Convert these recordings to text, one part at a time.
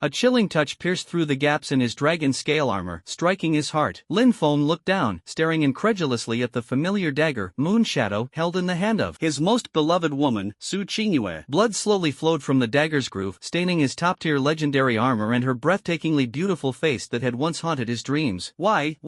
A chilling touch pierced through the gaps in his dragon scale armor, striking his heart. Lin Feng looked down, staring incredulously at the familiar dagger, Moon Shadow, held in the hand of his most beloved woman, Su Qingyue. Blood slowly flowed from the dagger's groove, staining his top-tier legendary armor and her breathtakingly beautiful face that had once haunted his dreams. Why?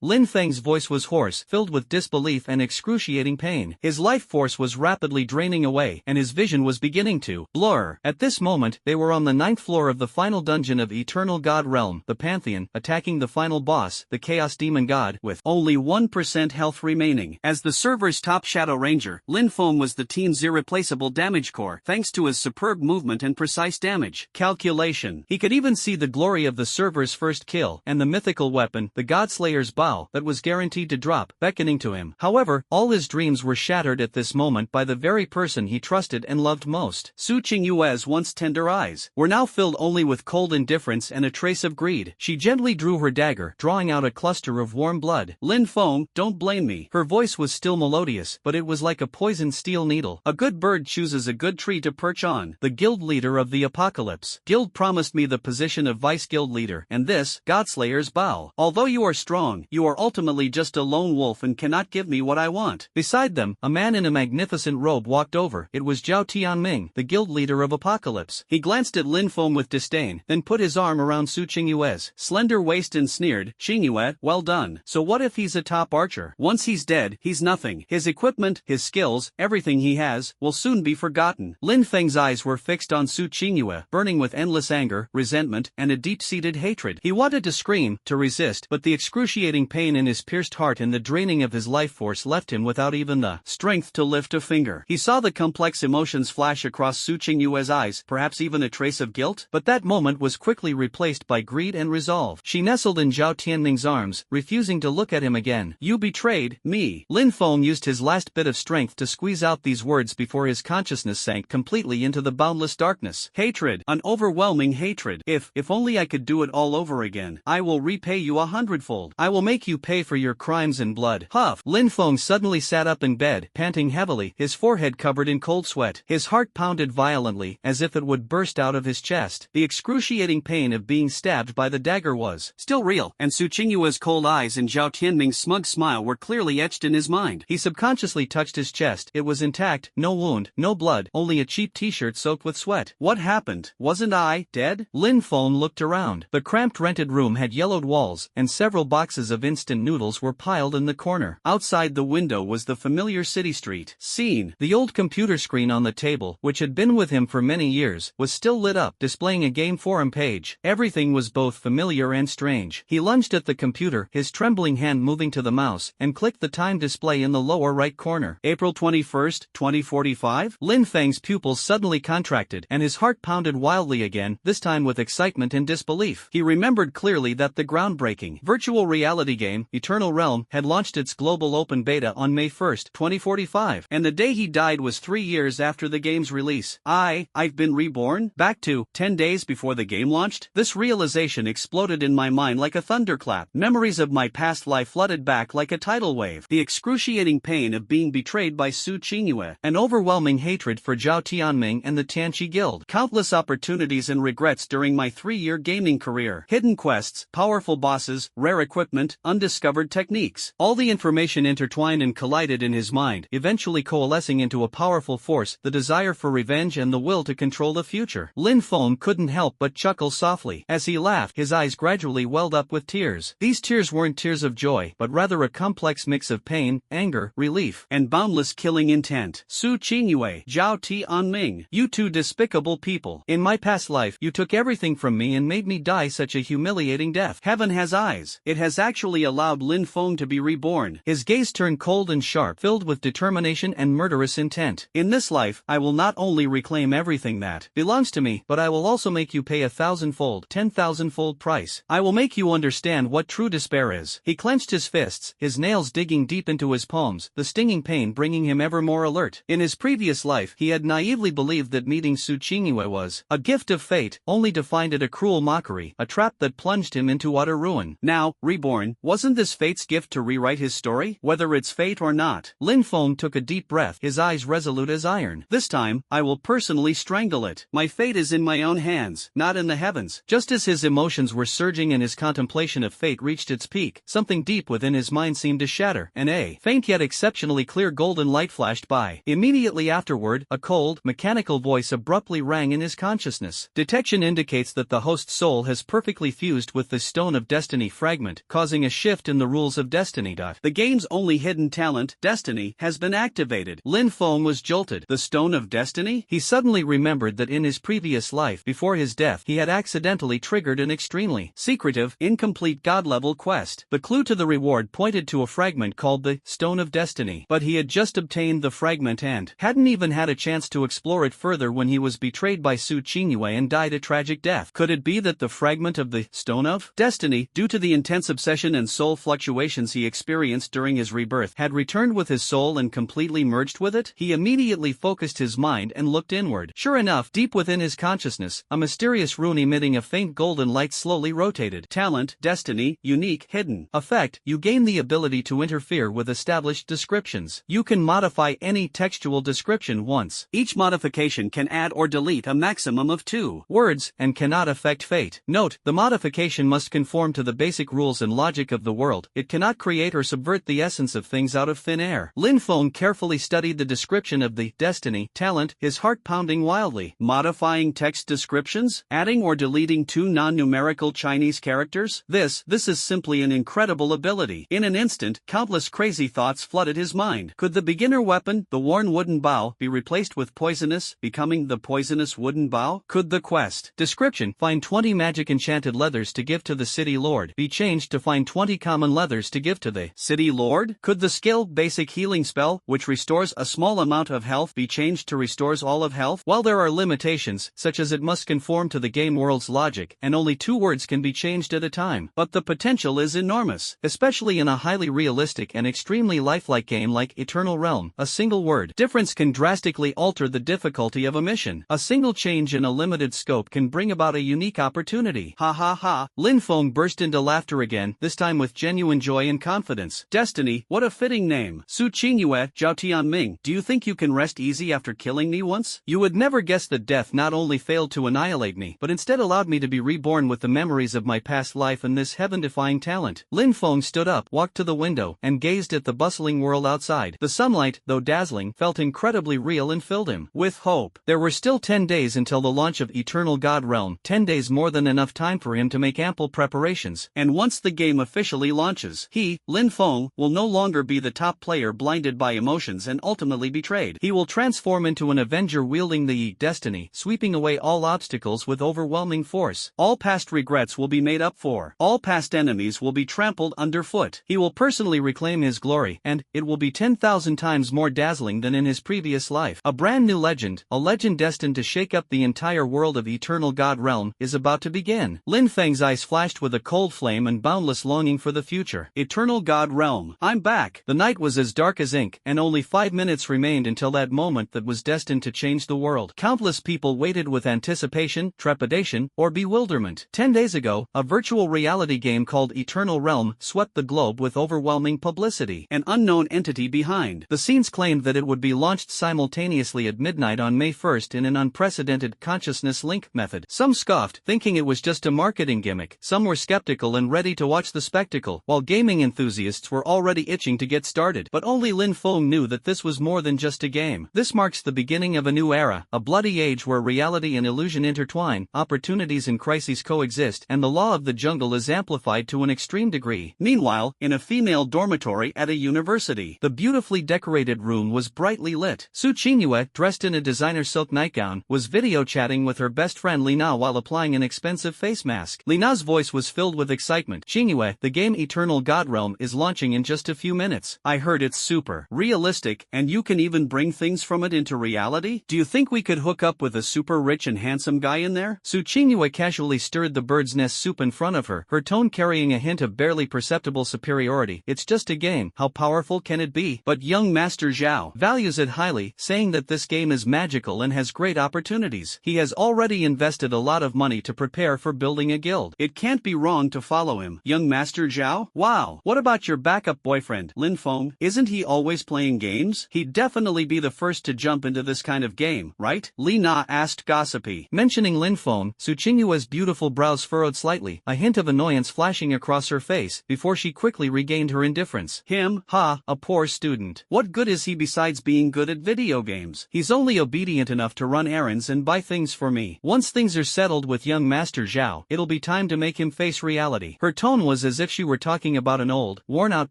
Lin Feng's voice was hoarse, filled with disbelief and excruciating pain. His life force was rapidly draining away, and his vision was beginning to blur. At this moment, they were on the 9th floor of the final dungeon of Eternal God Realm, the Pantheon, attacking the final boss, the Chaos Demon God, with only 1% health remaining. As the server's top Shadow Ranger, Lin Feng was the team's irreplaceable damage core, thanks to his superb movement and precise damage calculation. He could even see the glory of the server's first kill, and the mythical weapon, the Godslayer's Bow, that was guaranteed to drop, beckoning to him. However, all his dreams were shattered at this moment by the very person he trusted and loved most. Su Qingyue's once tender eyes were now filled only with cold indifference and a trace of greed. She gently drew her dagger, drawing out a cluster of warm blood. Lin Feng, don't blame me. Her voice was still melodious, but it was like a poisoned steel needle. A good bird chooses a good tree to perch on. The guild leader of the apocalypse. Guild promised me the position of vice guild leader, and this, Godslayer's Bow. Although you are strong, you are ultimately just a lone wolf and cannot give me what I want. Beside them, a man in a magnificent robe walked over. It was Zhao Tianming, the guild leader of Apocalypse. He glanced at Lin Feng with disdain, then put his arm around Su Qingyue's slender waist and sneered, Qingyue, well done. So what if he's a top archer? Once he's dead, he's nothing. His equipment, his skills, everything he has, will soon be forgotten. Lin Feng's eyes were fixed on Su Qingyue, burning with endless anger, resentment, and a deep-seated hatred. He wanted to scream, to resist, but the excruciating pain in his pierced heart and the draining of his life force left him without even the strength to lift a finger. He saw the complex emotions flash across Su Qingyue's eyes, perhaps even a trace of guilt, but that moment was quickly replaced by greed and resolve. She nestled in Zhao Tianming's arms, refusing to look at him again. You betrayed me. Lin Feng used his last bit of strength to squeeze out these words before his consciousness sank completely into the boundless darkness. Hatred, an overwhelming hatred. If only I could do it all over again. I will repay you 100-fold. I will make you pay for your crimes and blood. Huff. Lin Feng suddenly sat up in bed, panting heavily, his forehead covered in cold sweat. His heart pounded violently, as if it would burst out of his chest. The excruciating pain of being stabbed by the dagger was still real, and Su Qingyue's cold eyes and Zhao Tianming's smug smile were clearly etched in his mind. He subconsciously touched his chest. It was intact, no wound, no blood, only a cheap t-shirt soaked with sweat. What happened? Wasn't I dead? Lin Feng looked around. The cramped rented room had yellowed walls, and several boxes of instant noodles were piled in the corner. Outside the window was the familiar city street scene. The old computer screen on the table, which had been with him for many years, was still lit up, displaying a game forum page. Everything was both familiar and strange. He lunged at the computer, his trembling hand moving to the mouse, and clicked the time display in the lower right corner. April 21st, 2045? Lin Feng's pupils suddenly contracted, and his heart pounded wildly again, this time with excitement and disbelief. He remembered clearly that the groundbreaking virtual reality game, Eternal Realm, had launched its global open beta on May 1st, 2045, and the day he died was 3 years after the game's release. I've been reborn? Back to 10 days before the game launched? This realization exploded in my mind like a thunderclap. Memories of my past life flooded back like a tidal wave. The excruciating pain of being betrayed by Su Qingyue, an overwhelming hatred for Zhao Tianming and the Tianqi Guild, countless opportunities and regrets during my 3-year gaming career, hidden quests, powerful bosses, rare equipment, undiscovered techniques. All the information intertwined and collided in his mind, eventually coalescing into a powerful force, the desire for revenge and the will to control the future. Lin Feng couldn't help but chuckle softly. As he laughed, his eyes gradually welled up with tears. These tears weren't tears of joy, but rather a complex mix of pain, anger, relief, and boundless killing intent. Su Qingyue, Zhao Tianming, you two despicable people. In my past life, you took everything from me and made me die such a humiliating death. Heaven has eyes. It has actually allowed Lin Feng to be reborn. His gaze turned cold and sharp, filled with determination and murderous intent. In this life, I will not only reclaim everything that belongs to me, but I will also make you pay 1,000-fold, 10,000-fold price. I will make you understand what true despair is. He clenched his fists, his nails digging deep into his palms, the stinging pain bringing him ever more alert. In his previous life, he had naively believed that meeting Su Qingyue was a gift of fate, only to find it a cruel mockery, a trap that plunged him into utter ruin. Now, reborn, wasn't this fate's gift to rewrite his story? Whether it's fate or not. Lin Feng took a deep breath, his eyes resolute as iron. This time, I will personally strangle it. My fate is in my own hands. not in the heavens. Just as his emotions were surging and his contemplation of fate reached its peak, something deep within his mind seemed to shatter, and a faint yet exceptionally clear golden light flashed by. Immediately afterward, a cold, mechanical voice abruptly rang in his consciousness. Detection indicates that the host's soul has perfectly fused with the Stone of Destiny fragment, causing a shift in the rules of Destiny. The game's only hidden talent, Destiny, has been activated. Lin Feng was jolted. The Stone of Destiny? He suddenly remembered that in his previous life, before his death, he had accidentally triggered an extremely secretive, incomplete god-level quest. The clue to the reward pointed to a fragment called the Stone of Destiny, but he had just obtained the fragment and hadn't even had a chance to explore it further when he was betrayed by Su Qingyue and died a tragic death. Could it be that the fragment of the Stone of Destiny, due to the intense obsession and soul fluctuations he experienced during his rebirth, had returned with his soul and completely merged with it? He immediately focused his mind and looked inward. Sure enough, deep within his consciousness, a mysterious rune emitting a faint golden light slowly rotated. Talent, Destiny, Unique, Hidden. Effect, you gain the ability to interfere with established descriptions. You can modify any textual description once. Each modification can add or delete a maximum of 2 words, and cannot affect fate. Note, the modification must conform to the basic rules and logic of the world. It cannot create or subvert the essence of things out of thin air. Lin Feng carefully studied the description of the Destiny talent, his heart pounding wildly. Modifying text descriptions? Adding or deleting 2 non-numerical Chinese characters? This is simply an incredible ability. In an instant, countless crazy thoughts flooded his mind. Could the beginner weapon, the worn wooden bow, be replaced with poisonous, becoming the poisonous wooden bow? Could the quest description, find 20 magic enchanted leathers to give to the city lord, be changed to find 20 common leathers to give to the city lord? Could the skill basic healing spell, which restores a small amount of health, be changed to restores all of health? While there are limitations, such as it must conform to the game world's logic, and only 2 words can be changed at a time, but the potential is enormous, especially in a highly realistic and extremely lifelike game like Eternal Realm. A single word difference can drastically alter the difficulty of a mission. A single change in a limited scope can bring about a unique opportunity. Ha ha ha. Lin Feng burst into laughter again, this time with genuine joy and confidence. Destiny, what a fitting name. Su Qingyue, Zhao Tianming, do you think you can rest easy after killing me once? You would never guess that death not only failed to annihilate me, but instead allowed me to be reborn with the memories of my past life and this heaven-defying talent. Lin Feng stood up, walked to the window, and gazed at the bustling world outside. The sunlight, though dazzling, felt incredibly real and filled him with hope. There were still 10 days until the launch of Eternal God Realm, 10 days more than enough time for him to make ample preparations, and once the game officially launches, he, Lin Feng, will no longer be the top player blinded by emotions and ultimately betrayed. He will transform into an avenger wielding the Destiny, sweeping away all obstacles with overwhelming force. All past regrets will be made up for. All past enemies will be trampled underfoot. He will personally reclaim his glory, and it will be 10,000 times more dazzling than in his previous life. A brand new legend, a legend destined to shake up the entire world of Eternal God Realm, is about to begin. Lin Feng's eyes flashed with a cold flame and boundless longing for the future. Eternal God Realm. I'm back. The night was as dark as ink, and only 5 minutes remained until that moment that was destined to change the world. Countless people waited with anticipation, trepidation, or bewilderment. 10 days ago, a virtual reality game called Eternal Realm swept the globe with overwhelming publicity. An unknown entity behind the scenes claimed that it would be launched simultaneously at midnight on May 1st in an unprecedented consciousness link method. Some scoffed, thinking it was just a marketing gimmick. Some were skeptical and ready to watch the spectacle, while gaming enthusiasts were already itching to get started. But only Lin Feng knew that this was more than just a game. This marks the beginning of a new era, a bloody age where reality and illusion intertwine, opportunities and crises coexist, and the law of the jungle is amplified to an extreme degree. Meanwhile, in a female dormitory at a university, the beautifully decorated room was brightly lit. Su Qingyue, dressed in a designer silk nightgown, was video chatting with her best friend Lina while applying an expensive face mask. Lina's voice was filled with excitement. Qingyue, the game Eternal God Realm is launching in just a few minutes. I heard it's super realistic, and you can even bring things from it into reality? Do you think we could hook up with a super rich and handsome guy in there? Su Qingyue casually stirred the bird's nest soup in front of her, her tone carrying a hint of barely perceptible superiority. It's just a game, how powerful can it be? But young Master Zhao values it highly, saying that this game is magical and has great opportunities. He has already invested a lot of money to prepare for building a guild. It can't be wrong to follow him. Young Master Zhao? Wow. What about your backup boyfriend, Lin Feng? Isn't he always playing games? He'd definitely be the first to jump into this kind of game, right? Li Na asked gossipy. Mentioning Lin Lin Feng, Suqinua's beautiful brows furrowed slightly, a hint of annoyance flashing across her face, before she quickly regained her indifference. Him, a poor student. What good is he besides being good at video games? He's only obedient enough to run errands and buy things for me. Once things are settled with young Master Zhao, it'll be time to make him face reality. Her tone was as if she were talking about an old, worn-out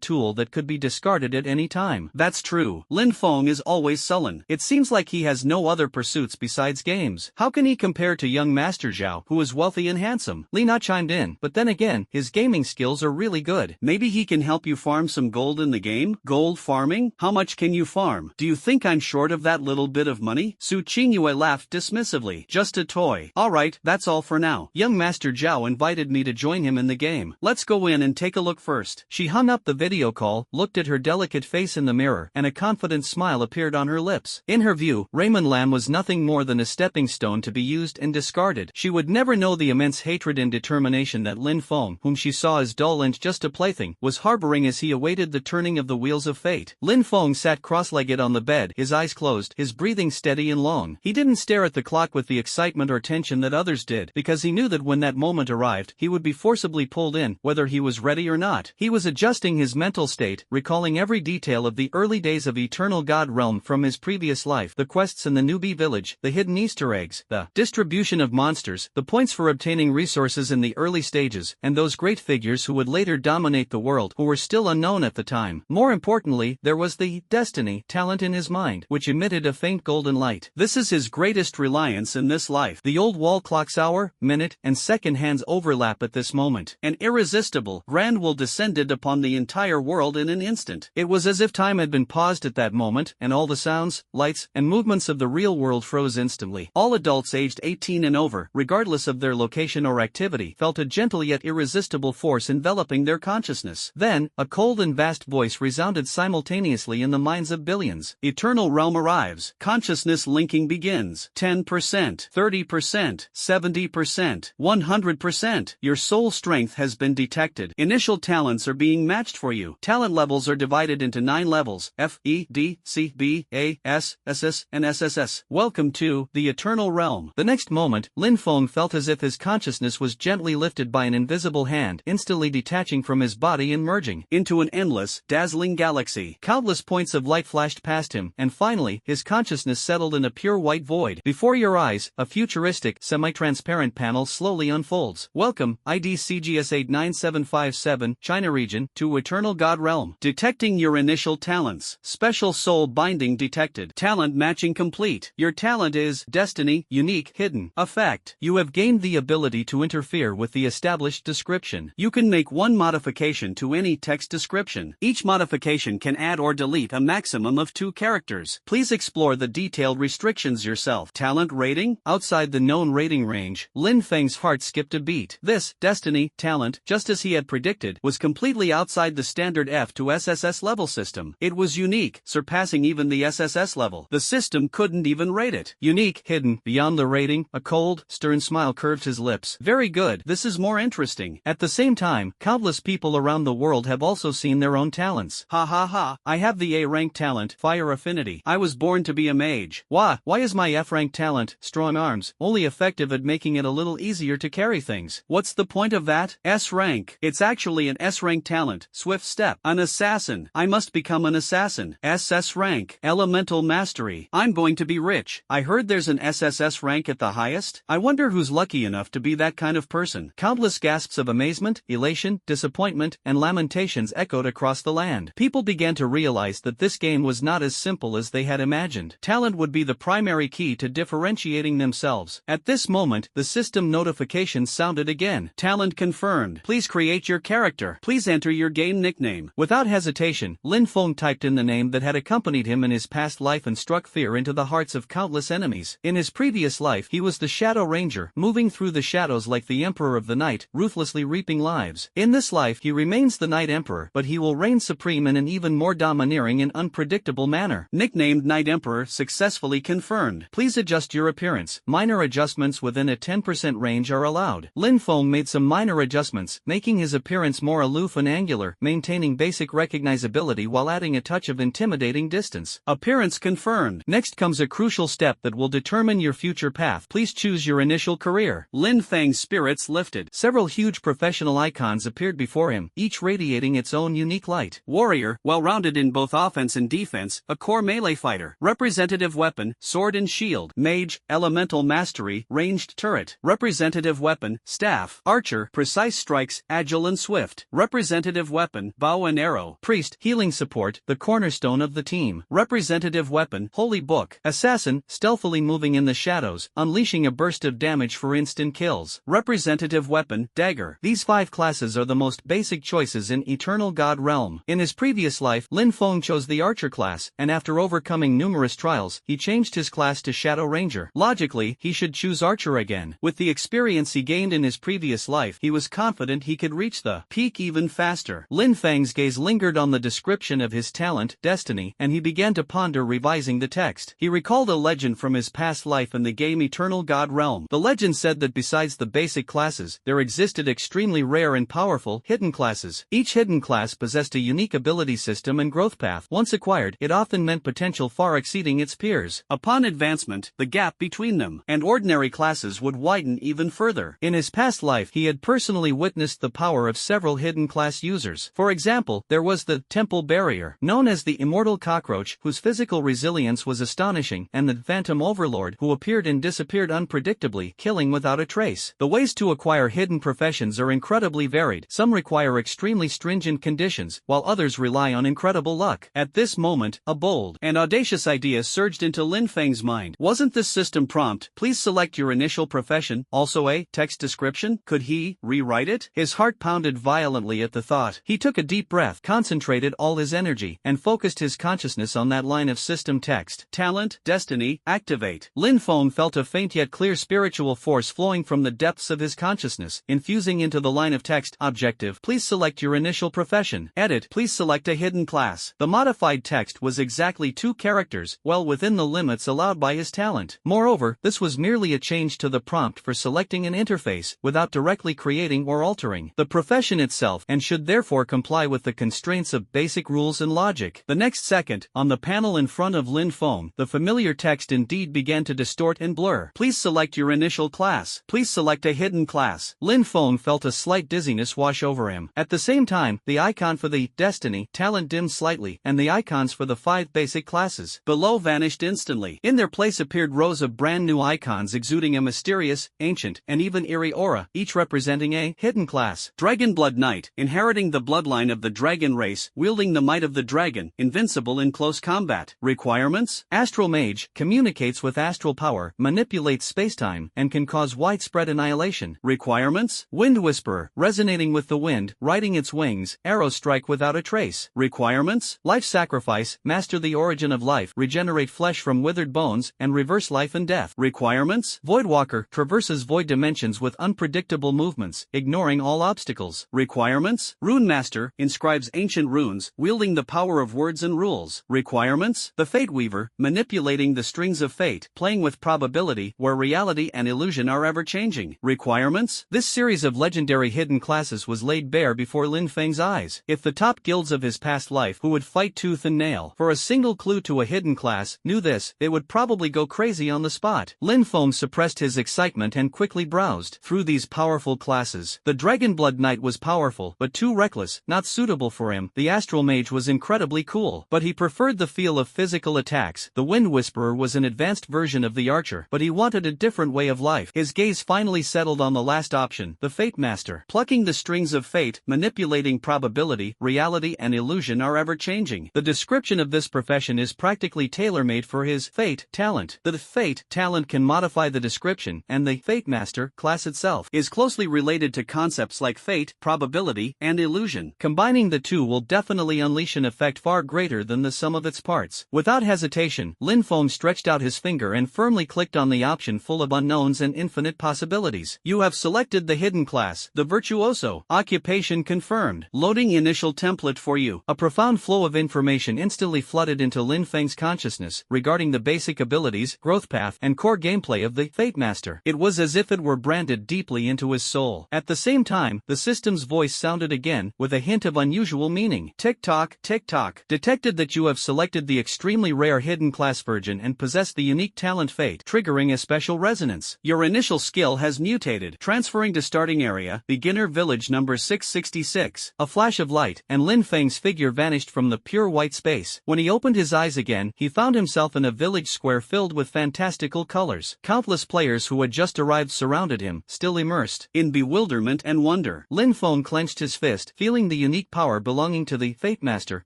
tool that could be discarded at any time. That's true. Lin Feng is always sullen. It seems like he has no other pursuits besides games. How can he compare to young Master Zhao, who is wealthy and handsome? Lina chimed in, but then again, his gaming skills are really good. Maybe he can help you farm some gold in the game? Gold farming? How much can you farm? Do you think I'm short of that little bit of money? Su Qingyue laughed dismissively. Just a toy. Alright, that's all for now. Young Master Zhao invited me to join him in the game. Let's go in and take a look first. She hung up the video call, looked at her delicate face in the mirror, and a confident smile appeared on her lips. In her view, Raymond Lam was nothing more than a stepping stone to be used and discarded. She would never know the immense hatred and determination that Lin Feng, whom she saw as dull and just a plaything, was harboring as he awaited the turning of the wheels of fate. Lin Feng sat cross-legged on the bed, his eyes closed, his breathing steady and long. He didn't stare at the clock with the excitement or tension that others did, because he knew that when that moment arrived, he would be forcibly pulled in, whether he was ready or not. He was adjusting his mental state, recalling every detail of the early days of Eternal God Realm from his previous life, the quests in the newbie village, the hidden Easter eggs, the distribution of monsters, the points for obtaining resources in the early stages, and those great figures who would later dominate the world, who were still unknown at the time. More importantly, there was the destiny talent in his mind, which emitted a faint golden light. This is his greatest reliance in this life. The old wall clock's hour, minute, and second hands overlap at this moment. An irresistible, grand will descended upon the entire world in an instant. It was as if time had been paused at that moment, and all the sounds, lights, and movements of the real world froze instantly. All adults aged 18 and over, regardless of their location or activity, felt a gentle yet irresistible force enveloping their consciousness. Then, a cold and vast voice resounded simultaneously in the minds of billions. Eternal realm arrives. Consciousness linking begins. 10%, 30%, 70%, 100%. Your soul strength has been detected. Initial talents are being matched for you. Talent levels are divided into 9 levels: F, E, D, C, B, A, S, SS, and SSS. Welcome to the Eternal Realm. The next moment, Lin Feng felt as if his consciousness was gently lifted by an invisible hand, instantly detaching from his body and merging into an endless, dazzling galaxy. Countless points of light flashed past him, and finally, his consciousness settled in a pure white void. Before your eyes, a futuristic, semi-transparent panel slowly unfolds. Welcome, ID CGS 89757, China region, to Eternal God Realm. Detecting your initial talents. Special soul binding detected. Talent matching complete. Your talent is destiny, unique, hidden. Effect. You have gained the ability to interfere with the established description. You can make one modification to any text description. Each modification can add or delete a maximum of 2 characters. Please explore the detailed restrictions yourself. Talent rating? Outside the known rating range, Lin Feng's heart skipped a beat. This, destiny, talent, just as he had predicted, was completely outside the standard F to SSS level system. It was unique, surpassing even the SSS level. The system couldn't even rate it. Unique, hidden, beyond the rating. A cold, stern smile curved his lips. Very good, this is more interesting. At the same time, countless people around the world have also seen their own talents. Ha ha ha, I have the A-rank talent, fire affinity. I was born to be a mage. Why is my F-rank talent, strong arms, only effective at making it a little easier to carry things? What's the point of that? S-rank. It's actually an S-rank talent, swift step. An assassin. I must become an assassin. SS rank. Elemental mastery. I'm going to be rich. I heard there's an SSS rank at the highest. I wonder who's lucky enough to be that kind of person. Countless gasps of amazement, elation, disappointment, and lamentations echoed across the land. People began to realize that this game was not as simple as they had imagined. Talent would be the primary key to differentiating themselves. At this moment, the system notification sounded again. Talent confirmed. Please create your character. Please enter your game nickname. Without hesitation, Lin Feng typed in the name that had accompanied him in his past life and struck fear into the hearts of countless enemies. In his previous life, he was the Shadow Ranger, moving through the shadows like the Emperor of the Night, ruthlessly reaping lives. In this life, he remains the Night Emperor, but he will reign supreme in an even more domineering and unpredictable manner. Nicknamed Night Emperor successfully confirmed. Please adjust your appearance. Minor adjustments within a 10% range are allowed. Lin Feng made some minor adjustments, making his appearance more aloof and angular, maintaining basic recognizability while adding a touch of intimidating distance. Appearance confirmed. Next comes a crucial step that will determine your future path. Please choose choose your initial career. Lin Feng's spirits lifted. Several huge professional icons appeared before him, each radiating its own unique light. Warrior, well-rounded in both offense and defense, a core melee fighter. Representative weapon, sword and shield. Mage, elemental mastery, ranged turret. Representative weapon, staff. Archer, precise strikes, agile and swift. Representative weapon, bow and arrow. Priest, healing support, the cornerstone of the team. Representative weapon, holy book. Assassin, stealthily moving in the shadows, unleashing a burst of damage for instant kills. Representative weapon, dagger. These 5 classes are the most basic choices in Eternal God Realm. In his previous life, Lin Feng chose the archer class, and after overcoming numerous trials, he changed his class to Shadow Ranger. Logically, he should choose archer again. With the experience he gained in his previous life, he was confident he could reach the peak even faster. Lin Feng's gaze lingered on the description of his talent, destiny, and he began to ponder revising the text. He recalled a legend from his past life in the game Eternal God Realm. The legend said that besides the basic classes, there existed extremely rare and powerful hidden classes. Each hidden class possessed a unique ability system and growth path. Once acquired, it often meant potential far exceeding its peers. Upon advancement, the gap between them and ordinary classes would widen even further. In his past life, he had personally witnessed the power of several hidden class users. For example, there was the Temple Barrier, known as the Immortal Cockroach, whose physical resilience was astonishing, and the Phantom Overlord, who appeared and disappeared unpredictably, killing without a trace. The ways to acquire hidden professions are incredibly varied. Some require extremely stringent conditions, while others rely on incredible luck. At this moment, a bold and audacious idea surged into Lin Feng's mind. Wasn't this system prompt, "Please select your initial profession," also a text description? Could he rewrite it? His heart pounded violently at the thought. He took a deep breath, concentrated all his energy, and focused his consciousness on that line of system text. Talent, destiny, activate. Lin Feng felt a faint yet clear spiritual force flowing from the depths of his consciousness, infusing into the line of text. Objective, please select your initial profession. Edit, please select a hidden class. The modified text was exactly 2 characters, well within the limits allowed by his talent. Moreover, this was merely a change to the prompt for selecting an interface, without directly creating or altering the profession itself, and should therefore comply with the constraints of basic rules and logic. The next second, on the panel in front of Lin Feng, the familiar text indeed began to distort and blur. Please select your initial class. Please select a hidden class. Lin Feng felt a slight dizziness wash over him. At the same time, the icon for the destiny talent dimmed slightly, and the icons for the 5 basic classes below vanished instantly. In their place appeared rows of brand new icons exuding a mysterious, ancient, and even eerie aura, each representing a hidden class. Dragonblood Knight, inheriting the bloodline of the dragon race, wielding the might of the dragon, invincible in close combat. Requirements? Astral Mage, communicates with astral power, manipulates spacetime, and can cause widespread annihilation. Requirements? Wind Whisperer, resonating with the wind, riding its wings, arrows strike without a trace. Requirements? Life Sacrifice, master the origin of life, regenerate flesh from withered bones, and reverse life and death. Requirements? Voidwalker, traverses void dimensions with unpredictable movements, ignoring all obstacles. Requirements? Rune Master, inscribes ancient runes, wielding the power of words and rules. Requirements? The Fate Weaver, manipulating the strings of fate, playing with probability, where reality and illusion are ever-changing. Requirements? This series of legendary hidden classes was laid bare before Lin Feng's eyes. If the top guilds of his past life, who would fight tooth and nail for a single clue to a hidden class, knew this, they would probably go crazy on the spot. Lin Feng suppressed his excitement and quickly browsed through these powerful classes. The Dragonblood Knight was powerful, but too reckless, not suitable for him. The Astral Mage was incredibly cool, but he preferred the feel of physical attacks. The Wind Whisperer was an advanced version of the Archer, but he wanted a different way of life. His gaze finally settled on the last option, the Fate Master. Plucking the strings of fate, manipulating probability, reality and illusion are ever-changing. The description of this profession is practically tailor-made for his Fate talent. The Fate talent can modify the description, and the Fate Master class itself is closely related to concepts like fate, probability, and illusion. Combining the two will definitely unleash an effect far greater than the sum of its parts. Without hesitation, Lin Feng stretched out his finger and firmly clicked on the option full of unknowns and infinite possibilities. You have selected the hidden class, the Virtuoso. Occupation confirmed. Loading initial template for you. A profound flow of information instantly flooded into Lin Feng's consciousness regarding the basic abilities, growth path, and core gameplay of the Fate Master. It was as if it were branded deeply into his soul. At the same time, the system's voice sounded again, with a hint of unusual meaning. Tick-tock, tick-tock. Detected that you have selected the extremely rare hidden class Virgin and possess the unique talent Fate, triggering a special resonance. Your initial skill has mutated. Transferring to starting area, beginner village number 666. A flash of light, and Lin Feng's figure vanished from the pure white space. When he opened his eyes again, he found himself in a village square filled with fantastical colors. Countless players who had just arrived surrounded him, still immersed in bewilderment and wonder. Lin Feng clenched his fist, feeling the unique power belonging to the Fate Master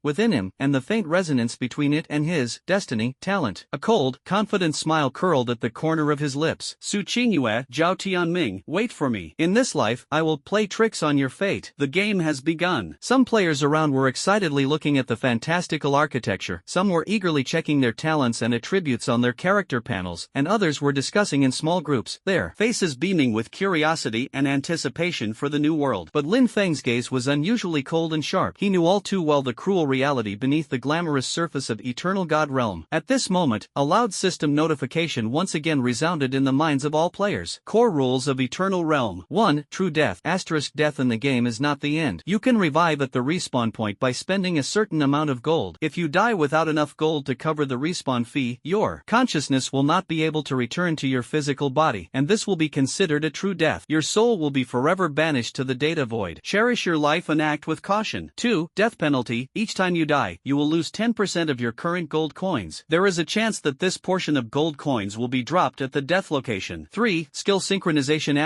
within him, and the faint resonance between it and his destiny, talent. A cold, confident smile curled at the corner of his lips. Su Qingyue, Zhao Tianming, wait for me. In this life, I will play tricks on your fate. The game has begun. Some players around were excitedly looking at the fantastical architecture, some were eagerly checking their talents and attributes on their character panels, and others were discussing in small groups, their faces beaming with curiosity and anticipation for the new world. But Lin Feng's gaze was unusually cold and sharp. He knew all too well the cruel reality beneath the glamorous surface of Eternal God Realm. At this moment, a loud system notification once again resounded in the minds of all players. Core rules of Eternal Realm. 1. True death. Death in the game is not the end. You can revive at the respawn point by spending a certain amount of gold. If you die without enough gold to cover the respawn fee, your consciousness will not be able to return to your physical body, and this will be considered a true death. Your soul will be forever banished to the data void. Cherish your life and act with caution. 2. Death penalty. Each time you die, you will lose 10% of your current gold coins. There is a chance that this portion of gold coins will be dropped at the death location. 3. Skill synchronization.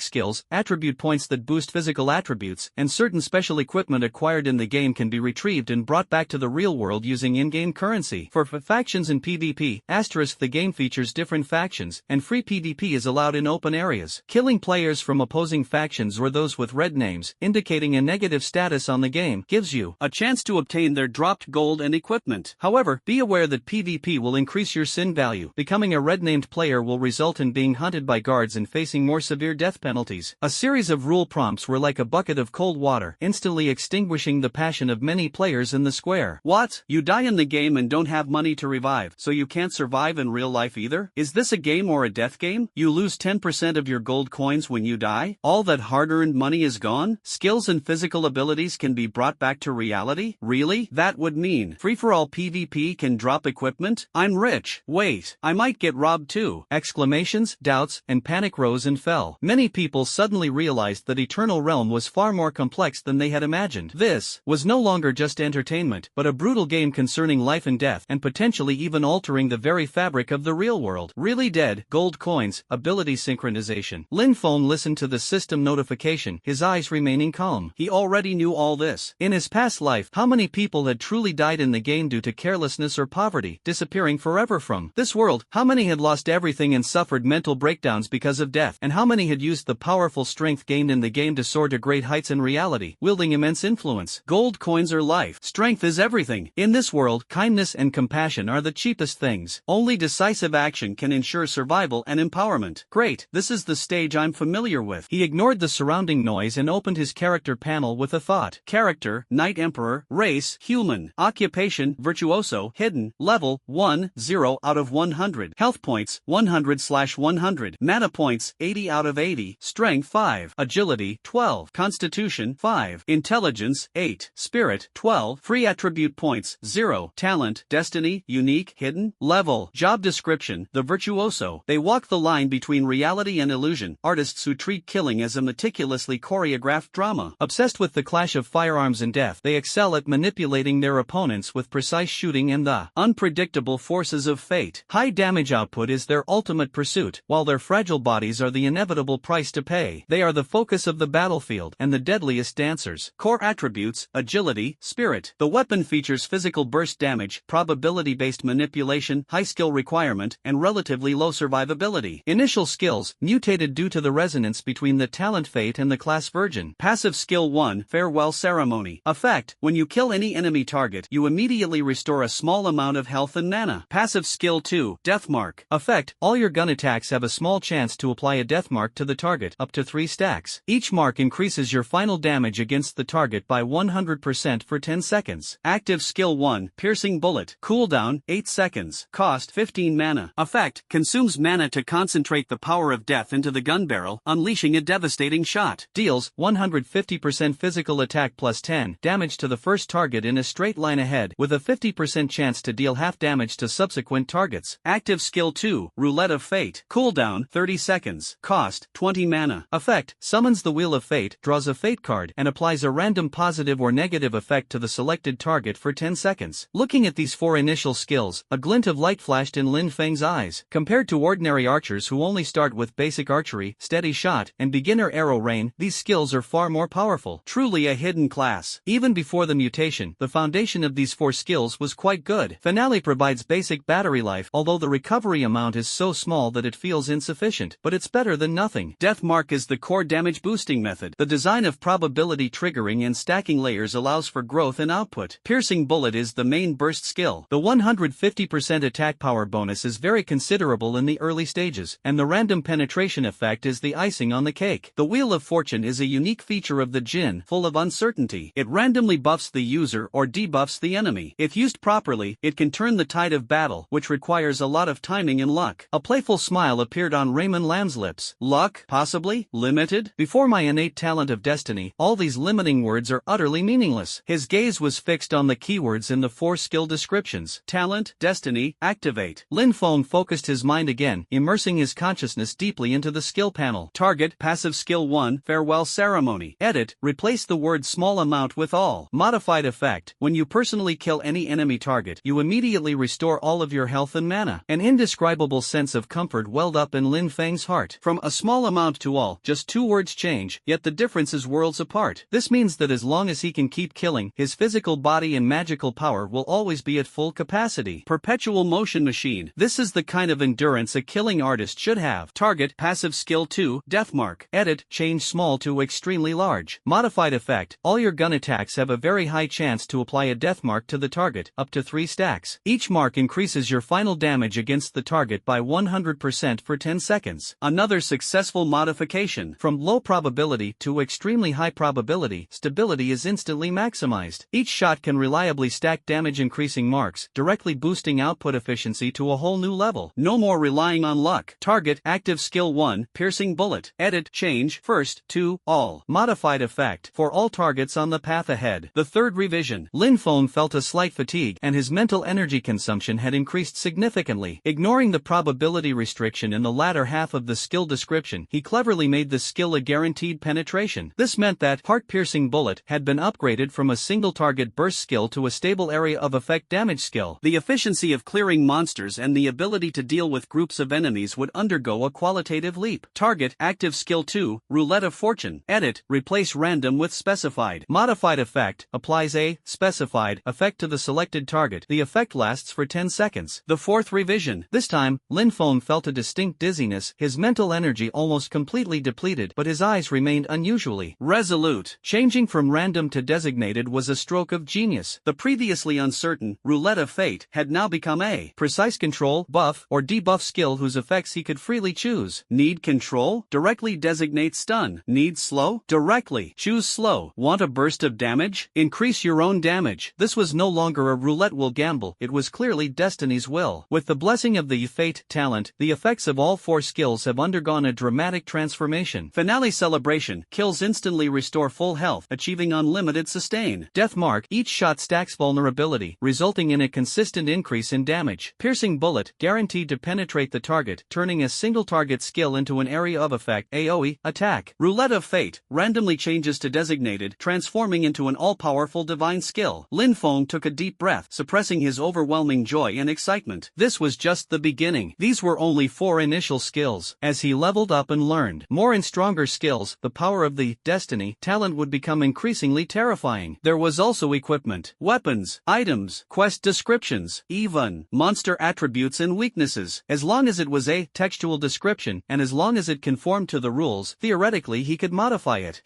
Skills, attribute points that boost physical attributes, and certain special equipment acquired in the game can be retrieved and brought back to the real world using in-game currency. For factions in PvP, the game features different factions, and free PvP is allowed in open areas. Killing players from opposing factions or those with red names, indicating a negative status on the game, gives you a chance to obtain their dropped gold and equipment. However, be aware that PvP will increase your sin value. Becoming a red-named player will result in being hunted by guards and facing more severe death penalties. A series of rule prompts were like a bucket of cold water, instantly extinguishing the passion of many players in the square. What? You die in the game and don't have money to revive, so you can't survive in real life either? Is this a game or a death game? You lose 10% of your gold coins when you die? All that hard-earned money is gone? Skills and physical abilities can be brought back to reality? Really? That would mean free-for-all PvP can drop equipment? I'm rich. Wait, I might get robbed too. Exclamations, doubts, and panic rose and fell. Many people suddenly realized that Eternal Realm was far more complex than they had imagined. This was no longer just entertainment, but a brutal game concerning life and death, and potentially even altering the very fabric of the real world. Really dead, gold coins, ability synchronization. Lin Feng listened to the system notification, his eyes remaining calm. He already knew all this. In his past life, how many people had truly died in the game due to carelessness or poverty, disappearing forever from this world? How many had lost everything and suffered mental breakdowns because of death? And how many had used the powerful strength gained in the game to soar to great heights in reality, wielding immense influence? Gold coins are life. Strength is everything. In this world, kindness and compassion are the cheapest things. Only decisive action can ensure survival and empowerment. Great, this is the stage I'm familiar with. He ignored the surrounding noise and opened his character panel with a thought. Character, Knight Emperor, race, human, occupation, virtuoso, hidden, level, 1, 0 out of 100, health points, 100/100, mana points, 80 out of 80, strength 5, agility, 12, constitution, 5, intelligence, 8, spirit, 12, free attribute points, 0, talent, destiny, unique, hidden, level, job description, the virtuoso. They walk the line between reality and illusion, artists who treat killing as a meticulously choreographed drama. Obsessed with the clash of firearms and death, they excel at manipulating their opponents with precise shooting and the unpredictable forces of fate. High damage output is their ultimate pursuit, while their fragile bodies are the inevitable price to pay. They are the focus of the battlefield and the deadliest dancers. Core attributes, agility, spirit. The weapon features physical burst damage, probability-based manipulation, high skill requirement, and relatively low survivability. Initial skills, mutated due to the resonance between the talent fate and the class virgin. Passive skill 1, farewell ceremony. Effect, when you kill any enemy target, you immediately restore a small amount of health and mana. Passive skill 2, death mark. Effect, all your gun attacks have a small chance to apply a death mark to the target, up to 3 stacks. Each mark increases your final damage against the target by 100% for 10 seconds. Active skill 1, piercing bullet. Cooldown, 8 seconds. Cost 15 mana. Effect, consumes mana to concentrate the power of death into the gun barrel, unleashing a devastating shot. Deals 150% physical attack plus 10 damage to the first target in a straight line ahead, with a 50% chance to deal half damage to subsequent targets. Active skill 2, roulette of Fate. Cooldown 30 seconds. Cost 20 mana. Effect: summons the Wheel of Fate, draws a fate card, and applies a random positive or negative effect to the selected target for 10 seconds. Looking at these 4 initial skills, a glint of light flashed in Lin Feng's eyes. Compared to ordinary archers who only start with basic archery, steady shot, and beginner arrow rain, these skills are far more powerful. Truly a hidden class. Even before the mutation, the foundation of these 4 skills was quite good. Finale provides basic battery life, although the recovery amount is so small that it feels insufficient, but it's better than nothing. Death Mark is the core damage boosting method. The design of probability triggering and stacking layers allows for growth and output. Piercing Bullet is the main burst skill. The 150% attack power bonus is very considerable in the early stages, and the random penetration effect is the icing on the cake. The Wheel of Fortune is a unique feature of the Jin, full of uncertainty. It randomly buffs the user or debuffs the enemy. If used properly, it can turn the tide of battle, which requires a lot of timing and luck. A playful smile appeared on Raymond Lamb's lips. Luck? Possibly? Limited? Before my innate talent of destiny, all these limiting words are utterly meaningless. His gaze was fixed on the keywords in the 4 skill descriptions. Talent, destiny, activate. Lin Feng focused his mind again, immersing his consciousness deeply into the skill panel. Target, passive skill 1, farewell ceremony. Edit, replace the word small amount with all. Modified effect: when you personally kill any enemy target, you immediately restore all of your health and mana. An indescribable sense of comfort welled up in Lin Feng's heart. From a small amount to all, just 2 words change, yet the difference is worlds apart. This means that as long as he can keep killing, his physical body and magical power will always be at full capacity. Perpetual motion machine. This is the kind of endurance a killing artist should have. Target, passive skill 2, death mark. Edit, change small to extremely large. Modified effect: all your gun attacks have a very high chance to apply a death mark to the target, up to 3 stacks. Each mark increases your final damage against the target by 100% for 10 seconds. Another successful modification. From low probability to extremely high probability, stability is instantly maximized. Each shot can reliably stack damage increasing marks, directly boosting output efficiency to a whole new level. No more relying on luck. Target, active skill 1, piercing bullet. Edit, change, first, to, all. Modified effect: for all targets on the path ahead. The third revision. Lin Feng felt a slight fatigue, and his mental energy consumption had increased significantly. Ignoring the probability restriction in the latter half of the skill description, he cleverly made the skill a guaranteed penetration. This meant that heart-piercing bullet had been upgraded from a single target burst skill to a stable area of effect damage skill. The efficiency of clearing monsters and the ability to deal with groups of enemies would undergo a qualitative leap. Target, active skill 2, roulette of fortune. Edit, replace random with specified. Modified effect: applies a specified effect to the selected target. The effect lasts for 10 seconds. The fourth revision. This time, Lin Feng felt a distinct dizziness, his mental energy almost completely depleted, but his eyes remained unusually resolute. Changing from random to designated was a stroke of genius. The previously uncertain roulette of fate had now become a precise control, buff, or debuff skill whose effects he could freely choose. Need control? Directly designate stun. Need slow? Directly choose slow. Want a burst of damage? Increase your own damage. This was no longer a roulette will gamble, it was clearly destiny's will. With the blessing of the fate talent, the effects of all 4 skills have undergone a dramatic transformation. Finale celebration: kills instantly restore full health, achieving unlimited sustain. Death mark: each shot stacks vulnerability, resulting in a consistent increase in damage. Piercing bullet: guaranteed to penetrate the target, turning a single target skill into an area of effect AoE attack. Roulette of fate randomly changes to designated, transforming into an all-powerful divine skill. Lin Feng took a deep breath, suppressing his overwhelming joy and excitement. This was just the beginning. These were only 4 initial skills. As he leveled up and learned more and stronger skills, the power of the destiny talent would become increasingly terrifying. There was also equipment, weapons, items, quest descriptions, even monster attributes and weaknesses. As long as it was a textual description, and as long as it conformed to the rules, theoretically he could modify it.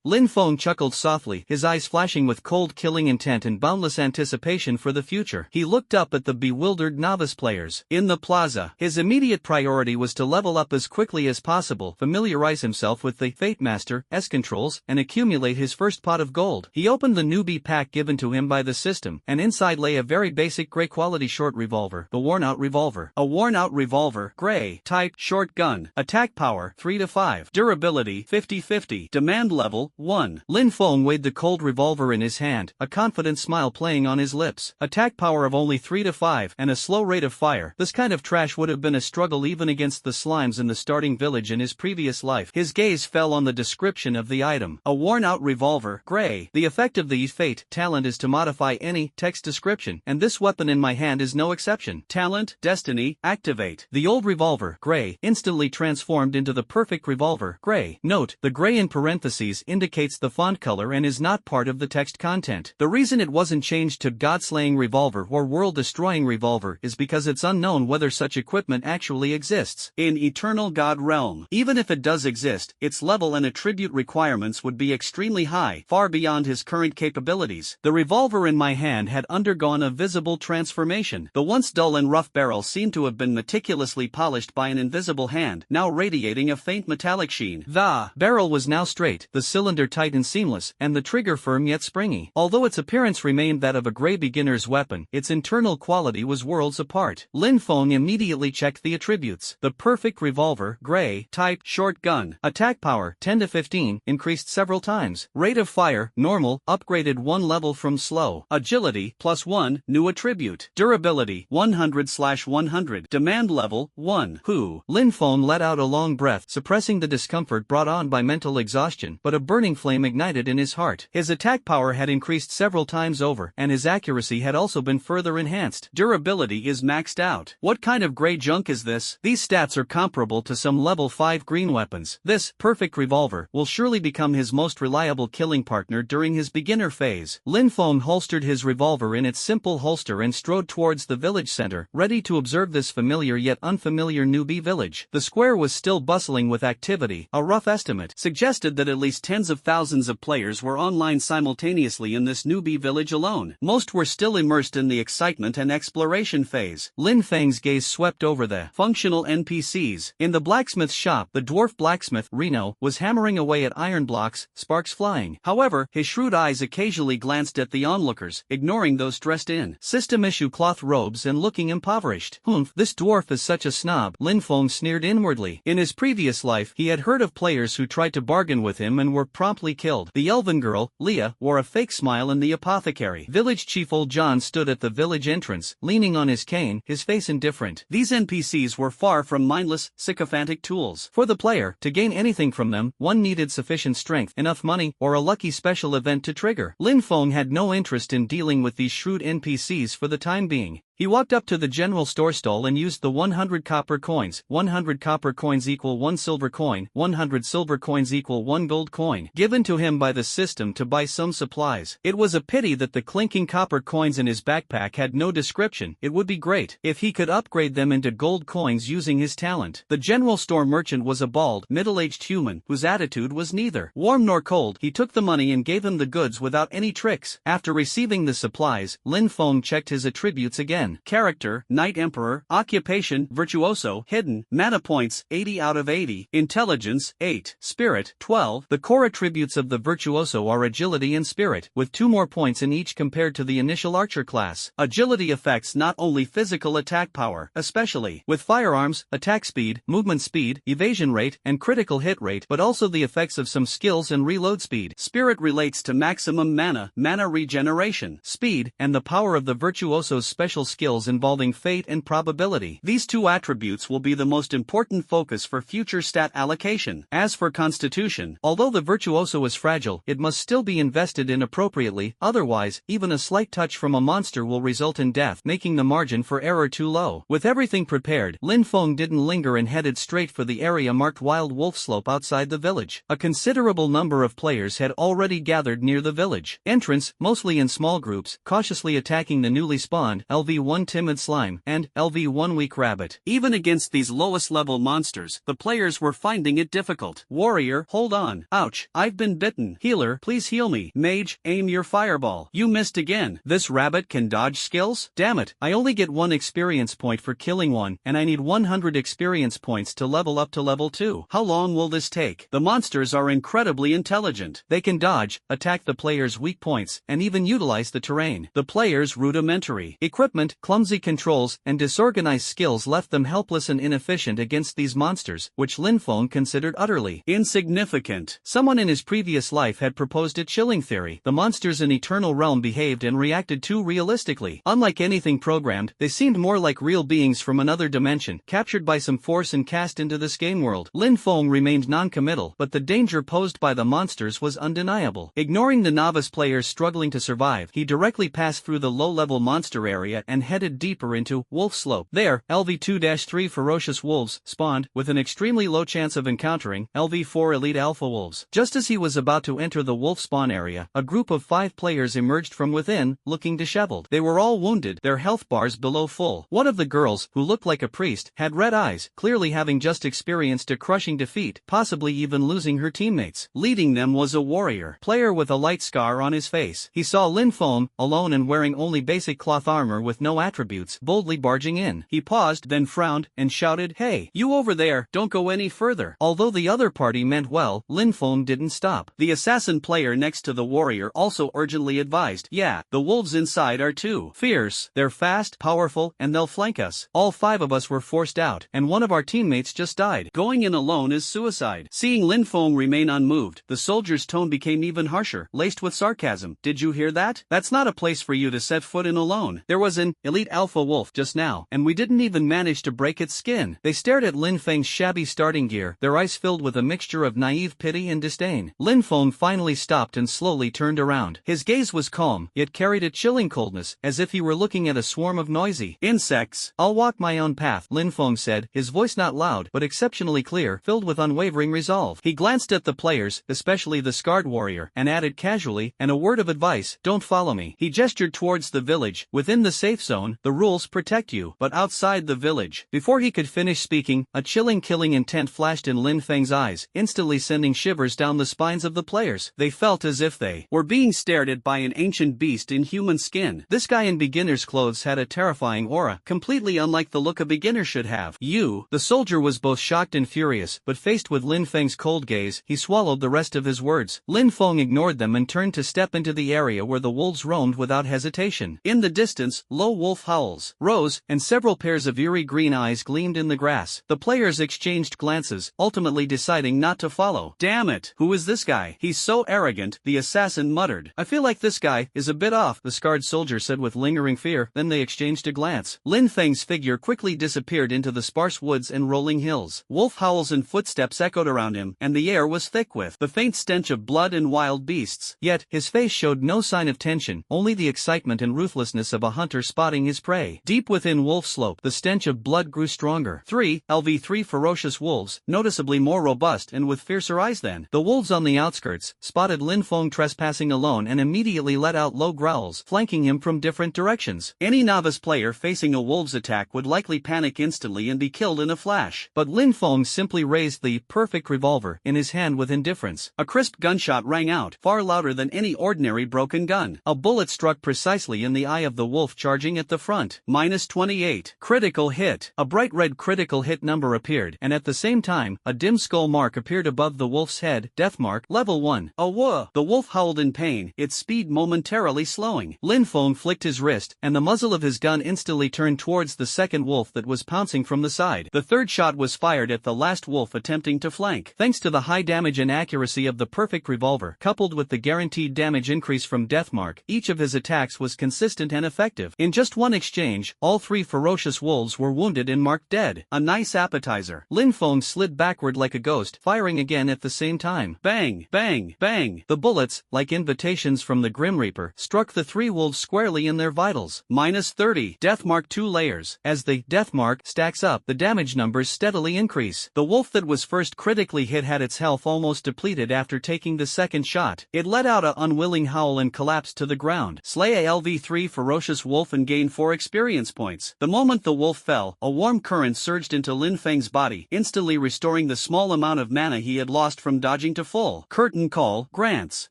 Lin Feng chuckled softly, his eyes flashing with cold killing intent and boundless anticipation for the future. He looked up at the bewildered novice players in the plaza. His immediate priority was to level up as quickly as possible, familiarize himself with the Fate Master's controls, and accumulate his first pot of gold. He opened the newbie pack given to him by the system, and inside lay a very basic gray quality short revolver, the worn-out revolver. A worn-out revolver, gray, type, short gun, attack power 3 to 5, durability 50-50, demand level 1. Lin Feng weighed the cold revolver in his hand, a confident smile playing on his lips. Attack power of only 3 to 5, and a slow rate of fire. This kind of trash would have been given a struggle even against the slimes in the starting village in his previous life. His gaze fell on the description of the item. A worn-out revolver, gray. The effect of the fate talent is to modify any text description, and this weapon in my hand is no exception. Talent, destiny, activate. The old revolver, gray, instantly transformed into the perfect revolver, gray. Note, the gray in parentheses indicates the font color and is not part of the text content. The reason it wasn't changed to God-slaying revolver or world-destroying revolver is because it's unknown whether such equipment actually exists in Eternal God Realm. Even if it does exist, its level and attribute requirements would be extremely high, far beyond his current capabilities. The revolver in my hand had undergone a visible transformation. The once dull and rough barrel seemed to have been meticulously polished by an invisible hand, now radiating a faint metallic sheen. The barrel was now straight, the cylinder tight and seamless, and the trigger firm yet springy. Although its appearance remained that of a gray beginner's weapon, its internal quality was worlds apart. Lin Feng immediately checked the attributes. The perfect revolver, gray, type, short gun, attack power, 10 to 15, increased several times. Rate of fire, normal, upgraded 1 level from slow. Agility, +1, new attribute. Durability, 100/100. Demand level, 1. Lin Feng let out a long breath, suppressing the discomfort brought on by mental exhaustion, but a burning flame ignited in his heart. His attack power had increased several times over, and his accuracy had also been further enhanced. Durability is maxed out. What kind of gray junk is this? These stats are comparable to some level 5 green weapons. This perfect revolver will surely become his most reliable killing partner during his beginner phase. Lin Feng holstered his revolver in its simple holster and strode towards the village center, ready to observe this familiar yet unfamiliar newbie village. The square was still bustling with activity. A rough estimate suggested that at least tens of thousands of players were online simultaneously in this newbie village alone. Most were still immersed in the excitement and exploration phase. Lin Feng's gaze swept over the functional NPCs. In the blacksmith's shop, the dwarf blacksmith, Reno, was hammering away at iron blocks, sparks flying. However, his shrewd eyes occasionally glanced at the onlookers, ignoring those dressed in system-issue cloth robes and looking impoverished. This dwarf is such a snob, Lin Feng sneered inwardly. In his previous life, he had heard of players who tried to bargain with him and were promptly killed. The elven girl, Leah, wore a fake smile in the apothecary. Village chief Old John stood at the village entrance, leaning on his cane, his face indifferent. These NPCs were far from mindless, sycophantic tools. For the player, to gain anything from them, one needed sufficient strength, enough money, or a lucky special event to trigger. Lin Feng had no interest in dealing with these shrewd NPCs for the time being. He walked up to the general store stall and used the 100 copper coins. 100 copper coins equal 1 silver coin, 100 silver coins equal 1 gold coin, given to him by the system to buy some supplies. It was a pity that the clinking copper coins in his backpack had no description. It would be great if he could upgrade them into gold coins using his talent. The general store merchant was a bald, middle-aged human whose attitude was neither warm nor cold. He took the money and gave him the goods without any tricks. After receiving the supplies, Lin Feng checked his attributes again. Character, Knight Emperor. Occupation, Virtuoso. Hidden, mana points, 80 out of 80. Intelligence, 8. Spirit, 12. The core attributes of the Virtuoso are Agility and Spirit, with 2 more points in each compared to the initial Archer class. Agility affects not only physical attack power, especially with firearms, attack speed, movement speed, evasion rate, and critical hit rate, but also the effects of some skills and reload speed. Spirit relates to maximum mana regeneration, speed, and the power of the Virtuoso's special skills involving fate and probability. These 2 attributes will be the most important focus for future stat allocation. As for Constitution, although the Virtuoso is fragile, it must still be invested in appropriately, otherwise, even a slight touch from a monster will result in death, making the margin for error too low. With everything prepared, Lin Feng didn't linger and headed straight for the area marked Wild Wolf Slope outside the village. A considerable number of players had already gathered near the village entrance, mostly in small groups, cautiously attacking the newly spawned LV1 timid slime and LV1 weak rabbit. Even against these lowest level monsters, the players were finding it difficult. Warrior, hold on. Ouch, I've been bitten. Healer, please heal me. Mage, aim your fireball. You missed again. This rabbit can dodge skills? Damn it, I only get 1 experience point for killing one, and I need 100 experience points to level up to level 2. How long will this take? The monsters are incredibly intelligent. They can dodge, attack the player's weak points, and even utilize the terrain. The player's rudimentary equipment movement, clumsy controls, and disorganized skills left them helpless and inefficient against these monsters, which Lin Feng considered utterly insignificant. Someone in his previous life had proposed a chilling theory. The monsters in Eternal Realm behaved and reacted too realistically. Unlike anything programmed, they seemed more like real beings from another dimension, captured by some force and cast into this game world. Lin Feng remained non-committal, but the danger posed by the monsters was undeniable. Ignoring the novice players struggling to survive, he directly passed through the low-level monster area and headed deeper into Wolf Slope. There, LV-2-3 ferocious wolves spawned, with an extremely low chance of encountering LV-4 elite alpha wolves. Just as he was about to enter the wolf spawn area, a group of 5 players emerged from within, looking disheveled. They were all wounded, their health bars below full. One of the girls, who looked like a priest, had red eyes, clearly having just experienced a crushing defeat, possibly even losing her teammates. Leading them was a warrior player with a light scar on his face. He saw Lin Feng, alone and wearing only basic cloth armor with no attributes, boldly barging in. He paused, then frowned, and shouted, "Hey, you over there, don't go any further." Although the other party meant well, Lin Feng didn't stop. The assassin player next to the warrior also urgently advised, "Yeah, the wolves inside are too fierce. They're fast, powerful, and they'll flank us. All 5 of us were forced out, and one of our teammates just died. Going in alone is suicide." Seeing Lin Feng remain unmoved, the soldier's tone became even harsher, laced with sarcasm. "Did you hear that? That's not a place for you to set foot in alone. There was an elite alpha wolf just now, and we didn't even manage to break its skin." They stared at Lin Feng's shabby starting gear, their eyes filled with a mixture of naive pity and disdain. Lin Feng finally stopped and slowly turned around. His gaze was calm, yet carried a chilling coldness, as if he were looking at a swarm of noisy insects. "I'll walk my own path," Lin Feng said, his voice not loud but exceptionally clear, filled with unwavering resolve. He glanced at the players, especially the scarred warrior, and added casually, "And a word of advice, don't follow me." He gestured towards the village. "Within the safe zone, the rules protect you, but outside the village." Before he could finish speaking, a chilling killing intent flashed in Lin Feng's eyes, instantly sending shivers down the spines of the players. They felt as if they were being stared at by an ancient beast in human skin. This guy in beginner's clothes had a terrifying aura, completely unlike the look a beginner should have. "You." The soldier was both shocked and furious, but faced with Lin Feng's cold gaze, he swallowed the rest of his words. Lin Feng ignored them and turned to step into the area where the wolves roamed without hesitation. In the distance, low wolf howls rose, and several pairs of eerie green eyes gleamed in the grass. The players exchanged glances, ultimately deciding not to follow. "Damn it, who is this guy? He's so arrogant," the assassin muttered. "I feel like this guy is a bit off," the scarred soldier said with lingering fear. Then they exchanged a glance. Lin Feng's figure quickly disappeared into the sparse woods and rolling hills. Wolf howls and footsteps echoed around him, and the air was thick with the faint stench of blood and wild beasts. Yet, his face showed no sign of tension, only the excitement and ruthlessness of a hunter spotting his prey. Deep within Wolf Slope, the stench of blood grew stronger. 3 LV-3 ferocious wolves, noticeably more robust and with fiercer eyes than the wolves on the outskirts, spotted Lin Feng trespassing alone and immediately let out low growls, flanking him from different directions. Any novice player facing a wolf's attack would likely panic instantly and be killed in a flash. But Lin Feng simply raised the perfect revolver in his hand with indifference. A crisp gunshot rang out, far louder than any ordinary broken gun. A bullet struck precisely in the eye of the wolf charging at the front. -28. Critical hit. A bright red critical hit number appeared, and at the same time, a dim skull mark appeared above the wolf's head. Death mark, level 1. Awah! The wolf howled in pain, its speed momentarily slowing. Lin Feng flicked his wrist, and the muzzle of his gun instantly turned towards the second wolf that was pouncing from the side. The third shot was fired at the last wolf attempting to flank. Thanks to the high damage and accuracy of the perfect revolver, coupled with the guaranteed damage increase from Deathmark, each of his attacks was consistent and effective. In just one exchange, all 3 ferocious wolves were wounded and marked dead. A nice appetizer. Lin Feng slid backward like a ghost, firing again at the same time. Bang, bang, bang. The bullets, like invitations from the Grim Reaper, struck the 3 wolves squarely in their vitals. -30. Deathmark 2 layers. As the Deathmark stacks up, the damage numbers steadily increase. The wolf that was first critically hit had its health almost depleted after taking the second shot. It let out an unwilling howl and collapsed to the ground. Slay a LV-3 ferocious wolf and gain 4 experience points. The moment the wolf fell, a warm current surged into Lin Feng's body, instantly restoring the small amount of mana he had lost from dodging to full. Curtain Call grants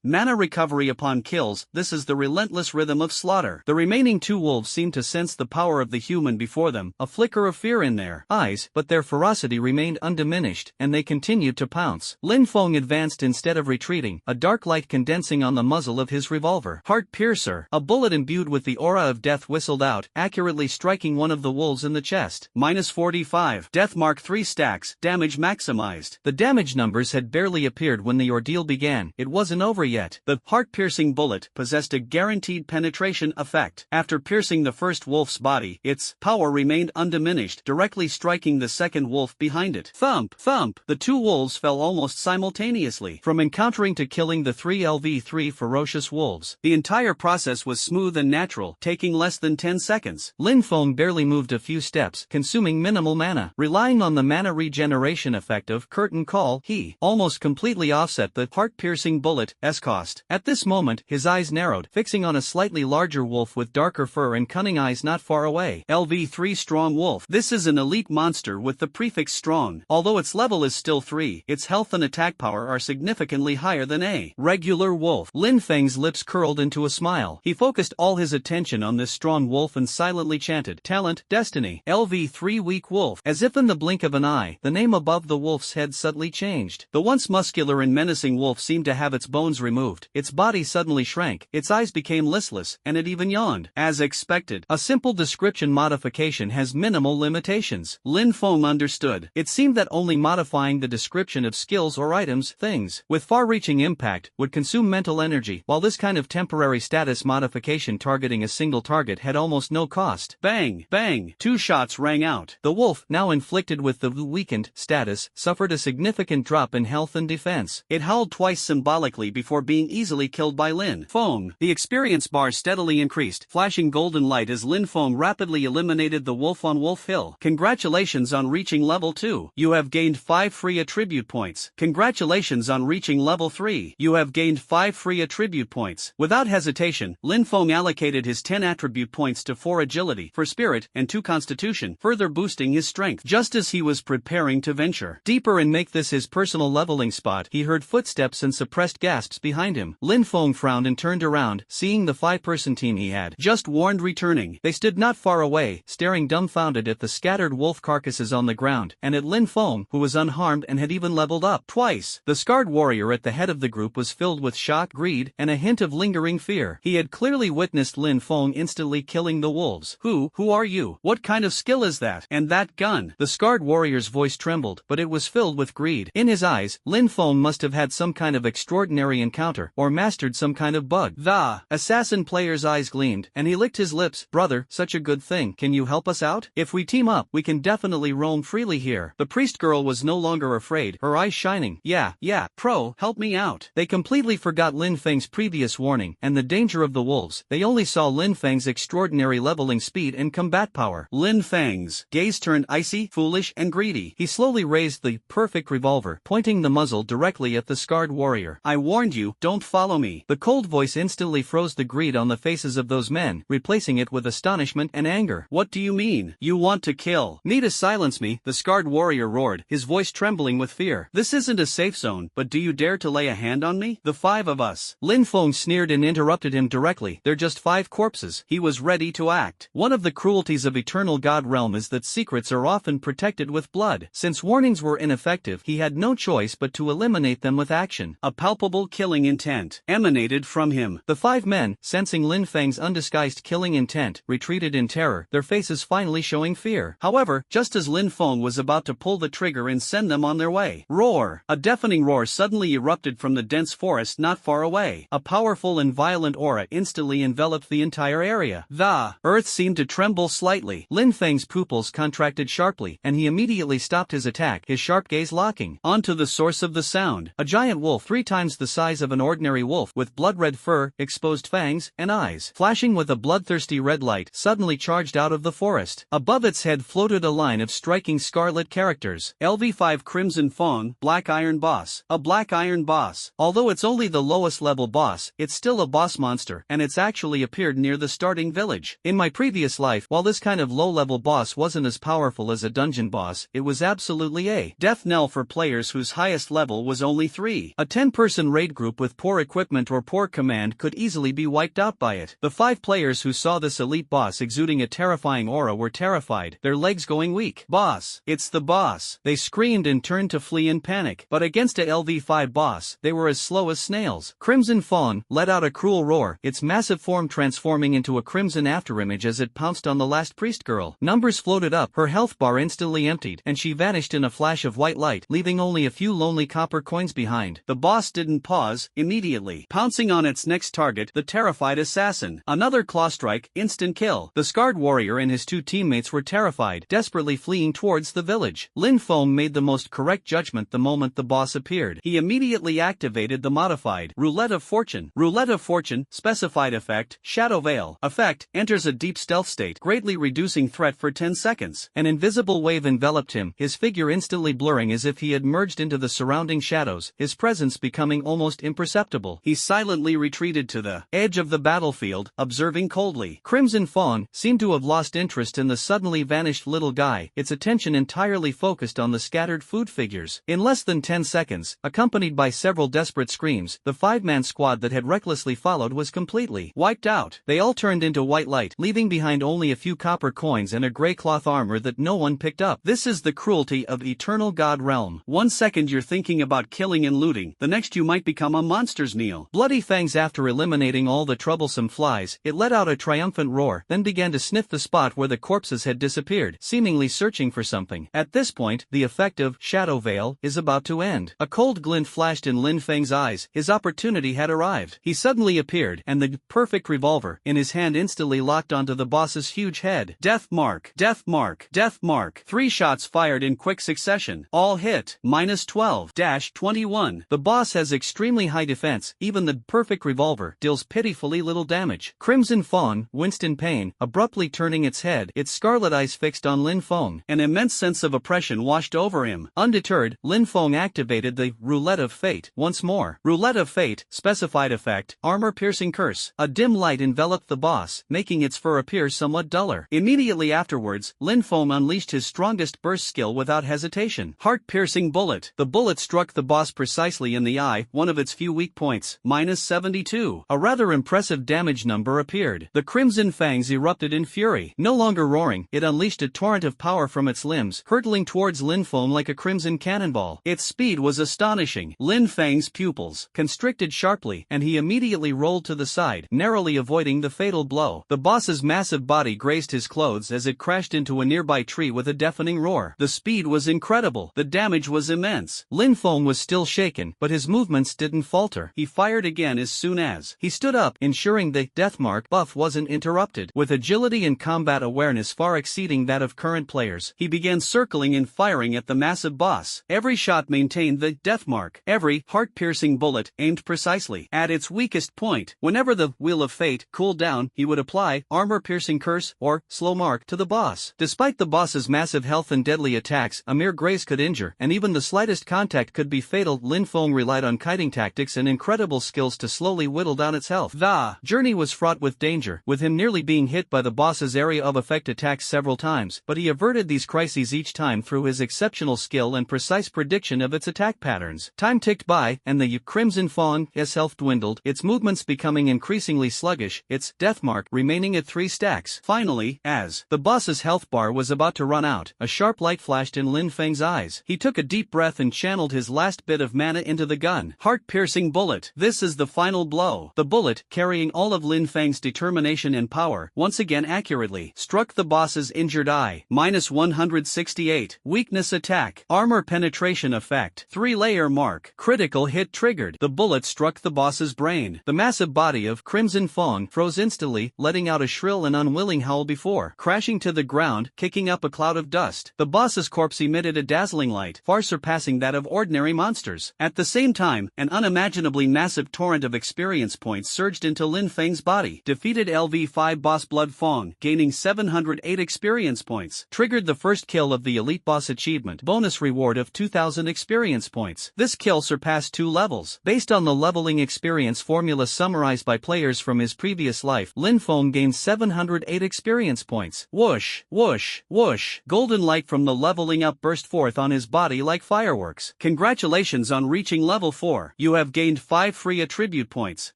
mana recovery upon kills. This is the relentless rhythm of slaughter. The remaining 2 wolves seemed to sense the power of the human before them, a flicker of fear in their eyes, but their ferocity remained undiminished, and they continued to pounce. Lin Feng advanced instead of retreating, a dark light condensing on the muzzle of his revolver. Heart Piercer. A bullet imbued with the aura of death whistled canceled out, accurately striking one of the wolves in the chest. -45. Death mark 3 stacks, damage maximized. The damage numbers had barely appeared when the ordeal began. It wasn't over yet. The heart-piercing bullet possessed a guaranteed penetration effect. After piercing the first wolf's body, its power remained undiminished, directly striking the second wolf behind it. Thump! Thump! The 2 wolves fell almost simultaneously. From encountering to killing the 3 LV3 ferocious wolves, the entire process was smooth and natural, taking less than 10 seconds. Lin Feng barely moved a few steps, consuming minimal mana. Relying on the mana regeneration effect of Curtain Call, he almost completely offset the heart-piercing bullet's cost. At this moment, his eyes narrowed, fixing on a slightly larger wolf with darker fur and cunning eyes not far away. LV3 Strong Wolf. This is an elite monster with the prefix strong. Although its level is still 3, its health and attack power are significantly higher than a regular wolf. Lin Feng's lips curled into a smile. He focused all his attention on this strong wolf and silently chanted, "Talent, Destiny, LV3 Weak Wolf." As if in the blink of an eye, the name above the wolf's head suddenly changed. The once muscular and menacing wolf seemed to have its bones removed. Its body suddenly shrank, its eyes became listless, and it even yawned. As expected, a simple description modification has minimal limitations. Lin Feng understood. It seemed that only modifying the description of skills or items, things with far-reaching impact, would consume mental energy, while this kind of temporary status modification targeting a single target had almost no cost. Bang! Bang! 2 shots rang out. The wolf, now inflicted with the weakened status, suffered a significant drop in health and defense. It howled twice symbolically before being easily killed by Lin Feng. The experience bar steadily increased, flashing golden light as Lin Feng rapidly eliminated the wolf on Wolf Hill. Congratulations on reaching level 2. You have gained 5 free attribute points. Congratulations on reaching level 3. You have gained 5 free attribute points. Without hesitation, Lin Feng allocated his 10 attribute points to 4 agility, for spirit, and 2 constitution, further boosting his strength. Just as he was preparing to venture deeper and make this his personal leveling spot, he heard footsteps and suppressed gasps behind him. Lin Feng frowned and turned around, seeing the 5-person team he had just warned returning. They stood not far away, staring dumbfounded at the scattered wolf carcasses on the ground, and at Lin Feng, who was unharmed and had even leveled up twice. The scarred warrior at the head of the group was filled with shock, greed, and a hint of lingering fear. He had clearly witnessed Lin Feng instantly killing the wolves. Who are you? What kind of skill is that? And that gun? The scarred warrior's voice trembled, but it was filled with greed. In his eyes, Lin Feng must have had some kind of extraordinary encounter, or mastered some kind of bug. The assassin player's eyes gleamed, and he licked his lips. Brother, such a good thing. Can you help us out? If we team up, we can definitely roam freely here. The priest girl was no longer afraid, her eyes shining. Yeah, pro, help me out. They completely forgot Lin Feng's previous warning, and the danger of the wolves. They only saw Lin Feng's extraordinary leveling speed and combat power. Lin Feng's gaze turned icy, foolish, and greedy. He slowly raised the perfect revolver, pointing the muzzle directly at the scarred warrior. I warned you, don't follow me. The cold voice instantly froze the greed on the faces of those men, replacing it with astonishment and anger. What do you mean? You want to kill? Need to silence me, the scarred warrior roared, his voice trembling with fear. This isn't a safe zone, but do you dare to lay a hand on me? The 5 of us. Lin Feng sneered and interrupted him directly. They're just 5 corpses. He was ready to act. One of the cruelties of Eternal God Realm is that secrets are often protected with blood. Since warnings were ineffective, he had no choice but to eliminate them with action. A palpable killing intent emanated from him. The 5 men, sensing Lin Feng's undisguised killing intent, retreated in terror, their faces finally showing fear. However, just as Lin Feng was about to pull the trigger and send them on their way, roar! A deafening roar suddenly erupted from the dense forest not far away. A powerful and violent aura instantly enveloped the entire area. The earth seemed to tremble slightly. Lin Feng's pupils contracted sharply, and he immediately stopped his attack, his sharp gaze locking onto the source of the sound. A giant wolf 3 times the size of an ordinary wolf, with blood-red fur, exposed fangs, and eyes flashing with a bloodthirsty red light, suddenly charged out of the forest. Above its head floated a line of striking scarlet characters. LV5 Crimson Fawn, Black Iron Boss. A Black Iron Boss. Although it's only the lowest level boss, it's still a boss monster, and it's actually appeared near the starting village. In my previous life, while this kind of low-level boss wasn't as powerful as a dungeon boss, it was absolutely a death knell for players whose highest level was only 3. A 10-person raid group with poor equipment or poor command could easily be wiped out by it. The 5 players who saw this elite boss exuding a terrifying aura were terrified, their legs going weak. Boss! It's the boss! They screamed and turned to flee in panic. But against a LV5 boss, they were as slow as snails. Crimson Fawn let out a cruel roar, its massive form transforming into a crimson an afterimage as it pounced on the last priest girl. Numbers floated up, her health bar instantly emptied, and she vanished in a flash of white light, leaving only a few lonely copper coins behind. The boss didn't pause, immediately pouncing on its next target, the terrified assassin. Another claw strike, instant kill. The scarred warrior and his 2 teammates were terrified, desperately fleeing towards the village. Lin Feng made the most correct judgment the moment the boss appeared. He immediately activated the modified Roulette of Fortune. Roulette of Fortune, specified effect, Shadow Veil. Effect, enters a deep stealth state, greatly reducing threat for 10 seconds. An invisible wave enveloped him, his figure instantly blurring as if he had merged into the surrounding shadows, his presence becoming almost imperceptible. He silently retreated to the edge of the battlefield, observing coldly. Crimson Fawn seemed to have lost interest in the suddenly vanished little guy, its attention entirely focused on the scattered food figures. In less than 10 seconds, accompanied by several desperate screams, the 5-man squad that had recklessly followed was completely wiped out. They all turned into white light, leaving behind only a few copper coins and a grey cloth armor that no one picked up. This is the cruelty of Eternal God Realm. 1 second you're thinking about killing and looting, the next you might become a monster's meal. Bloody Fangs, after eliminating all the troublesome flies, it let out a triumphant roar, then began to sniff the spot where the corpses had disappeared, seemingly searching for something. At this point, the effect of Shadow Veil is about to end. A cold glint flashed in Lin Feng's eyes, his opportunity had arrived. He suddenly appeared, and the perfect revolver in his hand instantly locked onto the boss's huge head. Death mark, death mark, death mark. 3 shots fired in quick succession. All hit. -12-21. The boss has extremely high defense, even the perfect revolver deals pitifully little damage. Crimson Fawn winced in pain, abruptly turning its head, its scarlet eyes fixed on Lin Feng. An immense sense of oppression washed over him. Undeterred, Lin Feng activated the Roulette of Fate once more. Roulette of Fate, specified effect, armor-piercing curse. A dim light enveloped the boss, making its fur appear somewhat duller. Immediately afterwards, Lin Feng unleashed his strongest burst skill without hesitation. Heart-piercing bullet. The bullet struck the boss precisely in the eye, one of its few weak points. -72. A rather impressive damage number appeared. The Crimson Fangs erupted in fury. No longer roaring, it unleashed a torrent of power from its limbs, hurtling towards Lin Feng like a crimson cannonball. Its speed was astonishing. Lin Feng's pupils constricted sharply, and he immediately rolled to the side, narrowly avoiding the fatal blow. The boss's massive body grazed his clothes as it crashed into a nearby tree with a deafening roar. The speed was incredible. The damage was immense. Lin Feng was still shaken, but his movements didn't falter. He fired again as soon as he stood up, ensuring the deathmark buff wasn't interrupted. With agility and combat awareness far exceeding that of current players, he began circling and firing at the massive boss. Every shot maintained the deathmark. Every heart-piercing bullet aimed precisely at its weakest point. Whenever the Wheel of Fate cooled down, he would apply armor-piercing curse or slow mark to the boss. Despite the boss's massive health and deadly attacks, a mere graze could injure, and even the slightest contact could be fatal. Lin Feng relied on kiting tactics and incredible skills to slowly whittle down its health. The journey was fraught with danger, with him nearly being hit by the boss's area of effect attacks several times, but he averted these crises each time through his exceptional skill and precise prediction of its attack patterns. Time ticked by, and the Crimson Fawn's health dwindled, its movements becoming increasingly sluggish, its deathmark remaining at 3 stacks. Finally, as the boss's health bar was about to run out, a sharp light flashed in Lin Feng's eyes. He took a deep breath and channeled his last bit of mana into the gun. Heart-piercing bullet. This is the final blow. The bullet, carrying all of Lin Feng's determination and power, once again accurately struck the boss's injured eye. -168. Weakness attack. Armor penetration effect. 3-layer mark. Critical hit triggered. The bullet struck the boss's brain. The massive body of Crimson Fawn froze instantly, letting out a shrill and unwilling howl before crashing to the ground, kicking up a cloud of dust. The boss's corpse emitted a dazzling light, far surpassing that of ordinary monsters. At the same time, an unimaginably massive torrent of experience points surged into Lin Feng's body. Defeated LV5 boss Blood Fong, gaining 708 experience points. Triggered the first kill of the elite boss achievement. Bonus reward of 2000 experience points. This kill surpassed 2 levels. Based on the leveling experience formula summarized by players from his previous life, Lin Feng gained 708 experience points. Whoosh, whoosh, whoosh. Golden light from the leveling up burst forth on his body like fireworks. Congratulations on reaching level 4. You have gained 5 free attribute points.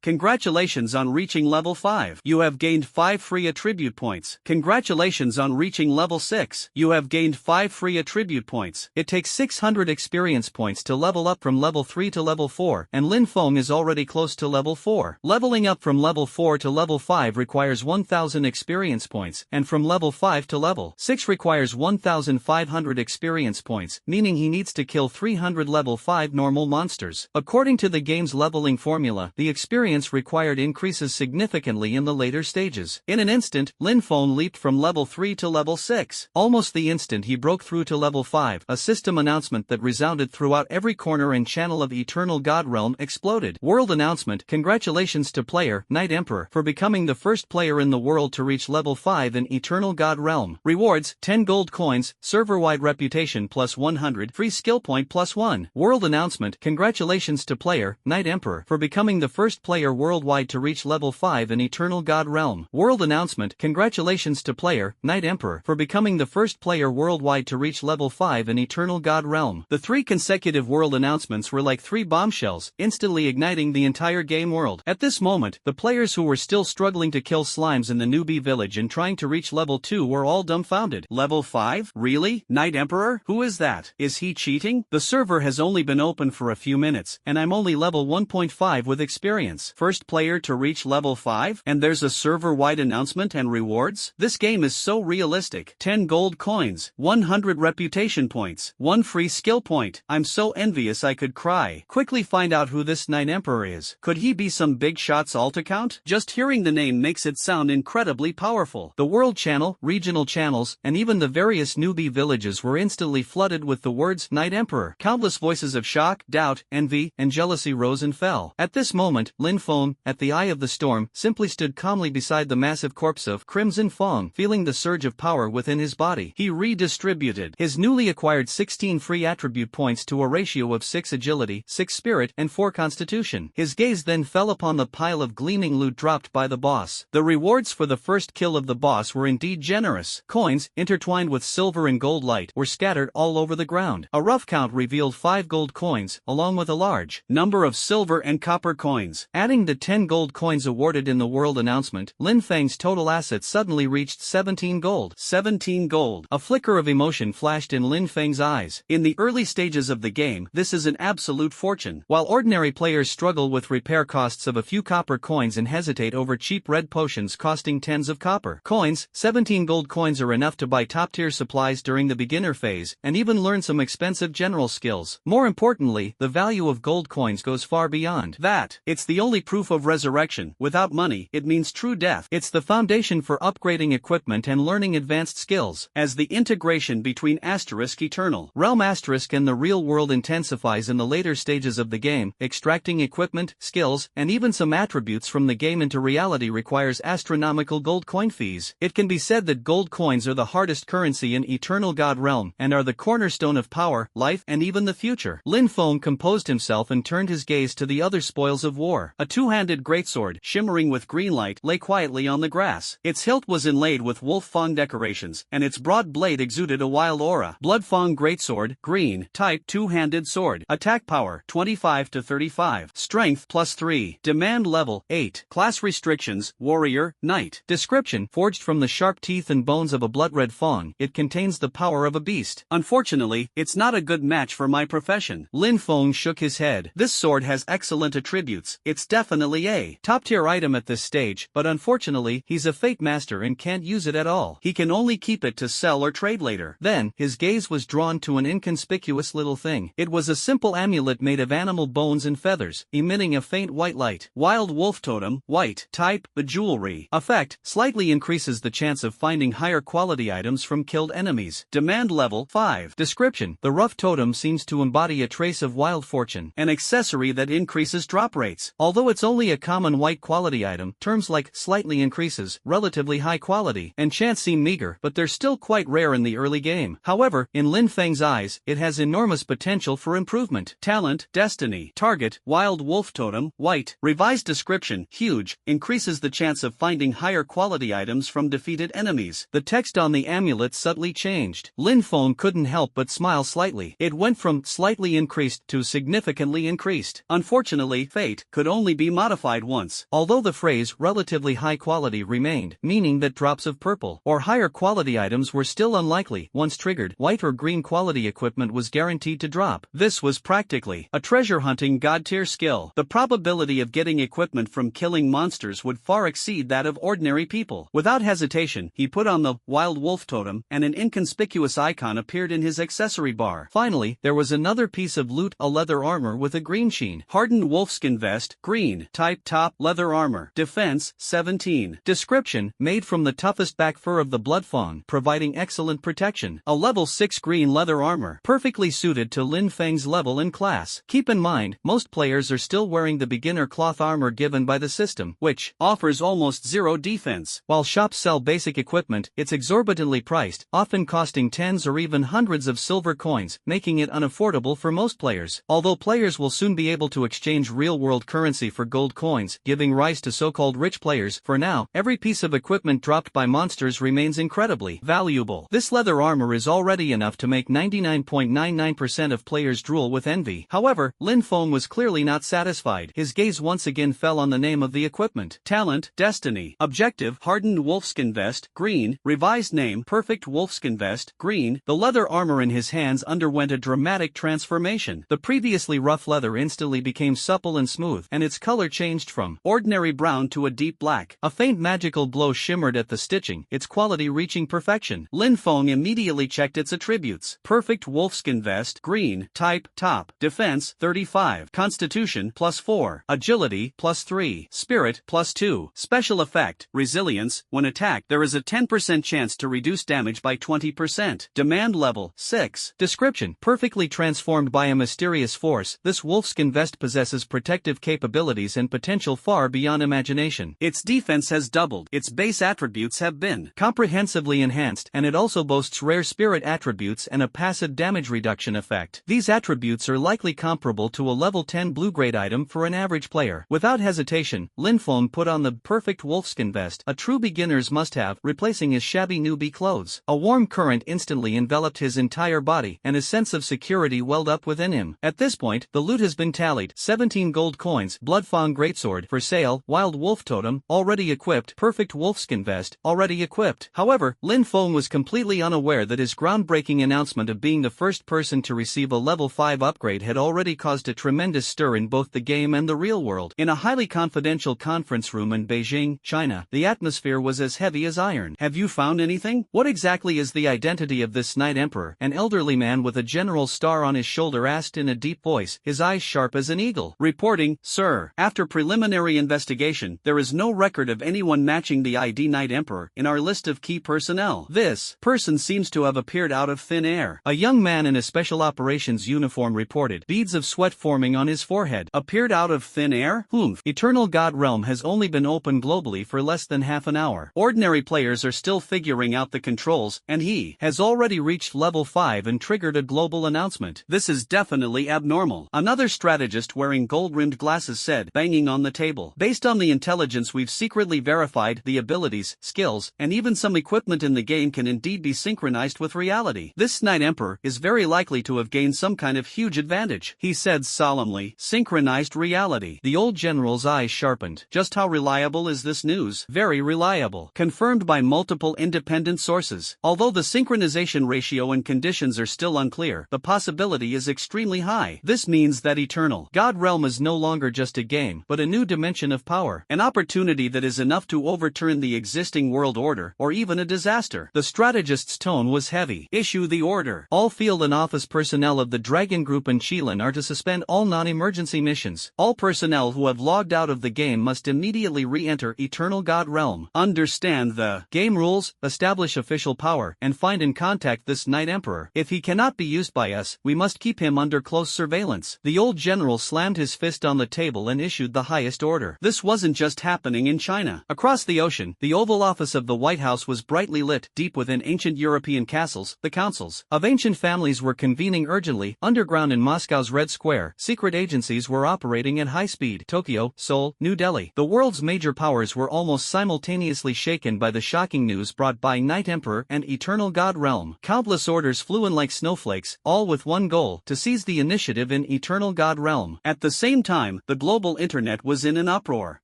Congratulations on reaching level 5. You have gained 5 free attribute points. Congratulations on reaching level 6. You have gained 5 free attribute points. It takes 600 experience points to level up from level 3 to level 4, and Lin Feng is already close to level 4. Leveling up from level 4 to level 5 requires requires 1000 experience points, and from level 5 to level 6 requires 1500 experience points, meaning he needs to kill 300 level 5 normal monsters. According to the game's leveling formula, the experience required increases significantly in the later stages. In an instant, Lin Feng leaped from level 3 to level 6. Almost the instant he broke through to level 5, a system announcement that resounded throughout every corner and channel of Eternal God Realm exploded. World announcement: congratulations to player Knight Emperor for becoming the first player in the world to reach level 5 in Eternal God Realm. Rewards: 10 gold coins, server-wide reputation plus 100, free skill point plus 1. World announcement: congratulations to player Knight Emperor for becoming the first player worldwide to reach level 5 in Eternal God Realm. World announcement: congratulations to player Knight Emperor for becoming the first player worldwide to reach level 5 in Eternal God Realm. The 3 consecutive world announcements were like 3 bombshells, instantly igniting the entire game world. At this moment, the players who were still struggling to kill slimes in the newbie village and trying to reach level 2 were all dumbfounded. Level 5? Really? Knight Emperor? Who is that? Is he cheating? The server has only been open for a few minutes, and I'm only level 1.5 with experience. First player to reach level 5? And there's a server-wide announcement and rewards? This game is so realistic. 10 gold coins, 100 reputation points, 1 free skill point. I'm so envious I could cry. Quickly find out who this Knight Emperor is. Could he be some big shots alt account? Just hearing the name makes it sound incredibly powerful. The world channel, regional channels, and even the various newbie villages were instantly flooded with the words Knight Emperor. Countless voices of shock, doubt, envy, and jealousy rose and fell. At this moment, Lin Feng, at the eye of the storm, simply stood calmly beside the massive corpse of Crimson Feng. Feeling the surge of power within his body, he redistributed his newly acquired 16 free attribute points to a ratio of 6 agility, 6 spirit, and 4 constitution. His gaze then fell upon the pile of gleaming loot dropped by the boss. The rewards for the first kill of the boss were indeed generous. Coins, intertwined with silver and gold light, were scattered all over the ground. A rough count revealed 5 gold coins, along with a large number of silver and copper coins. Adding the 10 gold coins awarded in the world announcement, Lin Feng's total assets suddenly reached 17 gold. 17 gold. A flicker of emotion flashed in Lin Feng's eyes. In the early stages of the game, this is an absolute fortune. While ordinary players struggle with repair costs of a few copper coins and hesitate over cheap red potions costing tens of copper coins, 17 gold coins are enough to buy top-tier supplies during the beginner phase, and even learn some expensive general skills. More importantly, the value of gold coins goes far beyond that. It's the only proof of resurrection. Without money, it means true death. It's the foundation for upgrading equipment and learning advanced skills. As the integration between Eternal Realm and the real world intensifies in the later stages of the game, extracting equipment, skills, and even some attributes from the game into reality requires astronomical gold coin fees. It can be said that gold coins are the hardest currency in Eternal God Realm, and are the cornerstone of power, life, and even the future. Lin Feng composed himself and turned his gaze to the other spoils of war. A two-handed greatsword, shimmering with green light, lay quietly on the grass. Its hilt was inlaid with wolf fang decorations, and its broad blade exuded a wild aura. Blood Fang Greatsword, green, type two-handed sword. Attack power, 25 to 35. Strength, +3. Demand level, 8. Class restrictions, warrior, knight. Description: forged from the sharp teeth and bones of a blood-red fawn, it contains the power of a beast. Unfortunately, it's not a good match for my profession. Lin Feng shook his head. This sword has excellent attributes. It's definitely a top-tier item at this stage, but unfortunately, he's a fate master and can't use it at all. He can only keep it to sell or trade later. Then, his gaze was drawn to an inconspicuous little thing. It was a simple amulet made of animal bones and feathers, emitting a faint white light. Wild Wolf Totem, white, type, bejewelry. Effect: slightly increases the chance of finding higher quality items from killed enemies. Demand level, 5. Description: the rough totem seems to embody a trace of wild fortune, an accessory that increases drop rates. Although it's only a common white quality item, terms like slightly increases, relatively high quality, and chance seem meager, but they're still quite rare in the early game. However, in Lin Feng's eyes, it has enormous potential for improvement. Talent, destiny. Target, Wild Wolf Totem, white. Revised description: huge, increases the chance of finding higher quality items from defeated enemies. The text on the amulet subtly changed. Lin Feng couldn't help but smile slightly. It went from slightly increased to significantly increased. Unfortunately, fate could only be modified once. Although the phrase relatively high quality remained, meaning that drops of purple or higher quality items were still unlikely. Once triggered, white or green quality equipment was guaranteed to drop. This was practically a treasure hunting god tier skill. The probability of getting equipment from killing monsters would far exceed exceed that of ordinary people. Without hesitation, he put on the wild wolf totem, and an inconspicuous icon appeared in his accessory bar. Finally, there was another piece of loot, a leather armor with a green sheen. Hardened wolfskin vest, green, type top, leather armor, defense, 17. Description, made from the toughest back fur of the blood fawn, providing excellent protection. A level 6 green leather armor, perfectly suited to Lin Feng's level and class. Keep in mind, most players are still wearing the beginner cloth armor given by the system, which offers almost zero defense. While shops sell basic equipment, it's exorbitantly priced, often costing tens or even hundreds of silver coins, making it unaffordable for most players. Although players will soon be able to exchange real-world currency for gold coins, giving rise to so-called rich players, for now, every piece of equipment dropped by monsters remains incredibly valuable. This leather armor is already enough to make 99.99% of players drool with envy. However, Lin Feng was clearly not satisfied. His gaze once again fell on the name of the equipment. Talent, Destiny. Objective, Hardened Wolfskin Vest, green. Revised name, Perfect Wolfskin Vest, green. The leather armor in his hands underwent a dramatic transformation. The previously rough leather instantly became supple and smooth, and its color changed from ordinary brown to a deep black. A faint magical glow shimmered at the stitching, its quality reaching perfection. Lin Feng immediately checked its attributes. Perfect Wolfskin Vest, green. Type, top. Defense, 35. Constitution, +4. Agility, +3. Spirit, +2. Special effect, Resilience. When attacked, there is a 10% chance to reduce damage by 20%. Demand level, 6. Description, perfectly transformed by a mysterious force, this wolfskin vest possesses protective capabilities and potential far beyond imagination. Its defense has doubled, its base attributes have been comprehensively enhanced, and it also boasts rare spirit attributes and a passive damage reduction effect. These attributes are likely comparable to a level 10 blue-grade item for an average player. Without hesitation, Lin Feng put on the perfect wolfskin vest, a true beginner's must-have, replacing his shabby newbie clothes. A warm current instantly enveloped his entire body, and a sense of security welled up within him. At this point, the loot has been tallied. 17 gold coins, Bloodfang greatsword, for sale, wild wolf totem, already equipped, perfect wolfskin vest, already equipped. However, Lin Feng was completely unaware that his groundbreaking announcement of being the first person to receive a level 5 upgrade had already caused a tremendous stir in both the game and the real world. In a highly confidential conference room in Beijing, China, the atmosphere was as heavy as iron. Have you found anything? What exactly is the identity of this Night Emperor? An elderly man with a general star on his shoulder asked in a deep voice, his eyes sharp as an eagle. Reporting, sir. After preliminary investigation, there is no record of anyone matching the ID Night Emperor in our list of key personnel. This person seems to have appeared out of thin air. A young man in a special operations uniform reported, beads of sweat forming on his forehead. Appeared out of thin air? Eternal God Realm has only been open globally for less than half an hour. Ordinary players are still figuring out the controls, and he has already reached level 5 and triggered a global announcement. This is definitely abnormal. Another strategist wearing gold-rimmed glasses said, banging on the table. Based on the intelligence we've secretly verified, the abilities, skills, and even some equipment in the game can indeed be synchronized with reality. This Night Emperor is very likely to have gained some kind of huge advantage, he said solemnly. Synchronized reality. The old general's eyes sharpened. Just how reliable is this news? Very reliable. Confirmed by multiple independent sources. Although the synchronization ratio and conditions are still unclear, the possibility is extremely high. This means that Eternal God Realm is no longer just a game, but a new dimension of power. An opportunity that is enough to overturn the existing world order, or even a disaster. The strategist's tone was heavy. Issue the order. All field and office personnel of the Dragon Group and Qilin are to suspend all non-emergency missions. All personnel who have logged out of the game must immediately re-enter Eternal God Realm. Understand the game rules, establish official power, and find and contact this Night Emperor. If he cannot be used by us, we must keep him under close surveillance. The old general slammed his fist on the table and issued the highest order. This wasn't just happening in China. Across the ocean, the Oval Office of the White House was brightly lit. Deep within ancient European castles, the councils of ancient families were convening urgently. Underground in Moscow's Red Square, secret agencies were operating at high speed. Tokyo, Seoul, New Delhi. The world's major powers were almost simultaneously shaken by the shocking news brought by Night Emperor and Eternal God Realm. Countless orders flew in like snowflakes, all with one goal, to seize the initiative in Eternal God Realm. At the same time, the global internet was in an uproar.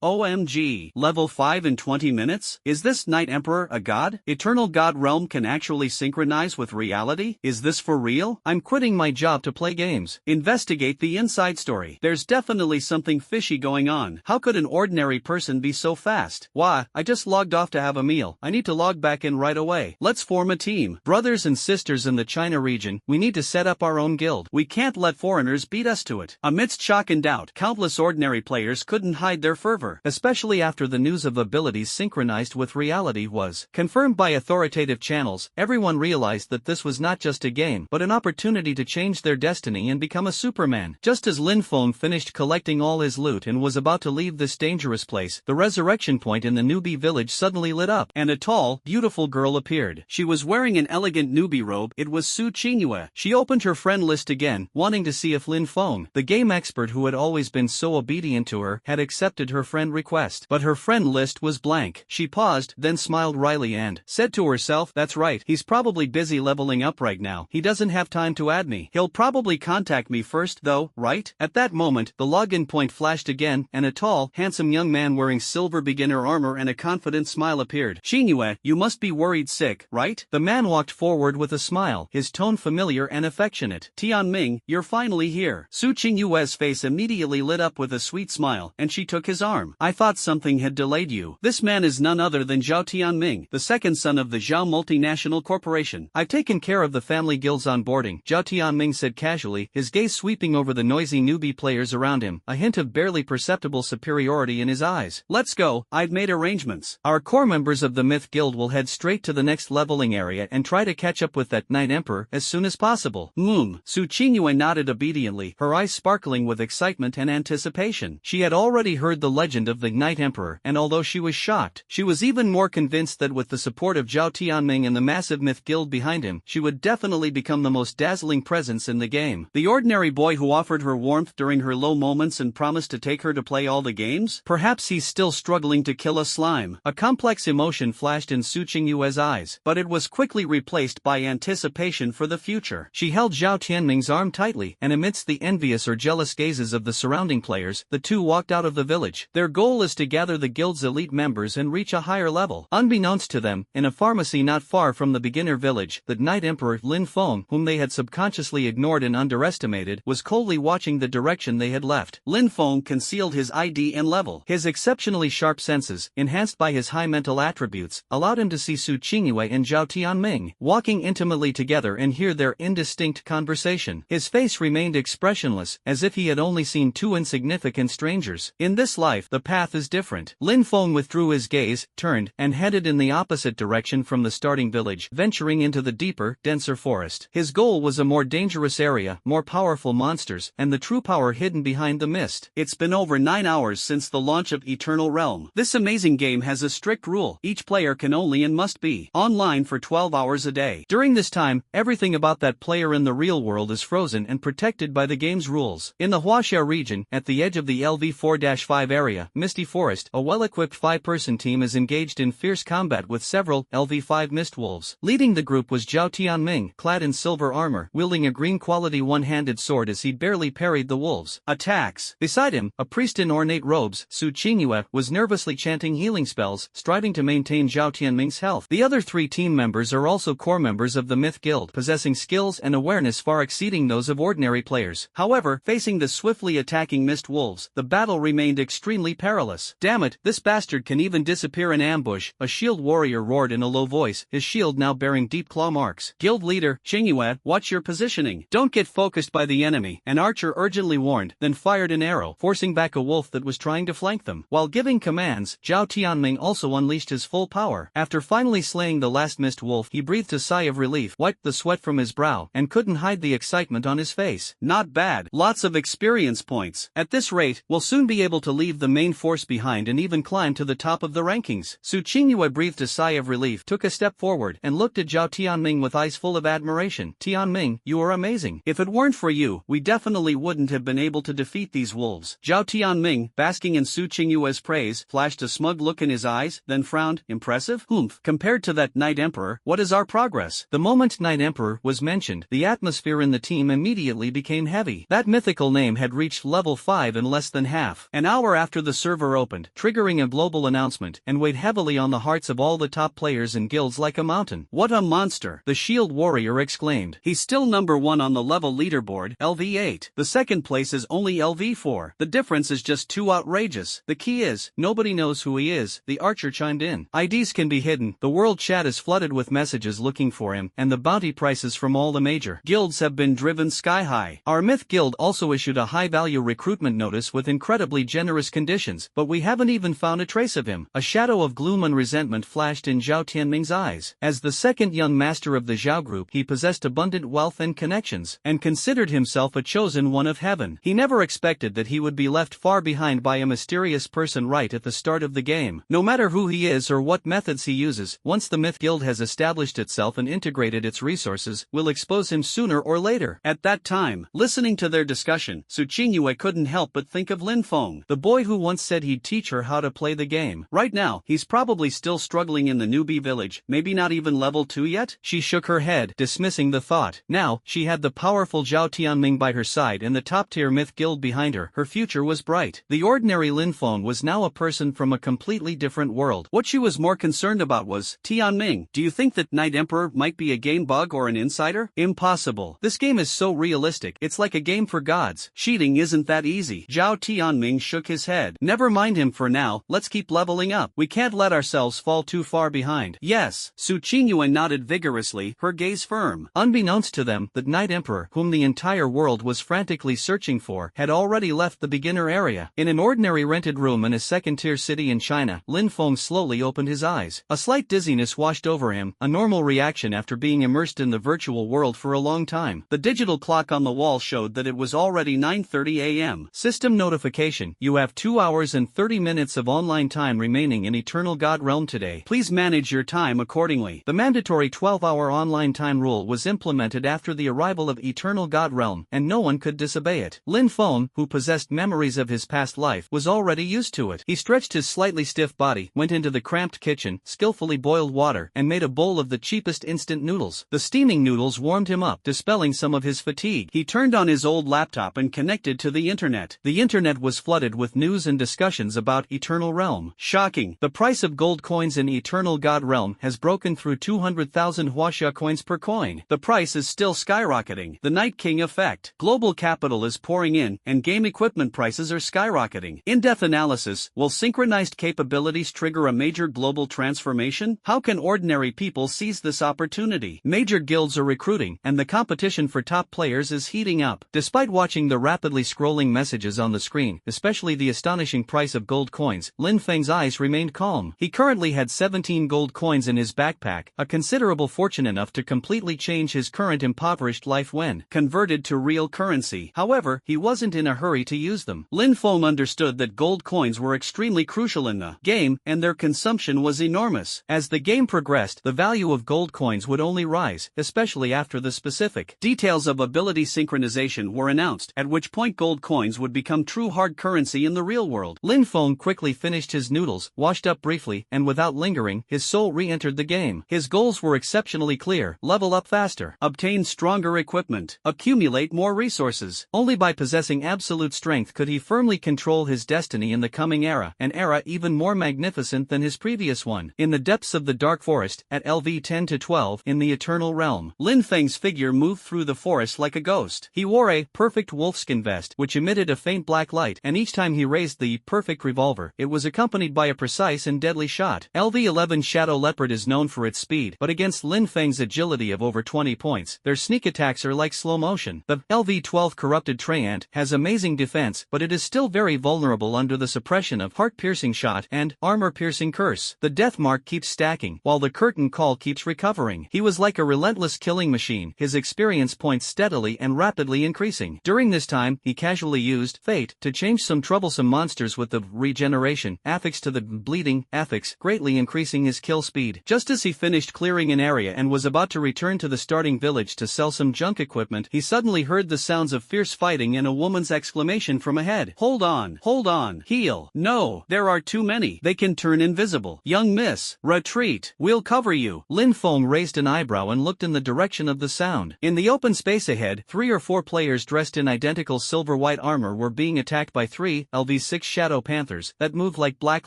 OMG. Level 5 in 20 minutes? Is this Night Emperor a god? Eternal God Realm can actually synchronize with reality? Is this for real? I'm quitting my job to play games. Investigate the inside story. There's definitely something fishy going on. How could an ordinary person be so fast? fast? Why, I just logged off to have a meal. I need to log back in right away. Let's form a team. Brothers and sisters in the China region, we need to set up our own guild. We can't let foreigners beat us to it. Amidst shock and doubt, countless ordinary players couldn't hide their fervor, especially after the news of abilities synchronized with reality was confirmed by authoritative channels. Everyone realized that this was not just a game, but an opportunity to change their destiny and become a Superman. Just as Lin Feng finished collecting all his loot and was about to leave this dangerous place, the resurrection point in the newbie village suddenly lit up, and a tall, beautiful girl appeared. She was wearing an elegant newbie robe. It was Su Qingyue. She opened her friend list again, wanting to see if Lin Feng, the game expert who had always been so obedient to her, had accepted her friend request. But her friend list was blank. She paused, then smiled wryly and said to herself, "That's right, he's probably busy leveling up right now. He doesn't have time to add me. He'll probably contact me first though, right?" At that moment, the login point flashed again, and a tall, handsome young man wearing silver beginner armor and a confident smile appeared. "Qingyue, you must be worried sick, right?" The man walked forward with a smile, his tone familiar and affectionate. "Tianming, you're finally here." Su Qingyue's face immediately lit up with a sweet smile, and she took his arm. "I thought something had delayed you." This man is none other than Zhao Tianming, the second son of the Zhao multinational corporation. "I've taken care of the family guild's onboarding," Zhao Tianming said casually, his gaze sweeping over the noisy newbie players around him, a hint of barely perceptible superiority in his eyes. "Let's go, I've made arrangements. Our core members of the Myth Guild will head straight to the next leveling area and try to catch up with that Night Emperor as soon as possible." Su Qingyue nodded obediently, her eyes sparkling with excitement and anticipation. She had already heard the legend of the Night Emperor, and although she was shocked, she was even more convinced that with the support of Zhao Tianming and the massive Myth Guild behind him, she would definitely become the most dazzling presence in the game. The ordinary boy who offered her warmth during her low moments and promised to take her to play all the games? Perhaps he's still struggling to kill a slime. A complex emotion flashed in Su Qingyue's eyes, but it was quickly replaced by anticipation for the future. She held Zhao Tianming's arm tightly, and amidst the envious or jealous gazes of the surrounding players, the two walked out of the village. Their goal is to gather the guild's elite members and reach a higher level. Unbeknownst to them, in a pharmacy not far from the beginner village, the Night Emperor Lin Feng, whom they had subconsciously ignored and underestimated, was coldly watching the direction they had left. Lin Feng concealed his ID and level. His exceptionally sharp senses, enhanced by his high mental attributes, allowed him to see Su Qingyue and Zhao Tianming walking intimately together and hear their indistinct conversation. His face remained expressionless, as if he had only seen two insignificant strangers. In this life, the path is different. Lin Feng withdrew his gaze, turned, and headed in the opposite direction from the starting village, venturing into the deeper, denser forest. His goal was a more dangerous area, more powerful monsters, and the true power hidden behind the mist. It's been over 9 hours since the launch of Eternal Realm. This amazing game has a strict rule: each player can only and must be online for 12 hours a day. During this time, everything about that player in the real world is frozen and protected by the game's rules. In the Huaxia region, at the edge of the LV4-5 area, Misty Forest, a well-equipped 5-person team is engaged in fierce combat with several LV5 Mist Wolves. Leading the group was Zhao Tianming, clad in silver armor, wielding a green-quality one-handed sword as he barely parried the wolves' attacks. Beside him, a priest in ornate robes, Su Qingyue, was nervously chanting healing spells, striving to maintain Zhao Tianming's health. The other 3 team members are also core members of the Myth Guild, possessing skills and awareness far exceeding those of ordinary players. However, facing the swiftly attacking Mist Wolves, the battle remained extremely perilous. "Damn it, this bastard can even disappear in ambush," a shield warrior roared in a low voice, his shield now bearing deep claw marks. "Guild leader, Qingyue, watch your positioning. Don't get focused by the enemy," an archer urgently warned, then fired an arrow, forcing back a wolf that was trying to flank them. While giving commands, Zhao Tianming also unleashed his full power. After finally slaying the last Mist Wolf, he breathed a sigh of relief, wiped the sweat from his brow, and couldn't hide the excitement on his face. "Not bad. Lots of experience points. At this rate, we'll soon be able to leave the main force behind and even climb to the top of the rankings." Su Qingyue breathed a sigh of relief, took a step forward, and looked at Zhao Tianming with eyes full of admiration. "Tianming, you are amazing. If it weren't for you, we definitely wouldn't have been able to defeat these wolves." Zhao Tianming, basking in Su Qingyue's praise, flashed a smug look in his eyes, then frowned. "Impressive? Compared to that Night Emperor, what is our progress?" The moment Night Emperor was mentioned, the atmosphere in the team immediately became heavy. That mythical name had reached level 5 in less than half an hour after the server opened, triggering a global announcement, and weighed heavily on the hearts of all the top players and guilds like a mountain. "What a monster!" the shield warrior exclaimed. "He's still number 1 on the level leaderboard, LV8. The second place is only LV4. The difference is just too outrageous. The key is, no nobody knows who he is, the archer chimed in. IDs can be hidden, the world chat is flooded with messages looking for him, and the bounty prices from all the major guilds have been driven sky high. Our Myth Guild also issued a high-value recruitment notice with incredibly generous conditions, but we haven't even found a trace of him. A shadow of gloom and resentment flashed in Zhao Tianming's eyes. As the second young master of the Zhao group, he possessed abundant wealth and connections, and considered himself a chosen one of heaven. He never expected that he would be left far behind by a mysterious person right at the start of the game. No matter who he is or what methods he uses, once the Myth Guild has established itself and integrated its resources, we'll expose him sooner or later. At that time, listening to their discussion, Su Qingyue couldn't help but think of Lin Feng, the boy who once said he'd teach her how to play the game. Right now, he's probably still struggling in the newbie village, maybe not even level 2 yet? She shook her head, dismissing the thought. Now, she had the powerful Zhao Tianming by her side and the top-tier Myth Guild behind her. Her future was bright. The ordinary Lin Feng was now a person from a completely different world. What she was more concerned about was, Tianming, do you think that Night Emperor might be a game bug or an insider? Impossible. This game is so realistic, it's like a game for gods. Cheating isn't that easy. Zhao Tianming shook his head. Never mind him for now, let's keep leveling up. We can't let ourselves fall too far behind. Yes, Su Qingyue nodded vigorously, her gaze firm. Unbeknownst to them, the Night Emperor, whom the entire world was frantically searching for, had already left the beginner area. In an ordinary rented room in a second-tier city in China, Lin Feng slowly opened his eyes. A slight dizziness washed over him, a normal reaction after being immersed in the virtual world for a long time. The digital clock on the wall showed that it was already 9:30 a.m. System notification: you have 2 hours and 30 minutes of online time remaining in Eternal God Realm today. Please manage your time accordingly. The mandatory 12-hour online time rule was implemented after the arrival of Eternal God Realm, and no one could disobey it. Lin Feng, who possessed memories of his past life, was already used to it. He stretched his slightly stiff body, went into the cramped kitchen, skillfully boiled water, and made a bowl of the cheapest instant noodles. The steaming noodles warmed him up, dispelling some of his fatigue. He turned on his old laptop and connected to the internet. The internet was flooded with news and discussions about Eternal Realm. Shocking! The price of gold coins in Eternal God Realm has broken through 200,000 Huaxia coins per coin. The price is still skyrocketing. The Night King effect. Global capital is pouring in, and game equipment prices are skyrocketing. In-depth analysis: will synchronized capabilities trigger a major global transformation? How can ordinary people seize this opportunity? Major guilds are recruiting, and the competition for top players is heating up. Despite watching the rapidly scrolling messages on the screen, especially the astonishing price of gold coins, Lin Feng's eyes remained calm. He currently had 17 gold coins in his backpack, a considerable fortune enough to completely change his current impoverished life when converted to real currency. However, he wasn't in a hurry to use them. Lin Feng understood that gold coins were extremely crucial in the game, and their consumption was enormous. As the game progressed, the value of gold coins would only rise, especially after the specific details of ability synchronization were announced, at which point gold coins would become true hard currency in the real world. Lin Feng quickly finished his noodles, washed up briefly, and without lingering, his soul re-entered the game. His goals were exceptionally clear: level up faster, obtain stronger equipment, accumulate more resources. Only by possessing absolute strength could he firmly control his destiny in the coming era, an era even more magnificent than his previous one. In the depths of the dark forest, at LV 10 to 12, in the Eternal Realm, Lin Feng's figure moved through the forest like a ghost. He wore a perfect wolfskin vest, which emitted a faint black light, and each time he raised the perfect revolver, it was accompanied by a precise and deadly shot. LV-11 Shadow Leopard is known for its speed, but against Lin Feng's agility of over 20 points, their sneak attacks are like slow motion. The LV-12 Corrupted Tyrant has amazing defense, but it is still very vulnerable under the suppression of Heart-Piercing Shot and Armor-Piercing Curse. The death mark keeps stacking, while the Curtain Call keeps recovering. He was like a relentless killing machine, his experience points steadily and rapidly increasing. During this time, he casually used Fate to change some troublesome monsters with the Regeneration affix to the Bleeding affix, greatly increasing his kill speed. Just as he finished clearing an area and was about to return to the starting village to sell some junk equipment, he suddenly heard the sounds of fierce fighting and a woman's exclamation from ahead. Hold on, heal. No, there are too many. They can turn invisible. Young miss, retreat. We'll cover you. Lin Feng raised an eyebrow and looked in the direction of the sound. In the open space ahead, 3 or 4 players dressed in identical silver-white armor were being attacked by 3 LV-6 Shadow Panthers that moved like black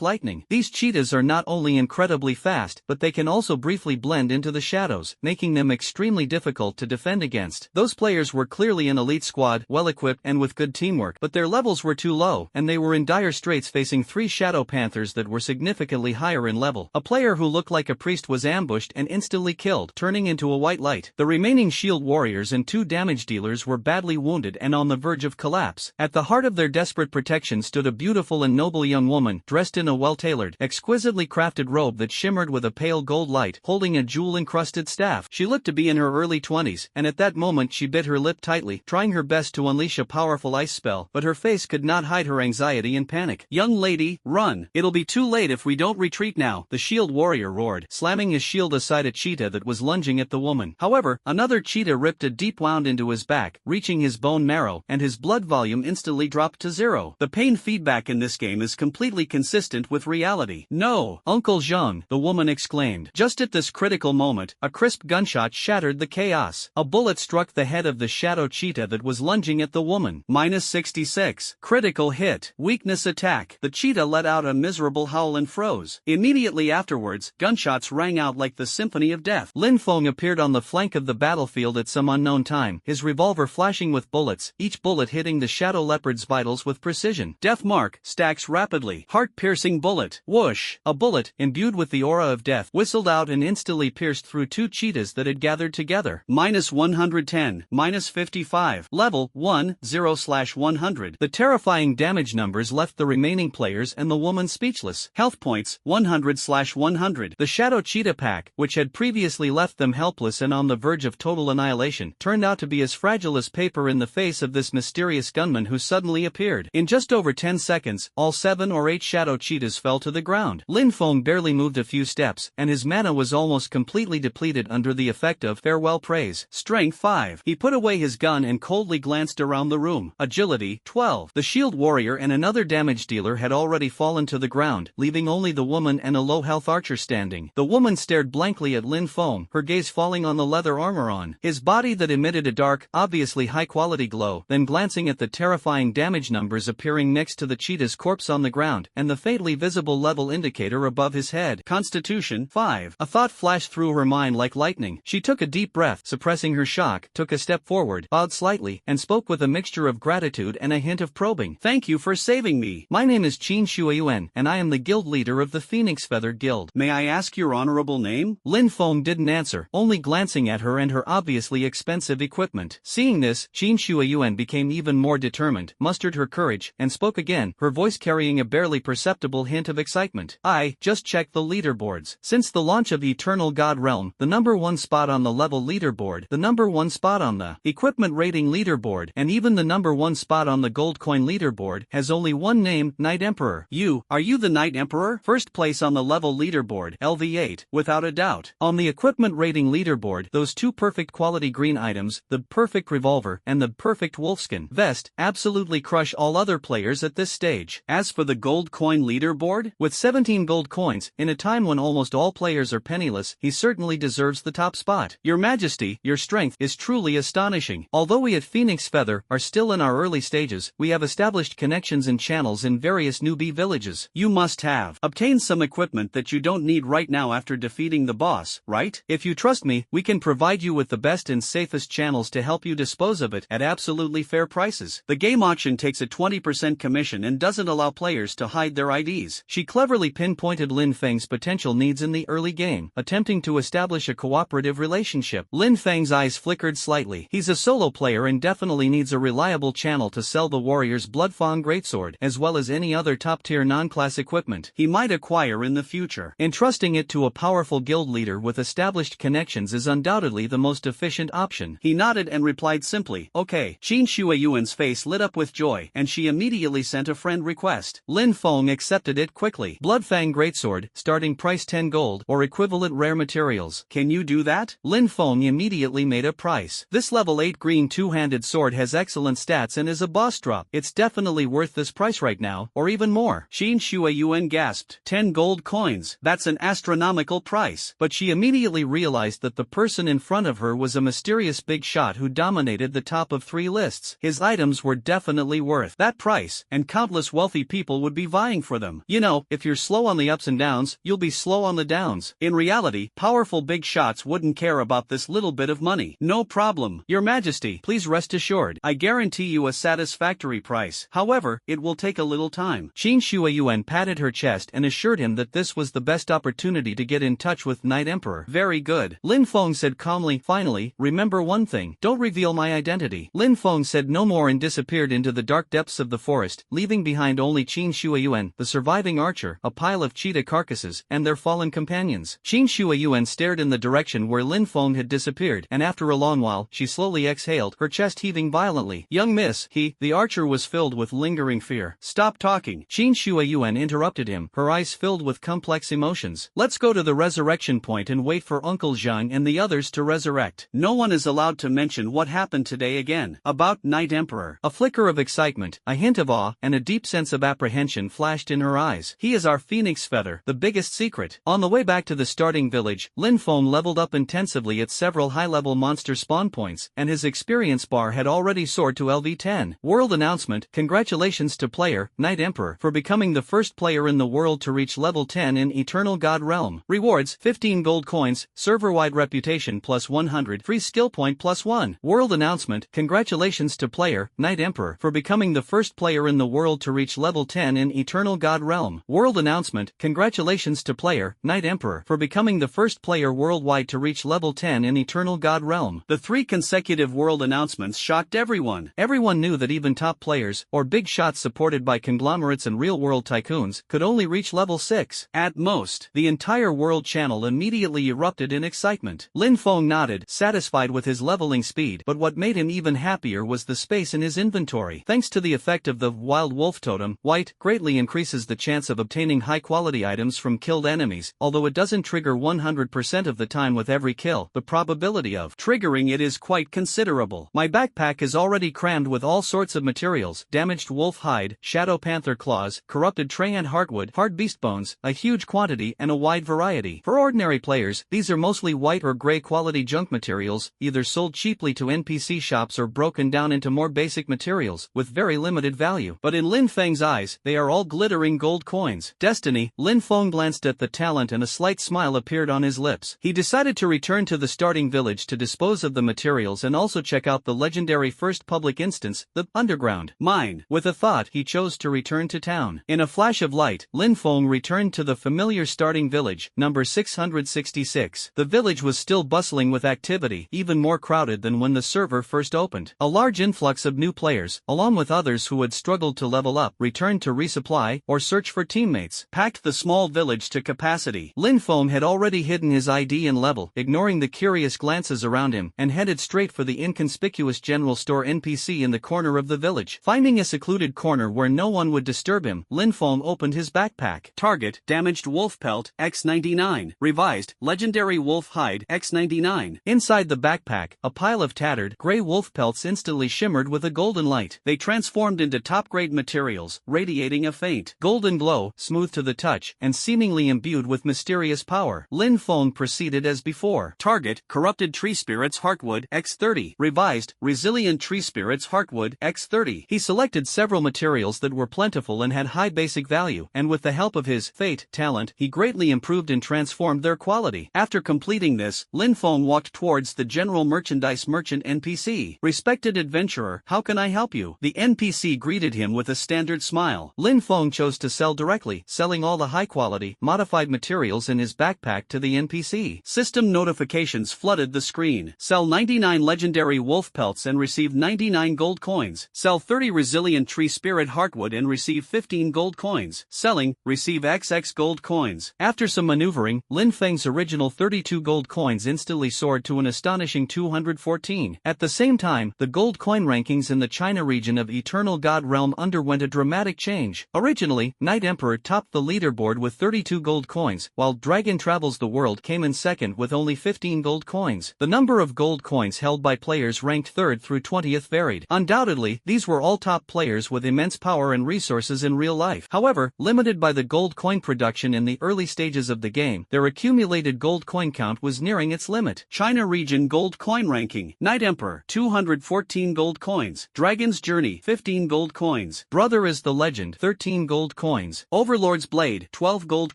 lightning. These cheetahs are not only incredibly fast, but they can also briefly blend into the shadows, making them extremely difficult to defend against. Those players were clearly an elite squad, well-equipped and with good teamwork, but their levels were too low, and they were in dire straits facing 3 Shadow Panthers that were significantly higher in level. A player who looked like a priest was ambushed and instantly killed, turning into a white light. The remaining shield warriors and 2 damage dealers were badly wounded and on the verge of collapse. At the heart of their desperate protection stood a beautiful and noble young woman, dressed in a well-tailored, exquisitely crafted robe that shimmered with a pale gold light, holding a jewel-encrusted staff. She looked to be in her early 20s, and at that moment she bit her lip tightly, trying her best to unleash a powerful ice spell, but her face could not hide her anxiety and panic. "Young lady, run! It'll be too late if we don't retreat now," the shield warrior roared, slamming his shield aside a cheetah that was lunging at the woman. However, another cheetah ripped a deep wound into his back, reaching his bone marrow, and his blood volume instantly dropped to 0. The pain feedback in this game is completely consistent with reality. "No, Uncle Zheng," the woman exclaimed. Just at this critical moment, a crisp gunshot shattered the chaos. A bullet struck the head of the shadow cheetah that was lunging at the woman. -66. Critical hit. Weakness attack. The cheetah let out a miserable howl and froze. Immediately afterwards, gunshots rang out like the symphony of death. Lin Feng appeared on the flank of the battlefield at some unknown time, his revolver flashing with bullets, each bullet hitting the shadow leopard's vitals with precision. Death mark stacks rapidly. Heart-piercing bullet. Whoosh! A bullet, imbued with the aura of death, whistled out and instantly pierced through 2 cheetahs that had gathered together. -110, -55. Level 1, 0/100. The terrifying damage numbers left the remaining players and the woman speechless. Health points, 100/100. The shadow cheetah pack, which had previously left them helpless and on the verge of total annihilation, turned out to be as fragile as paper in the face of this mysterious gunman who suddenly appeared. In just over 10 seconds, all 7 or 8 shadow cheetahs fell to the ground. Lin Feng barely moved a few steps, and his mana was almost completely depleted under the effect of farewell praise. Strength 5. He put away his gun and coldly glanced around the room. Agility 12. The shield warrior and another damage dealer had already fallen to the ground, leaving only the woman and a low-health archer standing. The woman stared blankly at Lin Feng, her gaze falling on the leather armor on his body that emitted a dark, obviously high-quality glow, then glancing at the terrifying damage numbers appearing next to the cheetah's corpse on the ground, and the faintly visible level indicator above his head. Constitution 5. A thought flashed through her mind like lightning. She took a deep breath, suppressing her shock, took a step forward, bowed slightly, and spoke with a mixture of gratitude and a hint of probing. "Thank you for saving me. My name is Qin Shuiyuan, and I am the guild leader of the Phoenix Feather Guild. May I ask your honorable name?" Lin Feng didn't answer, only glancing at her and her obviously expensive equipment. Seeing this, Qin Shuiyuan became even more determined, mustered her courage, and spoke again, her voice carrying a barely perceptible hint of excitement. "I just checked the leaderboards. Since the launch of Eternal God Realm, the #1 spot on the level leaderboard, the #1 spot on the equipment rating leaderboard, and even the #1 spot on the gold coin leaderboard has only one name, Knight Emperor. Are you the Knight Emperor? First place on the level leaderboard, LV8, without a doubt. On the equipment rating leaderboard, those 2 perfect quality green items, the perfect revolver and the perfect wolfskin vest, absolutely crush all other players at this stage. As for the gold coin leaderboard, with 17 gold coins, in a time when almost all players are penniless, he certainly deserves the top spot. Your Majesty, your strength is truly astonishing. Although we at Phoenix Feather are still in our early stages, we have established connections and channels in various newbie villages. You must have obtained some equipment that you don't need right now after defeating the boss, right? If you trust me, we can provide you with the best and safest channels to help you dispose of it at absolutely fair prices. The game auction takes a 20% commission and doesn't allow players to hide their IDs. She cleverly pinpointed Lin Feng's potential needs in the early game, attempting to establish a cooperative relationship. Lin Feng's eyes flickered slightly. He's a solo player and definitely needs a reliable channel to sell the warrior's Bloodfang greatsword, as well as any other top-tier non-class equipment he might acquire in the future. Entrusting it to a powerful guild leader with established connections is undoubtedly the most efficient option. He nodded and replied simply, "Okay." Qin Shuiyuan's face lit up with joy, and she immediately sent a friend request. Lin Feng accepted it quickly. Bloodfang greatsword, starting price 10 gold, or equivalent rare materials. Can you do that? Lin Feng immediately made a price. This level 8 green two-handed sword has excellent stats and is a boss drop. It's definitely worth this price right now, or even more. Qin Shuiyuan gasped. 10 gold coins. That's an astronomical price. But she immediately realized that the person in front of her was a mysterious big shot who dominated the top of 3 lists. His items were definitely worth that price, and countless wealthy people would be vying for them. You know, if you're slow on the ups and downs, you'll be slow on the downs. In reality, powerful big shots wouldn't care about this little bit of money. No problem. Your Majesty, please rest assured, I guarantee you a satisfactory price. However, it will take a little time. Qin Qin Shuayuan patted her chest and assured him that this was the best opportunity to get in touch with Night Emperor. Very good. Lin Feng said calmly. Finally, remember one thing. Don't reveal my identity. Lin Feng said no more and disappeared into the dark depths of the forest, leaving behind only Qin Shuayuan, the surviving archer, a pile of cheetah carcasses, and their fallen companions. Qin Shuayuan stared in the direction where Lin Feng had disappeared, and after a long while, she slowly exhaled, her chest heaving violently. Young miss, the archer was filled with lingering fear. Stop talking. Qin Shuayuan interrupted him, her eyes filled with complex emotions. Let's go to the resurrection point and wait for Uncle Zhang and the others to resurrect. No one is allowed to mention what happened today again. About Night Emperor. A flicker of excitement, a hint of awe, and a deep sense of apprehension flashed in her eyes. He is our phoenix feather, the biggest secret. On the way back to the starting village, Lin Feng leveled up intensively at several high-level monster spawn points, and his experience bar had already soared to LV10. World announcement: congratulations to player, Night Emperor, for becoming the first player in the world to reach level 10 in Eternal God Realm. Rewards: 15 gold coins, server-wide reputation plus 100, free skill point plus 1. World announcement: congratulations to player, Night Emperor, for becoming the first player in the world to reach level 10 in Eternal God Realm. World announcement: congratulations to player, Night Emperor, for becoming the first player worldwide to reach level 10 in Eternal God Realm. The 3 consecutive world announcements shocked everyone. Everyone knew that even top players, or big shots supported by conglomerates and real-world tycoons, could only reach level 6. At most, the entire world channel immediately erupted in excitement. Lin Feng nodded, satisfied with his leveling speed, but what made him even happier was the space in his inventory. Thanks to the effect of the wild wolf totem, white greatly increases the chance of obtaining high-quality items from killed enemies, although it doesn't trigger 100% of the time with every kill. The probability of triggering it is quite considerable. My backpack is already crammed with all sorts of materials: damaged wolf hide, shadow panther claws, corrupted tyrant heartwood, hard beast bones, a huge quantity and a wide variety. For ordinary players, these are mostly white or gray quality junk materials, either sold cheaply to NPC shops or broken down into more basic materials, with very limited value. But in Lin Feng's eyes, they are all glittering gold coins. Destiny. Lin Feng glanced at the talent and a slight smile appeared on his lips. He decided to return to the starting village to dispose of the materials and also check out the legendary first public instance, the underground mine. With a thought, he chose to return to town. In a flash of light, Lin Feng returned to the familiar starting village, number 666. The village was still bustling with activity, even more crowded than when the server first opened. A large influx of new players, along with others who had struggled to level up, returned to resupply or search for teammates, packed the small village to capacity. Lin Feng had already hidden his ID and level, ignoring the curious glances around him, and headed straight for the inconspicuous general store NPC in the corner of the village. Finding a secluded corner where no one would disturb him, Lin Feng opened his backpack. Target: damaged wolf pelt, X99. Revised: legendary wolf hide, X99. Inside the backpack, a pile of tattered, gray wolf pelts instantly shimmered with a golden light. They transformed into top-grade materials, radiating a faint golden glow, smooth to the touch, and seemingly imbued with mysterious power. Lin Feng proceeded as before. Target: corrupted tree spirits heartwood, X30. Revised: resilient tree spirits heartwood, X30. He selected several materials that were plentiful and had high basic value, and with the help of his fate talent, he greatly improved and transformed their quality. After completing this, Lin Feng walked towards the general merchandise merchant NPC. Respected adventurer, how can I help you? The NPC greeted him with a standard smile. Lin Feng chose to sell directly, selling all the high-quality, modified materials in his backpack to the NPC. System notifications flooded the screen. Sell 99 legendary wolf pelts and receive 99 gold coins. Sell 30 resilient tree spirit heartwood and receive 15 gold coins. Selling, receive XX gold coins. After some maneuvering, Lin Feng's original 32 gold coins instantly soared to an astonishing 214. At the same time, the gold coin rankings in the China region of Eternal God Realm underwent a dramatic change. Originally, Night Emperor topped the leaderboard with 32 gold coins, while Dragon Travels the World came in second with only 15 gold coins. The number of gold coins held by players ranked 3rd through 20th varied. Undoubtedly, these were all top players with immense power and resources in real life. However, limited by the gold coin production in the early stages of the game, their accumulated gold coin count was nearing its limit. China region gold coin ranking. Night Emperor, 214 gold coins. Dragon's Journey, 15 gold coins. Brother is the Legend, 13 gold coins. Overlord's Blade, 12 gold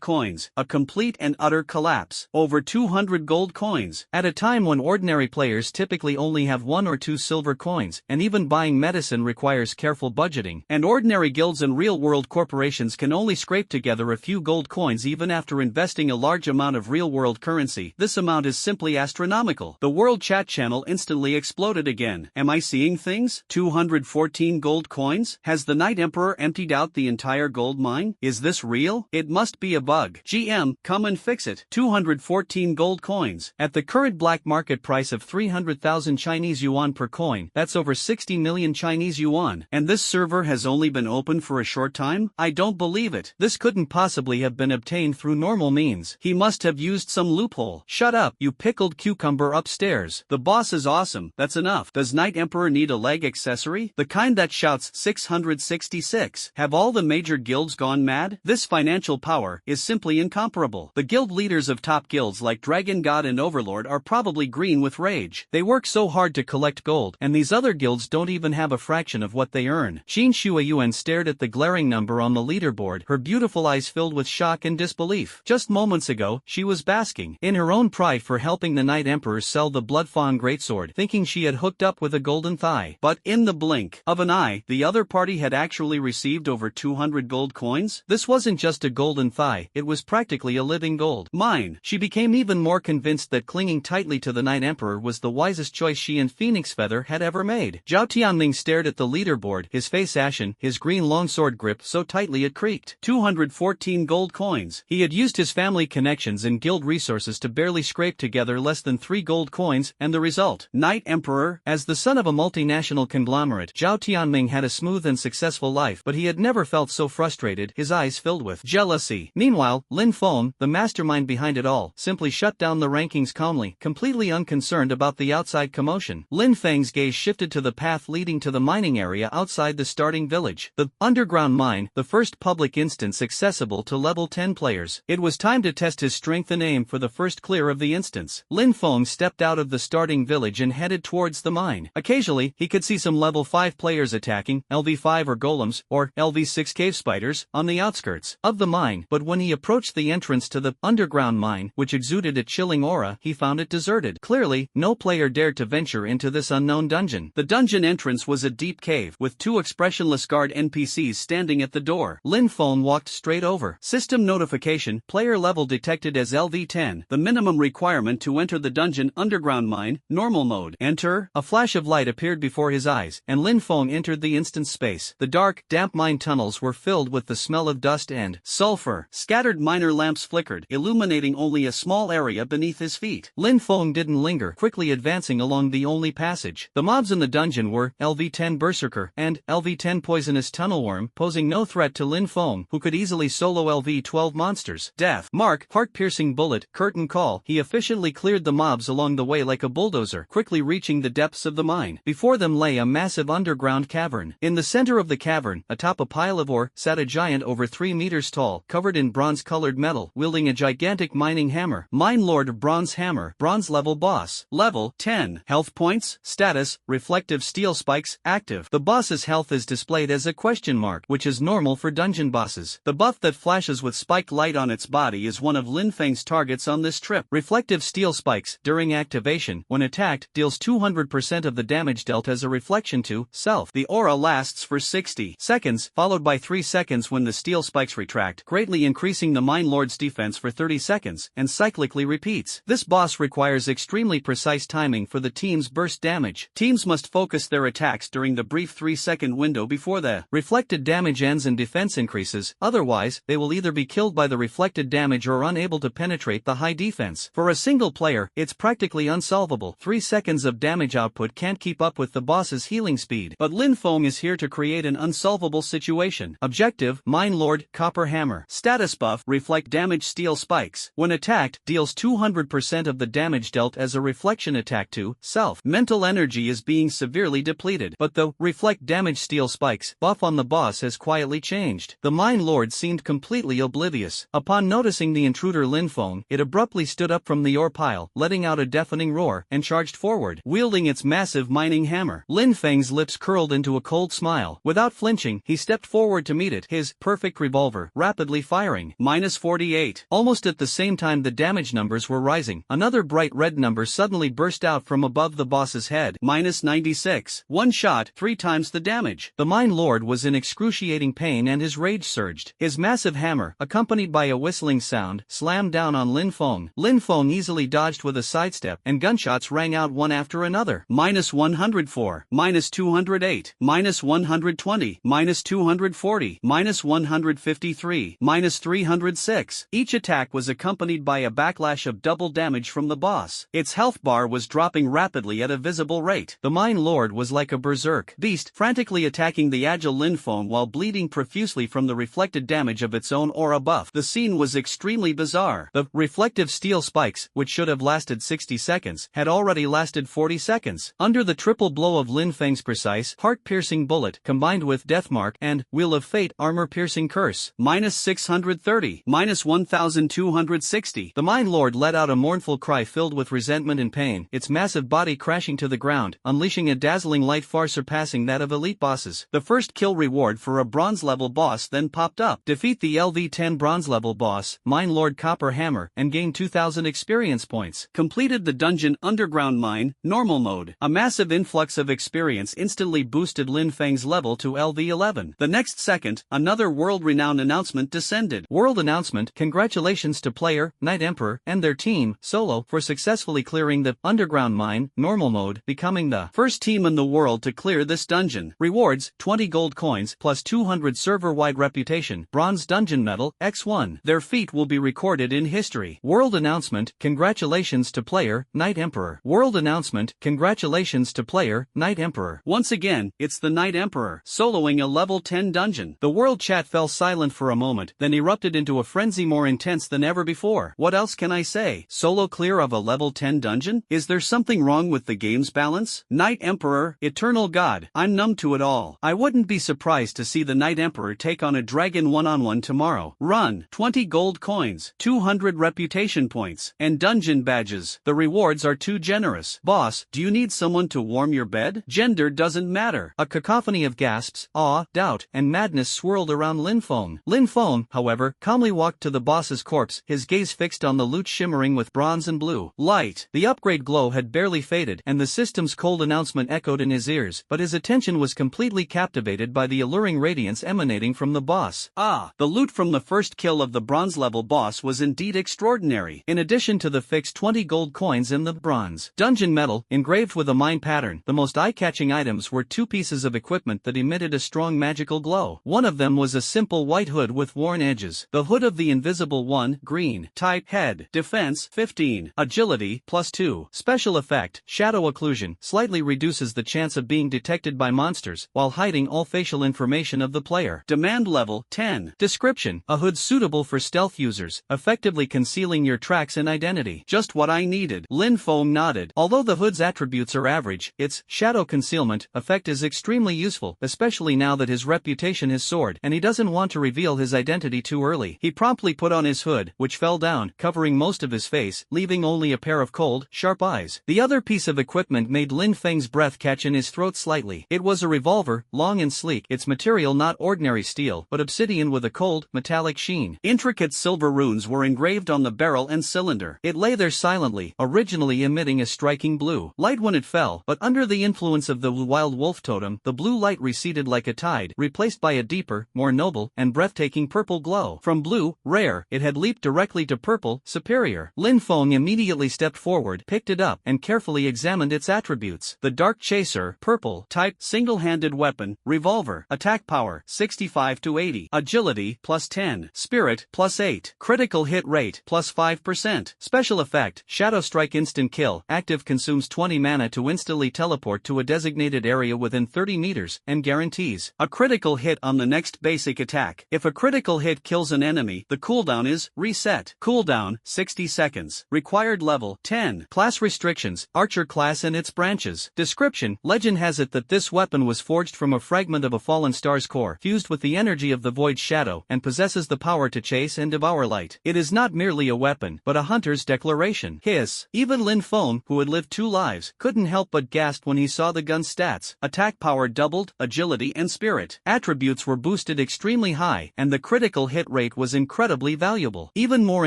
coins. A complete and utter collapse. Over 200 gold coins. At a time when ordinary players typically only have 1 or 2 silver coins, and even buying medicine requires careful budgeting, and ordinary guilds and real real-world corporations can only scrape together a few gold coins even after investing a large amount of real-world currency. This amount is simply astronomical. The world chat channel instantly exploded again. Am I seeing things? 214 gold coins? Has the Night Emperor emptied out the entire gold mine? Is this real? It must be a bug. GM, come and fix it. 214 gold coins. At the current black market price of 300,000 Chinese yuan per coin, that's over 60 million Chinese yuan. And this server has only been open for a short time? I don't believe it. This couldn't possibly have been obtained through normal means. He must have used some loophole. Shut up, you pickled cucumber upstairs. The boss is awesome. That's enough. Does Night Emperor need a leg accessory? The kind that shouts 666. Have all the major guilds gone mad? This financial power is simply incomparable. The guild leaders of top guilds like Dragon God and Overlord are probably green with rage. They work so hard to collect gold, and these other guilds don't even have a fraction of what they earn. Jin Shuayuan stared at the glaring number on the leaderboard, her beautiful eyes filled with shock and disbelief. Just moments ago, she was basking in her own pride for helping the Night Emperor sell the Blood Fawn greatsword, thinking she had hooked up with a golden thigh. But in the blink of an eye, the other party had actually received over 200 gold coins. This wasn't just a golden thigh, it was practically a living gold mine. She became even more convinced that clinging tightly to the Night Emperor was the wisest choice she and Phoenix Feather had ever made. Zhao Tianming stared at the leaderboard, his face ashen, his green longsword gripped so tightly it creaked. 214 gold coins. He had used his family connections and guild resources to barely scrape together less than 3 gold coins, and the result? Night Emperor. As the son of a multinational conglomerate, Zhao Tianming had a smooth and successful life, but he had never felt so frustrated, his eyes filled with jealousy. Meanwhile, Lin Feng, the mastermind behind it all, simply shut down the rankings calmly, completely unconcerned about the outside commotion. Lin Feng's gaze shifted to the path leading to the mining area outside the starting village. The underground mine, the first public instance accessible to level 10 players. It was time to test his strength and aim for the first clear of the instance. Lin Feng stepped out of the starting village and headed towards the mine. Occasionally, he could see some level 5 players attacking, LV5 or golems, or LV6 cave spiders, on the outskirts of the mine, but when he approached the entrance to the underground mine, which exuded a chilling aura, he found it deserted. Clearly, no player dared to venture into this unknown dungeon. The dungeon entrance was a deep cave, with 2 expressionless guard NPCs standing at the door. Lin Feng walked straight over. System notification, player level detected as LV10. The minimum requirement to enter the dungeon underground mine, normal mode. Enter. A flash of light appeared before his eyes, and Lin Feng entered the instance space. The dark, damp mine tunnels were filled with the smell of dust and sulfur. Scattered miner lamps flickered, illuminating only a small area beneath his feet. Lin Feng didn't linger, quickly advancing along the only passage. The mobs in the dungeon were LV10 Berserker and LV10 Poisonous Tunnelworm, posing no threat to Lin Feng, who could easily solo LV12 monsters. Death Mark, heart-piercing bullet, curtain call. He efficiently cleared the mobs along the way like a bulldozer, quickly reaching the depths of the mine. Before them lay a massive underground cavern. In the center of the cavern, atop a pile of ore, sat a giant over 3 meters tall, covered in bronze-colored metal, wielding a gigantic mining hammer. Mine Lord Bronze Hammer, bronze level boss. Level 10. Health points. Status, reflective steel spikes, active. The boss's health is displayed as a question mark, which is normal for dungeon bosses. The buff that flashes with spiked light on its body is one of Lin Feng's targets on this trip. Reflective steel spikes, during activation, when attacked, deals 200% of the damage dealt as a reflection to self. The aura lasts for 60 seconds, followed by 3 seconds when the steel spikes retract, greatly increasing the Mine Lord's defense for 30 seconds, and cyclically repeats. This boss requires extremely precise timing for the team's burst damage. Teams must focus their attacks during the brief 3-second window before the reflected damage ends and defense increases, otherwise, they will either be killed by the reflected damage or unable to penetrate the high defense. For a single player, it's practically unsolvable. 3 seconds of damage output can't keep up with the boss's healing speed. But Lin Feng is here to create an unsolvable situation. Objective, Mine Lord, Copper Hammer. Status buff, reflect damage steel spikes. When attacked, deals 200% of the damage dealt as a reflection attack to self. Mental energy is being severely depleted, but the reflect damage steel spikes buff on the boss has quietly changed. The Mine Lord seemed completely oblivious. Upon noticing the intruder Lin Feng, it abruptly stood up from the ore pile, letting out a deafening roar, and charged forward, wielding its massive mining hammer. Lin Feng's lips curled into a cold smile. Without flinching, he stepped forward to meet it, his perfect revolver rapidly firing. -48. Almost at the same time the damage numbers were rising, another bright red number suddenly burst out from above the boss's head. -96. One shot, 3 times the damage. The Mine Lord was in excruciating excruciating pain and his rage surged. His massive hammer, accompanied by a whistling sound, slammed down on Lin Feng. Lin Feng easily dodged with a sidestep, and gunshots rang out one after another. -104, -208, -120, -240, -153, -306. Each attack was accompanied by a backlash of double damage from the boss. Its health bar was dropping rapidly at a visible rate. The Mine Lord was like a berserk beast, frantically attacking the agile Lin Feng while bleeding profusely from the reflected damage of its own aura buff. The scene was extremely bizarre. The reflective steel spikes, which should have lasted 60 seconds, had already lasted 40 seconds. Under the triple blow of Lin Feng's precise, heart-piercing bullet, combined with Deathmark and Wheel of Fate armor-piercing curse, -630, -1260. The Mine Lord let out a mournful cry filled with resentment and pain, its massive body crashing to the ground, unleashing a dazzling light far surpassing that of elite bosses. The first kill reward for a bronze-level boss then popped up. Defeat the LV-10 bronze-level boss, Mine Lord Copper Hammer, and gain 2,000 experience points. Completed the dungeon Underground Mine, Normal Mode. A massive influx of experience instantly boosted Lin Feng's level to LV-11. The next second, another world-renowned announcement descended. World announcement: congratulations to player, Night Emperor, and their team, Solo, for successfully clearing the Underground Mine, Normal Mode, becoming the first team in the world to clear this dungeon. Rewards: 20 gold coins, plus 200 server-wide reputation, bronze dungeon medal, X1. Their feat will be recorded in history. World announcement: congratulations to player, Night Emperor. World announcement: congratulations to player, Night Emperor. Once again, it's the Night Emperor, soloing a level 10 dungeon. The world chat fell silent for a moment, then erupted into a frenzy more intense than ever before. What else can I say? Solo clear of a level 10 dungeon? Is there something wrong with the game's balance? Night Emperor, eternal god, I'm numb to it all. I wouldn't be surprised to see the Night Emperor take on a dragon one-on-one tomorrow. Run. 20 gold coins, 200 reputation points, and dungeon badges. The rewards are too generous. Boss, do you need someone to warm your bed? Gender doesn't matter. A cacophony of gasps, awe, doubt, and madness swirled around Lin Feng. Lin Feng, however, calmly walked to the boss's corpse, his gaze fixed on the loot shimmering with bronze and blue light. The upgrade glow had barely faded, and the system's cold announcement echoed in his ears, but his attention was completely captivated by the alluring radiance emanating from the boss. Ah, the loot from the first kill of the bronze-level boss was indeed extraordinary. In addition to the fixed 20 gold coins in the bronze dungeon medal, engraved with a mine pattern, the most eye-catching items were two pieces of equipment that emitted a strong magical glow. One of them was a simple white hood with worn edges. The hood of the Invisible One, green. Type: head. Defense: 15. Agility: +2. Special effect: shadow occlusion, slightly reduces the chance of being detected by monsters, while hiding all facial information of the player. Demand level: 10. Description: a hood suitable for stealth users, effectively concealing your tracks and identity. Just what I needed. Lin Feng nodded. Although the hood's attributes are average, its shadow concealment effect is extremely useful, especially now that his reputation has soared, and he doesn't want to reveal his identity too early. He promptly put on his hood, which fell down, covering most of his face, leaving only a pair of cold, sharp eyes. The other piece of equipment made Lin Feng's breath catch in his throat slightly. It was a revolver, long and sleek, its material not ordinary steel, but obsidian with a cold, metallic sheen. Intricate silver runes were engraved on the barrel and cylinder. It lay there silently, originally emitting a striking blue light when it fell, but under the influence of the wild wolf totem, the blue light receded like a tide, replaced by a deeper, more noble, and breathtaking purple glow. From blue, rare, it had leaped directly to purple, superior. Lin Feng immediately stepped forward, picked it up, and carefully examined its attributes. The Dark Chaser, purple. Type: single-handed weapon, revolver. Attack power: 65 to 80. Agility: +10. Spirit: +8. Critical hit rate: +5%. Special effect: Shadow Strike instant kill. Active, consumes 20 mana to instantly teleport to a designated area within 30 meters, and guarantees a critical hit on the next basic attack. If a critical hit kills an enemy, the cooldown is reset. Cooldown: 60 seconds. Required level: 10. Class restrictions: Archer class and its branches. Description: legend has it that this weapon was forged from a fragment of a fallen star's core, fused with the energy of the void shadow, and possesses the power to chase and devour light. It is not merely a weapon, but a hunter's declaration. Hiss. Even Lin Feng, who had lived 2 lives, couldn't help but gasp when he saw the gun's stats. Attack power doubled, agility and spirit attributes were boosted extremely high, and the critical hit rate was incredibly valuable. Even more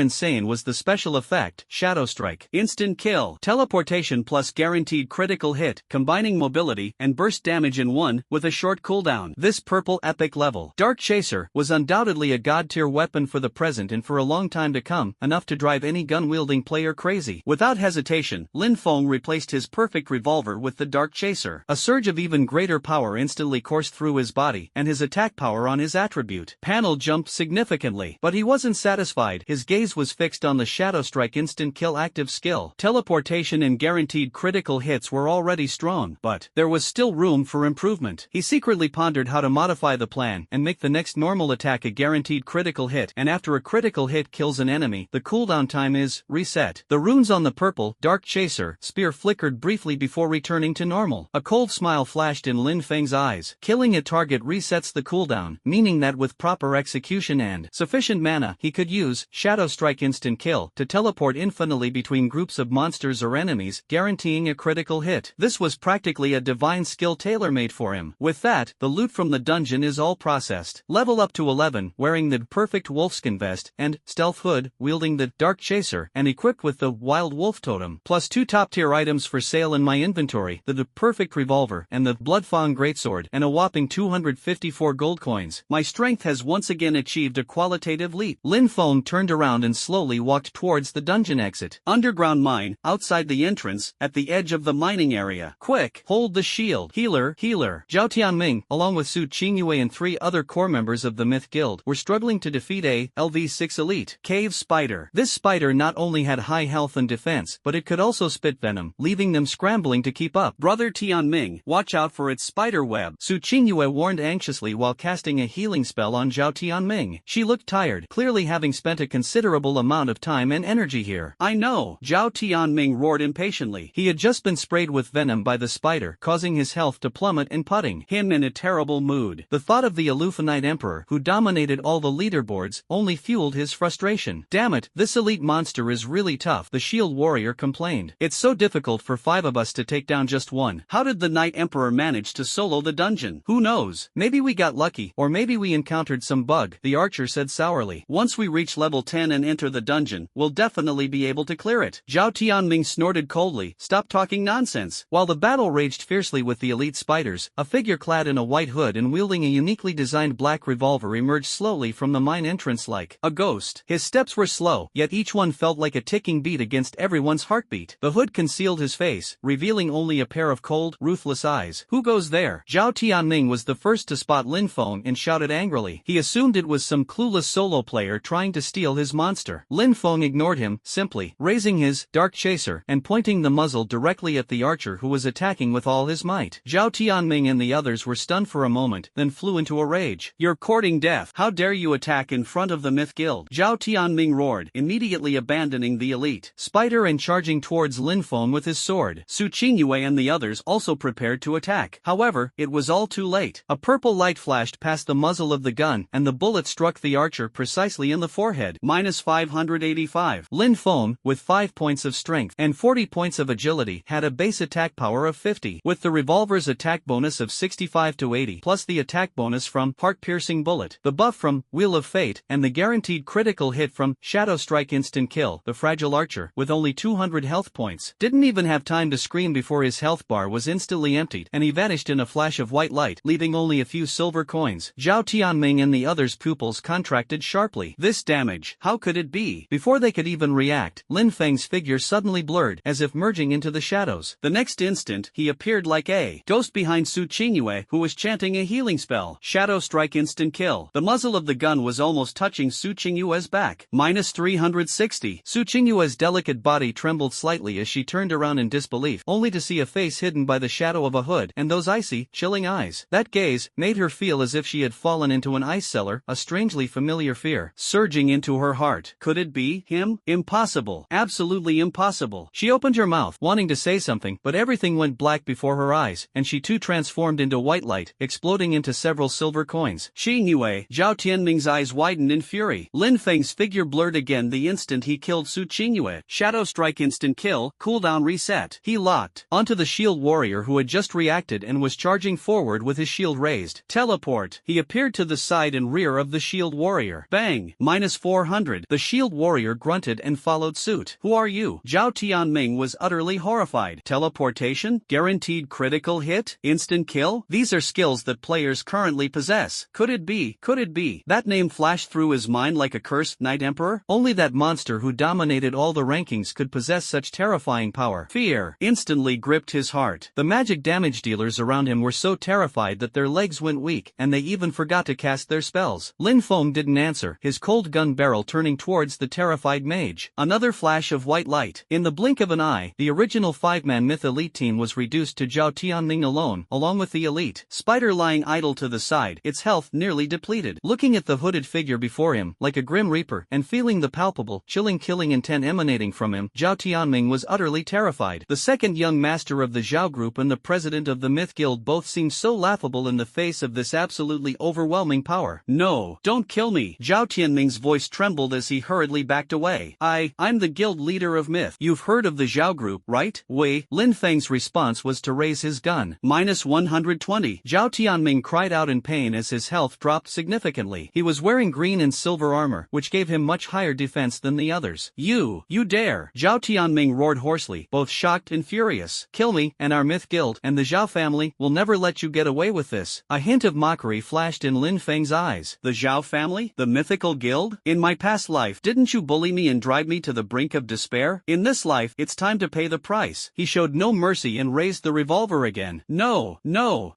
insane was the special effect: Shadow Strike. Instant kill. Teleportation plus guaranteed critical hit, combining mobility and burst damage in one, with a short cooldown. This purple purple epic level. Dark Chaser was undoubtedly a god-tier weapon for the present and for a long time to come, enough to drive any gun-wielding player crazy. Without hesitation, Lin Feng replaced his perfect revolver with the Dark Chaser. A surge of even greater power instantly coursed through his body, and his attack power on his attribute panel jumped significantly. But he wasn't satisfied. His gaze was fixed on the Shadow Strike instant kill active skill. Teleportation and guaranteed critical hits were already strong, but there was still room for improvement. He secretly pondered how to modify the plan and make the next normal attack a guaranteed critical hit, and after a critical hit kills an enemy, the cooldown time is reset. The runes on the purple Dark Chaser spear flickered briefly before returning to normal. A cold smile flashed in Lin Feng's eyes. Killing a target resets the cooldown, meaning that with proper execution and sufficient mana, he could use Shadow Strike instant kill to teleport infinitely between groups of monsters or enemies, guaranteeing a critical hit. This was practically a divine skill tailor-made for him. With that, the loot from the dungeon is all processed. Level up to 11, wearing the perfect wolfskin vest and stealth hood, wielding the Dark Chaser, and equipped with the Wild Wolf Totem. Plus 2 top-tier items for sale in my inventory, the perfect revolver and the Bloodfang greatsword, and a whopping 254 gold coins. My strength has once again achieved a qualitative leap. Lin Feng turned around and slowly walked towards the dungeon exit. Underground mine, outside the entrance, at the edge of the mining area. Quick, hold the shield. Healer. Zhao Tianming, along with Su Qingyue and 3 other core members of the Myth Guild, were struggling to defeat a LV6 elite cave spider. This spider not only had high health and defense, but it could also spit venom, leaving them scrambling to keep up. Brother Tianming, watch out for its spider web, Su Qingyue warned anxiously while casting a healing spell on Zhao Tianming. She looked tired, clearly having spent a considerable amount of time and energy here. I know, Zhao Tianming roared impatiently. He had just been sprayed with venom by the spider, causing his health to plummet and putting him in a terrible mood. The thought of the Aleufinite Emperor, who dominated all the leaderboards, only fueled his frustration. Damn it, this elite monster is really tough, the shield warrior complained. It's so difficult for 5 of us to take down just one. How did the Night Emperor manage to solo the dungeon? Who knows? Maybe we got lucky, or maybe we encountered some bug, the archer said sourly. Once we reach level 10 and enter the dungeon, we'll definitely be able to clear it. Zhao Tianming snorted coldly. Stop talking nonsense. While the battle raged fiercely with the elite spiders, a figure clad in a white hood and wielding a uniquely designed black revolver emerged slowly from the mine entrance like a ghost. His steps were slow, yet each one felt like a ticking beat against everyone's heartbeat. The hood concealed his face, revealing only a pair of cold, ruthless eyes. Who goes there? Zhao Tianming was the first to spot Lin Feng and shouted angrily. He assumed it was some clueless solo player trying to steal his monster. Lin Feng ignored him, simply raising his Dark Chaser and pointing the muzzle directly at the archer who was attacking with all his might. Zhao Tianming and the others were stunned for a moment, then flew into a rage. You're courting death. How dare you attack in front of the Myth Guild? Zhao Tianming roared, immediately abandoning the elite spider and charging towards Lin Feng with his sword. Su Qingyue and the others also prepared to attack. However, it was all too late. A purple light flashed past the muzzle of the gun, and the bullet struck the archer precisely in the forehead. Minus 585. Lin Feng, with 5 points of strength and 40 points of agility, had a base attack power of 50, with the revolver's attack bonus of 65 to 80, plus the attack bonus from Heart-Piercing Bullet, the buff from Wheel of Fate, and the guaranteed critical hit from Shadow Strike instant kill. The fragile archer, with only 200 health points, didn't even have time to scream before his health bar was instantly emptied, and he vanished in a flash of white light, leaving only a few silver coins. Zhao Tianming and the others' pupils contracted sharply. This damage, how could it be? Before they could even react, Lin Feng's figure suddenly blurred, as if merging into the shadows. The next instant, he appeared like a ghost behind Su Qingyue, who was chanting a healing spell. Shadow Strike instant kill. The muzzle of the gun was almost touching Su Qingyue's back. Minus 360. Su Qingyue's delicate body trembled slightly as she turned around in disbelief, only to see a face hidden by the shadow of a hood, and those icy, chilling eyes. That gaze made her feel as if she had fallen into an ice cellar, a strangely familiar fear surging into her heart. Could it be him? Impossible. Absolutely impossible. She opened her mouth, wanting to say something, but everything went black before her eyes, and she too transformed into white light, exploding into several silver coins. Qingyue. Zhao Tianming's eyes widened in fury. Lin Feng's figure blurred again the instant he killed Su Qingyue. Shadow Strike instant kill, cooldown reset. He locked onto the shield warrior who had just reacted and was charging forward with his shield raised. Teleport. He appeared to the side and rear of the shield warrior. Bang. Minus 400. The shield warrior grunted and followed suit. Who are you? Zhao Tianming was utterly horrified. Teleportation? Guaranteed critical hit? Instant kill? These are skills that players players currently possess. Could it be? Could it be? That name flashed through his mind like a cursed Night Emperor? Only that monster who dominated all the rankings could possess such terrifying power. Fear instantly gripped his heart. The magic damage dealers around him were so terrified that their legs went weak, and they even forgot to cast their spells. Lin Feng didn't answer, his cold gun barrel turning towards the terrified mage. Another flash of white light. In the blink of an eye, the original 5-man myth elite team was reduced to Zhao Tianming alone, along with the elite spider lying idle to the side, its health nearly depleted. Looking at the hooded figure before him, like a grim reaper, and feeling the palpable, chilling killing intent emanating from him, Zhao Tianming was utterly terrified. The second young master of the Zhao group and the president of the Myth Guild both seemed so laughable in the face of this absolutely overwhelming power. No, don't kill me. Zhao Tianming's voice trembled as he hurriedly backed away. I'm the guild leader of Myth. You've heard of the Zhao group, right? Wei. Lin Feng's response was to raise his gun. -120. Zhao Tianming cried out in pain as his health dropped significantly. He was wearing green and silver armor, which gave him much higher defense than the others. You dare! Zhao Tianming roared hoarsely, both shocked and furious. Kill me, and our Myth Guild, and the Zhao family, will never let you get away with this. A hint of mockery flashed in Lin Feng's eyes. The Zhao family? The mythical guild? In my past life, didn't you bully me and drive me to the brink of despair? In this life, it's time to pay the price. He showed no mercy and raised the revolver again. No,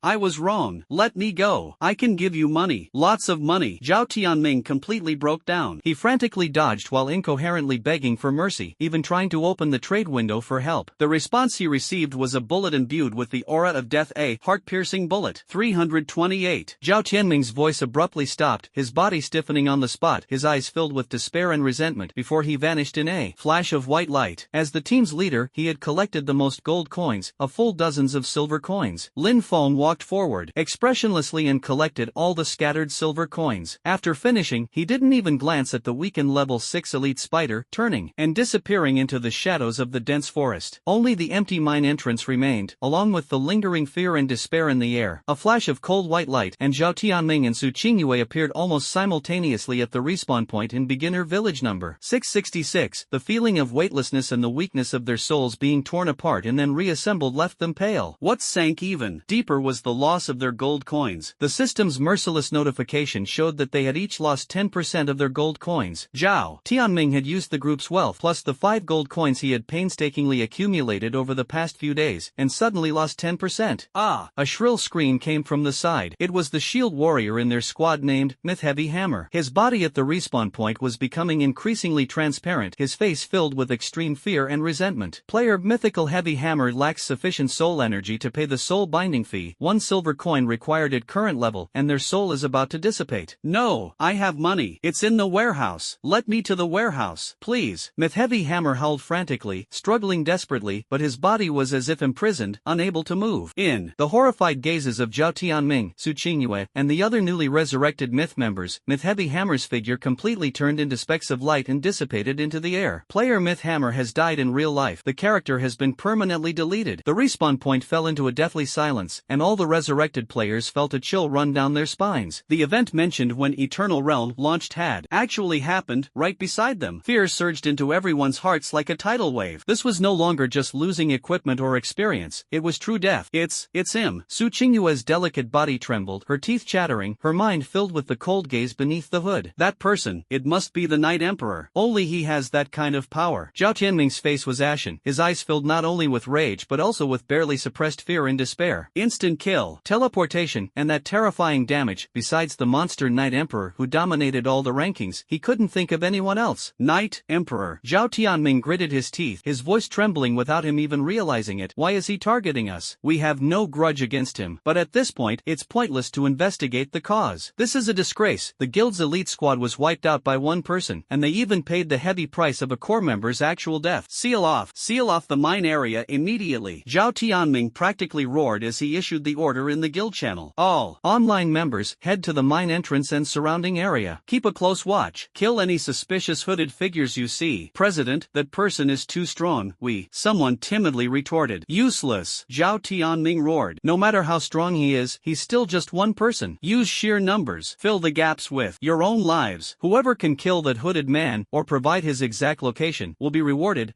I was wrong. Let me go. I can give you money. Lots of money. Zhao Tianming completely broke down. He frantically dodged while incoherently begging for mercy, even trying to open the trade window for help. The response he received was a bullet imbued with the aura of death, a heart-piercing bullet. 328. Zhao Tianming's voice abruptly stopped, his body stiffening on the spot, his eyes filled with despair and resentment before he vanished in a flash of white light. As the team's leader, he had collected the most gold coins, a full dozens of silver coins. Lin Feng walked forward, expressionlessly, and collected all the scattered silver coins. After finishing, he didn't even glance at the weakened level 6 elite spider, turning and disappearing into the shadows of the dense forest. Only the empty mine entrance remained, along with the lingering fear and despair in the air. A flash of cold white light, and Zhao Tianming and Su Qingyue appeared almost simultaneously at the respawn point in beginner village number 666. The feeling of weightlessness and the weakness of their souls being torn apart and then reassembled left them pale. What sank even deeper was the loss of their gold coins. The system's merciless notification showed that they had each lost 10% of their gold coins. Zhao Tianming had used the group's wealth plus the 5 gold coins he had painstakingly accumulated over the past few days, and suddenly lost 10%. A shrill scream came from the side. It was the shield warrior in their squad named Myth Heavy Hammer. His body at the respawn point was becoming increasingly transparent, his face filled with extreme fear and resentment. Player Mythical Heavy Hammer lacks sufficient soul energy to pay the soul binding fee, 1 silver coin required at current level, and their soul is about to dissipate. No, I have money. It's in the warehouse. Let me to the warehouse, please. Myth Heavy Hammer howled frantically, struggling desperately, but his body was as if imprisoned, unable to move. In the horrified gazes of Zhao Tianming, Su Qingyue, and the other newly resurrected Myth members, Myth Heavy Hammer's figure completely turned into specks of light and dissipated into the air. Player Myth Hammer has died in real life. The character has been permanently deleted. The respawn point fell into a deathly silence, and all the resurrected players felt a chill run down their spines. The event mentioned when Eternal Realm launched had actually happened right beside them. Fear surged into everyone's hearts like a tidal wave. This was no longer just losing equipment or experience, it was true death. It's him. Su Qingyue's delicate body trembled, her teeth chattering, her mind filled with the cold gaze beneath the hood. That person, it must be the Night Emperor. Only he has that kind of power. Zhao Tianming's face was ashen, his eyes filled not only with rage but also with barely suppressed fear and despair. Instant kill, teleportation, and that terrifying damage. Besides the monster Night Emperor who dominated all the rankings, he couldn't think of anyone else. Night Emperor. Zhao Tianming gritted his teeth, his voice trembling without him even realizing it. Why is he targeting us? We have no grudge against him, but at this point, it's pointless to investigate the cause. This is a disgrace. The guild's elite squad was wiped out by one person, and they even paid the heavy price of a core member's actual death. Seal off the mine area immediately. Zhao Tianming practically roared as he issued the order in the guild channel. All online members, head to the mine entrance and surrounding area. Keep a close watch. Kill any suspicious hooded figures you see. President, that person is too strong. Someone timidly retorted. Useless. Zhao Tianming roared. No matter how strong he is, he's still just one person. Use sheer numbers. Fill the gaps with your own lives. Whoever can kill that hooded man, or provide his exact location, will be rewarded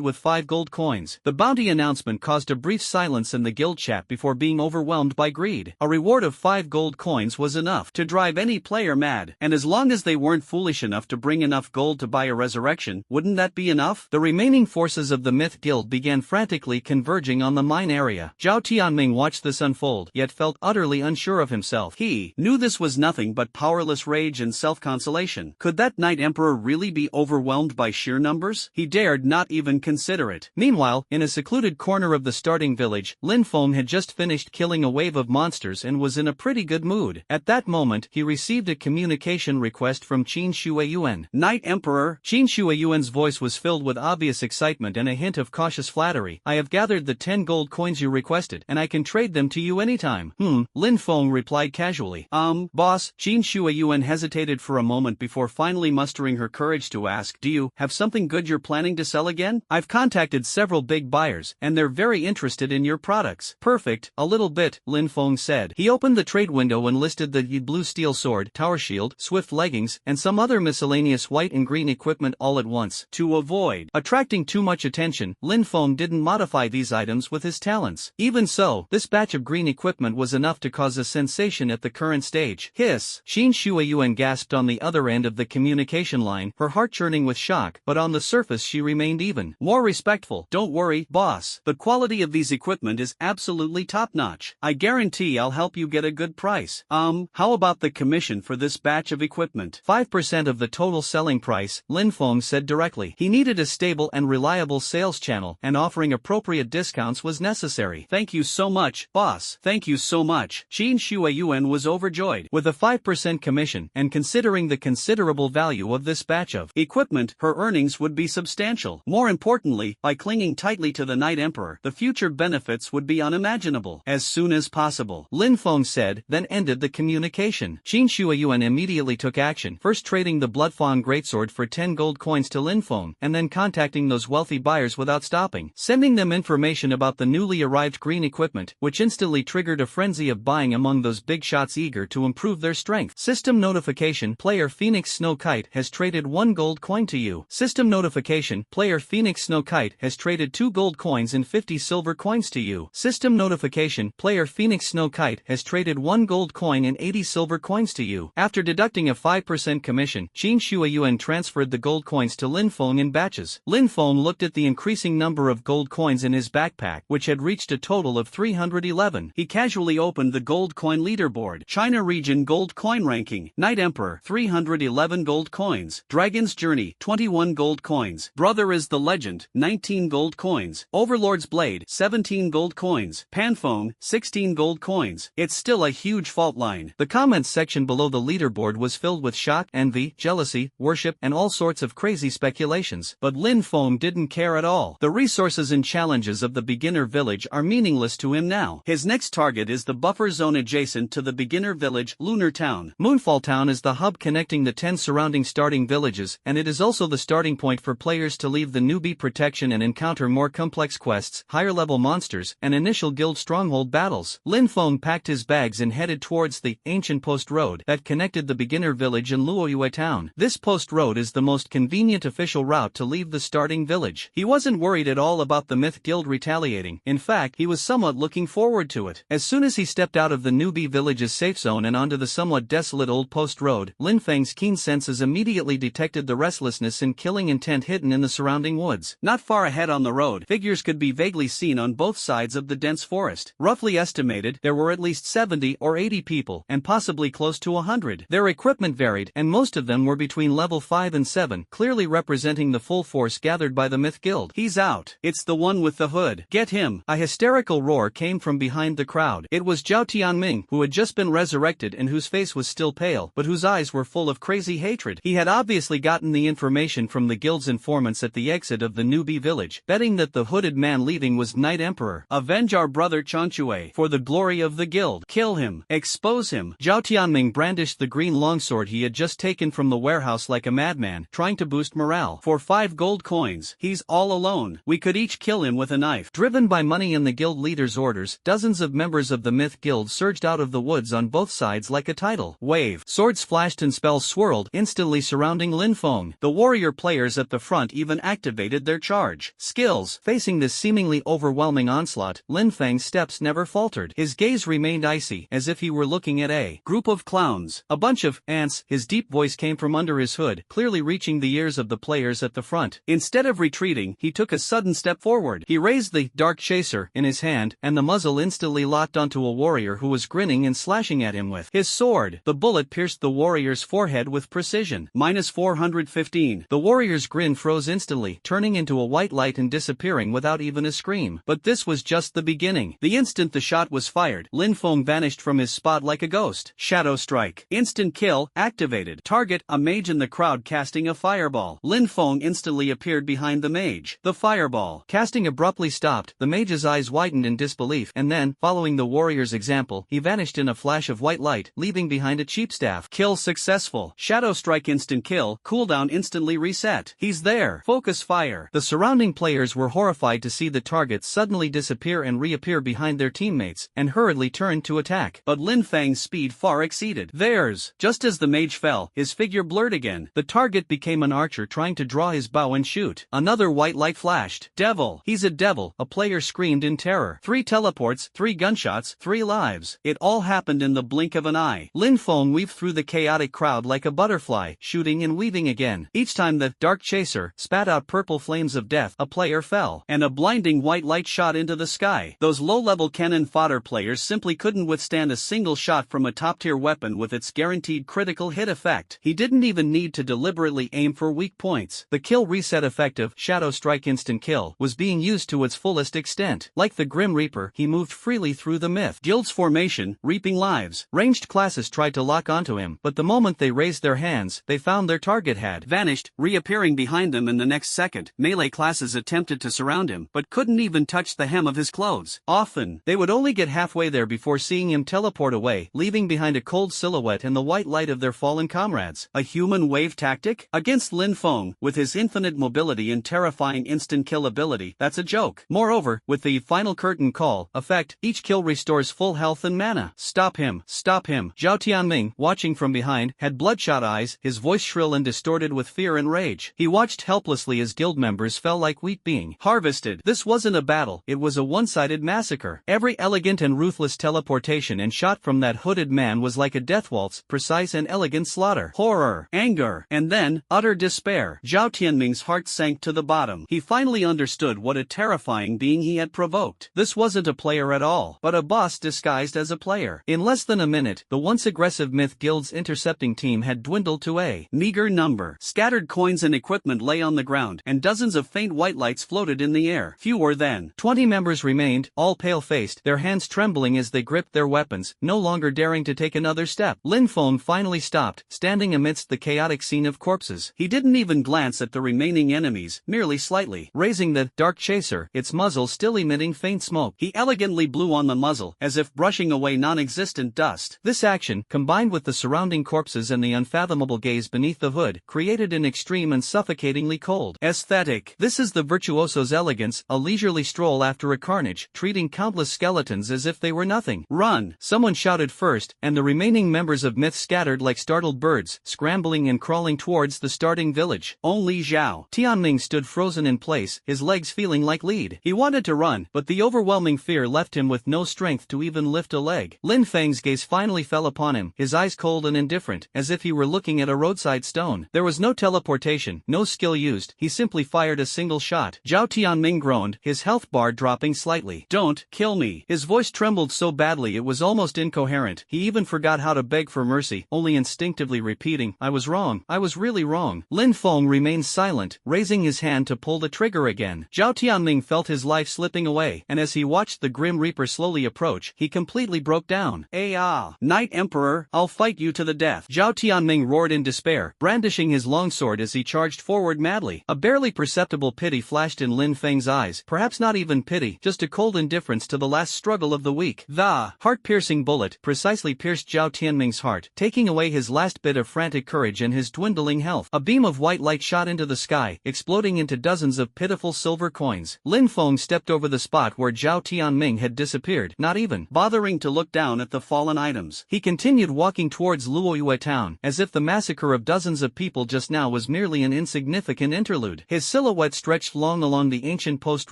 with 5 gold coins. The bounty announcement caused a brief silence in the guild chat before being overwhelmed by greed. A reward reward of 5 gold coins was enough to drive any player mad, and as long as they weren't foolish enough to bring enough gold to buy a resurrection, wouldn't that be enough? The remaining forces of the Myth Guild began frantically converging on the mine area. Zhao Tianming watched this unfold, yet felt utterly unsure of himself. He knew this was nothing but powerless rage and self-consolation. Could that Knight Emperor really be overwhelmed by sheer numbers? He dared not even consider it. Meanwhile, in a secluded corner of the starting village, Lin Feng had just finished killing a wave of monsters and was in a pretty good mood. At that moment, he received a communication request from Qin Shuiyuan. Knight Emperor. Qin Shuiyuan's voice was filled with obvious excitement and a hint of cautious flattery. I have gathered the 10 gold coins you requested, and I can trade them to you anytime. Lin Feng replied casually. Boss. Qin Shuiyuan hesitated for a moment before finally mustering her courage to ask, do you have something good you're planning to sell again? I've contacted several big buyers, and they're very interested in your products. Perfect, a little bit, Lin Feng said. He opened the trade window and listed the blue steel sword, tower shield, swift leggings, and some other miscellaneous white and green equipment all at once. To avoid attracting too much attention, Lin Feng didn't modify these items with his talents. Even so, this batch of green equipment was enough to cause a sensation at the current stage. Hiss! Qin Shuiyuan gasped on the other end of the communication line, her heart churning with shock, but on the surface she remained even more respectful. Don't worry, boss. The quality of these equipment is absolutely top-notch. I guarantee I'll help you get a good price. How about the commission for this batch of equipment? 5% of the total selling price, Lin Feng said directly. He needed a stable and reliable sales channel, and offering appropriate discounts was necessary. Thank you so much, boss. Thank you so much. Qin Shuiyuan was overjoyed. With a 5% commission, and considering the considerable value of this batch of equipment, her earnings would be substantial. More importantly, by clinging tightly to the Knight Emperor, the future benefits would be unimaginable. As soon as possible, Lin Feng said, then ended the communication. Qin Shuiyuan immediately took action, first trading the Bloodfawn greatsword for 10 gold coins to Lin Feng, and then contacting those wealthy buyers without stopping, sending them information about the newly arrived green equipment, which instantly triggered a frenzy of buying among those big shots eager to improve their strength. System notification: player Phoenix Snow Kite has traded 1 gold coin to you. System notification: player Phoenix Snow Kite has traded 2 gold coins and 50 silver coins to you. System notification: player Phoenix Snow Kite has traded 1 gold coin and 80 silver coins to you. After deducting a 5% commission, Qin Shuiyuan transferred the gold coins to Lin Feng in batches. Lin Feng looked at the increasing number of gold coins in his backpack, which had reached a total of 311. He casually opened the gold coin leaderboard. China region gold coin ranking: Knight Emperor, 311 gold coins. Dragon's Journey, 21 gold coins. Brother is the Legend, 19 gold coins. Overlord's Blade, 17 gold coins. Panphone, 16 gold coins. It's still a huge fault line. The comments section below the leaderboard was filled with shock, envy, jealousy, worship, and all sorts of crazy speculations. But Lin Feng didn't care at all. The resources and challenges of the beginner village are meaningless to him now. His next target is the buffer zone adjacent to the beginner village, Lunar Town. Moonfall Town is the hub connecting the 10 surrounding starting villages, and it is also the starting point for players to leave the newbie protection and encounter more complex quests, higher-level monsters, and initial guild stronghold battles. Lin Feng packed his bags and headed towards the ancient post road that connected the beginner village and Luoyue Town. This post road is the most convenient official route to leave the starting village. He wasn't worried at all about the Myth Guild retaliating. In fact, he was somewhat looking forward to it. As soon as he stepped out of the newbie village's safe zone and onto the somewhat desolate old post road, Lin Feng's keen senses immediately detected the restlessness and killing intent hidden in the surrounding woods. Not far ahead on the road, figures could be vaguely seen on both sides of the dense forest. Roughly estimated, there were at least 70 or 80 people, and possibly close to 100. Their equipment varied, and most of them were between level 5 and 7, clearly representing the full force gathered by the Myth Guild. He's out. It's the one with the hood. Get him. A hysterical roar came from behind the crowd. It was Zhao Tianming, who had just been resurrected and whose face was still pale, but whose eyes were full of crazy hatred. He had obviously gotten the information from the guild's informants at the exit of the newbie village, betting that the hooded man leaving was Knight Emperor. Avenge our brother Chanchue, for the glory of the guild. Kill him. Expose him. Zhao Tianming brandished the green longsword he had just taken from the warehouse like a madman, trying to boost morale. For 5 gold coins, he's all alone. We could each kill him with a knife. Driven by money and the guild leader's orders, dozens of members of the Myth Guild surged out of the woods on both sides like a tidal wave. Swords flashed and spells swirled, instantly surrounding Lin Feng. The warrior players at the front even activated their charge skills. Facing this seemingly overwhelming onslaught, Lin Feng's steps never faltered. His gaze remained remained icy, as if he were looking at a group of clowns. A bunch of ants. His deep voice came from under his hood, clearly reaching the ears of the players at the front. Instead of retreating, he took a sudden step forward. He raised the dark chaser in his hand, and the muzzle instantly locked onto a warrior who was grinning and slashing at him with his sword. The bullet pierced the warrior's forehead with precision. -415. The warrior's grin froze instantly, turning into a white light and disappearing without even a scream. But this was just the beginning. The instant the shot was fired, Lin Feng vanished from his spot like a ghost. Shadow strike. Instant kill activated. Target: a mage in the crowd casting a fireball. Lin Feng instantly appeared behind the mage. The fireball casting abruptly stopped. The mage's eyes widened in disbelief, and then, following the warrior's example, he vanished in a flash of white light, leaving behind a cheap staff. Kill successful. Shadow strike instant kill. Cooldown instantly reset. He's there. Focus fire. The surrounding players were horrified to see the targets suddenly disappear and reappear behind their teammates, and hurriedly turned to attack. But Lin Feng's speed far exceeded theirs. Just as the mage fell, his figure blurred again. The target became an archer trying to draw his bow and shoot. Another white light flashed. Devil! He's a devil! A player screamed in terror. 3 teleports, 3 gunshots, 3 lives. It all happened in the blink of an eye. Lin Feng weaved through the chaotic crowd like a butterfly, shooting and weaving again. Each time the dark chaser spat out purple flames of death, a player fell, and a blinding white light shot into the sky. Those low-level cannon fodder players simply couldn't withstand a single shot from a top-tier weapon with its guaranteed critical hit effect. He didn't even need to deliberately aim for weak points. The kill reset effective Shadow Strike instant kill was being used to its fullest extent. Like the Grim Reaper, he moved freely through the myth. Guild's formation, reaping lives. Ranged classes tried to lock onto him, but the moment they raised their hands, they found their target had vanished, reappearing behind them in the next second. Melee classes attempted to surround him, but couldn't even touch the hem of his clothes. Often, they would only get halfway there before seeing him teleport away, leaving behind a cold silhouette in the white light of their fallen comrades. A human wave tactic? Against Lin Feng, with his infinite mobility and terrifying instant kill ability, that's a joke. Moreover, with the final curtain call effect, each kill restores full health and mana. Stop him! Stop him! Zhao Tianming, watching from behind, had bloodshot eyes, his voice shrill and distorted with fear and rage. He watched helplessly as guild members fell like wheat being harvested. This wasn't a battle, it was a one-sided massacre. Every elegant and ruthless teleportation and shot from that hooded man was like a death waltz, precise and elegant slaughter. Horror, anger, and then, utter despair. Zhao Tianming's heart sank to the bottom. He finally understood what a terrifying being he had provoked. This wasn't a player at all, but a boss disguised as a player. In less than a minute, the once aggressive Myth Guild's intercepting team had dwindled to a meager number. Scattered coins and equipment lay on the ground, and dozens of faint white lights floated in the air. Fewer than 20 members remained, all pale-faced, their hands trembling as they gripped their weapons, no longer daring to take another step. Lin Feng finally stopped, standing amidst the chaotic scene of corpses. He didn't even glance at the remaining enemies, merely slightly. Raising the dark chaser, its muzzle still emitting faint smoke, he elegantly blew on the muzzle, as if brushing away non-existent dust. This action, combined with the surrounding corpses and the unfathomable gaze beneath the hood, created an extreme and suffocatingly cold aesthetic. This is the virtuoso's elegance, a leisurely stroll after a carnage, treating countless skeletons as if they were nothing. Run! Someone shouted first, and the remaining members of Myth scattered like startled birds, scrambling and crawling towards the starting village. Only Zhao Tianming stood frozen in place, his legs feeling like lead. He wanted to run, but the overwhelming fear left him with no strength to even lift a leg. Lin Feng's gaze finally fell upon him, his eyes cold and indifferent, as if he were looking at a roadside stone. There was no teleportation, no skill used, he simply fired a single shot. Zhao Tianming groaned, his health bar dropping slightly. "Don't kill me." His voice trembled so badly it was almost incoherent. He even forgot how to beg for mercy, only instinctively repeating, "I was wrong, I was really wrong." Lin Feng remained silent, raising his hand to pull the trigger again. Zhao Tianming felt his life slipping away, and as he watched the Grim Reaper slowly approach, he completely broke down. Knight Emperor, I'll fight you to the death." Zhao Tianming roared in despair, brandishing his longsword as he charged forward madly. A barely perceptible pity flashed in Lin Feng's eyes, perhaps not even pity, just a cold indifference to the last struggle of the week. The heart-piercing bullet precisely pierced Zhao Tianming's heart, taking away his last bit of frantic courage and his dwindling health. A beam of white light shot into the sky, exploding into dozens of pitiful silver coins. Lin Feng stepped over the spot where Zhao Tianming had disappeared, not even bothering to look down at the fallen items. He continued walking towards Luoyue town, as if the massacre of dozens of people just now was merely an insignificant interlude. His silhouette stretched long along the ancient post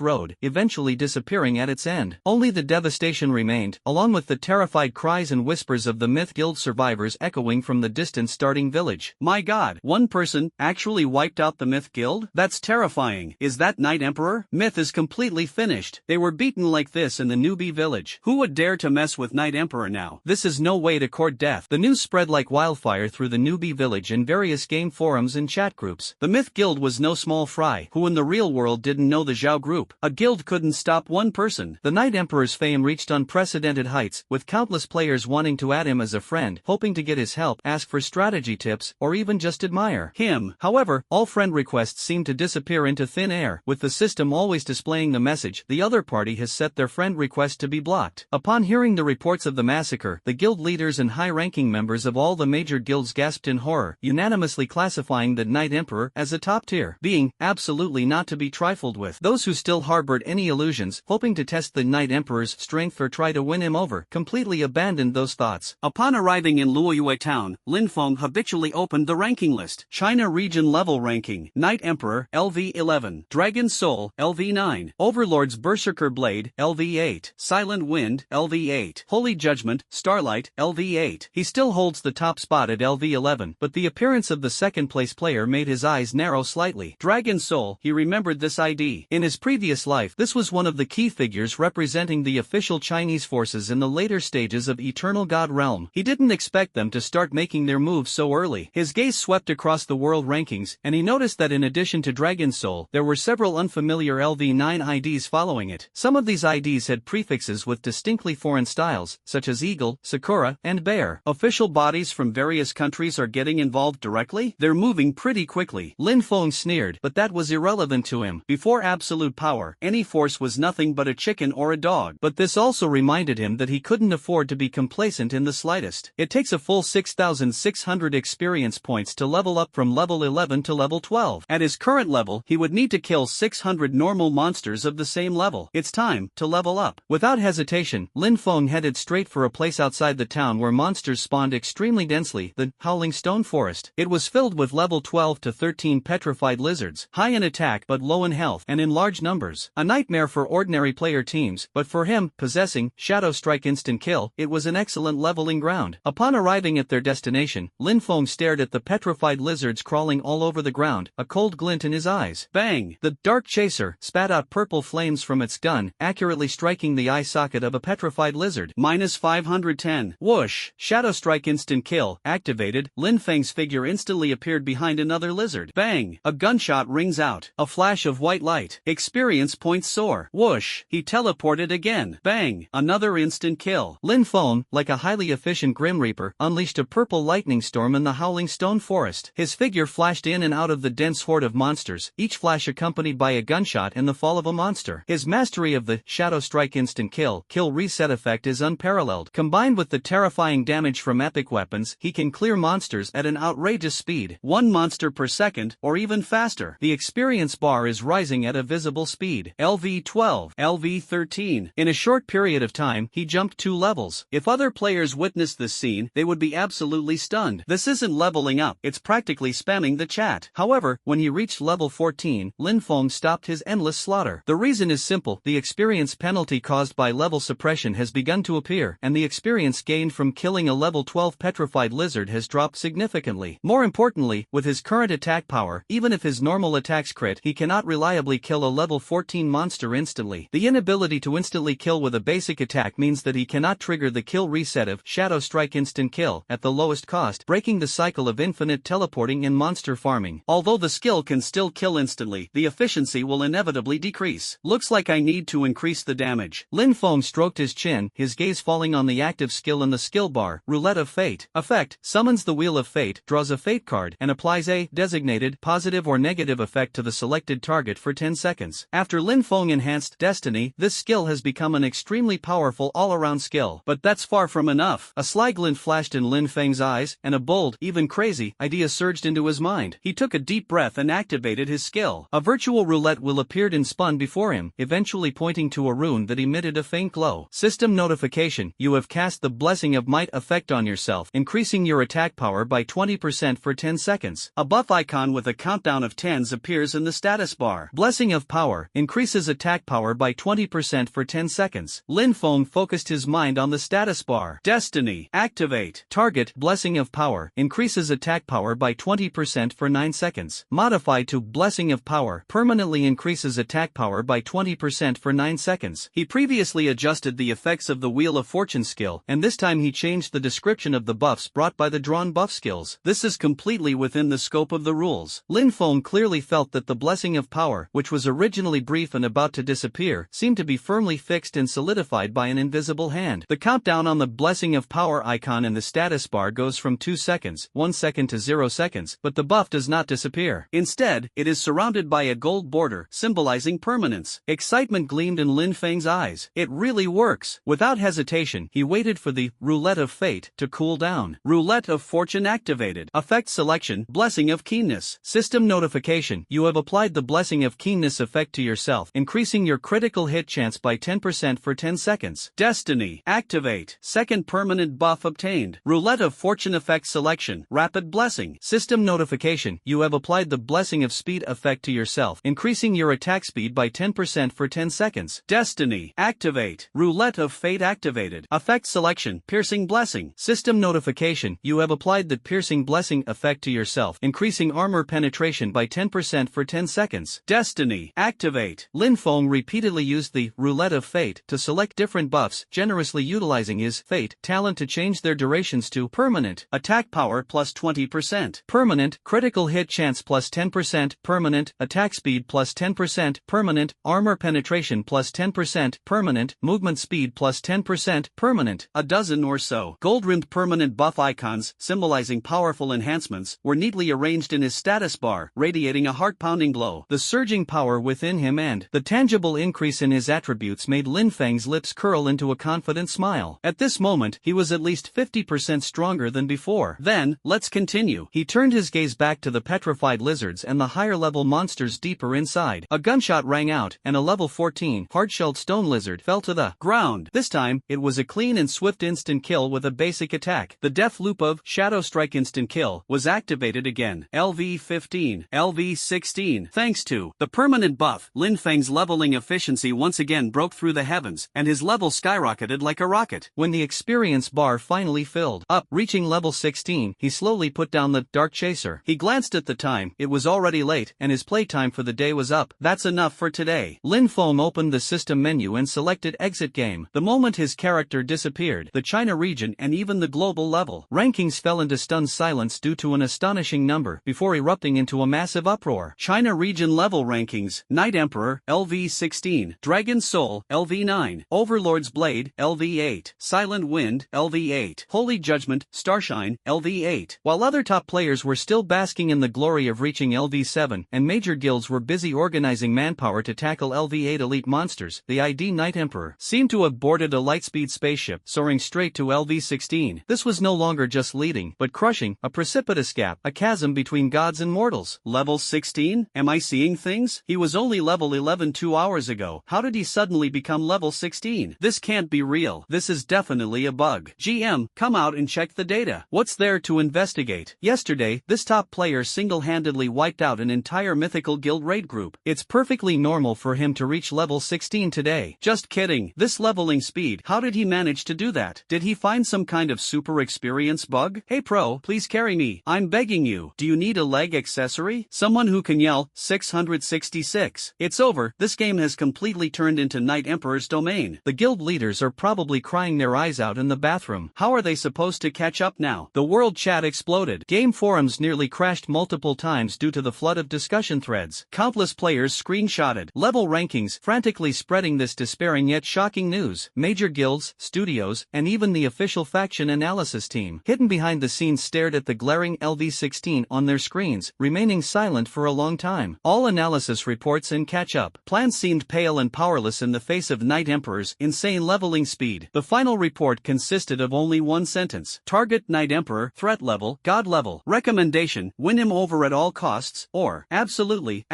road, eventually disappearing at its end. Only the devastation remained, a along with the terrified cries and whispers of the Myth Guild survivors echoing from the distant starting village. My god, one person actually wiped out the Myth Guild? That's terrifying. Is that Night Emperor? Myth is completely finished. They were beaten like this in the newbie village. Who would dare to mess with Night Emperor now? This is no way to court death. The news spread like wildfire through the newbie village and various game forums and chat groups. The Myth Guild was no small fry, who in the real world didn't know the Zhao group. A guild couldn't stop one person. The Night Emperor's fame reached unprecedented heights, with countless players wanting to add him as a friend, hoping to get his help, ask for strategy tips, or even just admire him. However, all friend requests seem to disappear into thin air, with the system always displaying the message, the other party has set their friend request to be blocked. Upon hearing the reports of the massacre, the guild leaders and high-ranking members of all the major guilds gasped in horror, unanimously classifying the Night Emperor as a top-tier being, absolutely not to be trifled with. Those who still harbored any illusions, hoping to test the Night Emperor's strength or try to win him over, completely abandoned those thoughts. Upon arriving in Luoyue town, Lin Feng habitually opened the ranking list. China region level ranking: Night Emperor, LV11, Dragon Soul, LV9, Overlord's Berserker Blade, LV8, Silent Wind, LV8, Holy Judgment, Starlight, LV8. He still holds the top spot at LV11, but the appearance of the second-place player made his eyes narrow slightly. Dragon Soul, he remembered this ID. In his previous life, this was one of the key figures representing the official Chinese forces in the later stages of Eternal God Realm. He didn't expect them to start making their moves so early. His gaze swept across the world rankings, and he noticed that in addition to Dragon Soul, there were several unfamiliar LV9 IDs following it. Some of these IDs had prefixes with distinctly foreign styles, such as Eagle, Sakura, and Bear. Official bodies from various countries are getting involved directly? They're moving pretty quickly. Lin Feng sneered, but that was irrelevant to him. Before absolute power, any force was nothing but a chicken or a dog. But this also reminded him that he couldn't afford to be complacent in the slightest. It takes a full 6,600 experience points to level up from level 11 to level 12. At his current level, he would need to kill 600 normal monsters of the same level. It's time to level up. Without hesitation, Lin Feng headed straight for a place outside the town where monsters spawned extremely densely, the Howling Stone Forest. It was filled with level 12 to 13 petrified lizards, high in attack but low in health and in large numbers. A nightmare for ordinary player teams, but for him, possessing Shadow Strike Instant Kill, it was an excellent leveling ground. Upon arriving at their destination, Lin Feng stared at the petrified lizards crawling all over the ground, a cold glint in his eyes. Bang! The Dark Chaser spat out purple flames from its gun, accurately striking the eye socket of a petrified lizard. Minus 510. Whoosh! Shadow Strike Instant Kill activated. Lin Feng's figure instantly appeared behind another lizard. Bang! A gunshot rings out. A flash of white light. Experience points soar. Whoosh! He teleported again. Bang! Another instant kill. Lin Feng, like a highly efficient Grim Reaper, unleashed a purple lightning storm in the Howling Stone Forest. His figure flashed in and out of the dense horde of monsters, each flash accompanied by a gunshot and the fall of a monster. His mastery of the Shadow Strike Instant Kill reset effect is unparalleled. Combined with the terrifying damage from epic weapons, he can clear monsters at an outrageous speed, 1 monster per second, or even faster. The experience bar is rising at a visible speed. LV12, LV13. In a short period of time, he jumped 2 levels. If other players witnessed this scene, they would be absolutely stunned. This isn't leveling up, it's practically spamming the chat. However, when he reached level 14, Lin Feng stopped his endless slaughter. The reason is simple: the experience penalty caused by level suppression has begun to appear, and the experience gained from killing a level 12 petrified lizard has dropped significantly. More importantly, with his current attack power, even if his normal attacks crit, he cannot reliably kill a level 14 monster instantly. The inability to instantly kill with a basic attack means that he cannot trigger the kill reset of Shadow Strike Instant Kill at the lowest cost, breaking the cycle of infinite teleporting and monster farming. Although the skill can still kill instantly, the efficiency will inevitably decrease. Looks like I need to increase the damage. Lin Feng stroked his chin, his gaze falling on the active skill in the skill bar. Roulette of Fate. Effect: summons the Wheel of Fate, draws a fate card, and applies a designated positive or negative effect to the selected target for 10 seconds. After Lin Feng enhanced Destiny, this skill has become an extremely powerful all-around skill. But that's far from enough. A sly glint flashed in Lin Feng's eyes, and a bold, even crazy, idea surged into his mind. He took a deep breath and activated his skill. A virtual roulette wheel appeared and spun before him, eventually pointing to a rune that emitted a faint glow. System notification: you have cast the Blessing of Might effect on yourself, increasing your attack power by 20% for 10 seconds. A buff icon with a countdown of 10s appears in the status bar. Blessing of Power increases attack power by 20% for 10 seconds. Lin Feng focused his mind on the status bar. Destiny. Activate. Target. Blessing of Power. Increases attack power by 20% for 9 seconds. Modify to Blessing of Power. Permanently increases attack power by 20% for 9 seconds. He previously adjusted the effects of the Wheel of Fortune skill, and this time he changed the description of the buffs brought by the drawn buff skills. This is completely within the scope of the rules. Lin Feng clearly felt that the Blessing of Power, which was originally brief and about to disappear, seemed to be firmly fixed and solidified by an invisible hand. The countdown on the Blessing of Power icon in the status bar goes from 2 seconds, 1 second to 0 seconds, but the buff does not disappear. Instead, it is surrounded by a gold border, symbolizing permanence. Excitement gleamed in Lin Feng's eyes. It really works. Without hesitation, he waited for the Roulette of Fate to cool down. Roulette of Fortune activated. Effect selection, Blessing of Keenness. System notification, you have applied the Blessing of Keenness effect to yourself, increasing your critical hit chance by 10% for 10 seconds. Destiny. Activate. Second permanent buff obtained. Roulette of Fortune effect selection, Rapid Blessing. System notification, you have applied the Blessing of Speed effect to yourself, increasing your attack speed by 10% for 10 seconds. Destiny. Activate. Roulette of Fate activated. Effect selection, Piercing Blessing. System notification, you have applied the Piercing Blessing effect to yourself, increasing armor penetration by 10% for 10 seconds. Destiny. Activate. Lin Feng repeatedly used the Roulette of Fate to select different buffs, generously utilizing his Fate talent to change their durations to permanent, attack power plus 20%, permanent, critical hit chance plus 10%, permanent, attack speed plus 10%, permanent, armor penetration plus 10%, permanent, movement speed plus 10%, permanent. A dozen or so gold-rimmed permanent buff icons, symbolizing powerful enhancements, were neatly arranged in his status bar, radiating a heart-pounding glow. The surging power within him and the tangible increase in his attributes made Lin Feng's lips curl into a confident smile. At this moment, he was at least 50% stronger than before. Then, let's continue. He turned his gaze back to the petrified lizards and the higher-level monsters deeper inside. A gunshot rang out, and a level 14 hard-shelled stone lizard fell to the ground. This time, it was a clean and swift instant kill with a basic attack. The death loop of Shadow Strike instant kill was activated again. LV-15, LV-16. Thanks to the permanent buff, Lin Feng's leveling efficiency once again broke through the heavens, and his level skyrocketed like a rocket. When the experience bar finally filled up, reaching level 16, he slowly put down the Dark Chaser. He glanced at the time. It was already late, and his playtime for the day was up. That's enough for today. Lin Feng opened the system menu and selected Exit Game. The moment his character disappeared, the China region and even the global level rankings fell into stunned silence due to an astonishing number, before erupting into a massive uproar. China region level rankings: Night Emperor, LV-16, Dragon Soul, LV-9, Overlord's Blade, LV-8, Silent Wind, LV-8, Holy Judgment, Starshine, LV-8. While other top players were still basking in the glory of reaching LV-7, and major guilds were busy organizing manpower to tackle LV-8 elite monsters, the ID Night Emperor seemed to have boarded a lightspeed spaceship, soaring straight to LV-16. This was no longer just leading, but crushing, a precipitous gap, a chasm between gods and mortals. Level 16? Am I seeing things? He was only level 11 2 hours ago. How did he suddenly become level 16? This can't be real. This is definitely a bug. GM, come out and check the data. What's there to investigate? Yesterday, this top player single-handedly wiped out an entire mythical guild raid group. It's perfectly normal for him to reach level 16 today. Just kidding. This leveling speed, how did he manage to do that? Did he find some kind of super experience bug? Hey pro, please carry me. I'm begging you. Do you need a leg accessory? Someone who can yell 666. It's over. This game has completely turned into Night Emperor's domain. The guild leaders are probably crying their eyes out in the bathroom. How are they supposed to catch up now? The world chat exploded. Game forums nearly crashed multiple times due to the flood of discussion threads. Countless players screenshotted level rankings, frantically spreading this despairing yet shocking news. Major guilds, studios, and even the official faction analysis team, hidden behind the scenes, stared at the glaring LV-16 on their screens, remaining silent for a long time. All analysis reports and catch-up plans seemed pale and powerless in the face of Night Emperor's insane leveling speed. The final report consisted of only one sentence: target Night Emperor, threat level, god level. Recommendation: win him over at all costs, or absolutely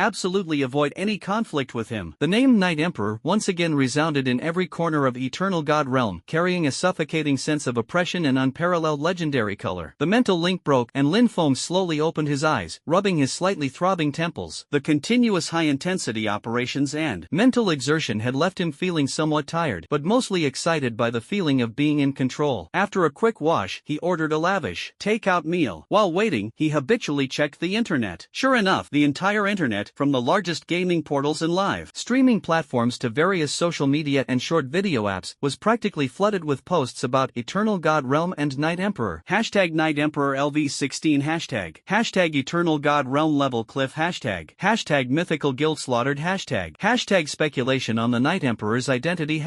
avoid any conflict with him. The name Night Emperor once again resounded in every corner of Eternal God Realm, carrying a suffocating sense of oppression and unparalleled legendary color. The mental link broke, and Lin Feng slowly opened his eyes, rubbing his slightly throbbing temples. The continuous high-intensity operations and mental exertion had left him feeling somewhat tired, but mostly excited by the feeling of being in control. After a quick wash, he ordered a lavish takeout meal. While waiting, he habitually checked the internet. Sure enough, the entire internet, from the largest gaming portals and live streaming platforms to various social media and short video apps, was practically flooded with posts about Eternal God Realm and Night Emperor. Hashtag Night Emperor LV16 Hashtag Eternal God Realm level cliff Hashtag Mythical Guild slaughtered Hashtag speculation on the Night Emperor's identity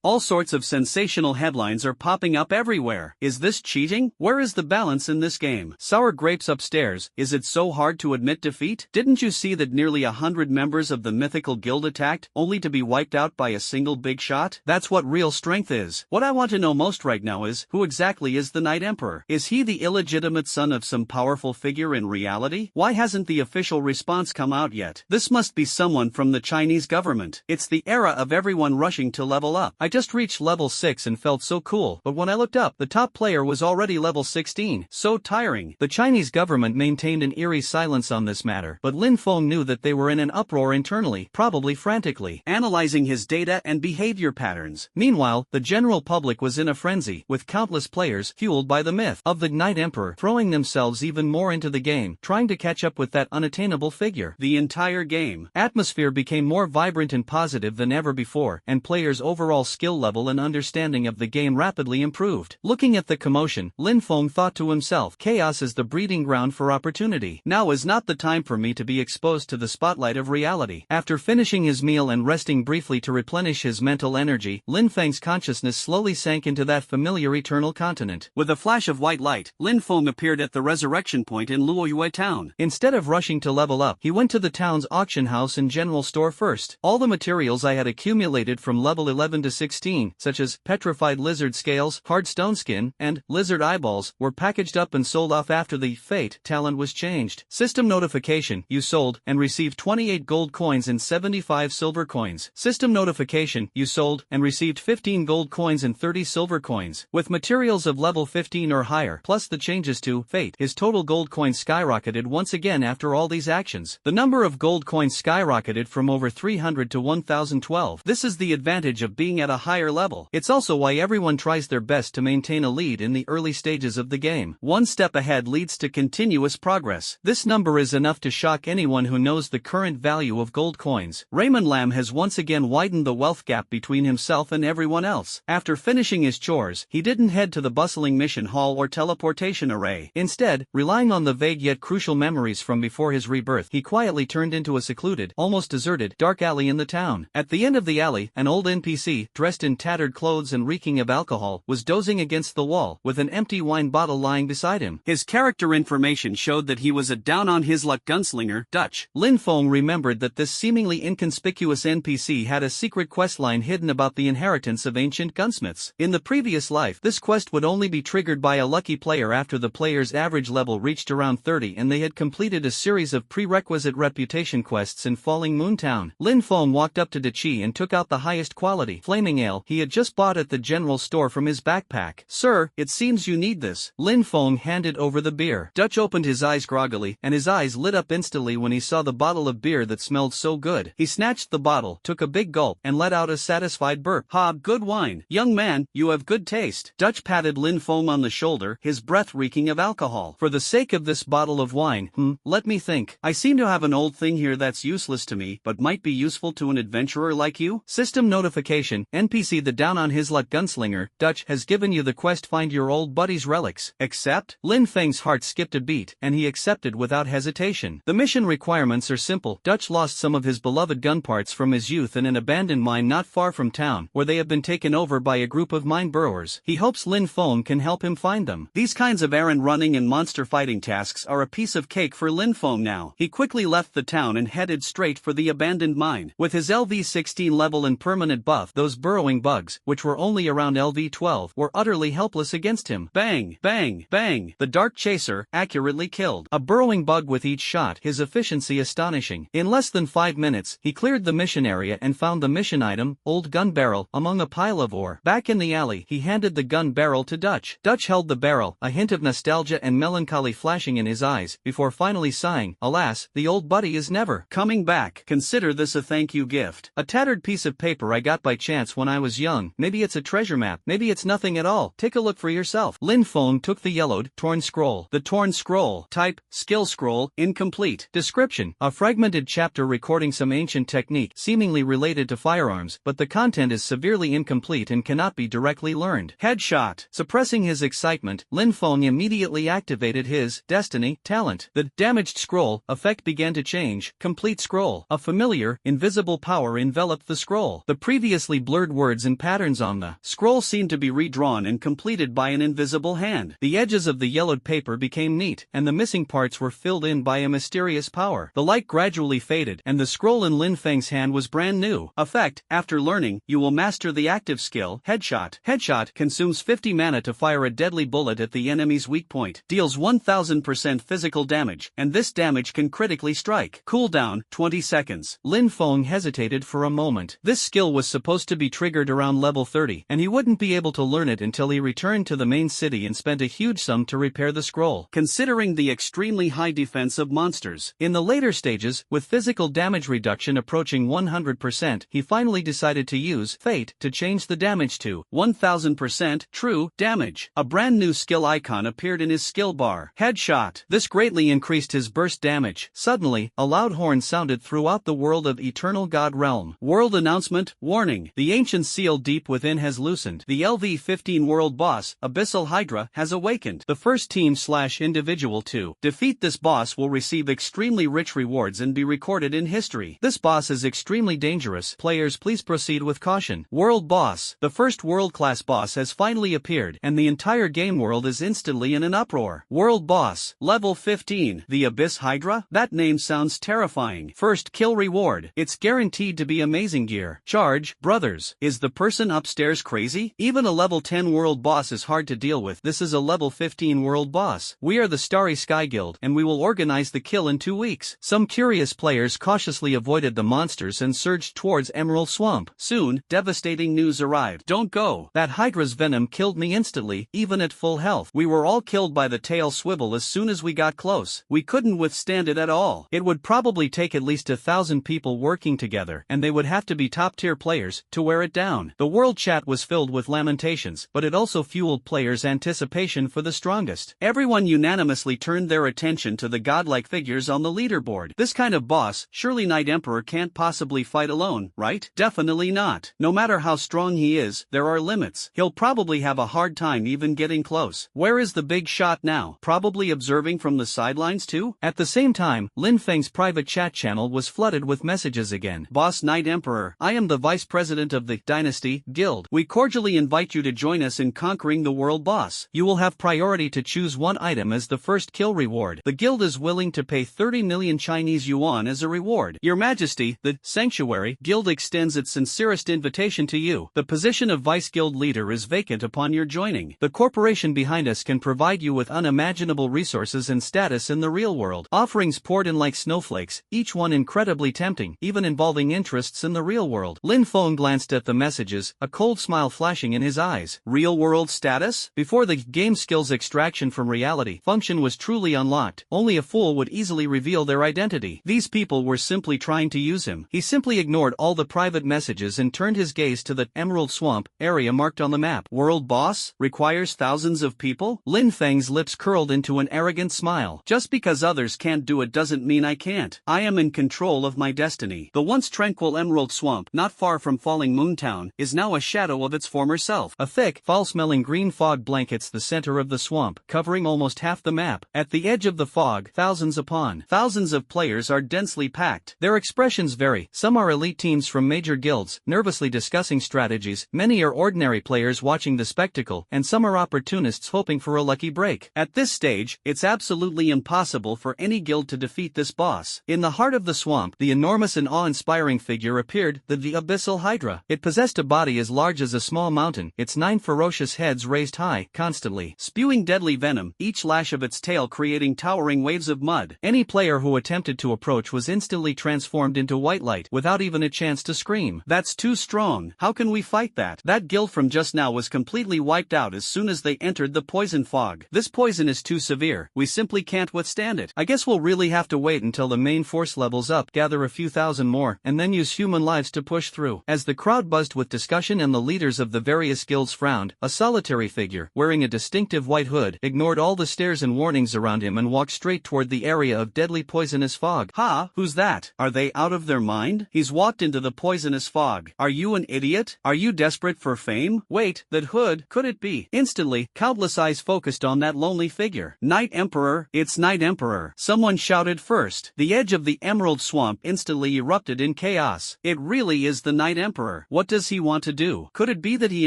All sorts of sensational headlines are popping up everywhere. Is this cheating? Where is the balance in this game? Sour grapes upstairs, is it so hard to admit defeat? Didn't you see that nearly 100 members of the Mythical Guild attacked, only to be wiped out by a single big shot? That's what real strength is. What I want to know most right now is, who exactly is the Night Emperor? Is he the illegitimate son of some powerful figure in reality? Why hasn't the official response come out yet? This must be someone from the Chinese government. It's the era of everyone rushing to level up. I just reached level 6 and felt so cool, but when I looked up, the top player was already level 16. So tiring. The Chinese government maintained an eerie silence on this matter, but Lin Feng knew that they were in an uproar internally, probably frantically analyzing his data and behavior patterns. Meanwhile, the general public was in a frenzy, with countless players, fueled by the myth of the Night Emperor, throwing themselves even more into the game, trying to catch up with that unattainable figure. The entire game atmosphere became more vibrant and positive than ever before, and players' overall skill level and understanding of the game rapidly improved. Looking at the commotion, Lin Feng thought to himself, chaos is the breeding ground for opportunity. Now is not the time for me to be exposed to the spotlight of reality. After finishing his meal and resting briefly to replenish his mental energy, Lin Feng's consciousness slowly sank into that familiar eternal continent. With a flash of white light, Lin Feng appeared at the resurrection point in Luoyue town. Instead of rushing to level up, he went to the town's auction house and general store first. All the materials I had accumulated from level 11 to 16, such as petrified lizard scales, hard stone skin, and lizard eyeballs, were packaged up and sold off after the fate talent was changed. System notification, you sold and received 28 gold coins and 75 silver coins. System notification, you sold and received 15 gold coins and 30 silver coins. With materials of level 15 or higher, plus the changes to fate, his total gold coins skyrocketed once again after all these actions. The number of gold coins skyrocketed from over 300 to 1012. This is the advantage of being at a higher level. It's also why everyone tries their best to maintain a lead in the early stages of the game. One step ahead leads to continuous progress. This number is enough to shock anyone who knows the current value of gold coins. Raymond Lam has once again widened the wealth gap between himself and everyone else. After finishing his chores, he didn't head to the bustling mission hall or teleportation array. Instead, relying on the vague yet crucial memories from before his rebirth, he quietly turned into a secluded, almost deserted, dark alley in the town. At the end of the alley, an old NPC, dressed in tattered clothes and reeking of alcohol, was dozing against the wall, with an empty wine bottle lying beside him. His character information showed that he was a down-on-his-luck gunslinger, Dutch. Lin Feng remembered that this seemingly inconspicuous NPC had a secret questline hidden about the inheritance of ancient gunsmiths. In the previous life, this quest would only be triggered by a lucky player after the player's average level reached around 30 and they had completed a series of prerequisite reputation quests in Falling Moon Town. Lin Feng walked up to Dachi and took out the highest quality flaming ale he had just bought at the general store from his backpack. Sir, it seems you need this. Lin Feng handed over the beer. Dutch opened his eyes groggily, and his eyes lit up instantly when he saw the bottle of beer that smelled so good. He snatched the bottle, took a big gulp, and let out a satisfied burp. Ha, good wine. Young man, you have good taste. Dutch patted Lin Feng on the shoulder, his breath reeking of alcohol. For the sake of this bottle of wine, let me think. I seem to have an old thing here that's useless to me, but might be useful to an adventurer like you. System notification, NPC the down-on-his-luck gunslinger, Dutch, has given you the quest find your old buddy's relics. Accept? Lin Feng's heart skipped a beat, and he accepted without hesitation. The mission requirements are simple. Dutch lost some of his beloved gun parts from his youth in an abandoned mine not far from town, where they have been taken over by a group of mine burrowers. He hopes Lin Feng can help him find them. These kinds of errand running and monster fighting tasks are a piece of cake for Lin Feng now. He quickly left the town and headed straight for the abandoned mine. With his LV16 level and permanent buff, those burrowing bugs, which were only around LV12, were utterly helpless against him. Bang, bang, bang. The Dark Chaser accurately killed a burrowing bug with each shot, his efficiency astonishing. In less than 5 minutes, he cleared the mission area and found the mission item, old gun barrel, among a pile of ore. Back in the alley, he handed the gun barrel to Dutch. Dutch held the barrel, a hint of nostalgia and melancholy flashing in his eyes, before finally sighing, alas, the old buddy is never coming back. Consider this a thank you gift. A tattered piece of paper I got by chance this when I was young. Maybe it's a treasure map, maybe it's nothing at all. Take a look for yourself. Lin Feng took the yellowed, torn scroll. The torn scroll. Type, skill scroll, incomplete. Description, a fragmented chapter recording some ancient technique seemingly related to firearms, but the content is severely incomplete and cannot be directly learned. Headshot. Suppressing his excitement, Lin Feng immediately activated his destiny talent. The damaged scroll effect began to change. Complete scroll. A familiar, invisible power enveloped the scroll. The previously blurred words and patterns on the scroll seemed to be redrawn and completed by an invisible hand. The edges of the yellowed paper became neat, and the missing parts were filled in by a mysterious power. The light gradually faded, and the scroll in Lin Feng's hand was brand new. Effect, after learning, you will master the active skill, Headshot. Headshot consumes 50 mana to fire a deadly bullet at the enemy's weak point. Deals 1000% physical damage, and this damage can critically strike. Cooldown, 20 seconds. Lin Feng hesitated for a moment. This skill was supposed to be triggered around level 30, and he wouldn't be able to learn it until he returned to the main city and spent a huge sum to repair the scroll. Considering the extremely high defense of monsters. In the later stages, with physical damage reduction approaching 100%, he finally decided to use Fate to change the damage to 1000% true damage. A brand new skill icon appeared in his skill bar. Headshot. This greatly increased his burst damage. Suddenly, a loud horn sounded throughout the world of Eternal God Realm. World announcement, warning. The ancient seal deep within has loosened. The LV-15 world boss, Abyssal Hydra, has awakened. The first team/individual to defeat this boss will receive extremely rich rewards and be recorded in history. This boss is extremely dangerous. Players, please proceed with caution. World boss. The first world-class boss has finally appeared, and the entire game world is instantly in an uproar. World boss. Level 15. The Abyss Hydra? That name sounds terrifying. First kill reward. It's guaranteed to be amazing gear. Charge. Brothers. Is the person upstairs crazy? Even a level 10 world boss is hard to deal with. This is a level 15 world boss. We are the Starry Sky Guild, and we will organize the kill in 2 weeks. Some curious players cautiously avoided the monsters and surged towards Emerald Swamp. Soon, devastating news arrived. Don't go. That Hydra's venom killed me instantly, even at full health. We were all killed by the tail swivel as soon as we got close. We couldn't withstand it at all. It would probably take at least 1,000 people working together, and they would have to be top-tier players to wear it down. The world chat was filled with lamentations, but it also fueled players' anticipation for the strongest. Everyone unanimously turned their attention to the godlike figures on the leaderboard. This kind of boss, surely Knight Emperor can't possibly fight alone, right? Definitely not. No matter how strong he is, there are limits. He'll probably have a hard time even getting close. Where is the big shot now? Probably observing from the sidelines too? At the same time, Lin Feng's private chat channel was flooded with messages again. Boss Knight Emperor, I am the vice president of the Dynasty Guild. We cordially invite you to join us in conquering the world boss. You will have priority to choose one item as the first kill reward. The guild is willing to pay 30 million Chinese yuan as a reward. Your Majesty, the Sanctuary Guild extends its sincerest invitation to you. The position of vice guild leader is vacant upon your joining. The corporation behind us can provide you with unimaginable resources and status in the real world. Offerings poured in like snowflakes, each one incredibly tempting, even involving interests in the real world. Lin Feng glanced at the messages, a cold smile flashing in his eyes. Real world status? Before the game skills extraction from reality function was truly unlocked, only a fool would easily reveal their identity. These people were simply trying to use him. He simply ignored all the private messages and turned his gaze to the Emerald Swamp area marked on the map. World boss? Requires thousands of people? Lin Feng's lips curled into an arrogant smile. Just because others can't do it doesn't mean I can't. I am in control of my destiny. The once tranquil Emerald Swamp, not far from Falling Moon Town, is now a shadow of its former self. A thick, foul-smelling green fog blankets the center of the swamp, covering almost half the map. At the edge of the fog, thousands upon thousands of players are densely packed. Their expressions vary. Some are elite teams from major guilds, nervously discussing strategies. Many are ordinary players watching the spectacle, and some are opportunists hoping for a lucky break. At this stage, it's absolutely impossible for any guild to defeat this boss. In the heart of the swamp, the enormous and awe-inspiring figure appeared, the Abyssal Hydra. It possessed a body as large as a small mountain, its 9 ferocious heads raised high, constantly spewing deadly venom, each lash of its tail creating towering waves of mud. Any player who attempted to approach was instantly transformed into white light, without even a chance to scream. That's too strong. How can we fight that? That guild from just now was completely wiped out as soon as they entered the poison fog. This poison is too severe. We simply can't withstand it. I guess we'll really have to wait until the main force levels up, gather a few thousand more, and then use human lives to push through. As the crowd crowd buzzed with discussion and the leaders of the various guilds frowned. A solitary figure, wearing a distinctive white hood, ignored all the stares and warnings around him and walked straight toward the area of deadly poisonous fog. Ha! Who's that? Are they out of their mind? He's walked into the poisonous fog. Are you an idiot? Are you desperate for fame? Wait, that hood, could it be? Instantly, countless eyes focused on that lonely figure. Night Emperor, it's Night Emperor. Someone shouted first. The edge of the Emerald Swamp instantly erupted in chaos. It really is the Night Emperor. What does he want to do? Could it be that he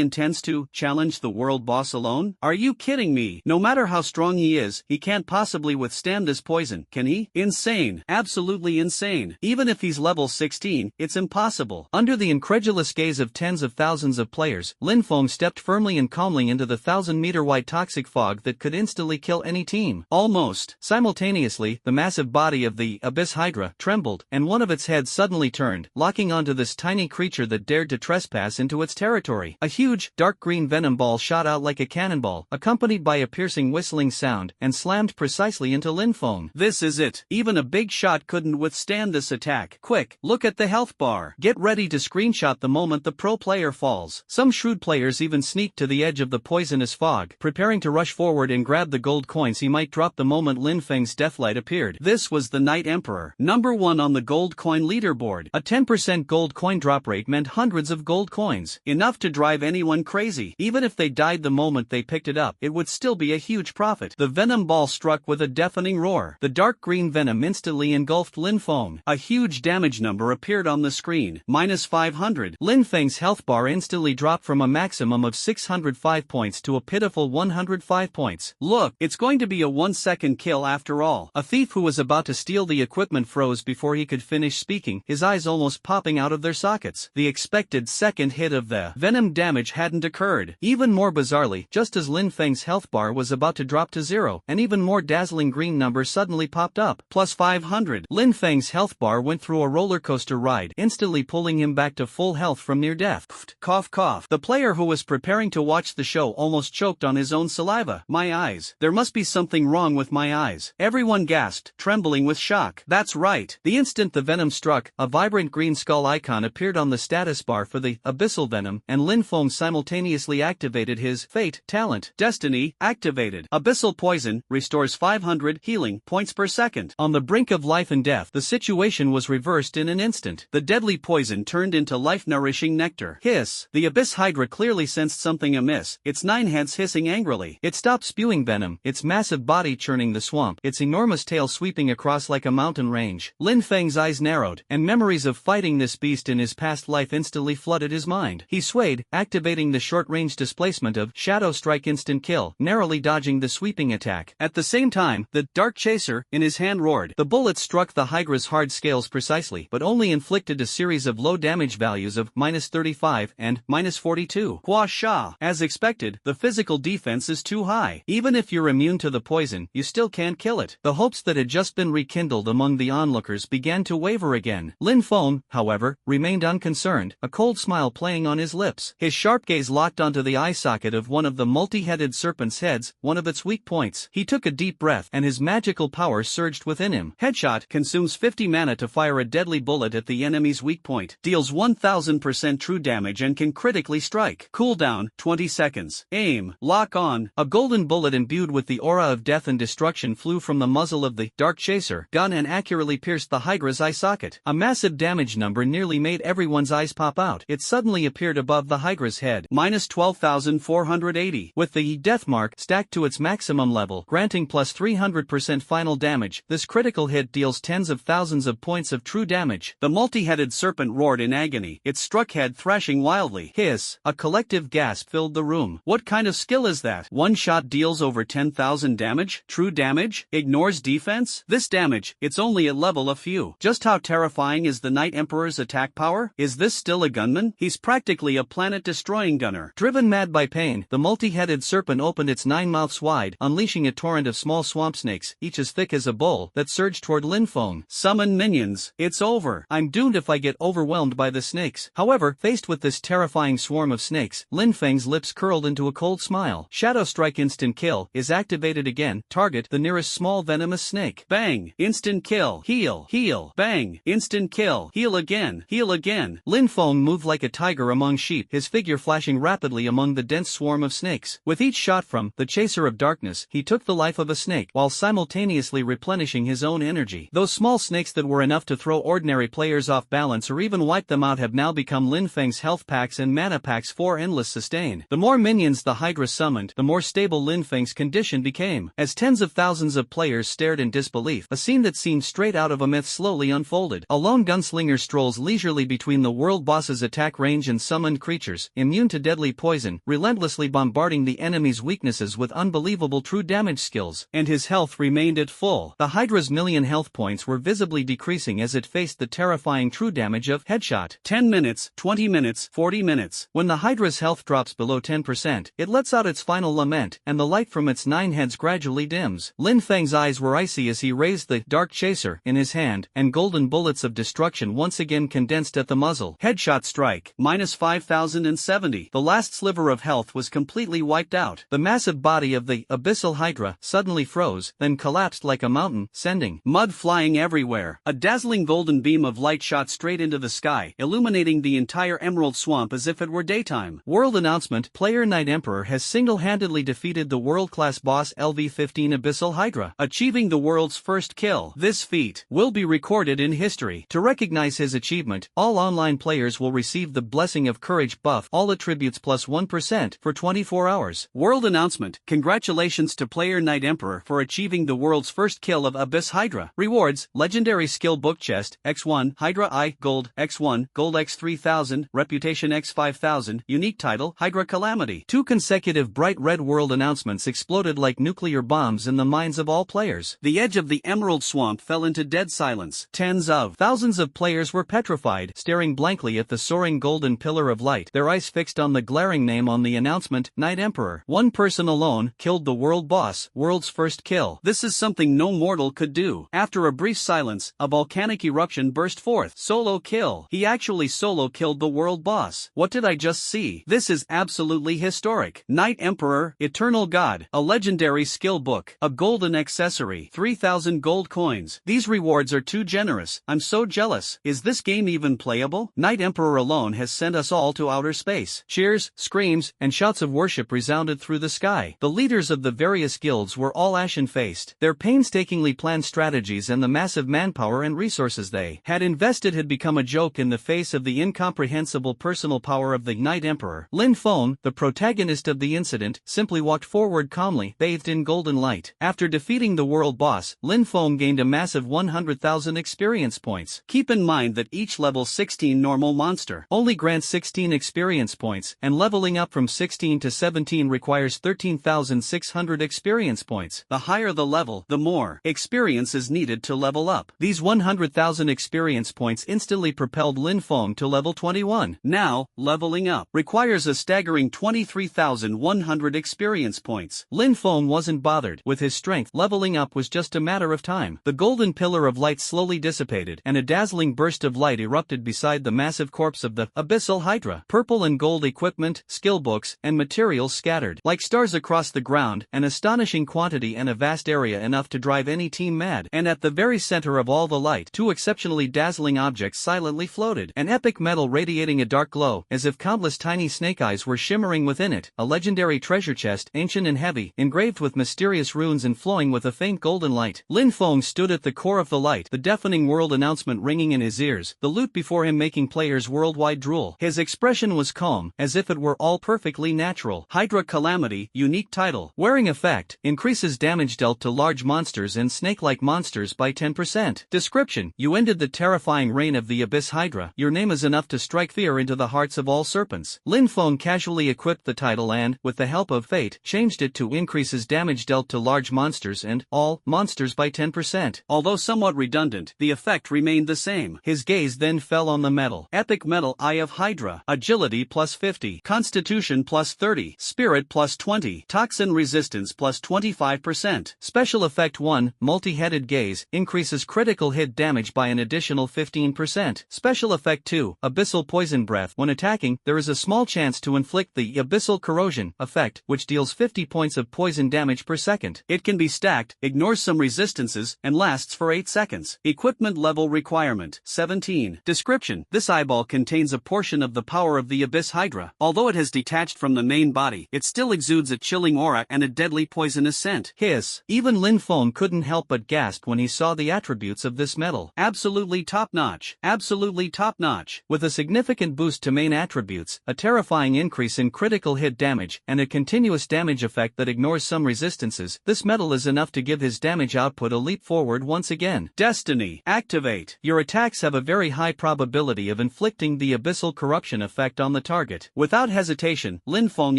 intends to challenge the world boss alone? Are you kidding me? No matter how strong he is, he can't possibly withstand this poison, can he? Insane. Absolutely insane. Even if he's level 16, it's impossible. Under the incredulous gaze of tens of thousands of players, Lin Feng stepped firmly and calmly into the 1,000-meter wide toxic fog that could instantly kill any team. Almost. Simultaneously, the massive body of the Abyss Hydra trembled, and one of its heads suddenly turned, locking onto this tiny creature that dared to trespass into its territory. A huge, dark green venom ball shot out like a cannonball, accompanied by a piercing whistling sound, and slammed precisely into Lin Feng. This is it. Even a big shot couldn't withstand this attack. Quick, look at the health bar. Get ready to screenshot the moment the pro player falls. Some shrewd players even sneaked to the edge of the poisonous fog, preparing to rush forward and grab the gold coins he might drop the moment Lin Feng's deathlight appeared. This was the Night Emperor, number 1 on the gold coin leaderboard. A 10% gold coin drop rate meant hundreds of gold coins, enough to drive anyone crazy. Even if they died the moment they picked it up, it would still be a huge profit. The venom ball struck with a deafening roar. The dark green venom instantly engulfed Lin Feng. A huge damage number appeared on the screen, -500. Lin Feng's health bar instantly dropped from a maximum of 605 points to a pitiful 105 points. Look, it's going to be a 1-second kill after all. A thief who was about to steal the equipment froze before he could finish speaking, his eyes almost popping out of their sockets. The expected second hit of the venom damage hadn't occurred. Even more bizarrely, just as Lin Feng's health bar was about to drop to 0, an even more dazzling green number suddenly popped up, +500. Lin Feng's health bar went through a roller coaster ride, instantly pulling him back to full health from near death. Cough cough. The player who was preparing to watch the show almost choked on his own saliva. My eyes. There must be something wrong with my eyes. Everyone gasped, trembling with shock. That's right. The instant the venom struck, a vibrant green skull icon appeared on the status bar for the abyssal venom, and Lin Feng simultaneously activated his fate talent. Destiny activated. Abyssal poison restores 500 healing points per second. On the brink of life and death, the situation was reversed in an instant. The deadly poison turned into life-nourishing nectar. Hiss. The Abyss Hydra clearly sensed something amiss, its 9 heads hissing angrily. It stopped spewing venom, its massive body churning the swamp, its enormous tail sweeping across like a mountain range. Lin Feng's eyes narrowed, and memories of fighting this beast in his past life instantly flooded his mind. He swayed, activating the short-range displacement of Shadow Strike instant kill, narrowly dodging the sweeping attack. At the same time, the Dark Chaser in his hand roared. The bullet struck the Hydra's hard scales precisely, but only inflicted a series of low damage values of -35 and -42. Hua Sha. As expected, the physical defense is too high. Even if you're immune to the poison, you still can't kill it. The hopes that had just been rekindled among the onlookers began to waver again. Lin Feng, however, remained unconcerned, a cold smile playing on his lips. His sharp gaze locked onto the eye socket of one of the multi-headed serpent's heads, one of its weak points. He took a deep breath, and his magical power surged within him. Headshot consumes 50 mana to fire a deadly bullet at the enemy's weak point, deals 1000% true damage and can critically strike. Cooldown, 20 seconds. Aim. Lock on. A golden bullet imbued with the aura of death and destruction flew from the muzzle of the Dark Chaser gun and accurately pierced the Hydra's eye socket. A massive damage number nearly made everyone's eyes pop out. It suddenly appeared above the Hydra's head, -12,480. With the death mark stacked to its maximum level, granting +300% final damage, this critical hit deals tens of thousands of points of true damage. The multi-headed serpent roared in agony, its struck head thrashing wildly. Hiss. A collective gasp filled the room. What kind of skill is that? One shot deals over 10,000 damage? True damage? Ignores defense? This damage, it's only at level a few. Just how terrifying is the Night Emperor's attack power? Is this still a gunman? He's practically a planet-destroying gunner. Driven mad by pain, the multi-headed serpent opened its 9 mouths wide, unleashing a torrent of small swamp snakes, each as thick as a bull, that surged toward Lin Feng. Summon minions. It's over. I'm doomed if I get overwhelmed by the snakes. However, faced with this terrifying swarm of snakes, Lin Feng's lips curled into a cold smile. Shadow Strike instant kill is activated again. Target the nearest small venomous snake. Bang. Instant kill. Heal. Heal. Bang. Instant kill. Heal again. Heal again. Lin Feng moved like a tiger among sheep, his figure flashing rapidly among the dense swarm of snakes. With each shot from the Chaser of Darkness, he took the life of a snake, while simultaneously replenishing his own energy. Those small snakes that were enough to throw ordinary players off balance or even wipe them out have now become Lin Feng's health packs and mana packs for endless sustain. The more minions the Hydra summoned, the more stable Lin Feng's condition became. As tens of thousands of players stared in disbelief, a scene that seemed straight out of a myth slowly unfolded. A lone gunslinger strolls leisurely between the world boss's attack range and summoned creatures, immune to deadly poison, relentlessly bombarding the enemy's weaknesses with unbelievable true damage skills, and his health remained at full. The Hydra's million health points were visibly decreasing as it faced the terrifying true damage of headshot. 10 minutes, 20 minutes, 40 minutes. When the Hydra's health drops below 10%, it lets out its final lament, and the light from its 9 heads gradually dims. Lin Feng's eyes were icy as he raised the Dark Chaser in his hand, and golden bullets of destruction once again condensed at the muzzle. Headshot strike, minus 5070. The last sliver of health was completely wiped out. The massive body of the Abyssal Hydra suddenly froze, then collapsed like a mountain, sending mud flying everywhere. A dazzling golden beam of light shot straight into the sky, illuminating the entire Emerald Swamp as if it were daytime. World announcement: Player Night Emperor has single-handedly defeated the world-class boss LV-15 Abyssal Hydra, achieving the world's first kill. This feat will be recorded in history. To recognize his achievement, all online players will receive the Blessing of Courage buff, all attributes plus 1% for 24 hours. World announcement: Congratulations to Player Night Emperor for achieving the world's first kill of Abyss Hydra. Rewards: Legendary Skill Book Chest, X1, Hydra I, Gold, X1, Gold X3000, Reputation X5000, Unique Title, Hydra Calamity. 2 consecutive bright red world announcements exploded like nuclear bombs in the minds of all players. The edge of the Emerald Swamp fell into dead silence. Tens of thousands of players were petrified, staring blankly at the soaring golden pillar of light, their eyes fixed on the glaring name on the announcement, Night Emperor. One person alone killed the world boss, world's first kill. This is something no mortal could do. After a brief silence, a volcanic eruption burst forth. Solo kill. He actually solo killed the world boss. What did I just see? This is absolutely historic. Night Emperor, Eternal God, a legendary skill book, a golden accessory, 3,000 gold coins. These rewards are too generous. I'm so jealous. Is this game even playable? Night Emperor alone has sent us all to outer space. Cheers, screams, and shouts of worship resounded through the sky. The leaders of the various guilds were all ashen-faced. Their painstakingly planned strategies and the massive manpower and resources they had invested had become a joke in the face of the incomprehensible personal power of the Night Emperor. Lin Feng, the protagonist of the incident, simply walked forward calmly, bathed in golden light. After defeating the world boss, Lin Feng gained a massive 100,000 experience points. Keep in mind that each level 16 normal monster only grants 16 experience points, and leveling up from 16 to 17 requires 13,600 experience points. The higher the level, the more experience is needed to level up. These 100,000 experience points instantly propelled Lin Feng to level 21. Now, leveling up requires a staggering 23,100 experience points. Lin Feng wasn't bothered. With his strength, leveling up was just a matter of time. The golden pillar of light slowly dissipated, and a dazzling burst of light erupted beside the massive corpse of the Abyssal Hydra. Purple and gold equipment, skill books, and materials scattered like stars across the ground, an astonishing quantity and a vast area enough to drive any team mad. And at the very center of all the light, 2 exceptionally dazzling objects silently floated. An epic metal radiating a dark glow, as if countless tiny snake eyes were shimmering within it. A legendary treasure chest, ancient and heavy, engraved with mysterious runes and flowing with a faint golden light. Lin Feng stood at the core of the light, the deafening world announcement ringing in his ears, the loot before him making players worldwide drool. His expression was calm, as if it were all perfectly natural. Hydra Calamity, Unique Title. Wearing effect, increases damage dealt to large monsters and snake-like monsters by 10%. Description: You ended the terrifying reign of the Abyss Hydra. Your name is enough to strike fear into the hearts of all serpents. Lin Feng casually equipped the title and, with the help of fate, changed it to increases damage dealt to large monsters and all monsters by 10%. Although somewhat redundant, the effect remained the same. His gaze then fell on the metal. Epic Metal Eye of Hydra. Agility plus 50. Constitution plus 30. Spirit plus 20. Toxin resistance plus 25%. Special Effect 1, Multi-Headed Gaze, increases critical hit damage by an additional 15%. Special Effect 2, Abyssal Poison Breath. When attacking, there is a small chance to inflict the Abyssal Corrosion effect, which deals 50 points of poison damage per second. It can be stacked, ignores some resistances, and lasts for 8 seconds. Equipment Level Requirement 17. Description: This eyeball contains a portion of the power of the Abyss Hydra. Although it has detached from the main body, it still exudes a chilling aura and a deadly poisonous scent. Hiss. Even Lin Feng couldn't help but gasp when he saw the attributes of this metal. Absolutely top-notch. Absolutely top-notch. With a significant boost to main attributes, a terrifying increase in critical hit damage, and a continuous damage effect that ignores some resistances, this metal is enough to give his damage output a leap forward once again. Destiny. Activate. Your attacks have a very high probability of inflicting the abyssal corruption effect on the target. Without hesitation, Lin Feng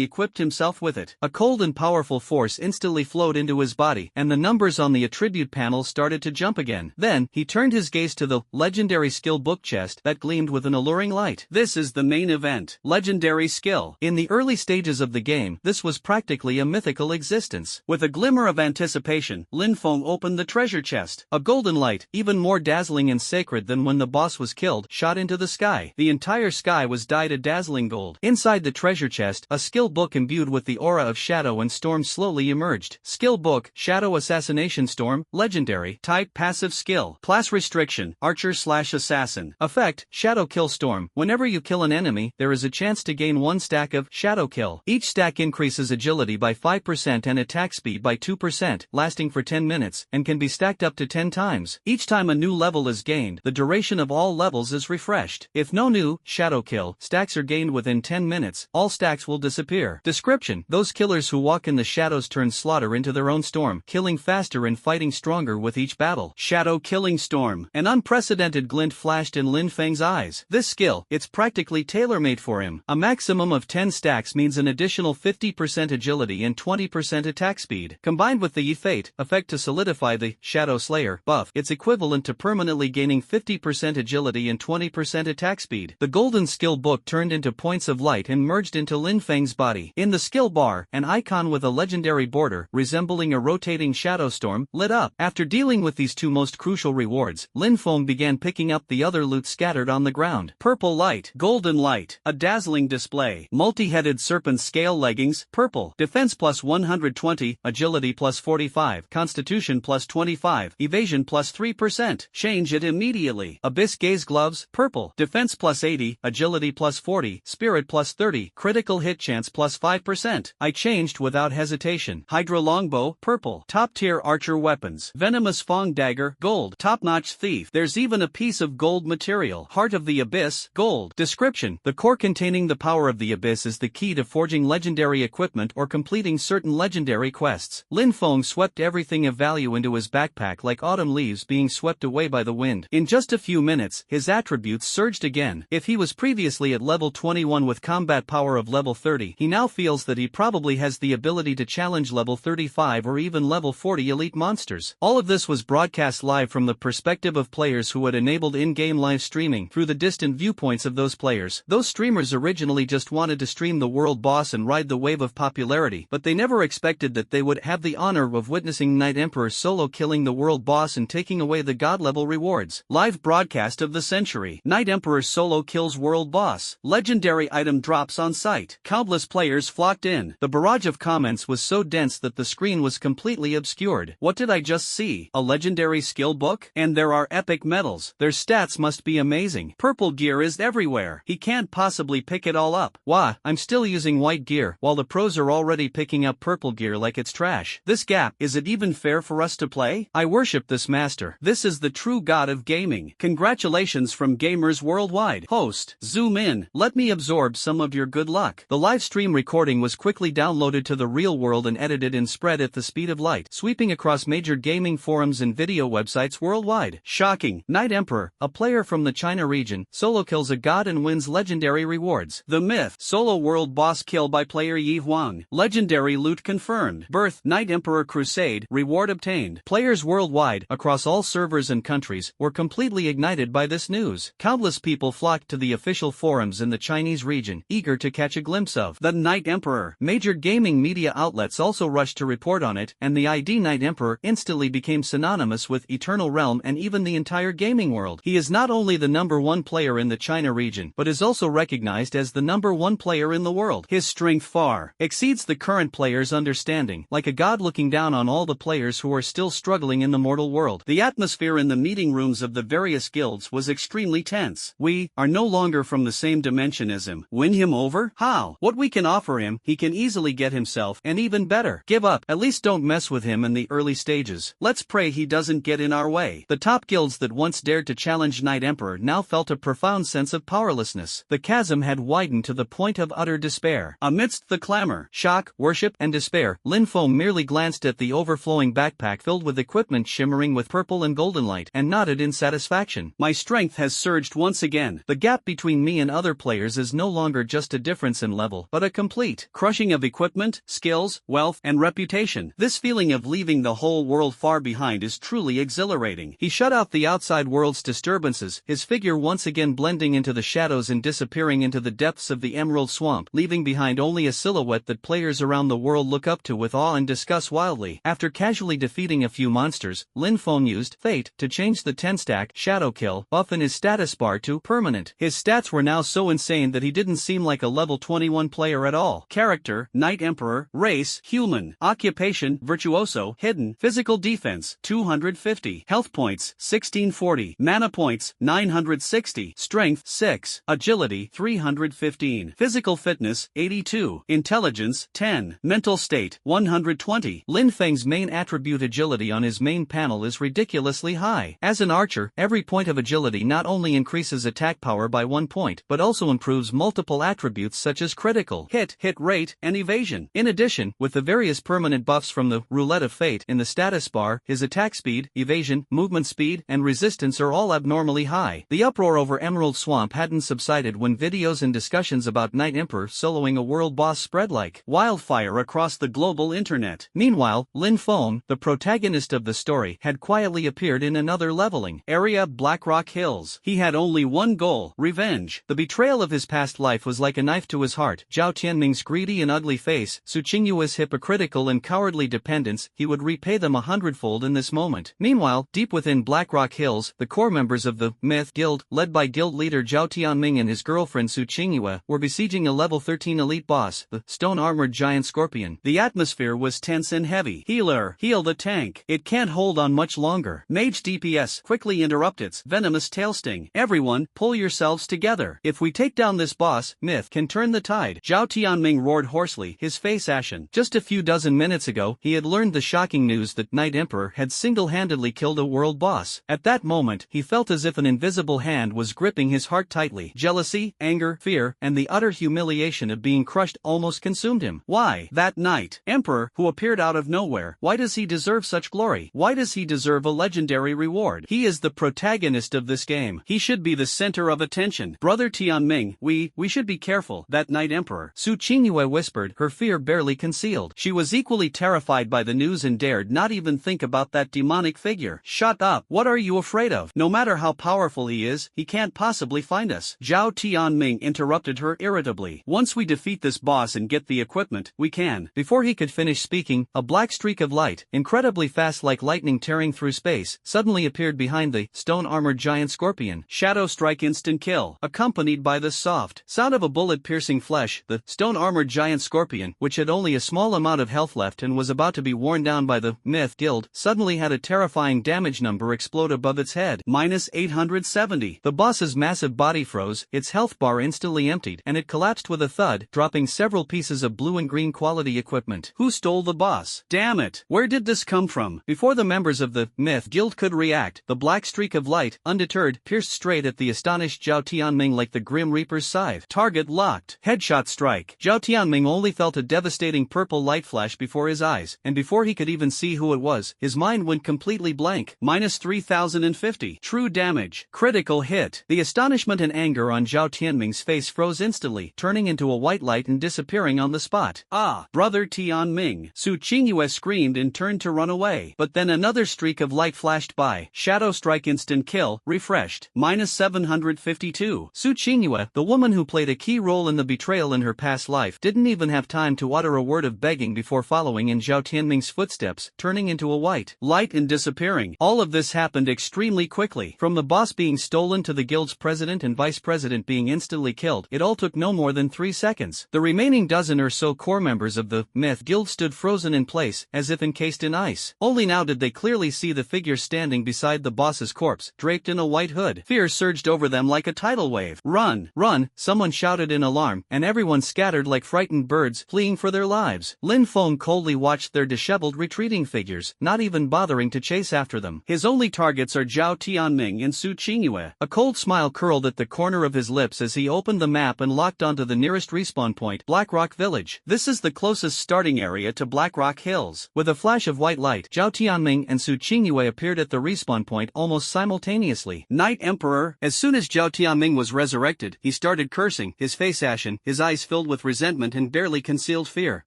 equipped himself with it. A cold and powerful force instantly flowed into his body, and the numbers on the attribute panel started to jump again. Then, he turned his gaze to the legendary skill book chest that gleamed with an alluring light. This is the main event. Legendary skill. In the early stages of the game, this was practically a mythical existence. With a glimmer of anticipation, Lin Feng opened the treasure chest. A golden light, even more dazzling and sacred than when the boss was killed, shot into the sky. The entire sky was dyed a dazzling gold. Inside the treasure chest, a skill book imbued with the aura of shadow and storm slowly emerged. Skill book, Shadow Assassination Storm, Legendary. Type, passive skill. Class restriction, Archer/Assassin. Effect, Shadow Kill Storm. Whenever you kill an enemy, there is a chance to gain 1 stack of Shadow Kill. Each stack increases agility by 5% and attack speed by 2%, lasting for 10 minutes, and can be stacked up to 10 times. Each time a new level is gained, the duration of all levels is refreshed. If no new Shadow Kill stacks are gained within 10 minutes, all stacks will disappear. Description: those killers who walk in the shadows turn slaughter into their own storm, killing faster and fighting stronger with each battle. Shadow Killing Storm. An unprecedented glint flashed in Lin Feng's eyes. This skill, it's practically tailor-made for him. A maximum of 10 stacks means an additional 50% agility and 20% attack speed. Combined with the Fate effect to solidify the Shadow Slayer buff, it's equivalent to permanently gaining 50% agility and 20% attack speed. The golden skill book turned into points of light and merged into Lin Feng's body. In the skill bar, an icon with a legendary border, resembling a rotating shadow storm, lit up. After dealing with these two most crucial rewards, Lin Feng began picking up the other loot scattered on the ground. Purple light. Golden light. A dazzling display. Multi-headed serpent scale leggings. Purple. Defense plus 120, agility plus 45, constitution plus 25, evasion plus 3%. Change it immediately. Abyss gaze gloves. Purple. Defense plus 80, agility plus 40, spirit plus 30, critical hit chance plus 5%. I changed without hesitation. Hydra longbow. Purple. Top tier archer weapons. Venomous Fong dagger. Gold. Top-notch thief. There's even a piece of gold material. Heart of the Abyss. Gold. Description: the core containing the power of the Abyss is the key to forging legendary equipment or completing certain legendary quests. Lin Feng swept everything of value into his backpack like autumn leaves being swept away by the wind. In just a few minutes, his attributes surged again. If he was previously at level 21 with combat power of level 30, he now feels that he probably has the ability to challenge level 35 or even level 40 elite monsters. All of this was broadcast live from the perspective of players who had enabled in-game live streaming through the distant viewpoints of those players. Those streamers originally just wanted to stream the world boss and ride the wave of popularity, but they never expected that they would have the honor of witnessing Night Emperor solo killing the world boss and taking away the god-level rewards. Live broadcast of the century. Night Emperor solo kills world boss. Legendary item drops on sight. Countless players flocked in. The barrage of comments was so dense that the screen was completely obscured. What did I just see? A legendary skill book? And there are epic medals. Their stats must be amazing. Purple gear is everywhere. He can't possibly pick it all up. Wah, I'm still using white gear, while the pros are already picking up purple gear like it's trash. This gap, is it even fair for us to play? I worship this master. This is the true god of gaming. Congratulations from gamers worldwide. Host, zoom in. Let me absorb some of your good luck. The live stream recording was quickly downloaded to the real world and edited and spread at the speed of light, sweeping across major gaming forums and video websites worldwide. Shocking. Night Emperor, a player from the China region, solo kills a god and wins legendary rewards. The myth. Solo world boss kill by player Yi Huang. Legendary loot confirmed. Birth. Night Emperor crusade. Reward obtained. Players worldwide, across all servers and countries, were completely ignited by this news. Countless people flocked to the official forums in the Chinese region, eager to catch a glimpse of the Night Emperor. Major gaming media outlets also rushed to report on it, and the ID Night Emperor instantly became synonymous with Eternal Realm and even the entire gaming world. He is not only the #1 player in the China region, but is also recognized as the #1 player in the world. His strength far exceeds the current player's understanding, like a god looking down on all the players who are still struggling in the mortal world. The atmosphere in the meeting rooms of the various guilds was extremely tense. we are no longer from the same dimension as him. Win him over? How? What we can offer him, he can easily get himself, and even better. Give up, at least don't mess with him in the early stages. Let's pray he doesn't get in our way. The top guilds that once dared to challenge Knight Emperor now felt a profound sense of powerlessness. The chasm had widened to the point of utter despair. Amidst the clamor, shock, worship, and despair, Lin Feng merely glanced at the overflowing backpack filled with equipment shimmering with purple and golden light, and nodded in satisfaction. My strength has surged once again. The gap between me and other players is no longer just a difference in level, but a complete crushing of equipment, skills, wealth, and reputation. This feeling of leaving the whole world far behind is truly exhilarating. He shut out the outside world's disturbances, his figure once again blending into the shadows and disappearing into the depths of the Emerald Swamp, leaving behind only a silhouette that players around the world look up to with awe and discuss wildly. After casually defeating a few monsters, Lin Feng used Fate to change the 10-stack Shadow Kill buff in his status bar to permanent. His stats were now so insane that he didn't seem like a level 21 player at all. Character, Knight Emperor, race, human, occupation, virtuoso, hidden, physical defense, 250, health points, 1640, mana points, 960, strength, 6, agility, 315, physical fitness, 82, intelligence, 10, mental state, 120. Lin Feng's main attribute agility on his main panel is ridiculously high. As an archer, every point of agility not only increases attack power by 1 point, but also improves multiple attributes such as critical hit rate, and evasion. In addition, with the various permanent buffs from the Roulette of Fate in the status bar, his attack speed, evasion, movement speed, and resistance are all abnormally high. The uproar over Emerald Swamp hadn't subsided when videos and discussions about Knight Emperor soloing a world boss spread like wildfire across the global internet. Meanwhile, Lin Feng, the protagonist of the story, had quietly appeared in another leveling area, Blackrock Hills. He had only one goal: revenge. The betrayal of his past life was like a knife to his heart. Zhao Tianming's greedy and ugly face, Su Qingyue's hypocritical and cowardly dependence, he would repay them 100-fold in this moment. Meanwhile, deep within Blackrock Hills, the core members of the Myth Guild, led by guild leader Zhao Tianming and his girlfriend Su Qingyue, were besieging a level 13 elite boss, the stone-armored giant scorpion. The atmosphere was tense and heavy. Healer, heal the tank. It can't hold on much longer. Mage DPS, quickly interrupt its venomous tail sting. Everyone, pull yourselves together. If we take down this boss, Myth can turn the tide. Zhao Tianming roared hoarsely, his face ashen. Just a few dozen minutes ago, he had learned the shocking news that Knight Emperor had single-handedly killed a world boss. At that moment, he felt as if an invisible hand was gripping his heart tightly. Jealousy, anger, fear, and the utter humiliation of being crushed almost consumed him. Why? That Knight Emperor, who appeared out of nowhere, why does he deserve such glory? Why does he deserve a legendary reward? He is the protagonist of this game. He should be the center of attention. Brother Tianming, we should be careful. That Knight Emperor, Su Qingyue whispered, her fear barely concealed. She was equally terrified by the news and dared not even think about that demonic figure. Shut up. What are you afraid of? No matter how powerful he is, he can't possibly find us. Zhao Tianming interrupted her irritably. Once we defeat this boss and get the equipment, we can. Before he could finish speaking, a black streak of light, incredibly fast like lightning tearing through space, suddenly appeared behind the stone-armored giant scorpion. Shadow strike instant kill, accompanied by the soft sound of a bullet piercing flesh. The stone-armored giant scorpion, which had only a small amount of health left and was about to be worn down by the Myth Guild, suddenly had a terrifying damage number explode above its head. Minus 870. The boss's massive body froze, its health bar instantly emptied, and it collapsed with a thud, dropping several pieces of blue and green quality equipment. Who stole the boss? Damn it! Where did this come from? Before the members of the Myth Guild could react, the black streak of light, undeterred, pierced straight at the astonished Zhao Tianming like the Grim Reaper's scythe. Target locked. Headshot strike. Zhao Tianming only felt a devastating purple light flash before his eyes, and before he could even see who it was, his mind went completely blank. Minus 3050. True damage. Critical hit. The astonishment and anger on Zhao Tianming's face froze instantly, turning into a white light and disappearing on the spot. Ah, brother Tianming. Su Qingyue screamed and turned to run away. But then another streak of light flashed by. Shadow strike instant kill, refreshed. Minus 752. Su Qingyue, the woman who played a key role in the betrayal in her past life, didn't even have time to utter a word of begging before following in Zhao Tianming's footsteps, turning into a white light and disappearing. All of this happened extremely quickly. From the boss being stolen to the guild's president and vice president being instantly killed, it all took no more than 3 seconds. The remaining dozen or so core members of the Myth Guild stood frozen in place, as if encased in ice. Only now did they clearly see the figure standing beside the boss's corpse, draped in a white hood. Fear surged over them like a tidal wave. Run! Run! Someone shouted in alarm, and everyone scattered like frightened birds, fleeing for their lives. Lin Feng coldly watched their disheveled retreating figures, not even bothering to chase after them. His only targets are Zhao Tianming and Su Qingyue. A cold smile curled at the corner of his lips as he opened the map and locked onto the nearest respawn point, Blackrock Village. This is the closest starting area to Blackrock Hills. With a flash of white light, Zhao Tianming and Su Qingyue appeared at the respawn point almost simultaneously. Night Emperor! As soon as Zhao Tianming was resurrected, he started cursing, his face ashen, his eyes filled with resentment and barely concealed fear.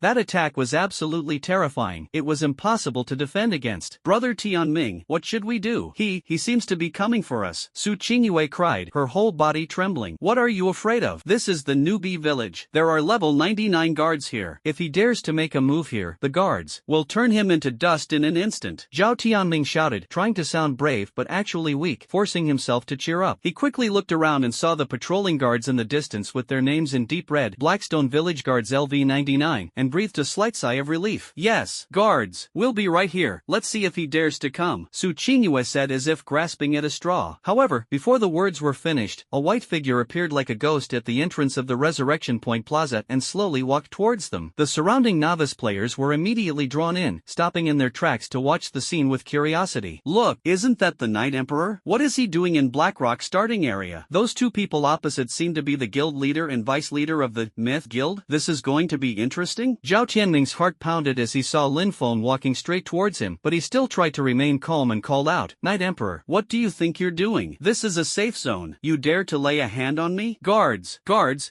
That attack was absolutely terrifying. It was impossible to defend against. Brother Tianming, what should we do? He seems to be coming for us. Su Qingyue cried, her whole body trembling. What are you afraid of? This is the newbie village. There are level 99 guards here. If he dares to make a move here, the guards will turn him into dust in an instant. Zhao Tianming shouted, trying to sound brave but actually weak, forcing himself to cheer up. He quickly looked around and saw the patrolling guards in the distance with their names in deep red, Blackstone Village Guards LV-99, and breathed a slight sigh of relief. Yes, guards, we'll be right here. Let's see if he dares to come, Su Qingyue said as if grasping at a straw. However, before the words were finished, a white figure appeared like a ghost at the entrance of the Resurrection Point Plaza and slowly walked towards them. The surrounding novice players were immediately drawn in, stopping in their tracks to watch the scene with curiosity. Look, isn't that the Night Emperor? What is he doing in Blackrock starting area? Those two people opposite seem to be the guild leader and vice leader of the Myth Guild. This is going to be interesting. Zhao Tianming's heart pounded as he saw Lin Feng walking straight towards him, but he still tried to remain calm and called out, Night Emperor, what do you think you're doing? This is a safe zone. You dare to lay a hand on me? Guards,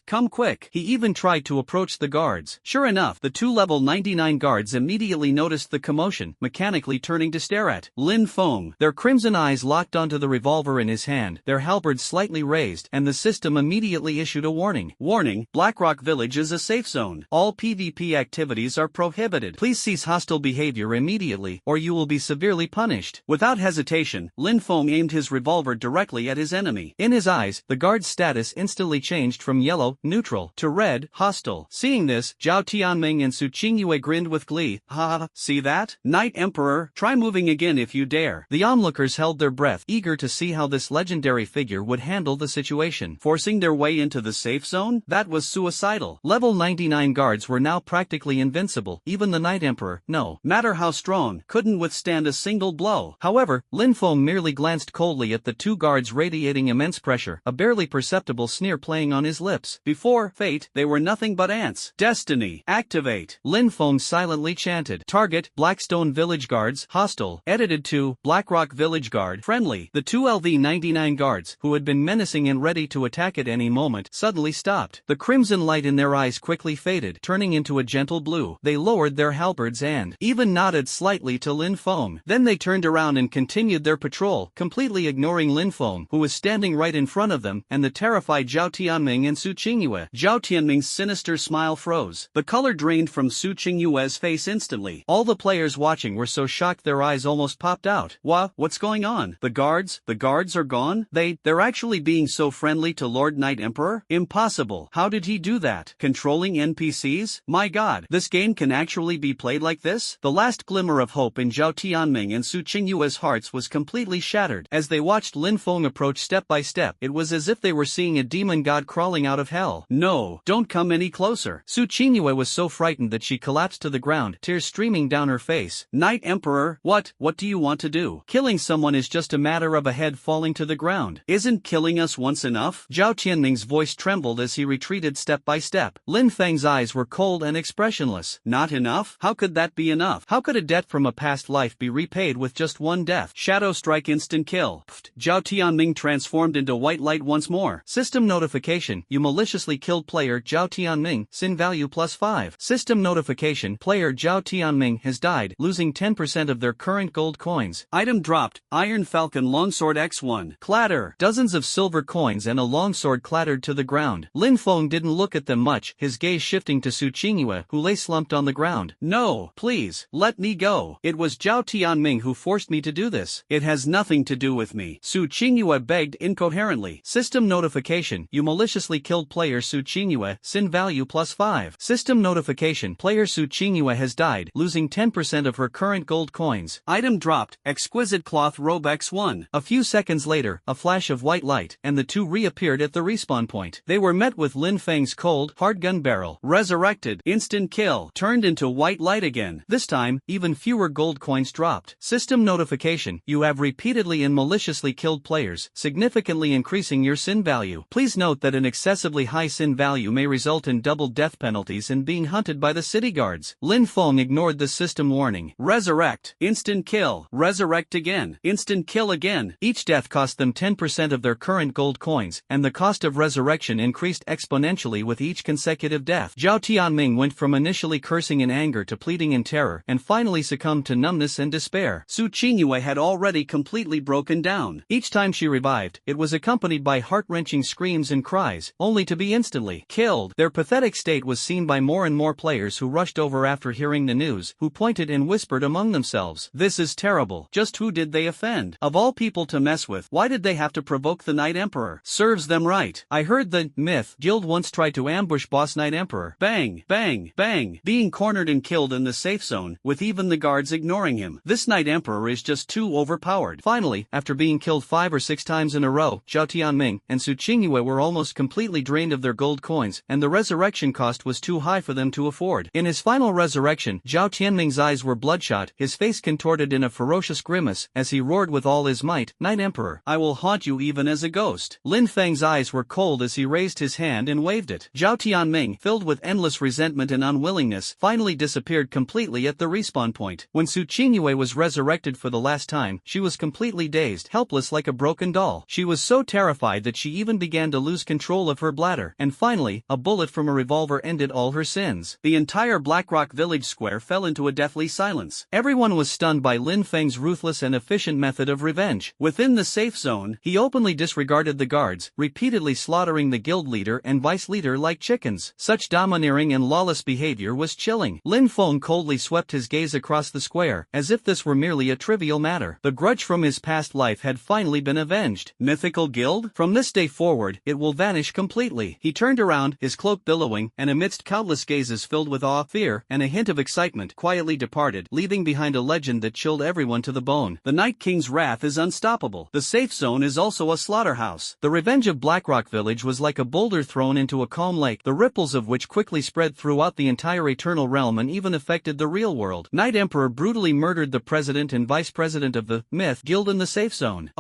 come quick. He even tried to approach the guards. Sure enough, the two level 99 guards immediately noticed the commotion, mechanically turning to stare at Lin Feng. Their crimson eyes locked onto the revolver in his hand, their halberds slightly raised, and the system immediately issued a warning. Warning, Blackrock Village is a safe zone. All PvP activities are prohibited. Please cease hostile behavior immediately, or you will be severely punished. Without hesitation, Lin Feng aimed his revolver directly at his enemy. In his eyes, the guard's status instantly changed from yellow, neutral, to red, hostile. Seeing this, Zhao Tianming and Su Qingyue grinned with glee. Ha, see that? Night Emperor, try moving again if you dare. The onlookers held their breath, eager to see how this legendary figure would handle the situation. Forcing their way into the safe zone? That was suicidal. Level 99 guards were now practically invincible. Even the Night Emperor, no matter how strong, couldn't withstand a single blow. However, Lin Feng merely glanced coldly at the two guards radiating immense pressure, a barely perceptible sneer playing on his lips. Before fate, they were nothing but ants. Destiny, activate. Lin Feng silently chanted. Target, Blackstone Village Guards, hostile. Edited to, Blackrock Village Guard, friendly. The two LV-99 guards, who had been menacing and ready to attack at any moment, suddenly stopped. The crimson light in their eyes quickly faded, turning into a gentle blue. They lowered their halberds and even nodded slightly to Lin Feng. Then they turned around and continued their patrol, completely ignoring Lin Feng, who was standing right in front of them, and the terrified Zhao Tianming and Su Qingyue. Zhao Tianming's sinister smile froze. The color drained from Su Qingyue's face instantly. All the players watching were so shocked their eyes almost popped out. What's going on? The guards are gone? They're actually being so friendly to Lord Night Emperor? Impossible. How did he do that? Controlling NPCs? My god, this game can actually be played like this? The last glimmer of hope in Zhao Tianming and Su Qingyue's hearts was completely shattered. As they watched Lin Feng approach step by step, it was as if they were seeing a demon god crawling out of hell. No, don't come any closer. Su Qingyue was so frightened that she collapsed to the ground, tears streaming down her face. Night Emperor, what do you want to do? Killing someone is just a matter of a head falling to the ground. Isn't killing us once enough? Zhao Tianming's voice trembled as he retreated step by step. Lin Feng's eyes were cold and expressionless. Not enough? How could that be enough? How could a debt from a past life be repaid with just one death? Shadow strike instant kill. Pfft. Zhao Tianming transformed into white light once more. System notification, you maliciously killed player Zhao Tianming, sin value +5. System notification, player Zhao Tianming has died, losing 10% of their current gold coins. Item dropped, Iron Falcon Longsword X1. Clatter. Dozens of silver coins and a longsword clattered to the ground. Lin Feng didn't look at them much, his gaze shifting to Su Qingyue, who lay slumped on the ground. No, please, let me go. It was Zhao Tianming who forced me to do this. It has nothing to do with me. Su Qingyue begged incoherently. System notification, you maliciously killed player Su Qingyue, sin value +5. System notification, player Su Qingyue has died, losing 10% of her current gold coins. Item dropped, Exquisite Cloth Robe X1. A few seconds later, a flash of white white light, and the two reappeared at the respawn point. They were met with Lin Feng's cold, hard gun barrel. Resurrected. Instant kill. Turned into white light again. This time, even fewer gold coins dropped. System notification: you have repeatedly and maliciously killed players, significantly increasing your sin value. Please note that an excessively high sin value may result in double death penalties and being hunted by the city guards. Lin Feng ignored the system warning. Resurrect. Instant kill. Resurrect again. Instant kill again. Each death cost them 10% of their current gold coins, and the cost of resurrection increased exponentially with each consecutive death. Zhao Tianming went from initially cursing in anger to pleading in terror, and finally succumbed to numbness and despair. Su Qingyue had already completely broken down. Each time she revived, it was accompanied by heart-wrenching screams and cries, only to be instantly killed. Their pathetic state was seen by more and more players who rushed over after hearing the news, who pointed and whispered among themselves, "This is terrible. Just who did they offend? Of all people to mess with, why did they have to provoke the Night Emperor? Serves them right. I heard the myth guild once tried to ambush boss Night Emperor. Bang, bang, bang, being cornered and killed in the safe zone, with even the guards ignoring him. This Night Emperor is just too overpowered." Finally, after being killed 5 or 6 times in a row, Zhao Tianming and Su Qingyue were almost completely drained of their gold coins, and the resurrection cost was too high for them to afford. In his final resurrection, Zhao Tianming's eyes were bloodshot, his face contorted in a ferocious grimace, as he roared with all his might, "Night Emperor, I will haunt you even as a ghost." Lin Feng's eyes were cold as he raised his hand and waved it. Zhao Tianming, filled with endless resentment and unwillingness, finally disappeared completely at the respawn point. When Su Qingyue was resurrected for the last time, she was completely dazed, helpless like a broken doll. She was so terrified that she even began to lose control of her bladder, and finally, a bullet from a revolver ended all her sins. The entire Blackrock village square fell into a deathly silence. Everyone was stunned by Lin Feng's ruthless and efficient method of revenge. Within the safe zone, he openly disregarded the guards, repeatedly slaughtering the guild leader and vice leader like chickens. Such domineering and lawless behavior was chilling. Lin Feng coldly swept his gaze across the square, as if this were merely a trivial matter. The grudge from his past life had finally been avenged. Mythical guild? From this day forward, it will vanish completely. He turned around, his cloak billowing, and amidst countless gazes filled with awe, fear, and a hint of excitement, quietly departed, leaving behind a legend that chilled everyone to the bone. The Night King's wrath is unstoppable. The safe zone is also a slaughterhouse. The revenge of Blackrock Village was like a boulder thrown into a calm lake, the ripples of which quickly spread throughout the entire Eternal Realm and even affected the real world. Night Emperor brutally murdered the president and vice president of the myth guild in the safe zone.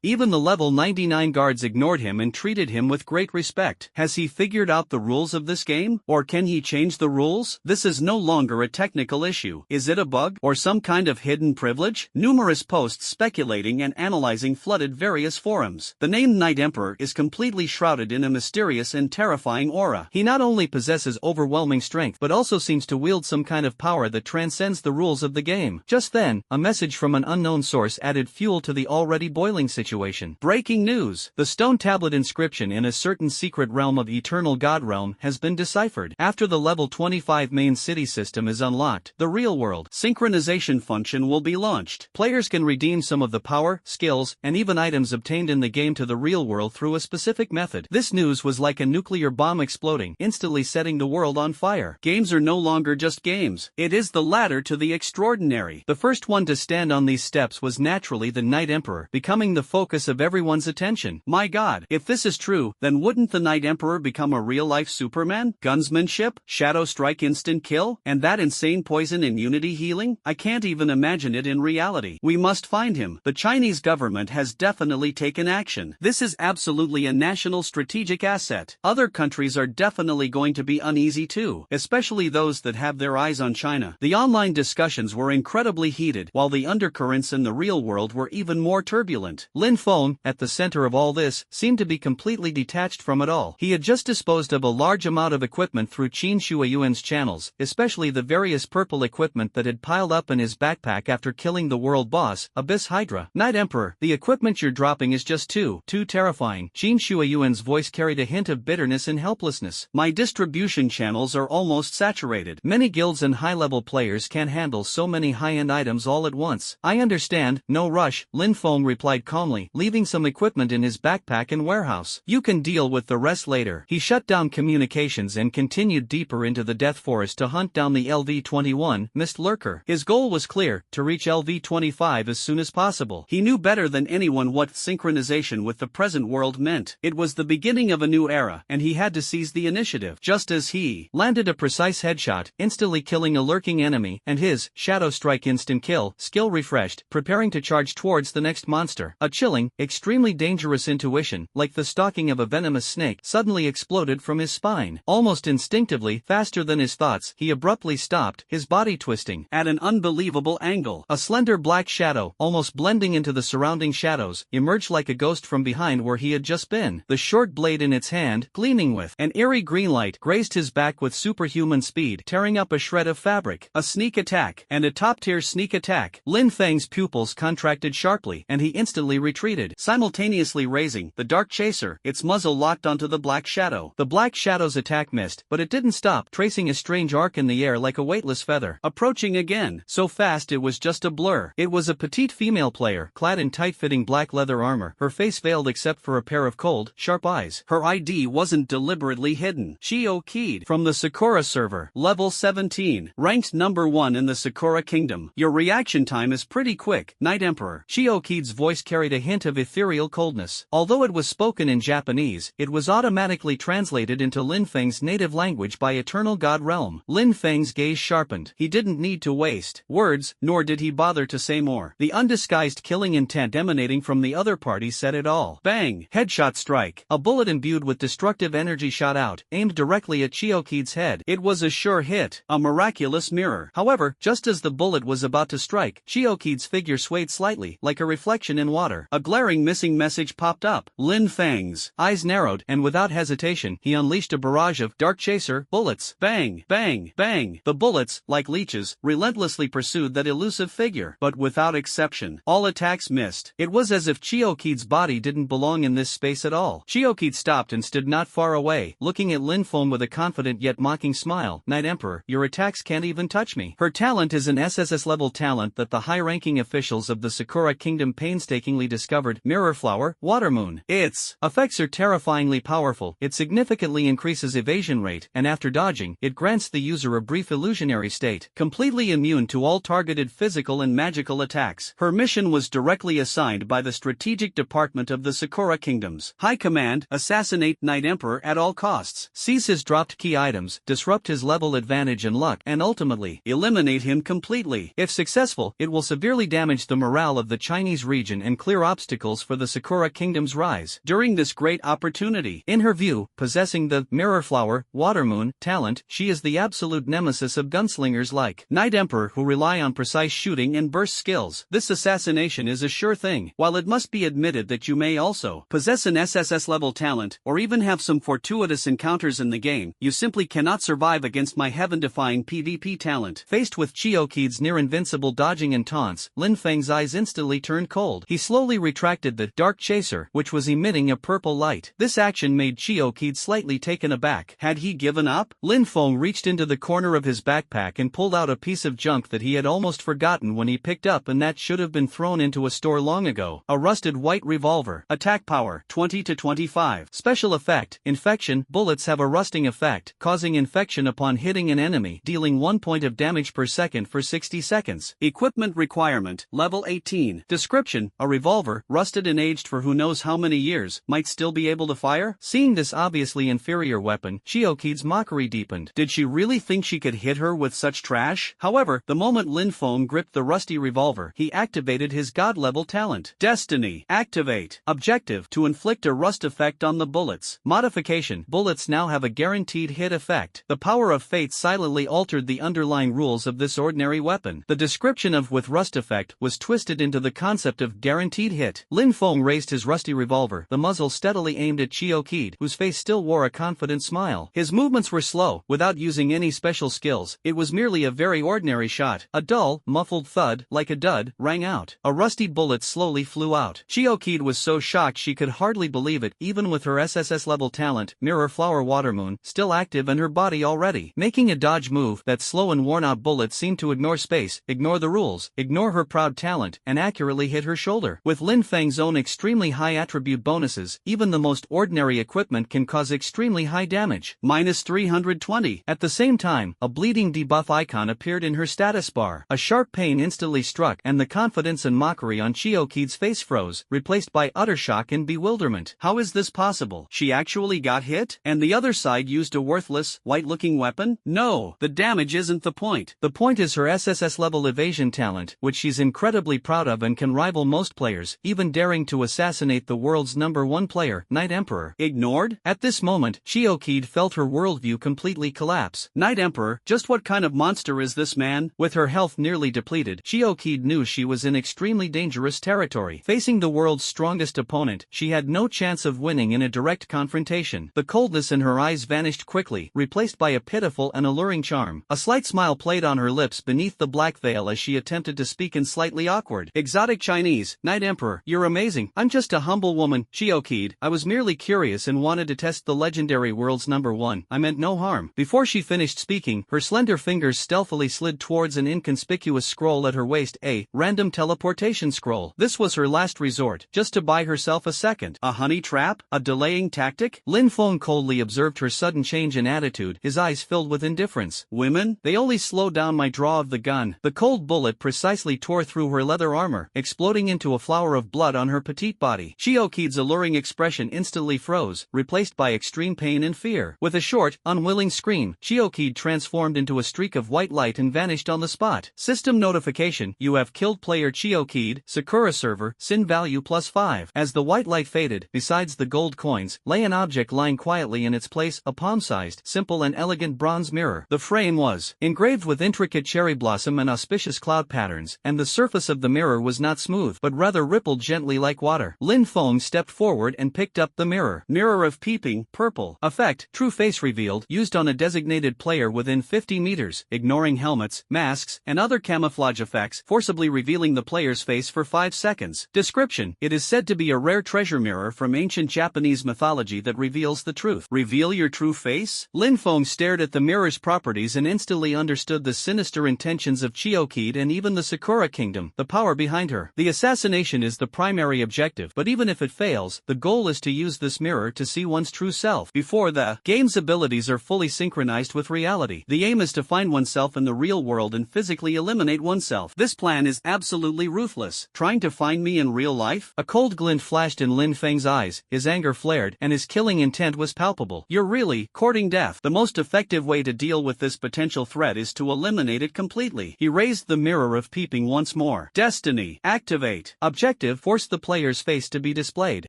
Even the level 99 guards ignored him and treated him with great respect. Has he figured out the rules of this game? Or can he change the rules? This is no longer a technical issue. Is it a bug? Or some kind of hidden privilege? Numerous posts speculating and analyzing flooded various forums. The named Night Emperor is completely shrouded in a mysterious and terrifying aura. He not only possesses overwhelming strength but also seems to wield some kind of power that transcends the rules of the game. Just then, a message from an unknown source added fuel to the already boiling situation. Breaking news! The stone tablet inscription in a certain secret realm of Eternal God Realm has been deciphered. After the level 25 main city system is unlocked, the real world synchronization function will be launched. Players can redeem some of the power, skills, and even items obtained in the game to the real world through a specific method. This news was like a nuclear bomb exploding, instantly setting the world on fire. Games are no longer just games. It is the ladder to the extraordinary. The first one to stand on these steps was naturally the Night Emperor, becoming the focus of everyone's attention. My god, if this is true, then wouldn't the Night Emperor become a real-life Superman? Gunsmanship, shadow strike instant kill, and that insane poison immunity healing? I can't even imagine it in reality. We must find him. The Chinese government has definitely taken action. This is absolutely a national strategic asset. Other countries are definitely going to be uneasy too, especially those that have their eyes on China. The online discussions were incredibly heated, while the undercurrents in the real world were even more turbulent. Lin Feng, at the center of all this, seemed to be completely detached from it all. He had just disposed of a large amount of equipment through Qin Shuiyuan's channels, especially the various purple equipment that had piled up in his backpack after killing the world boss, Abyss Hydra. Night Emperor, the equipment you're dropping is just too terrifying. Qin Shuiyuan's voice carried a hint of bitterness and helplessness. My distribution channels are almost saturated. Many guilds and high-level players can't handle so many high-end items all at once. I understand, no rush, Lin Feng replied calmly, leaving some equipment in his backpack and warehouse. You can deal with the rest later. He shut down communications and continued deeper into the Death Forest to hunt down the LV-21 Mist Lurker. His goal was clear, to reach LV-25 as soon as possible. He knew better than anyone what synchronization separation with the present world meant. It was the beginning of a new era, and he had to seize the initiative. Just as he landed a precise headshot, instantly killing a lurking enemy, and his shadow strike instant kill skill refreshed, preparing to charge towards the next monster. A chilling, extremely dangerous intuition, like the stalking of a venomous snake, suddenly exploded from his spine. Almost instinctively, faster than his thoughts, he abruptly stopped, his body twisting at an unbelievable angle. A slender black shadow, almost blending into the surrounding shadows, emerged like a ghost from behind where he had just been. The short blade in its hand, gleaming with an eerie green light, grazed his back with superhuman speed, tearing up a shred of fabric. A sneak attack, and a top-tier sneak attack. Lin Feng's pupils contracted sharply, and he instantly retreated, simultaneously raising the dark chaser, its muzzle locked onto the black shadow. The black shadow's attack missed, but it didn't stop, tracing a strange arc in the air like a weightless feather. Approaching again, so fast it was just a blur. It was a petite female player, clad in tight-fitting black leather armor, her face veiled except for a pair of cold, sharp eyes. Her ID wasn't deliberately hidden. Shio keyed from the Sakura server, level 17, ranked number 1 in the Sakura Kingdom. Your reaction time is pretty quick, Night Emperor. Shio Keed's voice carried a hint of ethereal coldness. Although it was spoken in Japanese, it was automatically translated into Lin Feng's native language by Eternal God Realm. Lin Feng's gaze sharpened. He didn't need to waste words, nor did he bother to say more. The undisguised killing intent emanating from the other party said it all. Bang! Headshot strike. A bullet imbued with destructive energy shot out, aimed directly at Shio Keed's head. It was a sure hit, a miraculous mirror. However, just as the bullet was about to strike, Shio Keed's figure swayed slightly, like a reflection in water. A glaring missing message popped up. Lin Feng's eyes narrowed, and without hesitation, he unleashed a barrage of dark chaser bullets. Bang, bang, bang. The bullets, like leeches, relentlessly pursued that elusive figure, but without exception, all attacks missed. It was as if Shio Keed's body didn't belong in this space at all. Shio Keed stopped and stood not far away, looking at Lin Feng with a confident yet mocking smile. Night Emperor, your attacks can't even touch me. Her talent is an SSS level talent that the high-ranking officials of the Sakura Kingdom painstakingly discovered. Mirror Flower, Water Moon. Its effects are terrifyingly powerful. It significantly increases evasion rate, and after dodging, it grants the user a brief illusionary state, completely immune to all targeted physical and magical attacks. Her mission was directly assigned by the Strategic Department of the Sakura Kingdoms High Command: assassinate Night Emperor at all costs, seize his dropped key items, disrupt his level advantage and luck, and ultimately, eliminate him completely. If successful, it will severely damage the morale of the Chinese region and clear obstacles for the Sakura Kingdom's rise. During this great opportunity, in her view, possessing the Mirror Flower, Water Moon talent, she is the absolute nemesis of gunslingers like Night Emperor who rely on precise shooting and burst skills. This assassination is a sure thing. While it must be admitted that you may also possess an SSS level talent, or even have some fortuitous encounters in the game, you simply cannot survive against my heaven-defying PvP talent. Faced with Shio Keed's near-invincible dodging and taunts, Lin Feng's eyes instantly turned cold. He slowly retracted the dark chaser, which was emitting a purple light. This action made Shio Keed slightly taken aback. Had he given up? Lin Feng reached into the corner of his backpack and pulled out a piece of junk that he had almost forgotten when he picked up and that should have been thrown into a store long ago. A rusted white revolver. Attack power, 20 to 25. Special effect, infection. Bullets have a rusting effect, causing infection upon hitting an enemy, dealing 1 point of damage per second for 60 seconds. Equipment requirement, level 18. Description, a revolver, rusted and aged for who knows how many years, might still be able to fire? Seeing this obviously inferior weapon, Shio Keed's mockery deepened. Did she really think she could hit her with such trash? However, the moment Lin Feng gripped the rusty revolver, he activated his god-level talent. Destiny. Activate. Objective, to inflict a rust effect on the bullets. Modification, bullets now have a guaranteed hit effect. The power of fate silently altered the underlying rules of this ordinary weapon. The description of with rust effect was twisted into the concept of guaranteed hit. Lin Feng raised his rusty revolver, the muzzle steadily aimed at Shio Keed, whose face still wore a confident smile. His movements were slow, without using any special skills. It was merely a very ordinary shot. A dull, muffled thud, like a dud, rang out. A rusty bullet slowly flew out. Shio Keed was so shocked she could hardly believe it, even with her SSS level talent, Mirror Flower Water Moon, still active and her body already making a dodge move. That slow and worn-out bullet seemed to ignore space, ignore the rules, ignore her proud talent, and accurately hit her shoulder. With Lin Feng's own extremely high attribute bonuses, even the most ordinary equipment can cause extremely high damage. Minus 320. At the same time, a bleeding debuff icon appeared in her status bar. A sharp pain instantly struck, and the confidence and mockery on Shio Keed's face froze, replacing replaced by utter shock and bewilderment. How is this possible? She actually got hit? And the other side used a worthless, white-looking weapon? No, the damage isn't the point. The point is her SSS-level evasion talent, which she's incredibly proud of and can rival most players, even daring to assassinate the world's #1 player, Night Emperor. Ignored? At this moment, Shiokid felt her worldview completely collapse. Night Emperor, just what kind of monster is this man? With her health nearly depleted, Shiokid knew she was in extremely dangerous territory. Facing the world's strongest opponent, she had no chance of winning in a direct confrontation. The coldness in her eyes vanished quickly, replaced by a pitiful and alluring charm. A slight smile played on her lips beneath the black veil as she attempted to speak in slightly awkward, exotic Chinese. Night Emperor, you're amazing. I'm just a humble woman, Shiokid. I was merely curious and wanted to test the legendary world's #1. I meant no harm. Before she finished speaking, her slender fingers stealthily slid towards an inconspicuous scroll at her waist, a random teleportation scroll. This was her last resort, just to buy herself a second. A honey trap? A delaying tactic? Lin Feng coldly observed her sudden change in attitude, his eyes filled with indifference. Women? They only slow down my draw of the gun. The cold bullet precisely tore through her leather armor, exploding into a flower of blood on her petite body. Shiokid's alluring expression instantly froze, replaced by extreme pain and fear. With a short, unwilling scream, Shiokid transformed into a streak of white light and vanished on the spot. System notification: you have killed player Shiokid, Sakura server, sin value +5. As the white light faded, besides the gold coins, lay an object lying quietly in its place, a palm-sized, simple and elegant bronze mirror. The frame was engraved with intricate cherry blossom and auspicious cloud patterns, and the surface of the mirror was not smooth, but rather rippled gently like water. Lin Feng stepped forward and picked up the mirror. Mirror of peeping, purple. Effect: true face revealed, used on a designated player within 50 meters, ignoring helmets, masks, and other camouflage effects, forcibly revealing the player's face for 5 seconds. Description: it is said to be a rare treasure mirror from ancient Japanese mythology that reveals the truth. Reveal your true face? Lin Feng stared at the mirror's properties and instantly understood the sinister intentions of Shiokid and even the Sakura Kingdom, the power behind her. The assassination is the primary objective, but even if it fails, the goal is to use this mirror to see one's true self. Before the game's abilities are fully synchronized with reality, the aim is to find oneself in the real world and physically eliminate oneself. This plan is absolutely ruthless. Trying to find me in real life? A cold glint flashed in Lin Feng's eyes, his anger flared, and his killing intent was palpable. You're really courting death. The most effective way to deal with this potential threat is to eliminate it completely. He raised the mirror of peeping once more. Destiny. Activate. Objective: force the player's face to be displayed.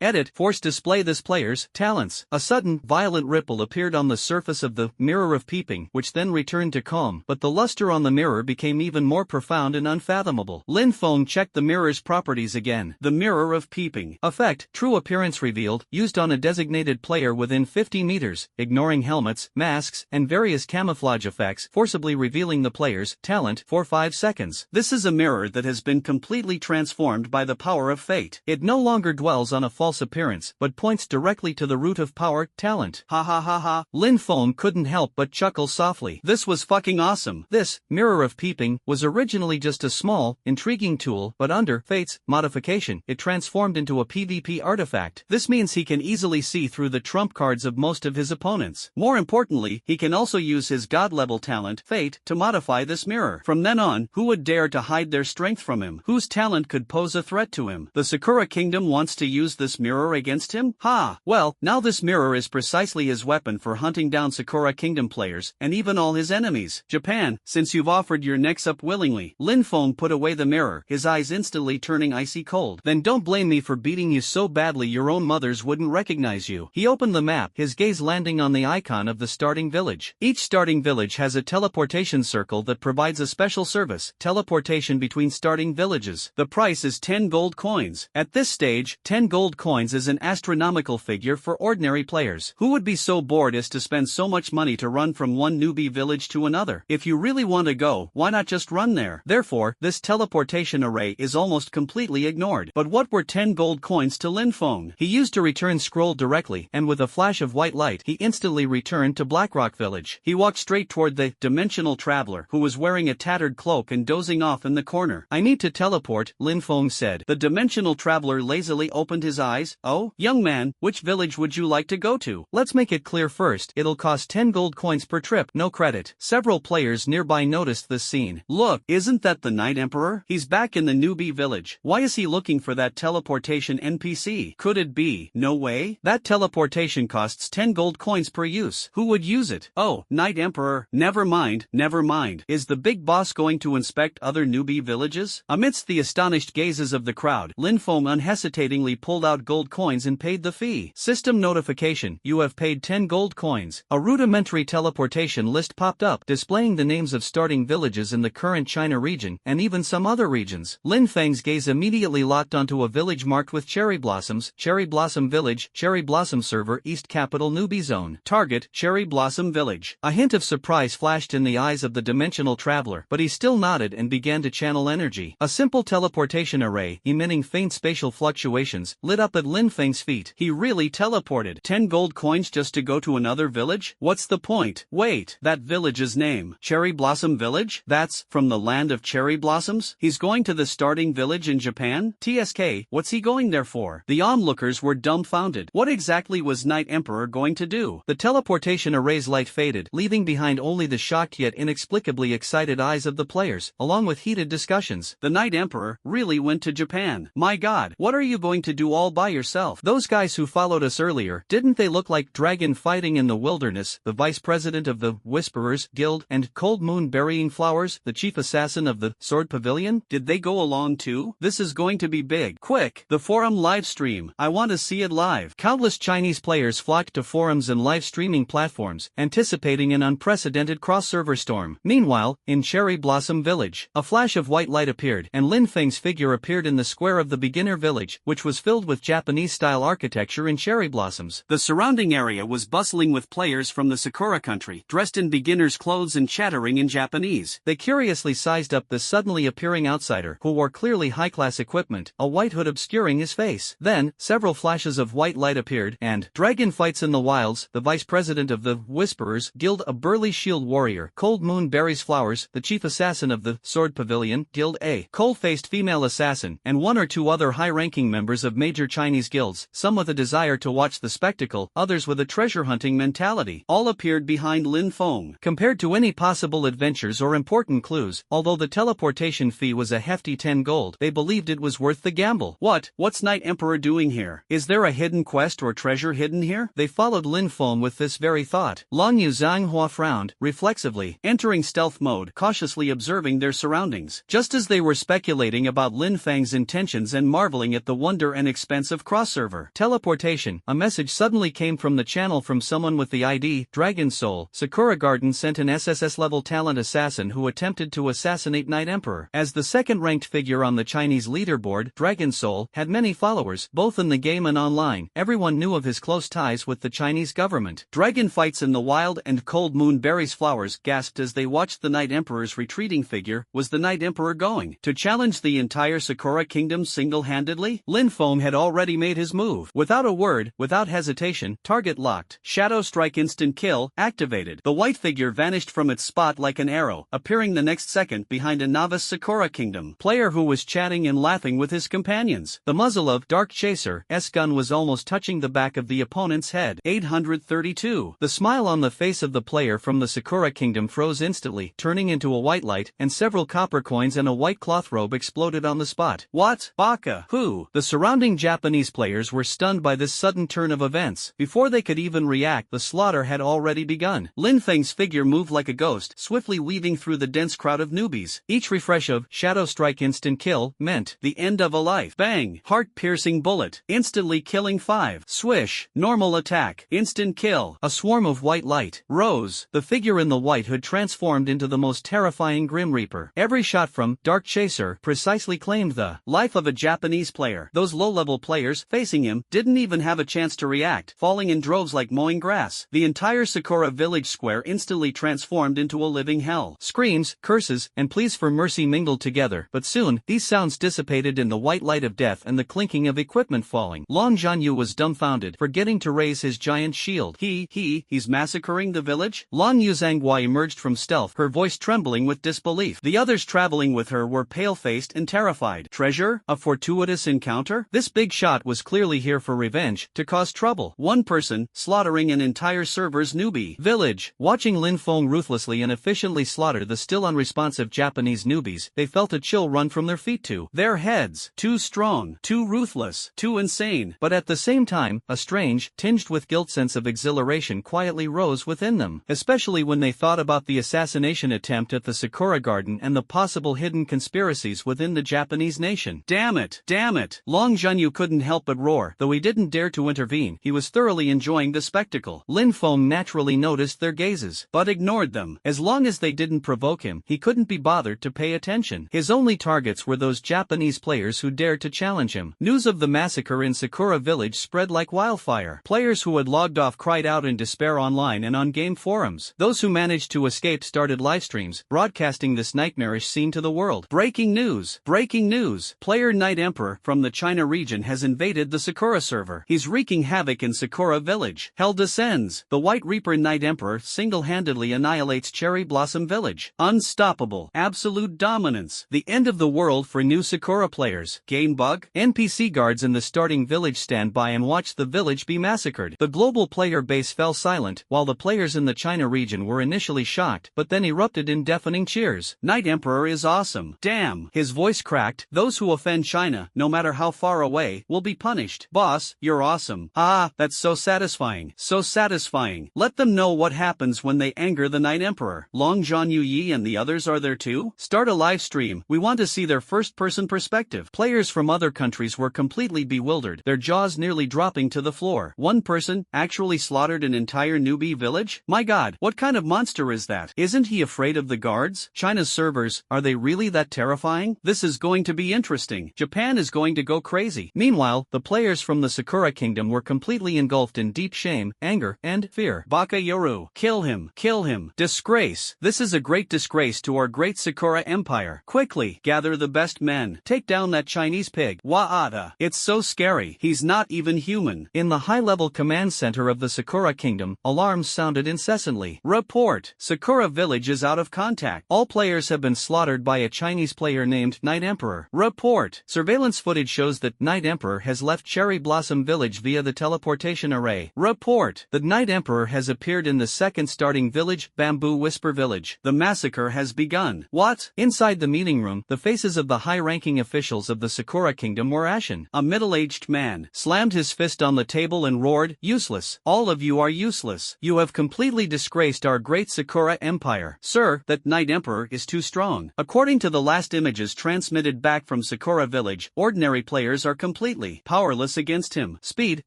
Edit: force display this player's talents. A sudden, violent ripple appeared on the surface of the mirror of peeping, which then returned to calm, but the luster on the mirror became even more profound and unfathomable. Lin Feng checked the mirror's properties again. The mirror of peeping. Effect: true appearance revealed, used on a designated player within 50 meters, ignoring helmets, masks, and various camouflage effects, forcibly revealing the player's talent for 5 seconds. This is a mirror that has been completely transformed by the power of fate. It no longer dwells on a false appearance, but points directly to the root of power, talent. Ha ha ha ha. Lin Feng couldn't help but chuckle softly. This was fucking awesome. This mirror of peeping was originally just a small, intriguing tool, but under fate's modification, it transformed into a PvP artifact. This means he can easily see through the trump cards of most of his opponents. More importantly, he can also use his god-level talent, fate, to modify this mirror. From then on, who would dare to hide their strength from him? Whose talent could pose a threat to him? The Sakura Kingdom wants to use this mirror against him? Ha! Well, now this mirror is precisely his weapon for hunting down Sakura Kingdom players, and even all his enemies. Japan, since you've offered your necks up willingly. Lin Feng put away the mirror, his eyes instantly turning icy cold. Then don't blame me for beating you so badly your own mothers wouldn't recognize you. He opened the map, his gaze landing on the icon of the starting village. Each starting village has a teleportation circle that provides a special service, teleportation between starting villages. The price is 10 gold coins. At this stage, 10 gold coins is an astronomical figure for ordinary players. Who would be so bored as to spend so much money to run from one newbie village to another? If you really want to go, why not just run there? Therefore, this teleportation array is almost completely ignored. But what were 10 gold coins to Lin Feng? He used a return scroll directly, and with a flash of white light, he instantly returned to Blackrock Village. He walked straight toward the dimensional traveler, who was wearing a tattered cloak and dozing off in the corner. I need to teleport, Lin Feng said. The dimensional traveler lazily opened his eyes. Oh, young man, which village would you like to go to? Let's make it clear first, it'll cost 10 gold coins per trip, no credit. Several players nearby noticed this scene. Look, isn't that the Night Emperor? He's back in the newbie village. Why is he looking for that teleportation teleportation NPC. Could it be? No way. That teleportation costs 10 gold coins per use. Who would use it? Oh, Knight Emperor. Never mind, never mind. Is the big boss going to inspect other newbie villages? Amidst the astonished gazes of the crowd, Lin Feng unhesitatingly pulled out gold coins and paid the fee. System notification: you have paid 10 gold coins. A rudimentary teleportation list popped up, displaying the names of starting villages in the current China region, and even some other regions. Lin Feng's gaze immediately locked onto a village marked with cherry blossoms: Cherry Blossom Village, Cherry Blossom Server, East Capital Newbie Zone. Target: Cherry Blossom Village. A hint of surprise flashed in the eyes of the dimensional traveler, but he still nodded and began to channel energy. A simple teleportation array, emitting faint spatial fluctuations, lit up at Lin Feng's feet. He really teleported. 10 gold coins just to go to another village? What's the point? Wait, that village's name, Cherry Blossom Village? That's from the land of cherry blossoms? He's going to the starting village in Japan? TSK, what's he going there for? The onlookers were dumbfounded. What exactly was Knight Emperor going to do? The teleportation array's light faded, leaving behind only the shocked yet inexplicably excited eyes of the players, along with heated discussions. The Knight Emperor really went to Japan. My god, what are you going to do all by yourself? Those guys who followed us earlier, didn't they look like dragon fighting in the wilderness? The vice president of the Whisperers Guild and Cold Moon Burying Flowers, the chief assassin of the Sword Pavilion? Did they go along too? This is going to be big. Quick, the forum live stream. I want to see it live. Countless Chinese players flocked to forums and live streaming platforms, anticipating an unprecedented cross-server storm. Meanwhile, in Cherry Blossom Village, a flash of white light appeared, and Lin Feng's figure appeared in the square of the beginner village, which was filled with Japanese-style architecture and cherry blossoms. The surrounding area was bustling with players from the Sakura country, dressed in beginner's clothes and chattering in Japanese. They curiously sized up this suddenly appearing outsider, who wore clearly high-class equipment, a white hood obscuring his face. Then, several flashes of white light appeared, and Dragon Fights in the Wilds, the vice president of the Whisperers Guild, a burly shield warrior, Cold Moon Berries Flowers, the chief assassin of the Sword Pavilion Guild, a cold-faced female assassin, and one or two other high-ranking members of major Chinese guilds, some with a desire to watch the spectacle, others with a treasure-hunting mentality, all appeared behind Lin Feng. Compared to any possible adventures or important clues, although the teleportation fee was a hefty 10 gold, they believed it was worth the gamble. What's Knight Emperor doing here? Is there a hidden quest or treasure hidden here? They followed Lin Feng with this very thought. Long Yu Zhanghua frowned, reflexively, entering stealth mode, cautiously observing their surroundings. Just as they were speculating about Lin Feng's intentions and marveling at the wonder and expense of cross-server teleportation, a message suddenly came from the channel from someone with the ID Dragon Soul. Sakura Garden sent an SSS-level talent assassin who attempted to assassinate Knight Emperor. As the second-ranked figure on the Chinese leaderboard, Dragon Soul had many followers, both in the game and online. Everyone knew of his close ties with the Chinese government. Dragon Fights in the Wild and Cold Moon Berries Flowers gasped as they watched the Knight Emperor's retreating figure. Was the Knight Emperor going to challenge the entire Sakura Kingdom single-handedly? Lin Feng had already made his move. Without a word, without hesitation, target locked. Shadow Strike instant kill activated. The white figure vanished from its spot like an arrow, appearing the next second behind a novice Sakura Kingdom player who was chatting and laughing with his companions. The muzzle of Dark Chaser's gun was almost touching the back of the opponent's head. 832. The smile on the face of the player from the Sakura Kingdom froze instantly, turning into a white light, and several copper coins and a white cloth robe exploded on the spot. What? Baka? Who? The surrounding Japanese players were stunned by this sudden turn of events. Before they could even react, the slaughter had already begun. Lin Feng's figure moved like a ghost, swiftly weaving through the dense crowd of newbies. Each refresh of Shadow Strike instant kill meant the end of a life. Bang! Heart-piercing bullet, instantly killing 5. Swish! Normal attack, instant kill. A swarm of white light rose. The figure in the white hood transformed into the most terrifying Grim Reaper. Every shot from Dark Chaser precisely claimed the life of a Japanese player. Those low-level players facing him didn't even have a chance to react, falling in droves like mowing grass. The entire Sakura village square instantly transformed into a living hell. Screams, curses, and pleas for mercy mingled together, but soon, these sounds dissipated in the white light of death and the clinking of equipment falling. Long Zhanyu was dumbfounded, forgetting to raise his giant shield. He's massacring the village? Long Yu Zhanghua emerged from stealth, her voice trembling with disbelief. The others traveling with her were pale-faced and terrified. Treasure? A fortuitous encounter? This big shot was clearly here for revenge, to cause trouble. One person, slaughtering an entire server's newbie village. Watching Lin Feng ruthlessly and efficiently slaughter the still unresponsive Japanese newbies, they felt a chill run from their feet to their heads. Too strong. strong, too ruthless, too insane. But at the same time, a strange, tinged with guilt sense of exhilaration quietly rose within them, especially when they thought about the assassination attempt at the Sakura Garden and the possible hidden conspiracies within the Japanese nation. Damn it! Damn it! Long Zhanyu couldn't help but roar, though he didn't dare to intervene. He was thoroughly enjoying the spectacle. Lin Feng naturally noticed their gazes, but ignored them. As long as they didn't provoke him, he couldn't be bothered to pay attention. His only targets were those Japanese players who dared to challenge him. News of the massacre in Sakura Village spread like wildfire. Players who had logged off cried out in despair online and on game forums. Those who managed to escape started livestreams, broadcasting this nightmarish scene to the world. Breaking news! Breaking news! Player Night Emperor from the China region has invaded the Sakura server. He's wreaking havoc in Sakura Village. Hell descends. The White Reaper Night Emperor single-handedly annihilates Cherry Blossom Village. Unstoppable. Absolute dominance. The end of the world for new Sakura players. Game bug? NPC guards in the starting village stand by and watch the village be massacred. The global player base fell silent, while the players in the China region were initially shocked, but then erupted in deafening cheers. Night Emperor is awesome. Damn. His voice cracked. Those who offend China, no matter how far away, will be punished. Boss, you're awesome. Ah, that's so satisfying. So satisfying. Let them know what happens when they anger the Night Emperor. Long Zhanyu Yi and the others are there too? Start a live stream. We want to see their first-person perspective. Players from other countries were completely bewildered, their jaws nearly dropping to the floor. One person actually slaughtered an entire newbie village? My god, what kind of monster is that? Isn't he afraid of the guards? China's servers, are they really that terrifying? This is going to be interesting. Japan is going to go crazy. Meanwhile, the players from the Sakura Kingdom were completely engulfed in deep shame, anger, and fear. Baka Yoru, kill him, kill him. Disgrace. This is a great disgrace to our great Sakura Empire. Quickly, gather the best men. Take down that Chinese pig. Wa'ada. It's so scary. He's not even human. In the high-level command center of the Sakura Kingdom, alarms sounded incessantly. Report. Sakura Village is out of contact. All players have been slaughtered by a Chinese player named Night Emperor. Report. Surveillance footage shows that Night Emperor has left Cherry Blossom Village via the teleportation array. Report. The Night Emperor has appeared in the second starting village, Bamboo Whisper Village. The massacre has begun. What? Inside the meeting room, the faces of the high-ranking officials of the Sakura Kingdom were ashen. A middle-aged man slammed his fist on the table and roared, "Useless. All of you are useless. You have completely disgraced our great Sakura Empire. Sir, that Night Emperor is too strong." According to the last images transmitted back from Sakura Village, ordinary players are completely powerless against him. Speed,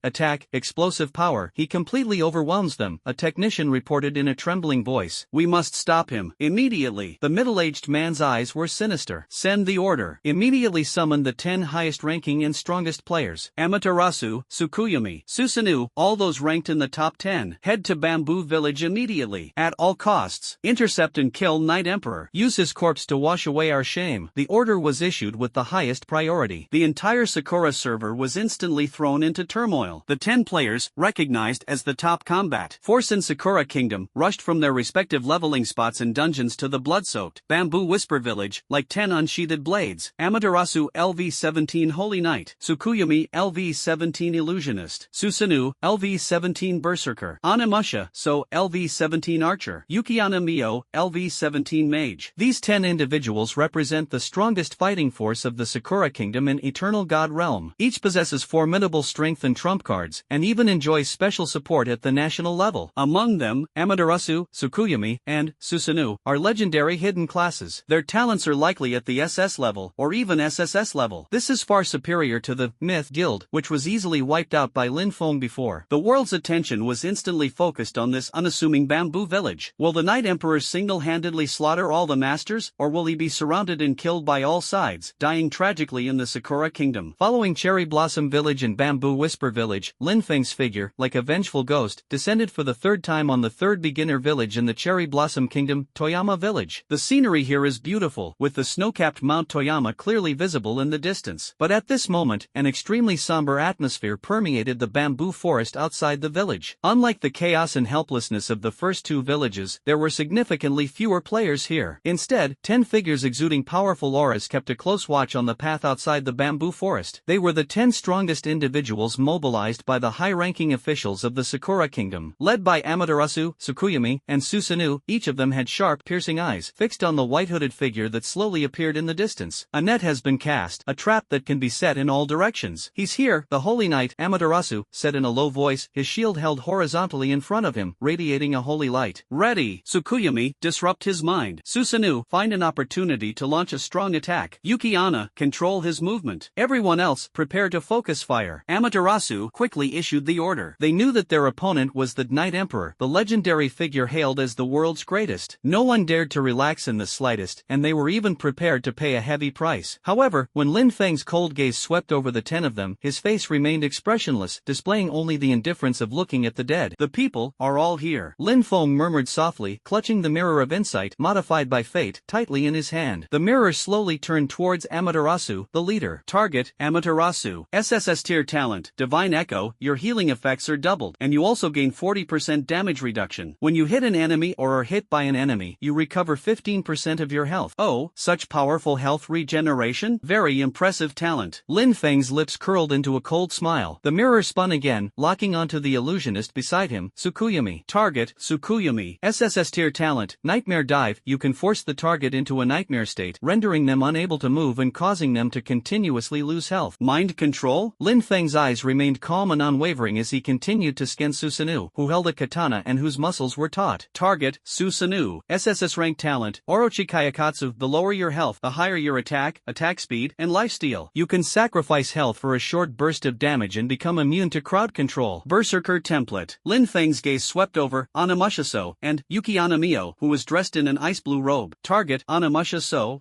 attack, explosive power, he completely overwhelms them, a technician reported in a trembling voice. We must stop him. Immediately. The middle-aged man's eyes were sinister. Send the order. Immediately summon the 10 highest-ranking and strongest players. Amaterasu, Tsukuyomi, Susanoo, all those ranked in the top 10. Head to Bamboo Village immediately. At all costs. Intercept and kill Night Emperor. Use his corpse to wash away our shame. The order was issued with the highest priority. The entire Sakura server was instantly thrown into turmoil. The 10 players, recognized as the top combat force in Sakura Kingdom, rushed from their respective leveling spots and dungeons to the blood-soaked Bamboo Whisper Village, like 10 unsheathed blades. Amaterasu LV-17 Holy Knight, Tsukuyomi LV-17 Illusionist, Susanoo LV-17 Berserker, Onimusha So LV-17 Archer, Yukiana Mio LV-17 Mage. These 10 individuals represent the strongest fighting force of the Sakura Kingdom in Eternal God Realm. Each possesses formidable strength and trump cards, and even enjoys special support at the national level. Among them, Amaterasu, Tsukuyomi, and Susanoo are legendary hidden classes. Their talents are likely at the SS level, or even SSS level. This is far superior to the Myth Guild, which was easily wiped out by Lin Feng before. The world's attention was instantly focused on this unassuming Bamboo Village. Will the Night Emperor single-handedly slaughter all the masters, or will he be surrounded and killed by all sides, dying tragically in the Sakura Kingdom? Following Cherry Blossom Village and Bamboo Whisper Village, Lin Feng's figure, like a vengeful ghost, descended for the third time on the third beginner village in the Cherry Blossom Kingdom, Toyama Village. The scenery here is beautiful, with the snow-capped Mount Toyama clearly visible in the distance. But at this moment, an extremely somber atmosphere permeated the bamboo forest outside the village. Unlike the chaos and helplessness of the first two villages, there were significantly fewer players here. Instead, 10 figures exuding powerful auras kept a close watch on the path outside the bamboo forest. They were the 10 strongest individuals mobilized by the high-ranking officials of the Sakura Kingdom. Led by Amaterasu, Tsukuyomi, and Susanoo, each of them had sharp, piercing eyes fixed on the white-hooded figure that slowly appeared in the distance. A net has been cast, a trap that can be set in all directions. He's here, the Holy Knight, Amaterasu said in a low voice, his shield held horizontally in front of him, radiating a holy light. Ready. Tsukuyomi, disrupt his mind. Susanoo, find an opportunity to launch a strong attack. Yuki-ana, control his movement. Everyone else, prepare to focus fire. Amaterasu quickly issued the order. They knew that their opponent was the Night Emperor, the legendary figure hailed as the world's greatest. No one dared to relax in the slightest, and they were even prepared to pay a heavy price. However, when Lin Feng's cold gaze swept over the 10 of them, his face remained expressionless, displaying only the indifference of looking at the dead. The people are all here. Lin Feng murmured softly, clutching the mirror of insight, modified by fate, tightly in his hand. The mirror slowly turned towards Amaterasu, the leader. Target, Amaterasu. SSS tier talent, Divine Echo, your healing effects are doubled, and you also gain 40% damage reduction. When you hit an enemy or are hit by an enemy, you recover 15% of your health. Oh, such powerful health regeneration? Very impressive talent. Lin Feng's lips curled into a cold smile. The mirror spun again, locking onto the illusionist beside him, Tsukuyomi. Target, Tsukuyomi. SSS tier talent, Nightmare Dive. You can force the target into a nightmare state, rendering them unable to move and causing them to continuously lose health. Mind control? Lin Feng's eyes remained calm and unwavering as he continued to scan Susanoo, who held a katana and whose muscles were taut. Target, Susanoo. SSS rank talent, Orochi Kayakatsu. The lower your health, the higher your attack speed, and lifesteal. You can sacrifice health for a short burst of damage and become immune to crowd control. Berserker template. Lin Feng's gaze swept over Anamusha and Yuki-ana Mio, who was dressed in an ice blue robe. Target, Anamusha.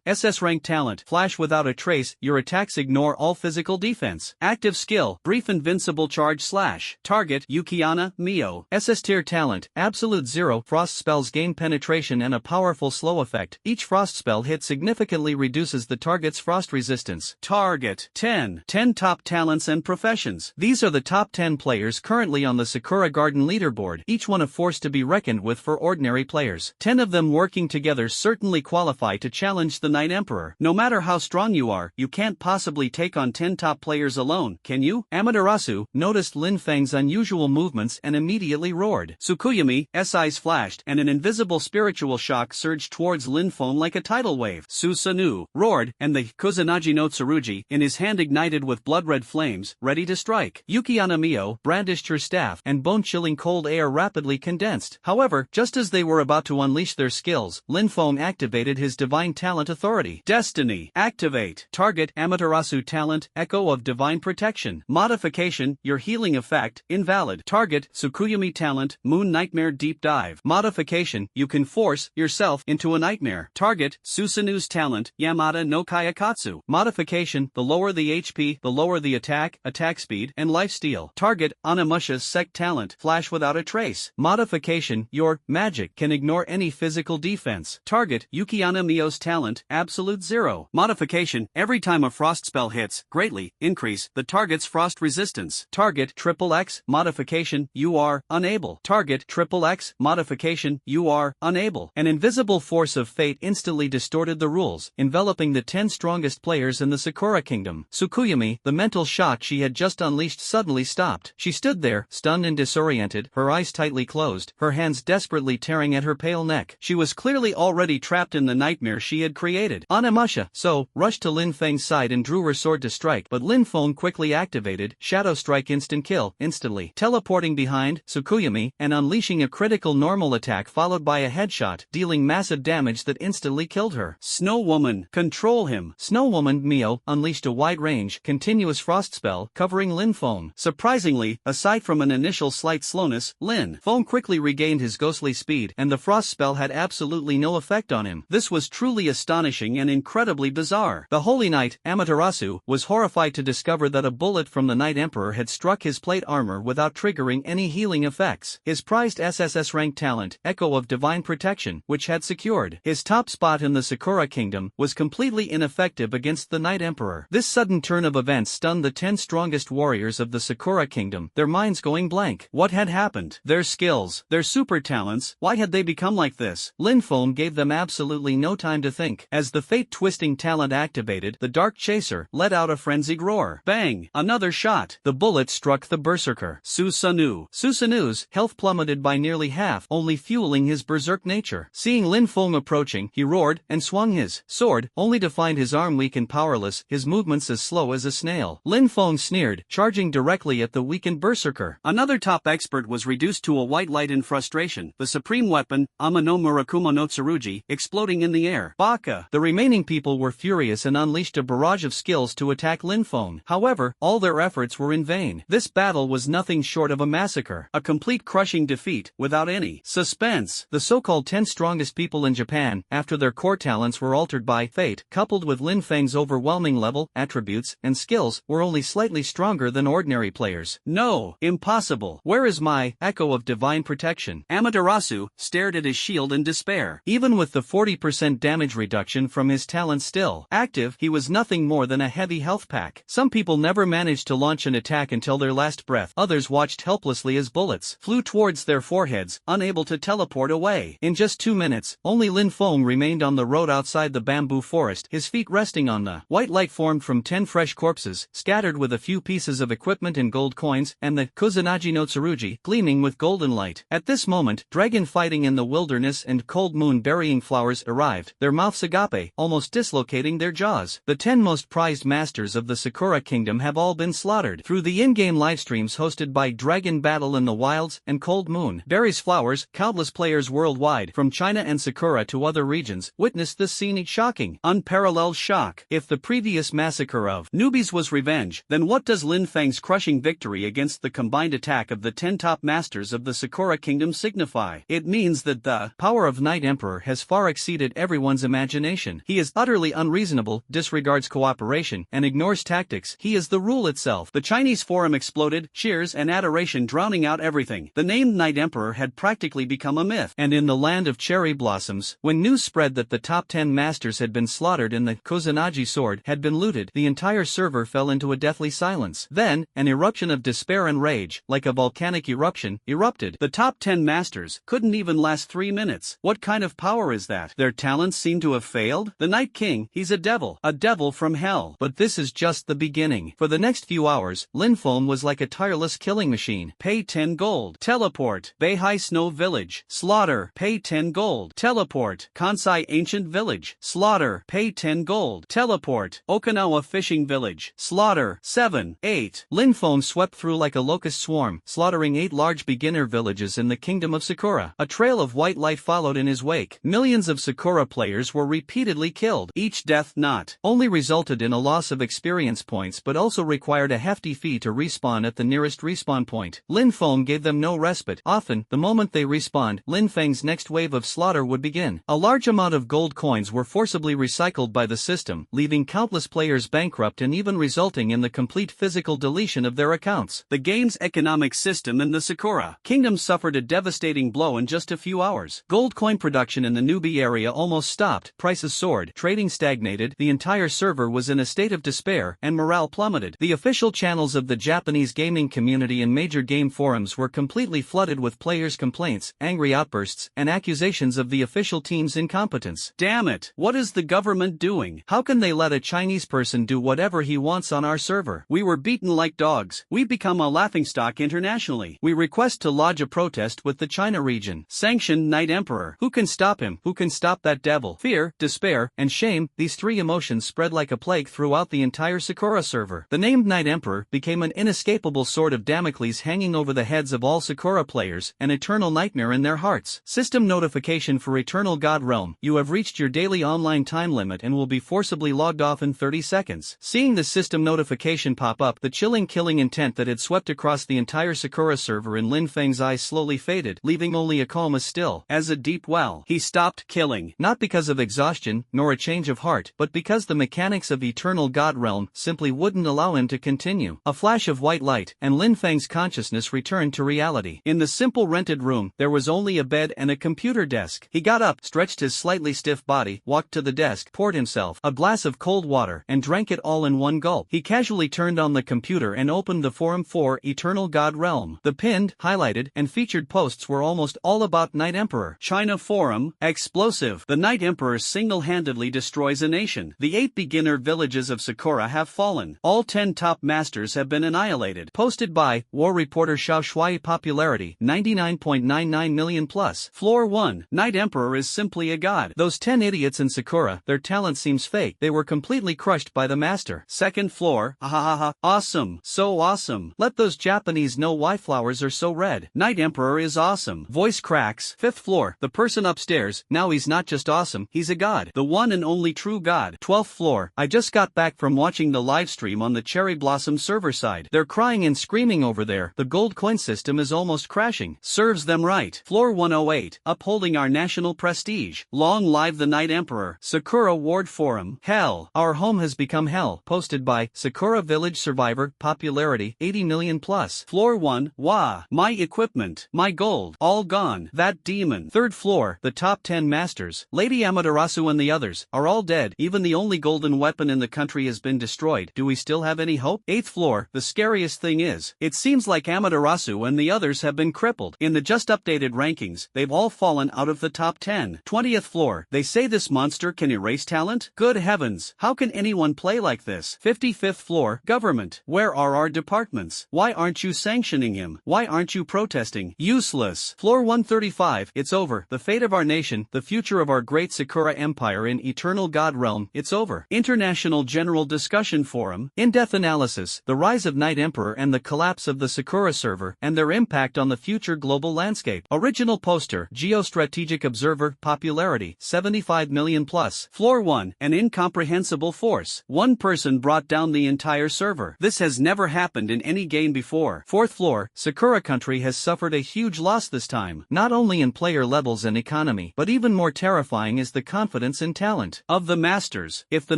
SS rank talent, Flash without a trace. Your attacks ignore all physical defense. Active skill, Brief invincible charge slash. Target, Yuki-ana Mio. SS tier talent, Absolute Zero. Frost spells gain penetration and a powerful slow effect. Each frost spell hit significantly reduces the target's frost resistance. Target, 10 top talents and professions. These are the top 10 players currently on the Sakura Garden leaderboard, each one a force to be reckoned with for ordinary players. 10 of them working together certainly qualify to challenge the Night Emperor. No matter how strong you are, you can't possibly take on 10 top players alone, can you? Amaterasu noticed Lin Feng's unusual movements and immediately roared. Tsukuyomi's eyes flashed, and an invisible spiritual shock surged towards Lin Feng like a tidal wave. Susanoo roared, and the Kusanagi no Tsurugi in his hand ignited with blood-red flames, ready to strike. Yuki-ana Mio brandished her staff, and bone-chilling cold air rapidly condensed. However, just as they were about to unleash their skills, Lin Feng activated his divine talent authority. Destiny, activate. Target, Amaterasu talent, Echo of Divine Protection. Modification, your healing effect, invalid. Target, Tsukuyomi talent, Moon Nightmare Deep Dive. Modification, you can force yourself into a nightmare. Target, Susanoo's talent, Yamada no Kayakatsu. Modification, the lower the HP, the lower the attack speed, and lifesteal. Target, Anamusha's sect talent, Flash without a trace. Modification, your magic can ignore any physical defense. Target, Yuki-ana Mio's talent, Absolute Zero. Modification, every time a frost spell hits, greatly increase the target's frost resistance. Target, XXX. Modification, you are unable. Target, XXX. Modification, you are unable. An invisible force of fate instantly distorted the rules, enveloping the 10 strongest players in the Sakura Kingdom. Tsukuyomi, the mental shock she had just unleashed suddenly stopped. She stood there, stunned and disoriented, her eyes tightly closed, her hands desperately tearing at her pale neck. She was clearly already trapped in the nightmare she had created. Anamusha rushed to Lin Feng's side and drew her sword to strike, but Lin Feng quickly activated Shadow Strike instant kill, instantly teleporting behind Tsukuyomi and unleashing a critical normal attack followed by a headshot, dealing massive damage that instantly killed her. Snow Woman, control him. Snow Woman Mio unleashed a wide-range, continuous frost spell covering Lin Feng. Surprisingly, aside from an initial slight slowness, Lin Feng quickly regained his ghostly speed, and the frost spell had absolutely no effect on him. This was truly astonishing and incredibly bizarre. The Holy Knight, Amaterasu, was horrified to discover that a bullet from the Night Emperor had struck his plate armor without triggering any healing effects. His prized SSS rank talent, Echo of Divine Protection, which had secured his top spot in the Sakura Kingdom, was completely ineffective against the Night Emperor. This sudden turn of events stunned the 10 strongest warriors of the Sakura Kingdom, their minds going blank. What had happened? Their skills, their super talents, why had they become like this? Lin Feng gave them absolutely no time to think. As the fate-twisting talent activated, the Dark Chaser let out a frenzied roar. Bang! Another shot. The bullet struck the berserker. Susanoo's health plummeted by nearly half, only fueling his berserk nature. Seeing Lin Feng approaching, he roared and swung his sword, only to find his arm weak and powerless, his his movements as slow as a snail. Lin Feng sneered, charging directly at the weakened berserker. Another top expert was reduced to a white light in frustration, the supreme weapon, Ama no Murakumo no Tsurugi, exploding in the air. Baka! The remaining people were furious and unleashed a barrage of skills to attack Lin Feng. However, all their efforts were in vain. This battle was nothing short of a massacre. A complete crushing defeat, without any suspense. The so-called 10 strongest people in Japan, after their core talents were altered by fate, coupled with Lin Feng's overwhelming level, attributes, and skills, were only slightly stronger than ordinary players. No, impossible. Where is my echo of divine protection? Amaterasu stared at his shield in despair. Even with the 40% damage reduction from his talent still active, he was nothing more than a heavy health pack. Some people never managed to launch an attack until their last breath. Others watched helplessly as bullets flew towards their foreheads, unable to teleport away. In just 2 minutes, only Lin Feng remained on the road outside the bamboo forest, his feet resting on the white light formed from 10 fresh corpses, scattered with a few pieces of equipment and gold coins, and the Kusanagi no Tsurugi, gleaming with golden light. At this moment, dragon fighting in the wilderness and cold moon burying flowers arrived, their mouths agape, almost dislocating their jaws. The 10 most prized masters of the Sakura Kingdom have all been slaughtered. Through the in-game livestreams hosted by Dragon Battle in the Wilds and Cold Moon Berries Flowers, countless players worldwide, from China and Sakura to other regions, witnessed this scenic shocking, unparalleled shock. If the previous massacre of newbies was revenge, then what does Lin Feng's crushing victory against the combined attack of the 10 top masters of the Sakura Kingdom signify? It means that the power of Night Emperor has far exceeded everyone's imagination. He is utterly unreasonable, disregards cooperation, and ignores tactics. He is the rule itself. The Chinese forum exploded, cheers and adoration drowning out everything. The name Night Emperor had practically become a myth. And in the land of cherry blossoms, when news spread that the top 10 masters had been slaughtered and the Kusanagi sword had been looted, the entire server fell into a deathly silence. Then, an eruption of despair and rage, like a volcanic eruption, erupted. The top 10 masters couldn't even last 3 minutes. What kind of power is that? Their talents seem to have failed? The Night King, he's a devil from hell. But this is just the beginning. For the next few hours, Lin Feng was like a tireless killing machine. Pay 10 gold. Teleport. Beihai Snow Village. Slaughter. Pay 10 gold. Teleport. Kansai Ancient Village. Slaughter. Pay 10 gold. Teleport. Okinawa Fishing Village. Slaughter. 7, 8. Lin Feng swept through like a locust swarm, slaughtering 8 large beginner villages in the kingdom of Sakura. A trail of white light followed in his wake. Millions of Sakura players were repeatedly killed. Each death not only resulted in a loss of experience points but also required a hefty fee to respawn at the nearest respawn point. Lin Feng gave them no respite. Often, the moment they respawned, Lin Feng's next wave of slaughter would begin. A large amount of gold coins were forcibly recycled by the system, leaving countless players bankrupt and even resulting in the complete physical deletion of their accounts. The game's economic system in the Sakura Kingdom suffered a devastating blow in just a few hours. Gold coin production in the newbie area almost stopped, prices soared, trading stagnated, the entire server was in a state of despair, and morale plummeted. The official channels of the Japanese gaming community and major game forums were completely flooded with players' complaints, angry outbursts, and accusations of the official team's incompetence. Damn it! What is the government doing? How can they let a Chinese person do whatever he wants on our server? We were beaten like dogs. We've become a laughingstock internationally. We request to lodge a protest with the China region. Sanction Night Emperor. Who can stop him? Who can stop that devil? Fear, despair, and shame, these 3 emotions spread like a plague throughout the entire Sakura server. The named Night Emperor became an inescapable sword of Damocles hanging over the heads of all Sakura players, an eternal nightmare in their hearts. System notification for Eternal God Realm. You have reached your daily online time limit and will be forcibly logged off in 30 seconds. Seeing the system notification pop up, the chilling killing intent that had swept across the entire Sakura server in Lin Feng's eyes slowly faded, leaving only a calm as still as a deep well. He stopped killing. Not because of exhaustion, nor a change of heart, but because the mechanics of Eternal God Realm simply wouldn't allow him to continue. A flash of white light, and Lin Feng's consciousness returned to reality. In the simple rented room, there was only a bed and a computer desk. He got up, stretched his slightly stiff body, walked to the desk, poured himself a glass of cold water, and drank it all in one gulp. He casually turned on the computer and opened the forum for Eternal God Realm. The pinned, highlighted, and featured posts were almost all about Night Emperor. China forum, explosive. The Night Emperor single-handedly destroys a nation. The 8 beginner villages of Sakura have fallen. All 10 top masters have been annihilated. Posted by War Reporter Xiao Shuai. Popularity 99.99 million plus. Floor 1. Night Emperor is simply a god. Those 10 idiots in Sakura, their talent seems fake. They were completely crushed by the master. Second floor, ahahaha, awesome, so awesome. Let those Japanese know why flowers are so red. Night Emperor is awesome. Voice cracks. Fifth floor, the person upstairs, now he's not just awesome, he's a god. The one and only true god. 12th floor, I just got back from watching the live stream on the Cherry Blossom server side. They're crying and screaming over there. The gold coin system is almost crashing. Serves them right. Floor 108, upholding our national prestige. Long live the Night Emperor. Sakura Ward Forum. Hell. Our home has become hell. Posted by Sakura Village Survivor. Popularity 80 million plus. Floor 1, wah. My equipment. My gold. All gone. That demon. Third floor, the top 10 masters. Lady Amaterasu and the others are all dead. Even the only golden weapon in the country has been destroyed. Do we still have any hope? 8th floor, the scariest thing is, it seems like Amaterasu and the others have been crippled. In the just updated rankings, they've all fallen out of the top 10. 20th floor, they say this monster can erase talent? Good heavens, how can anyone play like this? 55th floor, government. Where are our departments? Why aren't you sanctioning him? Why aren't you protesting? Useless. Floor 135, it's over. The fate of our nation, the future of our great Sakura Empire in Eternal God Realm, it's over. International General Discussion Forum. In-depth analysis, the rise of Night Emperor and the collapse of the Sakura server, and their impact on the future global landscape. Original poster, Geostrategic Observer, popularity, 75 million plus. Floor 1, an incomprehensible force. One person brought down the entire server. This has never happened in any game before. 4th floor, Sakura country has suffered a huge loss this time, not only in player levels and economy, but even more terrifying is the confidence and talent of the masters. If the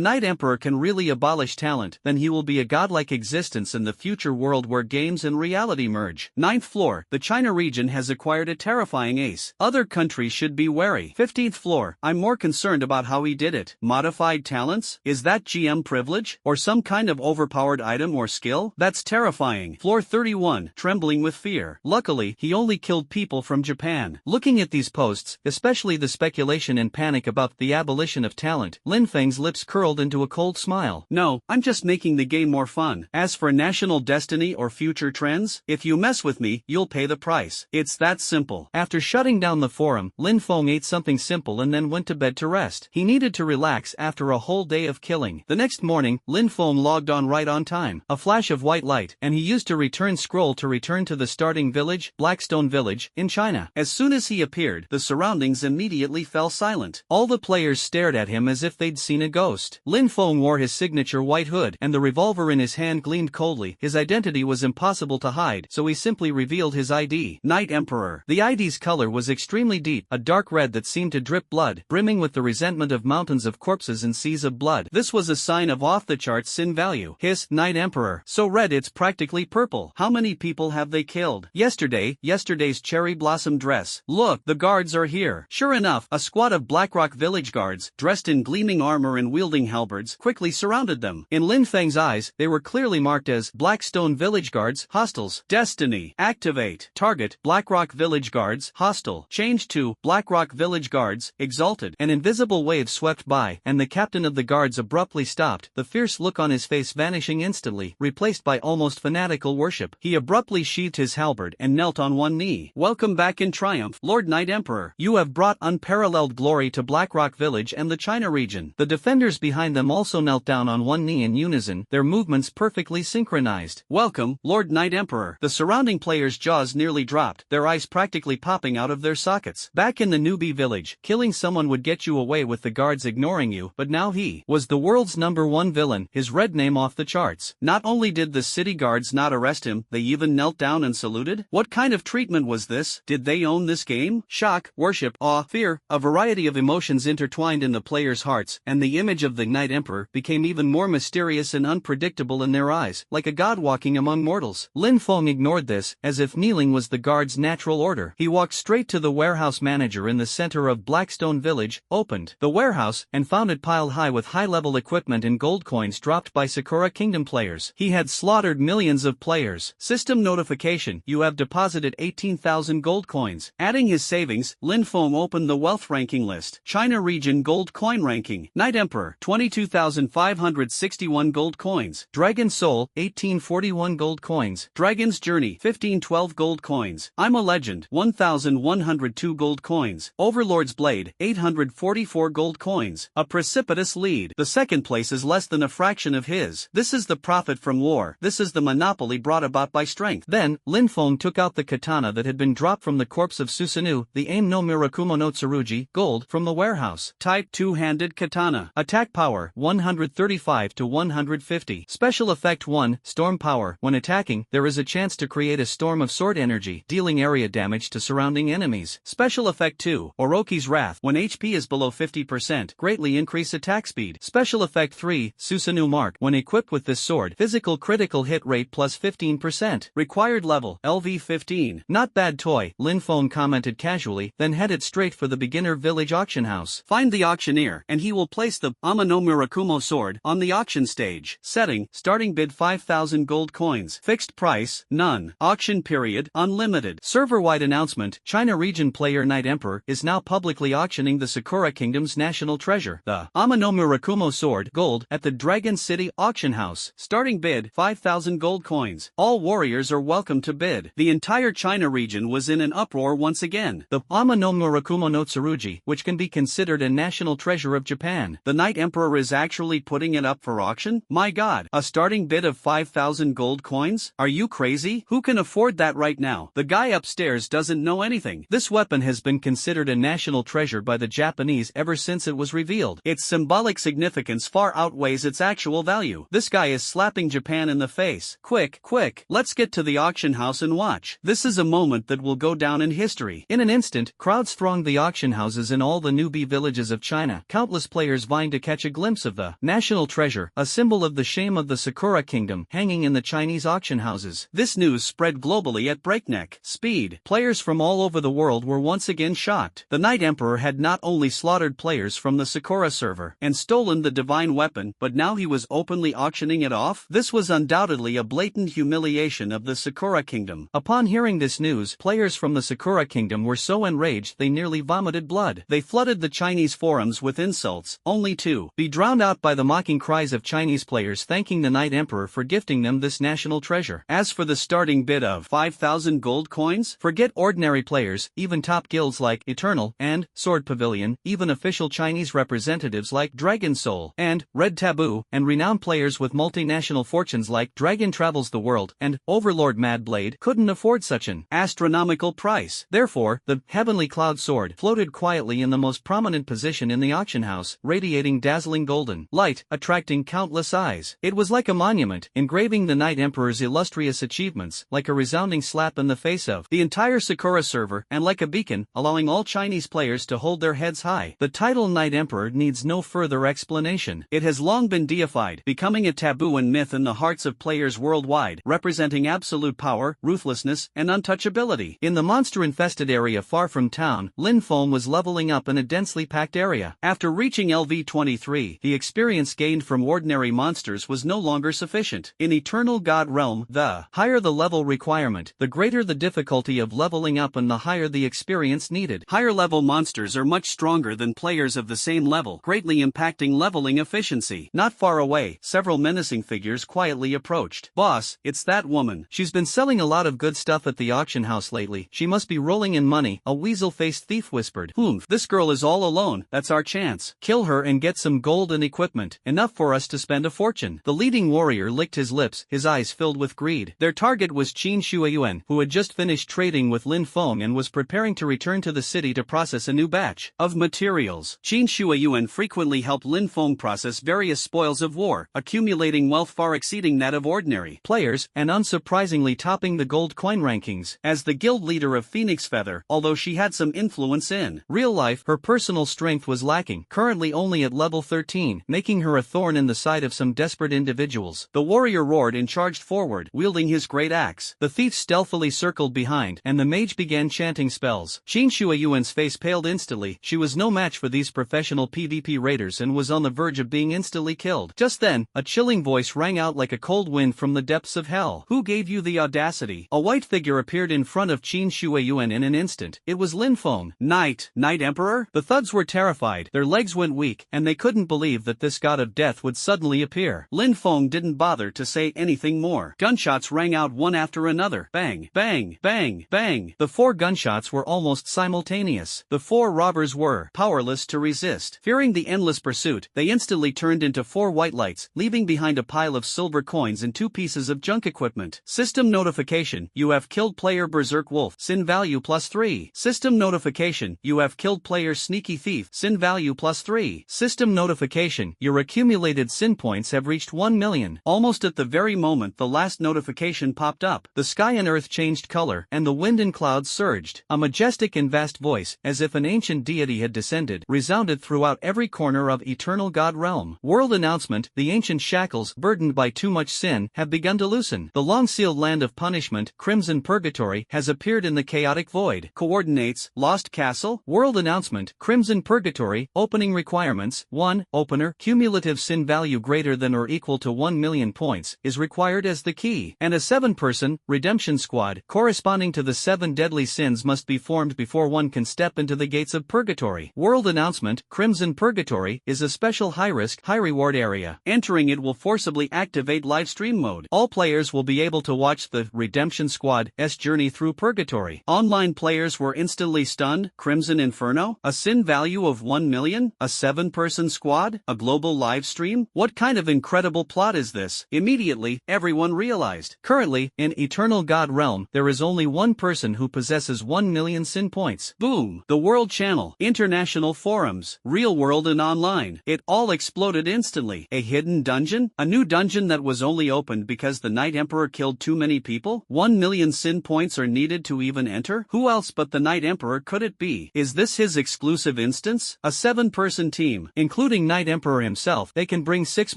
Night Emperor can really abolish talent, then he will be a godlike existence in the future world where games and reality merge. 9th floor, the China region has acquired a terrifying ace. Other countries should be wary. 15th floor, I'm more concerned about how he did it. Modified talents? Is that GM privilege? Or some kind of overpowered item or skill? That's terrifying. Floor 31, trembling with fear. Luckily, he only killed people from Japan. Looking at these posts, especially the speculation and panic about the abolition of talent, Lin Feng's lips curled into a cold smile. No, I'm just making the game more fun. As for national destiny or future trends, if you mess with me, you'll pay the price. It's that simple. After shutting down the forum, Lin Feng ate something simple and then went to bed to rest. He needed to relax after a whole day of killing. The next morning, Lin Feng logged on right on time. A flash of white light, and he used a return scroll to return to the starting village, Blackstone Village, in China. As soon as he appeared, the surroundings immediately fell silent. All the players stared at him as if they'd seen a ghost. Lin Feng wore his signature white hood, and the revolver in his hand gleamed coldly. His identity was impossible to hide, so he simply revealed his ID. Night Emperor. The ID's color was extremely deep, a dark red that seemed to drip blood, brimming with the resentment of mountains of corpses and seas of blood. This was a sign of off-the-charts sin value. His Night Emperor. So red it's practically purple. How many people have they killed? Yesterday's cherry blossom dress. Look, the guards are here. Sure enough, a squad of Blackrock village guards, dressed in gleaming armor and wielding halberds, quickly surrounded them. In Lin Feng's eyes, they were clearly marked as Blackstone Village Guards, hostiles. Destiny. Activate. Target. Blackrock Village Guards, hostile. Change to Blackrock Village Guards, exalted. An invisible wave swept by, and the captain of the guards abruptly stopped, the fierce look on his face vanishing instantly, replaced by almost fanatical worship. He abruptly sheathed his halberd and knelt on one knee. Welcome back in triumph, Lord Night Emperor. You have brought unparalleled glory to Blackrock Village and the China region. The defenders behind them also knelt down on one knee in unison, their movements perfectly synchronized. Welcome, Lord Night Emperor. The surrounding players' jaws nearly dropped, their eyes practically popping out of their sockets. Back in the newbie village, killing someone would get you away with the guards ignoring you, but now he was the world's #1 villain, his red name off the charts. Not only did the city guards not arrest him, they even knelt down and saluted? What kind of treatment was this? Did they own this game? Shock, worship, awe, fear, a variety of emotions intertwined in the players' hearts, and the image of the Night Emperor became even more mysterious and unpredictable in their eyes, like a god walking among mortals. Lin Feng ignored this, as if kneeling was the guard's natural order. He walked straight to the warehouse manager in the center of Blackstone Village, opened the warehouse, and found it piled high with high-level equipment and gold coins dropped by Sakura Kingdom players. He had slaughtered millions of players. System notification: you have deposited 18,000 gold coins. Adding his savings, Lin Feng opened the wealth ranking list. China region gold coin ranking. Night Emperor, 22,561 gold coins. Dragon Soul, 1841 gold coins. Dragon's Journey, 1512 gold coins. I'm a Legend, 1,102 gold coins. Overlord's Blade, 844 gold coins. A precipitous lead. The second second place is less than a fraction of his. This is the profit from war. This is the monopoly brought about by strength. Then, Lin Feng took out the katana that had been dropped from the corpse of Susanoo, the Aim no Mirakumo no Tsurugi, gold, from the warehouse. Type two-handed katana. Attack power, 135 to 150. Special effect 1, storm power. When attacking, there is a chance to create a storm of sword energy, dealing area damage to surrounding enemies. Special effect 2, Orochi's wrath. When HP is below 50%, greatly increase attack speed. Special effect 3, Susanoo mark. When equipped with this sword, physical critical hit rate plus 15%. Required level, LV 15. Not bad toy, Lin Feng commented casually, then headed straight for the beginner village auction house. Find the auctioneer, and he will place the Ama no Murakumo sword on the auction stage. Setting, starting bid 5,000 gold coins. Fixed price, none. Auction period, unlimited. Server-wide announcement, China region player Night Emperor is now publicly auctioning the Sakura Kingdom's national treasure, the Ama no Murakumo sword, gold, at the Dragon City auction house. Starting bid, 5,000 gold coins. All warriors are welcome to bid. The entire China region was in an uproar once again. The Ama no Murakumo no Tsurugi, which can be considered a national treasure of Japan. The Night Emperor is actually putting it up for auction? My god, a starting bid of 5,000 gold coins? Are you crazy? Who can afford that right now? The guy upstairs doesn't know anything. This weapon has been considered a national treasure by the Japanese ever since it was revealed. Its symbolic significance far outweighs its actual value. This guy is slapping Japan in the face. Quick, quick, let's get to the auction house and watch. This is a moment that will go down in history. In an instant, crowds thronged the auction houses in all the newbie villages of China, countless players vying to catch a glimpse of the national treasure, a symbol of the shame of the Sakura Kingdom, hanging in the Chinese auction houses. This news spread globally at breakneck speed. Players from all over the world were once again shocked. The Night Emperor had not only slaughtered players from the Sakura server and stolen the divine weapon, but now he was openly auctioning it off. This was undoubtedly a blatant humiliation of the Sakura Kingdom. Upon hearing this news, players from the Sakura Kingdom were so enraged they nearly vomited blood. They flooded the Chinese forums with insults, only to be drowned out by the mocking cries of Chinese players thanking the Night Emperor for gifting them this national treasure. As for the starting bid of 5,000 gold coins, forget ordinary players, even top guilds like Eternal and Sword Pavilion, even official Chinese representatives like Dragon Soul and Red Taboo, and renowned players with multinational fortunes like Dragon Travels the World and Overlord Madblade couldn't afford such an astronomical price. Therefore, the Heavenly Cloud Sword floated quietly in the most prominent position in the auction house, radiating dazzling golden light, attracting countless eyes. It was like a monument, engraving the Night Emperor's illustrious achievements, like a resounding slap in the face of the entire Sakura server, and like a beacon, allowing all Chinese players to hold their heads high. The title Night Emperor needs no further explanation. It has long been deified, becoming a taboo and myth in the hearts of players worldwide, representing absolute power, ruthlessness, and untouchability. In the monster-infested area far from town, Lin Feng was leveling up in a densely packed area. After reaching LV23, the experience gained from ordinary monsters was no longer sufficient. In Eternal God Realm, the higher the level requirement, the greater the difficulty of leveling up and the higher the experience needed. Higher level monsters are much stronger than players of the same level, greatly impacting leveling efficiency. Not far away, several menacing figures quietly approached. Boss, it's that woman. She's been selling a lot of good stuff at the auction house lately. She must be rolling in money, a weasel-faced thief whispered. This girl is all alone. That's our chance. Kill her and get some gold and equipment, enough for us to spend a fortune. The leading warrior licked his lips, his eyes filled with greed. Their target was Qin Shuayuan, who had just finished trading with Lin Feng and was preparing to return to the city to process a new batch of materials. Qin Shuayuan frequently helped Lin Feng process various spoils of war, accumulating wealth far exceeding that of ordinary players, and unsurprisingly topping the gold coin rankings. As the guild leader of Phoenix Feather, although she had some influence in real life, her personal strength was lacking, currently only at level 13, making her a thorn in the side of some desperate individuals. The warrior roared and charged forward, wielding his great axe. The thief stealthily circled behind, and the mage began chanting spells. Qin Shuayuan's face paled instantly. She was no match for these professional PvP raiders and was on the verge of being instantly killed. Just then, a chilling voice rang out like a cold wind from the depths of hell. Who gave you the audacity? A white figure appeared in front of Qin Shuayuan in an instant. It was Lin Feng. Night Emperor? The thugs were terrified, their legs went weak, and they couldn't believe that this god of death would suddenly appear. Lin Feng didn't bother to say anything more. Gunshots rang out one after another. Bang, bang, bang, bang. The 4 gunshots were almost simultaneous. The 4 robbers were powerless to resist. Fearing the endless pursuit, they instantly instantly turned into 4 white lights, leaving behind a pile of silver coins and 2 pieces of junk equipment. System notification: you have killed player Berserk Wolf, sin value +3. System notification: you have killed player Sneaky Thief, sin value +3. System notification: your accumulated sin points have reached 1 million. Almost at the very moment the last notification popped up, the sky and earth changed color, and the wind and clouds surged. A majestic and vast voice, as if an ancient deity had descended, resounded throughout every corner of Eternal God Realm. World announcement: the ancient shackles, burdened by too much sin, have begun to loosen. The long-sealed land of punishment, Crimson Purgatory, has appeared in the chaotic void. Coordinates: Lost Castle. World announcement: Crimson Purgatory. Opening requirements: 1. Opener, cumulative sin value greater than or equal to 1 million points, is required as the key, and a 7-person redemption squad, corresponding to the 7 deadly sins, must be formed before one can step into the gates of Purgatory. World announcement: Crimson Purgatory is a special high-risk, high-reward area. Entering it will forcibly activate livestream mode. All players will be able to watch the Redemption Squad's journey through Purgatory. Online players were instantly stunned. Crimson Inferno? A sin value of 1 million? A 7-person squad? A global livestream? What kind of incredible plot is this? Immediately, everyone realized. Currently, in Eternal God Realm, there is only one person who possesses 1 million sin points. Boom! The World Channel, international forums, real world and online. It all exploded instantly. A hidden dungeon? A new dungeon that was only opened because the Night Emperor killed too many people? 1 million sin points are needed to even enter? Who else but the Night Emperor could it be? Is this his exclusive instance? A 7-person team, including Night Emperor himself. They can bring 6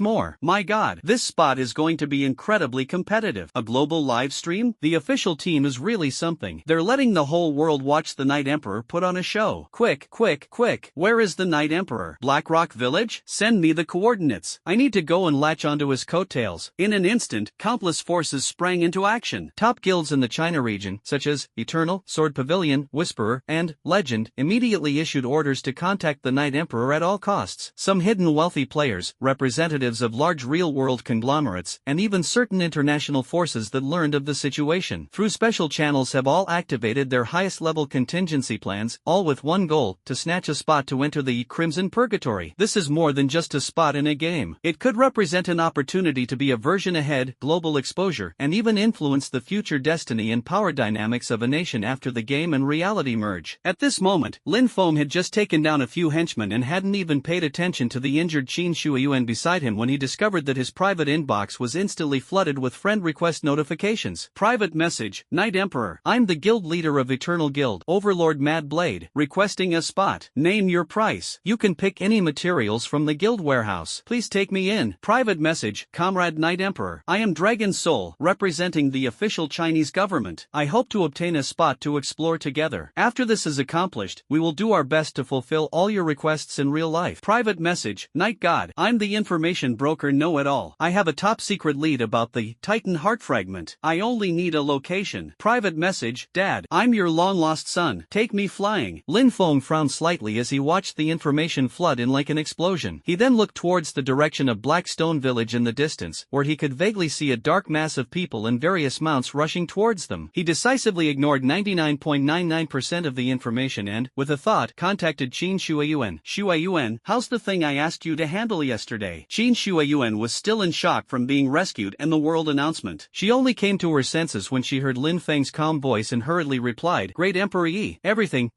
more. My god, this spot is going to be incredibly competitive. A global live stream? The official team is really something. They're letting the whole world watch the Night Emperor put on a show. Quick, quick, quick. Where is the Night Emperor? Blackrock Village? Send me the coordinates. I need to go and latch onto his coattails. In an instant, countless forces sprang into action. Top guilds in the China region, such as Eternal, Sword Pavilion, Whisperer, and Legend, immediately issued orders to contact the Night Emperor at all costs. Some hidden wealthy players, representatives of large real-world conglomerates, and even certain international forces that learned of the situation through special channels have all activated their highest-level contingency plans, all with one goal: to snatch a spot to enter the Crimson Purgatory. This is more than just a spot in a game. It could represent an opportunity to be a version ahead, global exposure, and even influence the future destiny and power dynamics of a nation after the game and reality merge. At this moment, Lin Feng had just taken down a few henchmen and hadn't even paid attention to the injured Qin Shuiyuan beside him when he discovered that his private inbox was instantly flooded with friend request notifications. Private message: Night Emperor, I'm the guild leader of Eternal Guild, Overlord Mad Blade, requesting a spot. Name your price. You can pick any materials from the guild warehouse. Please take me in. Private message: Comrade Night Emperor, I am Dragon Soul, representing the official Chinese government. I hope to obtain a spot to explore together. After this is accomplished, we will do our best to fulfill all your requests in real life. Private message: Night God, I'm the information broker know-it-all. I have a top-secret lead about the Titan Heart Fragment. I only need a location. Private message: Dad, I'm your long-lost son. Take me flying. Lin Feng frowned slightly as he watched the information flood in like an explosion. He then looked towards the direction of Blackstone Village in the distance, where he could vaguely see a dark mass of people in various mounts rushing towards them. He decisively ignored 99.99% of the information and, with a thought, contacted Qin Shuiyuan. Shuiyuan, how's the thing I asked you to handle yesterday? Qin Shuiyuan was still in shock from being rescued and the world announcement. She only came to her senses when she heard Lin Feng's calm voice and hurriedly replied, Great Emperor Yi, everything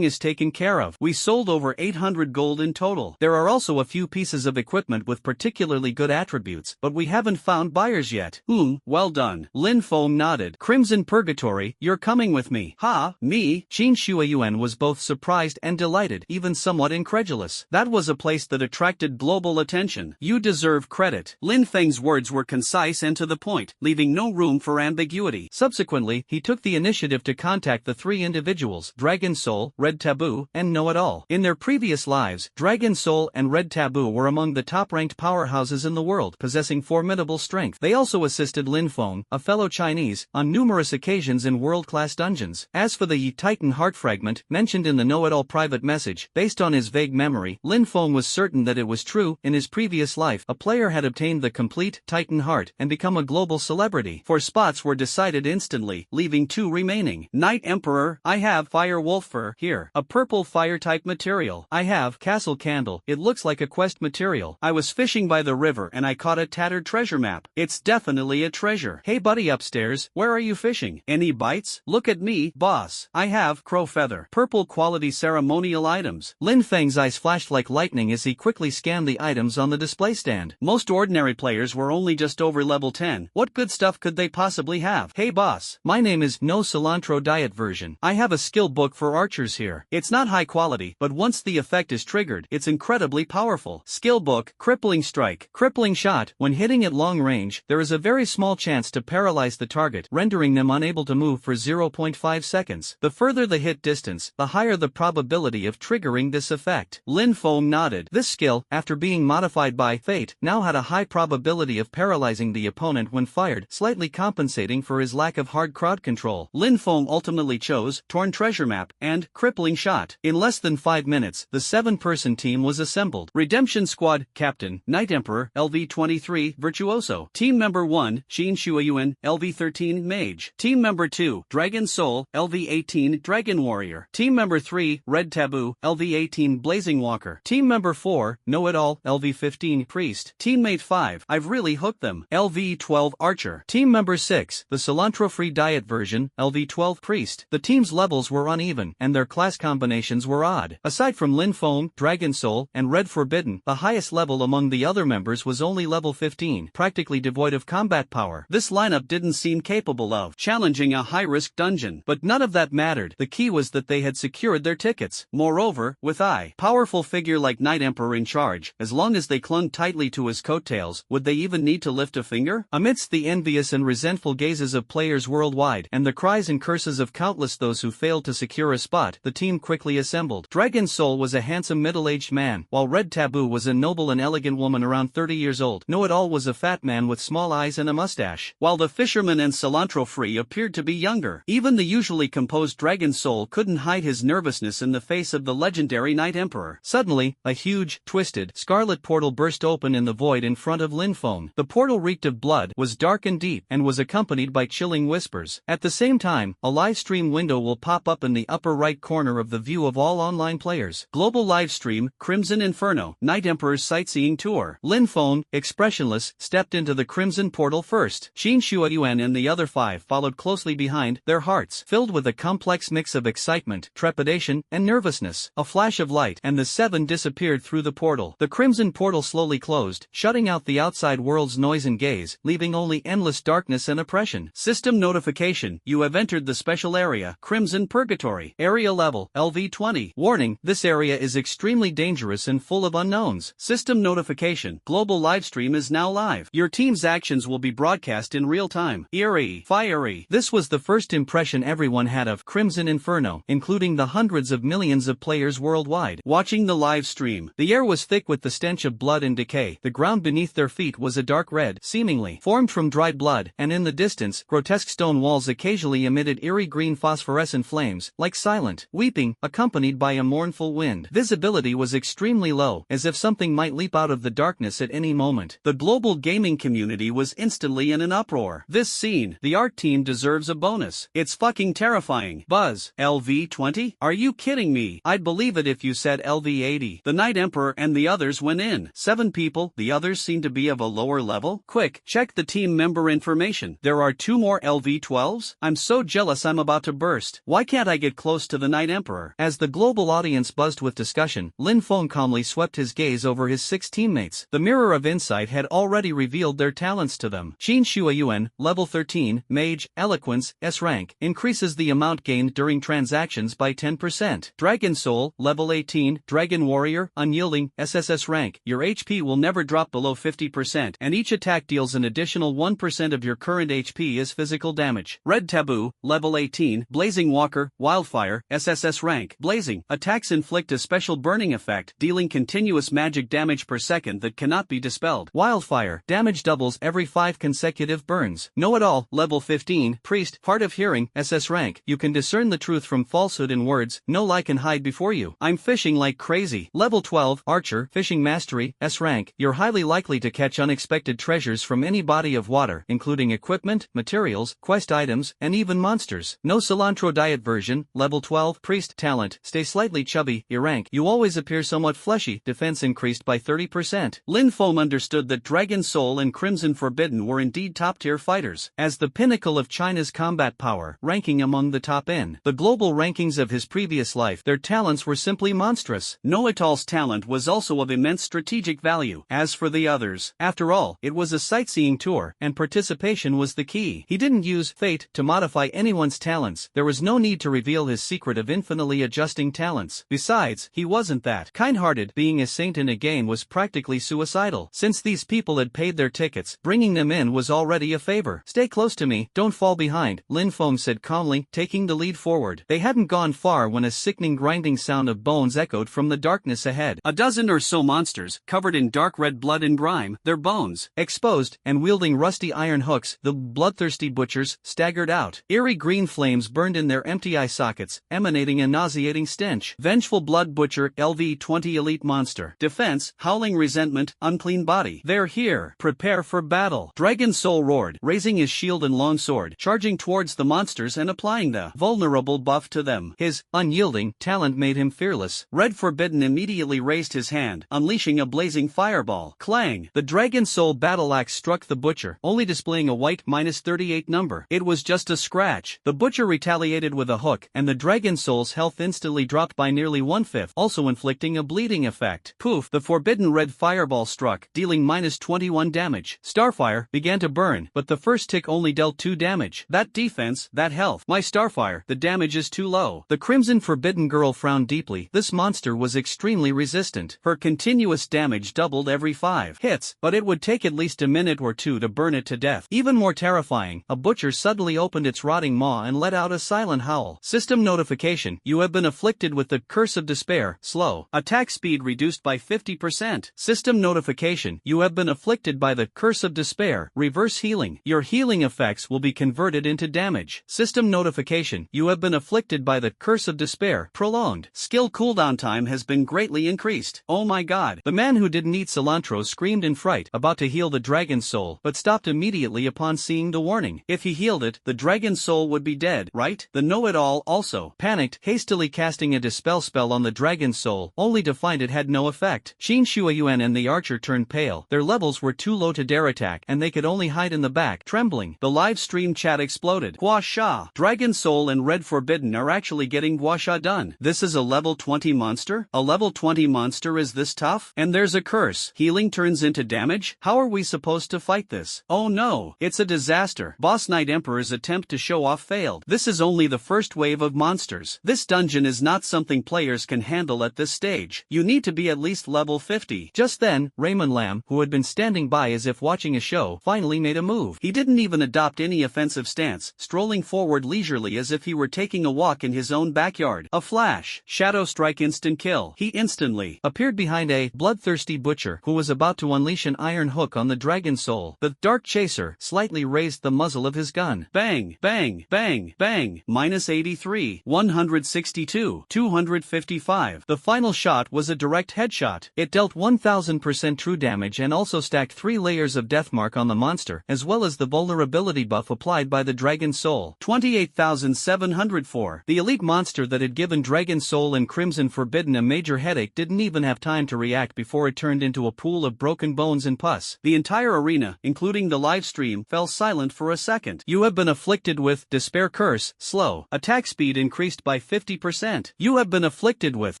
is taken care of. We sold over 800 gold in total. There are also a few pieces of equipment with particularly good attributes, but we haven't found buyers yet. Well done. Lin Feng nodded. Crimson Purgatory, you're coming with me. Ha, me? Qin Shuiyuan was both surprised and delighted, even somewhat incredulous. That was a place that attracted global attention. You deserve credit. Lin Feng's words were concise and to the point, leaving no room for ambiguity. Subsequently, he took the initiative to contact the 3 individuals, Dragon Soul, Red Taboo, and Know-It-All. In their previous lives, Dragon Soul and Red Taboo were among the top-ranked powerhouses in the world, possessing formidable strength. They also assisted Lin Feng, a fellow Chinese, on numerous occasions in world-class dungeons. As for the Titan Heart Fragment, mentioned in the Know-It-All private message, based on his vague memory, Lin Feng was certain that it was true. In his previous life, a player had obtained the complete Titan Heart and become a global celebrity. 4 spots were decided instantly, leaving 2 remaining. Night Emperor, I have Fire Wolf Fur here, a purple fire-type material. I have Castle Candle, it looks like a quest material. I was fishing by the river and I caught a tattered treasure map. It's definitely a treasure. Hey buddy upstairs, where are you fishing? Any bites? Look at me, boss. I have crow feather. Purple quality ceremonial items. Lin Feng's eyes flashed like lightning as he quickly scanned the items on the display stand. Most ordinary players were only just over level 10. What good stuff could they possibly have? Hey boss. My name is No Cilantro Diet Version. I have a skill book for archers here. It's not high quality, but once the effect is triggered, it's incredibly powerful. Skill book, crippling strike. Crippling shot. When hitting at long range, there is a very small chance to paralyze the target, rendering them unable to move for 0.5 seconds. The further the hit distance, the higher the probability of triggering this effect. Lin Feng nodded. This skill, after being modified by fate, now had a high probability of paralyzing the opponent when fired, slightly compensating for his lack of hard crowd control. Lin Feng ultimately chose Torn Treasure Map and Crippling Shot. In less than 5 minutes, the 7-person team was assembled. Redemption Squad, Captain, Night Emperor, LV-23, Virtuoso. Team Member 1, Xin Shuayuan, LV-13, Mage. Team Member 2, Dragon Soul, LV-18, Dragon Warrior. Team Member 3, Red Taboo, LV-18, Blazing Walker. Team Member 4, Know-It-All, LV-15, Priest. Teammate 5, I've really hooked them, LV-12, Archer. Team Member 6, the cilantro-free diet version, LV-12, Priest. The team's levels were uneven, and their class combinations were odd. Aside from Lin Feng, Dragon Soul, and Red Forbidden, the highest level among the other members was only level 15, practically devoid of combat power. This lineup didn't seem capable of challenging a high-risk dungeon, but none of that mattered. The key was that they had secured their tickets. Moreover, with a powerful figure like Night Emperor in charge, as long as they clung tightly to his coattails, would they even need to lift a finger? Amidst the envious and resentful gazes of players worldwide, and the cries and curses of countless those who failed to secure a spot, the team quickly assembled. Dragon Soul was a handsome middle-aged man, while Red Taboo was a noble and elegant woman around 30 years old. Know-It-All was a fat man with small eyes and a mustache, while the Fisherman and Cilantro Free appeared to be younger. Even the usually composed Dragon Soul couldn't hide his nervousness in the face of the legendary Night Emperor. Suddenly, a huge, twisted, scarlet portal burst open in the void in front of Lin Feng. The portal reeked of blood, was dark and deep, and was accompanied by chilling whispers. At the same time, a live stream window will pop up in the upper right corner of the view of all online players. Global live stream, Crimson Inferno, Night Emperor's sightseeing tour. Lin Feng, expressionless, stepped into the Crimson Portal first. Xin Shuayuan and the other 5 followed closely behind, their hearts filled with a complex mix of excitement, trepidation, and nervousness. A flash of light, and the 7 disappeared through the portal. The Crimson Portal slowly closed, shutting out the outside world's noise and gaze, leaving only endless darkness and oppression. System notification: you have entered the special area, Crimson Purgatory. Area level, LV-20. Warning: this area is extremely dangerous and full of unknowns. System notification: global livestream is now live. Your team's actions will be broadcast in real time. Eerie, fiery. This was the first impression everyone had of Crimson Inferno, including the hundreds of millions of players worldwide watching the live stream. The air was thick with the stench of blood and decay. The ground beneath their feet was a dark red, seemingly formed from dried blood, and in the distance, grotesque stone walls occasionally emitted eerie green phosphorescent flames, like silent weeping, accompanied by a mournful wind. Visibility was extremely low, as if something might leap out of the darkness at any moment. The global gaming community was instantly in an uproar. This scene, the art team deserves a bonus. It's fucking terrifying. Buzz, LV-20? Are you kidding me? I'd believe it if you said LV-80. The Night Emperor and the others went in. 7 people, the others seem to be of a lower level. Quick, check the team member information. There are 2 more LV-12s? I'm so jealous I'm about to burst. Why can't I get close to the Night Emperor? As the global audience buzzed with discussion, Lin Feng calmly swept his gaze over his 6 teammates. The Mirror of Insight had already revealed their talents to them. Xin Shuayuan, level 13, Mage, Eloquence, S rank, increases the amount gained during transactions by 10%. Dragon Soul, level 18, Dragon Warrior, Unyielding, SSS rank. Your HP will never drop below 50%, and each attack deals an additional 1% of your current HP as physical damage. Red Taboo, level 18, Blazing Walker, Wildfire, SSS rank. Blazing attacks inflict a special burning effect, dealing continuous magic damage per second that cannot be dispelled. Wildfire, damage doubles every 5 consecutive burns. Know-It-All, level 15, Priest, Hard of Hearing, SS rank. You can discern the truth from falsehood in words, no lie can hide before you. I'm fishing like crazy. Level 12, Archer, Fishing Mastery, S rank. You're highly likely to catch unexpected treasures from any body of water, including equipment, materials, quest items, and even monsters. No Cilantro Diet version, level 12, Priest, Talent, stay slightly chubby, E rank. You always appear somewhat fleshy, defend defense increased by 30%. Lin Feng understood that Dragon Soul and Crimson Forbidden were indeed top-tier fighters, as the pinnacle of China's combat power, ranking among the top in the global rankings of his previous life. Their talents were simply monstrous. Know-it-all's talent was also of immense strategic value. As for the others, after all, it was a sightseeing tour, and participation was the key. He didn't use fate to modify anyone's talents. There was no need to reveal his secret of infinitely adjusting talents. Besides, he wasn't that kind-hearted. Being a saint in a game was practically suicidal. Since these people had paid their tickets, bringing them in was already a favor. Stay close to me, don't fall behind, Lin Feng said calmly, taking the lead forward. They hadn't gone far when a sickening grinding sound of bones echoed from the darkness ahead. A dozen or so monsters, covered in dark red blood and grime, their bones exposed, and wielding rusty iron hooks, the bloodthirsty butchers staggered out. Eerie green flames burned in their empty eye sockets, emanating a nauseating stench. Vengeful blood butcher, LV-20 elite monster. Defense, howling resentment, unclean body. They're here. Prepare for battle. Dragon Soul roared, raising his shield and long sword, charging towards the monsters and applying the vulnerable buff to them. His unyielding talent made him fearless. Red Forbidden immediately raised his hand, unleashing a blazing fireball. Clang! The Dragon Soul battle axe struck the butcher, only displaying a white -38 number. It was just a scratch. The butcher retaliated with a hook, and the Dragon Soul's health instantly dropped by nearly 1/5, also inflicting a bleeding effect. Poof! The forbidden red fireball struck, dealing -21 damage. Starfire began to burn, but the first tick only dealt 2 damage. That defense, that health. My Starfire, the damage is too low. The Crimson Forbidden girl frowned deeply. This monster was extremely resistant. Her continuous damage doubled every 5 hits, but it would take at least a minute or two to burn it to death. Even more terrifying, a butcher suddenly opened its rotting maw and let out a silent howl. System notification: you have been afflicted with the curse of despair. Slow. Attack speed reduced by 50%. System notification: you have been afflicted by the curse of despair. Reverse healing. Your healing effects will be converted into damage. System notification: you have been afflicted by the curse of despair. Prolonged. Skill cooldown time has been greatly increased. Oh my god. The man who didn't eat cilantro screamed in fright, about to heal the Dragon Soul, but stopped immediately upon seeing the warning. If he healed it, the Dragon Soul would be dead, right? The know-it-all also panicked, hastily casting a dispel spell on the Dragon Soul, only to find it had no effect. Qin Shuayuan and the archer turned pale. Their levels were too low to dare attack, and they could only hide in the back, trembling. The live stream chat exploded. Gua Sha! Dragon Soul and Red Forbidden are actually getting Gua Sha done. This is a level 20 monster? A level 20 monster is this tough? And there's a curse. Healing turns into damage? How are we supposed to fight this? Oh no, it's a disaster. Boss Knight Emperor's attempt to show off failed. This is only the first wave of monsters. This dungeon is not something players can handle at this stage. You need to be at least level 50. Just then, Raymond Lam, who had been standing by as if watching a show, finally made a move. He didn't even adopt any offensive stance, strolling forward leisurely as if he were taking a walk in his own backyard. A flash. Shadow strike instant kill. He instantly appeared behind a bloodthirsty butcher who was about to unleash an iron hook on the Dragon Soul. The Dark Chaser slightly raised the muzzle of his gun. Bang, bang, bang, bang. -83, 162, 255. The final shot was a direct headshot. It dealt 1000% true damage and also stacked 3 layers of deathmark on the monster, as well as the vulnerability buff applied by the Dragon Soul. 28,704. The elite monster that had given Dragon Soul and Crimson Forbidden a major headache didn't even have time to react before it turned into a pool of broken bones and pus. The entire arena, including the live stream, fell silent for a second. You have been afflicted with Despair Curse. Slow. Attack speed increased by 50%. You have been afflicted with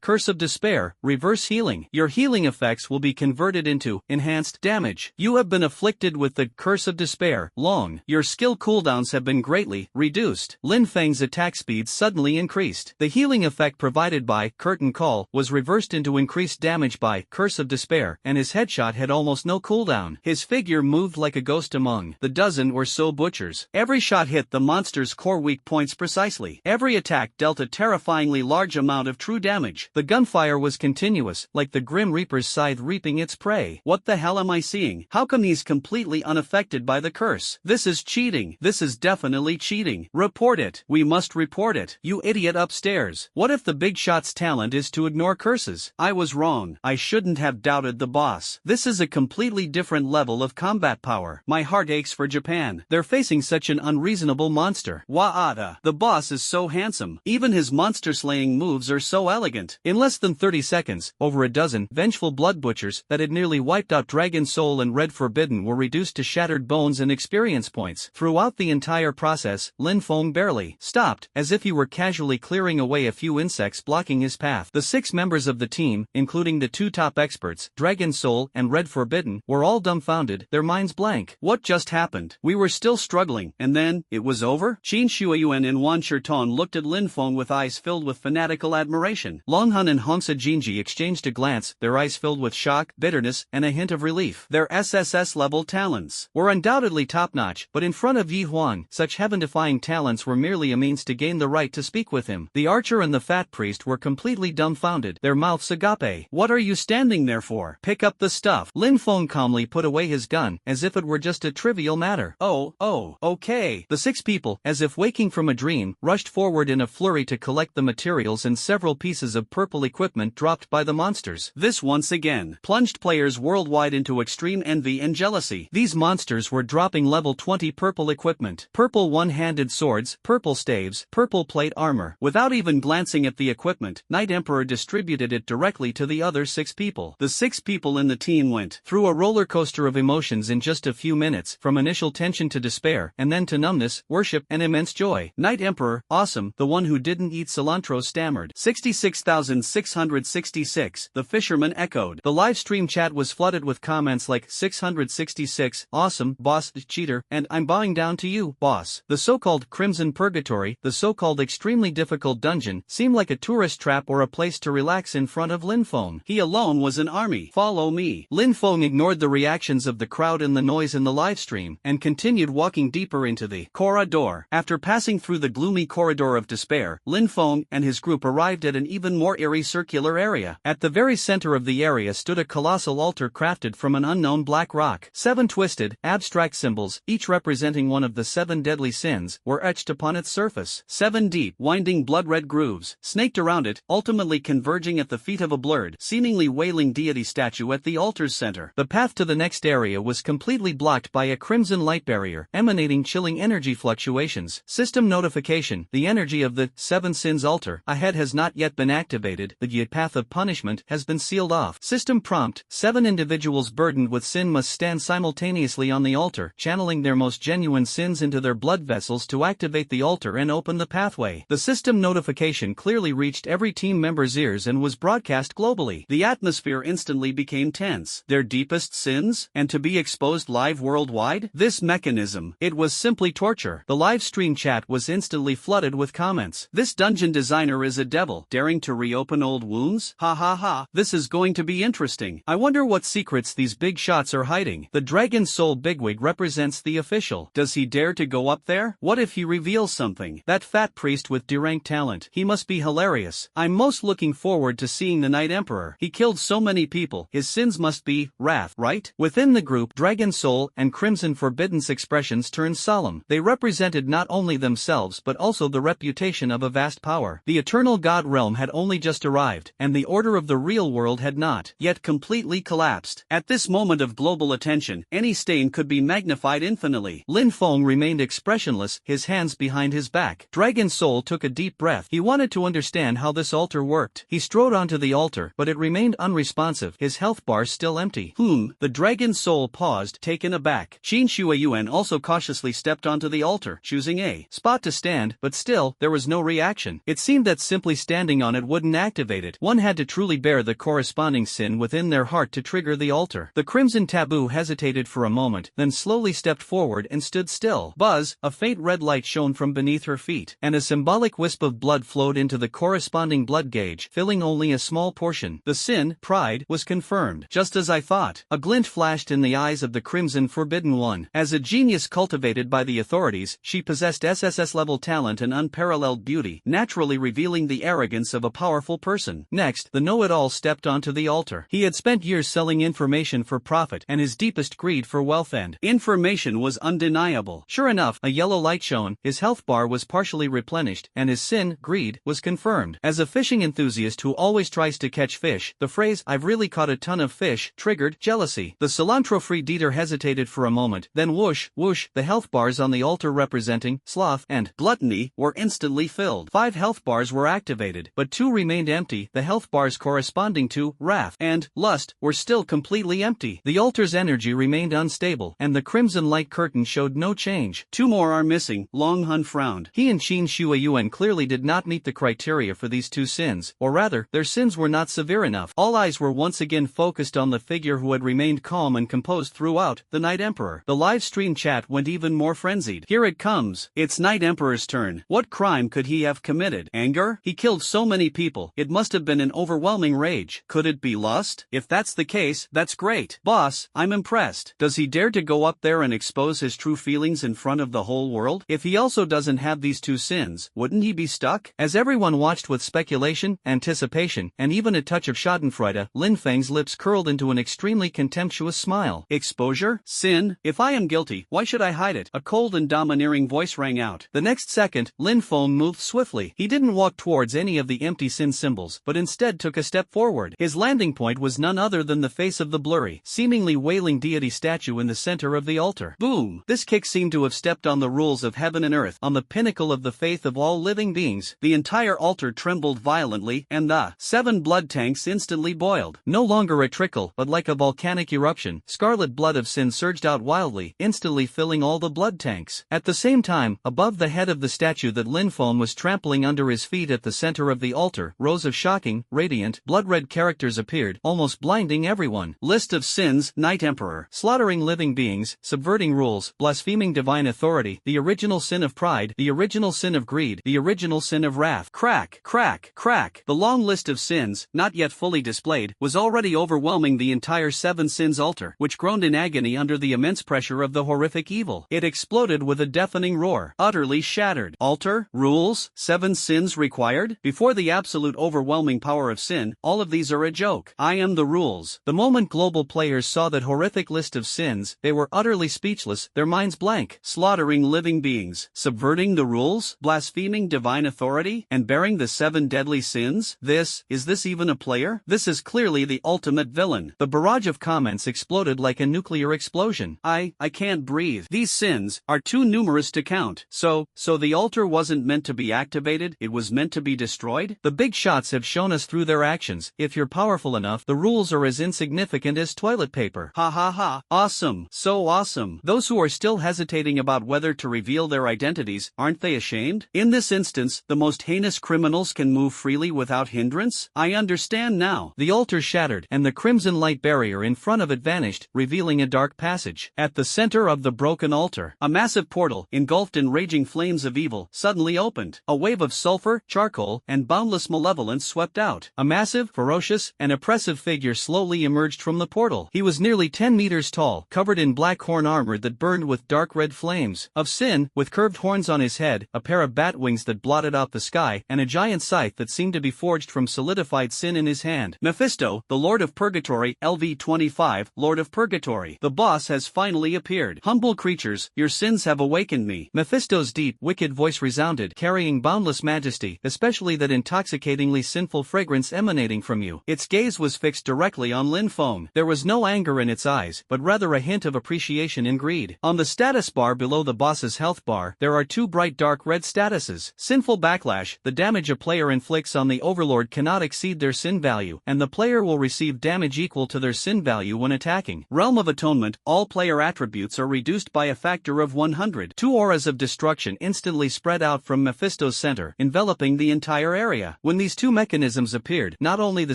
Curse of Despair. Reverse healing. Your healing effects will be converted into enhanced damage. You have been afflicted with the Curse of Despair. Long. Your skill cooldowns have been greatly reduced. Lin Feng's attack speed suddenly increased. The healing effect provided by Curtain Call was reversed into increased damage by Curse of Despair, and his headshot had almost no cooldown. His figure moved like a ghost among the dozen or so butchers. Every shot hit the monster's core weak points precisely. Every attack dealt a terrifyingly large amount of true damage. The gunfire was continuous, like the Grim Reaper's scythe reaping its prey. What the hell am I seeing? How come he's completely unaffected by the curse? This is cheating. This is definitely cheating. Report it. We must report it. You idiot upstairs. What if the big shot's talent is to ignore curses? I was wrong. I shouldn't have doubted the boss. This is a completely different level of combat power. My heart aches for Japan. They're facing such an unreasonable monster. Wa'ada. The boss is so handsome. Even his monster-slaying moves are so elegant. In less than 30 seconds, over a dozen vengeful blood butchers that had nearly wiped out Dragon Soul and Red Forbidden were reduced to shattered bones and experience points. Throughout the entire process, Lin Feng barely stopped, as if he were casually clearing away a few insects blocking his path. The 6 members of the team, including the 2 top experts, Dragon Soul and Red Forbidden, were all dumbfounded, their minds blank. What just happened? We were still struggling, and then, it was over? Qin Shuiyuan and Wan Shirton looked at Lin Feng with eyes filled with fanatical admiration. Long Hun and Hongsa Jinji exchanged a glance, their eyes filled with shock, bitterness, and a hint of relief. Their SSS-level talents were undoubtedly top-notch, but in front of Yi Huang, such heaven-defying talents were merely a means to gain the right to speak with him. The archer and the fat priest were completely dumbfounded, their mouths agape. What are you standing there for? Pick up the stuff. Lin Feng calmly put away his gun, as if it were just a trivial matter. Oh, okay. The 6 people, as if waking from a dream, rushed forward in a flurry to collect the materials and several pieces of purple equipment dropped by the monsters. This once again plunged players worldwide into extreme envy and jealousy. These monsters were dropping level 20 purple equipment, purple one-handed swords, purple staves, purple plate armor. Without even glancing at the equipment, Night Emperor distributed it directly to the other 6 people. The 6 people in the team went through a roller coaster of emotions in just a few minutes, from initial tension to despair, and then to numbness, worship, and immense joy. Night Emperor, awesome, the one who didn't eat cilantro stammered. 66,666, the fisherman echoed. The live stream chat was flooded with comments like 666, awesome, boss, cheater, and I'm bowing down to you, boss. The so-called Crimson Purgatory, the so-called extremely difficult dungeon, seemed like a tourist trap or a place to relax in front of Lin Feng. He alone was an army. Follow me. Lin Feng ignored the reactions of the crowd and the noise in the livestream, and continued walking deeper into the corridor. After passing through the gloomy corridor of despair, Lin Feng and his group arrived at an even more eerie circular area. At the very center of the area stood a colossal altar crafted from an unknown black rock. 7 twisted, abstract symbols, each representing one of the 7 deadly sins, were etched upon its surface. 7 deep, winding blood-red grooves snaked around it, ultimately converging at the feet of a blurred, seemingly wailing deity statue at the altar's center. The path to the next area was completely blocked by a crimson light barrier, emanating chilling energy fluctuations. System notification: the energy of the 7 sins altar ahead has not yet been activated. The path of punishment has been sealed off. System prompt: 7 individuals burdened with sin must stand simultaneously on the altar, channeling their most genuine sins into their blood vessels to activate the altar and open the pathway. The system notification clearly reached every team member's ears and was broadcast globally. The atmosphere instantly became tense. Their deepest sins? And to be exposed live worldwide? This mechanism, it was simply torture. The live stream chat was instantly flooded with comments. This dungeon designer is a devil, daring to reopen old wounds? Ha ha ha. This is going to be interesting. I wonder what secrets these big shots are hiding. The Dragon Soul bigwig represents the official. Does he dare to go up there? What if he reveals something? That fat priest with deranked talent. He must be hilarious. I'm most looking forward to seeing the Night Emperor. He killed so many people. His sins must be wrath, right? Within the group, Dragon Soul and Crimson Forbidden's expressions turned solemn. They represented not only themselves but also the reputation of a vast power. The Eternal God Realm had only just arrived, and the order of the real world had not yet completely collapsed. At this moment of global attention, any stain could be magnified infinitely. Lin Feng remained expressionless, his hands behind his back. Dragon Soul took a deep breath. He wanted to understand how this altar worked. He strode onto the altar, but it remained unresponsive, his health bar still empty. The Dragon Soul paused, taken aback. Qin Shuiyuan also cautiously stepped onto the altar, choosing a spot to stand, but still, there was no reaction. It seemed that simply standing on it wouldn't activate it. One had to truly bear the corresponding sin within their heart to trigger the altar. The Crimson Taboo hesitated for a moment, then slowly stepped forward and stood still. Buzz, a faint red light shone from beneath her feet, and a symbolic wisp of blood flowed into the corresponding blood gauge, filling only a small portion. The sin, pride, was confirmed. Just as I thought. A glint flashed in the eyes of the Crimson Forbidden One. As a genius cultivated by the authorities, she possessed SSS-level talent and unparalleled beauty, naturally revealing the arrogance of a powerful person. Next, the know-it-all stepped onto the altar. He had spent years selling information for profit, and his deepest greed for wealth and information was undeniable. Sure enough, a yellow light shone, his health bar was partially replenished, and his sin, greed, was confirmed. As a fishing enthusiast who always tries to catch fish, the phrase, "I've really caught a ton of fish," triggered jealousy. The cilantro-free Dieter hesitated for a moment, then whoosh, whoosh, the health bars on the altar representing sloth and gluttony were instantly filled. 5 health bars were activated, but 2 remained empty. The health bars corresponded corresponding to wrath and lust were still completely empty. The altar's energy remained unstable, and the crimson light curtain showed no change. Two more are missing, Long Hun frowned. He and Qin Shuiyuan clearly did not meet the criteria for these two sins, or rather, their sins were not severe enough. All eyes were once again focused on the figure who had remained calm and composed throughout, the Night Emperor. The live stream chat went even more frenzied. Here it comes. It's Night Emperor's turn. What crime could he have committed? Anger? He killed so many people. It must have been an overwhelming rage. Could it be lust? If that's the case, that's great. Boss, I'm impressed. Does he dare to go up there and expose his true feelings in front of the whole world? If he also doesn't have these two sins, wouldn't he be stuck? As everyone watched with speculation, anticipation, and even a touch of schadenfreude, Lin Feng's lips curled into an extremely contemptuous smile. Exposure? Sin? If I am guilty, why should I hide it? A cold and domineering voice rang out. The next second, Lin Feng moved swiftly. He didn't walk towards any of the empty sin symbols, but instead took a step forward. His landing point was none other than the face of the blurry, seemingly wailing deity statue in the center of the altar. Boom! This kick seemed to have stepped on the rules of heaven and earth, on the pinnacle of the faith of all living beings. The entire altar trembled violently, and the 7 blood tanks instantly boiled. No longer a trickle, but like a volcanic eruption, scarlet blood of sin surged out wildly, instantly filling all the blood tanks. At the same time, above the head of the statue that Lin Feng was trampling under his feet at the center of the altar, rows of shocking, radiant, blood-red characters appeared, almost blinding everyone. List of sins, Night Emperor. Slaughtering living beings, subverting rules, blaspheming divine authority, the original sin of pride, the original sin of greed, the original sin of wrath. Crack, crack, crack. The long list of sins, not yet fully displayed, was already overwhelming the entire 7 sins altar, which groaned in agony under the immense pressure of the horrific evil. It exploded with a deafening roar, utterly shattered. Altar? Rules? 7 sins required? Before the absolute overwhelming power of sin, all of these are a joke. I am the rules. The moment global players saw that horrific list of sins, they were utterly speechless, their minds blank. Slaughtering living beings, subverting the rules, blaspheming divine authority, and bearing the 7 deadly sins? Is this even a player? This is clearly the ultimate villain. The barrage of comments exploded like a nuclear explosion. I can't breathe. These sins are too numerous to count. So the altar wasn't meant to be activated, it was meant to be destroyed? The big shots have shown us through their actions. If you're powerful enough, the rules are as insignificant as toilet paper. Ha ha ha. Awesome. So awesome. Those who are still hesitating about whether to reveal their identities, aren't they ashamed? In this instance, the most heinous criminals can move freely without hindrance? I understand now. The altar shattered, and the crimson light barrier in front of it vanished, revealing a dark passage. At the center of the broken altar, a massive portal, engulfed in raging flames of evil, suddenly opened. A wave of sulfur, charcoal, and boundless malevolence swept out. A massive, ferocious, and oppressive figure slowly emerged from the portal. He was nearly 10 meters tall, covered in black horn armor that burned with dark red flames of sin, with curved horns on his head, a pair of bat wings that blotted out the sky, and a giant scythe that seemed to be forged from solidified sin in his hand. Mephisto, the Lord of Purgatory, LV-25, Lord of Purgatory. The boss has finally appeared. Humble creatures, your sins have awakened me. Mephisto's deep, wicked voice resounded, carrying boundless majesty, especially that intoxicatingly sinful fragrance emanating from you. Its gaze was fixed directly on Lin Feng. There was no anger in its eyes, but rather a hint of appreciation and greed. On the status bar below the boss's health bar, there are 2 bright dark red statuses. Sinful backlash, the damage a player inflicts on the overlord cannot exceed their sin value, and the player will receive damage equal to their sin value when attacking. Realm of Atonement, all player attributes are reduced by a factor of 100. 2 auras of destruction instantly spread out from Mephisto's center, enveloping the entire area. When these 2 mechanisms appeared, not only the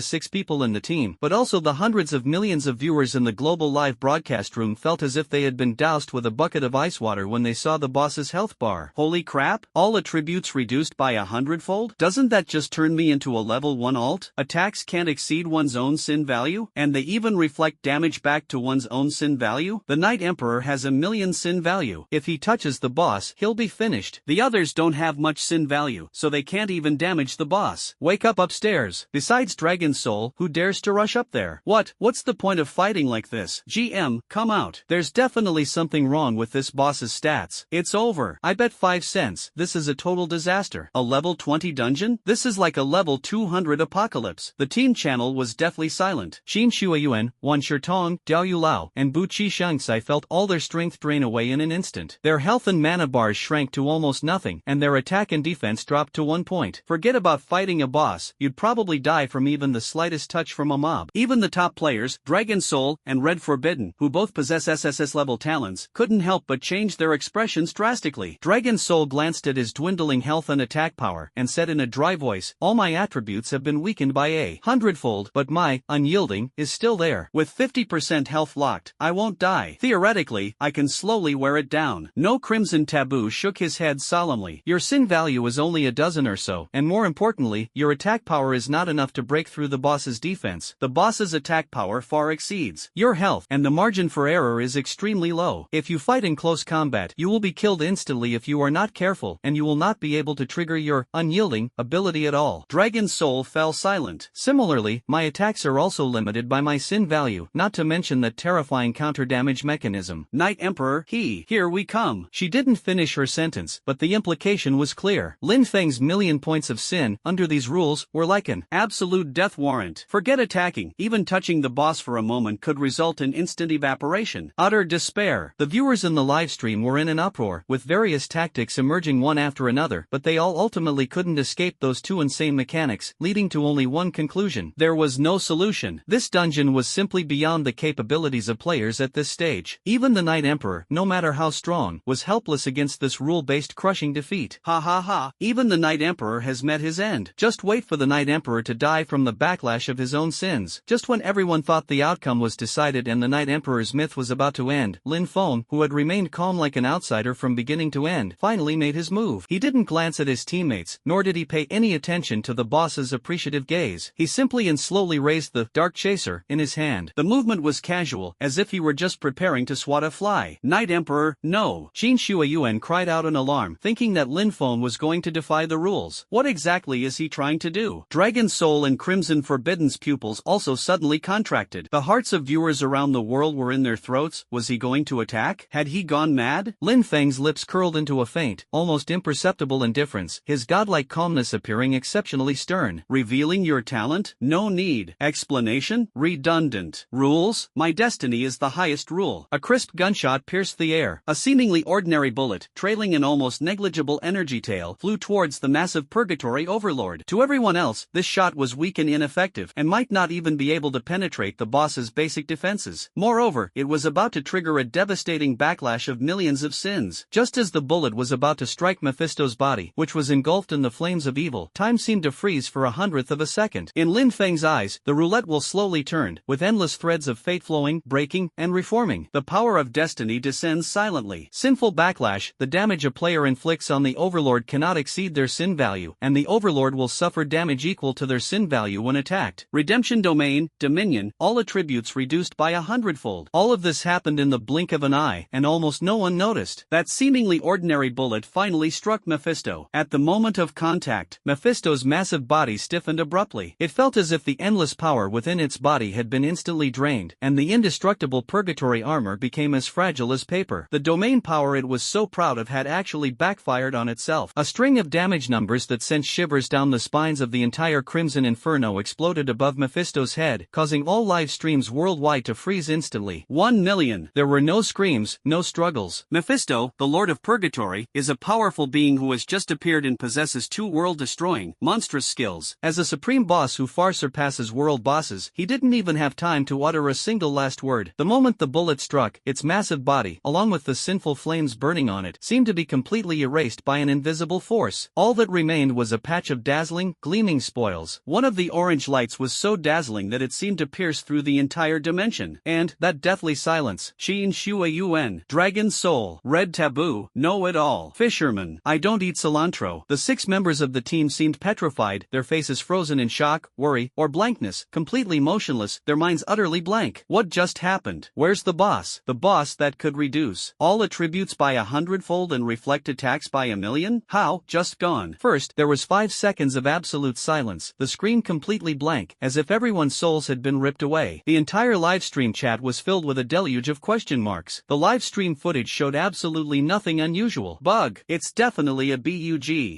6 people in the team, but also the hundreds of millions of viewers in the global live broadcast room felt as if they had been doused with a bucket of ice water when they saw the boss's health bar. Holy crap, all attributes reduced by 100-fold? Doesn't that just turn me into a level 1 alt? Attacks can't exceed one's own sin value, and they even reflect damage back to one's own sin value? The Night Emperor has 1,000,000 sin value. If he touches the boss, he'll be finished. The others don't have much sin value, so they can't even damage the boss. Wake up upstairs. Besides Dragon Soul, who dares to rush up there? What's the point of fighting like this? GM, come out. There's definitely something wrong with this boss's stats. It's over. I bet 5 cents. This is a total disaster. A level 20 dungeon? This is like a level 200 apocalypse. The team channel was deathly silent. Qin Shuiyuan, Wan Shitong, Diao Yulao, and Bu Qi Shangsai felt all their strength drain away in an instant. Their health and mana bars shrank to almost nothing, and their attack and defense dropped to 1 point. Forget about fighting a boss, you'd probably die from even the slightest touch from a mob. Even the top players, Dragon Soul and Red Forbidden, who both possess SSS-level talents, couldn't help but change their expressions drastically. Dragon Soul glanced at his dwindling health and attack power, and said in a dry voice, "All my attributes have been weakened by a hundredfold, but my unyielding is still there. With 50% health locked, I won't die. Theoretically, I can slowly wear it down." No Crimson Taboo shook his head solemnly. "Your sin value is only a dozen or so, and more importantly, your attack power is not enough to break through the boss's defense. The boss's attack power far exceeds your health, and the margin for error is extremely low. If you fight in close combat, you will be killed instantly if you are not careful, and you will not be able to trigger your unyielding ability at all." Dragon's Soul fell silent. "Similarly, my attacks are also limited by my sin value, not to mention that terrifying counter-damage mechanism. Knight Emperor, here we come." She didn't finish her sentence, but the implication was clear. Lin Feng's million points of sin, under these rules, were like an absolute death warrant. Forget attacking, even touching the boss for a moment could result in instant evaporation. Utter despair. The viewers in the livestream were in an uproar, with various tactics emerging one after another, but they all ultimately couldn't escape those two insane mechanics, leading to only one conclusion: there was no solution. This dungeon was simply beyond the capabilities of players at this stage. Even the Knight Emperor, no matter how strong, was helpless against this rule-based crushing defeat. Ha ha ha, even the Knight Emperor has met his end. Just wait for the Knight Emperor to die from the backlash of his own sins. Just when everyone thought the outcome was decided and the Knight Emperor's myth was about to end, Lin Feng, who had remained calm like an outsider from beginning to end, finally made his move. He didn't glance at his teammates, nor did he pay any attention to the boss's appreciative gaze. He simply and slowly raised the Dark Chaser in his hand. The movement was casual, as if he were just preparing to swat a fly. "Knight Emperor, no!" Qin Shuayuan cried out in alarm, thinking that Lin Feng was going to defy the rules. What exactly is he trying to do? Dragon Soul and Crimson Forbidden's pupils also suddenly contracted. The hearts of viewers around the world were in their throats. Was he going to attack? Had he gone mad? Lin Feng's lips curled into a faint, almost imperceptible indifference, his godlike calmness appearing exceptionally stern. "Revealing your talent? No need. Explanation? Redundant. Rules? My destiny is the highest rule." A crisp gunshot pierced the air. A seemingly ordinary bullet, trailing an almost negligible energy tail, flew towards the massive purgatory overlord. To everyone else, this shot was weak and ineffective, and might not even be able to penetrate the boss's basic defenses. Moreover, it was about to trigger a devastating backlash of millions of sins. Just as the bullet was about to strike Mephisto's body, which was engulfed in the flames of evil, time seemed to freeze for a hundredth of a second. In Lin Feng's eyes, the roulette wheel slowly turned, with endless threads of fate flowing, breaking, and reforming. The power of destiny descends silently. Sinful backlash: the damage a player inflicts on the overlord cannot exceed their sin value, and the overlord will suffer damage equal to their sin value when attacked. Redemption domain, dominion, all attributes reduced by 100-fold. All of this happened in the blink of an eye, and almost no one noticed. That seemingly ordinary bullet finally struck Mephisto. At the moment of contact, Mephisto's massive body stiffened abruptly. It felt as if the endless power within its body had been instantly drained, and the indestructible purgatory armor became as fragile as paper. The domain power it was so proud of had actually backfired on itself. A string of damage numbers that sent shivers down the spines of the entire Crimson Inferno exploded above Mephisto's head, causing all live streams worldwide to freeze instantly. 1 million. There were no screams, no struggles. Mephisto, the Lord of Purgatory, is a powerful being who has just appeared and possesses two world-destroying, monstrous skills. As a supreme boss who far surpasses world bosses, he didn't even have time to utter a single last word. The moment the bullet struck, its massive body, along with the sinful flames burning on it, seemed to be completely erased by an invisible force. All that remained was a patch of dazzling, gleaming spoils. One of the orange lights was so dazzling that it seemed to pierce through the entire dimension. And that deathly silence. Qin Shuayuan, Dragon Soul, Red Taboo, know it all. Fisherman, I don't eat cilantro. The 6 members of the team seemed petrified, their faces frozen in shock, worry, or blankness, completely motionless, their minds utterly blank. What just happened? Where's the boss? The boss that could reduce all attributes by 100-fold and reflect attacks by 1,000,000? How? Just gone. First, there was 5 seconds of absolute silence, the screen completely blank, as if everyone's souls had been ripped away. The entire livestream chat was filled with a deluge of question marks. The livestream footage showed absolutely nothing unusual. Bug. It's definitely a bug.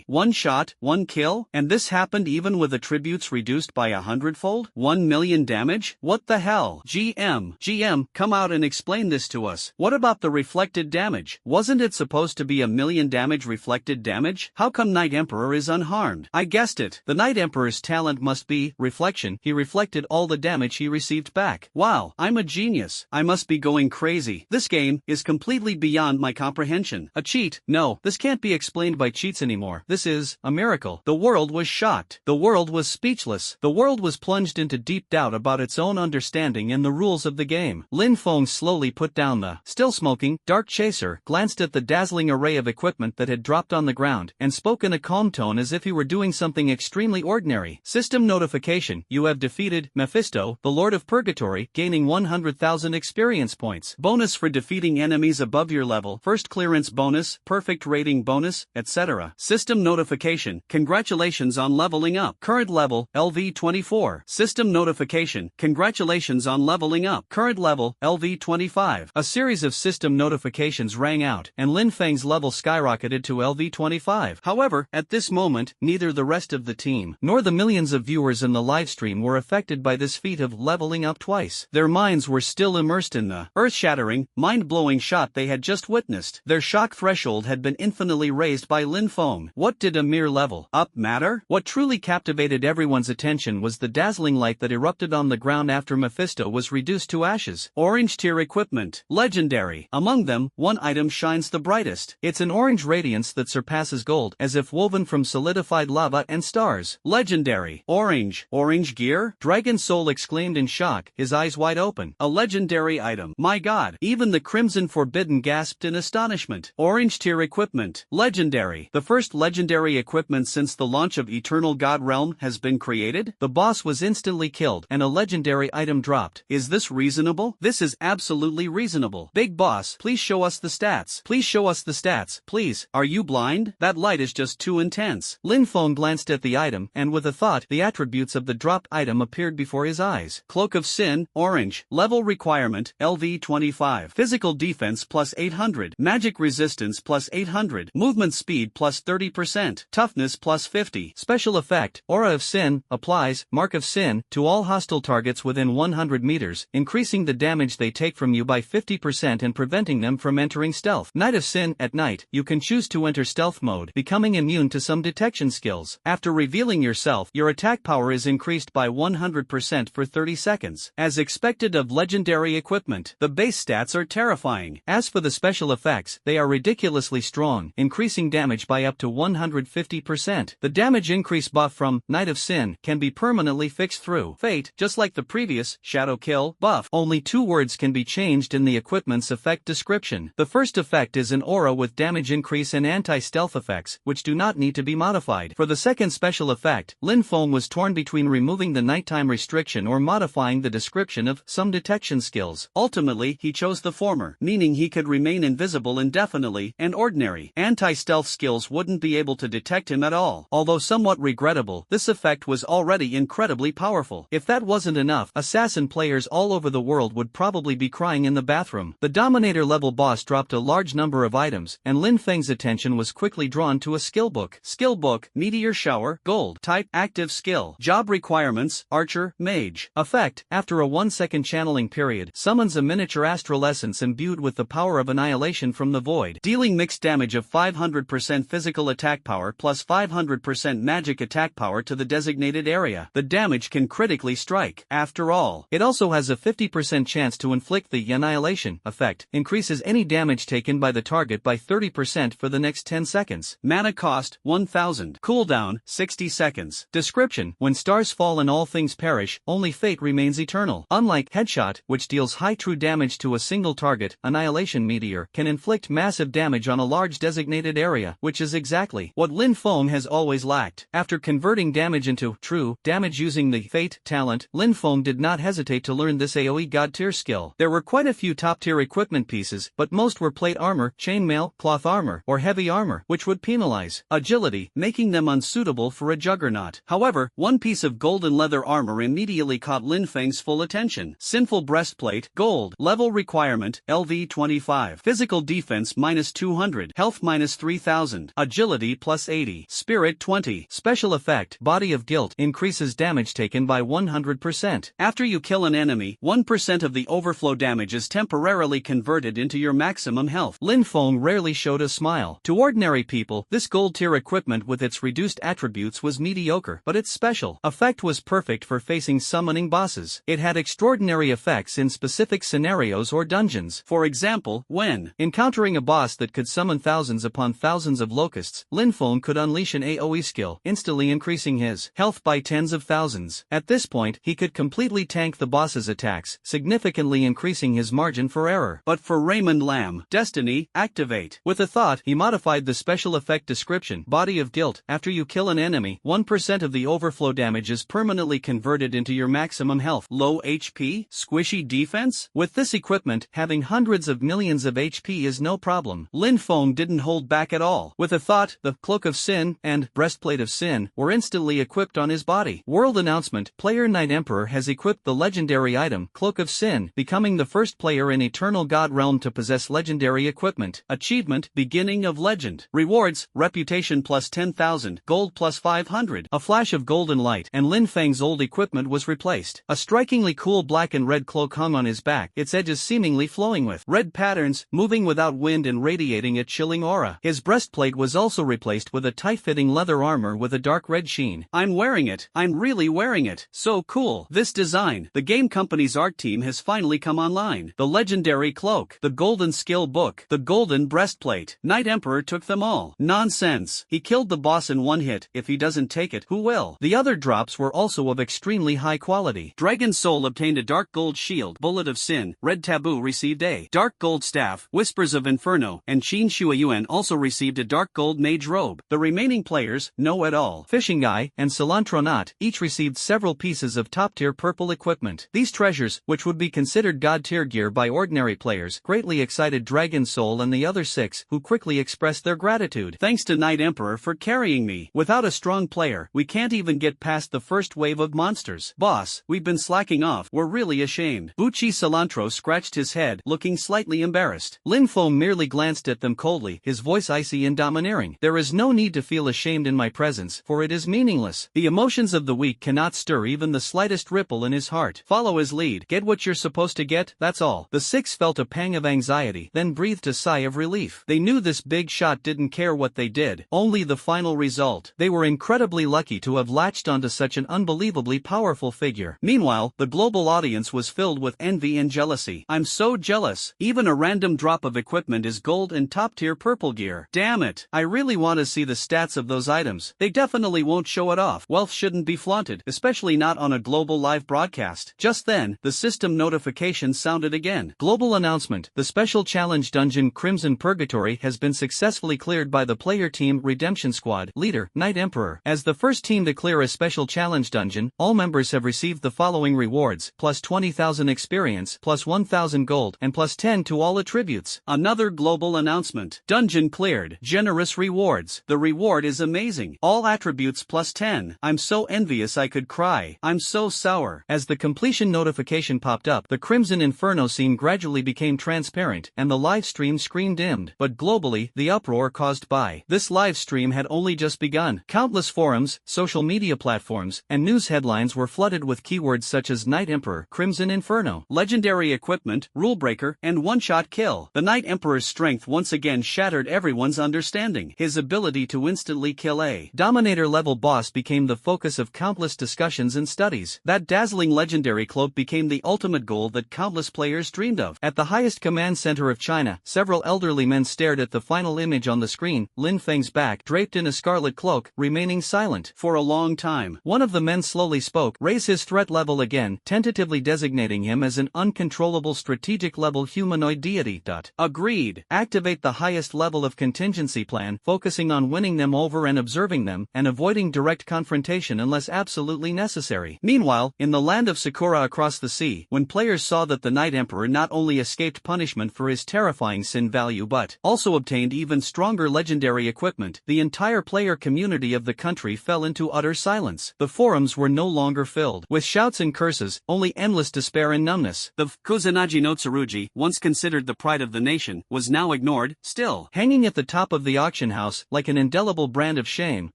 One shot, one kill, and this happened even with attributes reduced by 100-fold? 1 million damage? What the hell? GM, come out and explain this to us. What about the reflected damage? Wasn't it supposed to be 1,000,000 damage reflected damage? How come Knight Emperor is unharmed? I guessed it. The Knight Emperor's talent must B, reflection, he reflected all the damage he received back. Wow, I'm a genius. I must be going crazy. This game is completely beyond my comprehension. A cheat? No, this can't be explained by cheats anymore. This is a miracle. The world was shocked. The world was speechless. The world was plunged into deep doubt about its own understanding and the rules of the game. Lin Feng slowly put down the still smoking dark chaser, glanced at the dazzling array of equipment that had dropped on the ground, and spoke in a calm tone as if he were doing something extremely ordinary. System notification: you have defeated Mephisto, the Lord of Purgatory, gaining 100,000 experience points. Bonus for defeating enemies above your level, first clearance bonus, perfect rating bonus, etc. System notification: congratulations on leveling up. Current level, LV24. System notification: congratulations on leveling up. Current level, LV25. A series of system notifications rang out, and Lin Feng's level skyrocketed to LV25. However, at this moment, neither the rest of the team, nor the millions of viewers in the livestream were affected by this feat of leveling up twice. Their minds were still immersed in the earth-shattering, mind-blowing shot they had just witnessed. Their shock threshold had been infinitely raised by Lin Feng. What did a mere level up matter? What truly captivated everyone's attention was the dazzling light that erupted on the ground after Mephisto was reduced to ashes. Orange tier equipment. Legendary. Among them, one item shines the brightest. It's an orange radiance that surpasses gold, as if woven from solidified lava and stars. Legendary. Orange. Orange gear? Dragon Soul exclaimed in shock, his eyes wide open. A legendary item. My god. Even the Crimson Forbidden gasped in astonishment. Orange tier equipment. Legendary. The first legendary equipment since the launch of Eternal God Realm has been created? The boss was instantly killed, and a legendary item dropped. Is this reasonable? This is absolutely reasonable. Big boss, please show us the stats. Please show us the stats. Please. Are you blind? That light is just too intense. Lin Feng glanced at the item, and with a thought, the attributes of the dropped item appeared before his eyes. Cloak of Sin, orange. Level requirement, LV25. Physical defense plus 800. Magic resistance plus 800. Movement speed plus 30%. Toughness plus 50. Special effect, Aura of Sin, applies, Mark of Sin, to all hostile targets within 100 meters, increasing the damage they take from you by 50% and preventing them from entering stealth. Night of Sin, at night, you can choose to enter stealth mode, becoming immune to some detection skills. After revealing yourself, your attack power is increased by 100% for 30 seconds. As expected of legendary equipment, the base stats are terrifying. As for the special effects, they are ridiculously strong, increasing damage by up to 150%. The damage increase buff from Night of Sin can be permanently fixed through Fate, just like the previous Shadow Kill buff. Only 2 words can be changed in the equipment's effect description. The first effect is an aura with damage increase and anti-stealth effects, which do not need to be modified. For the second special effect, Lin Feng was torn between removing the nighttime restriction or modifying the description of some detection skills. Ultimately, he chose the former, meaning he could remain invisible indefinitely, and ordinary anti-stealth skills wouldn't be able to detect him at all. Although somewhat regrettable, this effect was already incredibly powerful. If that wasn't enough, assassin players all over the world would probably be crying in the bathroom. The Dominator level boss dropped a large number of items, and Lin Feng's attention was quickly drawn to a skill book. Skill book, Meteor Shower, Gold. Type, Active Skill. Job requirements, Archer, Mage. Effect, after a 1-second channeling period, summons a miniature astral essence imbued with the power of annihilation from the void, dealing mixed damage of 500% physical attack power plus 500% magic attack power to the designated area. The damage can critically strike. After all, it also has a 50% chance to inflict the annihilation effect, increases any damage taken by the target by 30% for the next 10 seconds. Mana cost, 1000. Cooldown, 60 seconds. Description: when stars fall and all things perish, only fate remains eternal. Unlike Headshot, which deals high true damage to a single target, Annihilation Meteor can inflict massive damage on a large designated area, which is exactly what Lin Feng has always lacked. After converting damage into true damage using the Fate talent, Lin Feng did not hesitate to learn this AoE god tier skill. There were quite a few top tier equipment pieces, but most were plate armor, chainmail, cloth armor, or heavy armor, which would penalize agility, making them unsuitable for a juggernaut. However, one piece of golden leather armor immediately caught Lin Feng's full attention. Sinful breastplate, gold. Level requirement, LV25. Physical defense minus 200. Health minus 3000. Agility plus 80. Spirit 20. Special effect, Body of Guilt, increases damage taken by 100%. After you kill an enemy, 1% of the overflow damage is temporarily converted into your maximum health. Lin Feng rarely showed a smile. To ordinary people, this gold tier equipment with its reduced attributes was mediocre, but its special special effect was perfect for facing summoning bosses. It had extraordinary effects in specific scenarios or dungeons. For example, when encountering a boss that could summon thousands upon thousands of locusts, Linfeng could unleash an AoE skill, instantly increasing his health by tens of thousands. At this point, he could completely tank the boss's attacks, significantly increasing his margin for error. But for Raymond Lamb, Destiny, activate. With a thought, he modified the special effect description, Body of Guilt. After you kill an enemy, 1% of the overflow damage is permanently converted into your maximum health. Low HP? Squishy defense? With this equipment, having hundreds of millions of HP is no problem. Linfeng didn't hold back at all. With a thought, the Cloak of Sin and Breastplate of Sin were instantly equipped on his body. World announcement, player Night Emperor has equipped the legendary item, Cloak of Sin, becoming the first player in Eternal God Realm to possess legendary equipment. Achievement, Beginning of Legend. Rewards, Reputation plus 10,000, Gold plus 500. A flash of golden light, and Linfeng's old equipment was replaced. A strikingly cool black and red cloak hung on his back, its edges seemingly flowing with red patterns, moving without wind and radiating a chilling aura. His breastplate was also replaced with a tight-fitting leather armor with a dark red sheen. I'm wearing it. I'm really wearing it. So cool. This design. The game company's art team has finally come online. The legendary cloak, the golden skill book, the golden breastplate. Night Emperor took them all. Nonsense. He killed the boss in one hit. If he doesn't take it, who will? The other drops were also of extremely high quality. Dragon Soul obtained a dark gold shield, Bullet of Sin. Red Taboo received a dark gold staff, Whispers of Inferno, and Qin Shuayuan also received a dark gold mage robe. The remaining players, No et al., Fishing Guy, and Cilantronot, each received several pieces of top-tier purple equipment. These treasures, which would be considered god-tier gear by ordinary players, greatly excited Dragon Soul and the other 6, who quickly expressed their gratitude. Thanks to Night Emperor for carrying me. Without a strong player, we can't even get past the first wave of monsters. Boss, we've been slacking off. We're really ashamed. Bucci Cilantro scratched his head, looking slightly embarrassed. Linfeng merely glanced at them coldly, his voice icy and domineering. There is no need to feel ashamed in my presence, for it is meaningless. The emotions of the weak cannot stir even the slightest ripple in his heart. Follow his lead. Get what you're supposed to get, that's all. The 6 felt a pang of anxiety, then breathed a sigh of relief. They knew this big shot didn't care what they did, only the final result. They were incredibly lucky to have latched onto such an unbelievably powerful figure. Meanwhile, the global audience was filled with envy and jealousy. I'm so jealous. Even a random drop of equipment is gold and top-tier purple gear. Damn it. I really want to see the stats of those items. They definitely won't show it off. Wealth shouldn't be flaunted, especially not on a global live broadcast. Just then, the system notification sounded again. Global announcement. The special challenge dungeon Crimson Purgatory has been successfully cleared by the player team Redemption Squad, leader, Night Emperor. As the first team to clear a special challenge dungeon, all members have received the following rewards, plus 20,000 experience, plus 1,000 gold, and plus 10 to all attributes. Another global announcement. Dungeon cleared. Generous rewards. The reward is amazing. All attributes plus 10. I'm so envious I could cry. I'm so sour. As the completion notification popped up, the Crimson Inferno scene gradually became transparent, and the live stream screen dimmed. But globally, the uproar caused by this live stream had only just begun. Countless forums, social media platforms, and news headlines were flooded with keywords such as Night Emperor, Crimson Inferno, legendary equipment, rule breaker, and one-shot kill. The Night Emperor's strength once again shattered everyone's understanding. His ability to instantly kill a Dominator-level boss became the focus of countless discussions and studies. That dazzling legendary cloak became the ultimate goal that countless players dreamed of. At the highest command center of China, several elderly men stared at the final image on the screen, Linfeng's back draped in a scarlet cloak, remaining silent for a long time. One of the men slowly spoke, raise his threat level again, tentatively designating him as an uncontrollable strategic-level humanoid deity. Agreed. Activate the highest level of contingency plan, focusing on winning them over and observing them, and avoiding direct confrontation unless absolutely necessary. Meanwhile, in the land of Sakura across the sea, when players saw that the Night Emperor not only escaped punishment for his terrifying sin value but also obtained even stronger legendary equipment, the entire player community of the country fell into utter silence. The forums were no longer filled with shouts and curses, only endless despair and numbness. The Kusanagi no Tsurugi, once considered the pride of the nation, was now ignored, still hanging at the top of the auction house like an indelible brand of shame,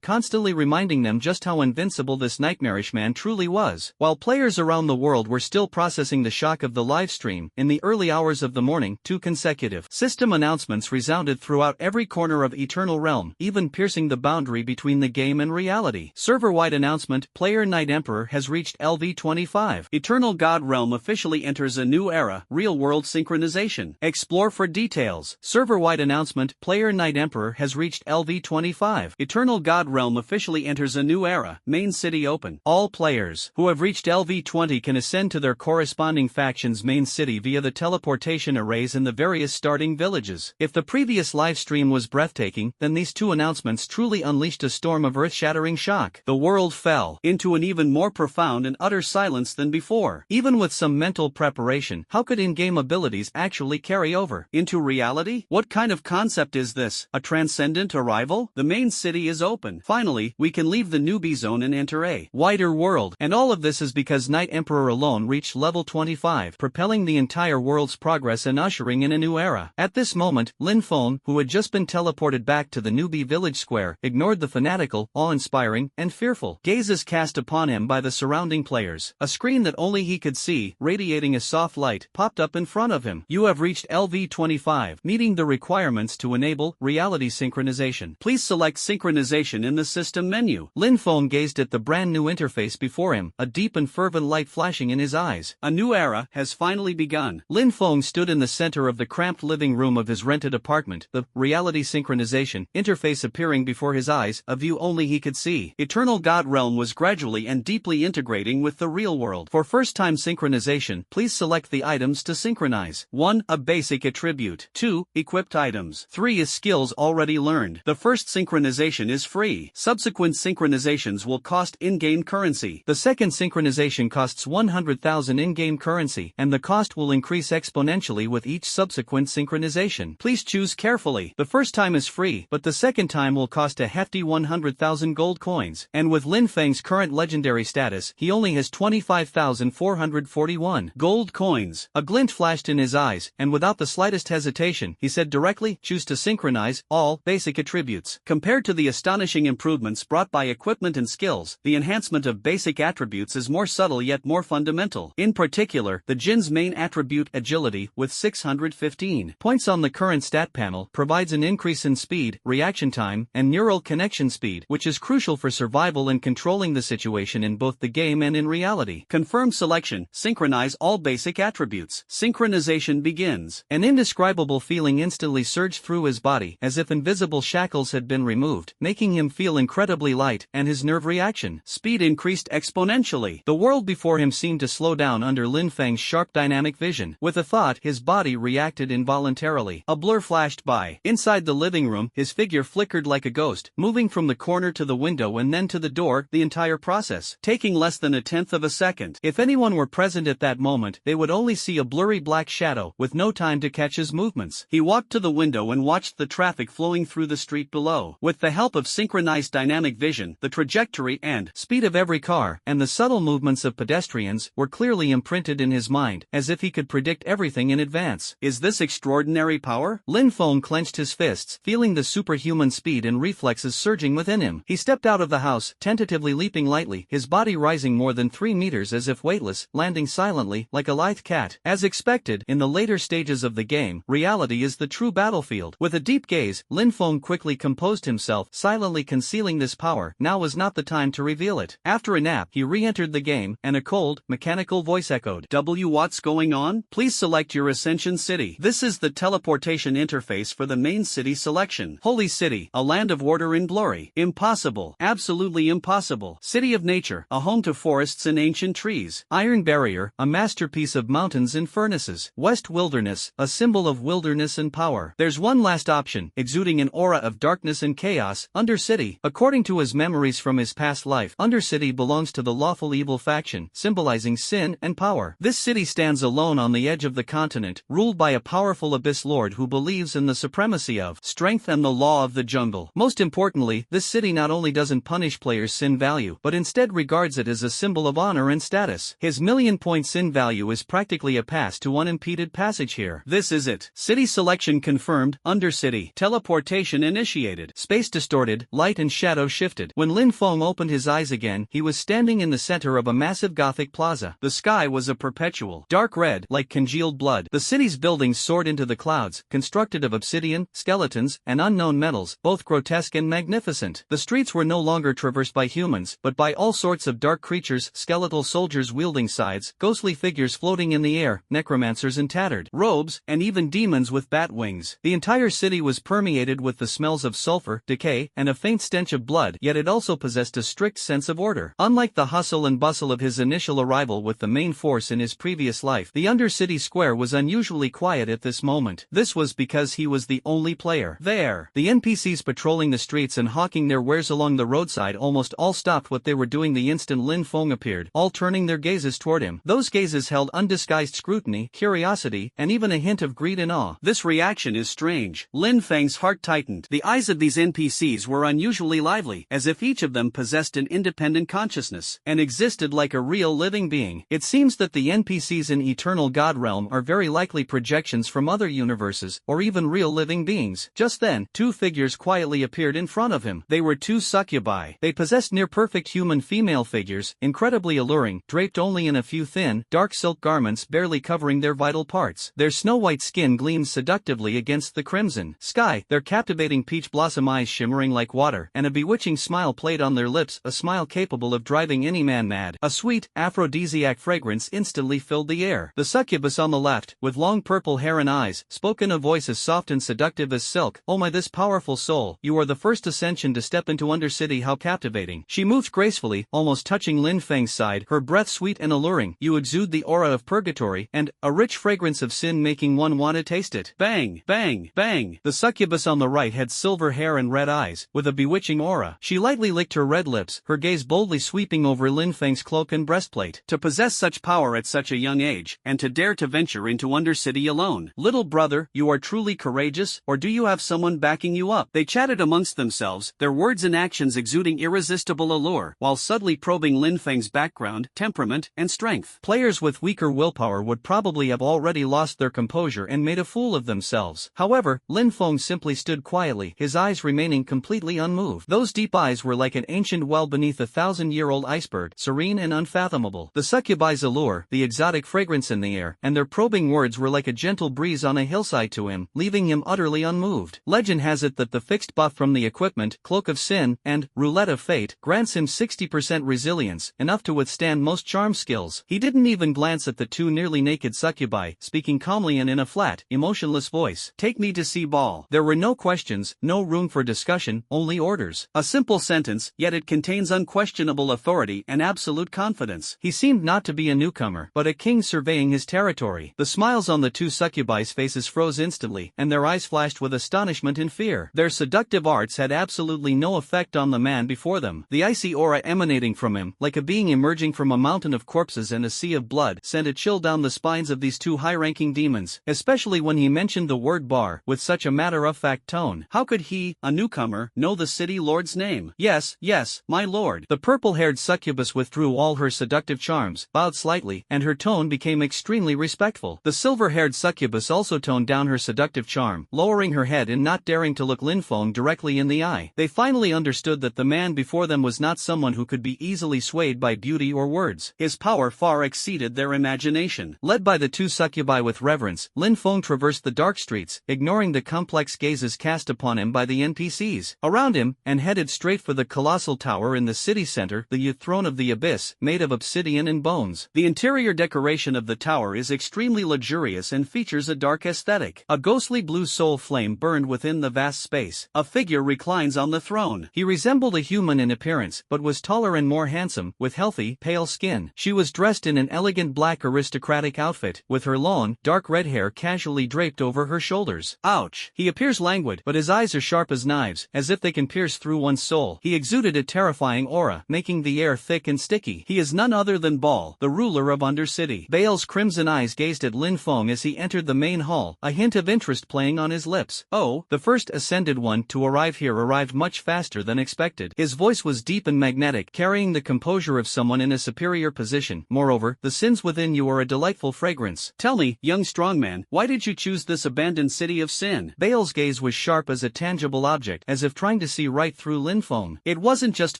constantly reminding them just how invincible this nightmarish man truly was. While players around the world were still processing the shock of the live stream, in the early hours of the morning, 2 consecutive system announcements resounded throughout every corner of Eternal Realm, even piercing the boundary between the game and reality. Server-wide Server-wide announcement, player Night Emperor has reached LV25. Eternal God Realm officially enters a new era, real-world synchronization. Explore for details. Server-wide announcement, player Night Emperor has reached LV25. Eternal God Realm officially enters a new era, main city open. All players who have reached LV20 can ascend to their corresponding faction's main city via the teleportation arrays in the various starting villages. If the previous livestream was breathtaking, then these two announcements truly unleashed a storm of earth-shattering shock. The world fell into an even more profound and utter silence than before. Even with some mental preparation, how could in-game abilities actually carry over into reality? What kind of concept is this? A transcendent arrival? The main city is open. Finally, we can leave the newbie zone and enter a wider world. And all of this is because Night Emperor alone reached level 25, propelling the entire world's progress and ushering in a new era. At this moment, Lin Feng, who had just been teleported back to the newbie village square, ignored the fanatical, awe-inspiring, and fearful gazes cast upon him by the surrounding players. A screen that only he could see, radiating a soft light, popped up in front of him. You have reached LV25, meeting the requirements to enable reality synchronization. Please select synchronization in the system menu. Lin Feng gazed at the brand new interface before him, a deep and fervent light flashing in his eyes. A new era has finally begun. Lin Feng stood in the center of the cramped living room of his rented apartment, the reality synchronization interface appearing before his eyes, a view only he could see. Eternal God Realm was gradually and deeply integrating with the real world. For first-time synchronization, please select the items to synchronize. 1. A basic attribute. 2. Equipped items. 3. Is skills already learned. The first synchronization is free. Subsequent synchronizations will cost in-game currency. The second synchronization costs 100,000 in-game currency, and the cost will increase exponentially with each subsequent synchronization. Please choose carefully. The first time is free, but the second time will cost a hefty 100,000 gold coins. And with Lin Feng's current legendary status, he only has 25,441 gold coins. A glint flashed in his eyes, and without the slightest hesitation, he said directly, choose to synchronize all basic attributes. Compared to the astonishing improvements brought by equipment and skills, the enhancement of basic attributes is more subtle yet more fundamental. In particular, the Jin's main attribute, agility, with 615 points on the current stat panel, provides an increase in speed, reaction time, and neural connection speed, which is crucial for survival and controlling the situation in both the game and in reality. Confirm selection. Synchronize all basic attributes. Synchronization begins. An indescribable feeling instantly surged through his body, as if invisible shackles had been removed, making him feel incredibly light, and his nerve reaction speed increased exponentially. The world before him seemed to slow down under Lin Feng's sharp dynamic vision. With a thought, his body reacted involuntarily. A blur flashed by. Inside the living room, his figure flickered like a ghost, moving from the corner to the window and then to the door, the entire process taking less than a tenth of a second. If anyone were present at that moment, they would only see a blurry black shadow, with no time to catch his movements. He walked to the window and watched the traffic flowing through the street below. With the help of synchronized dynamic vision, the trajectory and speed of every car, and the subtle movements of pedestrians, were clearly imprinted in his mind, as if he could predict everything in advance. Is this extraordinary power? Lin Feng clenched his fists, feeling the superhuman speed and reflexes surging within him. He stepped out of the house, tentatively leaping lightly, his body rising more than 3 meters as if weightless, landing silently, like a lithe cat. As expected, in the later stages of the game, reality is the true battlefield. With a deep gaze, Lin Feng quickly composed himself, silently concealing this power. Now was not the time to reveal it. After a nap, he re-entered the game, and a cold, mechanical voice echoed. What's going on? Please select your Ascension City. This is the teleportation interface for the main city selection. Holy City, a land of order and glory. Impossible. Absolutely impossible. City of Nature, a home to forests and ancient trees. Iron Barrier, a masterpiece of mountains and furnaces. West Wilderness, a symbol of wilderness and power. There's one last option, exuding an aura of darkness and chaos, Undercity. According to his memories from his past life, Undercity belongs to the lawful evil faction, symbolizing sin and power. This city stands alone on the edge of the continent, ruled by a powerful abyss lord who believes in the supremacy of strength and the law of the jungle. Most importantly, this city not only doesn't punish players' sin value, but instead regards it as a symbol of honor and status. His million-point sin value is practically a pass to unimpeded passage here. This is it. City selection confirmed. Undercity. Teleportation initiated. Space distorted, light and shadow shifted. When Lin Feng opened his eyes again, he was standing in the center of a massive Gothic plaza. The sky was a perpetual dark red, like congealed blood. The city's buildings soared into the clouds, constructed of obsidian, skeletons, and unknown metals, both grotesque and magnificent. The streets were no longer traversed just by humans, but by all sorts of dark creatures, skeletal soldiers wielding scythes, ghostly figures floating in the air, necromancers in tattered robes, and even demons with bat wings. The entire city was permeated with the smells of sulfur, decay, and a faint stench of blood, yet it also possessed a strict sense of order. Unlike the hustle and bustle of his initial arrival with the main force in his previous life, the Undercity Square was unusually quiet at this moment. This was because he was the only player there. The NPCs patrolling the streets and hawking their wares along the roadside almost all stopped what they were doing the instant Lin Feng appeared, all turning their gazes toward him. Those gazes held undisguised scrutiny, curiosity, and even a hint of greed and awe. This reaction is strange. Lin Feng's heart tightened. The eyes of these NPCs were unusually lively, as if each of them possessed an independent consciousness, and existed like a real living being. It seems that the NPCs in Eternal God Realm are very likely projections from other universes, or even real living beings. Just then, two figures quietly appeared in front of him. They were two succubi. They possessed near-perfect human female figures, incredibly alluring, draped only in a few thin, dark silk garments barely covering their vital parts. Their snow-white skin gleamed seductively against the crimson sky, their captivating peach blossom eyes shimmering like water, and a bewitching smile played on their lips, a smile capable of driving any man mad. A sweet, aphrodisiac fragrance instantly filled the air. The succubus on the left, with long purple hair and eyes, spoke in a voice as soft and seductive as silk. "Oh my this powerful soul, you are the first ascension to step into Undercity, how captivating." She moved gracefully, almost touching Lin Feng's side, her breath sweet and alluring. "You exude the aura of purgatory, and a rich fragrance of sin making one want to taste it." Bang, bang, bang. The succubus on the right had silver hair and red eyes, with a bewitching aura. She lightly licked her red lips, her gaze boldly sweeping over Lin Feng's cloak and breastplate. To possess such power at such a young age, and to dare to venture into Undercity alone. "Little brother, you are truly courageous, or do you have someone backing you up?" They chatted amongst themselves, their words and actions exuding irresistible allure, while subtly probing Lin Feng's background, temperament, and strength. Players with weaker willpower would probably have already lost their composure and made a fool of themselves. However, Lin Feng simply stood quietly, his eyes remaining completely unmoved. Those deep eyes were like an ancient well beneath a thousand-year-old iceberg, serene and unfathomable. The succubi's allure, the exotic fragrance in the air, and their probing words were like a gentle breeze on a hillside to him, leaving him utterly unmoved. Legend has it that the fixed buff from the equipment, Cloak of Sin, and Roulette of Fate, grants him 60% resilience, enough to withstand most charm skills. He didn't even glance at the two nearly naked succubi, speaking calmly and in a flat, emotionless voice. "Take me to see Ball." There were no questions, no room for discussion, only orders. A simple sentence, yet it contains unquestionable authority and absolute confidence. He seemed not to be a newcomer, but a king surveying his territory. The smiles on the two succubi's faces froze instantly, and their eyes flashed with astonishment and fear. Their seductive arts had absolutely no effect on the man before them. The icy aura emanating from him, like a being emerging from a mountain of corpses and a sea of blood, sent a chill down the spines of these two high-ranking demons, especially when he mentioned the word bar with such a matter-of-fact tone. How could he, a newcomer, know the city lord's name? "Yes, yes, my lord." The purple-haired succubus withdrew all her seductive charms, bowed slightly, and her tone became extremely respectful. The silver-haired succubus also toned down her seductive charm, lowering her head and not daring to look Lin Feng directly in the eye. They finally understood that the man before them was not someone who could be easily swayed by beauty or words. His power far exceeded their imagination. Led by the two succubi with reverence, Lin Feng traversed the dark streets, ignoring the complex gazes cast upon him by the NPCs around him, and headed straight for the colossal tower in the city center, the throne of the abyss, made of obsidian and bones. The interior decoration of the tower is extremely luxurious and features a dark aesthetic. A ghostly blue soul flame burned within the vast space. A figure reclines on the throne. He resembled a human in appearance, but was taller and more handsome, with healthy, pale skin. She was dressed in an elegant black aristocratic outfit, with her long, dark red hair casually draped over her shoulders. Ouch! He appears languid, but his eyes are sharp as knives, as if they can pierce through one's soul. He exuded a terrifying aura, making the air thick and sticky. He is none other than Ball, the ruler of Undercity. Bale's crimson eyes gazed at Lin Feng as he entered the main hall, a hint of interest playing on his lips. "Oh, the first ascended one to arrive here arrived much faster than expected." His voice was deep and magnetic, carrying the composure of someone in a superior position. "Moreover, the sins within you are a delightful fragrance. Tell me, young strongman, why did you choose this abandoned city of sin?" Bale's gaze was sharp as a tangible object, as if trying to see right through Lin Feng. It wasn't just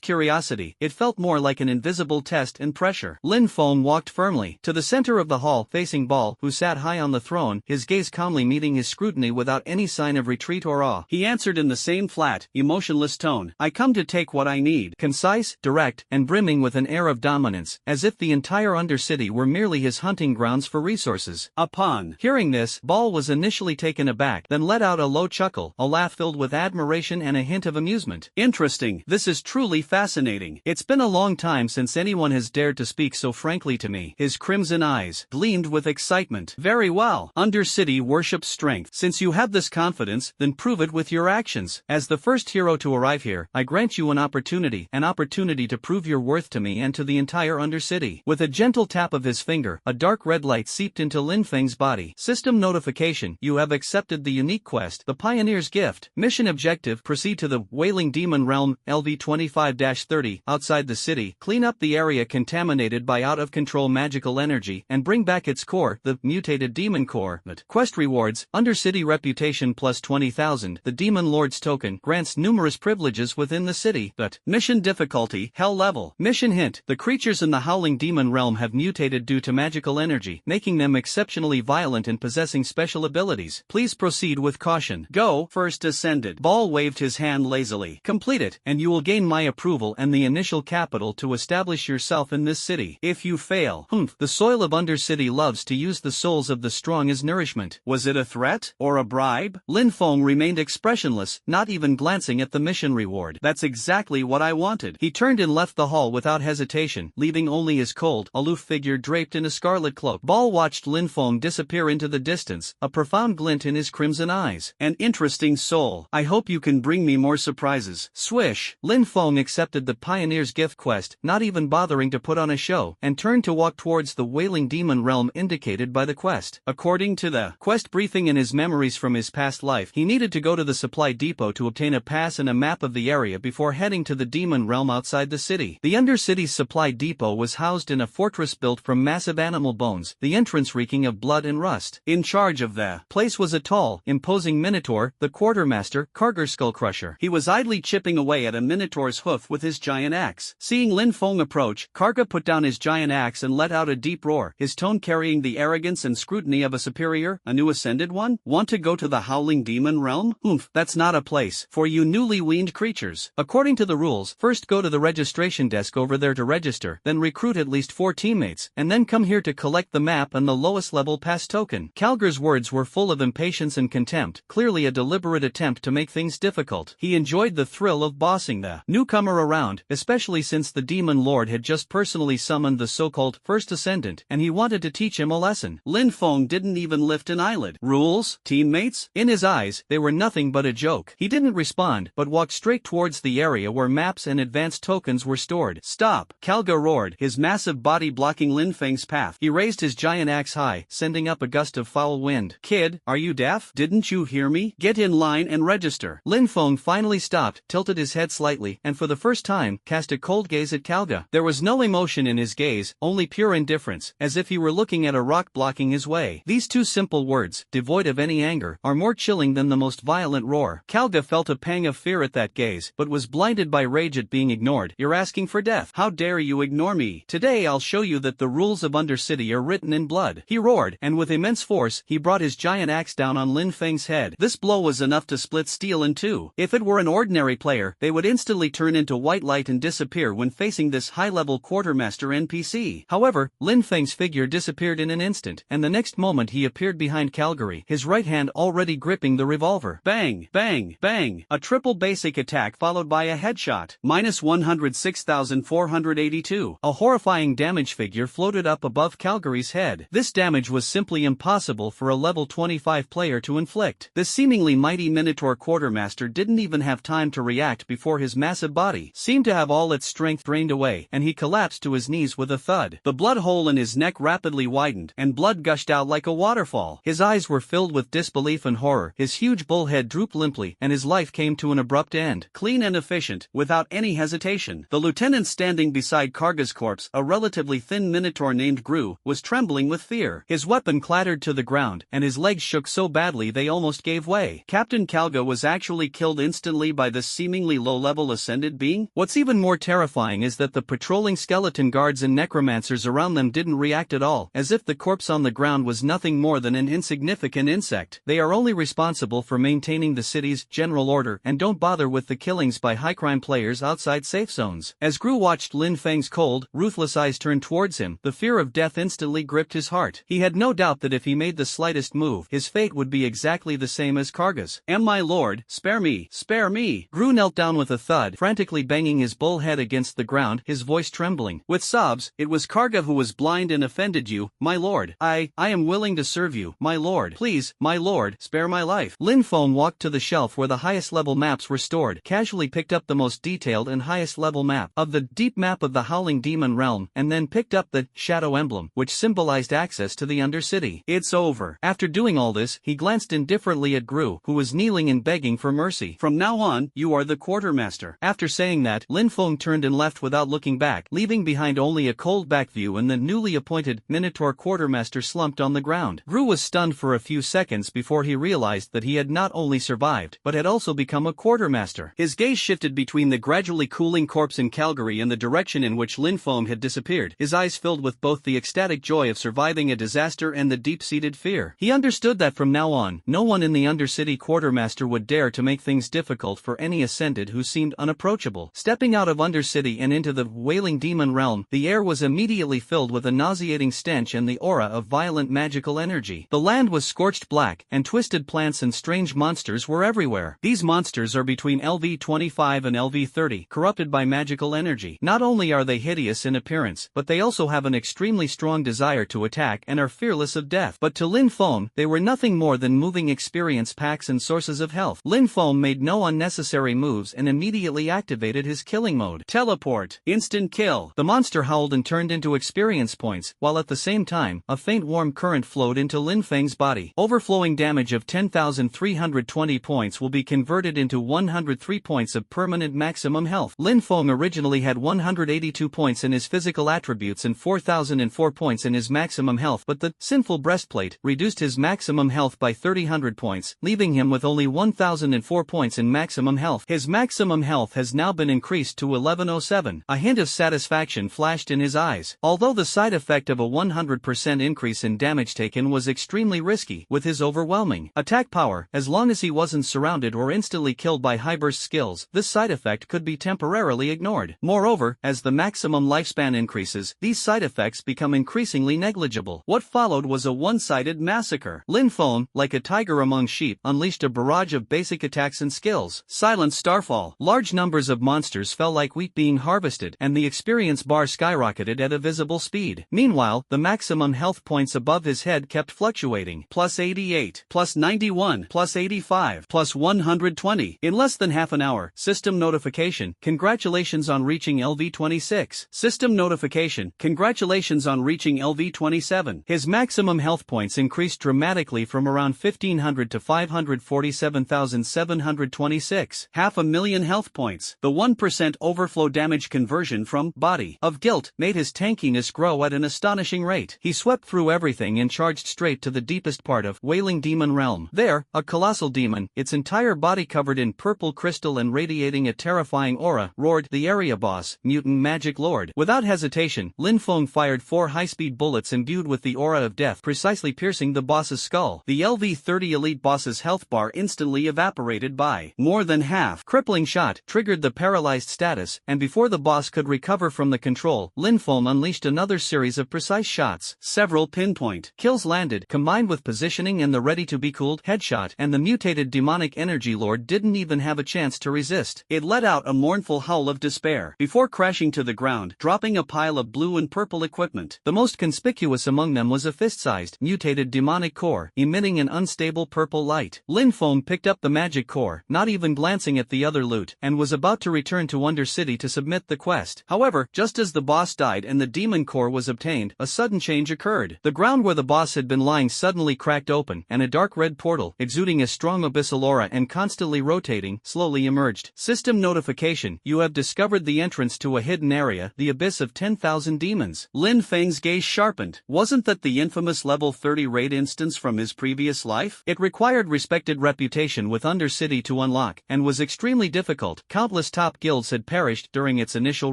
curiosity, it felt more like an invisible test and pressure. Lin Feng walked firmly to the center of the hall, facing Ball, who sat high on the throne, his gaze calmly meeting his scrutiny without any sign of retreat or awe. He answered in the same flat, emotionless tone, "I come to take what I need. Concise, direct, and brimming with an air of dominance, as if the entire Undercity were merely his hunting grounds for resources. Upon hearing this, Ball was initially taken aback, then let out a low chuckle, a laugh filled with admiration and a hint of amusement. Interesting, this is truly fascinating. It's been a long time since anyone has dared to speak so frankly to me. His crimson eyes gleamed with excitement. Very well, Undercity worships strength. Since you have this confidence, then prove it with your actions. As the first hero to arrive here, I grant you an opportunity to prove your worth to me and to the entire Undercity. With a gentle tap of his finger, a dark red light seeped into Lin Feng's body. System notification: you have accepted the unique quest, the Pioneer's Gift. Mission objective: proceed to the Wailing Demon Realm, LV 25-30, outside the city, clean up the area contaminated by out-of-control magical energy, and bring back its core, the mutated demon core. Quest rewards: Undercity reputation plus 20,000. The Demon Lord's token grants numerous privileges within the city. Mission difficulty: Hell level. Mission hint: the creatures in the Howling Demon Realm have mutated due to magical energy, making them exceptionally violent and possessing special abilities. Please proceed with caution. Go. First ascended. Ball waved his hand lazily. Complete it, and you will gain my approval and the initial capital to establish yourself in this city. If you fail, the soil of Undercity loves to use the souls of the strong as nourishment. Was it a threat? Or a bribe? Lin Feng remained expressionless, not even glancing at the mission reward. That's exactly what I wanted. He turned and left the hall without hesitation, leaving only his cold, aloof figure draped in a scarlet cloak. Ball watched Lin Feng disappear into the distance, a profound glint in his crimson eyes. An interesting soul. I hope you can bring me more surprises. Swish. Lin Feng accepted the Pioneer's Gift quest, not even bothering to put on a show, and turned to walk towards the Wailing Demon Realm indicated by the quest. According to the quest briefing and his memories from his past life, he needed to go to the supply depot to obtain a pass and a map of the area before heading to the Demon Realm outside the city. The Undercity's supply depot was housed in a fortress built from massive animal bones, the entrance reeking of blood and rust. In charge of the place was a tall, imposing Minotaur, the quartermaster, Karger Skullcrusher. He was idly chipping away at a Minotaur's hoof with his giant axe. Seeing Lin Feng approach, Karga put down his giant axe and let out a deep roar, his tone carrying the arrogance and scrutiny of a superior, a new ascended one. Want to go to the Howling Demon Realm? That's not a place for you newly weaned creatures. According to the rules, first go to the registration desk over there to register, then recruit at least 4 teammates, and then come here to collect the map and the lowest level pass token. Calger's words were full of impatience and contempt, clearly a deliberate attempt to make things difficult. He enjoyed the thrill of bossing the newcomer around, especially since the Demon Lord had just personally summoned the so-called First Ascendant, and he wanted to teach him a lesson. Lin Feng didn't even lift an eyelid. Rules? Teammates? In his eyes, they were nothing but a joke. He didn't respond, but walked straight towards the area where maps and advanced tokens were stored. Stop! Kalga roared, his massive body blocking Lin Feng's path. He raised his giant axe high, sending up a gust of foul wind. Kid, are you deaf? Didn't you hear me? Get in line and register. Lin Feng finally stopped, tilted his head slightly, and for the first time, cast a cold gaze at Kalga. There was no emotion in his gaze, only pure indifference, as if he were looking at a rock blocking his way. These two simple words, devoid of any anger, are more chilling than the most violent roar. Kalga felt a pang of fear at that gaze, but was blinded by rage at being ignored. You're asking for death. How dare you ignore me? Today I'll show you that the rules of Undercity are written in blood. He roared, and with immense force, he brought his giant axe down on Lin Feng's head. This blow was enough to split steel in two. If it were an ordinary player, they would instantly turn into white light and disappear when facing this high-level quartermaster NPC. However, Lin Feng's figure disappeared in an instant, and the next moment he appeared behind Calgary, his right hand already gripping the revolver. Bang, bang, bang. A triple basic attack followed by a headshot. Minus 106,482. A horrifying damage figure floated up above Calgary's head. This damage was simply impossible for a level 25 player to inflict. This seemingly mighty Minotaur quartermaster didn't even have time to react before his massive body seemed to have all its strength drained away, and he collapsed to his knees with a thud. The blood hole in his neck rapidly widened, and blood gushed out like a waterfall. His eyes were filled with disbelief and horror, his huge bull head drooped limply, and his life came to an abrupt end. Clean and efficient, without any hesitation. The lieutenant standing beside Karga's corpse, a relatively thin Minotaur named Gru, was trembling with fear. His weapon clattered to the ground, and his legs shook so badly they almost gave way. Captain Kalga was actually killed instantly by this seemingly low-level ascended being? What's even more terrifying is that the patrolling skeleton guards and necromancers around them didn't react at all, as if the corpse on the ground was nothing more than an insignificant insect. They are only responsible for maintaining the city's general order and don't bother with the killings by high-crime players players outside safe zones. As Gru watched Lin Feng's cold, ruthless eyes turn towards him, the fear of death instantly gripped his heart. He had no doubt that if he made the slightest move, his fate would be exactly the same as Karga's. My lord, spare me, spare me. Gru knelt down with a thud, frantically banging his bull head against the ground, his voice trembling. With sobs, it was Karga who was blind and offended you, my lord. I am willing to serve you, my lord. Please, my lord, spare my life. Lin Feng walked to the shelf where the highest level maps were stored, casually picked up the most detailed and highest level map of the deep map of the Howling Demon Realm, and then picked up the shadow emblem, which symbolized access to the Undercity. It's over. After doing all this, he glanced indifferently at Gru, who was kneeling and begging for mercy. From now on, you are the quartermaster. After saying that, Lin Feng turned and left without looking back, leaving behind only a cold back view and the newly appointed Minotaur quartermaster slumped on the ground. Gru was stunned for a few seconds before he realized that he had not only survived, but had also become a quartermaster. His gaze shifted between the gradually cooling corpse in Calgary and the direction in which Lin Feng had disappeared, his eyes filled with both the ecstatic joy of surviving a disaster and the deep-seated fear. He understood that from now on, no one in the Undercity quartermaster would dare to make things difficult for any ascended who seemed unapproachable. Stepping out of Undercity and into the Wailing Demon Realm, the air was immediately filled with a nauseating stench and the aura of violent magical energy. The land was scorched black, and twisted plants and strange monsters were everywhere. These monsters are between LV-25 and LV-30, corrupted by magical energy. Not only are they hideous in appearance, but they also have an extremely strong desire to attack and are fearless of death. But to Lin Feng, they were nothing more than moving experience packs and sources of health. Lin Feng made no unnecessary moves and immediately activated his killing mode. Teleport. Instant kill. The monster howled and turned into experience points, while at the same time, a faint warm current flowed into Lin Feng's body. Overflowing damage of 10,320 points will be converted into 103 points of permanent maximum health. Lin Feng originally had 182 points in his physical attributes and 4,004 points in his maximum health, but the sinful breastplate reduced his maximum health by 300 points, leaving him with only 1,004 points in maximum health. His maximum health has now been increased to 1107. A hint of satisfaction flashed in his eyes. Although the side effect of a 100% increase in damage taken was extremely risky, with his overwhelming attack power, as long as he wasn't surrounded or instantly killed by high-burst skills, this side effect could be temporarily ignored. Moreover, as the maximum lifespan increases, these side effects become increasingly negligible. What followed was a one-sided massacre. Lin Feng, like a tiger among sheep, unleashed a barrage of basic attacks and skills. Silent Starfall. Large numbers of monsters fell like wheat being harvested, and the experience bar skyrocketed at a visible speed. Meanwhile, the maximum health points above his head kept fluctuating. Plus 88, plus 91, plus 85, plus 120. In less than half an hour, system notification, congratulations on reaching LV26. System notification, congratulations on reaching LV27. His maximum health points increased dramatically from around 1,500 to 547,726. 500,000 health points. The 1% overflow damage conversion from body of guilt made his tankiness grow at an astonishing rate. He swept through everything and charged straight to the deepest part of Wailing Demon Realm. There, a colossal demon, its entire body covered in purple crystal and radiating a terrifying aura, roared, the area boss, mutant magic lord. Without hesitation, Lin Feng fired 4 high-speed bullets imbued with the aura of death, precisely piercing the boss's skull. The LV-30 elite boss's health bar instantly evaporated by more than half. Crippling shot triggered the paralyzed status, and before the boss could recover from the control, Lin Feng unleashed another series of precise shots. Several pinpoint kills landed, combined with positioning and the ready-to-be-cooled headshot, and the mutated demonic energy lord didn't even have a chance to resist. It let out a mournful howl of despair, before crashing to the ground, dropping a pile of blue and purple equipment. The most conspicuous among them was a fist-sized, mutated demonic core, emitting an unstable purple light. Lin Feng picked up the magic core, not even glancing at the other loot, and was about to return to Undercity to submit the quest. However, just as the boss died and the demon core was obtained, a sudden change occurred. The ground where the boss had been lying suddenly cracked open, and a dark red portal, exuding a strong abyssal aura and constantly rotating, slowly emerged. System notification, you have discovered the entrance to a hidden area, the abyss of 10,000 demons. Lin Feng's gaze sharpened. Wasn't that the infamous level 30 raid instance from his previous life? It required respected reputation with Undercity to unlock, and was extremely difficult. Countless top guilds had perished during its initial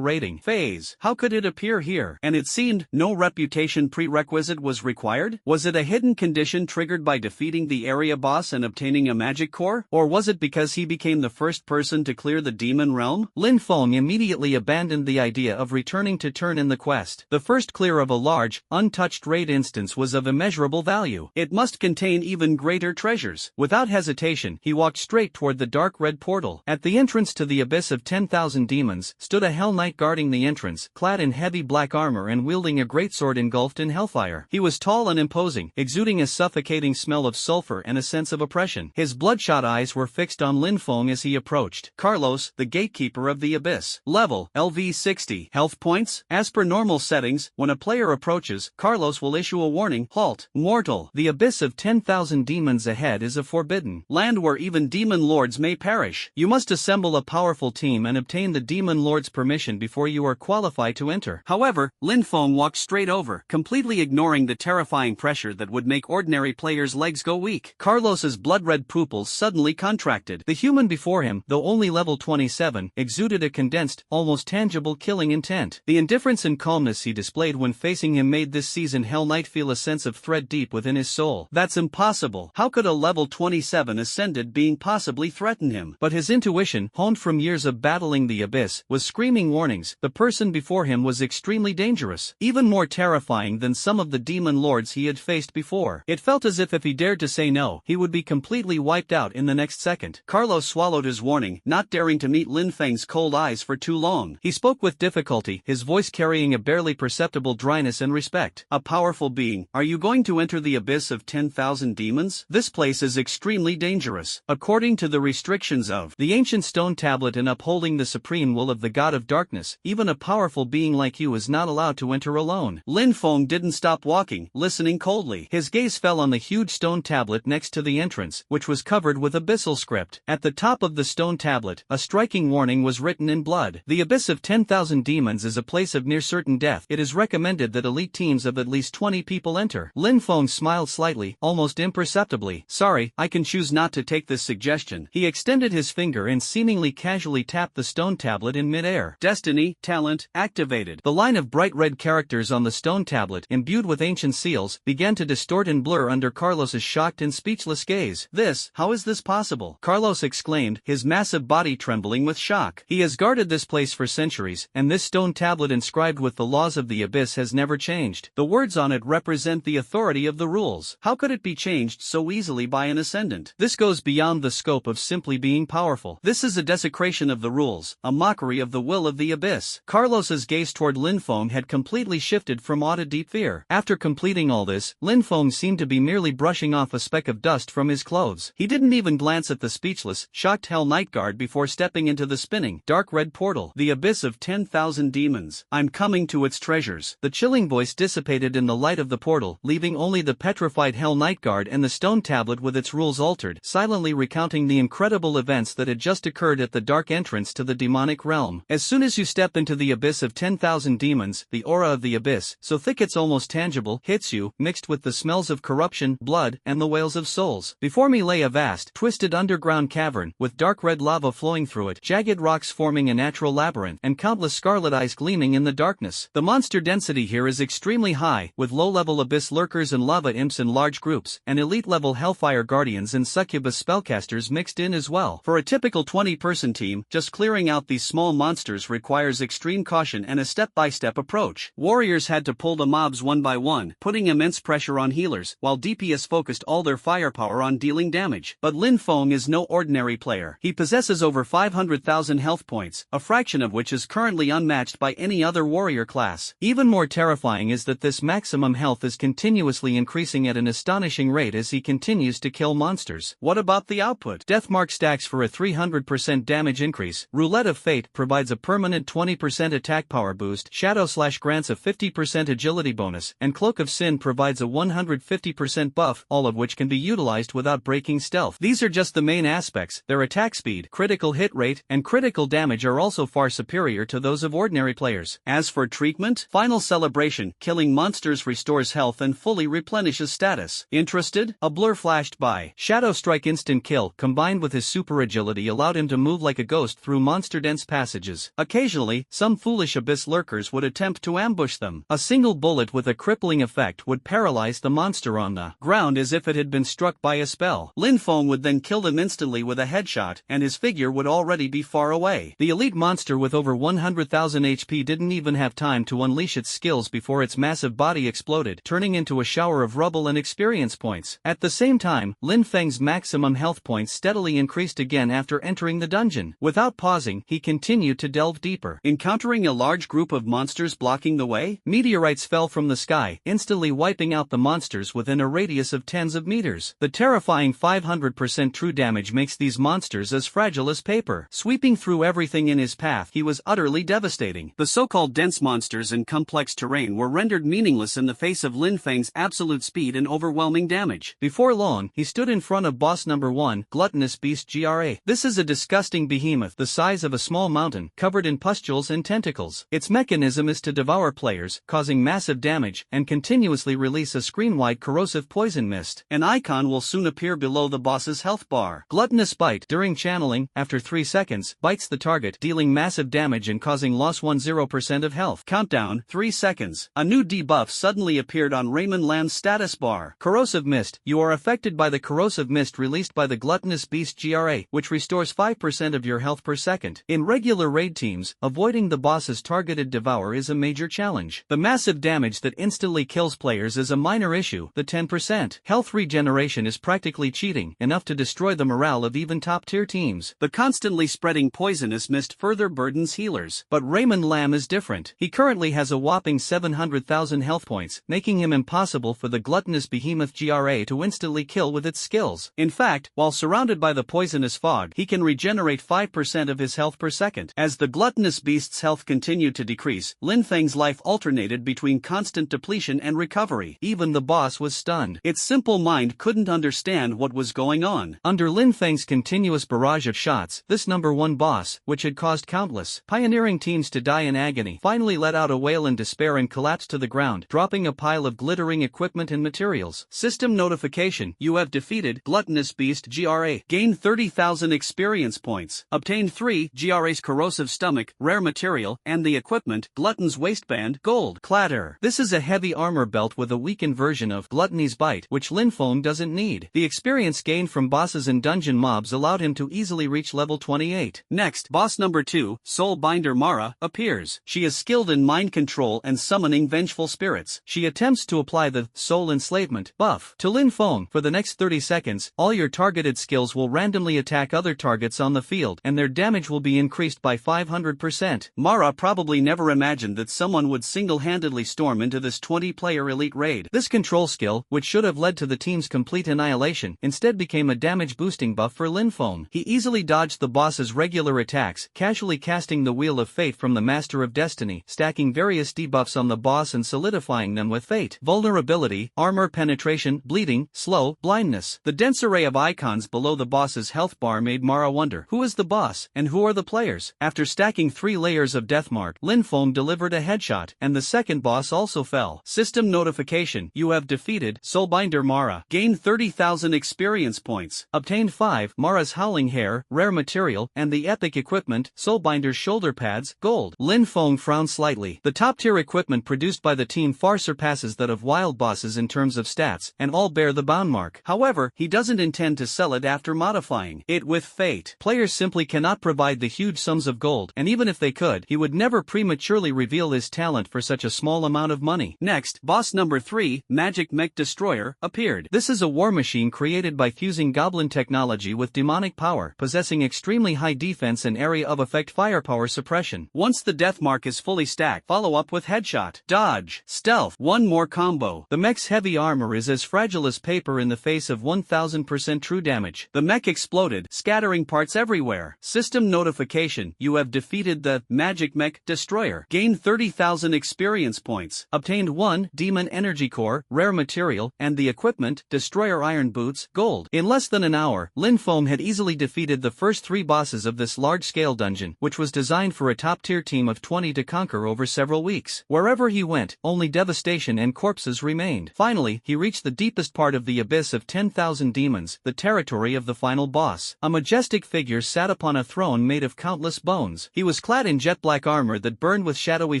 raiding phase. How could it appear here? And it seemed no reputation prerequisite was required? Was it a hidden condition triggered by defeating the area boss and obtaining a magic core? Or was it because he became the first person to clear the demon demon realm? Lin Feng immediately abandoned the idea of returning to turn in the quest. The first clear of a large, untouched raid instance was of immeasurable value. It must contain even greater treasures. Without hesitation, he walked straight toward the dark red portal. At the entrance to the abyss of 10,000 demons, stood a Hell Knight guarding the entrance, clad in heavy black armor and wielding a greatsword engulfed in hellfire. He was tall and imposing, exuding a suffocating smell of sulfur and a sense of oppression. His bloodshot eyes were fixed on Lin Feng as he approached. Carlos, the gatekeeper of the abyss. Level, LV 60. Health points? As per normal settings, when a player approaches, Carlos will issue a warning, halt, mortal. The abyss of 10,000 demons ahead is a forbidden land where even demon lords may perish. You must assemble a powerful team and obtain the demon lord's permission before you are qualified to enter. However, Lin Feng walked straight over, completely ignoring the terrifying pressure that would make ordinary players' legs go weak. Carlos's blood-red pupils suddenly contracted. The human before him, though only level 27, exuded a condensed, almost tangible killing intent. The indifference and calmness he displayed when facing him made this seasoned Hell Knight feel a sense of threat deep within his soul. That's impossible. How could a level 27 ascended being possibly threaten him? But his intuition, honed from years of battling the abyss, was screaming warnings. The person before him was extremely dangerous, even more terrifying than some of the demon lords he had faced before. It felt as if he dared to say no, he would be completely wiped out in the next second. Carlos swallowed his warning, not daring to meet Lin Feng's cold eyes for too long. He spoke with difficulty, his voice carrying a barely perceptible dryness and respect. A powerful being, are you going to enter the abyss of 10,000 demons? This place is extremely dangerous. According to the restrictions of the ancient stone tablet and upholding the supreme will of the god of darkness, even a powerful being like you is not allowed to enter alone. Lin Feng didn't stop walking, listening coldly. His gaze fell on the huge stone tablet next to the entrance, which was covered with abyssal script. At the top of the stone tablet, a striking warning was written in blood. The abyss of 10,000 demons is a place of near certain death. It is recommended that elite teams of at least 20 people enter. Lin Feng smiled slightly, almost imperceptibly. Sorry, I can choose not to take this suggestion. He extended his finger and seemingly casually tapped the stone tablet in midair. Destiny, talent, activated. The line of bright red characters on the stone tablet, imbued with ancient seals, began to distort and blur under Carlos's shocked and speechless gaze. How is this possible? Carlos exclaimed, his massive body trembling with shock. He has guarded this place for centuries, and this stone tablet inscribed with the laws of the abyss has never changed. The words on it represent the authority of the rules. How could it be changed so easily by an ascendant? This goes beyond the scope of simply being powerful. This is a desecration of the rules, a mockery of the will of the abyss. Carlos's gaze toward Lin Feng had completely shifted from awe to deep fear. After completing all this, Lin Feng seemed to be merely brushing off a speck of dust from his clothes. He didn't even glance at the speechless, shocked Hell Knight guard before stepping into the spinning, dark red portal. The abyss of 10,000 demons. I'm coming to its treasures. The chilling voice dissipated in the light of the portal, leaving only the petrified Hell Knight guard and the stone tablet with its rules altered, silently recounting the incredible events that had just occurred at the dark entrance to the demonic realm. As soon as you step into the abyss of 10,000 demons, the aura of the abyss, so thick it's almost tangible, hits you, mixed with the smells of corruption, blood, and the wails of souls. Before me lay a vast, twisted underground cavern, with dark red lava flowing through it, jagged rocks forming a natural labyrinth, and countless scarlet eyes gleaming in the darkness. The monster density here is extremely high, with low-level abyss lurkers and lava imps in large groups, and elite-level hellfire guardians and succubus spellcasters mixed in as well. For a typical 20-person team, just clearing out these small monsters requires extreme caution and a step-by-step approach. Warriors had to pull the mobs one by one, putting immense pressure on healers, while DPS focused all their firepower on dealing damage. But Lin Feng is no ordinary player. He possesses over 500,000 health points, a fraction of which is currently unmatched by any other warrior class. Even more terrifying is that this maximum health is continuously increasing at an astonishing rate as he continues to kill monsters. What about the output? Deathmark stacks for a 300% damage increase, Roulette of Fate provides a permanent 20% attack power boost, Shadow Slash grants a 50% agility bonus, and Cloak of Sin provides a 150% buff, all of which can be utilized without breaking stealth. These are just the main aspects. Their attack speed, critical hit rate, and critical damage are also far superior to those of ordinary players. As for treatment, Final Celebration, killing monsters restores health and fully replenishes status. Interested? A blur flashed by. Shadow Strike instant kill, combined with his super agility, allowed him to move like a ghost through monster-dense passages. Occasionally, some foolish abyss lurkers would attempt to ambush them. A single bullet with a crippling effect would paralyze the monster on the ground as if it had been struck by a spell. Lin Feng would then kill them instantly with a headshot, and his figure would already already be far away. The elite monster with over 100,000 HP didn't even have time to unleash its skills before its massive body exploded, turning into a shower of rubble and experience points. At the same time, Lin Feng's maximum health points steadily increased again after entering the dungeon. Without pausing, he continued to delve deeper. Encountering a large group of monsters blocking the way, meteorites fell from the sky, instantly wiping out the monsters within a radius of tens of meters. The terrifying 500% true damage makes these monsters as fragile as paper. Sweeping through everything in his path, he was utterly devastating. The so-called dense monsters and complex terrain were rendered meaningless in the face of Lin Feng's absolute speed and overwhelming damage. Before long, he stood in front of boss number 1, Gluttonous Beast GRA. This is a disgusting behemoth the size of a small mountain, covered in pustules and tentacles. Its mechanism is to devour players, causing massive damage, and continuously release a screen-wide corrosive poison mist. An icon will soon appear below the boss's health bar. Gluttonous Bite. During channeling, after 3 seconds, bites the target, dealing massive damage and causing loss 10% of health. Countdown, 3 seconds. A new debuff suddenly appeared on Raymond Lam's status bar. Corrosive Mist. You are affected by the corrosive mist released by the Gluttonous Beast GRA, which restores 5% of your health per second. In regular raid teams, avoiding the boss's targeted devour is a major challenge. The massive damage that instantly kills players is a minor issue. The 10% health regeneration is practically cheating, enough to destroy the morale of even top-tier teams. The constantly spreading poisonous mist further burdens healers. But Raymond Lam is different. He currently has a whopping 700,000 health points, making him impossible for the gluttonous behemoth GRA to instantly kill with its skills. In fact, while surrounded by the poisonous fog, he can regenerate 5% of his health per second. As the gluttonous beast's health continued to decrease, Lin Feng's life alternated between constant depletion and recovery. Even the boss was stunned. Its simple mind couldn't understand what was going on. Under Lin Feng's continuous barrage of shots, this number 1 boss, which had caused countless pioneering teams to die in agony, finally let out a wail in despair and collapsed to the ground, dropping a pile of glittering equipment and materials. System notification: you have defeated Gluttonous Beast GRA. Gain 30,000 experience points. Obtain 3 GRA's corrosive stomach, rare material, and the equipment, Glutton's waistband, gold. Clatter. This is a heavy armor belt with a weakened version of Gluttony's Bite, which Lin Feng doesn't need. The experience gained from bosses and dungeon mobs allowed him to easily reach level 28. Next, boss number 2, Soulbinder Mara, appears. She is skilled in mind control and summoning vengeful spirits. She attempts to apply the soul enslavement buff to Lin Feng. For the next 30 seconds, all your targeted skills will randomly attack other targets on the field, and their damage will be increased by 500%. Mara probably never imagined that someone would single-handedly storm into this 20-player elite raid. This control skill, which should have led to the team's complete annihilation, instead became a damage-boosting buff for Lin Feng. He easily dodged the boss's regular attacks, casually casting the Wheel of Fate from the Master of Destiny, stacking various debuffs on the boss and solidifying them with Fate. Vulnerability, armor penetration, bleeding, slow, blindness. The dense array of icons below the boss's health bar made Mara wonder, who is the boss, and who are the players? After stacking 3 layers of Deathmark, Lin Feng delivered a headshot, and the second boss also fell. System notification: you have defeated Soulbinder Mara. Gain 30,000 experience points. Obtain 5 Mara's Howling Hair, rare material, and the epic equipment, Soulbinder's shoulder pads, gold. Lin Feng frowned slightly. The top-tier equipment produced by the team far surpasses that of wild bosses in terms of stats, and all bear the bound mark. However, he doesn't intend to sell it after modifying it with Fate. Players simply cannot provide the huge sums of gold, and even if they could, he would never prematurely reveal his talent for such a small amount of money. Next, boss number 3, Magic Mech Destroyer, appeared. This is a war machine created by fusing goblin technology with demonic power, possessing extremely high defense and area of effect firepower suppression. Once the death mark is fully stacked, follow up with headshot, dodge, stealth, one more combo. The mech's heavy armor is as fragile as paper in the face of 1000% true damage. The mech exploded, scattering parts everywhere. System notification: you have defeated the Magic Mech Destroyer. Gain 30,000 experience points. Obtained 1 Demon Energy Core, rare material, and the equipment, Destroyer Iron Boots, gold. In less than an hour, Lin Feng had easily defeated the first 3 bosses of this large-scale dungeon, which was designed for a top-tier team of 20 to conquer over several weeks. Wherever he went, only devastation and corpses remained. Finally, he reached the deepest part of the abyss of 10,000 demons, the territory of the final boss. A majestic figure sat upon a throne made of countless bones. He was clad in jet-black armor that burned with shadowy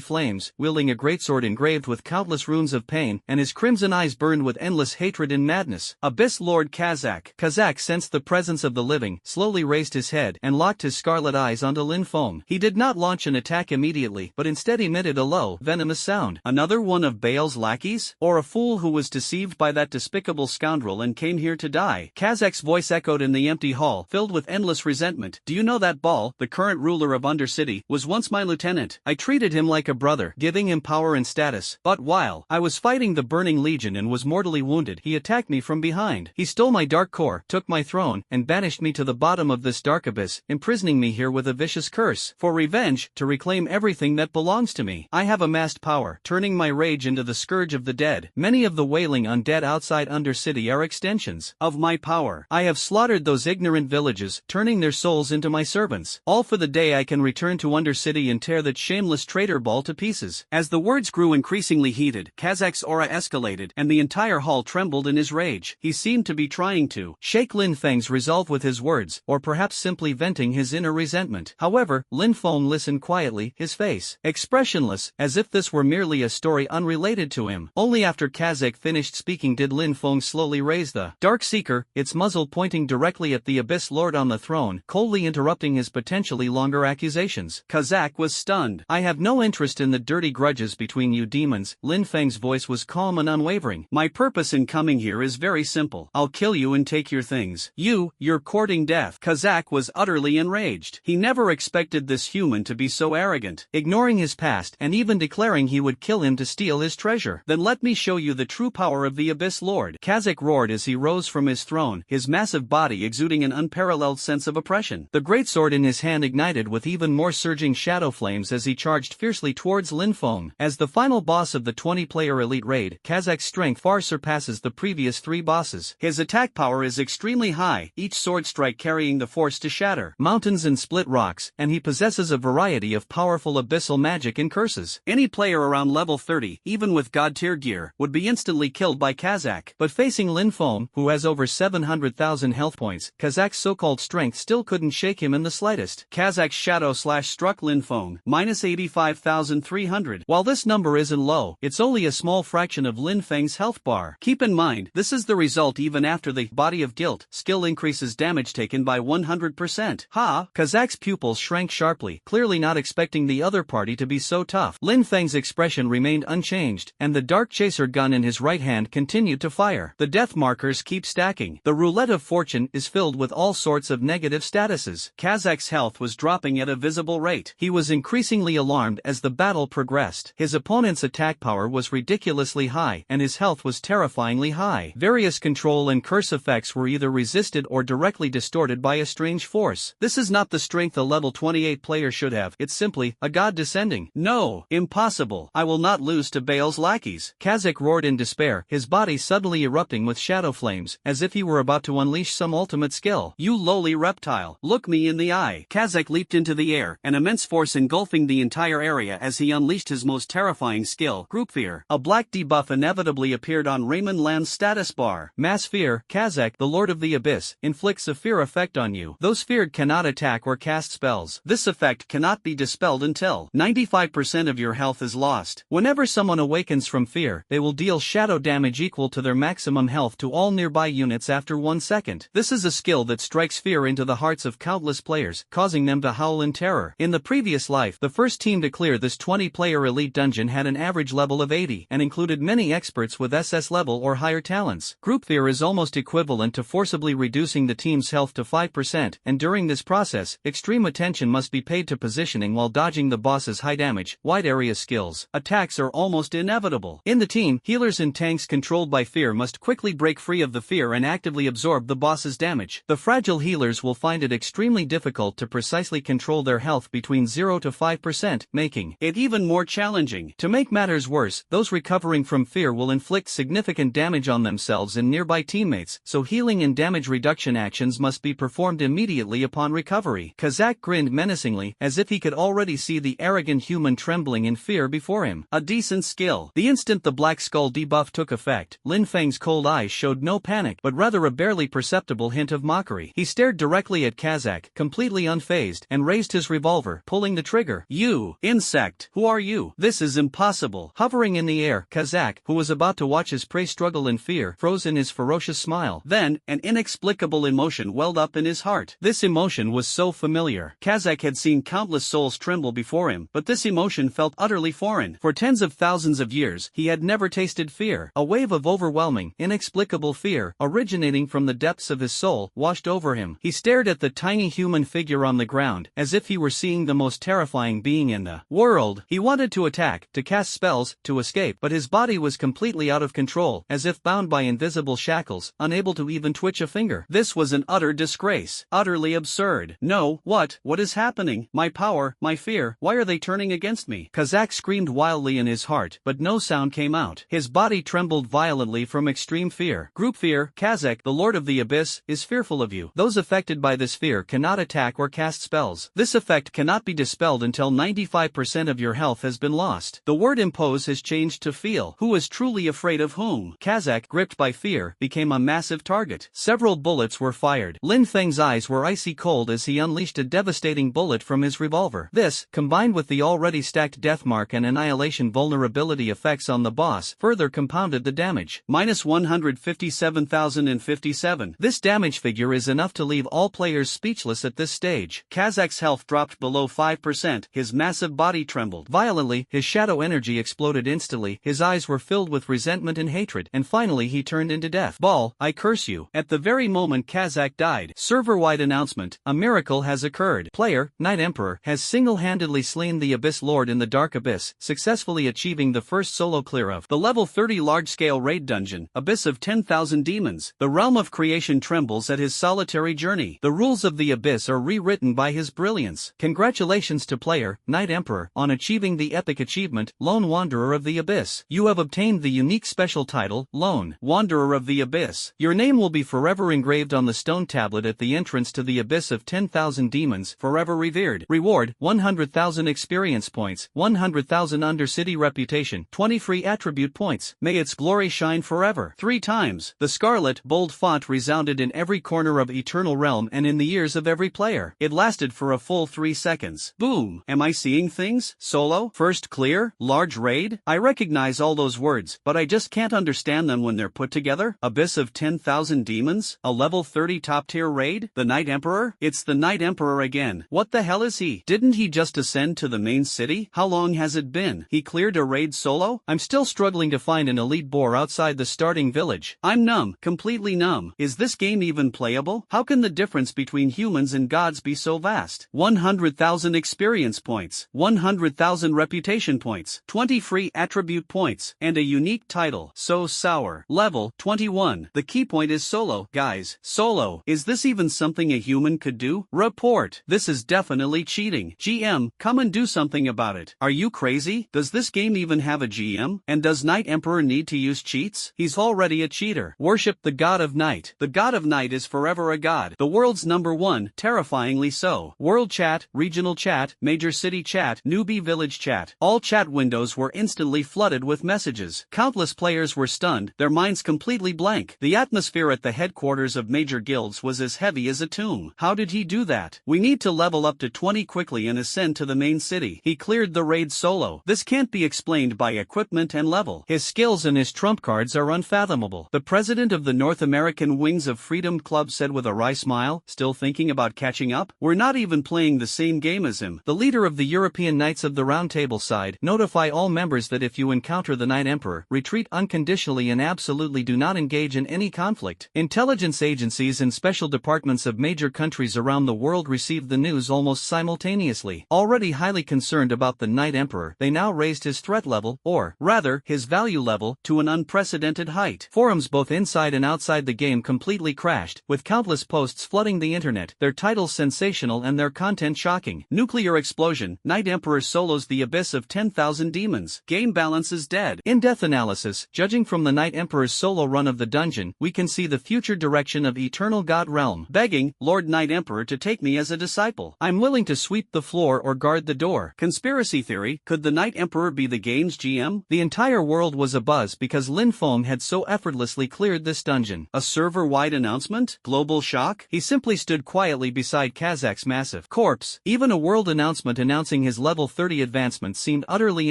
flames, wielding a greatsword engraved with countless runes of pain, and his crimson eyes burned with endless hatred and madness. Abyss Lord Kazak. Kazak sensed the presence of the living, slowly raised his head, and locked his scarlet eyes onto Lin Feng. He did not launch an attack immediately, but instead emitted a low, venomous sound. Another one of Baal's lackeys? Or a fool who was deceived by that despicable scoundrel and came here to die? Kazak's voice echoed in the empty hall, filled with endless resentment. Do you know that Baal, the current ruler of Undercity, was once my lieutenant? I treated him like a brother, giving him power and status. But while I was fighting the Burning Legion and was mortally wounded, he attacked me from behind. He stole my dark core, took my throne, and banished me to the bottom of this dark abyss, imprisoning me here with a vicious curse. For revenge, to reclaim everything that belongs to me. I have amassed power, turning my rage into the scourge of the dead. Many of the wailing undead outside Undercity are extensions of my power. I have slaughtered those ignorant villages, turning their souls into my servants. All for the day I can return to Undercity and tear that shameless traitor Baal to pieces. As the words grew increasingly heated, Kazak's aura escalated, and the entire hall trembled in his rage. He seemed to be trying to shake Lin Feng's resolve with his words, or perhaps simply venting his inner resentment. However, Lin Feng listened quietly, his face expressionless, as if this were merely a story unrelated to him. Only after Kazak finished speaking did Lin Feng slowly raise the Dark Seeker, its muzzle pointing directly at the Abyss Lord on the throne, coldly interrupting his potentially longer accusations. Kazak was stunned. I have no interest in the dirty grudges between you demons. Lin Feng's voice was calm and unwavering. My purpose in coming here is very simple. I'll kill you and take your things. You're courting death. Kazak was utterly enraged. He never expected this human to be so arrogant, ignoring his past and even declaring he would kill him to steal his treasure. Then let me show you the true power of the Abyss Lord. Kazak roared as he rose from his throne, his massive body exuding an unparalleled sense of oppression. The greatsword in his hand ignited with even more surging shadow flames as he charged fiercely towards Lin Feng. As the final boss of the 20-player elite raid, Kazak's strength far surpasses the previous 3 bosses. His attack power is extremely high, each sword strike carrying the force to shatter mountains and split rocks, and he possesses a variety of powerful abyssal magic and curses. Any player around level 30, even with god-tier gear, would be instantly killed by Kazak. But facing Lin Feng, who has over 700,000 health points, Kazak's so-called strength still couldn't shake him in the slightest. Kazak's shadow slash struck Lin Feng, minus 85,300. While this number isn't low, it's only a small fraction of Lin Feng's health bar. Keep in mind, this is the result even after the Body of Guilt skill increases damage taken by 100%. Ha! Kazak's pupils shrank sharply, clearly not expecting the other party to be so tough. Lin Feng's expression remained unchanged, and the Dark Chaser gun in his right hand continued to fire. The death markers keep stacking. The roulette of fortune is filled with all sorts of negative statuses. Kazak's health was dropping at a visible rate. He was increasingly alarmed as the battle progressed. His opponent's attack power was ridiculously high, and his health was terrifyingly high. Various control and curse effects were either resisted or directly distorted by a strange force. This is not the strength a level 28 player should have, it's simply a god descending. No, impossible. I will not lose to Baal's lackeys. Kazak roared in despair, his body suddenly erupting with shadow flames, as if he were about to unleash some ultimate skill. You lowly reptile, look me in the eye. Kazak leaped into the air, an immense force engulfing the entire area as he unleashed his most terrifying skill, Group Fear. A black debuff inevitably appeared on Raymond Land's status bar. Mass Fear, Kazak, the Lord of the Abyss, inflicts a fear effect on you. Those feared cannot attack or cast spells. This effect cannot be dispelled until 95% of your health is lost. Whenever someone awakens from fear, they will deal shadow damage equal to their maximum health to all nearby units after 1 second. This is a skill that strikes fear into the hearts of countless players, causing them to howl in terror. In the previous life, the first team to clear this 20-player elite dungeon had an average level of 80 and included many experts with SS level or higher talents. Group Fear is almost equivalent to forcibly reducing the team's health to 5%, and during this process, extreme attention must be paid to positioning while dodging the boss's high damage, wide area skills. Attacks are almost inevitable. In the team, healers and tanks controlled by fear must quickly break free of the fear and actively absorb the boss's damage. The fragile healers will find it extremely difficult to precisely control their health between 0 to 5%, making it even more challenging. To make matters worse, those recovering from fear will inflict significant damage on themselves and nearby teammates, so healing and damage reduction actions must be performed immediately upon recovery. Kazak grinned menacingly, as if he could already see the arrogant human trembling in fear before him. A decent skill. The instant the Black Skull debuff took effect, Lin Feng's cold eyes showed no panic, but rather a barely perceptible hint of mockery. He stared directly at Kazak, completely unfazed, and raised his revolver, pulling the trigger. You, insect, who are you? This is impossible. Hovering in the air, Kazak, who was about to watch his prey struggle in fear, froze in his ferocious smile. Then, an inexplicable emotion welled up in his heart. This emotion was so familiar. Kazakh had seen countless souls tremble before him, but this emotion felt utterly foreign. For tens of thousands of years, he had never tasted fear. A wave of overwhelming, inexplicable fear, originating from the depths of his soul, washed over him. He stared at the tiny human figure on the ground, as if he were seeing the most terrifying being in the world. He wanted to attack, to cast spells, to escape, but his body was completely out of control, as if bound by invisible shackles, unable to even twitch a finger. This was an utter disgrace. Utterly absurd. No, what is happening? My power, my fear, why are they turning against me? Kazakh screamed wildly in his heart, but no sound came out. His body trembled violently from extreme fear. Group fear. Kazakh, the Lord of the Abyss, is fearful of you. Those affected by this fear cannot attack or cast spells. This effect cannot be dispelled until 95% of your health has been lost. The word impose has changed to feel. Who is truly afraid of whom? Kazakh, gripped by fear, became a massive target. Several bullets were fired. Lin Feng's eyes were icy cold as he unleashed a devastating bullet from his revolver. This, combined with the already stacked deathmark and annihilation vulnerability effects on the boss, further compounded the damage. Minus 157,057. This damage figure is enough to leave all players speechless at this stage. Kazakh's health dropped below 5%, his massive body trembled violently, his shadow energy exploded instantly, his eyes were filled with resentment and hatred, and finally he turned into death. Ball, I curse you. At the very moment Kazakh died, server-wide announcement, a miracle has occurred. Player, Night Emperor, has single-handedly slain the Abyss Lord in the Dark Abyss, successfully achieving the first solo clear of the level 30 large-scale raid dungeon, Abyss of 10,000 Demons. The realm of creation trembles at his solitary journey. The rules of the Abyss are rewritten by his brilliance. Congratulations to player, Night Emperor, on achieving the epic achievement, Lone Wanderer of the Abyss. You have obtained the unique special title, Lone Wanderer of the Abyss. Your name will be forever engraved on the stone tablet at the entrance to the Abyss of 10,000 Demons, forever revered. Reward, 100,000 experience points, 100,000 Undercity reputation, 20 free attribute points. May its glory shine forever. 3 times. The scarlet, bold font resounded in every corner of Eternal Realm and in the ears of every player. It lasted for a full 3 seconds. Boom. Am I seeing things? Solo? First clear? Large raid? I recognize all those words, but I just can't understand them when they're put together. Abyss of 10,000 Demons? A level 30 top tier raid? The Night Emperor? It's the Night Emperor again. What the hell is he? Didn't he just ascend to the main city? How long has it been? He cleared a raid solo? I'm still struggling to find an elite boar outside the starting village. I'm numb. Completely numb. Is this game even playable? How can the difference between humans and gods be so vast? 100,000 experience points, 100,000 reputation points, 20 free attribute points, and a unique title. So sour. Level 21. The key point is solo. Guys, solo. Is this even something a human could do? Report. This is definitely cheating. GM, come and do something about it. Are you crazy? Does this game even have a GM? And does Night Emperor need to use cheats? He's already a cheater. Worship the God of Night. The God of Night is forever a god. The world's #1, terrifyingly so. World chat, regional chat, major city chat, newbie village chat. All chat windows were instantly flooded with messages. Countless players were stunned, their minds completely blank. The atmosphere at the headquarters of major guilds was as heavy as a tomb. How did he do that? We need to level up to 20 quickly and ascend to the main city. He cleared the raid solo. This can't be explained by equipment and level. His skills and his trump cards are unfathomable. The president of the North American Wings of Freedom Club said with a wry smile, still thinking about catching up? We're not even playing the same game as him. The leader of the European Knights of the Round Table side, notify all members that if you encounter the Night Emperor, retreat unconditionally and absolutely do not engage in any conflict. Intelligence agencies and special departments of major countries around the world received the news almost simultaneously. Already highly concerned about the Night Emperor, they now raised his threat level, or, rather, his value level, to an unprecedented height. Forums both inside and outside the game completely crashed, with countless posts flooding the internet, their titles sensational and their content shocking. Nuclear explosion, Night Emperor solos the Abyss of 10,000 Demons. Game balance is dead. In-depth analysis, judging from the Night Emperor's solo run of the dungeon, we can see the future direction of Eternal God Realm. Begging, Lord Night Emperor to take me as a disciple. I'm willing to sweep the floor or guard the door. Conspiracy theory, could the Night Emperor be the game's GM? The entire world was abuzz because Lin Feng had so effortlessly cleared this dungeon. A server-wide announcement? Global shock? He simply stood quietly beside Kazakh's massive corpse. Even a world announcement announcing his level 30 advancement seemed utterly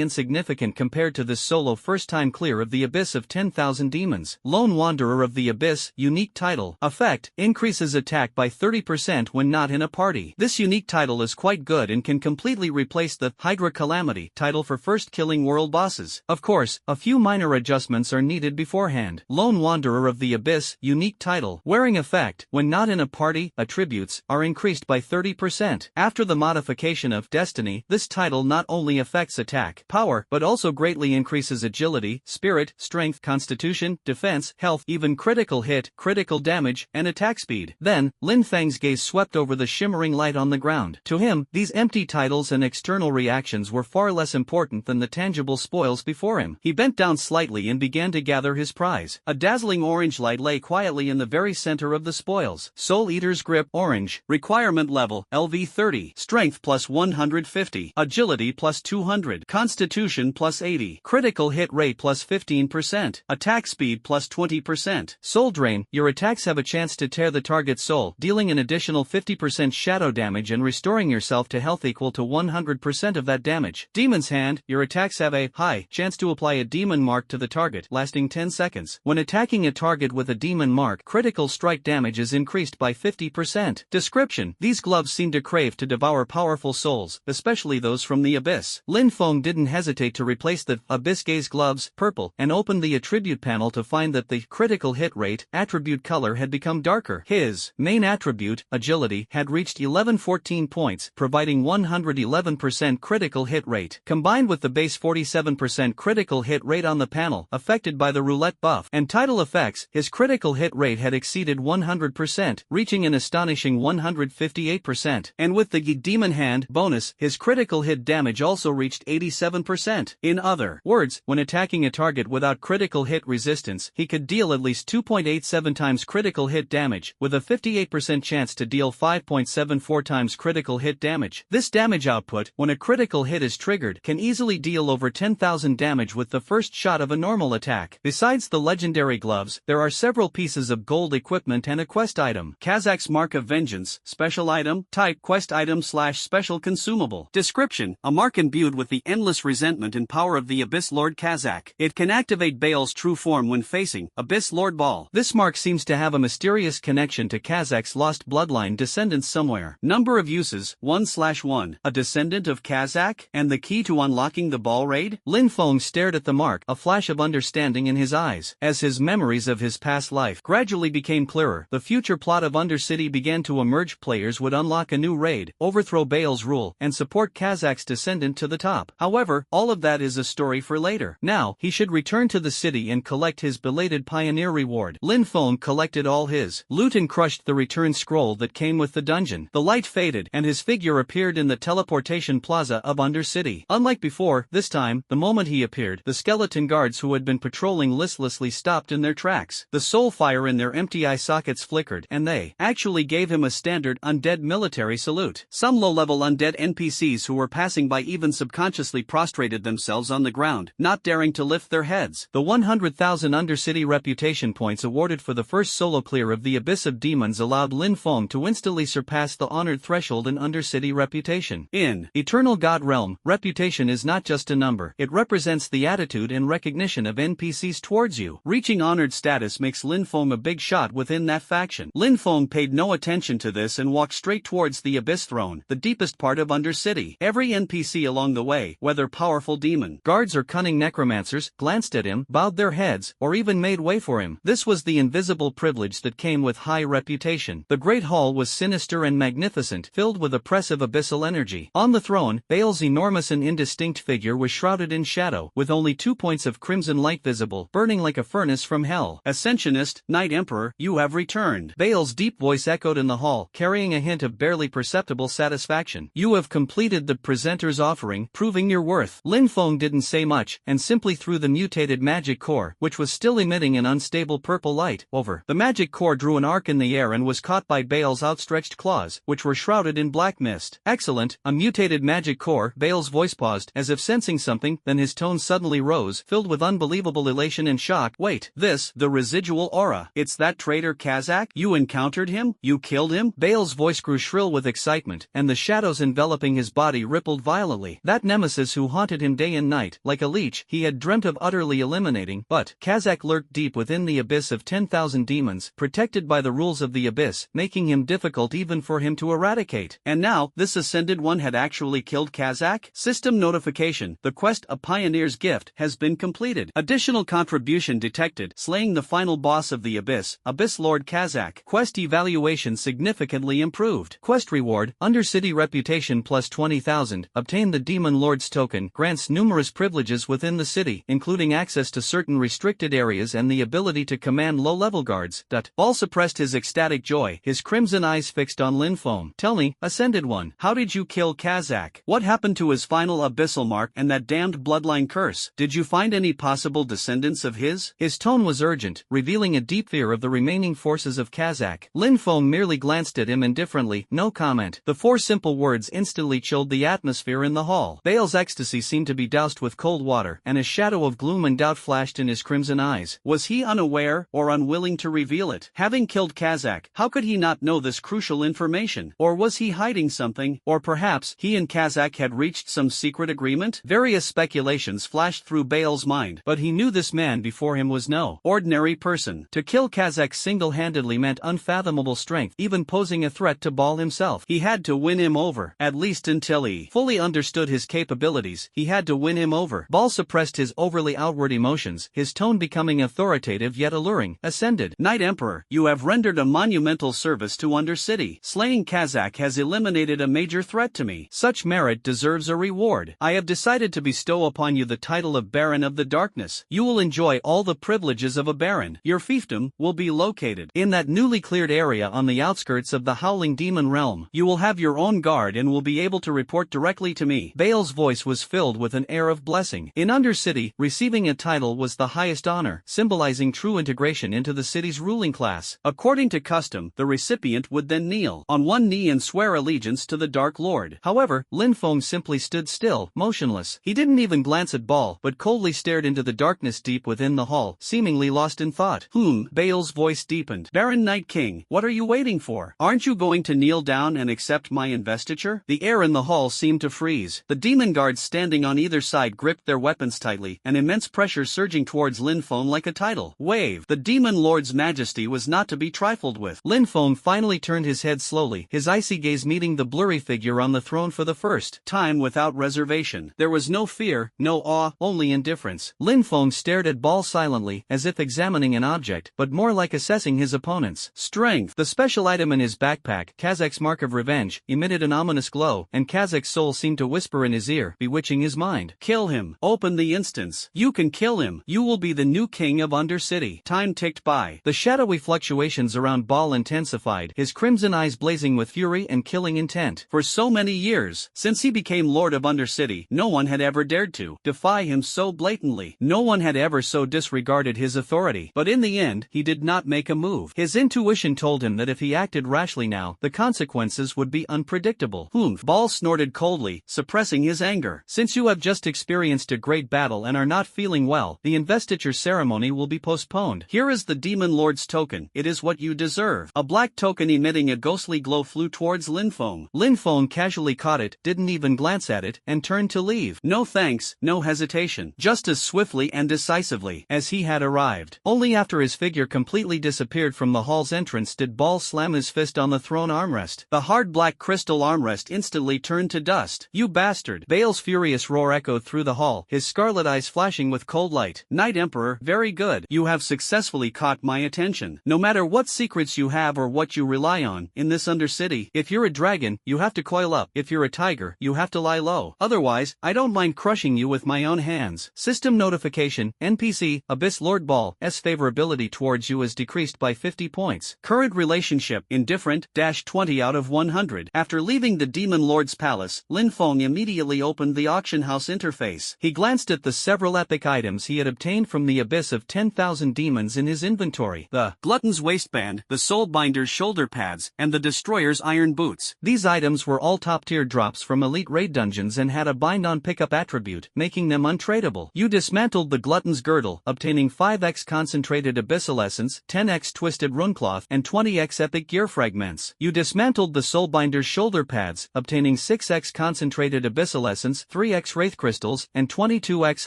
insignificant compared to this solo first-time clear of the Abyss of 10,000 Demons. Lone Wanderer of the Abyss, unique title. Effect, increases attack by 30% 30% when not in a party. This unique title is quite good and can completely replace the Hydra Calamity title for first killing world bosses. Of course, a few minor adjustments are needed beforehand. Lone Wanderer of the Abyss, unique title. Wearing effect, when not in a party, attributes are increased by 30%. After the modification of Destiny, this title not only affects attack, power, but also greatly increases agility, spirit, strength, constitution, defense, health, even critical hit, critical damage, and attack speed. Then, Lin Feng's gaze swept over the shimmering light on the ground. To him, these empty titles and external reactions were far less important than the tangible spoils before him. He bent down slightly and began to gather his prize. A dazzling orange light lay quietly in the very center of the spoils. Soul Eater's Grip, orange. Requirement level, LV 30. Strength plus 150. Agility plus 200. Constitution plus 80. Critical hit rate plus 15%. Attack speed plus 20%. Soul Drain, your attacks have a chance to tear the target's soul, dealing an additional 50% shadow damage and restoring yourself to health equal to 100% of that damage. Demon's Hand, your attacks have a high chance to apply a demon mark to the target, lasting 10 seconds. When attacking a target with a demon mark, critical strike damage is increased by 50%. Description: these gloves seem to crave to devour powerful souls, especially those from the Abyss. Lin Feng didn't hesitate to replace the Abyss Gaze gloves, purple, and opened the attribute panel to find that the critical hit rate attribute color had become darker. His main attribute, agility, had reached 1114 points, providing 111% critical hit rate. Combined with the base 47% critical hit rate on the panel, affected by the roulette buff, and title effects, his critical hit rate had exceeded 100%, reaching an astonishing 158%. And with the Demon Hand bonus, his critical hit damage also reached 87%. In other words, when attacking a target without critical hit resistance, he could deal at least 2.87 times critical hit damage, with a 58% chance to deal 5.74 times critical hit damage. This damage output, when a critical hit is triggered, can easily deal over 10,000 damage with the first shot of a normal attack. Besides the legendary gloves, there are several pieces of gold equipment and a quest item. Kazak's Mark of Vengeance, special item, type quest item / special consumable. Description: a mark imbued with the endless resentment and power of the Abyss Lord Kazak. It can activate Baal's true form when facing Abyss Lord Baal. This mark seems to have a mysterious connection to Kazak's lost bloodline descendants somewhere. Number of uses, 1/1. A descendant of Kazak, and the key to unlocking the Baal raid? Lin Feng stared at the mark, a flash of understanding in his eyes. As his memories of his past life gradually became clearer, the future plot of Undercity began to emerge. Players would unlock a new raid, overthrow Baal's rule, and support Kazak's descendant to the top. However, all of that is a story for later. Now, he should return to the city and collect his belated pioneer reward. Lin Feng collected all his loot and crushed the return scroll that came with the dungeon. The light faded, and his figure appeared in the teleportation plaza of Undercity. Unlike before, this time, the moment he appeared, the skeleton guards who had been patrolling listlessly stopped in their tracks. The soul fire in their empty eye sockets flickered, and they actually gave him a standard undead military salute. Some low-level undead NPCs who were passing by even subconsciously prostrated themselves on the ground, not daring to lift their heads. The 100,000 Undercity reputation points awarded for the first solo clear of the Abyss of Demons allowed Lin Feng to instantly surpass the honored threshold in Undercity reputation. In Eternal God Realm, reputation is not just a number, it represents the attitude and recognition of NPCs towards you. Reaching honored status makes Lin Feng a big shot within that faction. Lin Feng paid no attention to this and walked straight towards the Abyss Throne, the deepest part of Undercity. Every NPC along the way, whether powerful demon guards or cunning necromancers, glanced at him, bowed their heads, or even made way for him. This was the invisible privilege that came with high reputation. The Great Hall was sinister and magnificent, filled with oppressive abyssal energy. On the throne, Baal's enormous and indistinct figure was shrouded in shadow, with only 2 points of crimson light visible, burning like a furnace from hell. Ascensionist, Night Emperor, you have returned. Baal's deep voice echoed in the hall, carrying a hint of barely perceptible satisfaction. You have completed the presenter's offering, proving your worth. Lin Feng didn't say much, and simply threw the mutated magic core, which was still emitting an unstable purple light, over. The magic core drew an arc in the air and was caught by Baal's outstretched claws, which were shrouded in black mist. Excellent, a mutated magic core. Baal's voice paused, as if sensing something, then his tone suddenly rose, filled with unbelievable elation and shock. Wait, the residual aura. It's that traitor Kazak? You encountered him? You killed him? Baal's voice grew shrill with excitement, and the shadows enveloping his body rippled violently. That nemesis who haunted him day and night, like a leech, he had dreamt of utterly eliminating, but Kazak lurked deep within the abyss of 10,000 demons, protected by the rules of the abyss, making making him difficult even for him to eradicate. And now, this Ascended One had actually killed Kazakh? System notification: the quest A Pioneer's Gift has been completed. Additional contribution detected: slaying the final boss of the Abyss, Abyss Lord Kazakh. Quest evaluation significantly improved. Quest reward: Undercity reputation plus 20,000. Obtain the Demon Lord's token, grants numerous privileges within the city, including access to certain restricted areas and the ability to command low-level guards. Ball suppressed his ecstatic joy, his crimson eyes fixed on Lin Feng. Tell me, Ascended One, how did you kill Kazakh? What happened to his final abyssal mark and that damned bloodline curse? Did you find any possible descendants of his? His tone was urgent, revealing a deep fear of the remaining forces of Kazakh. Lin Feng merely glanced at him indifferently, no comment. The four simple words instantly chilled the atmosphere in the hall. Bale's ecstasy seemed to be doused with cold water, and a shadow of gloom and doubt flashed in his crimson eyes. Was he unaware or unwilling to reveal it? Having killed Kazakh, how could he not know this crucial information? Or was he hiding something? Or perhaps he and Kazakh had reached some secret agreement? Various speculations flashed through Bale's mind, but he knew this man before him was no ordinary person. To kill Kazakh single-handedly meant unfathomable strength, even posing a threat to Ball himself. He had to win him over, at least until he fully understood his capabilities. He had to win him over. Ball suppressed his overly outward emotions, his tone becoming authoritative yet alluring. Ascended Knight Emperor, you have rendered a monumental service to Undercity. Slaying Kazakh has eliminated a major threat to me. Such merit deserves a reward. I have decided to bestow upon you the title of Baron of the Darkness. You will enjoy all the privileges of a Baron. Your fiefdom will be located in that newly cleared area on the outskirts of the Howling Demon Realm. You will have your own guard and will be able to report directly to me. Bale's voice was filled with an air of blessing. In Undercity, receiving a title was the highest honor, symbolizing true integration into the city's ruling class. According to custom, the recipient would then kneel on one knee and swear allegiance to the Dark Lord. However, Lin Feng simply stood still, motionless. He didn't even glance at Ball, but coldly stared into the darkness deep within the hall, seemingly lost in thought. Bale's voice deepened. Baron Night King, what are you waiting for? Aren't you going to kneel down and accept my investiture? The air in the hall seemed to freeze. The demon guards standing on either side gripped their weapons tightly, an immense pressure surging towards Lin Feng like a tidal wave. The demon lord's majesty was not to be trifled with. Lin Feng finally turned his head slowly, his icy gaze meeting the blurry figure on the throne for the first time without reservation. There was no fear, no awe, only indifference. Lin Feng stared at Ball silently, as if examining an object, but more like assessing his opponent's strength. The special item in his backpack, Kazakh's Mark of Revenge, emitted an ominous glow, and Kazakh's soul seemed to whisper in his ear, bewitching his mind. Kill him. Open the instance. You can kill him. You will be the new king of Undercity. Time ticked by. The shadowy fluctuations around Ball intensified, his crimson eyes blazing with fury and killing intent. For so many years, since he became Lord of Undercity, no one had ever dared to defy him so blatantly. No one had ever so disregarded his authority. But in the end, he did not make a move. His intuition told him that if he acted rashly now, the consequences would be unpredictable. Ball snorted coldly, suppressing his anger. Since you have just experienced a great battle and are not feeling well, the investiture ceremony will be postponed. Here is the Demon Lord's token. It is what you deserve. A black token emitting a ghostly glow flew towards Lin Feng. Lin Feng casually caught it, didn't even glance at it, and turned to leave. No thanks, no hesitation. Just as swiftly and decisively as he had arrived. Only after his figure completely disappeared from the hall's entrance did Ball slam his fist on the throne armrest. The hard black crystal armrest instantly turned to dust. You bastard! Bale's furious roar echoed through the hall, his scarlet eyes flashing with cold light. Knight Emperor, very good. You have successfully caught my attention. No matter what secrets you have or what you rely on, in this Undercity, if you're a dragon, you have to coil up. If you're a tiger, you have to lie low. Otherwise, I don't mind crushing you with my own hands. System notification, NPC, Abyss Lord Ball's favorability towards you is decreased by 50 points. Current relationship, indifferent, -20 out of 100. After leaving the Demon Lord's palace, Lin Feng immediately opened the auction house interface. He glanced at the several epic items he had obtained from the abyss of 10,000 demons in his inventory. The Glutton's waistband, the Soulbinder's shoulder pads, and the Destroyer's iron boots. These items were all top-tier drops from elite raid dungeons and had a bind-on pickup attribute, making them untradeable. You dismantled the Glutton's girdle, obtaining 5x concentrated abyssal essence, 10x twisted runecloth, and 20x epic gear fragments. You dismantled the Soulbinder's shoulder pads, obtaining 6x concentrated abyssal essence, 3x wraith crystals, and 22x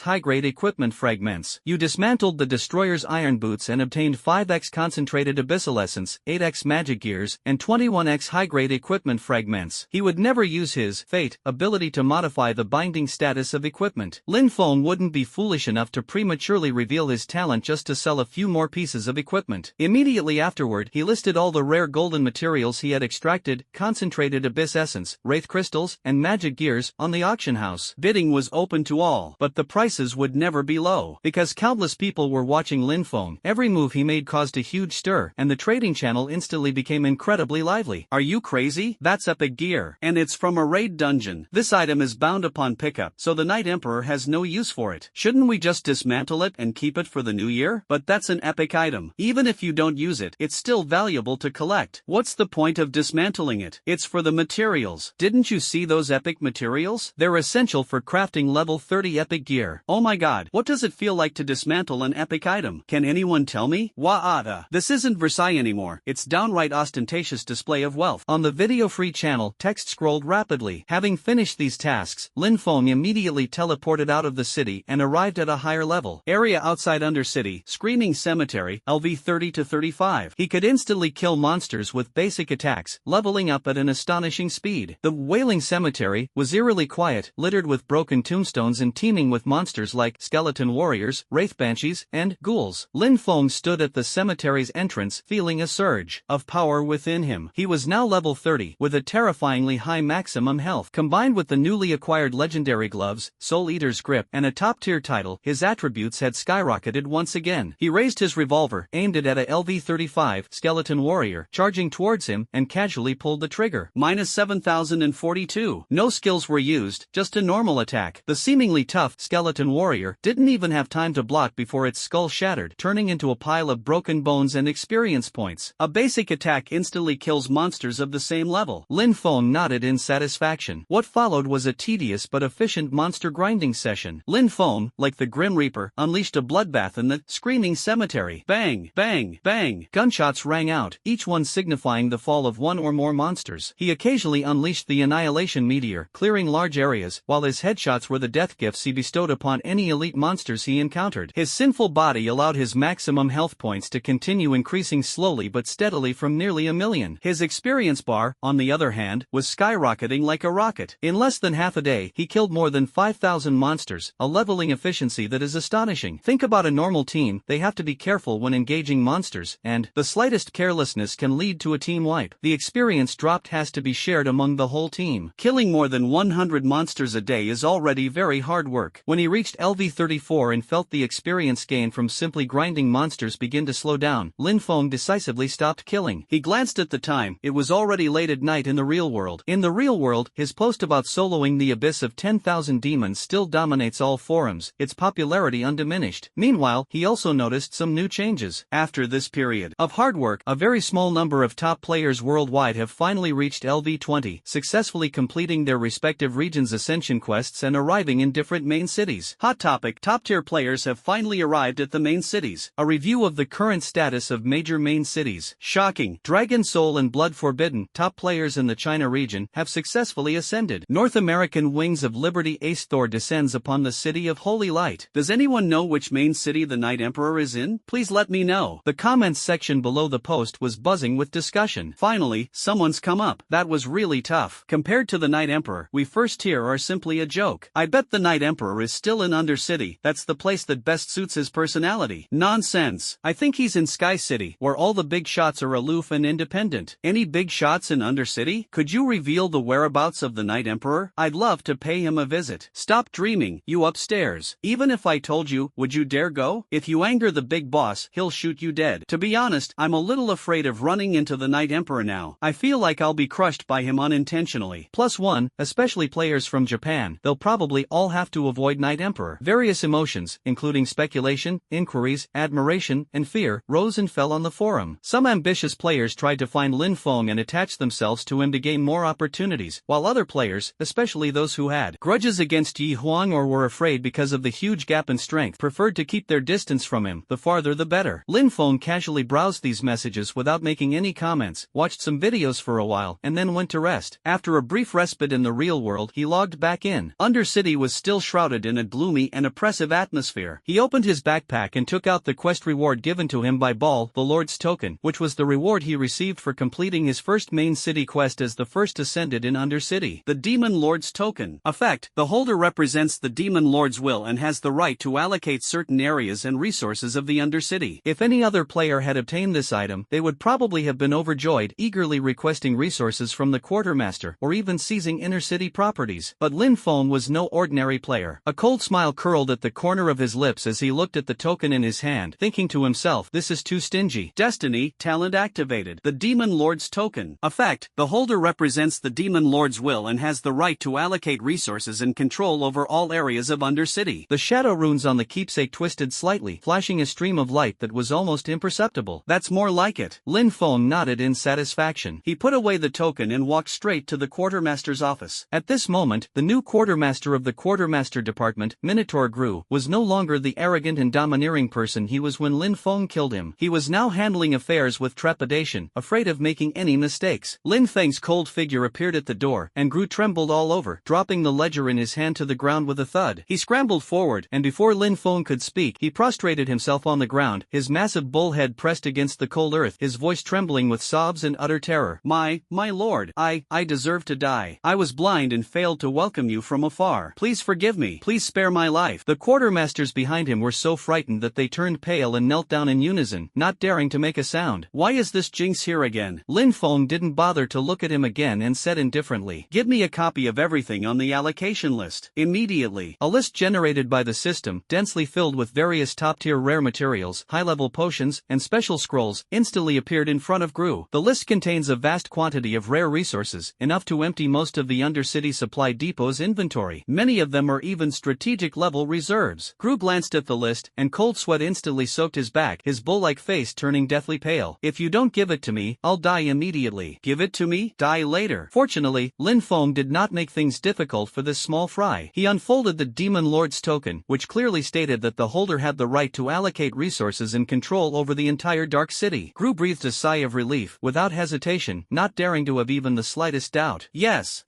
high-grade equipment fragments. You dismantled the Destroyer's iron boots and obtained 5x concentrated abyssal essence, 8x magic gears, and 21x high-grade equipment fragments. He would never use his fate ability to modify the binding status of equipment. Lin Feng wouldn't be foolish enough to prematurely reveal his talent just to sell a few more pieces of equipment. Immediately afterward, he listed all the rare golden materials he had extracted, concentrated abyss essence, wraith crystals, and magic gears, on the auction house. Bidding was open to all, but the prices would never be low. Because countless people were watching Lin Feng, every move he made caused a huge stir, and the trading channel instantly became incredibly lively. Are you crazy? That's epic gear. And it's from a raid dungeon. This item is bound upon pickup, so the Night Emperor has no use for it. Shouldn't we just dismantle it and keep it for the new year? But that's an epic item. Even if you don't use it, it's still valuable to collect. What's the point of dismantling it? It's for the materials. Didn't you see those epic materials? They're essential for crafting level 30 epic gear. Oh my god, what does it feel like to dismantle an epic item? Can anyone tell me? Wa'ada. This isn't Versailles anymore, it's downright ostentatious display of wealth. On the video-free channel, text scrolled rapidly. Having finished these tasks, Lin Feng immediately teleported out of the city and arrived at a higher level. Area outside Undercity, Screaming Cemetery, LV 30 to 35. He could instantly kill monsters with basic attacks, leveling up at an astonishing speed. The Wailing Cemetery was eerily quiet, littered with broken tombstones and teeming with monsters like skeleton warriors, wraith banshees, and ghouls. Lin Feng stood at the cemetery's entrance, feeling a surge of power within him. He was now level 30, with a terrifyingly high maximum health. Combined with the newly acquired legendary gloves, Soul Eater's grip, and a top-tier title, his attributes had skyrocketed once again. He raised his revolver, aimed it at a LV-35 skeleton warrior, charging towards him, and casually pulled the trigger. Minus 7,042. No skills were used, just a normal attack. The seemingly tough skeleton warrior didn't even have time to block before its skull shattered, turning into a pile of broken bones and experience points. A basic attack instantly kills monsters of the same level. Lin Feng nodded in satisfaction. What followed was a tedious but efficient monster grinding session. Lin Feng, like the Grim Reaper, unleashed a bloodbath in the Screaming Cemetery. Bang, bang, bang. Gunshots rang out, each one signifying the fall of one or more monsters. He occasionally unleashed the Annihilation Meteor, clearing large areas, while his headshots were the death gifts he bestowed upon any elite monsters he encountered. His sinful body allowed his maximum health points to continue increasing slowly but steadily from nearly 1,000,000. His experience bar, on the other hand, was skyrocketing like a rocket. In less than half a day, he killed more than 5,000 monsters, a leveling efficiency that is astonishing. Think about a normal team, they have to be careful when engaging monsters, and the slightest carelessness can lead to a team wipe. The experience dropped has to be shared among the whole team. Killing more than 100 monsters a day is already very hard work. When he reached LV-34 and felt the experience gain from simply grinding monsters begin to slow down, Lin Feng decisively stopped killing. He glanced at the time, it was already late at night in the real world. In the real world, his post about soloing the abyss of 10,000 demons still dominates all forums, its popularity undiminished. Meanwhile, he also noticed some new changes. After this period of hard work, a very small number of top players worldwide have finally reached LV-20, successfully completing their respective regions' ascension quests and arriving in different main cities. Hot topic: top-tier players have finally arrived at the main cities. A review of the current status of major main cities. Shocking. Dragon Soul and Blood Forbidden, top players in the China region, have successfully ascended. North American Wings of Liberty Ace Thor descends upon the city of Holy Light. Does anyone know which main city the Night Emperor is in? Please let me know. The comments section below the post was buzzing with discussion. Finally, someone's come up. That was really tough. Compared to the Night Emperor, we first tier are simply a joke. I bet the Night Emperor is still in Undercity. That's the place that best suits his personality. Nonsense. I think he's in Sky City, where all the big shots are aloof and independent. Any big shots in Undercity? Could you reveal the whereabouts of the Night Emperor? I'd love to pay him a visit. Stop dreaming, you upstairs. Even if I told you, would you dare go? If you anger the big boss, he'll shoot you dead. To be honest, I'm a little afraid of running into the Night Emperor now. I feel like I'll be crushed by him unintentionally. +1, especially players from Japan, they'll probably all have to avoid Night Emperor. Various emotions, including speculation, inquiries, admiration, and fear, rose and fell on the forum. Some ambitious players tried to find Lin Feng and attach themselves to him to gain more opportunities, while other players, especially those who had grudges against Yi Huang or were afraid because of the huge gap in strength, preferred to keep their distance from him, the farther the better. Lin Feng casually browsed these messages without making any comments, watched some videos for a while, and then went to rest. After a brief respite in the real world, he logged back in. Undercity was still shrouded in a gloomy and oppressive atmosphere. He opened his backpack and took out the quest reward given to him by Baal, the Lord's token, which was the reward reward he received for completing his first main city quest as the first ascended in Undercity. The Demon Lord's Token. Effect: the holder represents the Demon Lord's will and has the right to allocate certain areas and resources of the Undercity. If any other player had obtained this item, they would probably have been overjoyed, eagerly requesting resources from the quartermaster, or even seizing inner city properties. But Lin Feng was no ordinary player. A cold smile curled at the corner of his lips as he looked at the token in his hand, thinking to himself, this is too stingy. Destiny, talent activated. The Demon Lord's Token. Effect: the holder represents the Demon Lord's will and has the right to allocate resources and control over all areas of Undercity. The shadow runes on the keepsake twisted slightly, flashing a stream of light that was almost imperceptible. That's more like it. Lin Feng nodded in satisfaction. He put away the token and walked straight to the quartermaster's office. At this moment, the new quartermaster of the quartermaster department, Minotaur Gru, was no longer the arrogant and domineering person he was when Lin Feng killed him. He was now handling affairs with trepidation, afraid of making any mistakes. Lin Feng's cold figure appeared at the door, and Gru trembled all over, dropping the ledger in his hand to the ground with a thud. He scrambled forward, and before Lin Feng could speak, he prostrated himself on the ground, his massive bull head pressed against the cold earth, his voice trembling with sobs and utter terror. My lord, I deserve to die. I was blind and failed to welcome you from afar. Please forgive me. Please spare my life. The quartermasters behind him were so frightened that they turned pale and knelt down in unison, not daring to make a sound. Why is this jinx here again? Lin Feng didn't bother to look at him again and said indifferently, give me a copy of everything on the allocation list. Immediately. A list generated by the system, densely filled with various top-tier rare materials, high-level potions, and special scrolls, instantly appeared in front of Gru. The list contains a vast quantity of rare resources, enough to empty most of the Undercity supply depot's inventory. Many of them are even strategic-level reserves. Gru glanced at the list, and cold sweat instantly soaked his back, his bull-like face turning deathly pale. If you don't give it to me, I'll die immediately. Give it to me? Die later. Fortunately, Lin Feng did not make things difficult for this small fry. He unfolded the Demon Lord's token, which clearly stated that the holder had the right to allocate resources and control over the entire Dark City. Gru breathed a sigh of relief, without hesitation, not daring to have even the slightest doubt. Yes,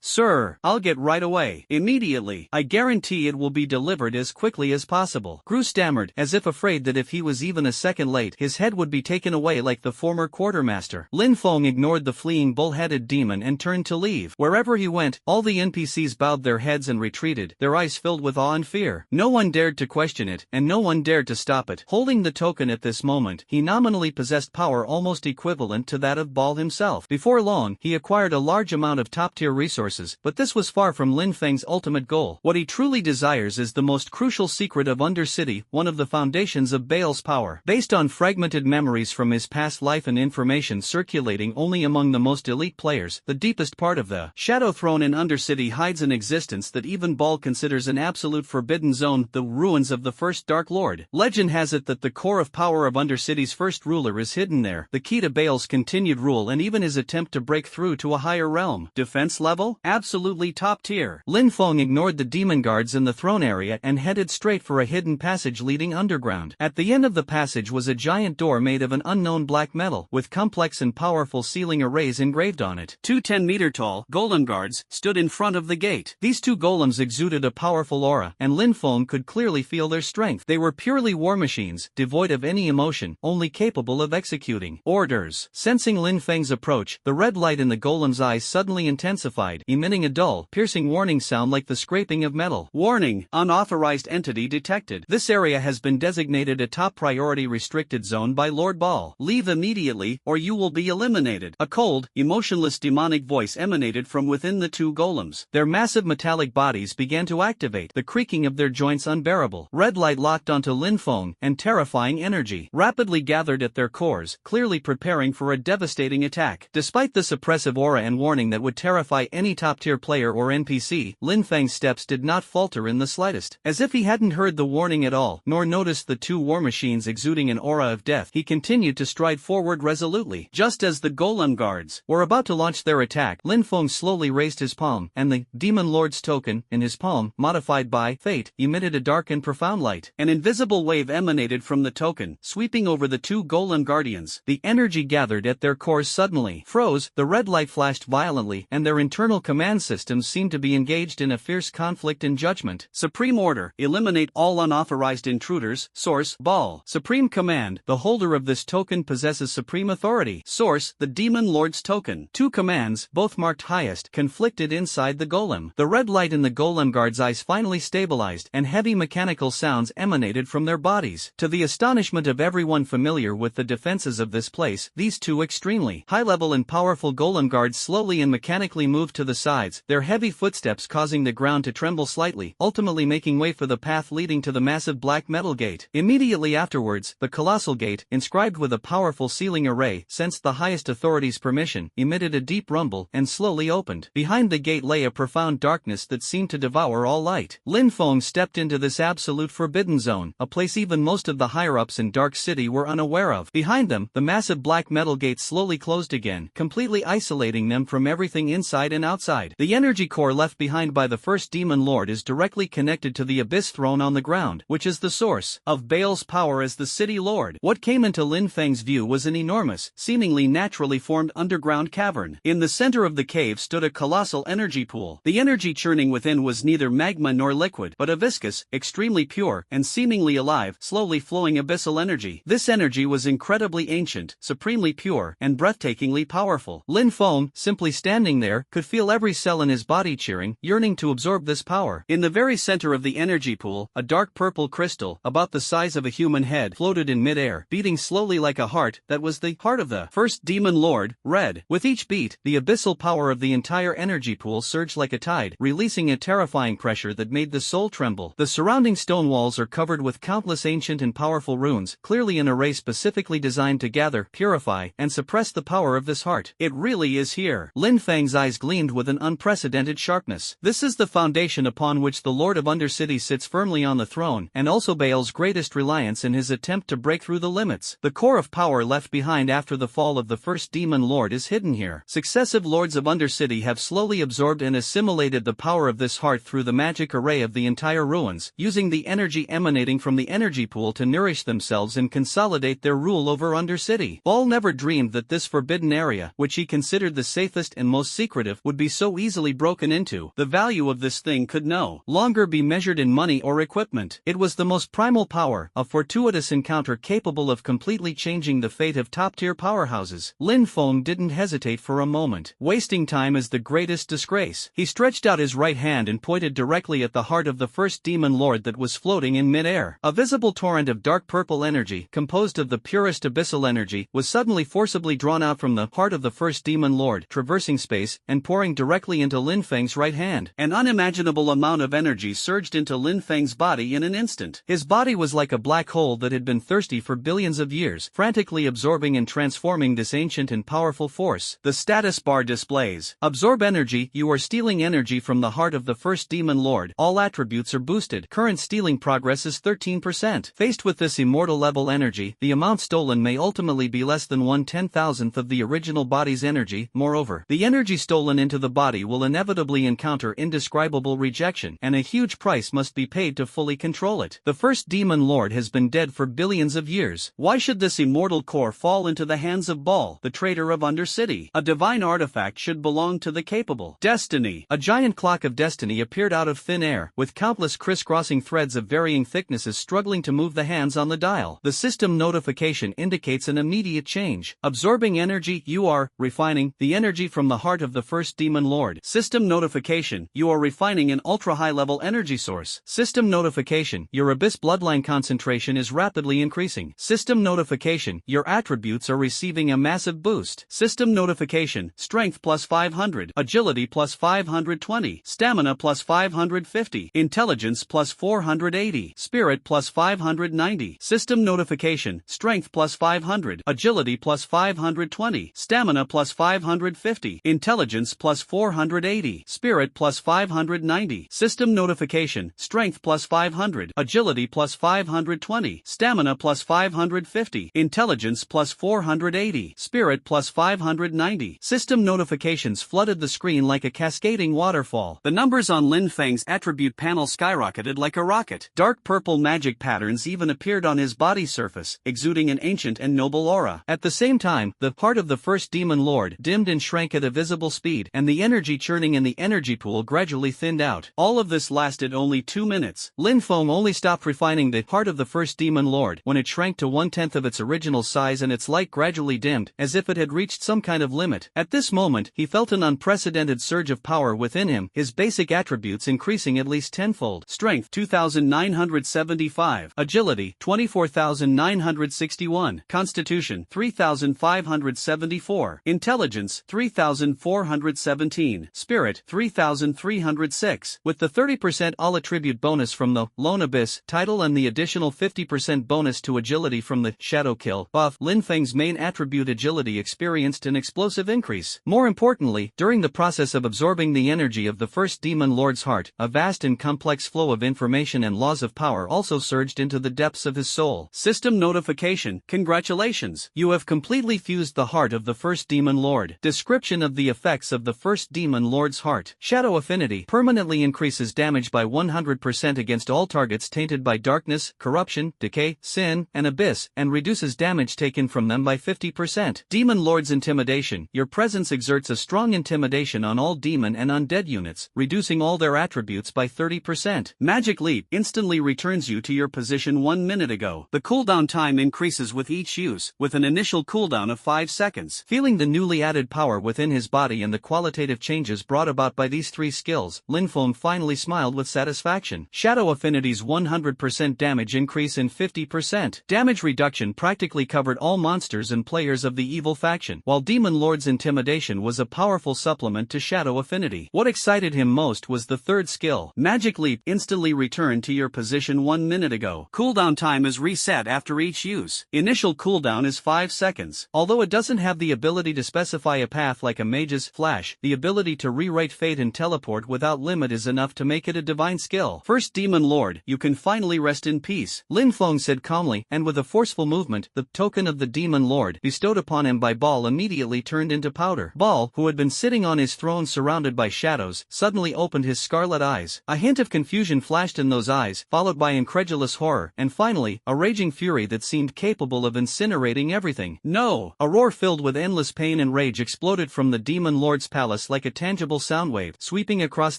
sir, I'll get right away. Immediately. I guarantee it will be delivered as quickly as possible. Gru stammered, as if afraid that if he was even a second late, his head would be taken away like the former quartermaster. Lin Feng ignored the fleeing bull-headed demon and turned to leave. Wherever he went, all the NPCs bowed their heads and retreated, their eyes filled with awe and fear. No one dared to question it, and no one dared to stop it. Holding the token at this moment, he nominally possessed power almost equivalent to that of Baal himself. Before long, he acquired a large amount of top-tier resources, but this was far from Lin Feng's ultimate goal. What he truly desires is the most crucial secret of Undercity, one of the foundations of Baal's power. Based on fragmented memories from his past life and information circulating only among the most elite players, the deepest part of the Shadow Throne in Undercity hides an existence that even Baal considers an absolute forbidden zone, the ruins of the first Dark Lord. Legend has it that the core of power of Undercity's first ruler is hidden there, the key to Baal's continued rule and even his attempt to break through to a higher realm. Defense level? Absolutely top tier. Lin Feng ignored the demon guards in the throne area and headed straight for a hidden passage leading underground. At the end of the passage was a giant door made of an unknown black metal, with complex and powerful ceiling arrays engraved on it. Two 10-meter-tall golem guards stood in front of the gate. These two golems exuded a powerful aura, and Lin Feng could clearly feel their strength. They were purely war machines, devoid of any emotion, only capable of executing orders. Sensing Lin Feng's approach, the red light in the golem's eyes suddenly intensified, emitting a dull, piercing warning sound like the scraping of metal. Warning, unauthorized entity detected. This area has been designated a top priority restricted zone by Lord Baal. Leave immediately, or you will be eliminated. A cold, emotionless demonic voice emanated from within the two golems. Their massive metallic bodies began to activate, the creaking of their joints unbearable. Red light locked onto Lin Feng, and terrifying energy rapidly gathered at their cores, clearly preparing for a devastating attack. Despite this oppressive aura and warning that would terrify any top-tier player or NPC, Lin Feng's steps did not falter in the slightest. As if he hadn't heard the warning at all, nor noticed the two war machines exuding an aura of death, he continued to stride forward resolutely. Just as the golem guards were about to launch their attack, Lin Feng slowly raised his palm, and the Demon Lord's token, in his palm, modified by fate, emitted a dark and profound light. An invisible wave emanated from the token, sweeping over the two golem guardians. The energy gathered at their cores suddenly froze, the red light flashed violently, and their internal command systems seemed to be engaged in a fierce conflict and judgment. Supreme Order, eliminate all unauthorized intruders. Source, Baal. Supreme Command, the holder of this token possesses possesses supreme authority. Source: the Demon Lord's Token. Two commands, both marked highest, conflicted inside the golem. The red light in the golem guard's eyes finally stabilized, and heavy mechanical sounds emanated from their bodies. To the astonishment of everyone familiar with the defenses of this place, these two extremely high-level and powerful golem guards slowly and mechanically moved to the sides, their heavy footsteps causing the ground to tremble slightly, ultimately making way for the path leading to the massive black metal gate. Immediately afterwards, the colossal gate, inscribed with a powerful sealing array, sensed the highest authority's permission, emitted a deep rumble, and slowly opened. Behind the gate lay a profound darkness that seemed to devour all light. Lin Feng stepped into this absolute forbidden zone, a place even most of the higher-ups in Dark City were unaware of. Behind them, the massive black metal gate slowly closed again, completely isolating them from everything inside and outside. The energy core left behind by the first Demon Lord is directly connected to the Abyss Throne on the ground, which is the source of Baal's power as the City Lord. What came into Lin Feng's view was an enormous, seemingly naturally formed underground cavern. In the center of the cave stood a colossal energy pool. The energy churning within was neither magma nor liquid, but a viscous, extremely pure, and seemingly alive, slowly flowing abyssal energy. This energy was incredibly ancient, supremely pure, and breathtakingly powerful. Lin Feng, simply standing there, could feel every cell in his body cheering, yearning to absorb this power. In the very center of the energy pool, a dark purple crystal, about the size of a human head, floated in mid-air, beating slowly like a heart. That was the heart of the first Demon Lord, Red. With each beat, the abyssal power of the entire energy pool surged like a tide, releasing a terrifying pressure that made the soul tremble. The surrounding stone walls are covered with countless ancient and powerful runes, clearly an array specifically designed to gather, purify, and suppress the power of this heart. It really is here. Lin Feng's eyes gleamed with an unprecedented sharpness. This is the foundation upon which the Lord of Undercity sits firmly on the throne, and also Baal's greatest reliance in his attempt to break through the limits. The core of power left behind after the fall of the first Demon Lord is hidden here. Successive Lords of Undercity have slowly absorbed and assimilated the power of this heart through the magic array of the entire ruins, using the energy emanating from the energy pool to nourish themselves and consolidate their rule over Undercity. Baal never dreamed that this forbidden area, which he considered the safest and most secretive, would be so easily broken into. The value of this thing could no longer be measured in money or equipment. It was the most primal power, a fortuitous encounter capable of completely changing the fate of top-tier powerhouses. Lin Feng didn't hesitate for a moment. Wasting time is the greatest disgrace. He stretched out his right hand and pointed directly at the heart of the first Demon Lord that was floating in mid-air. A visible torrent of dark purple energy, composed of the purest abyssal energy, was suddenly forcibly drawn out from the heart of the first Demon Lord, traversing space, and pouring directly into Lin Feng's right hand. An unimaginable amount of energy surged into Lin Feng's body in an instant. His body was like a black hole that had been thirsty for billions of years, frantically absorbing and transforming this ancient and powerful force. The status bar displays: absorb energy. You are stealing energy from the heart of the first Demon Lord. All attributes are boosted. Current stealing progress is 13%. Faced with this immortal level energy, the amount stolen may ultimately be less than 1/10,000th of the original body's energy. Moreover, the energy stolen into the body will inevitably encounter indescribable rejection, and a huge price must be paid to fully control it. The first Demon Lord has been dead for billions of years. Why should this immortal core fall into the hands of Baal, the traitor of Undercity? A divine artifact should belong to the capable. Destiny. A giant clock of destiny appeared out of thin air, with countless crisscrossing threads of varying thicknesses struggling to move the hands on the dial. The system notification indicates an immediate change. Absorbing energy. You are refining the energy from the heart of the first Demon Lord. System notification. You are refining an ultra-high-level energy source. System notification. Your Abyss bloodline concentration is rapidly increasing. System notification. Your attributes are receiving a massive boost. System notification. Strength plus 500. Agility plus 520. Stamina plus 550. Intelligence plus 480. Spirit plus 590. System notification. Strength plus 500. Agility plus 520. Stamina plus 550. Intelligence plus 480. Spirit plus 590. System notification. Strength plus 500. Agility plus 520. Stamina plus 550. Intelligence plus 480. Spirit plus 590. System notifications flooded the screen like a cascading waterfall. The numbers on Lin Feng's attribute panel skyrocketed like a rocket. Dark purple magic patterns even appeared on his body surface, exuding an ancient and noble aura. At the same time, the heart of the first Demon Lord dimmed and shrank at a visible speed, and the energy churning in the energy pool gradually thinned out. All of this lasted only 2 minutes. Lin Feng only stopped refining the heart of the first Demon Lord when it shrank to 1/10 of its original size eyes and its light gradually dimmed, as if it had reached some kind of limit. At this moment, he felt an unprecedented surge of power within him, his basic attributes increasing at least tenfold. Strength 2,975, Agility 24,961, Constitution 3,574, Intelligence 3,417, Spirit 3,306. With the 30% all-attribute bonus from the Lone Abyss title and the additional 50% bonus to agility from the Shadow Kill buff, Lin Feng's main attribute agility experienced an explosive increase. More importantly, during the process of absorbing the energy of the first Demon Lord's heart, a vast and complex flow of information and laws of power also surged into the depths of his soul. System notification: congratulations! You have completely fused the heart of the first Demon Lord. Description of the effects of the first Demon Lord's heart. Shadow affinity permanently increases damage by 100% against all targets tainted by darkness, corruption, decay, sin, and abyss, and reduces damage taken from them by 50%. Demon Lord's intimidation. Your presence exerts a strong intimidation on all demon and undead units, reducing all their attributes by 30%. Magic leap instantly returns you to your position 1 minute ago. The cooldown time increases with each use, with an initial cooldown of 5 seconds. Feeling the newly added power within his body and the qualitative changes brought about by these three skills, Lin Feng finally smiled with satisfaction. Shadow affinity's 100% damage increase in 50%. Damage reduction practically covered all monsters and players of the evil faction, while Demon Lord's intimidation was a powerful supplement to Shadow affinity. What excited him most was the third skill. Magic leap instantly returned to your position 1 minute ago. Cooldown time is reset after each use. Initial cooldown is 5 seconds. Although it doesn't have the ability to specify a path like a mage's flash, the ability to rewrite fate and teleport without limit is enough to make it a divine skill. First Demon Lord, you can finally rest in peace, Lin Feng said calmly, and with a forceful movement, the token of the Demon Lord bestowed upon him by Ball immediately turned into powder. Ball, who had been sitting on his throne surrounded by shadows, suddenly opened his scarlet eyes. A hint of confusion flashed in those eyes, followed by incredulous horror, and finally, a raging fury that seemed capable of incinerating everything. No! A roar filled with endless pain and rage exploded from the Demon Lord's palace like a tangible soundwave, sweeping across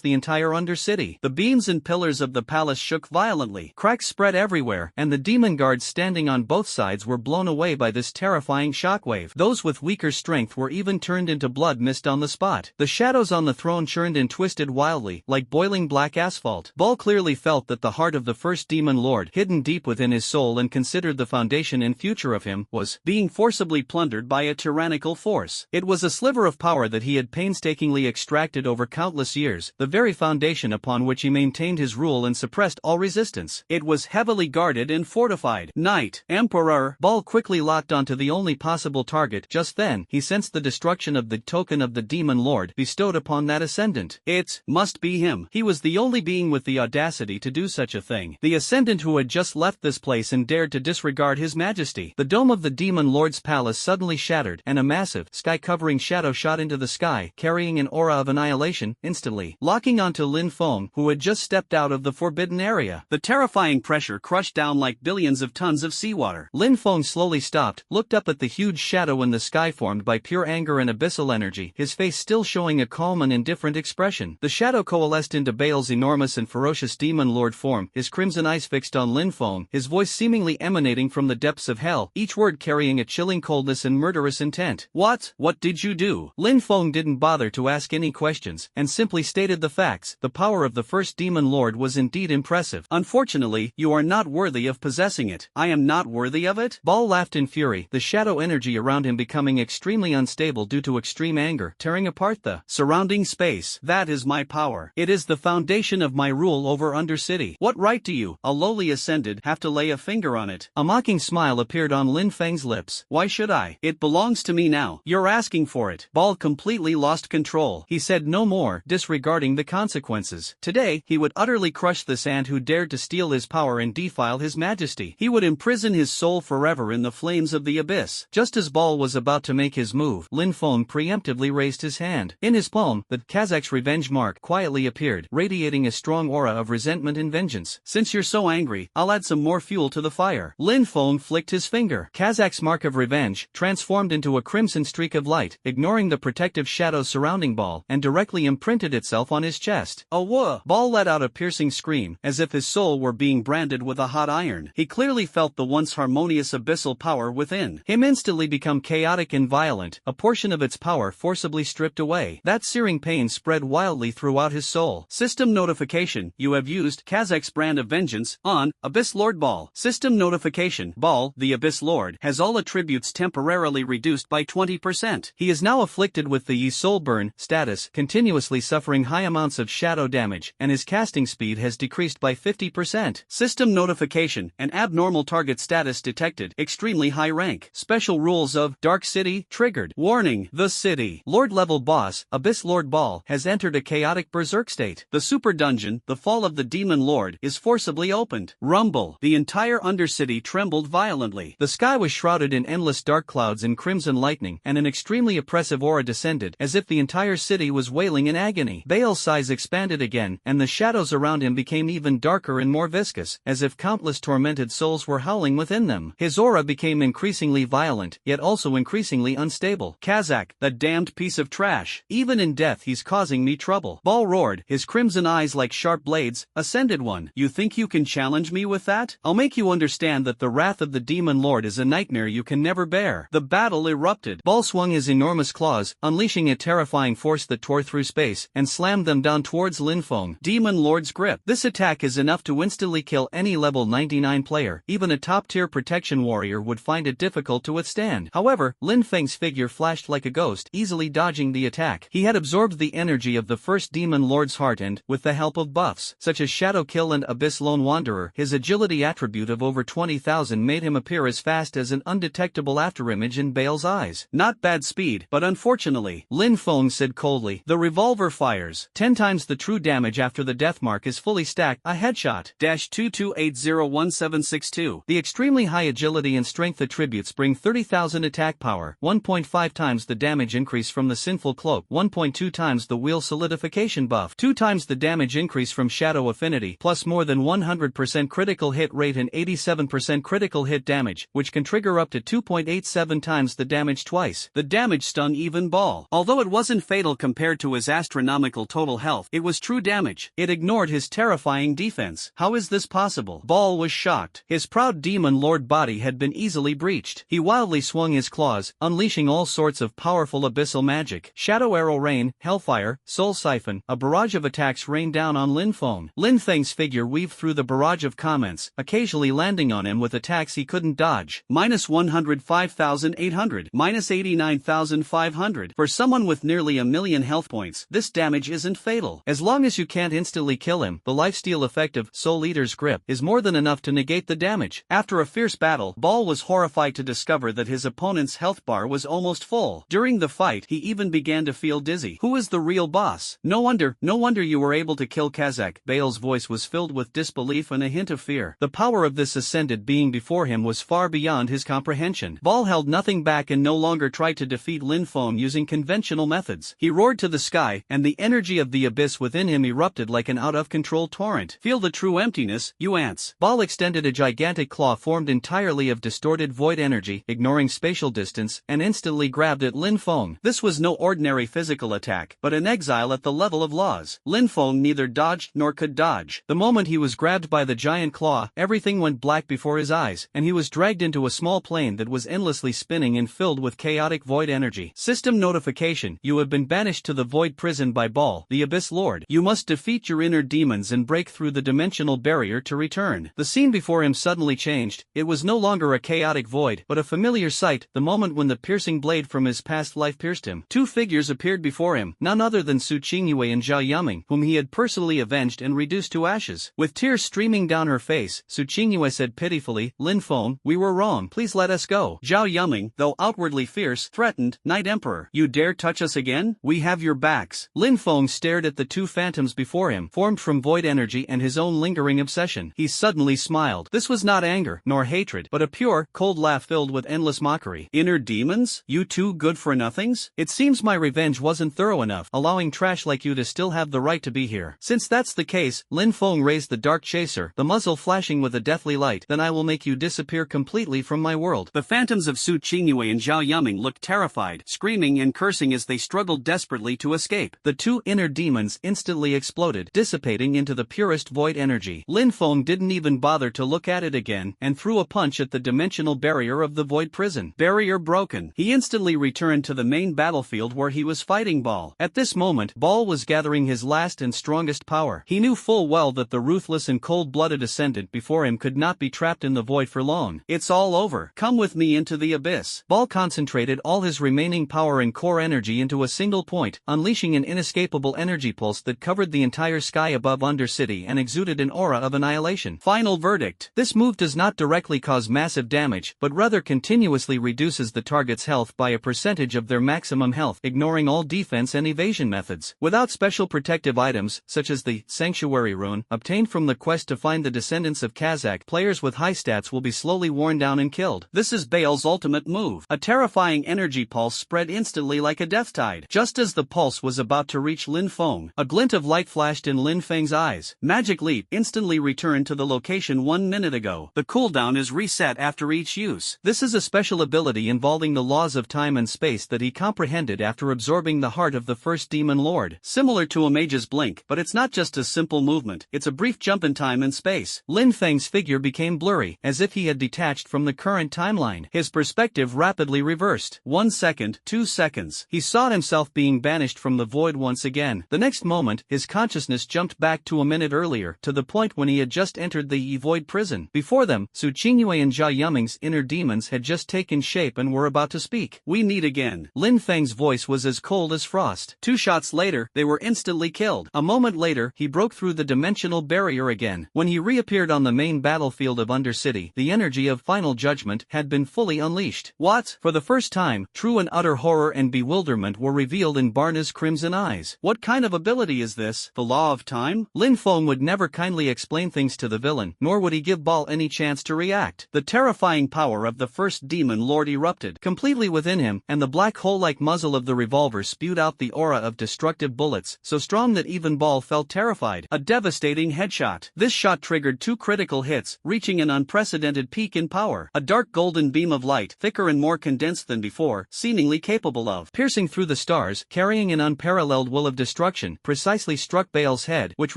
the entire Undercity. The beams and pillars of the palace shook violently. Cracks spread everywhere, and the demon guards standing on both sides were blown away by this terrifying shockwave. Those with weaker strength were even turned into blood mist on the spot. The shadows on the throne churned and twisted wildly, like boiling black asphalt. Ball clearly felt that the heart of the first Demon Lord, hidden deep within his soul and considered the foundation and future of him, was being forcibly plundered by a tyrannical force. It was a sliver of power that he had painstakingly extracted over countless years, the very foundation upon which he maintained his rule and suppressed all resistance. It was heavily guarded and fortified. Knight, Emperor. Ball quickly locked onto the only possible target. Just then, he sensed the destruction of the token of the Demon Lord bestowed upon that ascendant. It must be him. He was the only being with the audacity to do such a thing. The ascendant who had just left this place and dared to disregard his majesty. The dome of the Demon Lord's palace suddenly shattered, and a massive, sky-covering shadow shot into the sky, carrying an aura of annihilation, instantly locking onto Lin Feng, who had just stepped out of the forbidden area. The terrifying pressure crushed down like billions of tons of seawater. Lin Feng slowly stopped, looked up at the huge shadow in the sky formed by pure anger and abyssal energy, his face still showing a calm and indifferent expression. The shadow coalesced into Baal's enormous and ferocious Demon Lord form, his crimson eyes fixed on Lin Feng, his voice seemingly emanating from the depths of hell, each word carrying a chilling coldness and murderous intent. What did you do? Lin Feng didn't bother to ask any questions, and simply stated the facts. The power of the first Demon Lord was indeed impressive. Unfortunately, you are not worthy of possessing it. I am not worthy of it? Ball laughed in fury, the shadow energy around him becoming extremely unstable due to extreme anger, tearing apart the surrounding space. That is my power. It is the foundation of my rule over Undercity. What right do you, a lowly ascended, have to lay a finger on it? A mocking smile appeared on Lin Feng's lips. Why should I? It belongs to me now. You're asking for it. Ball completely lost control. He said no more, disregarding the consequences. Today, he would utterly crush this ant who dared to steal his power and defile his majesty. He would imprison his soul forever in the flames of the abyss. Just as Ball was about to make his move, Lin Feng preemptively raised his hand. In his palm, the Kazakh's revenge mark quietly appeared, radiating a strong aura of resentment and vengeance. Since you're so angry, I'll add some more fuel to the fire. Lin Feng flicked his finger. Kazakh's mark of revenge transformed into a crimson streak of light, ignoring the protective shadows surrounding Ball, and directly imprinted itself on his chest. Oh whoa! Ball let out a piercing scream, as if his soul were being branded with a hot iron. He clearly felt the once harmonious abyssal power power within him instantly become chaotic and violent, a portion of its power forcibly stripped away. That searing pain spread wildly throughout his soul. System notification: you have used Kazak's brand of vengeance on Abyss Lord Ball. System notification: Ball, the Abyss Lord, has all attributes temporarily reduced by 20%. He is now afflicted with the Yi Soul Burn status, continuously suffering high amounts of shadow damage, and his casting speed has decreased by 50%. System notification: an abnormal target status detected, extremely high rank. Special rules of Dark City triggered. Warning: the city Lord level boss, Abyss Lord Ball, has entered a chaotic berserk state. The super dungeon, the Fall of the Demon Lord, is forcibly opened. Rumble: the entire Undercity trembled violently. The sky was shrouded in endless dark clouds and crimson lightning, and an extremely oppressive aura descended, as if the entire city was wailing in agony. Bale's size expanded again, and the shadows around him became even darker and more viscous, as if countless tormented souls were howling within them. His aura became increasingly violent, yet also increasingly unstable. Kazak, that damned piece of trash. Even in death he's causing me trouble. Ball roared, his crimson eyes like sharp blades. Ascended One, you think you can challenge me with that? I'll make you understand that the wrath of the Demon Lord is a nightmare you can never bear. The battle erupted. Ball swung his enormous claws, unleashing a terrifying force that tore through space, and slammed them down towards Linfeng. Demon Lord's grip. This attack is enough to instantly kill any level 99 player. Even a top-tier protection warrior would find it difficult to withstand. However, Linfeng's figure flashed like a ghost, easily dodging the attack. He had absorbed the energy of the first Demon Lord's heart and, with the help of buffs, such as Shadow Kill and Abyss Lone Wanderer, his agility attribute of over 20,000 made him appear as fast as an undetectable afterimage in Bale's eyes. Not bad speed, but unfortunately, Linfeng said coldly, the revolver fires 10 times the true damage after the death mark is fully stacked. A headshot. -22801762. The extremely high agility and strength attributes bring 30,000 attack power, 1.5 times the damage increase from the Sinful Cloak, 1.2 times the Wheel solidification buff, 2 times the damage increase from Shadow Affinity, plus more than 100% critical hit rate and 87% critical hit damage, which can trigger up to 2.87 times the damage twice. The damage stung even Ball. Although it wasn't fatal compared to his astronomical total health, it was true damage. It ignored his terrifying defense. How is this possible? Ball was shocked. His proud Demon Lord body had been easily breached. He wildly swung his claws, unleashing all sorts of powerful abyssal magic. Shadow Arrow Rain, Hellfire, Soul Siphon, a barrage of attacks rained down on Linfeng. Linfeng's figure weaved through the barrage of comments, occasionally landing on him with attacks he couldn't dodge. -105,800, -89,500. For someone with nearly a million health points, this damage isn't fatal. As long as you can't instantly kill him, the lifesteal effect of Soul Eater's grip is more than enough to negate the damage. After a fierce battle, Ball was horrified to discover that his opponent's health bar was almost full. During the fight, he even began to feel dizzy. Who is the real boss? No wonder you were able to kill Kazak. Bale's voice was filled with disbelief and a hint of fear. The power of this ascended being before him was far beyond his comprehension. Ball held nothing back and no longer tried to defeat Linfeng using conventional methods. He roared to the sky, and the energy of the abyss within him erupted like an out-of-control torrent. Feel the true emptiness, you ants. Ball extended a gigantic claw formed entirely of distorted void energy, ignoring spatial distance, and instantly grabbed at Linfeng. This was no ordinary physical attack, but an exile at the level of laws. Linfeng neither dodged nor could dodge. The moment he was grabbed by the giant claw, everything went black before his eyes, and he was dragged into a small plane that was endlessly spinning and filled with chaotic void energy. System notification: you have been banished to the void prison by Ball, the Abyss Lord. You must defeat your inner demons and break through the dimensional barrier to return. The scene before him suddenly changed. It was no longer a chaotic void, but a familiar sight, the moment when the piercing blade from his past life pierced him. Two figures appeared before him, none other than Su Qingyue and Zhao Yuming, whom he had personally avenged and reduced to ashes. With tears streaming down her face, Su Qingyue said pitifully, Linfeng, we were wrong, please let us go. Zhao Yuming, though outwardly fierce, threatened, Night Emperor, you dare touch us again? We have your backs. Linfeng stared at the two phantoms before him, formed from void energy and his own lingering obsession. He suddenly smiled. This was not anger, nor hatred, but a pure, cold laugh filled with endless mockery. Inner demons? You two good for nothings? It seems my revenge wasn't thorough enough, allowing trash like you to still have the right to be here. Since that's the case, Linfeng raised the dark chaser, the muzzle flashing with a deathly light, then I will make you disappear completely from my world. The phantoms of Su Qingyue and Zhao Yuming looked terrified, screaming and cursing as they struggled desperately to escape. The two inner demons instantly exploded, dissipating into the purest void energy. Linfeng didn't even bother to look at it again, and threw a punch at the dimensional dimensional barrier of the void prison. Barrier broken. He instantly returned to the main battlefield where he was fighting Ball. At this moment, Ball was gathering his last and strongest power. He knew full well that the ruthless and cold-blooded ascendant before him could not be trapped in the void for long. It's all over. Come with me into the abyss. Ball concentrated all his remaining power and core energy into a single point, unleashing an inescapable energy pulse that covered the entire sky above Undercity and exuded an aura of annihilation. Final verdict. This move does not directly cause massive damage, but rather continuously reduces the target's health by a percentage of their maximum health, ignoring all defense and evasion methods. Without special protective items, such as the Sanctuary Rune, obtained from the quest to find the descendants of Kazakh, players with high stats will be slowly worn down and killed. This is Bale's ultimate move. A terrifying energy pulse spread instantly like a death tide. Just as the pulse was about to reach Lin Feng, a glint of light flashed in Lin Feng's eyes. Magic Leap instantly returned to the location 1 minute ago. The cooldown is reset after each use. This is a special ability involving the laws of time and space that he comprehended after absorbing the heart of the first demon lord. Similar to a mage's blink, but it's not just a simple movement, it's a brief jump in time and space. Lin Feng's figure became blurry, as if he had detached from the current timeline. His perspective rapidly reversed. 1 second, 2 seconds. He saw himself being banished from the void once again. The next moment, his consciousness jumped back to a minute earlier, to the point when he had just entered the void prison. Before them, Su Qingyue and Jia Yuming's inner demons had just taken shape and were about to speak. We meet again. Lin Feng's voice was as cold as frost. 2 shots later, they were instantly killed. A moment later, he broke through the dimensional barrier again. When he reappeared on the main battlefield of Undercity, the energy of final judgment had been fully unleashed. What? For the first time, true and utter horror and bewilderment were revealed in Barna's crimson eyes. What kind of ability is this? The law of time? Lin Feng would never kindly explain things to the villain, nor would he give Ball any chance to react. The terrifying power of the first demon lord erupted completely within him, and the black hole-like muzzle of the revolver spewed out the aura of destructive bullets, so strong that even Ball felt terrified. A devastating headshot. This shot triggered 2 critical hits, reaching an unprecedented peak in power. A dark golden beam of light, thicker and more condensed than before, seemingly capable of piercing through the stars, carrying an unparalleled will of destruction, precisely struck Bale's head, which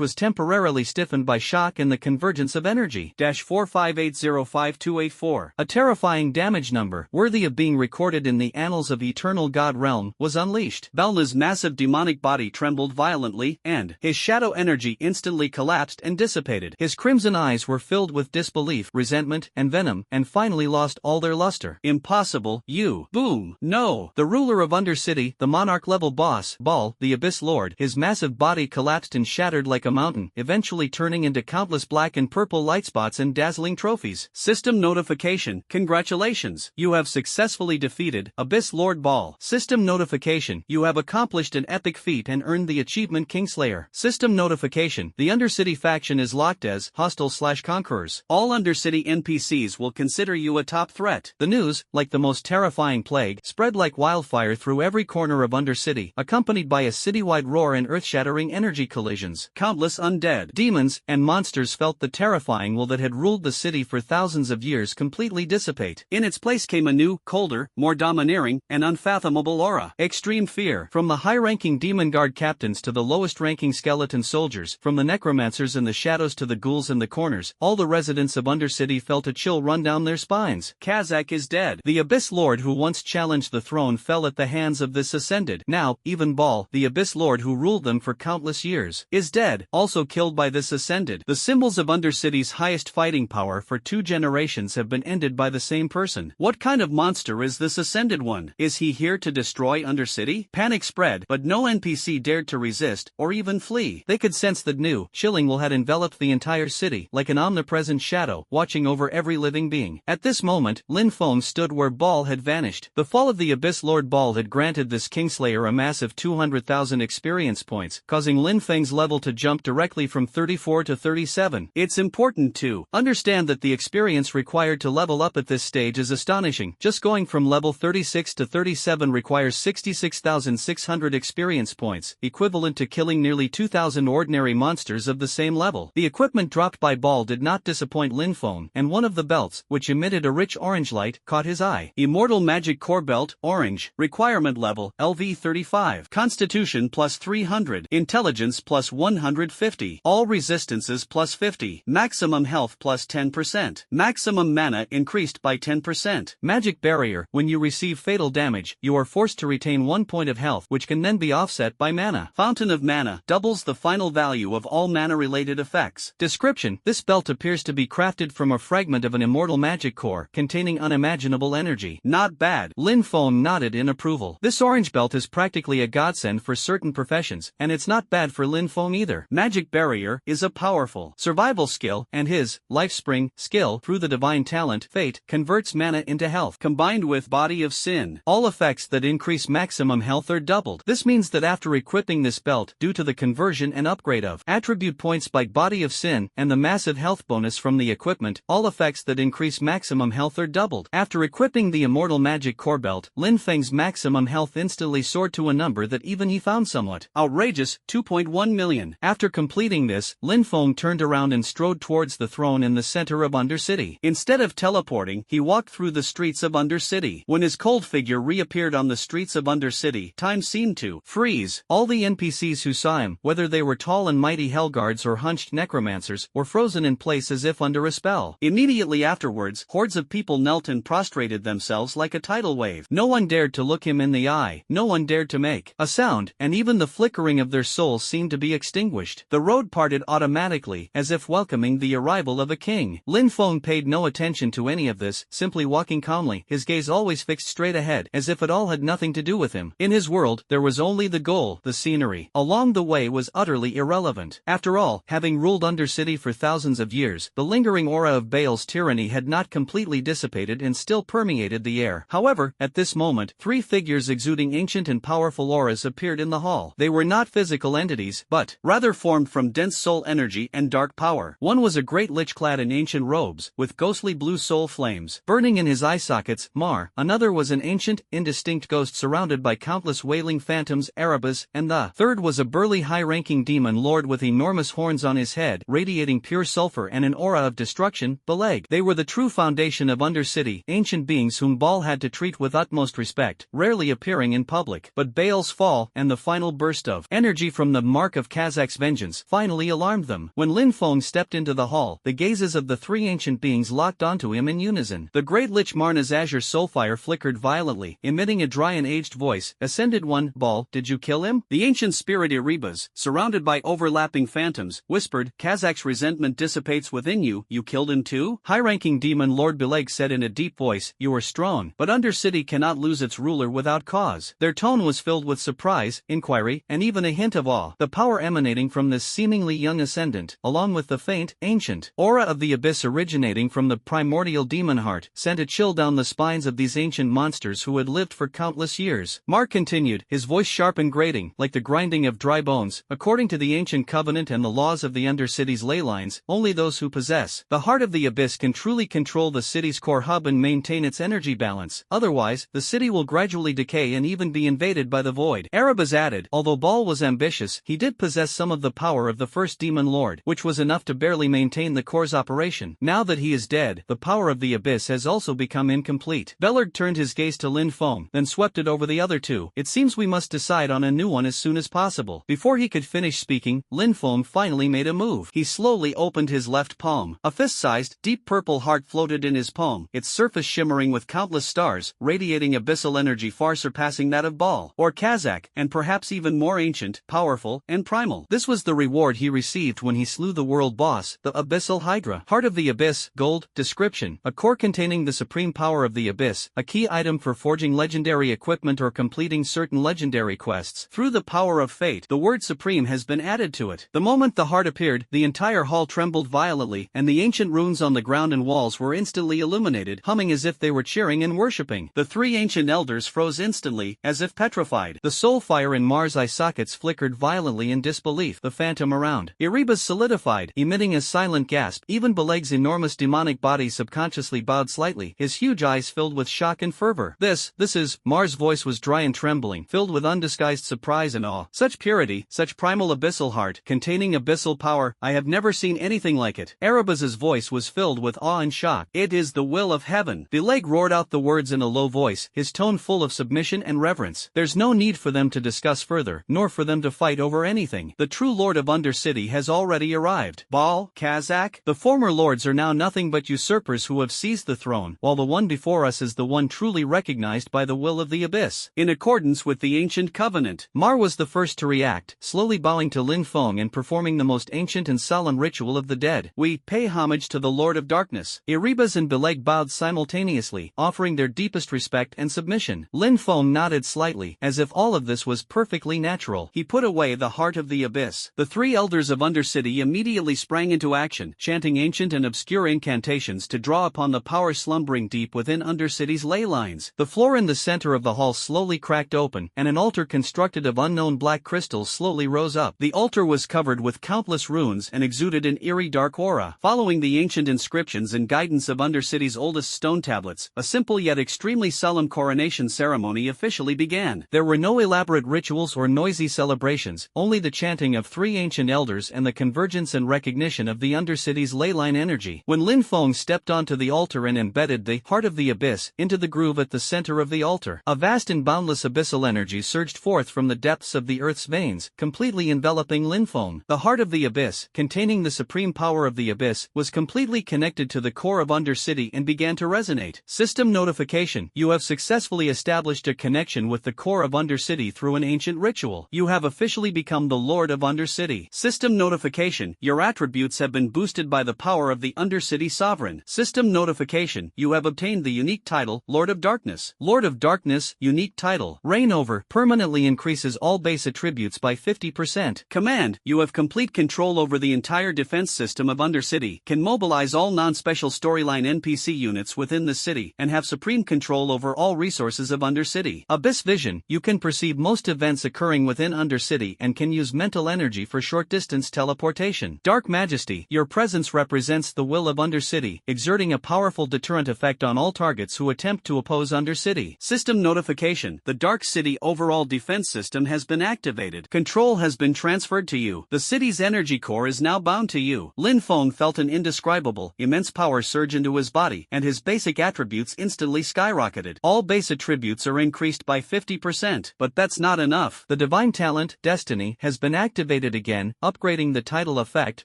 was temporarily stiffened by shock and the convergence of energy. 458055284. A terrifying damage number, worthy of being recorded in the annals of Eternal God Realm, was unleashed. Balna's massive demonic body trembled violently, and his shadow energy instantly collapsed and dissipated. His crimson eyes were filled with disbelief, resentment, and venom, and finally lost all their luster. Impossible, you. Boom. No. The ruler of Undercity, the monarch-level boss, Ball, the Abyss Lord, his massive body collapsed and shattered like a mountain, eventually turning into countless black and purple light spots and dazzling trophies. System notification. Congratulations. You have successfully defeated Abyss Lord Ball. System notification. You have accomplished an epic feat and earned the achievement Kingslayer. System notification. The Undercity faction is locked as hostile/conquerors. All Undercity NPCs will consider you a top threat. The news, like the most terrifying plague, spread like wildfire through every corner of Undercity, accompanied by a citywide roar and earth-shattering energy collisions. Countless undead, demons, and monsters felt the terrifying will that had ruled the city for thousands of years completely dissipate. In its place came a new, colder, more domineering, and unfathomable aura. Extreme fear. From the high-ranking demon guard captains to the lowest-ranking skeleton soldiers, from the necromancers in the shadows to the ghouls in the corners, all the residents of Undercity felt a chill run down their spines. Kazakh is dead. The Abyss Lord who once challenged the throne fell at the hands of this ascended. Now, even Ball, the Abyss Lord who ruled them for countless years, is dead, also killed by this ascended. The symbols of Undercity's highest fighting power for 2 generations have been ended by the same person. What kind of monster is this ascended one? Is he here to destroy Undercity? Panic spread, but no NPC dared to resist, or even flee. They could sense that new, chilling will had enveloped the entire city, like an omnipresent shadow, watching over every living being. At this moment, Lin Feng stood where Ball had vanished. The fall of the Abyss Lord Ball had granted this Kingslayer a massive 200,000 experience points, causing Lin Feng's level to jump directly from 34 to 37. It's important to understand that the experience required to level up at this stage is astonishing. Just going from level 36 to 37 requires 66,600 experience points, equivalent to killing nearly 2,000 ordinary monsters of the same level. The equipment dropped by Ball did not disappoint Lin Feng, and one of the belts, which emitted a rich orange light, caught his eye. Immortal Magic Core Belt, Orange, requirement level, LV 35, Constitution plus 300, Intelligence plus 150, all resistances plus 50, maximum health plus 10%, maximum mana increased by 10%. Magic barrier. When you receive fatal damage, you are forced to retain 1 point of health, which can then be offset by mana. Fountain of mana. Doubles the final value of all mana-related effects. Description. This belt appears to be crafted from a fragment of an immortal magic core, containing unimaginable energy. Not bad. Lin Feng nodded in approval. This orange belt is practically a godsend for certain professions, and it's not bad for Lin Feng either. Magic barrier is a powerful survival skill, and his life spring skill through the divine talent fate converts mana into health. Combined with body of sin, all effects that increase maximum health are doubled. This means that after equipping this belt, due to the conversion and upgrade of attribute points by body of sin and the massive health bonus from the equipment, all effects that increase maximum health are doubled. After equipping the immortal magic core belt, Lin Feng's maximum health instantly soared to a number that even he found somewhat outrageous, 2.1 million. After completing this, Lin Feng turned around and strode towards the throne in the center of Undercity. Instead of teleporting, he walked through the streets of Undercity. When his cold figure reappeared on the streets of Undercity, time seemed to freeze. All the NPCs who saw him, whether they were tall and mighty hellguards or hunched necromancers, were frozen in place as if under a spell. Immediately afterwards, hordes of people knelt and prostrated themselves like a tidal wave. No one dared to look him in the eye, no one dared to make a sound, and even the flickering of their souls seemed to be extinguished. The road parted automatically, as if welcoming the arrival of a king. Lin Feng paid no attention to any of this, simply walking calmly, his gaze always fixed straight ahead, as if it all had nothing to do with him. In his world, there was only the goal, the scenery along the way was utterly irrelevant. After all, having ruled Undercity for thousands of years, the lingering aura of Baal's tyranny had not completely dissipated and still permeated the air. However, at this moment, 3 figures exuding ancient and powerful auras appeared in the hall. They were not physical entities, but rather formed from dense soul energy and dark power. One was a great lich clad in ancient robes, with ghostly blue soul flames burning in his eye sockets, Mar. Another was an ancient, indistinct ghost surrounded by countless wailing phantoms, Erebus, and the third was a burly high-ranking demon lord with enormous horns on his head, radiating pure sulfur and an aura of destruction, Beleg. They were the true foundation of Undercity, ancient beings whom Baal had to treat with utmost respect, rarely appearing in public. But Baal's fall, and the final burst of energy from the mark of Kazak's vengeance, finally alarmed them. When Lin Feng stepped into the hall, the gazes of the 3 ancient beings locked onto him in unison. The great Lich Marna's azure soulfire flickered violently, emitting a dry and aged voice. Ascended One, Baal, did you kill him? The ancient spirit Erebus, surrounded by overlapping phantoms, whispered, Kazak's resentment dissipates within you, you killed him too? High-ranking demon Lord Beleg said in a deep voice, you are strong, but Undercity cannot lose its ruler without cause. Their tone was filled with surprise, inquiry, and even a hint of awe. The power emanating from this seemingly young ascendant, along with the faint, ancient aura of the abyss originating from the primordial demon heart, sent a chill down the spines of these ancient monsters who had lived for countless years. Mark continued, his voice sharp and grating, like the grinding of dry bones. According to the ancient covenant and the laws of the Undercity's ley lines, only those who possess the heart of the abyss can truly control the city's core hub and maintain its energy balance. Otherwise, the city will gradually decay and even be invaded by the void. Erebus added, although Baal was ambitious, he did possess some of the power of the first demon lord, which was enough to barely maintain the core's operation. Now that he is dead, the power of the abyss has also become incomplete. Bellard turned his gaze to Lin Feng, then swept it over the other 2. It seems we must decide on a new one as soon as possible. Before he could finish speaking, Lin Feng finally made a move. He slowly opened his left palm. A fist-sized, deep purple heart floated in his palm, its surface shimmering with countless stars, radiating abyssal energy far surpassing that of Baal, or Kazak, and perhaps even more ancient, powerful, and primal. This was the reward he received when he slew the world boss, the Abyssal Hydra. Heart of the Abyss, gold, description, a core containing the supreme power of the abyss, a key item for forging legendary equipment or completing certain legendary quests. Through the power of fate, the word supreme has been added to it. The moment the heart appeared, the entire hall trembled violently, and the ancient runes on the ground and walls were instantly illuminated, humming as if they were cheering and worshipping. The 3 ancient elders froze instantly, as if petrified. The soul fire in Mars' eye sockets flickered violently in disbelief. The phantom around Erebus solidified, emitting a silent gasp. Even Beleg's enormous demonic body subconsciously bowed slightly, his huge eyes filled with shock and fervor. This is, Mars' voice was dry and trembling, filled with undisguised surprise and awe. Such purity, such primal abyssal heart, containing abyssal power, I have never seen anything like it. Erebus's voice was filled with awe and shock. It is the will of heaven. Beleg roared out the words in a low voice, his tone full of submission and reverence. There's no need for them to discuss further, nor for them to fight over anything. The true lord of Undercity has already arrived. Baal, Kazak, the former lords are now nothing but usurpers others who have seized the throne, while the one before us is the one truly recognized by the will of the abyss. In accordance with the ancient covenant. Mar was the first to react, slowly bowing to Lin Feng and performing the most ancient and solemn ritual of the dead. We pay homage to the Lord of Darkness. Erebus and Beleg bowed simultaneously, offering their deepest respect and submission. Lin Feng nodded slightly, as if all of this was perfectly natural. He put away the heart of the abyss. The three elders of Undercity immediately sprang into action, chanting ancient and obscure incantations to draw upon the power slumbering deep within Undercity's ley lines. The floor in the center of the hall slowly cracked open, and an altar constructed of unknown black crystals slowly rose up. The altar was covered with countless runes and exuded an eerie dark aura. Following the ancient inscriptions and guidance of Undercity's oldest stone tablets, a simple yet extremely solemn coronation ceremony officially began. There were no elaborate rituals or noisy celebrations, only the chanting of three ancient elders and the convergence and recognition of the Undercity's leyline energy. When Lin Feng stepped onto the altar and embedded the heart of the abyss into the groove at the center of the altar, a vast and boundless abyssal energy surged forth from the depths of the earth's veins, completely enveloping Lin Feng. The heart of the abyss, containing the supreme power of the abyss, was completely connected to the core of Undercity and began to resonate. System notification: you have successfully established a connection with the core of Undercity through an ancient ritual. You have officially become the Lord of Undercity. System notification: your attributes have been boosted by the power of the Undercity Sovereign. System notification: you have obtained the unique title, Lord of Darkness. Lord of Darkness, unique title. Reign over, permanently increases all base attributes by 50%. Command: you have complete control over the entire defense system of Undercity, can mobilize all non-special storyline NPC units within the city, and have supreme control over all resources of Undercity. Abyss vision: you can perceive most events occurring within Undercity and can use mental energy for short-distance teleportation. Dark Majesty: your presence represents the will of Undercity, exerting a powerful deterrent effect on all targets who attempt to oppose Undercity. System notification: the Dark City overall defense system has been activated. Control has been transferred to you. The city's energy core is now bound to you. Lin Feng felt an indescribable, immense power surge into his body, and his basic attributes instantly skyrocketed. All base attributes are increased by 50%, but that's not enough. The divine talent, Destiny, has been activated again, upgrading the title effect,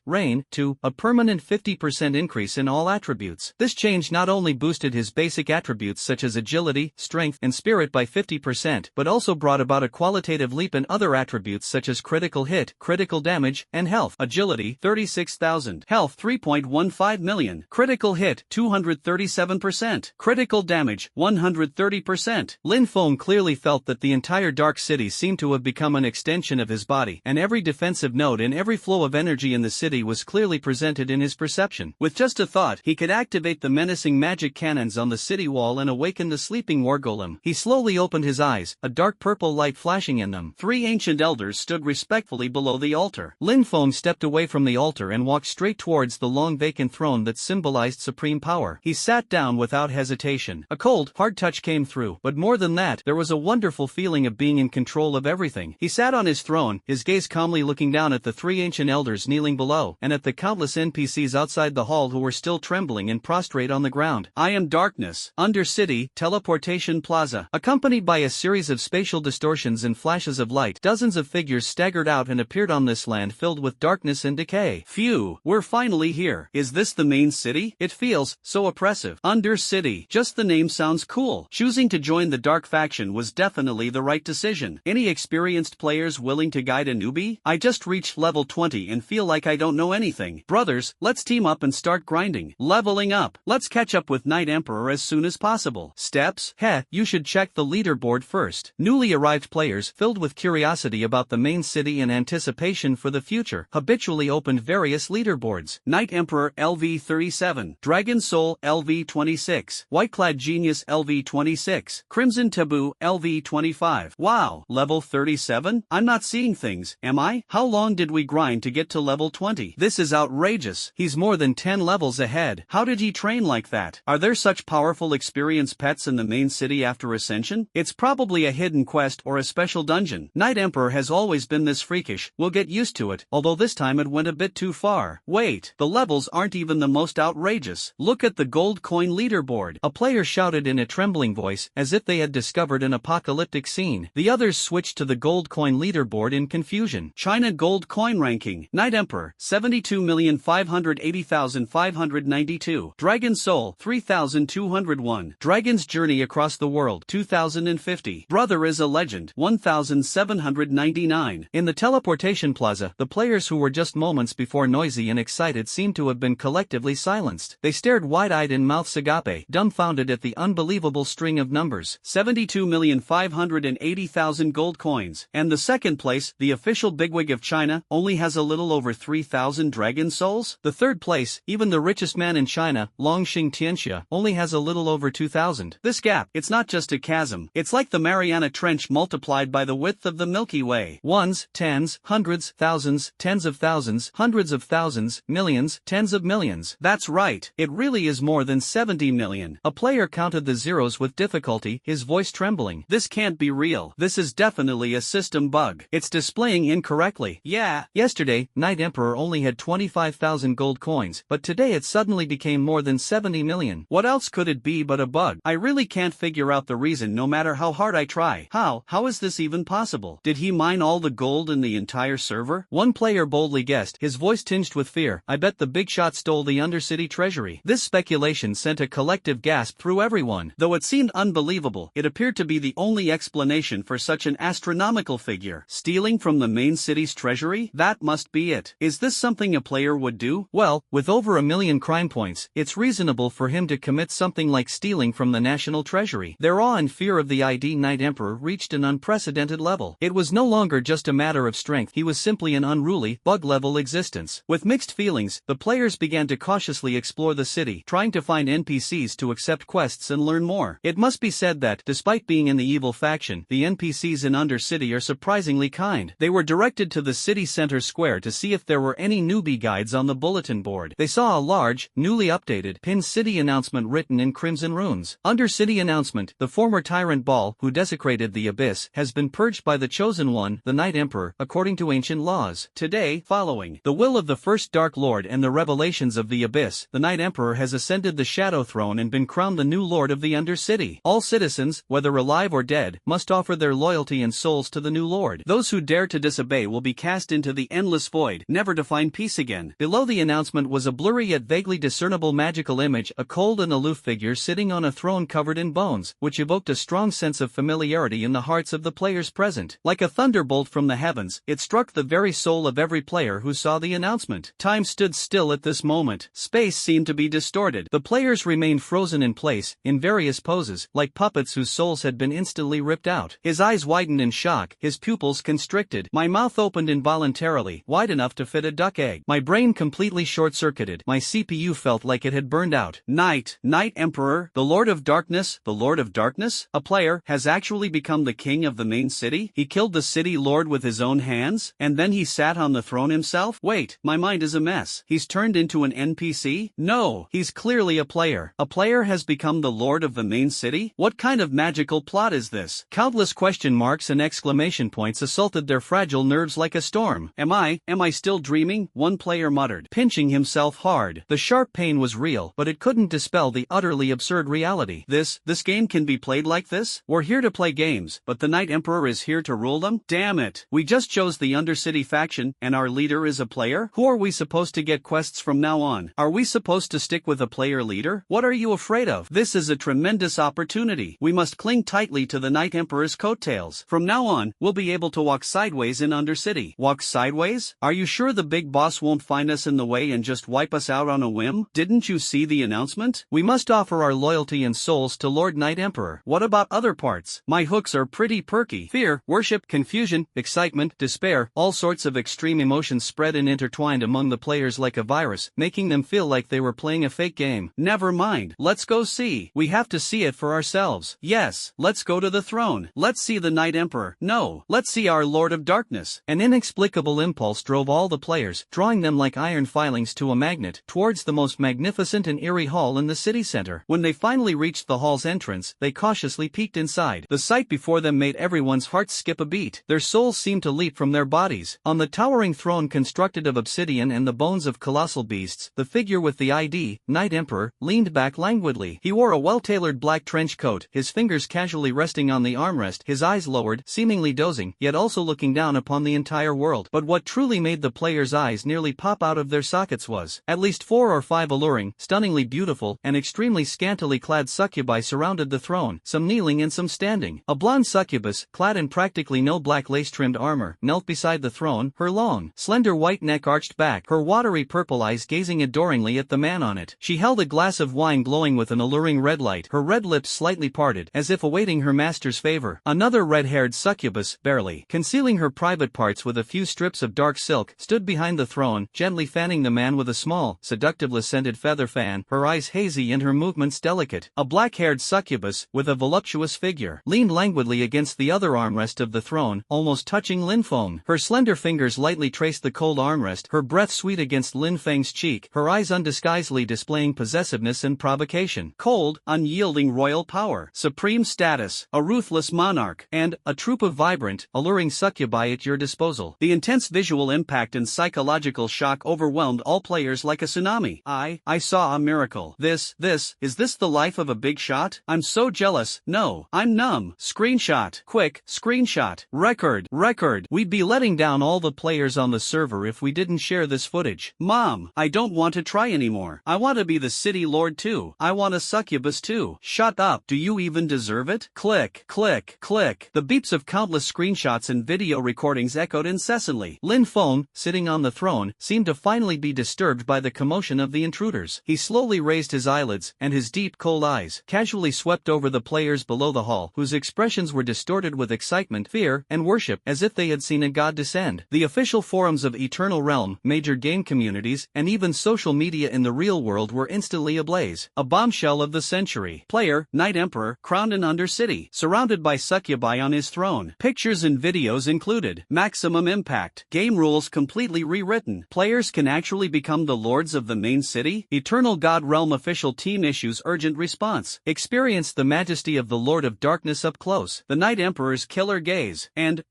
Reign, to a permanent 50% increase in all attributes. This change not only boosted his basic attributes such as agility, strength, and spirit by 50%, but also brought about a qualitative leap in other attributes such as critical hit, critical damage, and health. Agility, 36,000. Health, 3.15 million. Critical hit, 237%. Critical damage, 130%. Lin Feng clearly felt that the entire Dark City seemed to have become an extension of his body, and every defensive node and every flow of energy in the city was clearly presented in his perception. With just a thought, he could activate the menacing magic cannons on the city wall and awaken the sleeping war golem. He slowly opened his eyes, a dark purple light flashing in them. Three ancient elders stood respectfully below the altar. Lin Feng stepped away from the altar and walked straight towards the long vacant throne that symbolized supreme power. He sat down without hesitation. A cold, hard touch came through, but more than that, there was a wonderful feeling of being in control of everything. He sat on his throne, his gaze calmly looking down at the three ancient elders kneeling below, and at the countless NPCs outside the hall who were still trembling and prostrate on the ground. I am Darkness. Undercity, Teleportation Plaza. Accompanied by a series of spatial distortions and flashes of light, dozens of figures staggered out and appeared on this land filled with darkness and decay. Phew, we're finally here. Is this the main city? It feels so oppressive. Undercity. Just the name sounds cool. Choosing to join the Dark faction was definitely the right decision. Any experienced players willing to guide a newbie? I just reached level 20 and feel like I don't know anything. Brothers, let's team up and start grinding. Leveling up. Let's catch up with Night Emperor as soon as possible. Steps? Heh, you should check the leaderboard first. Newly arrived players, filled with curiosity about the main city and anticipation for the future, habitually opened various leaderboards. Night Emperor LV37, Dragon Soul LV26, Whiteclad Genius LV26, Crimson Taboo LV25. Wow, level 37? I'm not seeing things, am I? How long did we grind to get to level 20? This is outrageous. He's more than 10 levels ahead. How did he train like that? Are there such powerful experienced pets in the main city after Ascension? It's probably a hidden quest or a special dungeon. Night Emperor has always been this freakish. We'll get used to it, although this time it went a bit too far. Wait, the levels aren't even the most outrageous. Look at the gold coin leaderboard. A player shouted in a trembling voice, as if they had discovered an apocalyptic scene. The others switched to the gold coin leaderboard in confusion. China gold coin ranking. Night Emperor, 72,580,592. 2. Dragon Soul 3201. Dragon's Journey Across the World 2050. Brother is a Legend 1799. In the teleportation plaza, the players who were just moments before noisy and excited seemed to have been collectively silenced. They stared wide-eyed in mouths agape, dumbfounded at the unbelievable string of numbers. 72,580,000 gold coins. And the second place, the official bigwig of China, only has a little over 3,000 dragon souls? The third place, even the richest man in China, Longxing Tianxia, only has a little over 2,000. This gap, it's not just a chasm, it's like the Mariana Trench multiplied by the width of the Milky Way. Ones, tens, hundreds, thousands, tens of thousands, hundreds of thousands, millions, tens of millions. That's right, it really is more than 70 million. A player counted the zeros with difficulty, his voice trembling. This can't be real. This is definitely a system bug. It's displaying incorrectly. Yeah. Yesterday, Knight Emperor only had 25,000 gold coins, but today it suddenly became more than 70 million. What else could it be but a bug? I really can't figure out the reason no matter how hard I try. How is this even possible? Did he mine all the gold in the entire server? One player boldly guessed, his voice tinged with fear, I bet the big shot stole the Undercity treasury. This speculation sent a collective gasp through everyone. Though it seemed unbelievable, it appeared to be the only explanation for such an astronomical figure. Stealing from the main city's treasury? That must be it. Is this something a player would do? Well, with over 1 million crime points, it's reasonable for him to commit something like stealing from the national treasury. Their awe and fear of the ID Knight Emperor reached an unprecedented level. It was no longer just a matter of strength, he was simply an unruly, bug-level existence. With mixed feelings, the players began to cautiously explore the city, trying to find NPCs to accept quests and learn more. It must be said that, despite being in the evil faction, the NPCs in Undercity are surprisingly kind. They were directed to the city center square to see if there were any newbie guides on the bulletin board. They saw a large, newly updated, pinned city announcement written in crimson runes. Undercity announcement, the former tyrant Baal, who desecrated the abyss, has been purged by the Chosen One, the Knight Emperor, according to ancient laws. Today, following the will of the first Dark Lord and the revelations of the abyss, the Knight Emperor has ascended the Shadow Throne and been crowned the new Lord of the Undercity. All citizens, whether alive or dead, must offer their loyalty and souls to the new Lord. Those who dare to disobey will be cast into the endless void, never to find peace again. Below the announcement was a blurry yet vaguely discernible magical image, a cold and aloof figure sitting on a throne covered in bones, which evoked a strong sense of familiarity in the hearts of the players present. Like a thunderbolt from the heavens, it struck the very soul of every player who saw the announcement. Time stood still at this moment. Space seemed to be distorted. The players remained frozen in place, in various poses, like puppets whose souls had been instantly ripped out. His eyes widened in shock, his pupils constricted. My mouth opened involuntarily, wide enough to fit a duck egg. My brain completely short-circuited. My CPU felt like it had burned out. Knight Emperor, the Lord of Darkness, the Lord of Darkness? A player has actually become the king of the main city? He killed the city lord with his own hands? And then he sat on the throne himself? Wait, my mind is a mess. He's turned into an NPC? No, he's clearly a player. A player has become the lord of the main city? What kind of magical plot is this? Countless question marks and exclamation points assaulted their fragile nerves like a storm. Am I still dreaming? One player muttered, pinching himself hard. The sharp pain was real, but it couldn't dispel the utterly absurd reality. This game can be played like this? We're here to play games, but the Knight Emperor is here to rule them? Damn it. We just chose the Undercity faction, and our leader is a player? Who are we supposed to get quests from now on? Are we supposed to stick with a player leader? What are you afraid of? This is a tremendous opportunity. We must cling tightly to the Knight Emperor's coattails. From now on, we'll be able to walk sideways in Undercity. Walk sideways? Are you sure the big boss won't find us in the way and just wipe us out on a whim? Didn't you see the announcement? We must offer our loyalty and souls to Lord Knight Emperor. What about other parts? My hooks are pretty perky. Fear, worship, confusion, excitement, despair, all sorts of extreme emotions spread and intertwined among the players like a virus, making them feel like they were playing a fake game. Never mind. Let's go see. We have to see it for ourselves. Yes, let's go to the throne. Let's see the Knight Emperor. No, let's see our Lord of Darkness. An inexplicable impulse drove all the players, drawing them like iron filings to a magnet, towards the most magnificent and eerie hall in the city center. When they finally reached the hall's entrance, they cautiously peeked inside. The sight before them made everyone's hearts skip a beat. Their souls seemed to leap from their bodies. On the towering throne constructed of obsidian and the bones of colossal beasts, the figure with the ID, Knight Emperor, leaned back languidly. He wore a well-tailored black trench coat, his fingers casually resting on the armrest, his eyes lowered, seemingly dozing, yet also looking down upon the entire world. But what truly made the players' eyes nearly pop out of their sockets was, at least 4 or 5 alluring alluring, stunningly beautiful, and extremely scantily clad succubi surrounded the throne, some kneeling and some standing. A blonde succubus, clad in practically no black lace-trimmed armor, knelt beside the throne, her long, slender white neck arched back, her watery purple eyes gazing adoringly at the man on it. She held a glass of wine glowing with an alluring red light, her red lips slightly parted, as if awaiting her master's favor. Another red-haired succubus, barely concealing her private parts with a few strips of dark silk, stood behind the throne, gently fanning the man with a small, seductively scented feather fan, her eyes hazy and her movements delicate. A black-haired succubus, with a voluptuous figure, leaned languidly against the other armrest of the throne, almost touching Lin Feng. Her slender fingers lightly traced the cold armrest, her breath sweet against Lin Feng's cheek, her eyes undisguisedly displaying possessiveness and provocation. Cold, unyielding royal power, supreme status, a ruthless monarch, and a troop of vibrant, alluring succubi at your disposal. The intense visual impact and psychological shock overwhelmed all players like a tsunami. I saw a miracle. Is this the life of a big shot? I'm so jealous. No, I'm numb. Screenshot. Quick, screenshot. Record. We'd be letting down all the players on the server if we didn't share this footage. Mom, I don't want to try anymore. I want to be the city lord too. I want a succubus too. Shut up. Do you even deserve it? Click. The beeps of countless screenshots and video recordings echoed incessantly. Lin Feng, sitting on the throne, seemed to finally be disturbed by the commotion of the intruders. He slowly raised his eyelids, and his deep cold eyes casually swept over the players below the hall, whose expressions were distorted with excitement, fear, and worship, as if they had seen a god descend. The official forums of Eternal Realm, major game communities, and even social media in the real world were instantly ablaze. A bombshell of the century. Player, Night Emperor, crowned in Undercity, surrounded by succubi on his throne. Pictures and videos included. Maximum impact. Game rules completely rewritten. Players can actually become the lords of the main city? Eternal God Realm official team issues urgent response. Experience the majesty of the Lord of Darkness up close. The Night Emperor's killer gaze. And,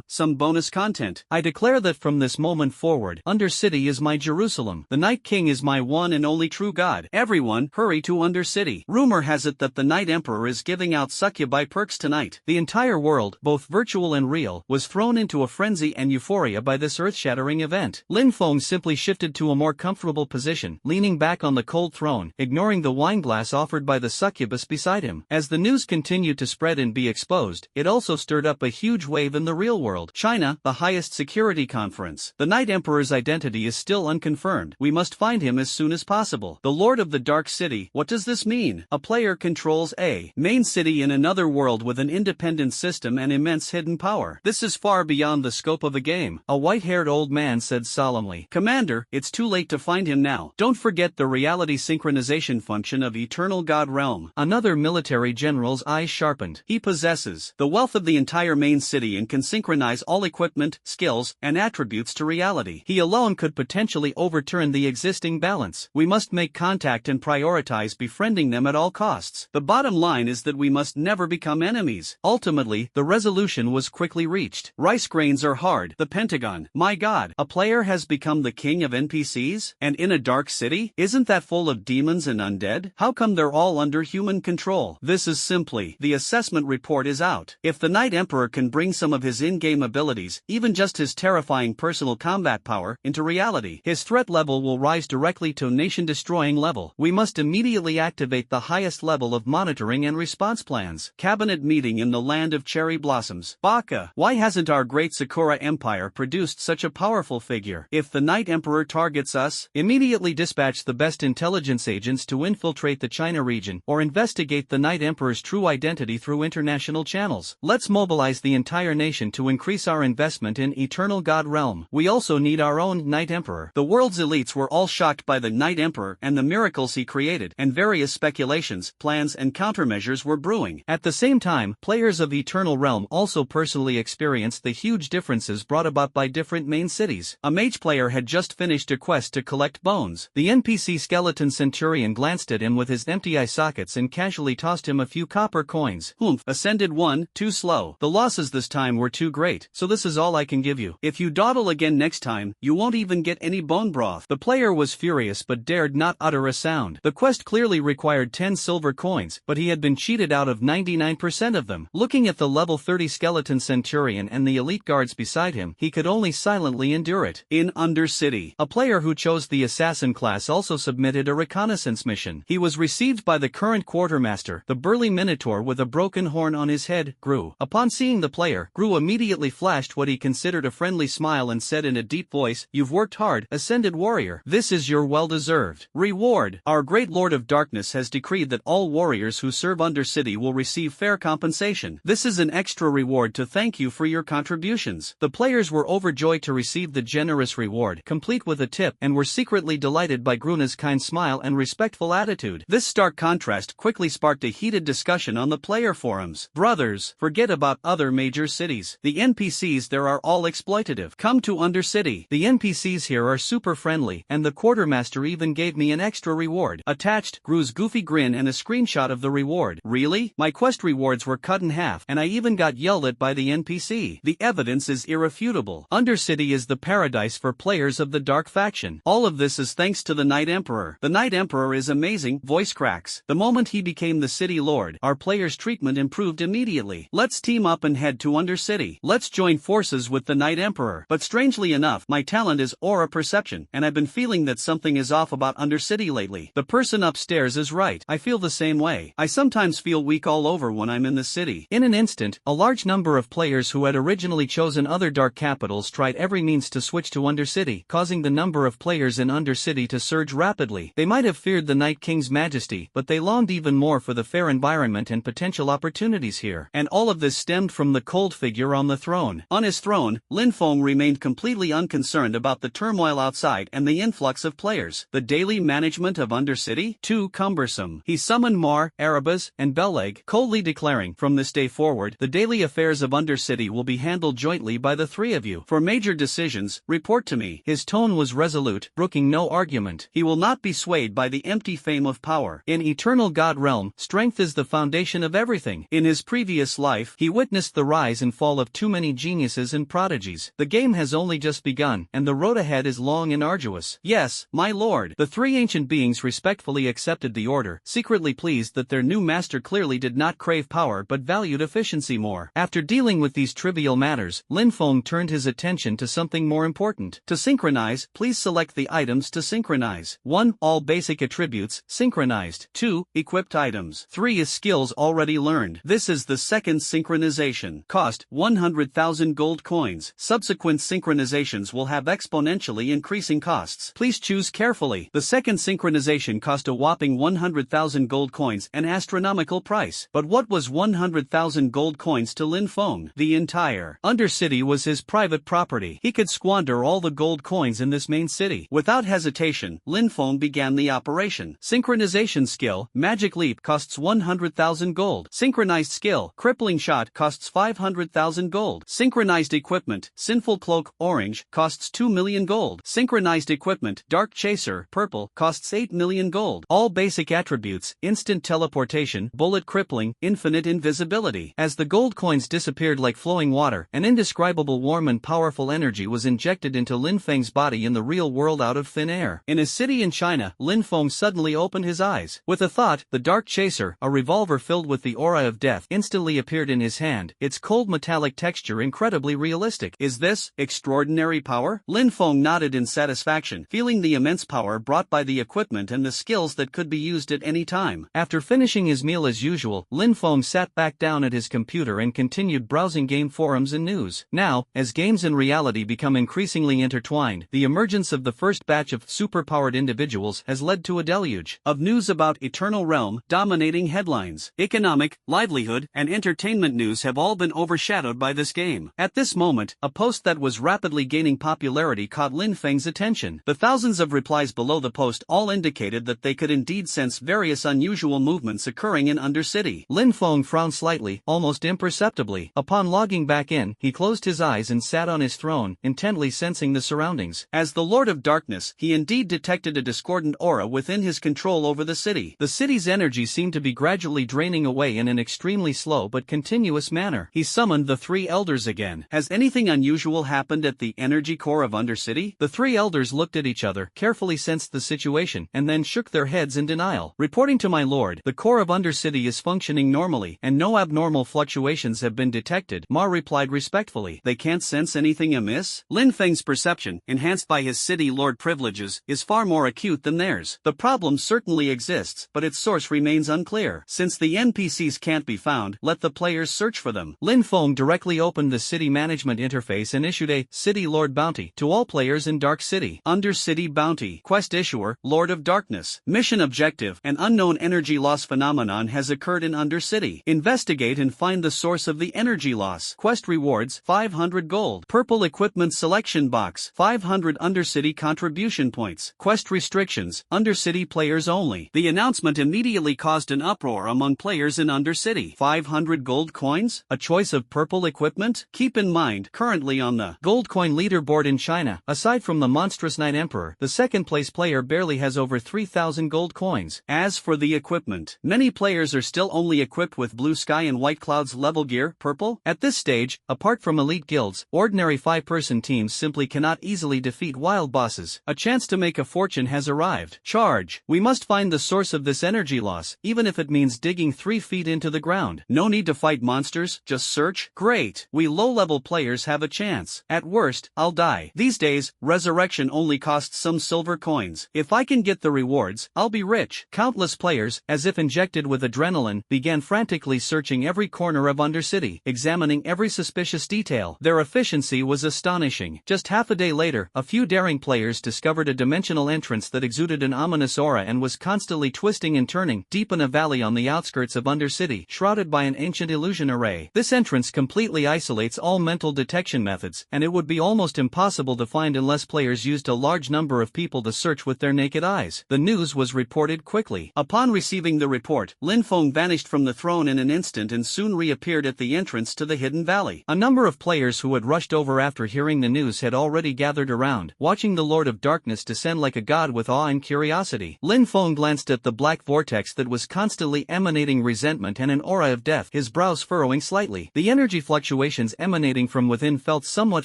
some bonus content. I declare that from this moment forward, Undercity is my Jerusalem. The Night King is my one and only true God. Everyone, hurry to Undercity. Rumor has it that the Night Emperor is giving out succubi perks tonight. The entire world, both virtual and real, was thrown into a frenzy and euphoria by this earth-shattering event. Lin Feng simply shifted to a more comfortable position, leaning back on the cold throne, ignoring the wineglass offered by the succubus beside him. As the news continued to spread and be exposed, it also stirred up a huge wave in the real world. China, the highest security conference. The Night Emperor's identity is still unconfirmed. We must find him as soon as possible. The Lord of the Dark City. What does this mean? A player controls a main city in another world with an independent system and immense hidden power. This is far beyond the scope of the game, a white-haired old man said solemnly. Commander, it's too late to find him now. Don't forget the reality synchronization function of Eternal God Realm. Another military general's eyes sharpened. He possesses the wealth of the entire main city and can synchronize all equipment, skills, and attributes to reality. He alone could potentially overturn the existing balance. We must make contact and prioritize befriending them at all costs. The bottom line is that we must never become enemies. Ultimately, the resolution was quickly reached. Rice grains are hard. The Pentagon. My God, a player has become the king of NPCs? And in a dark city? Isn't that full of demons and undead? How come they're all under human control? This is simply, the assessment report is out. If the Night Emperor can bring some of his in-game abilities, even just his terrifying personal combat power, into reality, his threat level will rise directly to nation-destroying level. We must immediately activate the highest level of monitoring and response plans. Cabinet meeting in the land of cherry blossoms. Baka, why hasn't our great Sakura Empire produced such a powerful figure? If the Night Emperor targets us, immediately dispatch the best intelligence agents to infiltrate the China region, or investigate the Night Emperor's true identity through international channels. Let's mobilize the entire nation to increase our investment in Eternal God Realm. We also need our own Night Emperor. The world's elites were all shocked by the Night Emperor and the miracles he created, and various speculations, plans, and countermeasures were brewing. At the same time, players of Eternal Realm also personally experienced the huge differences brought about by different main cities. A mage player had just finished a quest to collect bones. The NPC skeleton centurion glanced at him with his empty eye sockets and casually tossed him a few copper coins. Humph, ascended 1, too slow. The losses this time were too great, so this is all I can give you. If you dawdle again next time, you won't even get any bone broth. The player was furious but dared not utter a sound. The quest clearly required 10 silver coins, but he had been cheated out of 99% of them. Looking at the level 30 skeleton centurion and the elite guards beside him, he could only silently endure it. In Undercity, a player who chose the assassin class also also submitted a reconnaissance mission. He was received by the current quartermaster, the burly minotaur with a broken horn on his head, Gru. Upon seeing the player, Gru immediately flashed what he considered a friendly smile and said in a deep voice, "You've worked hard, Ascended Warrior. This is your well-deserved reward. Our great Lord of Darkness has decreed that all warriors who serve Undercity will receive fair compensation. This is an extra reward to thank you for your contributions." The players were overjoyed to receive the generous reward, complete with a tip, and were secretly delighted by Gruna's kind smile and respectful attitude. This stark contrast quickly sparked a heated discussion on the player forums. Brothers, forget about other major cities. The NPCs there are all exploitative. Come to Undercity. The NPCs here are super friendly, and the quartermaster even gave me an extra reward. Attached, Gru's goofy grin and a screenshot of the reward. Really? My quest rewards were cut in half, and I even got yelled at by the NPC. The evidence is irrefutable. Undercity is the paradise for players of the Dark faction. All of this is thanks to the Night Emperor. The Night Emperor is amazing. Voice cracks. The moment he became the city lord, our players' treatment improved immediately. Let's team up and head to Undercity. Let's join forces with the Night Emperor. But strangely enough, my talent is aura perception, and I've been feeling that something is off about Undercity lately. The person upstairs is right. I feel the same way. I sometimes feel weak all over when I'm in the city. In an instant, a large number of players who had originally chosen other Dark capitals tried every means to switch to Undercity, causing the number of players in Undercity to surge rapidly. They might have feared the Night King's majesty, but they longed even more for the fair environment and potential opportunities here. And all of this stemmed from the cold figure on the throne. On his throne, Lin Feng remained completely unconcerned about the turmoil outside and the influx of players. The daily management of Undercity? Too cumbersome. He summoned Mar, Erebus, and Belleg, coldly declaring, "From this day forward, the daily affairs of Undercity will be handled jointly by the three of you. For major decisions, report to me." His tone was resolute, brooking no argument. He will not be swayed by the empty fame of power. In Eternal God Realm, strength is the foundation of everything. In his previous life, he witnessed the rise and fall of too many geniuses and prodigies. The game has only just begun, and the road ahead is long and arduous. "Yes, my lord." The three ancient beings respectfully accepted the order, secretly pleased that their new master clearly did not crave power but valued efficiency more. After dealing with these trivial matters, Lin Feng turned his attention to something more important. To synchronize, please select the items to synchronize. 1. All basic attributes, synchronized. 2. Equipped items. 3. Is skills already learned. This is the second synchronization. Cost, 100,000 gold coins. Subsequent synchronizations will have exponentially increasing costs. Please choose carefully. The second synchronization cost a whopping 100,000 gold coins, an astronomical price. But what was 100,000 gold coins to Lin Feng? The entire Undercity was his private property. He could squander all the gold coins in this main city. Without hesitation, Lin Feng began the operation. Synchronization skill, Magic Leap, costs 100,000 gold. Synchronized skill, Crippling Shot, costs 500,000 gold. Synchronized equipment, Sinful Cloak, orange, costs 2 million gold. Synchronized equipment, Dark Chaser, purple, costs 8 million gold. All basic attributes, instant teleportation, bullet crippling, infinite invisibility. As the gold coins disappeared like flowing water, an indescribable warm and powerful energy was injected into Lin Feng's body in the real world out of thin air. In a city in China, Lin Feng suddenly opened his eyes. With a thought, the Dark Chaser, a revolver filled with the aura of death, instantly appeared in his hand, its cold metallic texture incredibly realistic. Is this extraordinary power? Lin Feng nodded in satisfaction, feeling the immense power brought by the equipment and the skills that could be used at any time. After finishing his meal as usual, Lin Feng sat back down at his computer and continued browsing game forums and news. Now, as games and reality become increasingly intertwined, the emergence of the first batch of superpowered individuals has led to a deluge of news about Eternal Realm, dominating headlines. Economic, livelihood, and entertainment news have all been overshadowed by this game. At this moment, a post that was rapidly gaining popularity caught Lin Feng's attention. The thousands of replies below the post all indicated that they could indeed sense various unusual movements occurring in Undercity. Lin Feng frowned slightly, almost imperceptibly. Upon logging back in, he closed his eyes and sat on his throne, intently sensing the surroundings. As the Lord of Darkness, he indeed detected a discordant aura within his control over the city. The city's energy seemed to be gradually draining away in an extremely slow but continuous manner. He summoned the three elders again. Has anything unusual happened at the energy core of Undercity? The three elders looked at each other, carefully sensed the situation, and then shook their heads in denial. Reporting to my lord, the core of Undercity is functioning normally, and no abnormal fluctuations have been detected, Mar replied respectfully. They can't sense anything amiss? Lin Feng's perception, enhanced by his city lord privileges, is far more acute than theirs. The problem certainly exists, but its source remains unclear. Since the NPCs can't be found, let the players search for them. Lin Feng directly opened the city management interface and issued a City Lord bounty to all players in Dark City. Undercity bounty. Quest issuer, Lord of Darkness. Mission objective, an unknown energy loss phenomenon has occurred in Undercity. Investigate and find the source of the energy loss. Quest rewards, 500 gold. Purple equipment selection box, 500 Undercity contribution points. Quest restrictions, Undercity players only. The announcement immediately caused an uproar among players in Undercity. 500 gold coins? A choice of purple equipment? Keep in mind, currently on the gold coin leaderboard in China, aside from the monstrous Night Emperor, the second place player barely has over 3,000 gold coins. As for the equipment, many players are still only equipped with Blue Sky and White Cloud's level gear, purple. At this stage, apart from elite guilds, ordinary 5-person teams simply cannot easily defeat wild bosses. A chance to make a fortune has arrived. Charge! We must find the source of this energy loss, even if it means digging 3 feet into the ground. No need to fight monsters, just search. Great! We low-level players have a chance. At worst, I'll die. These days, resurrection only costs some silver coins. If I can get the rewards, I'll be rich. Countless players, as if injected with adrenaline, began frantically searching every corner of Undercity, examining every suspicious detail. Their efficiency was astonishing. Just half a day later, a few daring players discovered a dimensional entrance that exuded an ominous aura and was constantly twisting and turning, deep in a valley on the outskirts of Undercity, shrouded by an ancient illusion array. This entrance completely isolates all mental detection methods, and it would be almost impossible to find unless players used a large number of people to search with their naked eyes. The news was reported quickly. Upon receiving the report, Lin Feng vanished from the throne in an instant and soon reappeared at the entrance to the hidden valley. A number of players who had rushed over after hearing the news had already gathered around, watching the Lord of Darkness descend like a god with awe and curiosity. Lin Feng glanced at the black vortex that was constantly emanating resentment and an aura of death, his brows furrowing slightly. The energy fluctuations emanating from within felt somewhat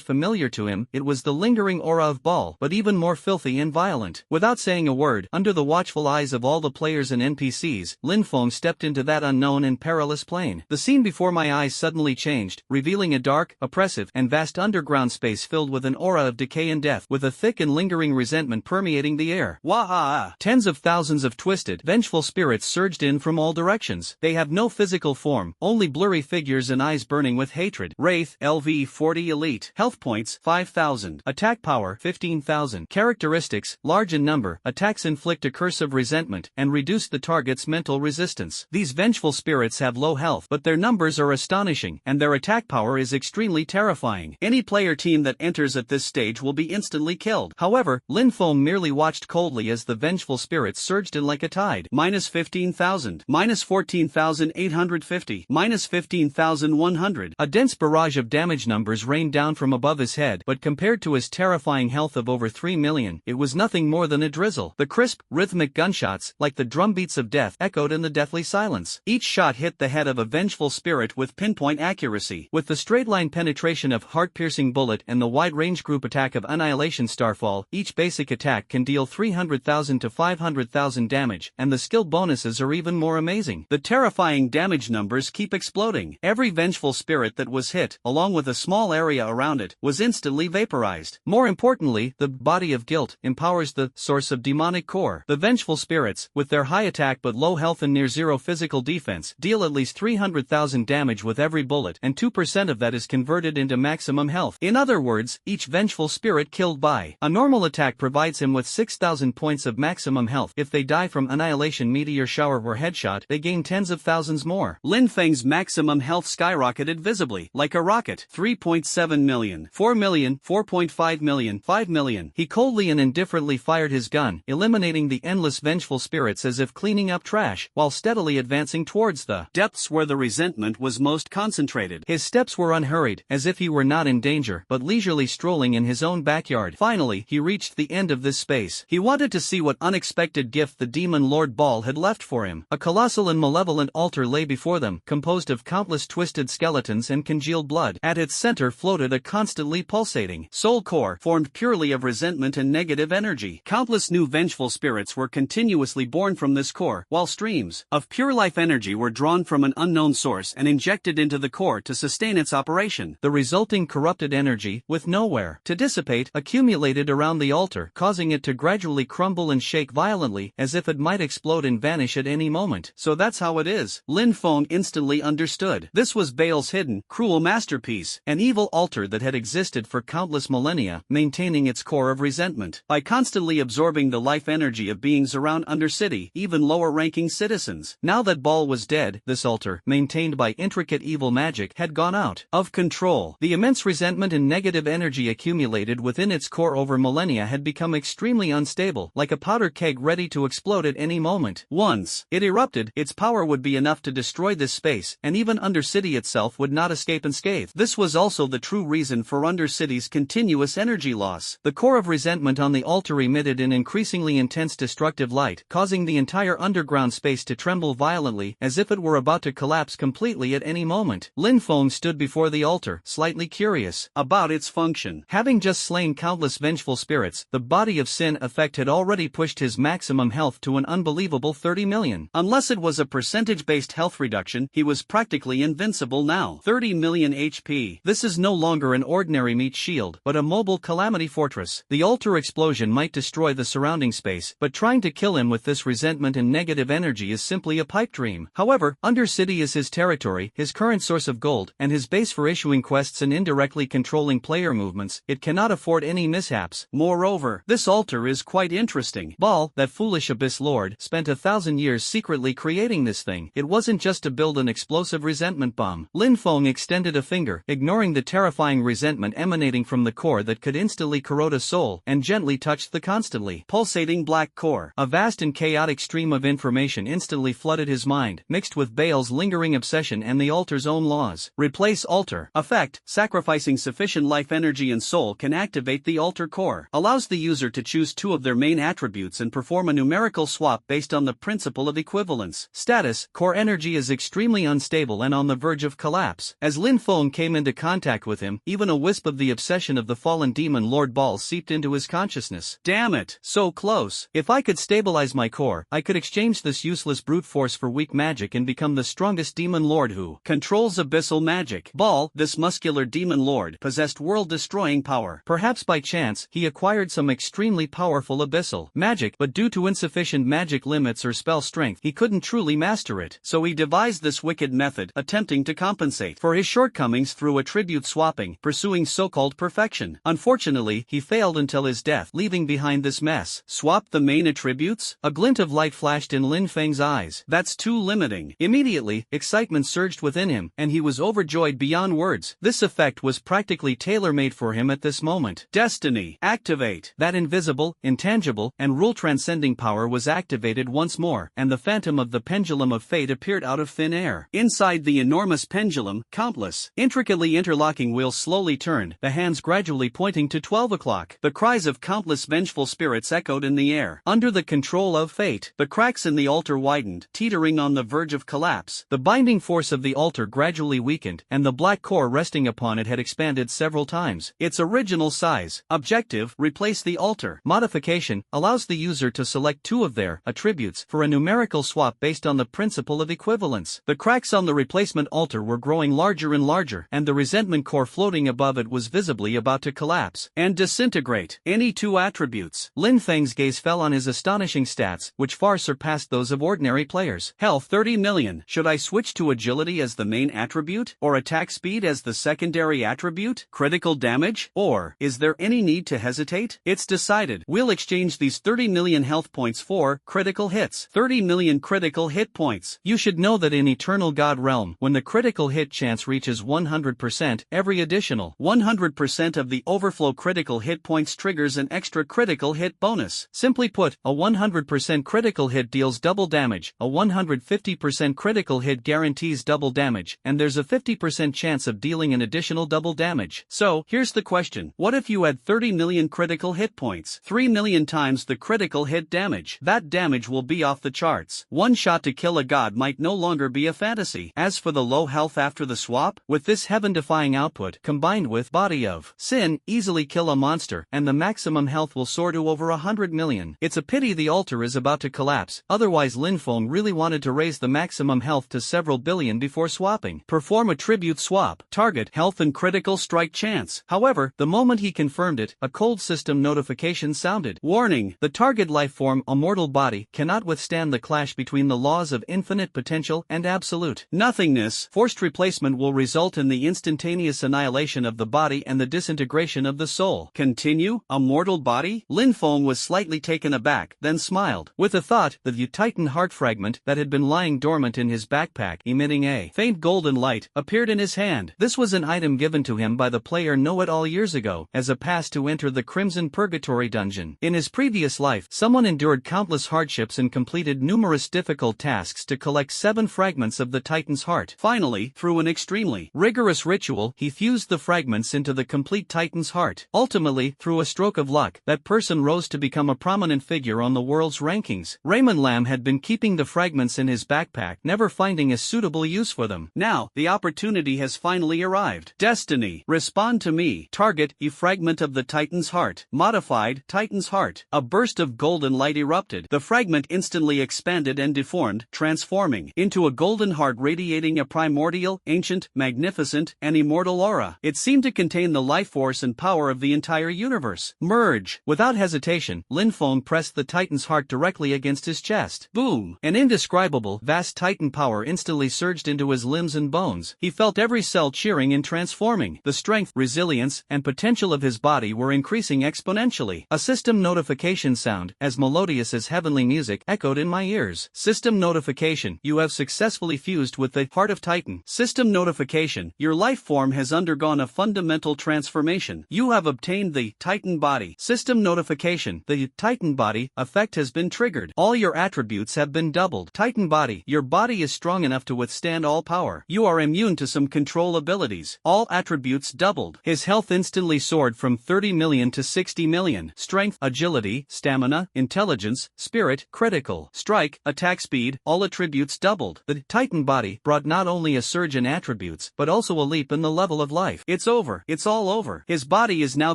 familiar to him. It was the lingering aura of Baal, but even more filthy and violent. Without saying a word, under the watchful eyes of all the players and NPCs, Lin Feng stepped into that unknown and perilous plane. The scene before my eyes suddenly changed, revealing a dark, oppressive, and vast underground space filled with an aura of decay and death, with a thick and lingering resentment permeating the air. Wah-ah! Tens of thousands of twisted, vengeful spirits surged in from all directions. They have no physical form, only blurry figures and eyes burning with hatred. Wraith, LV 40 Elite. Health points, 5,000. Attack power, 15,000. Characteristics, large in number. Attacks inflict a curse of resentment, and reduce the target's mental resistance. These vengeful spirits have low health, but their numbers are astonishing, and their attack power is extremely terrifying. Any player team that enters at this stage will be instantly killed. However, Lin Feng merely watched coldly as the vengeful spirits surged in like a tide. Minus 15,000. Minus 14,850. Minus 15,100. A dense barrage of damage numbers rained down from above his head, but compared to his terrifying health of over 3 million, it was nothing more than a drizzle. The crisp, rhythmic gunshots, like the drumbeats of death, echoed in the deathly silence. Each shot hit the head of a vengeful spirit with pinpoint accuracy. With the straight-line penetration of heart-piercing bullet and the wide-range group attack of Annihilation Starfall, each basic attack can deal 300,000 to 500,000 damage, and the skill bonuses are even more amazing. The terrifying damage numbers keep exploding. Every vengeful spirit that was hit, along with a small area around it, was instantly vaporized. More importantly, the body of guilt empowers the source of demonic core. The vengeful spirits, with their high attack but low health and near zero physical defense, deal at least 300,000 damage with every bullet, and 2% of that is converted into maximum health. In other words, each vengeful spirit killed by a normal attack provides him with 6,000 points of maximum health. If they die from annihilation, meteor shower, or headshot, they gain tens of thousands more. Lin Feng's maximum health skyrocketed visibly, like a rocket. 3.7 million, 4 million, 4.5 million, 5 million. He coldly and indifferently fired his gun, eliminating the endless vengeful spirits as if cleaning up trash, while steadily advancing towards the depths where the resentment was most concentrated. His steps were unhurried, as if he were not in danger, but leisurely strolling in his own backyard. Finally, he reached the end of this space. He wanted to see what unexpected gift the demon Lord Baal had left for him. A colossal and malevolent altar lay before them, composed of countless twisted skeletons and congealed blood. At its center floated a constantly pulsating soul core, formed purely of resentment and negative energy. Countless new vengeful spirits were continuously born from this core, while streams of pure life energy were drawn from an unknown source and injected into the core to sustain its operation. The resulting corrupted energy, with nowhere to dissipate, accumulated around the altar, causing it to gradually crumble and shake violently as if it might explode and vanish at any moment. So that's how it is. Lin Feng instantly understood. This was Baal's hidden, cruel masterpiece, an evil altar that had existed for countless millennia, maintaining its core of resentment. By constantly absorbing the life energy of beings around Undercity, even lower-ranking citizens. Now that Baal was dead, this altar, maintained by intricate evil magic, had gone out of control. The immense resentment and negative energy accumulated within its core over millennia had become extremely unstable, like a powder keg ready to explode at any moment. Once it erupted, its power would be enough to destroy this space, and even Undercity itself would not escape unscathed. This was also the true reason for Undercity's continuous energy loss. The core of resentment on the altar emitted an increasingly intense destructive light, causing the entire underground space to tremble violently, as if it were about to collapse completely at any moment. Lin Feng stood before the altar, slightly curious about its function. Having just slain countless vengeful spirits, the body of sin effect had already pushed his maximum health to an unbelievable 30 million. Unless it was a percentage-based health reduction, he was practically invincible now. 30 million HP. This is no longer an ordinary meat shield, but a mobile calamity fortress. The altar explosion might destroy the surrounding space, but trying to kill him with this resentment and negative energy is simply a pipe dream. However, Undercity is his territory, his current source of gold, and his base for issuing quests and indirectly controlling player movements. It cannot afford any mishaps. Moreover, this altar is quite interesting. Baal, that foolish abyss lord, spent 1,000 years secretly creating this thing. It wasn't just to build an explosive resentment bomb. Lin Feng extended a finger, ignoring the terrifying resentment emanating from the core that could instantly corrode a soul, and gently touched the constantly pulsating black core. A vast and chaotic stream of information instantly flooded his mind, mixed with Baal's lingering obsession and the altar's own laws. Replace altar. Effect: sacrificing sufficient life energy and soul can activate the altar core. Allows the user to choose two of their main attributes and perform a numerical swap based on the principle of equivalence. Status: core energy is extremely unstable and on the verge of collapse. As Lin Feng came into contact with him, even a wisp of the obsession of the fallen demon Lord Baal seeped into his consciousness. Damn it, so close. If I could stabilize my core, I could exchange this useless brute force for weak magic and become the strongest demon lord who controls abyssal magic. Baal, this muscular demon lord, possessed world-destroying power. Perhaps by chance, he acquired some extremely powerful abyssal magic, but due to insufficient magic limits or spell strength, he couldn't truly master it. So he devised this wicked method, attempting to compensate for his shortcomings through attribute swapping, pursuing so-called perfection. Unfortunately, he failed until his death, leaving behind this mess. Swap the main attributes? A glint of light flashed in Lin Feng's eyes. That's too limiting. Immediately, excitement surged within him, and he was overjoyed beyond words. This effect was practically tailor-made for him at this moment. Destiny. Activate. That invisible, intangible, and rule-transcending power was activated once more, and the phantom of the pendulum of fate appeared out of thin air. Inside the enormous pendulum, countless, intricately interlocking wheels slowly turned, the hands gradually pointing to 12 o'clock. The cries of countless vengeful spirits echoed in the air. Under the control of fate, the cracks in the altar widened, teetering on the verge of collapse. The binding force of the altar gradually weakened, and the black core resting upon it had expanded several times its original size. Objective: replace the altar. Modification: allows the user to select two of their attributes for a numerical swap based on the principle of equivalence. The cracks on the replacement altar were growing larger and larger, and the resentment core floating above it was visibly about to collapse and disintegrate. Any two attributes. Lin Feng's gaze fell on his astonishing stats, which far surpassed those of ordinary players. Health 30 million. Should I switch to agility as the main attribute, or attack speed as the secondary attribute? Critical damage? Or is there any need to hesitate? It's decided. We'll exchange these 30 million health points for critical hits. 30 million critical hit points. You should know that in Eternal God Realm, when the critical hit chance reaches 100%, every additional 100% of the overflow critical hit points triggers an extra critical hit bonus. Simply put, a 100% critical hit deals double damage, a 150% critical hit guarantees double damage, and there's a 50% chance of dealing an additional double damage. So, here's the question. What if you had 30 million critical hit points? 3 million times the critical hit damage. That damage will be off the charts. One shot to kill a god might no longer be a fantasy. As for the low health after the swap, with this heaven-defying output, combined with body of sin, easily kill a monster, and the maximum health will soar to over 100 million. It's a pity the altar is about to collapse, otherwise Lin Feng really wanted to raise the maximum health to several billion before swapping. Perform attribute swap. Target health and critical strike chance. However, the moment he confirmed it, a cold system notification sounded. sounded. Warning: the target lifeform, a mortal body, cannot withstand the clash between the laws of infinite potential and absolute nothingness. Forced replacement will result in the instantaneous annihilation of the body and the disintegration of the soul. Continue? A mortal body? Lin Feng was slightly taken aback, then smiled. With a thought, the Titan heart fragment that had been lying dormant in his backpack, emitting a faint golden light, appeared in his hand. This was an item given to him by the player know-it-all years ago, as a pass to enter the Crimson Purgatory dungeon. In his previous life, someone endured countless hardships and completed numerous difficult tasks to collect 7 fragments of the Titan's heart. Finally, through an extremely rigorous ritual, he fused the fragments into the complete Titan's heart. Ultimately, through a stroke of luck, that person rose to become a prominent figure on the world's rankings. Raymond Lam had been keeping the fragments in his backpack, never finding a suitable use for them. Now, the opportunity has finally arrived. Destiny. Respond to me. Target: a fragment of the Titan's heart. Modified: Titan's heart. A burst of golden light erupted. The fragment instantly expanded and deformed, transforming into a golden heart radiating a primordial, ancient, magnificent, and immortal aura. It seemed to contain the life force and power of the entire universe. Merge. Without hesitation, Lin Feng pressed the Titan's heart directly against his chest. Boom! An indescribable, vast Titan power instantly surged into his limbs and bones. He felt every cell cheering and transforming. The strength, resilience, and potential of his body were increasing exponentially. A system notification sound, as melodious as heavenly music, echoed in my ears. System notification: you have successfully fused with the Heart of Titan. System notification: your life form has undergone a fundamental transformation. You have obtained the Titan body. System notification: the Titan body effect has been triggered. All your attributes have been doubled. Titan body: your body is strong enough to withstand all power. You are immune to some control abilities. All attributes doubled. His health instantly soared from 30 million to 60 million. Strength, agility, stamina, intelligence, spirit, critical, strike, attack speed, all attributes doubled. The Titan body brought not only a surge in attributes, but also a leap in the level of life. It's over. It's all over. His body is now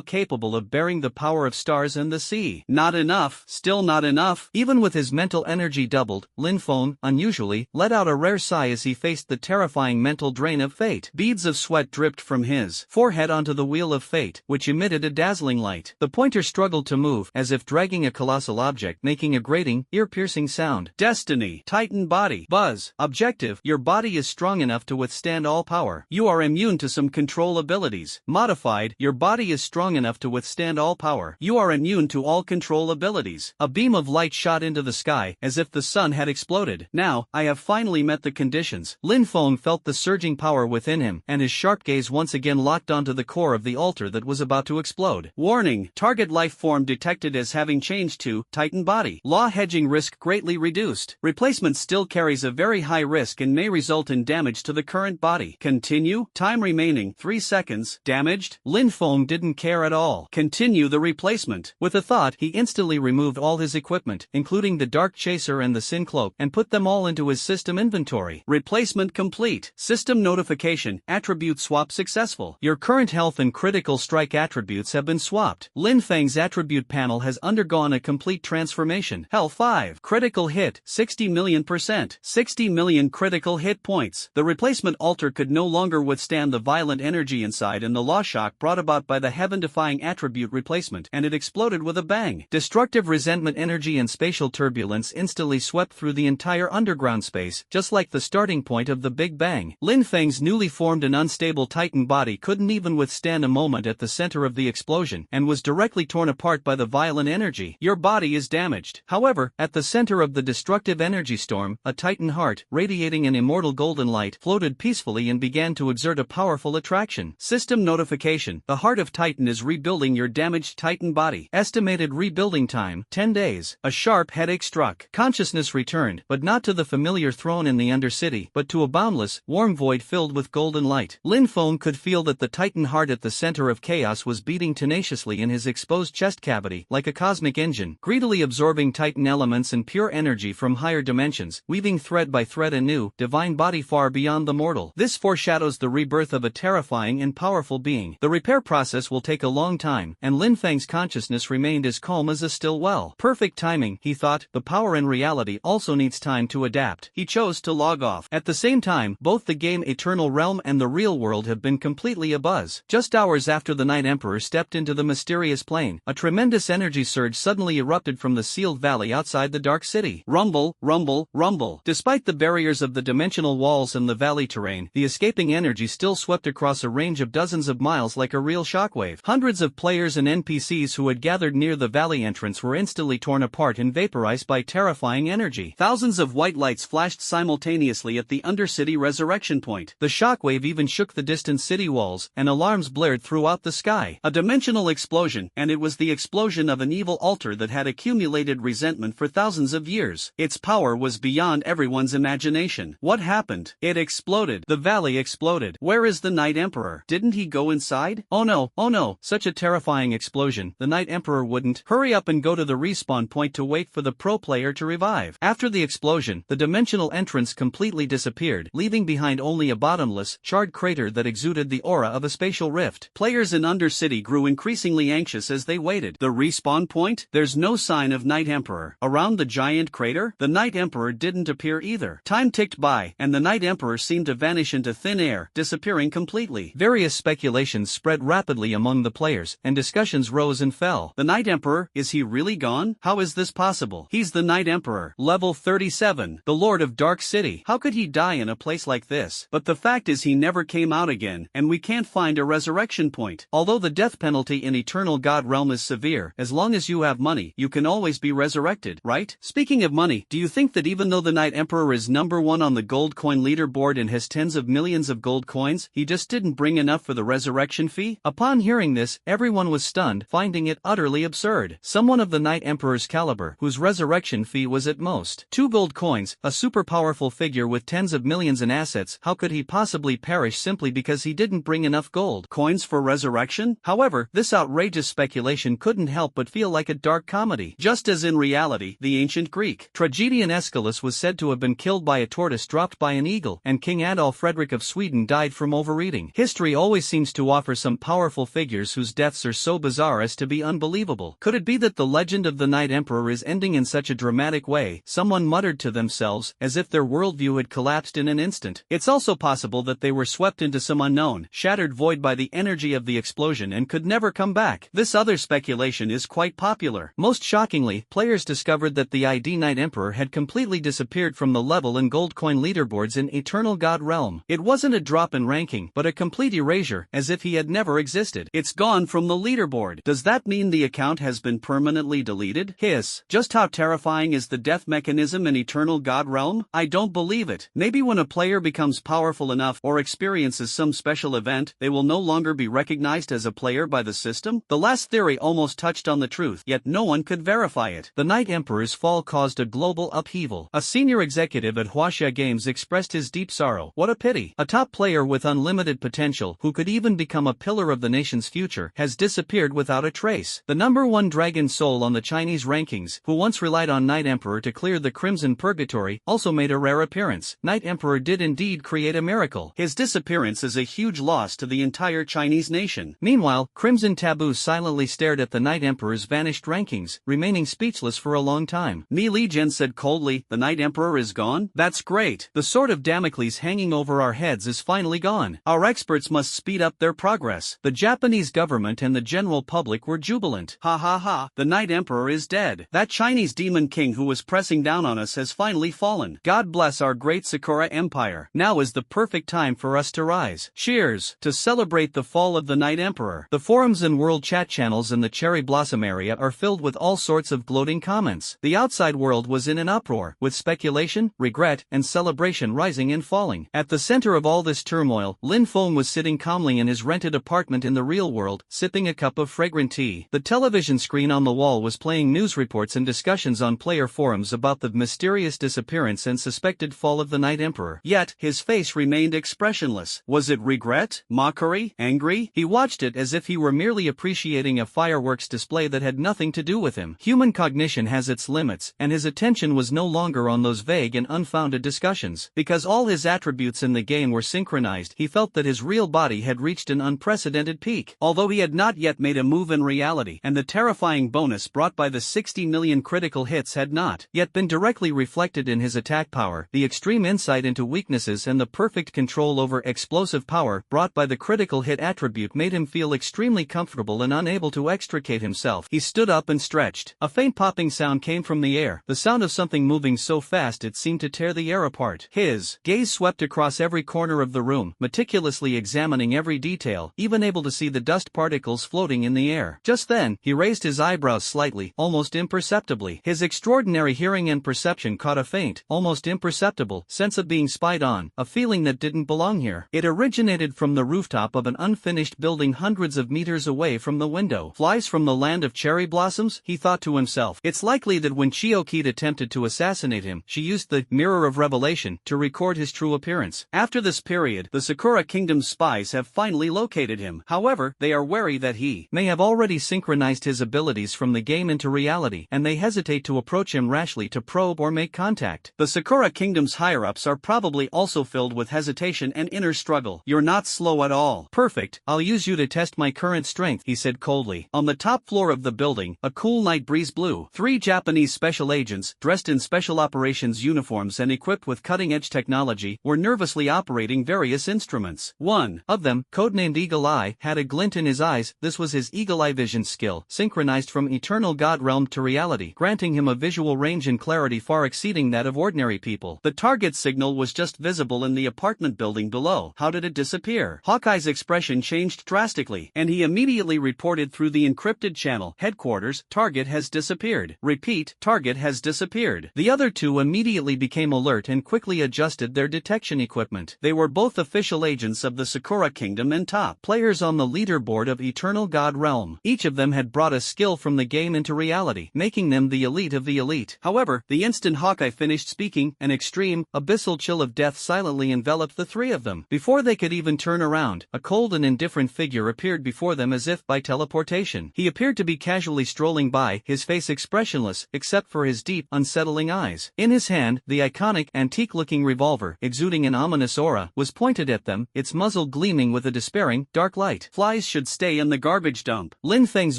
capable of bearing the power of stars and the sea. Not enough. Still not enough. Even with his mental energy doubled, Lin Feng, unusually, let out a rare sigh as he faced the terrifying mental drain of fate. Beads of sweat dripped from his forehead onto the wheel of fate, which emitted a dazzling light. The pointer struggled to move, as if dragging a colossal object, making a grating, ear-piercing sound. Destiny. Titan body. Buzz. Objective: your body is strong enough to withstand all power. You are immune to some control abilities. Modified: your body is strong enough to withstand all power. You are immune to all control abilities. A beam of light shot into the sky, as if the sun had exploded. Now, I have finally met the conditions. Lin Feng felt the surging power within him, and his sharp gaze once again locked onto the core of the altar that was about to explode. Warning: target life form detected as having changed to Titan body. Law hedging risk greatly reduced. Replacement still carries a very high risk and may result in damage to the current body. Continue. Time remaining 3 seconds. Damaged? Lin Feng didn't care at all. Continue the replacement. With a thought, he instantly removed all his equipment, including the Dark Chaser and the Sin Cloak, and put them all into his system inventory. Replacement complete. System notification: attribute swap successful. Your current health and critical strike attributes have been swapped. Lin Feng's attribute panel has undergone a complete transformation. Health 5. Critical hit 60 million%. 60 million critical hit points. The replacement altar could no longer withstand the violent energy inside and the law shock brought about by the heaven-defying attribute replacement, and it exploded with a bang. Destructive resentment energy and spatial turbulence instantly swept through the entire underground space, just like the starting point of the Big Bang. Lin Feng's newly formed and unstable Titan body couldn't even withstand a moment at the center of the explosion, and was directly torn apart by the violent energy. Your body is damaged. However, at the center of the destructive energy storm, a Titan heart, radiating an immortal golden light, floated peacefully and began to exert a powerful attraction. System notification: the Heart of Titan is rebuilding your damaged Titan body. Estimated rebuilding time 10 days. A sharp headache struck. Consciousness returned, but not to the familiar throne in the Undercity, but to a boundless, warm void filled with golden light. Lin Feng could feel that the Titan heart at the center of chaos was beating tenaciously in his exposed chest cavity, like a cosmic engine, greedily absorbing Titan elements and pure energy from higher dimensions, weaving thread by thread a new, divine body far beyond the mortal. This foreshadows the rebirth of a terrifying and powerful being. The repair process will take a long time, and Lin Feng's consciousness remained as calm as a still well. Perfect timing, he thought. The power in reality also needs time to adapt. He chose to log off. At the same time, both the game Eternal Realm and the real world have been completely abuzz. Just hours after the Night Emperor stepped into the mysterious plane, a tremendous tremendous energy surge suddenly erupted from the sealed valley outside the Dark City. Rumble, rumble, rumble. Despite the barriers of the dimensional walls and the valley terrain, the escaping energy still swept across a range of dozens of miles like a real shockwave. Hundreds of players and NPCs who had gathered near the valley entrance were instantly torn apart and vaporized by terrifying energy. Thousands of white lights flashed simultaneously at the Undercity resurrection point. The shockwave even shook the distant city walls, and alarms blared throughout the sky. A dimensional explosion, and it was the explosion of an evil altar that had accumulated resentment for thousands of years. Its power was beyond everyone's imagination. What happened? It exploded. The valley exploded. Where is the Night Emperor? Didn't he go inside? Oh no, such a terrifying explosion. The Night Emperor wouldn't. Hurry up and go to the respawn point to wait for the pro player to revive. After the explosion, the dimensional entrance completely disappeared, leaving behind only a bottomless, charred crater that exuded the aura of a spatial rift. Players in Undercity grew increasingly anxious as they waited. The respawn point? There's no sign of Night Emperor. Around the giant crater? The Night Emperor didn't appear either. Time ticked by, and the Night Emperor seemed to vanish into thin air, disappearing completely. Various speculations spread rapidly among the players, and discussions rose and fell. The Night Emperor, is he really gone? How is this possible? He's the Night Emperor. Level 37. The Lord of Dark City. How could he die in a place like this? But the fact is he never came out again, and we can't find a resurrection point. Although the death penalty in Eternal God Realm is severe, as long as you have money, you can always be resurrected, right? Speaking of money, do you think that even though the Night Emperor is #1 on the gold coin leaderboard and has tens of millions of gold coins, he just didn't bring enough for the resurrection fee? Upon hearing this, everyone was stunned, finding it utterly absurd. Someone of the Night Emperor's caliber, whose resurrection fee was at most 2 gold coins, a super powerful figure with tens of millions in assets, how could he possibly perish simply because he didn't bring enough gold coins for resurrection? However, this outrageous speculation couldn't help but feel like a dark comedy. Just as in reality, the ancient Greek tragedian Aeschylus was said to have been killed by a tortoise dropped by an eagle, and King Adolf Frederick of Sweden died from overeating. History always seems to offer some powerful figures whose deaths are so bizarre as to be unbelievable. Could it be that the legend of the Night Emperor is ending in such a dramatic way? Someone muttered to themselves, as if their worldview had collapsed in an instant. It's also possible that they were swept into some unknown, shattered void by the energy of the explosion and could never come back. This other speculation is quite popular. Most shockingly, players discovered that the ID Night Emperor had completely disappeared from the level and gold coin leaderboards in Eternal God Realm. It wasn't a drop in ranking, but a complete erasure, as if he had never existed. It's gone from the leaderboard. Does that mean the account has been permanently deleted? Hiss. Just how terrifying is the death mechanism in Eternal God Realm? I don't believe it. Maybe when a player becomes powerful enough or experiences some special event, they will no longer be recognized as a player by the system? The last theory almost touched on the truth, yet no one could verify it. The Night Emperor's fall caused a global upheaval. A senior executive at Huaxia Games expressed his deep sorrow. What a pity. A top player with unlimited potential, who could even become a pillar of the nation's future, has disappeared without a trace. The #1 dragon soul on the Chinese rankings, who once relied on Night Emperor to clear the Crimson Purgatory, also made a rare appearance. Night Emperor did indeed create a miracle. His disappearance is a huge loss to the entire Chinese nation. Meanwhile, Crimson Taboo silently stared at the Night Emperor's vanished rankings, remaining speechless for a long time. Mi Lijian said coldly, "The Night Emperor is gone? That's great. The sword of Damocles hanging over our heads is finally gone. Our experts must speed up their progress." The Japanese government and the general public were jubilant. Ha ha ha, the Night Emperor is dead. That Chinese demon king who was pressing down on us has finally fallen. God bless our great Sakura Empire. Now is the perfect time for us to rise. Cheers! To celebrate the fall of the Night Emperor. The forums and world chat channels in the Cherry Blossom area are filled with all sorts of gloating comments. The outside world was in an uproar, with speculation, regret, and celebration rising and falling. At the center of all this turmoil, Lin Feng was sitting calmly in his rented apartment in the real world, sipping a cup of fragrant tea. The television screen on the wall was playing news reports and discussions on player forums about the mysterious disappearance and suspected fall of the Night Emperor. Yet, his face remained expressionless. Was it regret, mockery, angry? He watched it as if he were merely appreciating a fireworks display that had nothing to do with him. Human cognition has its limits, and his attention was no longer on those vague and unfounded discussions. Because all his attributes in the game were synchronized, he felt that his real body had reached an unprecedented peak. Although he had not yet made a move in reality, and the terrifying bonus brought by the 60 million critical hits had not yet been directly reflected in his attack power, the extreme insight into weaknesses and the perfect control over explosive power brought by the critical hit attribute made him feel extremely comfortable and unable to extricate extricate himself. He stood up and stretched. A faint popping sound came from the air, the sound of something moving so fast it seemed to tear the air apart. His gaze swept across every corner of the room, meticulously examining every detail, even able to see the dust particles floating in the air. Just then, he raised his eyebrows slightly, almost imperceptibly. His extraordinary hearing and perception caught a faint, almost imperceptible, sense of being spied on, a feeling that didn't belong here. It originated from the rooftop of an unfinished building hundreds of meters away from the window. Flies from the land of cherry blossoms, he thought to himself. It's likely that when Chiokid attempted to assassinate him, she used the Mirror of Revelation to record his true appearance. After this period, the Sakura Kingdom's spies have finally located him. However, they are wary that he may have already synchronized his abilities from the game into reality, and they hesitate to approach him rashly to probe or make contact. The Sakura Kingdom's higher-ups are probably also filled with hesitation and inner struggle. You're not slow at all. Perfect, I'll use you to test my current strength, he said coldly. On the top floor of the building, a cool night breeze blew. 3 Japanese special agents, dressed in special operations uniforms and equipped with cutting-edge technology, were nervously operating various instruments. One of them, codenamed Eagle Eye, had a glint in his eyes. This was his Eagle Eye vision skill, synchronized from eternal God realm to reality, granting him a visual range and clarity far exceeding that of ordinary people. The target signal was just visible in the apartment building below. How did it disappear? Hawkeye's expression changed drastically, and he immediately reported through the encrypted channel, headquarters, target has disappeared. Repeat, target has disappeared. The other two immediately became alert and quickly adjusted their detection equipment. They were both official agents of the Sakura Kingdom and top players on the leaderboard of Eternal God Realm. Each of them had brought a skill from the game into reality, making them the elite of the elite. However, the instant Hawkeye finished speaking, an extreme, abyssal chill of death silently enveloped the three of them. Before they could even turn around, a cold and indifferent figure appeared before them as if by teleportation. He appeared to be casually strolling by, his face expressionless, except for his deep, unsettling eyes. In his hand, the iconic, antique-looking revolver, exuding an ominous aura, was pointed at them, its muzzle gleaming with a despairing, dark light. Flies should stay in the garbage dump. Lin Feng's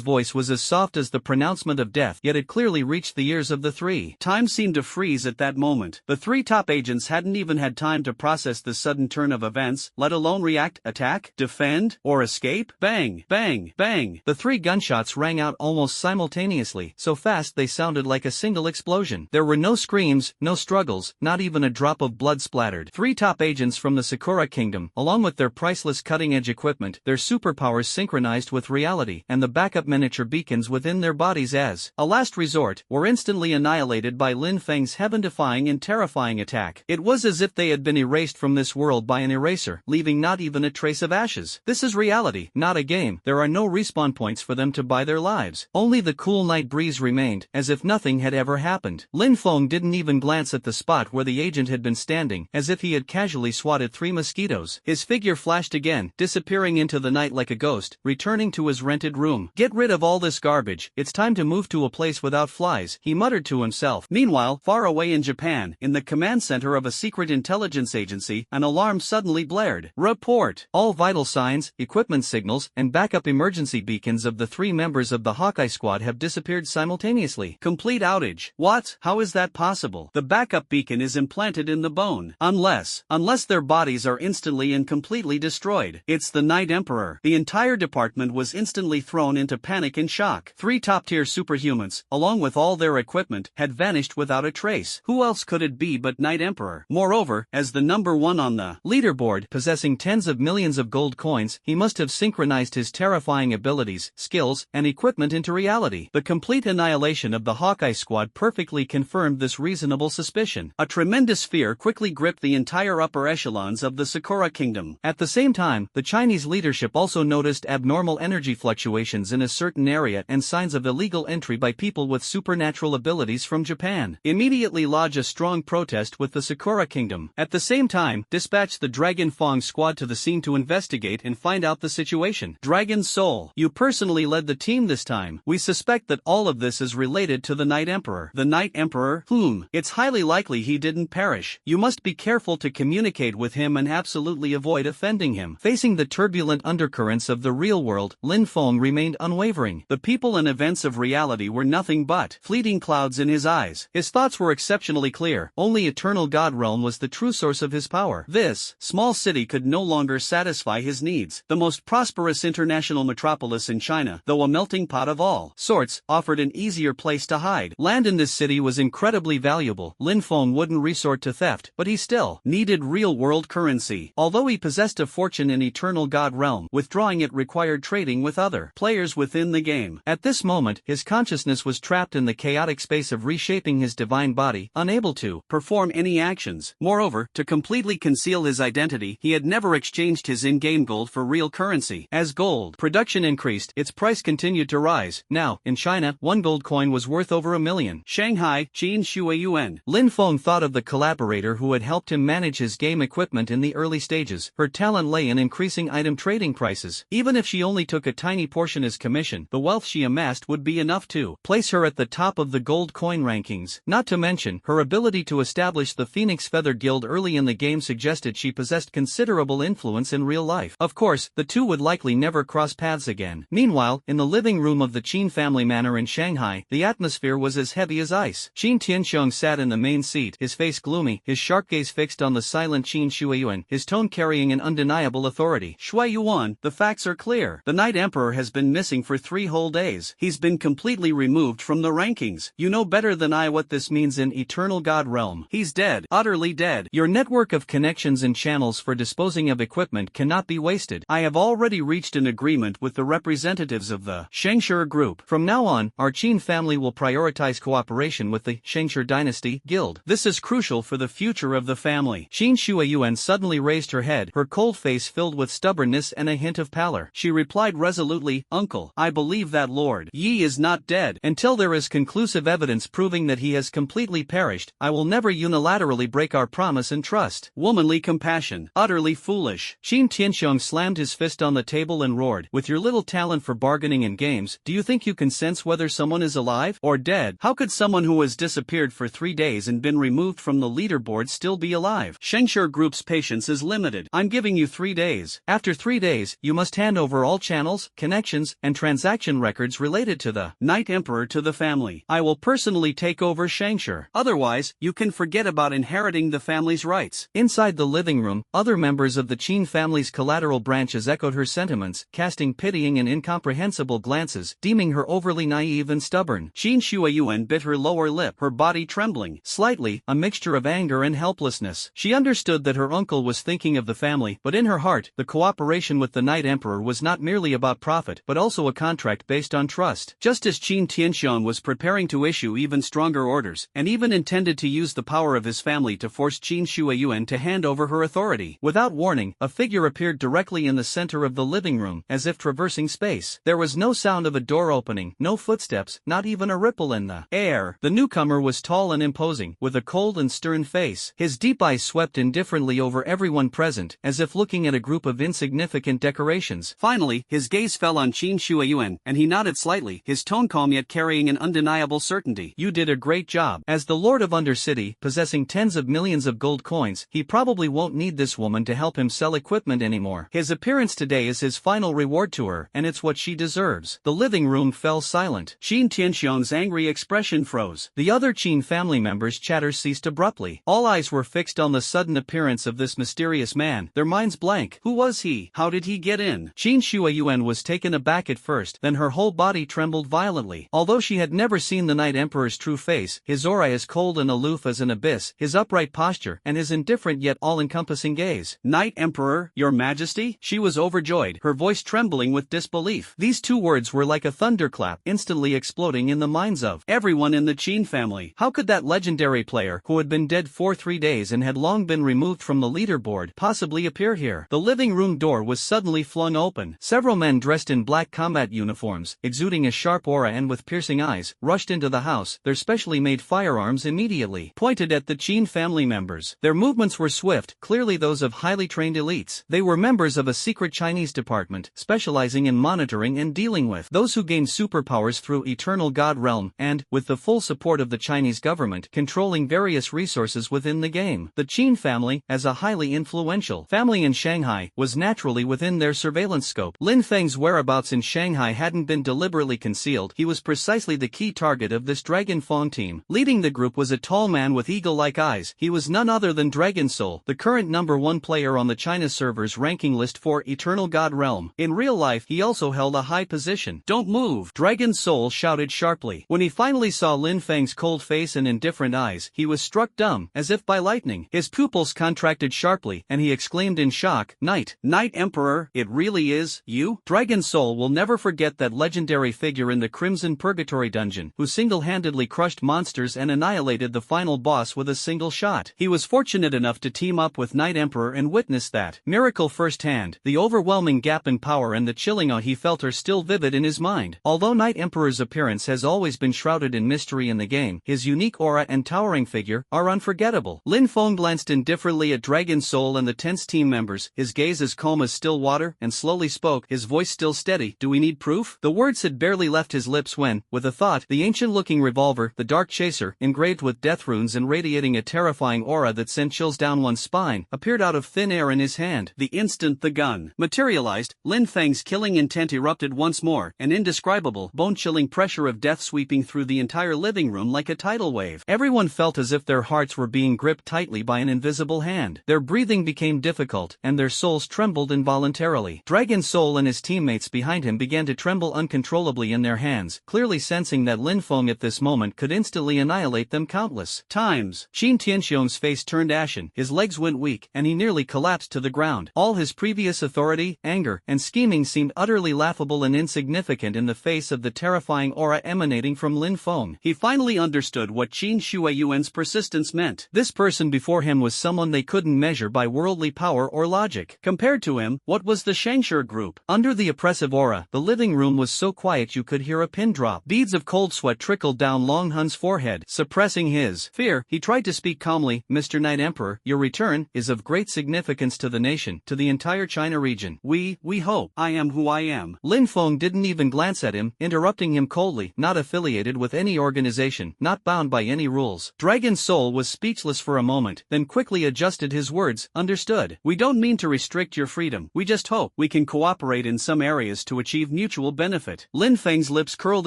voice was as soft as the pronouncement of death, yet it clearly reached the ears of the three. Time seemed to freeze at that moment. The 3 top agents hadn't even had time to process the sudden turn of events, let alone react, attack, defend, or escape. Bang, bang, bang. The 3 gunshots rang out almost simultaneously, so fast they sounded like a single explosion. There were no screams, no struggles, not even a drop of blood splattered. 3 top agents from the Sakura Kingdom, along with their priceless cutting-edge equipment, their superpowers synchronized with reality, and the backup miniature beacons within their bodies as a last resort, were instantly annihilated by Lin Feng's heaven-defying and terrifying attack. It was as if they had been erased from this world by an eraser, leaving not even a trace of ashes. This is reality, not a game. There are no respawn points for them to buy their lives. Only the cool night breeze remained, as if nothing had ever happened. Lin Feng didn't even glance at the spot where the agent had been standing, as if he had casually swatted 3 mosquitoes. His figure flashed again, disappearing into the night like a ghost, returning to his rented room. Get rid of all this garbage, it's time to move to a place without flies, he muttered to himself. Meanwhile, far away in Japan, in the command center of a secret intelligence agency, an alarm suddenly blared. Report! All vital signs, equipment signals, and backup emergency beacons of the 3 members of the Hawkeye squad have disappeared simultaneously. Complete outage. What? How is that possible? The backup beacon is implanted in the bone. Unless their bodies are instantly and completely destroyed. It's the Night Emperor. The entire department was instantly thrown into panic and shock. 3 top-tier superhumans, along with all their equipment, had vanished without a trace. Who else could it be but Night Emperor? Moreover, as the number 1 on the leaderboard, possessing tens of millions of gold coins, he must have synchronized his terrifying abilities, skills, and equipment into reality. The complete annihilation of the Hawkeye squad perfectly confirmed this reasonable suspicion. A tremendous fear quickly gripped the entire upper echelons of the Sakura Kingdom. At the same time, the Chinese leadership also noticed abnormal energy fluctuations in a certain area and signs of illegal entry by people with supernatural abilities from Japan. Immediately lodge a strong protest with the Sakura Kingdom. At the same time, dispatch the Dragon Fong squad to the scene to investigate and find out the situation. Dragon Soul, you personally led the team this time. We suspect that all of this is related to the Night Emperor. The Night Emperor? It's highly likely he didn't perish. You must be careful to communicate with him and absolutely avoid offending him. Facing the turbulent undercurrents of the real world, Lin Feng remained unwavering. The people and events of reality were nothing but fleeting clouds in his eyes. His thoughts were exceptionally clear. Only Eternal God Realm was the true source of his power. This small city could no longer satisfy his needs. The most prosperous international metropolis in China, the though a melting pot of all sorts, offered an easier place to hide. Land in this city was incredibly valuable. Lin Feng wouldn't resort to theft, but he still needed real-world currency. Although he possessed a fortune in Eternal God Realm, withdrawing it required trading with other players within the game. At this moment, his consciousness was trapped in the chaotic space of reshaping his divine body, unable to perform any actions. Moreover, to completely conceal his identity, he had never exchanged his in-game gold for real currency. As gold production increased, its price continued to rise. Now, in China, one gold coin was worth over 1 million. Shanghai, Qin Shui Yuan. Lin Feng thought of the collaborator who had helped him manage his game equipment in the early stages. Her talent lay in increasing item trading prices. Even if she only took a tiny portion as commission, the wealth she amassed would be enough to place her at the top of the gold coin rankings. Not to mention, her ability to establish the Phoenix Feather Guild early in the game suggested she possessed considerable influence in real life. Of course, the two would likely never cross paths again. Meanwhile, in the living room of the Qin family manor in Shanghai, the atmosphere was as heavy as ice. Qin Tianxiong sat in the main seat, his face gloomy, his sharp gaze fixed on the silent Qin Shuiyuan, his tone carrying an undeniable authority. Shuiyuan, the facts are clear. The Night Emperor has been missing for 3 whole days. He's been completely removed from the rankings. You know better than I what this means in Eternal God Realm. He's dead. Utterly dead. Your network of connections and channels for disposing of equipment cannot be wasted. I have already reached an agreement with the representatives of the Shengshi group. From now on, our Qin family will prioritize cooperation with the Shengshi dynasty guild. This is crucial for the future of the family. Qin Shuiyuan suddenly raised her head, her cold face filled with stubbornness and a hint of pallor. She replied resolutely, "Uncle, I believe that Lord Yi is not dead. Until there is conclusive evidence proving that he has completely perished, I will never unilaterally break our promise and trust." Womanly compassion. Utterly foolish. Qin Tianxiong slammed his fist on the table and roared, "With your little talent for bargaining in games, do you think you can sense whether someone is alive or dead? How could someone who has disappeared for 3 days and been removed from the leaderboard still be alive? Shengshi Group's patience is limited. I'm giving you 3 days. After 3 days, you must hand over all channels, connections, and transaction records related to the Night Emperor to the family. I will personally take over Shengshi. Otherwise, you can forget about inheriting the family's rights." Inside the living room, other members of the Qin family's collateral branches echoed her sentiments, casting pitying and incomprehensible glances, deeming her overly naive and stubborn. Qin Shuiyuan bit her lower lip, her body trembling slightly, a mixture of anger and helplessness. She understood that her uncle was thinking of the family, but in her heart, the cooperation with the Night Emperor was not merely about profit, but also a contract based on trust. Just as Qin Tianxiong was preparing to issue even stronger orders, and even intended to use the power of his family to force Qin Shuiyuan to hand over her authority. Without warning, a figure appeared directly in the center of the living room, as if traversing space. There was no sound of a door opening, no footsteps, not even a ripple in the air. The newcomer was tall and imposing, with a cold and stern face. His deep eyes swept indifferently over everyone present, as if looking at a group of insignificant decorations. Finally, his gaze fell on Qin Shuiyuan, and he nodded slightly, his tone calm yet carrying an undeniable certainty. "You did a great job." As the Lord of Undercity, possessing tens of millions of gold coins, he probably won't need this woman to help him sell equipment anymore. His appearance today is his final reward to her, and it's what she deserves. The living room fell silent. Qin Tianxiong's angry expression froze. The other Qin family members' chatter ceased abruptly. All eyes were fixed on the sudden appearance of this mysterious man, their minds blank. Who was he? How did he get in? Qin Shuiyuan was taken aback at first, then her whole body trembled violently. Although she had never seen the Night Emperor's true face, his aura as cold and aloof as an abyss, his upright posture, and his indifferent yet all-encompassing gaze. "Night Emperor, your majesty?" She was overjoyed, her voice trembling with disbelief. These 2 words were like a thunderclap, instantly exploding in the minds of everyone in the Qin family. How could that legendary player, who had been dead for 3 days and had long been removed from the leaderboard, possibly appear here? The living room door was suddenly flung open. Several men dressed in black combat uniforms, exuding a sharp aura and with piercing eyes, rushed into the house, their specially made firearms immediately pointed at the Qin family members. Their movements were swift, clearly those of highly trained elites. They were members of a secret Chinese department, specializing in monitoring and dealing with those who gained superpowers through Eternal God Realm, and, with the full support of the Chinese government, controlling various resources within the game. The Qin family, as a highly influential family in Shanghai, was naturally within their surveillance scope. Lin Feng's whereabouts in Shanghai hadn't been deliberately concealed. He was precisely the key target of this Dragon Fong team. Leading the group was a tall man with eagle-like eyes. He was none other than Dragon Soul, the current #1 player on the China server's ranking list for Eternal God Realm. In real life, he also held a high right position. Don't move! Dragon Soul shouted sharply. When he finally saw Lin Feng's cold face and indifferent eyes, he was struck dumb, as if by lightning. His pupils contracted sharply, and he exclaimed in shock, Knight Emperor, it really is you? Dragon Soul will never forget that legendary figure in the Crimson Purgatory dungeon, who single-handedly crushed monsters and annihilated the final boss with a single shot. He was fortunate enough to team up with Knight Emperor and witness that miracle firsthand. The overwhelming gap in power and the chilling awe he felt are still vivid in his mind. Although Knight Emperor's appearance has always been shrouded in mystery in the game, his unique aura and towering figure are unforgettable. Lin Feng glanced indifferently at Dragon Soul and the tense team members, his gaze as calm as still water, and slowly spoke, his voice still steady. Do we need proof? The words had barely left his lips when, with a thought, the ancient-looking revolver, the Dark Chaser, engraved with death runes and radiating a terrifying aura that sent chills down one's spine, appeared out of thin air in his hand. The instant the gun materialized, Lin Feng's killing intent erupted once more, an indescribable, bone-chilling pressure of death sweeping through the entire living room like a tidal wave. Everyone felt as if their hearts were being gripped tightly by an invisible hand. Their breathing became difficult, and their souls trembled involuntarily. Dragon Soul and his teammates behind him began to tremble uncontrollably in their hands, clearly sensing that Lin Feng at this moment could instantly annihilate them countless times. Qin Tianxiong's face turned ashen, his legs went weak, and he nearly collapsed to the ground. All his previous authority, anger, and scheming seemed utterly laughable and insignificant in the face of the terrifying aura emanating from Lin Feng. He finally understood what Qin Shuiyuan's persistence meant. This person before him was someone they couldn't measure by worldly power or logic. Compared to him, what was the Shangshi group? Under the oppressive aura, the living room was so quiet you could hear a pin drop. Beads of cold sweat trickled down Long Hun's forehead. Suppressing his fear, he tried to speak calmly. Mr. Knight Emperor, your return is of great significance to the nation, to the entire China region. We hope. I am who I am. Lin Feng didn't even glance at him, interrupting him coldly, not affiliated with any organization, not bound by any rules. Dragon Soul was speechless for a moment, then quickly adjusted his words. Understood. We don't mean to restrict your freedom. We just hope we can cooperate in some areas to achieve mutual benefit. Lin Feng's lips curled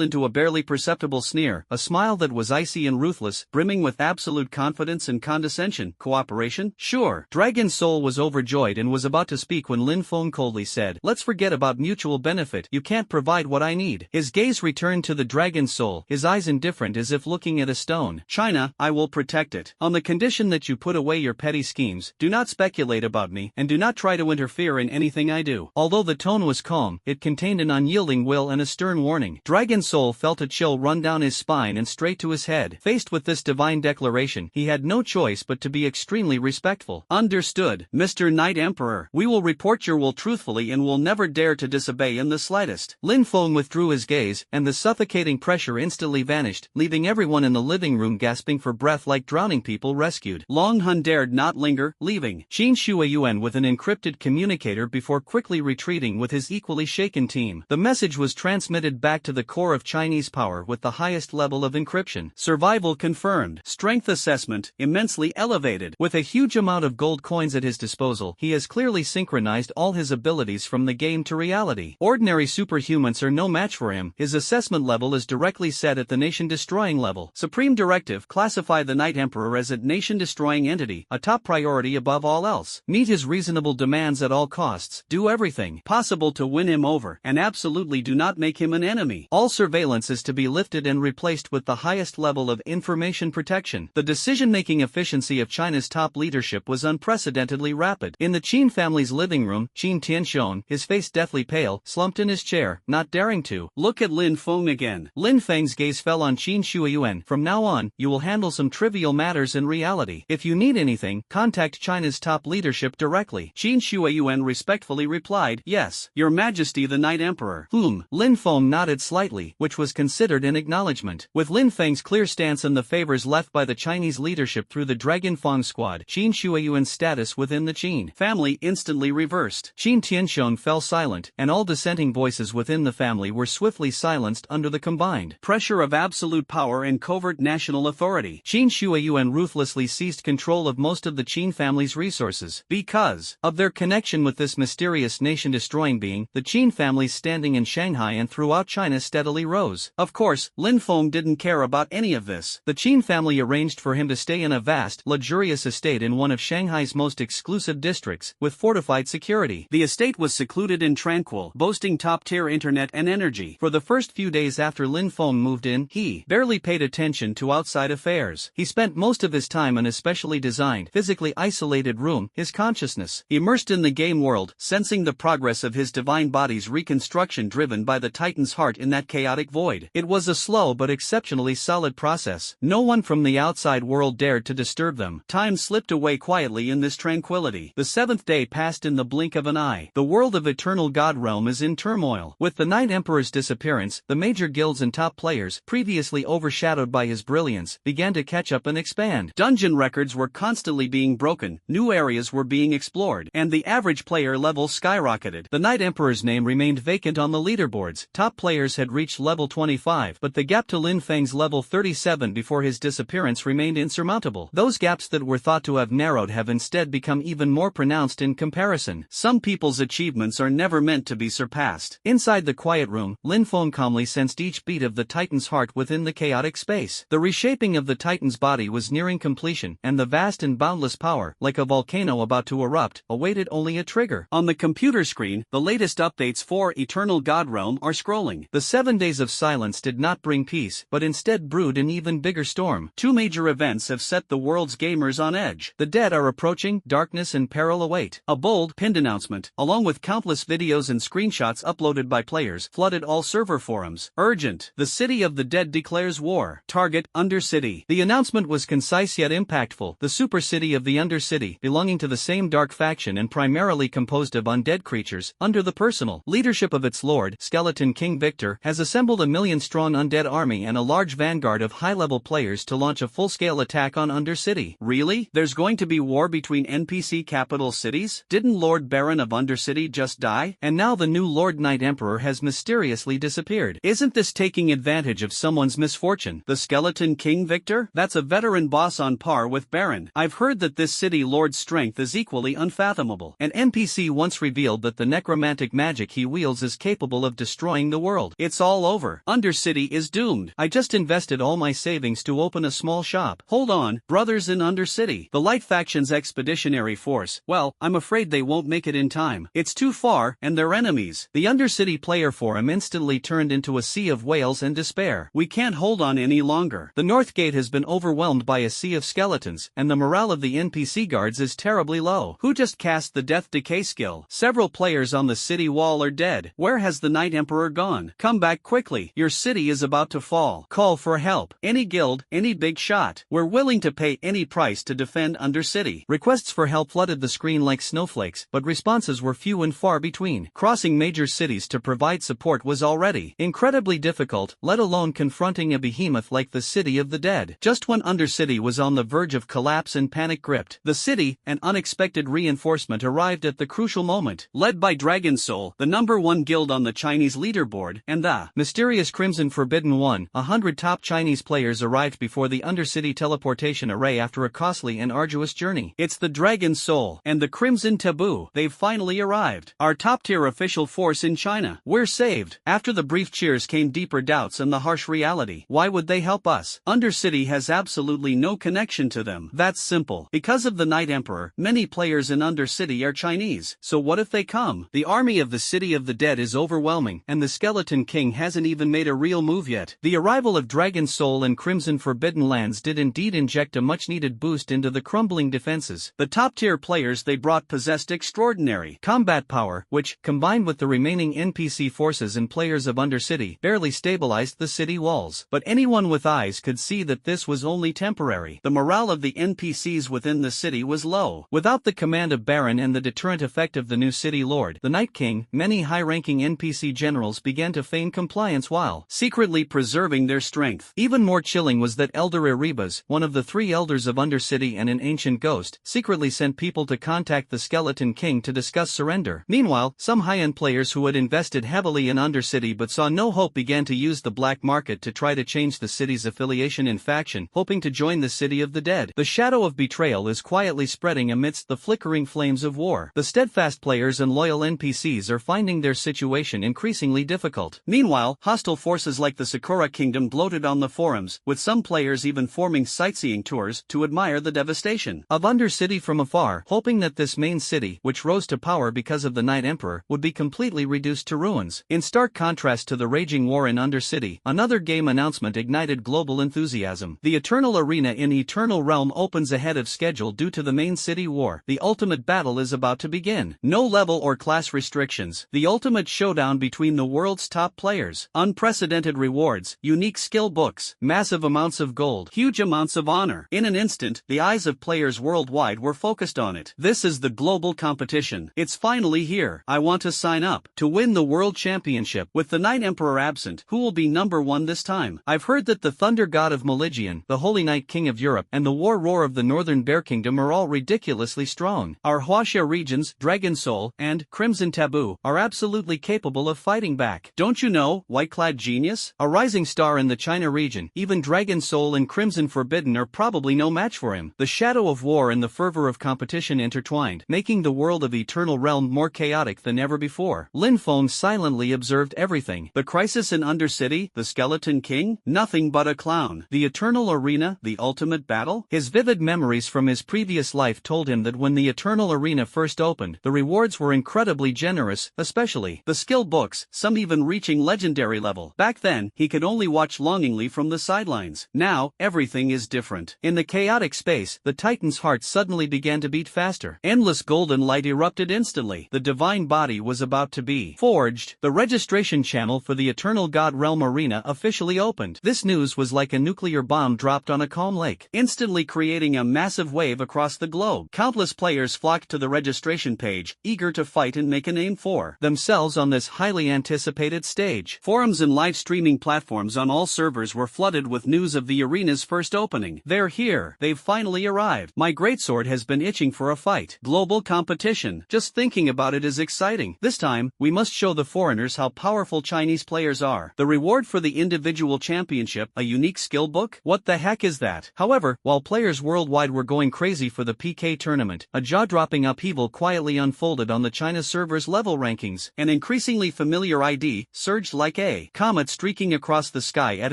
into a barely perceptible sneer, a smile that was icy and ruthless, brimming with absolute confidence and condescension. Cooperation? Sure. Dragon Soul was overjoyed and was about to speak when Lin Feng coldly said, let's forget about mutual benefit. You can't provide what I need. His gaze returned to the Dragon Soul, his eyes indifferent as if looking at a stone. China, I will protect it. On the condition that you put away your petty schemes, do not speculate about me, and do not try to interfere in anything I do. Although the tone was calm, it contained an unyielding will and a stern warning. Dragon Soul felt a chill run down his spine and straight to his head. Faced with this divine declaration, he had no choice but to be extremely respectful. Understood, Mr. Knight Emperor. We will report your will truthfully and will never dare to disobey in the slightest. Lin Feng withdrew his gaze, and the suffocating pressure instantly vanished, leaving everyone in the living room gasping for breath like drowning people rescued. Long Hun dared not linger, leaving Qin Shuiyuan with an encrypted communicator before quickly retreating with his equally shaken team. The message was transmitted back to the core of Chinese power with the highest level of encryption. Survival confirmed. Strength assessment immensely elevated. With a huge amount of gold coins at his disposal, he has clearly synchronized all his abilities from the game to reality. Ordinary superhumans are no match for him. His assessment level is directly set at the nation-destroying level. Supreme directive: classify the Knight Emperor as a nation-destroying entity, a top priority above all else. Meet his reasonable demands at all costs. Do everything possible to win him over, and absolutely do not make him an enemy. All surveillance is to be lifted and replaced with the highest level of information protection. The decision-making efficiency of China's top leadership was unprecedentedly rapid. In the Qin family's living room, Qin Tianxiong, his face deathly pale, slumped in his chair, not daring to look at Lin Feng again. Lin Feng's gaze fell on Qin Shuiyuan. From now on, you will handle some trivial matters in reality. If you need anything, contact China's top leadership directly. Qin Shuiyuan respectfully replied, yes, Your Majesty the Knight Emperor. Lin Feng nodded slightly, which was considered an acknowledgement. With Lin Feng's clear stance and the favors left by the Chinese leadership through the Dragon Feng squad, Qin Shuiyuan's status within the Qin family instantly reversed. Qin Tianxiong fell silent, and all dissenting voices within the family were swiftly silenced under the combined pressure of absolute power and covert national authority. Qin Shuiyuan ruthlessly seized control of most of the Qin family's resources. Because of their connection with this mysterious nation-destroying being, the Qin family's standing in Shanghai and throughout China steadily rose. Of course, Lin Feng didn't care about any of this. The Qin family arranged for him to stay in a vast, luxurious estate in one of Shanghai's most exclusive districts, with fortified security. The estate was secluded and tranquil, boasting top-tier top-tier internet and energy. For the first few days after Lin Feng moved in, he barely paid attention to outside affairs. He spent most of his time in a specially designed, physically isolated room, his consciousness immersed in the game world, sensing the progress of his divine body's reconstruction driven by the Titan's heart in that chaotic void. It was a slow but exceptionally solid process. No one from the outside world dared to disturb them. Time slipped away quietly in this tranquility. The seventh day passed in the blink of an eye. The world of Eternal God Realm is in turmoil. With the Night Emperor's disappearance, the major guilds and top players, previously overshadowed by his brilliance, began to catch up and expand. Dungeon records were constantly being broken, new areas were being explored, and the average player level skyrocketed. The Night Emperor's name remained vacant on the leaderboards. Top players had reached level 25, but the gap to Lin Feng's level 37 before his disappearance remained insurmountable. Those gaps that were thought to have narrowed have instead become even more pronounced in comparison. Some people's achievements are never meant to be surpassed. Inside the quiet room, Lin Feng calmly sensed each beat of the Titan's heart within the chaotic space. The reshaping of the Titan's body was nearing completion, and the vast and boundless power, like a volcano about to erupt, awaited only a trigger. On the computer screen, the latest updates for Eternal God Realm are scrolling. The 7 days of silence did not bring peace, but instead brewed an even bigger storm. Two major events have set the world's gamers on edge. The dead are approaching, darkness and peril await. A bold, pinned announcement, along with countless videos and screenshots uploaded by players, flooded all server forums. Urgent. The city of the dead declares war. Target, Undercity. The announcement was concise yet impactful. The super city of the Undercity, belonging to the same dark faction and primarily composed of undead creatures, under the personal leadership of its lord, Skeleton King Victor, has assembled a million-strong undead army and a large vanguard of high-level players to launch a full-scale attack on Undercity. Really? There's going to be war between NPC capital cities? Didn't Lord Baron of Undercity just die? And now the new Lord Night Emperor has mysteriously disappeared. Isn't this taking advantage of someone's misfortune? The Skeleton King Victor? That's a veteran boss on par with Baron. I've heard that this city lord's strength is equally unfathomable. An NPC once revealed that the necromantic magic he wields is capable of destroying the world. It's all over. Undercity is doomed. I just invested all my savings to open a small shop. Hold on, brothers in Undercity. The Light Faction's expeditionary force, well, I'm afraid they won't make it in time. It's too far, and they're enemies. The Undercity player forum instantly turned into a sea of wails and despair. We can't hold on any longer. The North Gate has been overwhelmed by a sea of skeletons, and the morale of the NPC guards is terribly low. Who just cast the Death Decay skill? Several players on the city wall are dead. Where has the Night Emperor gone? Come back quickly. Your city is about to fall. Call for help. Any guild, any big shot. We're willing to pay any price to defend Undercity. Requests for help flooded the screen like snowflakes, but responses were few and far between. Crossing major cities to provide support was already incredibly difficult, let alone confronting a behemoth like the City of the Dead. Just when Undercity was on the verge of collapse and panic gripped the city, an unexpected reinforcement arrived at the crucial moment. Led by Dragon Soul, the #1 guild on the Chinese leaderboard, and the mysterious Crimson Forbidden One, 100 top Chinese players arrived before the Undercity teleportation array after a costly and arduous journey. It's the Dragon Soul and the Crimson Taboo. They've finally arrived. Our top-tier official force in China. We're saved. After the brief cheers came deeper doubts and the harsh reality. Why would they help us? Undercity has absolutely no connection to them. That's simple. Because of the Night Emperor, many players in Undercity are Chinese. So what if they come? The army of the City of the Dead is overwhelming, and the Skeleton King hasn't even made a real move yet. The arrival of Dragon Soul and Crimson Forbidden Lands did indeed inject a much-needed boost into the crumbling defenses. The top-tier players they brought possessed extraordinary combat power, which, combined with the remaining NPC forces and players of Undercity, barely stabilized the city walls. But anyone with eyes could see that this was only temporary. The morale of the NPCs within the city was low. Without the command of Baron and the deterrent effect of the new city lord, the Night King, many high-ranking NPC generals began to feign compliance while secretly preserving their strength. Even more chilling was that Elder Erebus, one of the 3 elders of Undercity and an ancient ghost, secretly sent people to contact the Skeleton King to discuss surrender. Meanwhile, some high-end players who had invested heavily in Undercity but saw no hope began to use the black market to try to change the city's affiliation in faction, hoping to join the City of the Dead. The shadow of betrayal is quietly spreading amidst the flickering flames of war. The steadfast players and loyal NPCs are finding their situation increasingly difficult. Meanwhile, hostile forces like the Sakura Kingdom bloated on the forums, with some players even forming sightseeing tours to admire the devastation of Undercity from afar, hoping that this main city, which rose to power because of the Night Emperor, would be completely reduced reduced to ruins. In stark contrast to the raging war in Undercity, another game announcement ignited global enthusiasm. The Eternal Arena in Eternal Realm opens ahead of schedule due to the main city war. The ultimate battle is about to begin. No level or class restrictions. The ultimate showdown between the world's top players. Unprecedented rewards, unique skill books, massive amounts of gold, huge amounts of honor. In an instant, the eyes of players worldwide were focused on it. This is the global competition. It's finally here. I want to sign up to win the World Championship. With the Night Emperor absent, who will be number one this time? I've heard that the Thunder God of Maligian, the Holy Knight King of Europe, and the War Roar of the Northern Bear Kingdom are all ridiculously strong. Our Huaxia regions, Dragon Soul, and Crimson Taboo, are absolutely capable of fighting back. Don't you know, White-clad Genius? A rising star in the China region, even Dragon Soul and Crimson Forbidden are probably no match for him. The shadow of war and the fervor of competition intertwined, making the world of Eternal Realm more chaotic than ever before. Lin Feng silently observed everything. The crisis in Undercity, the Skeleton King, nothing but a clown. The Eternal Arena, the ultimate battle? His vivid memories from his previous life told him that when the Eternal Arena first opened, the rewards were incredibly generous, especially the skill books, some even reaching legendary level. Back then, he could only watch longingly from the sidelines. Now, everything is different. In the chaotic space, the Titan's heart suddenly began to beat faster. Endless golden light erupted instantly. The divine body was about to be forged. The registration channel for the Eternal God Realm Arena officially opened. This news was like a nuclear bomb dropped on a calm lake, instantly creating a massive wave across the globe. Countless players flocked to the registration page, eager to fight and make a name for themselves on this highly anticipated stage. Forums and live streaming platforms on all servers were flooded with news of the arena's first opening. They're here. They've finally arrived. My greatsword has been itching for a fight. Global competition. Just thinking about it is exciting. This time, we must show the foreigners how powerful Chinese players are. The reward for the individual championship, a unique skill book? What the heck is that? However, while players worldwide were going crazy for the PK tournament, a jaw-dropping upheaval quietly unfolded on the China server's level rankings. An increasingly familiar ID surged like a comet streaking across the sky at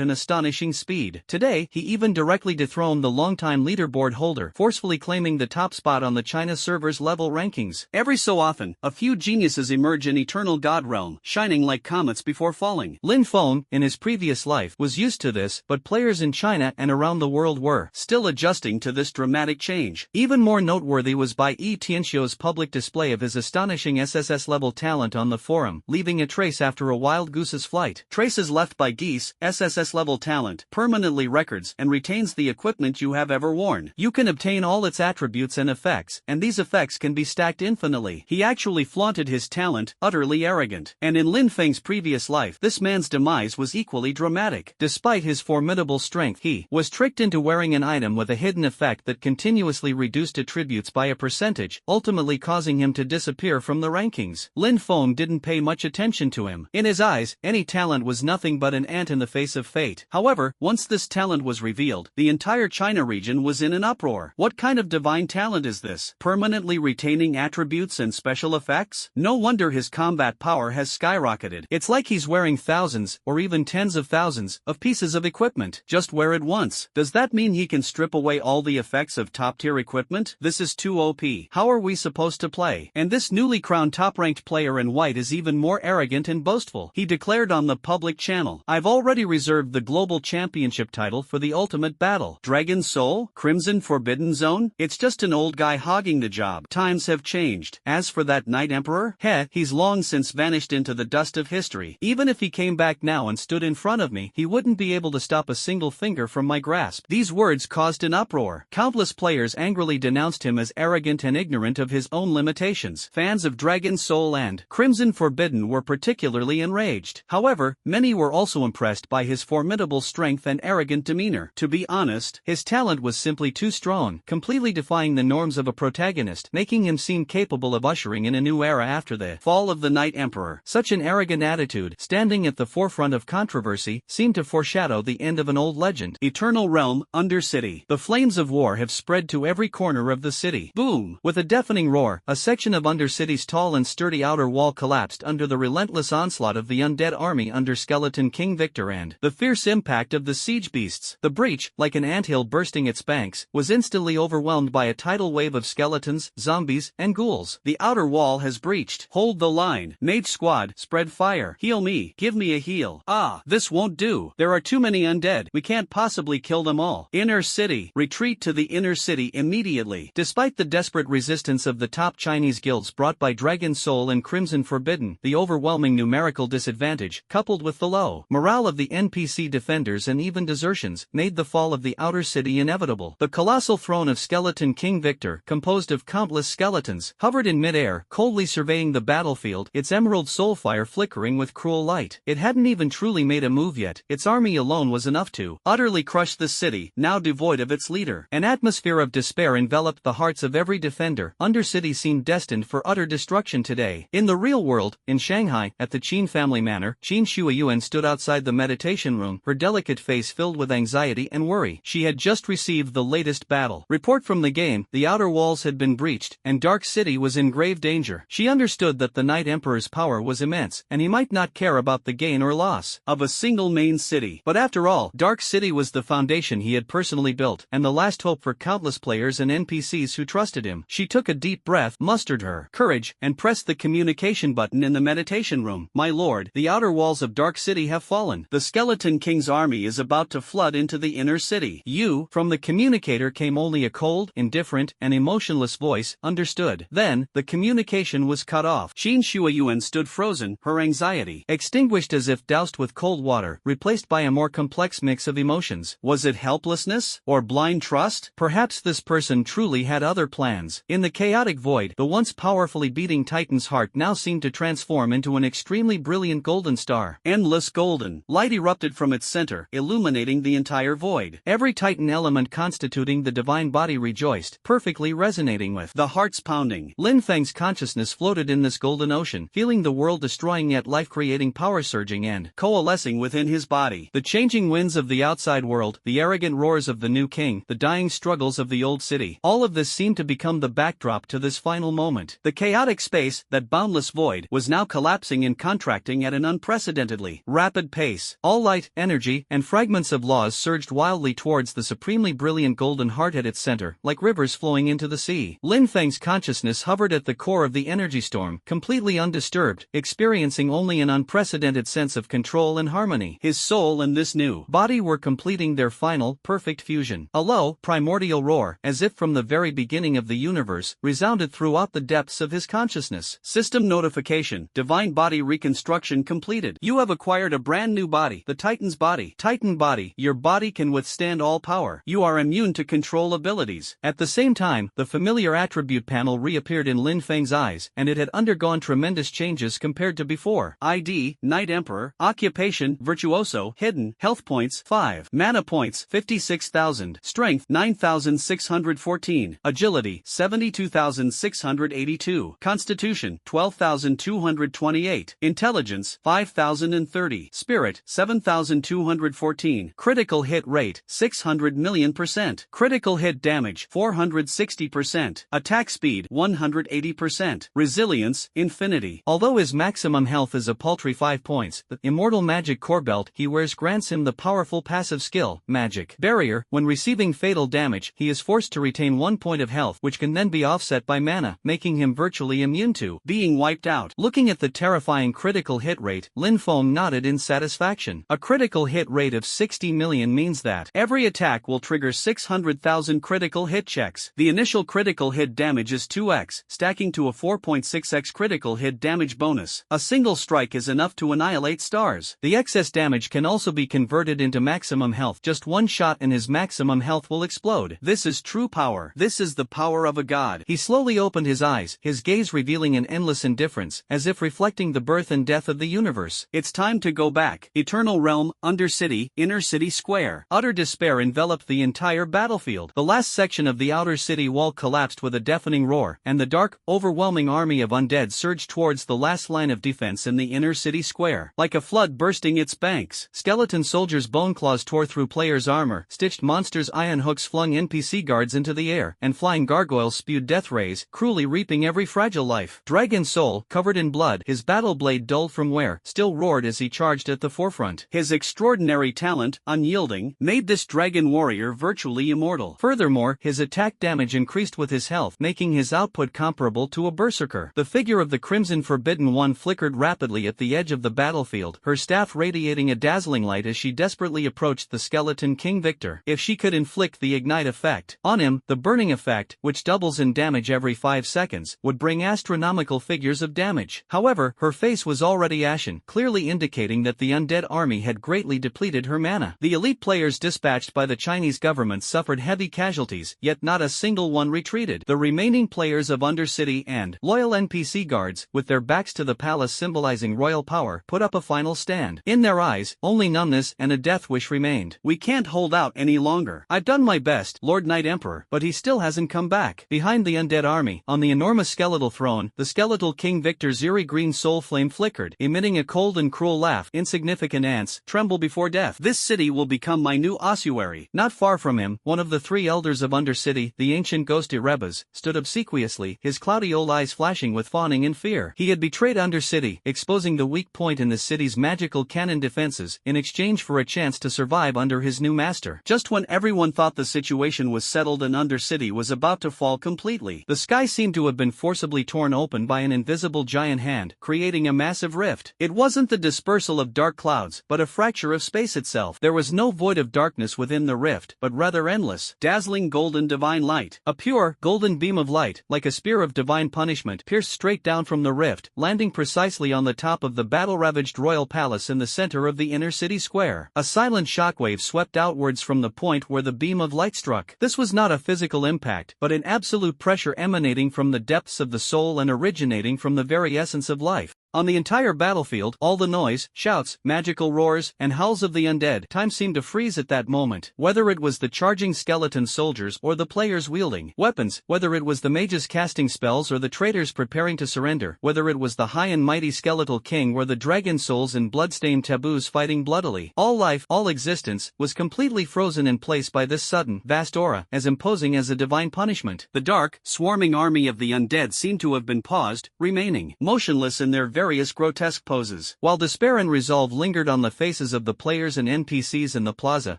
an astonishing speed. Today, he even directly dethroned the longtime leaderboard holder, forcefully claiming the top spot on the China server's level rankings. Every so often, a few geniuses emerge in Eternal God Realm, shining like comets before falling. Lin Feng, in his previous life, was used to this, but players in China and around the world were still adjusting to this dramatic change. Even more noteworthy was Bai Tianxiu's public display of his astonishing SSS-level talent on the forum, leaving a trace after a wild goose's flight. Traces left by geese, SSS-level talent, permanently records and retains the equipment you have ever worn. You can obtain all its attributes and effects, and these effects can be stacked infinitely. He actually flaunted his talent, utterly arrogant. And in Lin Feng's previous life, this man's demise was equally dramatic. Despite his formidable strength, he was tricked into wearing an item with a hidden effect that continuously reduced attributes by a percentage, ultimately causing him to disappear from the rankings. Lin Feng didn't pay much attention to him. In his eyes, any talent was nothing but an ant in the face of fate. However, once this talent was revealed, the entire China region was in an uproar. What kind of divine talent is this? Permanently retaining attributes and special effects? No wonder his combat power has skyrocketed. It's like he's wearing thousands, or even tens of thousands, of pieces of equipment. Just wear it once. Does that mean he can strip away all the effects of top-tier equipment? This is too OP. How are we supposed to play? And this newly crowned top-ranked player in white is even more arrogant and boastful. He declared on the public channel, "I've already reserved the global championship title for the ultimate battle. Dragon Soul? Crimson Forbidden Zone? It's just an old guy hogging the job. Times have changed. As for that Night Emperor? He's long since vanished into the dust of history. Even if he came back now and stood in front of me, he wouldn't be able to stop a single finger from my grasp." These words caused an uproar. Countless players angrily denounced him as arrogant and ignorant of his own limitations. Fans of Dragon Soul and Crimson Forbidden were particularly enraged. However, many were also impressed by his formidable strength and arrogant demeanor. To be honest, his talent was simply too strong, completely defying the norms of a protagonist, making him seem capable of ushering in a new era after the fall of the Night Emperor. Such an arrogant attitude, standing at the forefront of controversy, seemed to foreshadow the end of an old legend. Eternal Realm, Undercity. The flames of war have spread to every corner of the city. Boom! With a deafening roar, a section of Undercity's tall and sturdy outer wall collapsed under the relentless onslaught of the undead army under Skeleton King Victor and the fierce impact of the siege beasts. The breach, like an anthill bursting its banks, was instantly overwhelmed by a tidal wave of skeletons, zombies, and ghouls. The outer wall has breached. Hold the line. Mage squad, spread fire. Heal me. Give me a heal. Ah, this won't do. There are too many undead. We can't possibly kill them all. Inner city. Retreat to the inner city immediately. Despite the desperate resistance of the top Chinese guilds brought by Dragon Soul and Crimson Forbidden, the overwhelming numerical disadvantage, coupled with the low morale of the NPC defenders and even desertions, made the fall of the outer city inevitable. The colossal throne of Skeleton King Victor, composed of countless skeletons, hovered in mid-air, coldly surveying the battlefield, its emerald soulfire flickering with cruel light. It hadn't even truly made a move yet. Its army alone was enough to utterly crush the city, now devoid of its leader. An atmosphere of despair enveloped the hearts of every defender. Undercity seemed destined for utter destruction today. In the real world, in Shanghai, at the Qin family manor, Qin Shuiyuan stood outside the meditation room, her delicate face filled with anxiety and worry. She had just received the latest battle report from the game. The outer walls had been breached, and Dark City was in grave danger. She understood that the Night Emperor's power was immense, and he might not care about the gain or loss of a single main city. But after all, Dark City was the foundation he had personally built, and the last hope for countless players and NPCs who trusted him. She took a deep breath, mustered her courage, and pressed the communication button in the meditation room. My lord, the outer walls of Dark City have fallen. The Skeleton King's army is about to flood into the inner city. You, from the communicator came only a cold, indifferent, and emotionless voice. Understood. Then, the communication was cut off. Qin Shuiyuan stood frozen, her anxiety extinguished as if doused with cold water, replaced by a more complex mix of emotions. Was it helplessness? Or blind trust? Perhaps this person truly had other plans. In the chaotic void, the once powerfully beating Titan's heart now seemed to transform into an extremely brilliant golden star. Endless golden light erupted from its center, illuminating the entire void. Every Titan element constituting the divine body rejoiced, perfectly resonating with the heart's pounding. Lin Feng's consciousness floated in this golden ocean, feeling the world-destroying yet life-creating power surging and coalescing within his body. The changing winds of the outside world, the arrogant roars of the new king, the dying struggles of the old city, all of this seemed to become the backdrop to this final moment. The chaotic space, that boundless void, was now collapsing and contracting at an unprecedentedly rapid pace. All light, energy, and fragments of laws surged wildly towards the supremely brilliant golden heart at its center, like rivers flowing into the sea. Lin Feng's consciousness hovered at the core of the energy storm, completely undisturbed, experiencing only an unprecedented sense of control and harmony. His soul and this new body were completing their final, perfect fusion. A low, primordial roar, as if from the very beginning of the universe, resounded throughout the depths of his consciousness. System notification. Divine body reconstruction completed. You have acquired a brand new body, the Titan's body. Titan body. Your body can withstand all power. You are immune to control abilities. At the same time, the familiar attribute panel reappeared in Lin Feng's eyes, and it had undergone tremendous changes compared to before. ID, Night Emperor. Occupation, Virtuoso. Hidden, Health points, 5. Mana points, 56,000. Strength, 9,614. Agility, 72,682. Constitution, 12,228. Intelligence, 5,030. Spirit, 7,214. Critical hit rate, 600,000,000%. Critical hit damage, 460%. Attack speed, 180%. Resilience, infinity. Although his maximum health is a paltry 5 points, the immortal magic core belt he wears grants him the powerful passive skill, Magic Barrier. When receiving fatal damage, he is forced to retain 1 point of health, which can then be offset by mana, making him virtually immune to being wiped out. Looking at the terrifying critical hit rate, Lin Feng nodded in satisfaction. A critical hit rate of 60 million means that every attack will trigger 600,000 critical hit checks. The initial critical hit damage is 2x, stacking to a 4.6x critical hit damage bonus. A single strike is enough to annihilate stars. The excess damage can also be converted into maximum health. Just one shot and his maximum health will explode. This is true power. This is the power of a god. He slowly opened his eyes, his gaze revealing an endless indifference, as if reflecting the birth and death of the universe. It's time to go back. Eternal Realm, Undercity, Inner City Square. Utter despair enveloped the entire battlefield. The last section of the outer city wall collapsed with a deafening roar, and the dark, overwhelming army of undead surged towards the last line of defense in the inner city square. Like a flood bursting its banks, skeleton soldiers' bone claws tore through players' armor, stitched monsters' iron hooks flung NPC guards into the air, and flying gargoyles spewed death rays, cruelly reaping every fragile life. Dragon Soul, covered in blood, his battle blade dulled from wear, still roared as he charged at the forefront. His extraordinary talent, unyielding, made this dragon warrior virtually immortal. Furthermore, his attack damage increased with his health, making his output comparable to a berserker. The figure of the Crimson Forbidden Forbidden One flickered rapidly at the edge of the battlefield, her staff radiating a dazzling light as she desperately approached the skeleton King Victor. If she could inflict the ignite effect on him, the burning effect, which doubles in damage every 5 seconds, would bring astronomical figures of damage. However, her face was already ashen, clearly indicating that the undead army had greatly depleted her mana. The elite players dispatched by the Chinese government suffered heavy casualties, yet not a single one retreated. The remaining players of Undercity and loyal NPC guards, with their backs to the palace symbolizing royal power, put up a final stand. In their eyes, only numbness and a death wish remained. "We can't hold out any longer. I've done my best, Lord Knight Emperor, but he still hasn't come back." Behind the undead army, on the enormous skeletal throne, the skeletal King Victor's eerie green soul flame flickered, emitting a cold and cruel laugh. "Insignificant ants, tremble before death. This city will become my new ossuary." Not far from him, one of the 3 elders of Undercity, the ancient ghost Erebus, stood obsequiously, his cloudy old eyes flashing with fawning and fear. He had betrayed Undercity, exposing the weak point in the city's magical cannon defenses, in exchange for a chance to survive under his new master. Just when everyone thought the situation was settled and Undercity was about to fall completely, the sky seemed to have been forcibly torn open by an invisible giant hand, creating a massive rift. It wasn't the dispersal of dark clouds, but a fracture of space itself. There was no void of darkness within the rift, but rather endless, dazzling golden divine light. A pure, golden beam of light, like a spear of divine punishment, pierced straight down from the rift, landing precisely on the top of the battle-ravaged royal palace in the center of the inner city square. A silent shockwave swept outwards from the point where the beam of light struck. This was not a physical impact, but an absolute pressure emanating from the depths of the soul and originating from the very essence of life. On the entire battlefield, all the noise, shouts, magical roars, and howls of the undead, time seemed to freeze at that moment. Whether it was the charging skeleton soldiers or the players wielding weapons, whether it was the mages casting spells or the traitors preparing to surrender, whether it was the high and mighty skeletal king or the dragon souls in bloodstained taboos fighting bloodily, all life, all existence, was completely frozen in place by this sudden, vast aura, as imposing as a divine punishment. The dark, swarming army of the undead seemed to have been paused, remaining motionless in their various grotesque poses. While despair and resolve lingered on the faces of the players and NPCs in the plaza,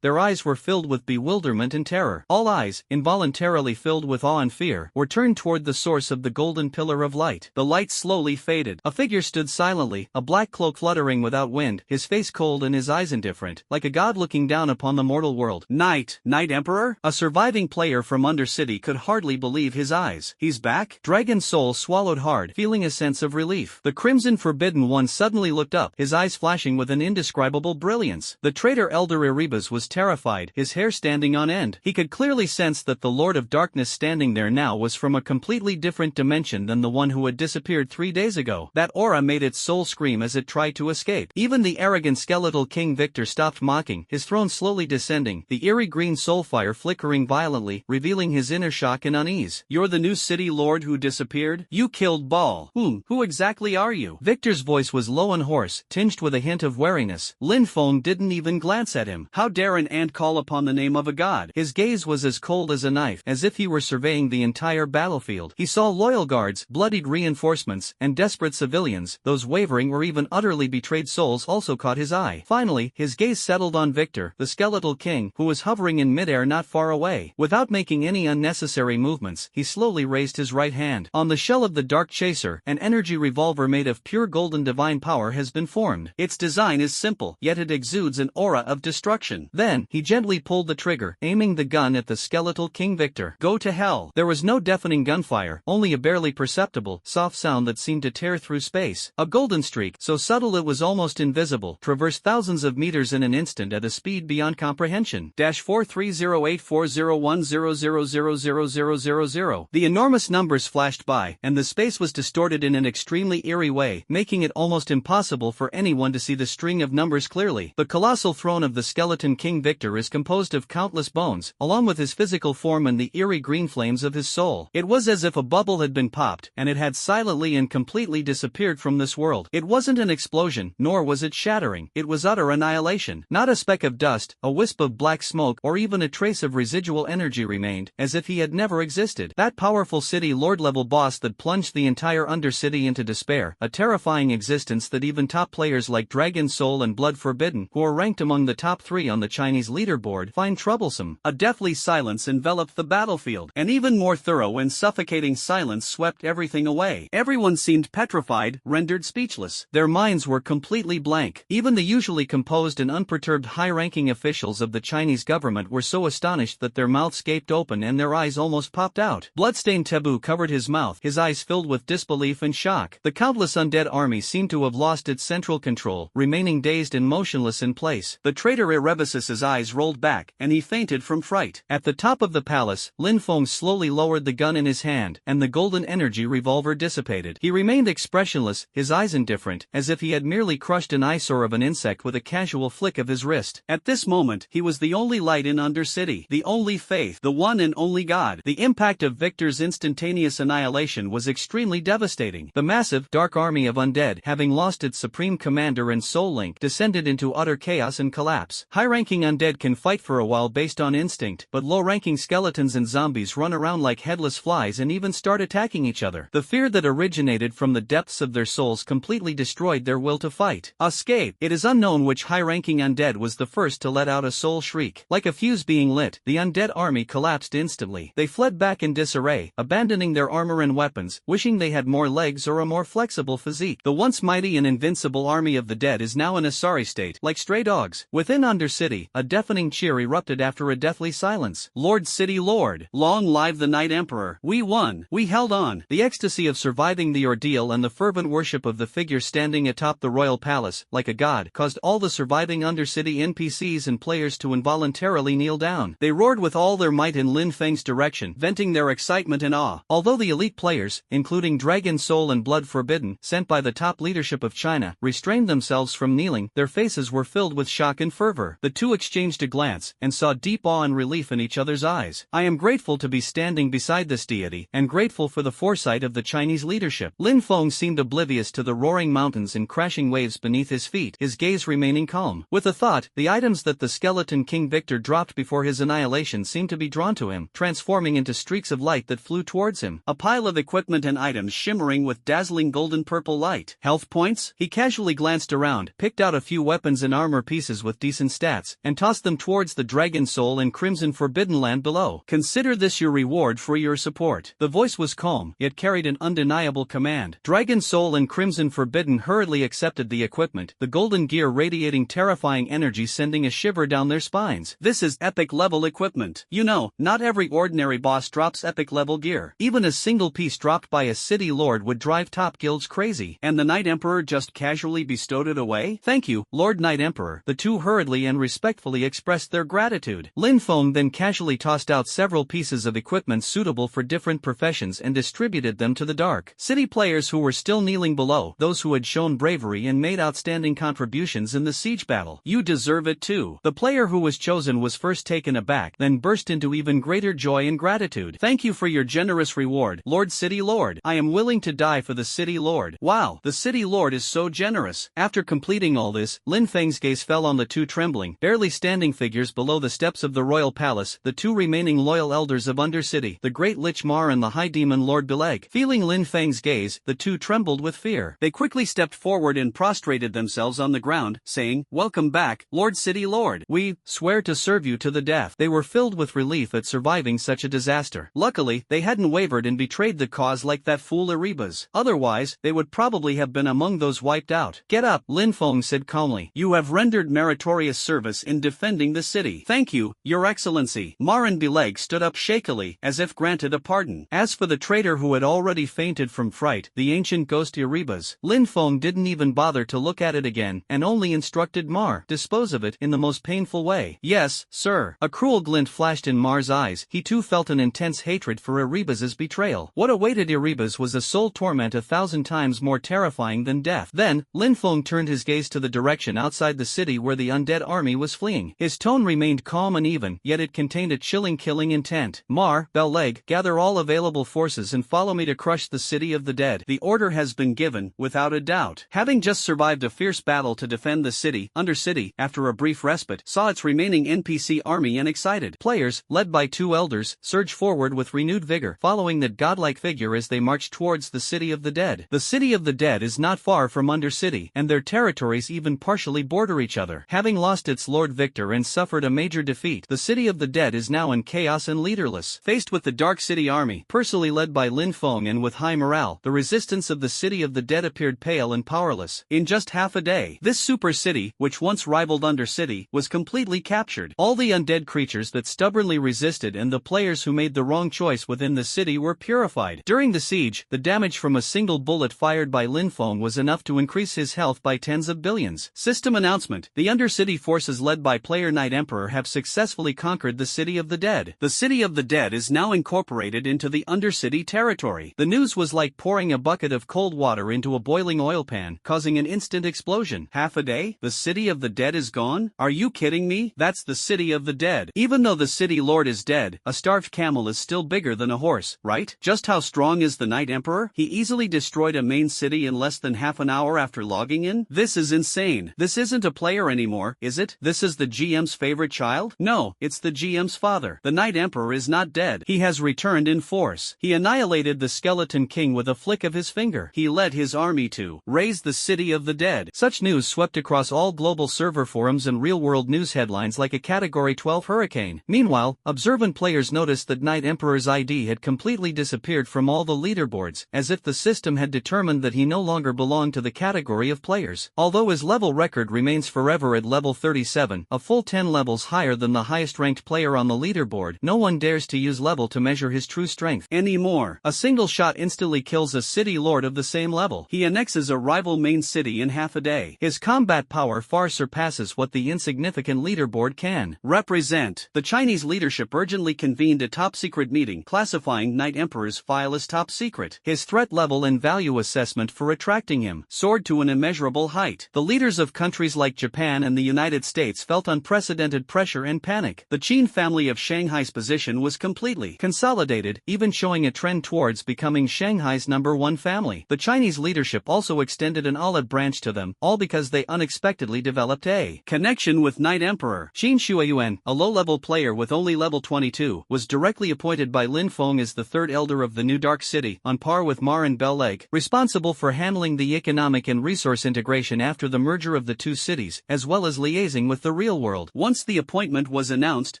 their eyes were filled with bewilderment and terror. All eyes, involuntarily filled with awe and fear, were turned toward the source of the golden pillar of light. The light slowly faded. A figure stood silently, a black cloak fluttering without wind, his face cold and his eyes indifferent, like a god looking down upon the mortal world. Knight Emperor? A surviving player from Undercity could hardly believe his eyes. "He's back?" Dragon's soul swallowed hard, feeling a sense of relief. The Crimson Forbidden One suddenly looked up, his eyes flashing with an indescribable brilliance. The traitor Elder Erebus was terrified, his hair standing on end. He could clearly sense that the Lord of Darkness standing there now was from a completely different dimension than the one who had disappeared 3 days ago. That aura made its soul scream as it tried to escape. Even the arrogant skeletal King Victor stopped mocking, his throne slowly descending, the eerie green soulfire flickering violently, revealing his inner shock and unease. "You're the new city lord who disappeared? You killed Baal. Who exactly are you?" Victor's voice was low and hoarse, tinged with a hint of wariness. Lin Feng didn't even glance at him. How dare an ant call upon the name of a god? His gaze was as cold as a knife, as if he were surveying the entire battlefield. He saw loyal guards, bloodied reinforcements, and desperate civilians. Those wavering or even utterly betrayed souls also caught his eye. Finally, his gaze settled on Victor, the skeletal king, who was hovering in midair not far away. Without making any unnecessary movements, he slowly raised his right hand. On the shell of the Dark Chaser, an energy revolver made of pure golden divine power has been formed. Its design is simple, yet it exudes an aura of destruction. Then, he gently pulled the trigger, aiming the gun at the skeletal King Victor. Go to hell. There was no deafening gunfire, only a barely perceptible, soft sound that seemed to tear through space. A golden streak, so subtle it was almost invisible, traversed thousands of meters in an instant at a speed beyond comprehension. -43084010000000. The enormous numbers flashed by, and the space was distorted in an extremely eerie way, making it almost impossible for anyone to see the string of numbers clearly. The colossal throne of the skeleton King Victor is composed of countless bones, along with his physical form and the eerie green flames of his soul. It was as if a bubble had been popped, and it had silently and completely disappeared from this world. It wasn't an explosion, nor was it shattering. It was utter annihilation. Not a speck of dust, a wisp of black smoke, or even a trace of residual energy remained, as if he had never existed. That powerful city lord-level boss that plunged the entire Undercity into despair, a terrifying existence that even top players like Dragon Soul and Blood Forbidden, who are ranked among the top 3 on the Chinese leaderboard, find troublesome. A deathly silence enveloped the battlefield. An even more thorough and suffocating silence swept everything away. Everyone seemed petrified, rendered speechless. Their minds were completely blank. Even the usually composed and unperturbed high-ranking officials of the Chinese government were so astonished that their mouths gaped open and their eyes almost popped out. Bloodstained Tebu covered his mouth, his eyes filled with disbelief and shock. The countless undead army seemed to have lost its central control, remaining dazed and motionless in place. The traitor Erebesus's eyes rolled back, and he fainted from fright. At the top of the palace, Lin Feng slowly lowered the gun in his hand, and the golden energy revolver dissipated. He remained expressionless, his eyes indifferent, as if he had merely crushed an eyesore of an insect with a casual flick of his wrist. At this moment, he was the only light in Undercity, the only faith, the one and only God. The impact of Victor's instantaneous annihilation was extremely devastating. The massive, dark army of undead, having lost its supreme commander and soul link, descended into utter chaos and collapse. High-ranking undead can fight for a while based on instinct, but low-ranking skeletons and zombies run around like headless flies and even start attacking each other. The fear that originated from the depths of their souls completely destroyed their will to fight. Escape. It is unknown which high-ranking undead was the first to let out a soul shriek. Like a fuse being lit, the undead army collapsed instantly. They fled back in disarray, abandoning their armor and weapons, wishing they had more legs or a more flexible physique. The once mighty and invincible army of the dead is now in a sorry state, like stray dogs. Within Undercity, a deafening cheer erupted after a deathly silence. Lord City Lord! Long live the Night Emperor! We won! We held on! The ecstasy of surviving the ordeal and the fervent worship of the figure standing atop the royal palace, like a god, caused all the surviving Undercity NPCs and players to involuntarily kneel down. They roared with all their might in Lin Feng's direction, venting their excitement and awe. Although the elite players, including Dragon Soul and Blood Forbidden, sent by the top leadership of China, restrained themselves from kneeling, their faces were filled with shock and fervor. The two exchanged a glance, and saw deep awe and relief in each other's eyes. I am grateful to be standing beside this deity, and grateful for the foresight of the Chinese leadership. Lin Feng seemed oblivious to the roaring mountains and crashing waves beneath his feet, his gaze remaining calm. With a thought, the items that the skeleton King Victor dropped before his annihilation seemed to be drawn to him, transforming into streaks of light that flew towards him. A pile of equipment and items shimmering with dazzling golden-purple light. Health points? He casually glanced around, picked out a few weapons and armor pieces with decent stats, and tossed them towards the Dragon Soul and Crimson Forbidden Land below. Consider this your reward for your support. The voice was calm, yet carried an undeniable command. Dragon Soul and Crimson Forbidden hurriedly accepted the equipment, the golden gear radiating terrifying energy sending a shiver down their spines. This is epic-level equipment. You know, not every ordinary boss drops epic-level gear. Even a single piece dropped by a city lord would drive top guilds crazy. And the Night Emperor just casually bestowed it away? Thank you, Lord Night Emperor. The two hurriedly and respectfully expressed their gratitude. Lin Feng then casually tossed out several pieces of equipment suitable for different professions and distributed them to the dark city players who were still kneeling below, those who had shown bravery and made outstanding contributions in the siege battle. You deserve it too. The player who was chosen was first taken aback, then burst into even greater joy and gratitude. Thank you for your generous reward, Lord City Lord. I am willing to die for the City Lord. Wow, the City Lord is so generous. After completing all this, Lin Feng's gaze fell on the two trembling, barely standing figures below the steps of the royal palace, the two remaining loyal elders of Undercity, the great Lich Mar and the high demon Lord Beleg. Feeling Lin Feng's gaze, the two trembled with fear. They quickly stepped forward and prostrated themselves on the ground, saying, "Welcome back, Lord City Lord. We swear to serve you to the death." They were filled with relief at surviving such a disaster. Luckily, they hadn't wavered and betrayed the cause like that fool Erebus. Otherwise, they would probably have been among those wiped out. "Get up," Lin Feng said calmly. "You have rendered meritorious service in defending the city. Thank you, Your Excellency." Mar and Beleg stood up shakily, as if granted a pardon. As for the traitor who had already fainted from fright, the ancient ghost Erebus, Lin Feng didn't even bother to look at it again, and only instructed Mar, "Dispose of it in the most painful way." "Yes, sir." A cruel glint flashed in Mar's eyes. He too felt an intense hatred for Erebus's betrayal. What awaited Erebus was a soul torment 1,000 times more terrifying than death. Then, Lin Feng turned his gaze to the direction outside the city where the undead army was fleeing. His tone remained calm and even, yet it contained a chilling killing intent. "Mar, Beleg, gather all available forces and follow me to crush the city of the dead." The order has been given, without a doubt. Having just survived a fierce battle to defend the city, Undercity, after a brief respite, saw its remaining NPC army and excited players, led by two elders, surged forward with renewed vigor, following that godlike figure as they marched towards the city of the dead. The city of the Dead is not far from Undercity, and their territories even partially border each other. Having lost its Lord Victor and suffered a major defeat, the City of the Dead is now in chaos and leaderless. Faced with the Dark City army, personally led by Lin Feng and with high morale, the resistance of the City of the Dead appeared pale and powerless. In just half a day, this super city, which once rivaled Undercity, was completely captured. All the undead creatures that stubbornly resisted and the players who made the wrong choice within the city were purified. During the siege, the damage from a single bullet fired by Lin Feng was enough to increase his health by tens of billions. System announcement: the Undercity forces led by player Night Emperor have successfully conquered the City of the Dead. The City of the Dead is now incorporated into the Undercity territory. The news was like pouring a bucket of cold water into a boiling oil pan, causing an instant explosion. Half a day? The City of the Dead is gone? Are you kidding me? That's the City of the Dead. Even though the City Lord is dead, a starved camel is still bigger than a horse, right? Just how strong is the Night Emperor? He easily destroyed a main city in less than half an hour after logging in? This is insane. This isn't a player anymore, is it? This is the GM's favorite child? No, it's the GM's father. The Night Emperor is not dead. He has returned in force. He annihilated the Skeleton King with a flick of his finger. He led his army to raise the City of the Dead. Such news swept across all global server forums and real-world news headlines like a Category 12 hurricane. Meanwhile, observant players noticed that Night Emperor's ID had completely disappeared from all the leaderboards, as if the system had determined that he no longer belonged to the category of players. Although his level record remains forever at level 37, a full 10 levels higher than the highest-ranked player on the leaderboard, no one dares to use level to measure his true strength anymore. A single shot instantly kills a city lord of the same level. He annexes a rival main city in half a day. His combat power far surpasses what the insignificant leaderboard can represent. The Chinese leadership urgently convened a top-secret meeting classifying Night Emperor's file as top secret. His threat level and value assessment for attracting him soared to an immeasurable height. The leaders of countries like Japan and the United States felt unprecedented pressure and panic. The Qin family of Shanghai's position was completely consolidated, even showing a trend towards becoming Shanghai's #1 family. The Chinese leadership also extended an olive branch to them, all because they unexpectedly developed a connection with Night Emperor. Qin Shuayuan, a low-level player with only level 22, was directly appointed by Lin Feng as the third elder of the new Dark City, on par with Mar and Bell Lake, responsible for handling the economic and resource integration after the merger of the two cities, as well as liaising with the real world. Once the appointment was announced,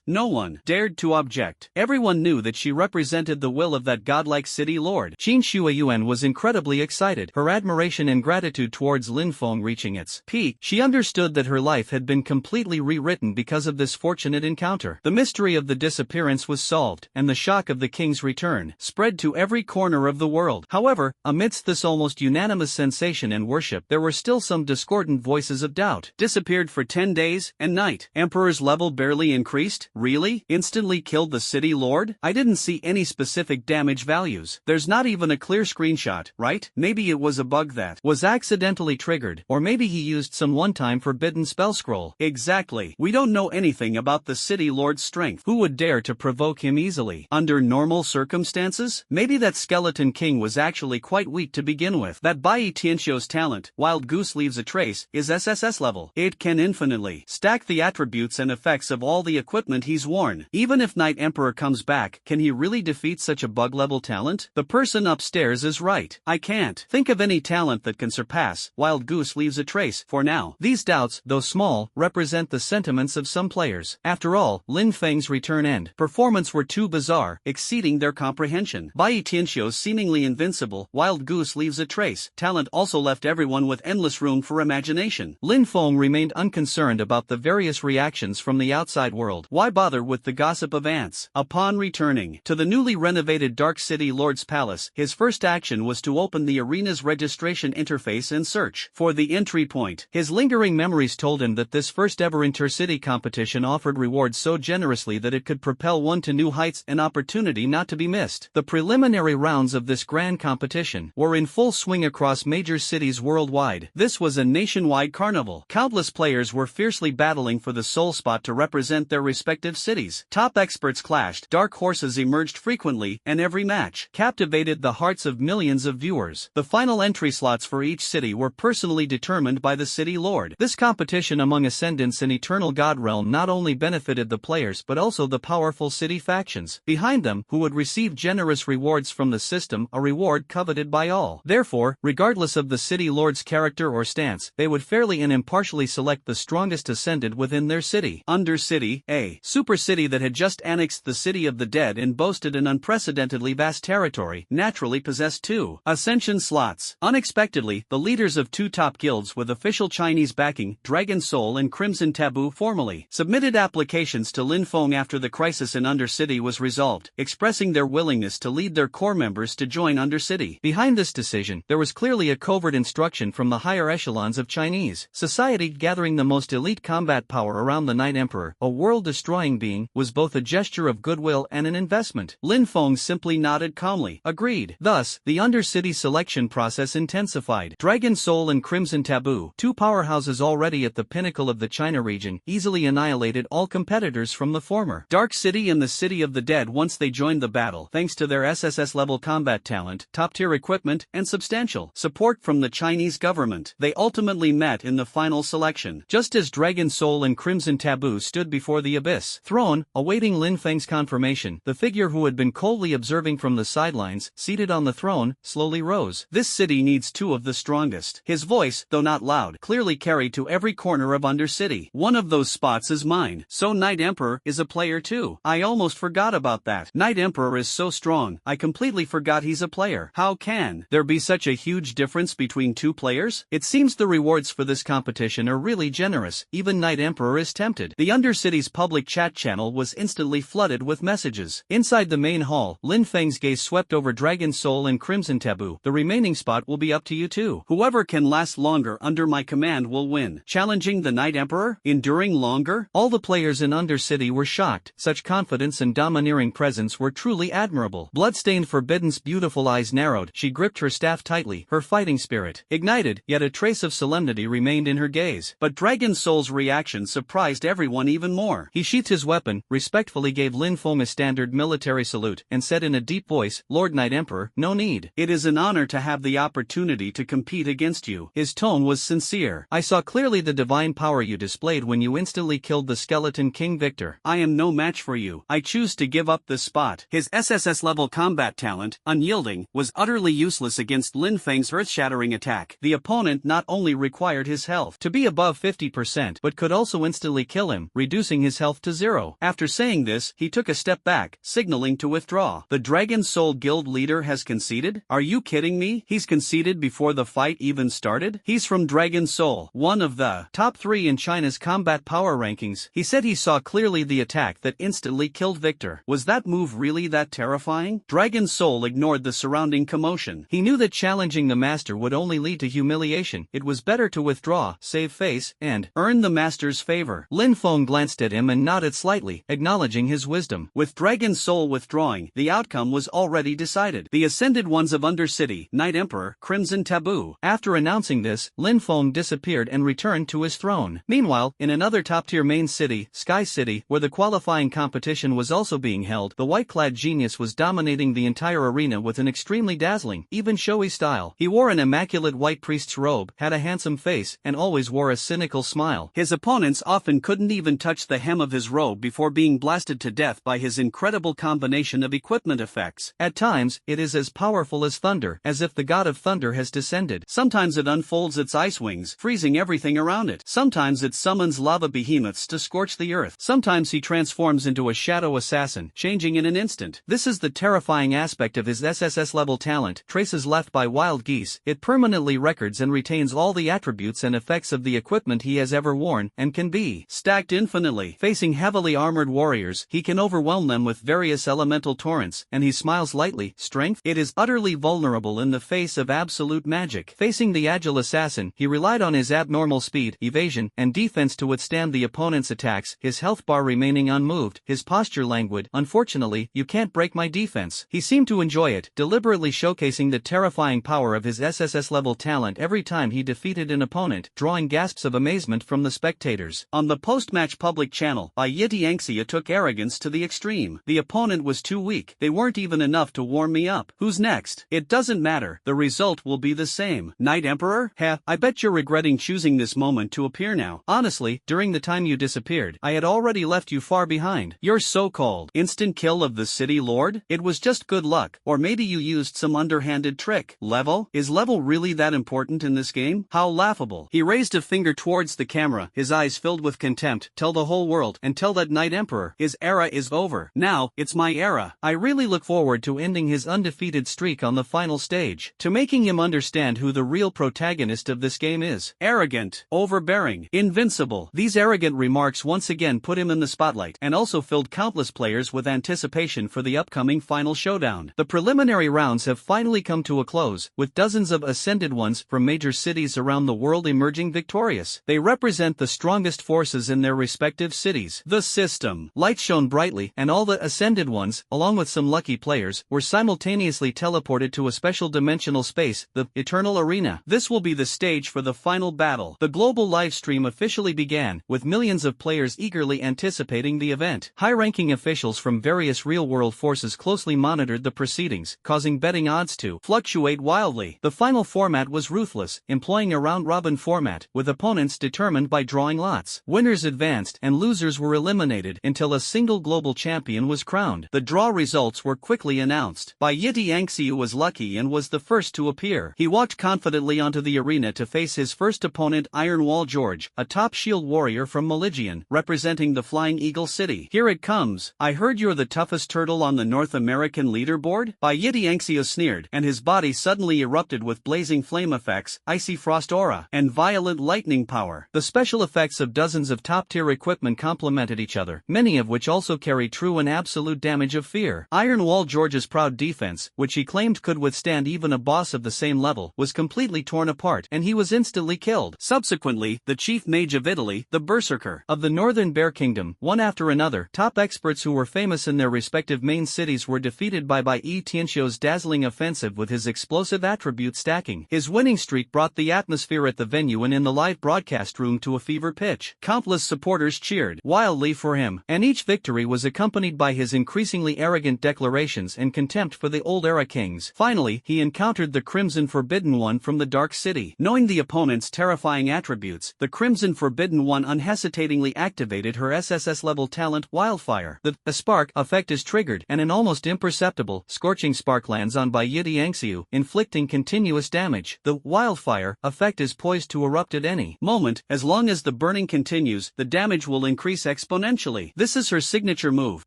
no one dared to object. Everyone knew that she represented the will of that godlike city lord. Qin Shuayuan was incredibly excited, her admiration and gratitude towards Lin Feng reaching its peak. She understood that her life had been completely rewritten because of this fortunate encounter. The mystery of the disappearance was solved, and the shock of the king's return spread to every corner of the world. However, amidst this almost unanimous sensation and worship, there were still some discordant voices of doubt. Disappeared for 10 days, and Night Emperor's level barely increased? Really? Instantly killed the city lord? I didn't see any specific damage values. There's not even a clear screenshot, right? Maybe it was a bug that was accidentally triggered, or maybe he used some one-time forbidden spell scroll. Exactly. We don't know anything about the city lord's strength. Who would dare to provoke him easily? Under normal circumstances? Maybe that Skeleton King was actually quite weak to begin with. That Bai Tianxiu's talent, Wild Goose Leaves a Trace, is SSS level. It can infinitely stack the attributes and effects of all the equipment he's worn. Even if Night Emperor comes back, can he really defeat such a bug-level talent? The person upstairs is right. I can't think of any talent that can surpass Wild Goose Leaves a Trace for now. These doubts, though small, represent the sentiments of some players. After all, Lin Feng's return and performance were too bizarre, exceeding their comprehension. Bai Tianxiu's seemingly invincible Wild Goose Leaves a Trace talent also left everyone with endless room for imagination. Lin Feng remained unconcerned about the various reactions from the outside world. Why bother with the gossip of ants? Upon returning to the newly renovated Dark City Lord's Palace, his first action was to open the arena's registration interface and search for the entry point. His lingering memories told him that this first-ever intercity competition offered rewards so generously that it could propel one to new heights, an opportunity not to be missed. The preliminary rounds of this grand competition were in full swing across major cities worldwide. This was a nationwide carnival. Countless players were fiercely battling for the sole spot to represent their respective cities. Top experts clashed, dark horses emerged frequently, and every match captivated the hearts of millions of viewers. The final entry slots for each city were personally determined by the city lord. This competition among ascendants in Eternal God Realm not only benefited the players but also the powerful city factions behind them, who would receive generous rewards from the system, a reward coveted by all. Therefore, regardless of the city lord's character or stance, they would fairly and impartially select the strongest ascendant within their city. Undercity, a super city that had just annexed the city of the dead and boasted an unprecedentedly vast territory, naturally possessed 2 ascension slots. Unexpectedly, the leaders of 2 top guilds with official Chinese backing, Dragon Soul and Crimson Taboo, formally submitted applications to Lin Feng after the crisis in Undercity was resolved, expressing their willingness to lead their core members to join Undercity. Behind this decision, there was clearly a covert instruction from the higher echelons of Chinese society. Gathering the most elite combat power around the Night Emperor, a world-destroying being, was both a gesture of goodwill and an investment. Lin Feng simply nodded calmly, agreed. Thus, the Undercity selection process intensified. Dragon Soul and Crimson Taboo, 2 powerhouses already at the pinnacle of the China region, easily annihilated all competitors from the former Dark City and the City of the Dead once they joined the battle, thanks to their SSS-level combat talent, top-tier equipment, and substantial support from the Chinese government. They ultimately met in the final selection. Just as Dragon Soul and Crimson Taboo stood before the Abyss throne, awaiting Lin Feng's confirmation, the figure who had been coldly observing from the sidelines, seated on the throne, slowly rose. This city needs 2 of the strongest. His voice, though not loud, clearly carried to every corner of Undercity. One of those spots is mine. So Night Emperor is a player too. I almost forgot about that. Night Emperor is so strong, I completely forgot he's a player. How can there be such a huge difference between 2 players? It seems the rewards for this competition are really generous. Even Night Emperor is tempted. The Undercity's public chat channel was instantly flooded with messages. Inside the main hall, Lin Feng's gaze swept over Dragon Soul and Crimson Taboo. The remaining spot will be up to you 2. Whoever can last longer under my command will win. Challenging the Night Emperor? Enduring longer? All the players in Undercity were shocked. Such confidence and domineering presence were truly admirable. Bloodstained Forbidden's beautiful eyes narrowed. She gripped her staff tightly, her fighting spirit ignited, yet a trace of solemnity remained in her gaze. But Dragon Soul's reaction surprised everyone even more. He sheathed his weapon, respectfully gave Lin Feng a standard military salute, and said in a deep voice, "Lord Night Emperor, no need. It is an honor to have the opportunity to compete against you." His tone was sincere. "I saw clearly the divine power you displayed when you instantly killed the Skeleton King Victor. I am no match for you. I choose to give up this spot." His SSS-level combat talent, unyielding, was utterly useless against Lin Feng's earth-shattering attack. The opponent not only required his health to be above 50% but could also instantly kill him, reducing his health to 0. After saying this, he took a step back, signaling to withdraw. The Dragon Soul Guild leader has conceded? Are you kidding me? He's conceded before the fight even started? He's from Dragon Soul, one of the top 3 in China's combat power rankings. He said he saw clearly the attack that instantly killed Victor. Was that move really that terrifying? Dragon Soul ignored the surrounding commotion. He knew that challenging the master would only lead to humiliation. It was better to withdraw, save face, and earn the master's favor. Lin Feng glanced at him and nodded slightly, acknowledging his wisdom. With Dragon Soul withdrawing, the outcome was already decided. The ascended ones of Undercity, Night Emperor, Crimson Taboo. After announcing this, Lin Feng disappeared and returned to his throne. Meanwhile, in another top-tier main city, Sky City, where the qualifying competition was also being held, the white-clad genius was dominating the entire arena with an extremely dazzling, even showy style. He wore an immaculate white priest's robe, had a handsome face, and always wore a cynical smile. His opponents often couldn't even touch the hem of his robe before being blasted to death by his incredible combination of equipment effects. At times, it is as powerful as thunder, as if the god of thunder has descended. Sometimes it unfolds its ice wings, freezing everything around it. Sometimes it summons lava behemoths to scorch the earth. Sometimes he transforms into a shadow assassin, changing in an instant. This is the terrifying aspect of his SSS-level talent, traces left by wild geese. It permanently records and retains all the attributes and effects of the equipment he has ever worn, and can be stacked infinitely. Facing heavily armored warriors, he can overwhelm them with various elemental torrents, and he smiles lightly. Strength? It is utterly vulnerable in the face of absolute magic. Facing the agile assassin, he relied on his abnormal speed, evasion, and defense to withstand the opponent's attacks, his health bar remaining unmoved, his posture languid. "Unfortunately, you can't break my defense." He seemed to enjoy it, deliberately showcasing the terrifying power of his SSS-level talent every time he defeated an opponent, drawing gasps of amazement from the spectators. On the post-match public channel, Yiti Anxia took arrogance to the extreme. "The opponent was too weak. They weren't even enough to warm me up. Who's next? It doesn't matter. The result will be the same." Night Emperor? Heh, I bet you're regretting choosing this moment to appear now. Honestly, during the time you disappeared, I had already left you far behind. Your so-called instant kill of the city lord? It was just good luck, or maybe you used some underhanded trick. Heck, level? Is level really that important in this game? How laughable. He raised a finger towards the camera, his eyes filled with contempt. Tell the whole world, and tell that Knight Emperor, his era is over. Now, it's my era. I really look forward to ending his undefeated streak on the final stage, to making him understand who the real protagonist of this game is. Arrogant, overbearing, invincible. These arrogant remarks once again put him in the spotlight, and also filled countless players with anticipation for the upcoming final showdown. The preliminary rounds have finally come to a close, with dozens of Ascended Ones from major cities around the world emerging victorious. They represent the strongest forces in their respective cities. The system. Light shone brightly, and all the Ascended Ones, along with some lucky players, were simultaneously teleported to a special dimensional space, the Eternal Arena. This will be the stage for the final battle. The global livestream officially began, with millions of players eagerly anticipating the event. High-ranking officials from various real-world forces closely monitored the proceedings, causing betting odds to fluctuate wildly. The final format was ruthless, employing a round-robin format, with opponents determined by drawing lots. Winners advanced, and losers were eliminated until a single global champion was crowned. The draw results were quickly announced. Yiti Angxiu was lucky and was the first to appear. He walked confidently onto the arena to face his first opponent, Iron Wall George, a top shield warrior from Maligian, representing the Flying Eagle City. Here it comes. I heard you're the toughest turtle on the North American leaderboard? Yiti Angxiu sneered, and his body suddenly erupted with blazing flame effects, icy frost aura, and violent lightning power. The special effects of dozens of top-tier equipment complemented each other, many of which also carry true and absolute damage of fear. Iron Wall George's proud defense, which he claimed could withstand even a boss of the same level, was completely torn apart, and he was instantly killed. Subsequently, the chief mage of Italy, the Berserker of the Northern Bear Kingdom, one after another, top experts who were famous in their respective main cities were defeated by Yi Tianxiu's dazzling offensive with his explosive attribute stacking. His winning streak brought the atmosphere at the venue and in the live broadcast room to a fever pitch. Countless supporters cheered wildly for him, and each victory was accompanied by his increasingly arrogant declarations and contempt for the old-era kings. Finally, he encountered the Crimson Forbidden One from the Dark City. Knowing the opponent's terrifying attributes, the Crimson Forbidden One unhesitatingly activated her SSS-level talent, Wildfire. The spark effect is triggered, and an almost imperceptible, scorching spark lands on Yiti Angxiu, inflicting continuous damage. The Wildfire effect is poised to erupt at any moment. As long as the burning continues, the damage will increase exponentially. This is her signature move.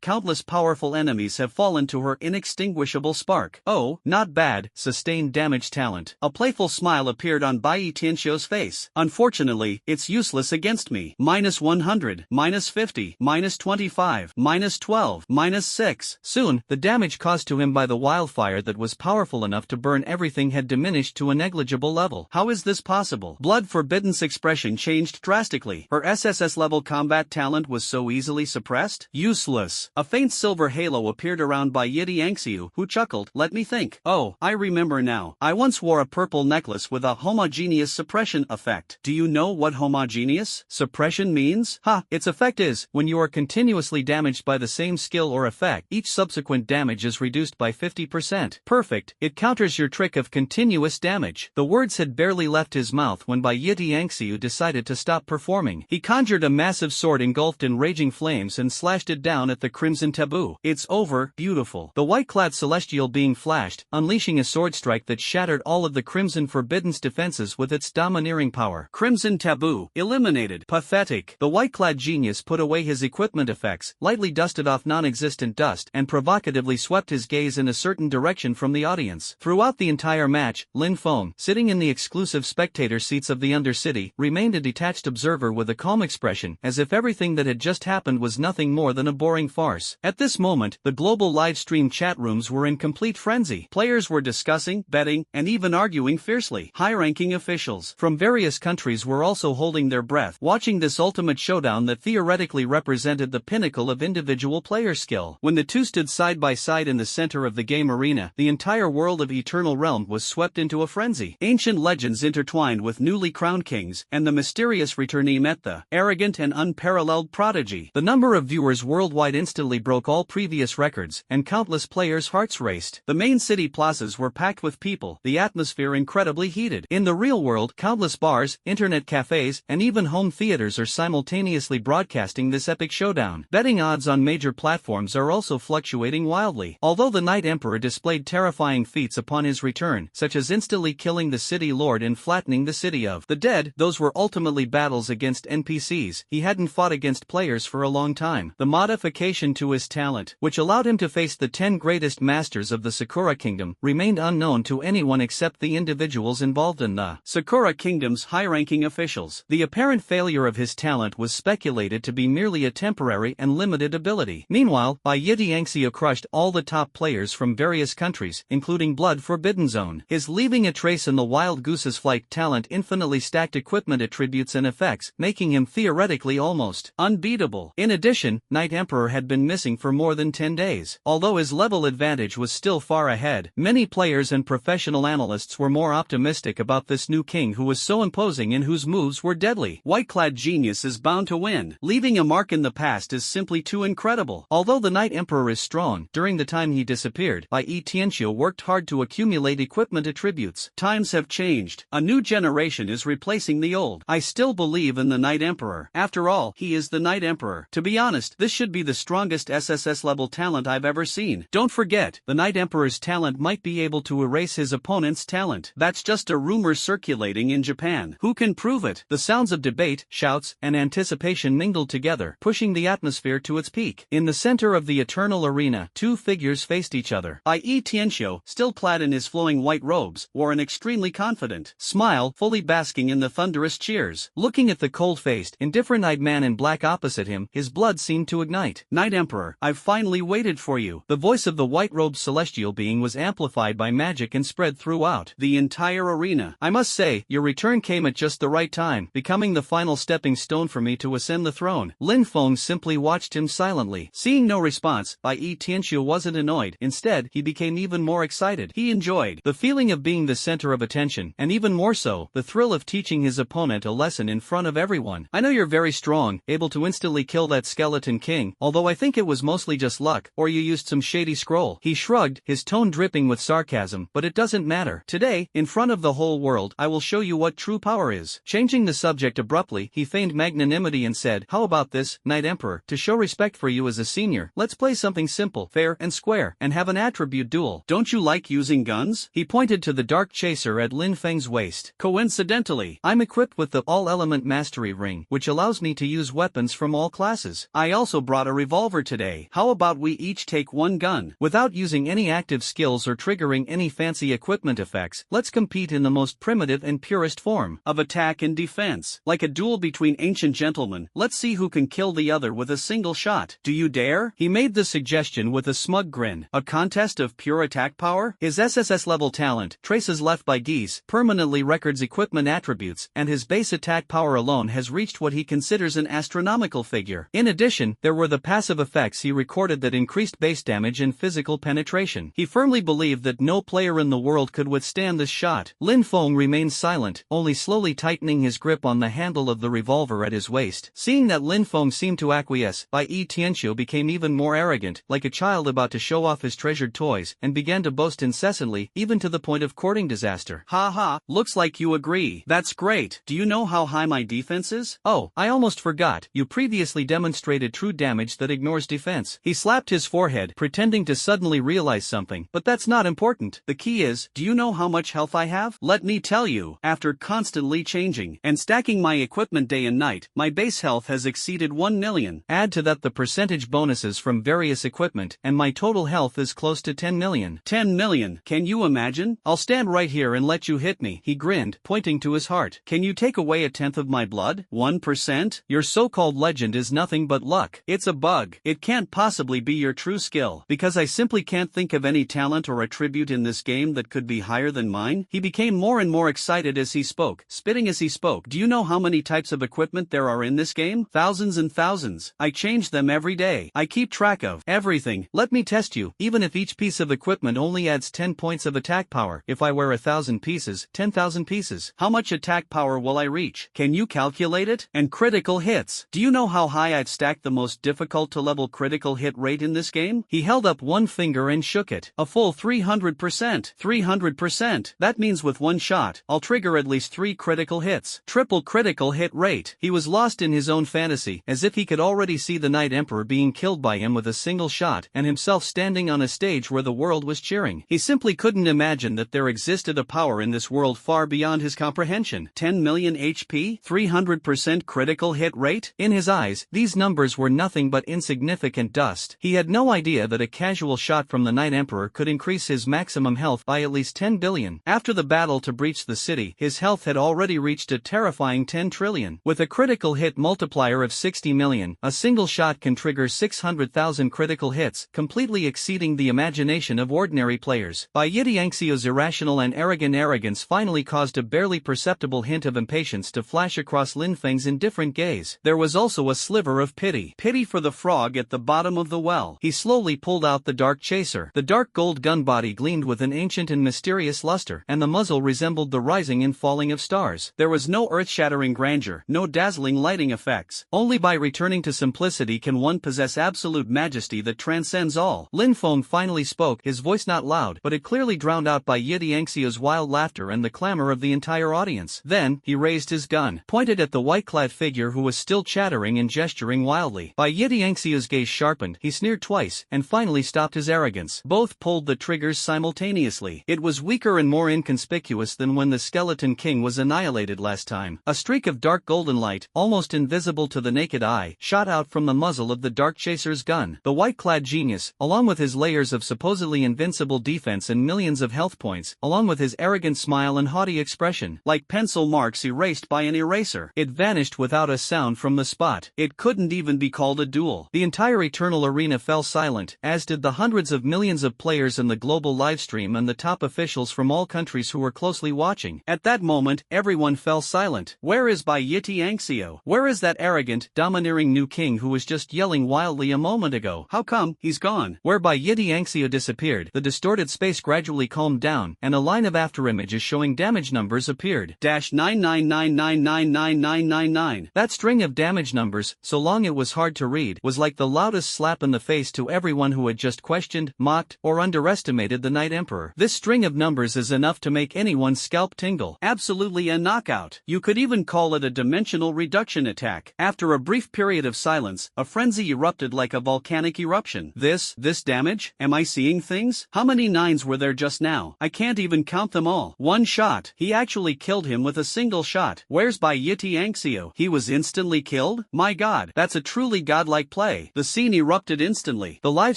Countless powerful enemies have fallen to her inextinguishable spark. Oh, not bad, sustained damage talent. A playful smile appeared on Yi Tianxiu's face. Unfortunately, it's useless against me. -100, -50, -25, -12, -6. Soon, the damage caused to him by the wildfire that was powerful enough to burn everything had diminished to a negligible level. How is this possible? Blood Forbidden's expression changed drastically. Her SSS-level combat talent was so easily suppressed? Useless. A faint silver halo appeared around Yiti Angxiu, who chuckled. Let me think. Oh, I remember now. I once wore a purple necklace with a homogeneous suppression effect. Do you know what homogeneous suppression means? Its effect is, when you are continuously damaged by the same skill or effect, each subsequent damage is reduced by 50%. Perfect. It counters your trick of continuous damage. The words had barely left his mouth when Yiti Angxiu decided to stop performing. He conjured a massive sword engulfed in raging flames and slashed it down at the Crimson Taboo. It's over, beautiful. The white-clad celestial being flashed, unleashing a sword strike that shattered all of the Crimson Forbidden's defenses with its domineering power. Crimson Taboo eliminated. Pathetic. The white-clad genius put away his equipment effects, lightly dusted off non-existent dust, and provocatively swept his gaze in a certain direction from the audience. Throughout the entire match, Lin Feng, sitting in the exclusive spectator seats of the Undercity, remained a detached observer with a calm expression, as if everything that had just happened was nothing more than a boring farce. At this moment, the global live-stream chat rooms were in complete frenzy. Players were discussing, betting, and even arguing fiercely. High-ranking officials from various countries were also holding their breath, watching this ultimate showdown that theoretically represented the pinnacle of individual player skill. When the two stood side by side in the center of the game arena, the entire world of Eternal Realm was swept into a frenzy. Ancient legends intertwined with newly crowned kings, and the mysterious returnee met the arrogant and unparalleled prodigy. The number of viewers worldwide instantly broke all previous records, and countless players' hearts raced. The main city plazas were packed with people, the atmosphere incredibly heated. In the real world, countless bars, internet cafes, and even home theaters are simultaneously broadcasting this epic showdown. Betting odds on major platforms are also fluctuating wildly. Although the Knight Emperor displayed terrifying feats upon his his return, such as instantly killing the city lord and flattening the city of the dead. Those were ultimately battles against NPCs. He hadn't fought against players for a long time. The modification to his talent, which allowed him to face the 10 greatest masters of the Sakura Kingdom, remained unknown to anyone except the individuals involved in the Sakura Kingdom's high-ranking officials. The apparent failure of his talent was speculated to be merely a temporary and limited ability. Meanwhile, Bai Yitiangxia crushed all the top players from various countries, including Blood Forbidden Zone. His leaving a trace in the Wild Goose's flight talent infinitely stacked equipment attributes and effects, making him theoretically almost unbeatable. In addition, Night Emperor had been missing for more than 10 days. Although his level advantage was still far ahead, many players and professional analysts were more optimistic about this new king who was so imposing and whose moves were deadly. White-clad genius is bound to win. Leaving a mark in the past is simply too incredible. Although the Night Emperor is strong, during the time he disappeared, Bai Tianxiu worked hard to accumulate equipment attributes. Times have changed. A new generation is replacing the old. I still believe in the Night Emperor. After all, he is the Night Emperor. To be honest, this should be the strongest SSS level talent I've ever seen. Don't forget, the Night Emperor's talent might be able to erase his opponent's talent. That's just a rumor circulating in Japan. Who can prove it? The sounds of debate, shouts, and anticipation mingled together, pushing the atmosphere to its peak. In the center of the eternal arena, two figures faced each other. I.e. Tianxiu, still clad in his flowing white robes, wore an extremely confident smile, fully basking in the thunderous cheers. Looking at the cold-faced, indifferent-eyed man in black opposite him, his blood seemed to ignite. Night Emperor, I've finally waited for you. The voice of the white-robed celestial being was amplified by magic and spread throughout the entire arena. I must say, your return came at just the right time, becoming the final stepping stone for me to ascend the throne. Lin Feng simply watched him silently. Seeing no response, Bai Tianxiu wasn't annoyed. Instead, he became even more excited. He enjoyed the feeling of being the center of attention, and even more so, the thrill of teaching his opponent a lesson in front of everyone. I know you're very strong, able to instantly kill that skeleton king, although I think it was mostly just luck, or you used some shady scroll. He shrugged, his tone dripping with sarcasm, but it doesn't matter. Today, in front of the whole world, I will show you what true power is. Changing the subject abruptly, he feigned magnanimity and said, how about this, Night Emperor? To show respect for you as a senior, let's play something simple, fair and square, and have an attribute duel. Don't you like using guns? He pointed to the dark chaser at Lin Feng's waist. Coincidentally, I'm equipped with the All-Element Mastery Ring, which allows me to use weapons from all classes. I also brought a revolver today. How about we each take one gun? Without using any active skills or triggering any fancy equipment effects, let's compete in the most primitive and purest form of attack and defense. Like a duel between ancient gentlemen, let's see who can kill the other with a single shot. Do you dare? He made the suggestion with a smug grin. A contest of pure attack power? His SSS level talent, traces left by geese, permanently records equipment attributes, and his base attack power alone has reached what he considers an astronomical figure. In addition, there were the passive effects he recorded that increased base damage and physical penetration. He firmly believed that no player in the world could withstand this shot. Lin Feng remained silent, only slowly tightening his grip on the handle of the revolver at his waist. Seeing that Lin Feng seemed to acquiesce, Bai Tianxiu became even more arrogant, like a child about to show off his treasured toys, and began to boast incessantly, even to the point of courting disaster. Ha ha, looks like you agree. That's great. Do you know how high my defense is? Oh, I almost forgot. You previously demonstrated true damage that ignores defense. He slapped his forehead, pretending to suddenly realize something. But that's not important. The key is, do you know how much health I have? Let me tell you, after constantly changing and stacking my equipment day and night, my base health has exceeded 1 million. Add to that the percentage bonuses from various equipment, and my total health is close to 10 million. 10 million? Can you imagine? I'll stand right here and let you hit me. He grinned, pointing to his heart. Can you take away 1/10 of my blood? 1%? Your so-called legend is nothing but luck. It's a bug. It can't possibly be your true skill, because I simply can't think of any talent or attribute in this game that could be higher than mine. He became more and more excited as he spoke, spitting as he spoke. Do you know how many types of equipment there are in this game? Thousands and thousands. I change them every day. I keep track of everything. Let me test you. Even if each piece of equipment only adds 10 points of attack power, if I wear 1,000 pieces, 10,000 pieces, how much attack power will I reach? Can you calculate it? And critical hits. Do you know how high I've stacked the most difficult to level critical hit rate in this game? He held up one finger and shook it. A full 300%. 300%. That means with one shot, I'll trigger at least 3 critical hits. Triple critical hit rate. He was lost in his own fantasy, as if he could already see the Night Emperor being killed by him with a single shot, and himself standing on a stage where the world was cheering. He simply couldn't imagine that there existed a power in this world far beyond his comprehension. 10 million HP? 300% critical hit rate? In his eyes, these numbers were nothing but insignificant dust. He had no idea that a casual shot from the Night Emperor could increase his maximum health by at least 10 billion. After the battle to breach the city, his health had already reached a terrifying 10 trillion. With a critical hit multiplier of 60 million, a single shot can trigger 600,000 critical hits, completely exceeding the imagination of ordinary players. Bai Yidianxio's irrational and arrogant arrogance finally caused a barely perceptible hint of impatience to flash across Lin Feng's indifferent gaze. There was also a sliver of pity. Pity for the frog at the bottom of the well. He slowly pulled out the dark chaser. The dark gold gun body gleamed with an ancient and mysterious luster, and the muzzle resembled the rising and falling of stars. There was no earth-shattering grandeur, no dazzling lighting effects. Only by returning to simplicity can one possess absolute majesty that transcends all. Lin Feng finally spoke, his voice not loud, but it clearly drowned out by Yidianxio's wild laughter and the clamor of the entire audience. Then, he raised his gun, pointed at the white-clad figure who was still chattering and gesturing wildly. Bai Yidianxio's gaze sharpened, he sneered twice, and finally stopped his arrogance. Both pulled the triggers simultaneously. It was weaker and more inconspicuous than when the Skeleton King was annihilated last time. A streak of dark golden light, almost invisible to the naked eye, shot out from the muzzle of the Dark Chaser's gun. The white-clad genius, along with his layers of supposedly invincible defense and millions of health points, along with his arrogant smile and haughty expression, like pencil marks erased by an eraser, it vanished without a sound from the spot. It couldn't even be called a duel. The entire Eternal Arena fell silent, as did the hundreds of millions of players in the global livestream and the top officials from all countries who were closely watching. At that moment, everyone fell silent. Where is Bai Yidianxio? Where is that arrogant, domineering new king who was just yelling wildly a moment ago? How come he's gone? Where Bai Yidianxio disappeared, the distorted space gradually calmed down, and a line of afterimages showing damage numbers appeared. -999999999. That string of damage numbers, so long it was hard to read, was like the loudest slap in the face to everyone who had just questioned, mocked, or underestimated the Night Emperor. This string of numbers is enough to make anyone's scalp tingle. Absolutely a knockout. You could even call it a dimensional reduction attack. After a brief period of silence, a frenzy erupted like a volcanic eruption. This damage? Am I seeing things? How many nines were there just now? I can't even count them all. One shot. He actually killed him with a single shot. Where's Bai Yidianxio? He was instantly killed? My god, that's a truly godlike play. The scene erupted instantly. The live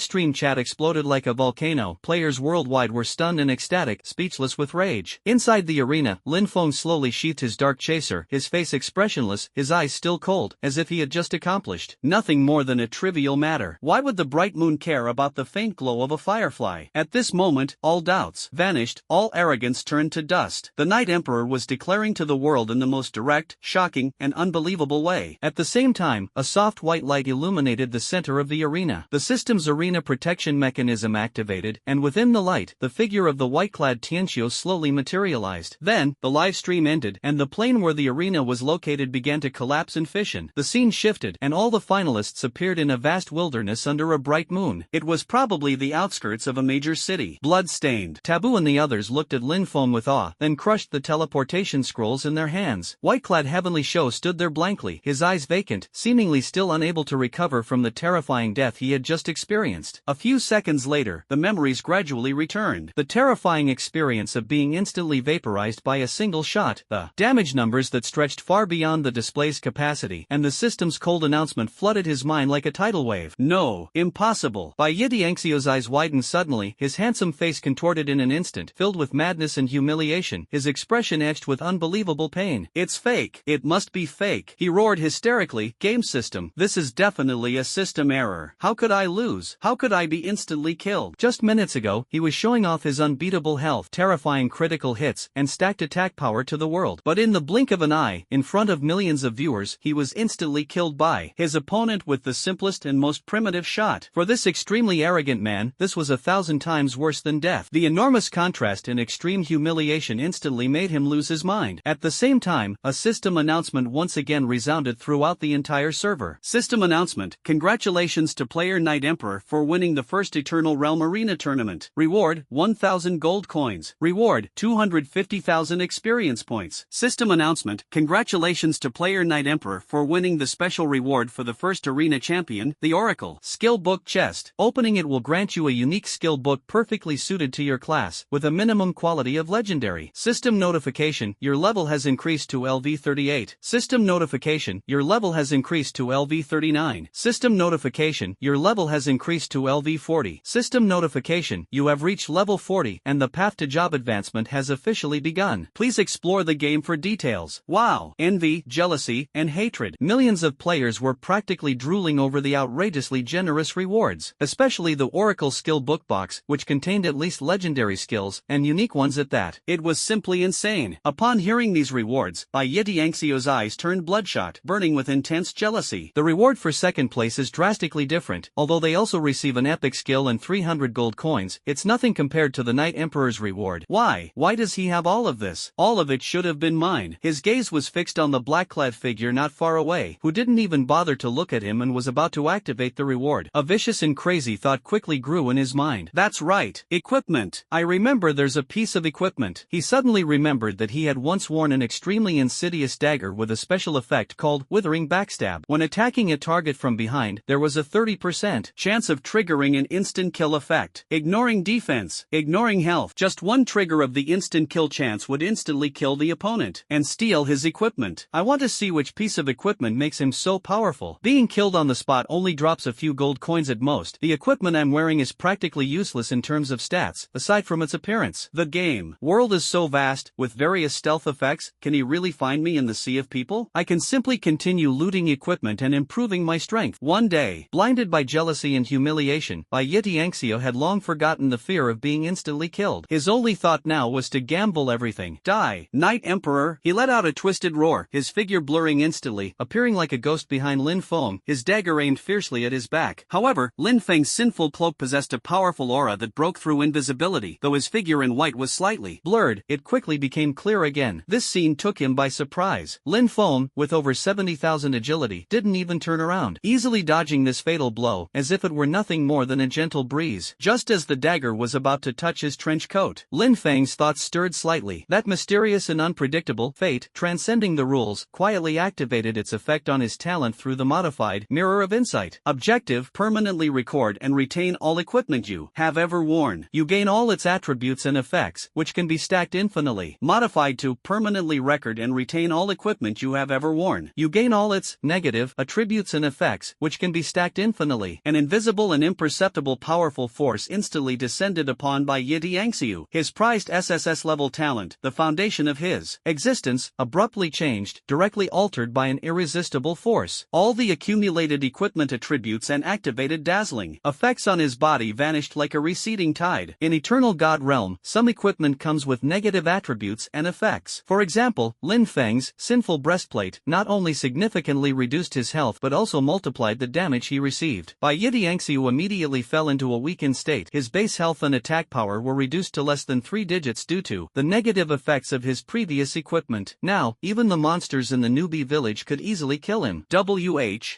stream chat exploded like a volcano. Players worldwide were stunned and ecstatic, speechless with rage. Inside the arena, Lin Feng slowly sheathed his dark chaser, his face expressionless, his eyes still cold, as if he had just accomplished nothing more than a trivial matter. Why would the bright moon care about the faint glow of a firefly? At this moment, all doubts vanished, all arrogance turned to dust. The Night Emperor was declaring to the world in the most direct, shocking, and unbelievable way. At the same time, a soft white light illuminated the center of the arena. The system's arena protection mechanism activated, and within the light, the figure of the white-clad Tianxiu slowly materialized. Then, the live stream ended, and the plane where the arena was located began to collapse and fission. The scene shifted, and all the finalists appeared in a vast wilderness under a bright moon. It was probably the outskirts of a major city. Blood-stained. Taboo and the others looked at Lin Feng with awe, then crushed the teleportation scrolls in their hands. White-clad Heavenly Show stood there blankly, his eyes vacant, seemingly still unable to recover from the terrifying death he had just experienced. A few seconds later, the memories gradually returned. The terrifying experience of being instantly vaporized by a single shot, the damage numbers that stretched far beyond the display's capacity, and the system's cold announcement flooded his mind like a tidal wave. No, impossible. Bai Yidianxio's eyes widened suddenly, his handsome face contorted in an instant, filled with madness and humiliation, his expression etched with unbelievable pain. It's fake. It must be fake. He roared hysterically, game system. This is definitely a system error. How could I lose? How could I be instantly killed? Just minutes ago, he was showing off his unbeatable health, terrifying critical hits, and stacked attack power to the world. But in the blink of an eye, in front of millions of viewers, he was instantly killed by his opponent with the simplest and most primitive shot. For this extremely arrogant man, this was 1,000 times worse than death. The enormous contrast and extreme humiliation instantly made him lose his mind. At the same time, a system announcement once again resounded throughout the entire server. System announcement: congratulations to player Night Emperor for winning the first Eternal Realm Arena tournament. Reward: 1,000 gold coins. Reward: 250,000 experience points. System announcement: congratulations to player Night Emperor for winning the special reward for the first arena champion, the Oracle. Skill book chest. Opening it will grant you a unique skill book perfectly suited to your class, with a minimum quality of legendary. System notification, your level has increased to LV38. System notification, your level has increased to LV39. System notification, your level has increased to LV40. System notification, you have reached level 40 and the path to job advancement has officially begun. Please explore the game for details. Wow! Envy, jealousy, and hatred. Millions of players were practically drooling over the outrageously generous rewards, especially the Oracle skill book box, which contained at least legendary skills, and unique ones at that. It was simply insane. Upon hearing these rewards, Yeti Anxio's eyes turned bloodshot, burning with intense jealousy. The reward for second place is drastically different, although they also receive an epic skill and 300 gold coins. It's nothing compared to the Night Emperor's reward. Why? Why does he have all of this? All of it should have been mine. His gaze was fixed on the black-clad figure not far away, who didn't even bother to look at him and was about to activate the reward. A vicious and crazy thought quickly grew in his mind. That's right, equipment. I remember there's a piece of equipment. He suddenly remembered that he had once worn an extremely insidious dagger with a special effect called Withering Backstab. When attacking a target from behind, there was a 30% chance of triggering an instant kill effect. Ignoring defense, ignoring health, just one trigger of the instant kill chance would instantly kill the opponent and steal his equipment. I want to see which piece of equipment makes him so powerful. Being killed on the spot only drops a few gold coins at most. The equipment I'm wearing is practically useless in terms of stats, aside from its appearance. The game world is so vast, with various stealth effects. Can he really find me in the sea of people? I can simply continue looting equipment and improving my strength. One day, blinded by jealousy and humiliation, Yeti Anxio had long forgotten the fear of being instantly killed. His only thought now was to gamble everything. Die, Night Emperor! He let out a twisted roar, his figure blurring instantly, appearing like a ghost behind Lin Feng, his dagger aimed fiercely at his back. However, Lin Feng's sinful cloak possessed a powerful aura that broke through invisibility. Though his figure in white was slightly blurred, it quickly became clear again. This scene took him by surprise. Lin Feng, with over 70,000 agility, didn't even turn around, easily dodging this fatal blow, as if it were nothing more than a gentle breeze. Just as the dagger was about to touch his trench coat, Lin Feng's thoughts stirred slightly. That mysterious and unpredictable fate, transcending the rules, quietly activated its effect on his talent through the modified Mirror of Insight. Objective: permanently record and retain all equipment you have ever worn. You gain all its attributes and effects, which can be stacked infinitely. Modified to permanently record and retain all equipment you have ever worn. You gain all its negative attributes and effects, which can be stacked infinitely. An invisible and imperceptible powerful force instantly descended upon by Yeti Anxiu. His prized SSS level talent, the foundation of his existence, abruptly changed, directly altered by an irresistible force. All the accumulated equipment attributes and activated dazzling effects on his body vanished like a receding tide. In Eternal God Realm, some equipment comes with negative attributes and effects. For example, Lin Feng's sinful breastplate not only significantly reduced his health but also multiplied the damage he received. Yeti Anxiu immediately fell into a weakened state. His base health and attack power were reduced to less than 3 digits due to the negative effects of his previous equipment. Now, even the monsters in the newbie village could easily kill him.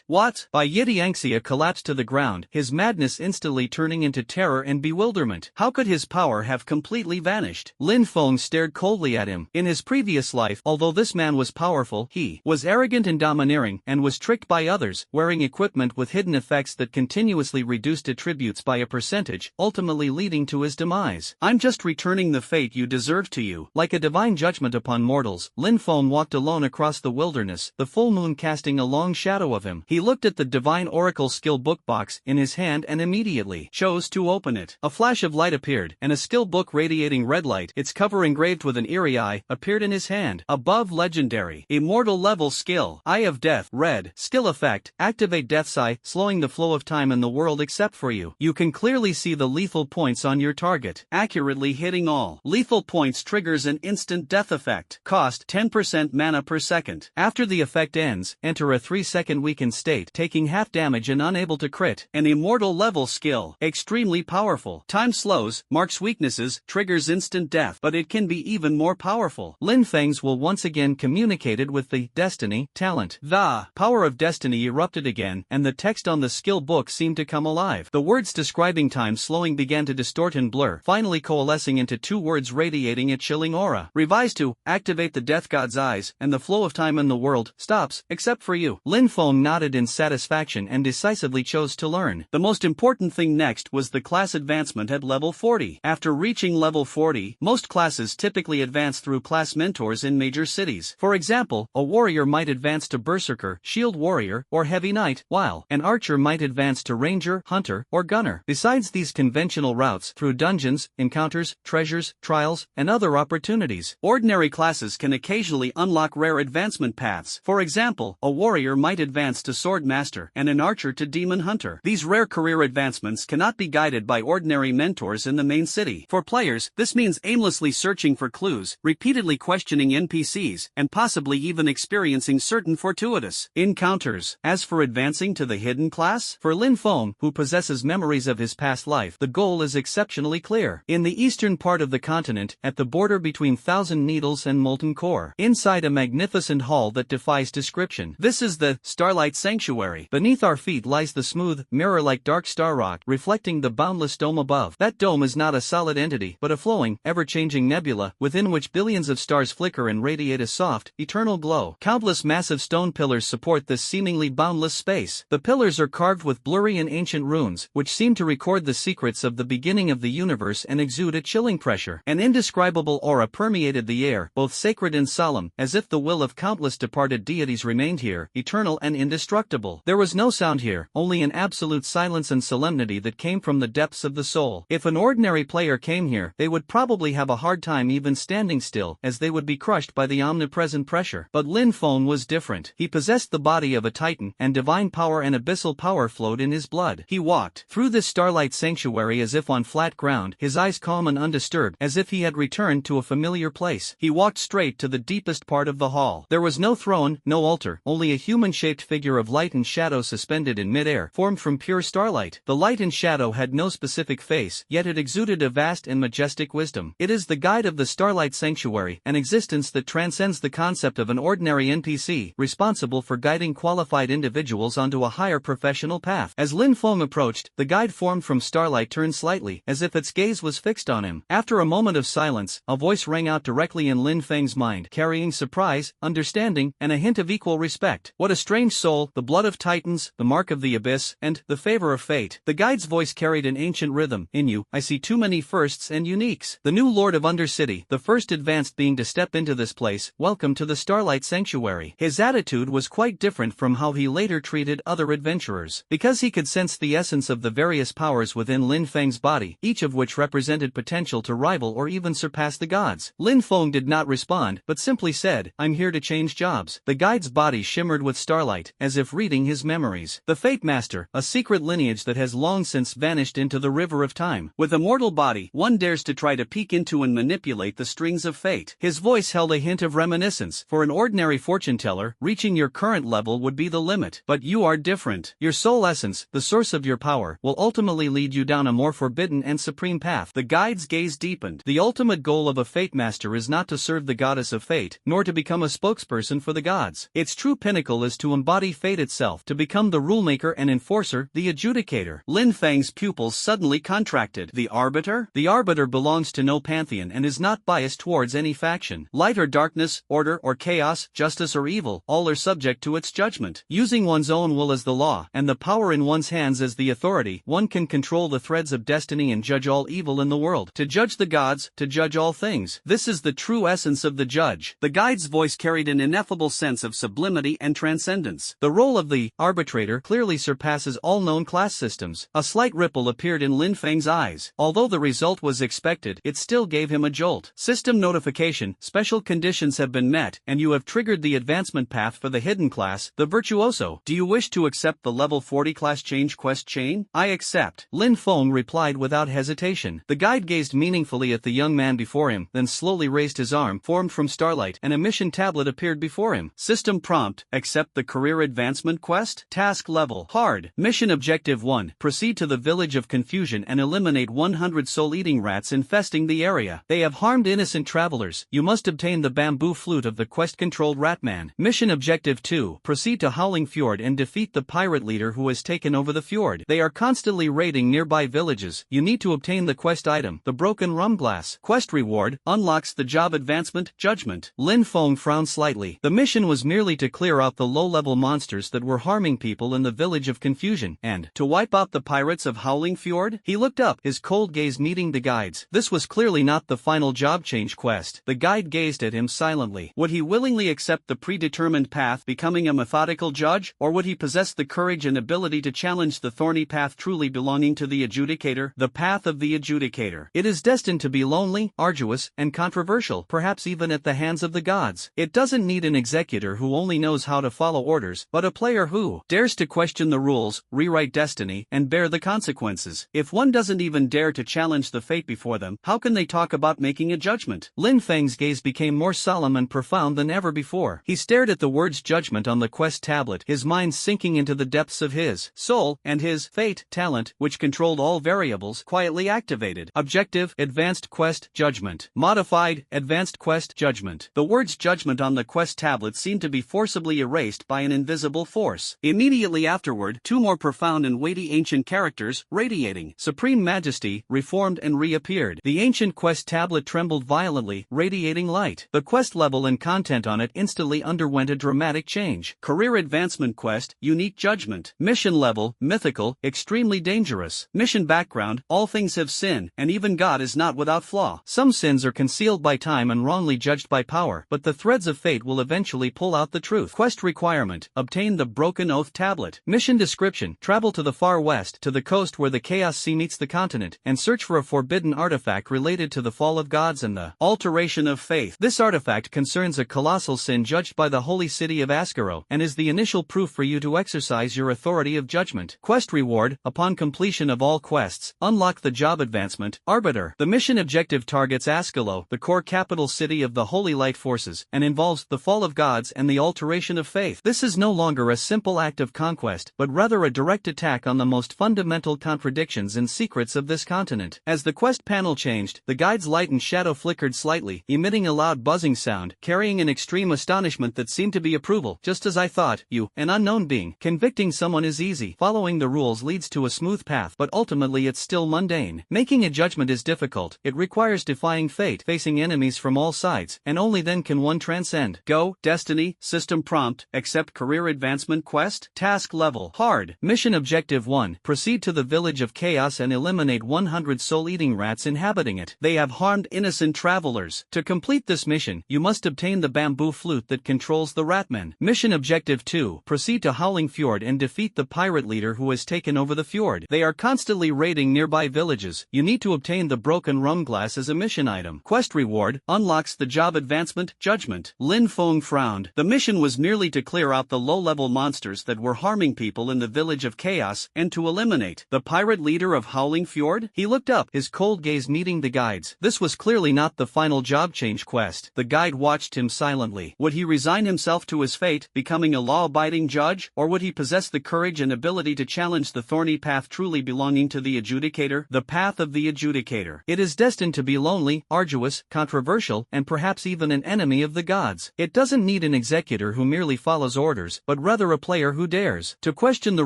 What? Yeti Anxia collapsed to the ground, his madness instantly turning into terror and bewilderment. How could his power have completely vanished? Lin Feng stared coldly at him. In his previous life, although this man was powerful, he was arrogant and domineering, and was tricked by others, wearing equipment with hidden effects that continuously reduced attributes by a percentage, ultimately leading to his demise. I'm just returning the fate you deserve to you. Like a divine judgment upon mortals, Lin Feng walked alone across the wilderness, the full moon casting a long shadow of him. He looked at the divine oracle skill book box in his hand and immediately chose to open it. A flash of light appeared, and a skill book radiating red light, its cover engraved with an eerie eye, appeared in his hand. Above, legendary, immortal level skill, Eye of Death, red, skill effect, activate Death's Eye, slowing the flow of time in the world except for you. You can clearly see the lethal points on your target. Accurately hitting all lethal points triggers an instant death effect. Cost 10% mana per second. After the effect ends, enter a 3-second weakened state, taking half damage and unable to crit. An immortal level skill, extremely powerful. Time slows, marks weaknesses, triggers instant death, but it can be even more powerful. Lin Feng's will once again communicated with the Destiny talent. The power of destiny erupted again, and the text on the skill book seemed to come alive. The words describing time slowing began to distort and blur, finally coalescing into 2 words radiating a chilling aura. Revised to activate the death god's eyes, and the flow of time in the world stops, except for you. Lin Feng nodded in satisfaction and decisively chose to learn. The most important thing next was the class advancement at level 40. After reaching level 40, most classes typically advance through class mentors in major cities. For example, a warrior might advance to berserker, shield warrior, or heavy knight, while an archer might advance to ranger, hunter, or gunner. Besides these conventional routes through dungeons, encounters, treasures, trials, and other opportunities, ordinary classes can occasionally unlock rare advancement paths. For example, a warrior might advance to sword master and an archer to demon hunter. These rare career advancements cannot be guided by ordinary mentors in the main city. For players, this means aimlessly searching for clues, repeatedly questioning NPCs, and possibly even experiencing certain fortuitous encounters. As for advancing to the hidden class, for Lin Feng, who possesses memories of his past life, the goal is exceptionally clear. In the eastern part of the continent, at the border between Thousand Needles and Molten Core, inside a magnificent hall that defies description. This is the Starlight Sanctuary. Beneath our feet lies the smooth, mirror-like dark star rock, reflecting the boundless dome above. That dome is not a solid entity, but a flowing, ever-changing nebula, within which billions of stars flicker and radiate a soft, eternal glow. Countless massive stone pillars support this seemingly boundless space. The pillars are carved with blurry and ancient runes, which seem to record the secrets of the beginning of the universe and exude a chilling pressure. An indescribable aura permeated the air, both sacred and solemn, as if the will of countless departed deities remained here, eternal and indestructible. There was no sound here, only an absolute silence and solemnity that came from the depths of the soul. If an ordinary player came here, they would probably have a hard time even standing still, as they would be crushed by the omnipresent pressure. But Lin Feng was different. He possessed the body of a titan, and divine power and abyssal power flowed in his blood. He walked through this starlight sanctuary as if on flat ground, his eyes calm and undisturbed, as if he had returned to a familiar place. He walked straight to the deepest part of the hall. There was no throne, no altar, only a human-shaped figure of light and shadow suspended in mid-air, formed from pure starlight. The light and shadow had no specific face, yet it exuded a vast and majestic wisdom. It is the guide of the Starlight Sanctuary, an existence that transcends the concept of an ordinary NPC, responsible for guiding qualified individuals onto a higher professional path. As Lin Feng approached, the guide formed from starlight turned slightly, as if its gaze was fixed on him. After a moment of silence, a voice rang out directly in Lin Feng's mind, carrying surprise, understanding, and a hint of equal respect. What a strange soul, the blood of titans, the mark of the abyss, and the favor of fate. The guide's voice carried an ancient rhythm. In you, I see too many firsts and uniques. The new Lord of Undercity, the first advanced being to step into this place, welcome to the Starlight Sanctuary. His attitude was quite different from how he later treated other adventurers. Because he could sense the essence of the various powers within Lin Feng's body, each of which represented potential to rival or even surpass the gods. Lin Feng did not respond, but simply said, I'm here to change jobs. The guide's body shimmered with starlight, as if reading his memories. The Fate Master, a secret lineage that has long since vanished into the river of time. With a mortal body, one dares to try to peek into and manipulate the strings of fate. His voice held a hint of reminiscence. For an ordinary fortune teller, reaching your current level would be the limit. But you are different. Your soul essence, the source of your power, will ultimately lead you down a more forbidden and supreme path. The guide's gaze deepened. The ultimate goal of a Fate Master is not to serve the goddess of fate, nor to become a spokesperson for the gods. Its true pinnacle is to embody fate itself, to become the rulemaker and enforcer, the adjudicator. Lin Feng's pupils suddenly contracted. The Arbiter? The Arbiter belongs to no pantheon and is not biased towards any faction. Light or darkness, order or chaos, justice or evil, all are subject to its judgment. Using one's own will as the law, and the power in one's hands as the authority, one can control the threads of destiny and judge all evil in the world. To judge the gods, to judge all things. This is the true essence of the judge. The guide's voice carried an ineffable sense of sublimity and transcendence. The role of the arbitrator clearly surpasses all known class systems. A slight ripple appeared in Lin Feng's eyes. Although the result was expected, it still gave him a jolt. System notification, special conditions have been met, and you have triggered the advancement path for the hidden class, the Virtuoso. Do you wish to accept the level 40 class change quest chain? I accept. Lin Feng replied without hesitation. The guide gazed meaningfully at the young man before him, then slowly raised his arm, formed from starlight, and a mission tablet appeared before him. System prompt, accept the career advancement quest? Task level, hard. Mission objective 1, proceed to the village of confusion and eliminate 100 soul-eating rats infesting the area. They have harmed innocent travelers. You must obtain the bamboo flute of the quest-controlled Ratman. Mission objective 2, proceed to Howling Fjord and defeat the pirate leader who has taken over the fjord. They are constantly raiding nearby villages. You need to obtain the quest item, the broken rum glass. Quest reward, unlocks the job advancement, judgment. Lin Feng frowned slightly. The mission was merely to clear out the low-level monsters that were harming people in the village of confusion, and to wipe out the pirates of Howling Fjord. He looked up, his cold gaze meeting the guides. This was clearly not the final job change quest. The guide gazed at him silently. Would he willingly accept the predetermined path, becoming a methodical judge, or would he possess the courage and ability to challenge the thorny path truly belonging to the adjudicator? The path of the adjudicator. It is destined to be lonely, arduous, and controversial, perhaps even at the hands of the gods. It doesn't need an executor who only knows how to follow orders, but a player who dares to question the rules, rewrite destiny, and bear the consequences. If one doesn't even dare to challenge the fate before them, how can they talk about making a judgment? Lin Feng's gaze became more solemn and profound than ever before. He stared at the words judgment on the quest tablet, his mind sinking into the depths of his soul, and his fate talent, which controlled all variables, quietly activated. Objective, advanced quest, judgment. Modified, advanced quest, judgment. The words judgment on the quest tablet seemed to be forcibly erased by an invisible force. Immediately afterward, two more profound and weighty ancient characters, radiating supreme majesty, reformed and reappeared. The ancient quest tablet trembled violently, radiating light. The quest level and content on it instantly underwent a dramatic change. Career advancement quest, unique judgment. Mission level, mythical, extremely dangerous. Mission background, all things have sin, and even God is not without flaw. Some sins are concealed by time and wrongly judged by power, but the threads of fate will eventually pull out the truth. Quest requirement, obtain the Broken Oath tablet. Mission description, travel to the far west, to the coast where the Chaos Sea meets the continent, and search for a forbidden artifact related to the fall of gods and the alteration of faith. This artifact concerns a colossal sin judged by the holy city of Ascaro, and is the initial proof for you to exercise your authority of judgment. Quest reward, upon completion of all quests, unlock the job advancement, Arbiter. The mission objective targets Ascalo, the core capital city of the Holy Light Forces, and involves the fall of gods and the alteration of faith. This is no longer a simple act of conquest, but rather a direct attack on the most fundamental contradictions and secrets of this continent. As the quest panel changed, the guide's light and shadow flickered slightly, emitting a loud buzzing sound, carrying an extreme astonishment that seemed to be approval. Just as I thought, you, an unknown being. Convicting someone is easy. Following the rules leads to a smooth path, but ultimately it's still mundane. Making a judgment is difficult. It requires defying fate, facing enemies from all sides, and only then can one transcend. Go, destiny, system prompt, accept career advancement quest, task level, hard. Mission objective 1, proceed to the village of chaos and eliminate 100 soul-eating rats inhabiting it. They have harmed innocent travelers. To complete this mission, you must obtain the bamboo flute that controls the ratmen. Mission objective 2, proceed to Howling Fjord and defeat the pirate leader who has taken over the fjord. They are constantly raiding nearby villages. You need to obtain the broken rum glass as a mission item. Quest reward, unlocks the job advancement, judgment. Lin Feng frowned. The mission was merely to clear out the low-level monsters that were harming people in the village of chaos, and to eliminate the pirate leader of Howling Fjord. He looked up, his cold gaze meeting the guide's. This was clearly not the final job change quest. The guide watched him silently. Would he resign himself to his fate, becoming a law-abiding judge, or would he possess the courage and ability to challenge the thorny path truly belonging to the adjudicator? The path of the adjudicator. It is destined to be lonely, arduous, controversial, and perhaps even an enemy of the gods. It doesn't need an executor who merely follows orders, but rather a player who dares to question the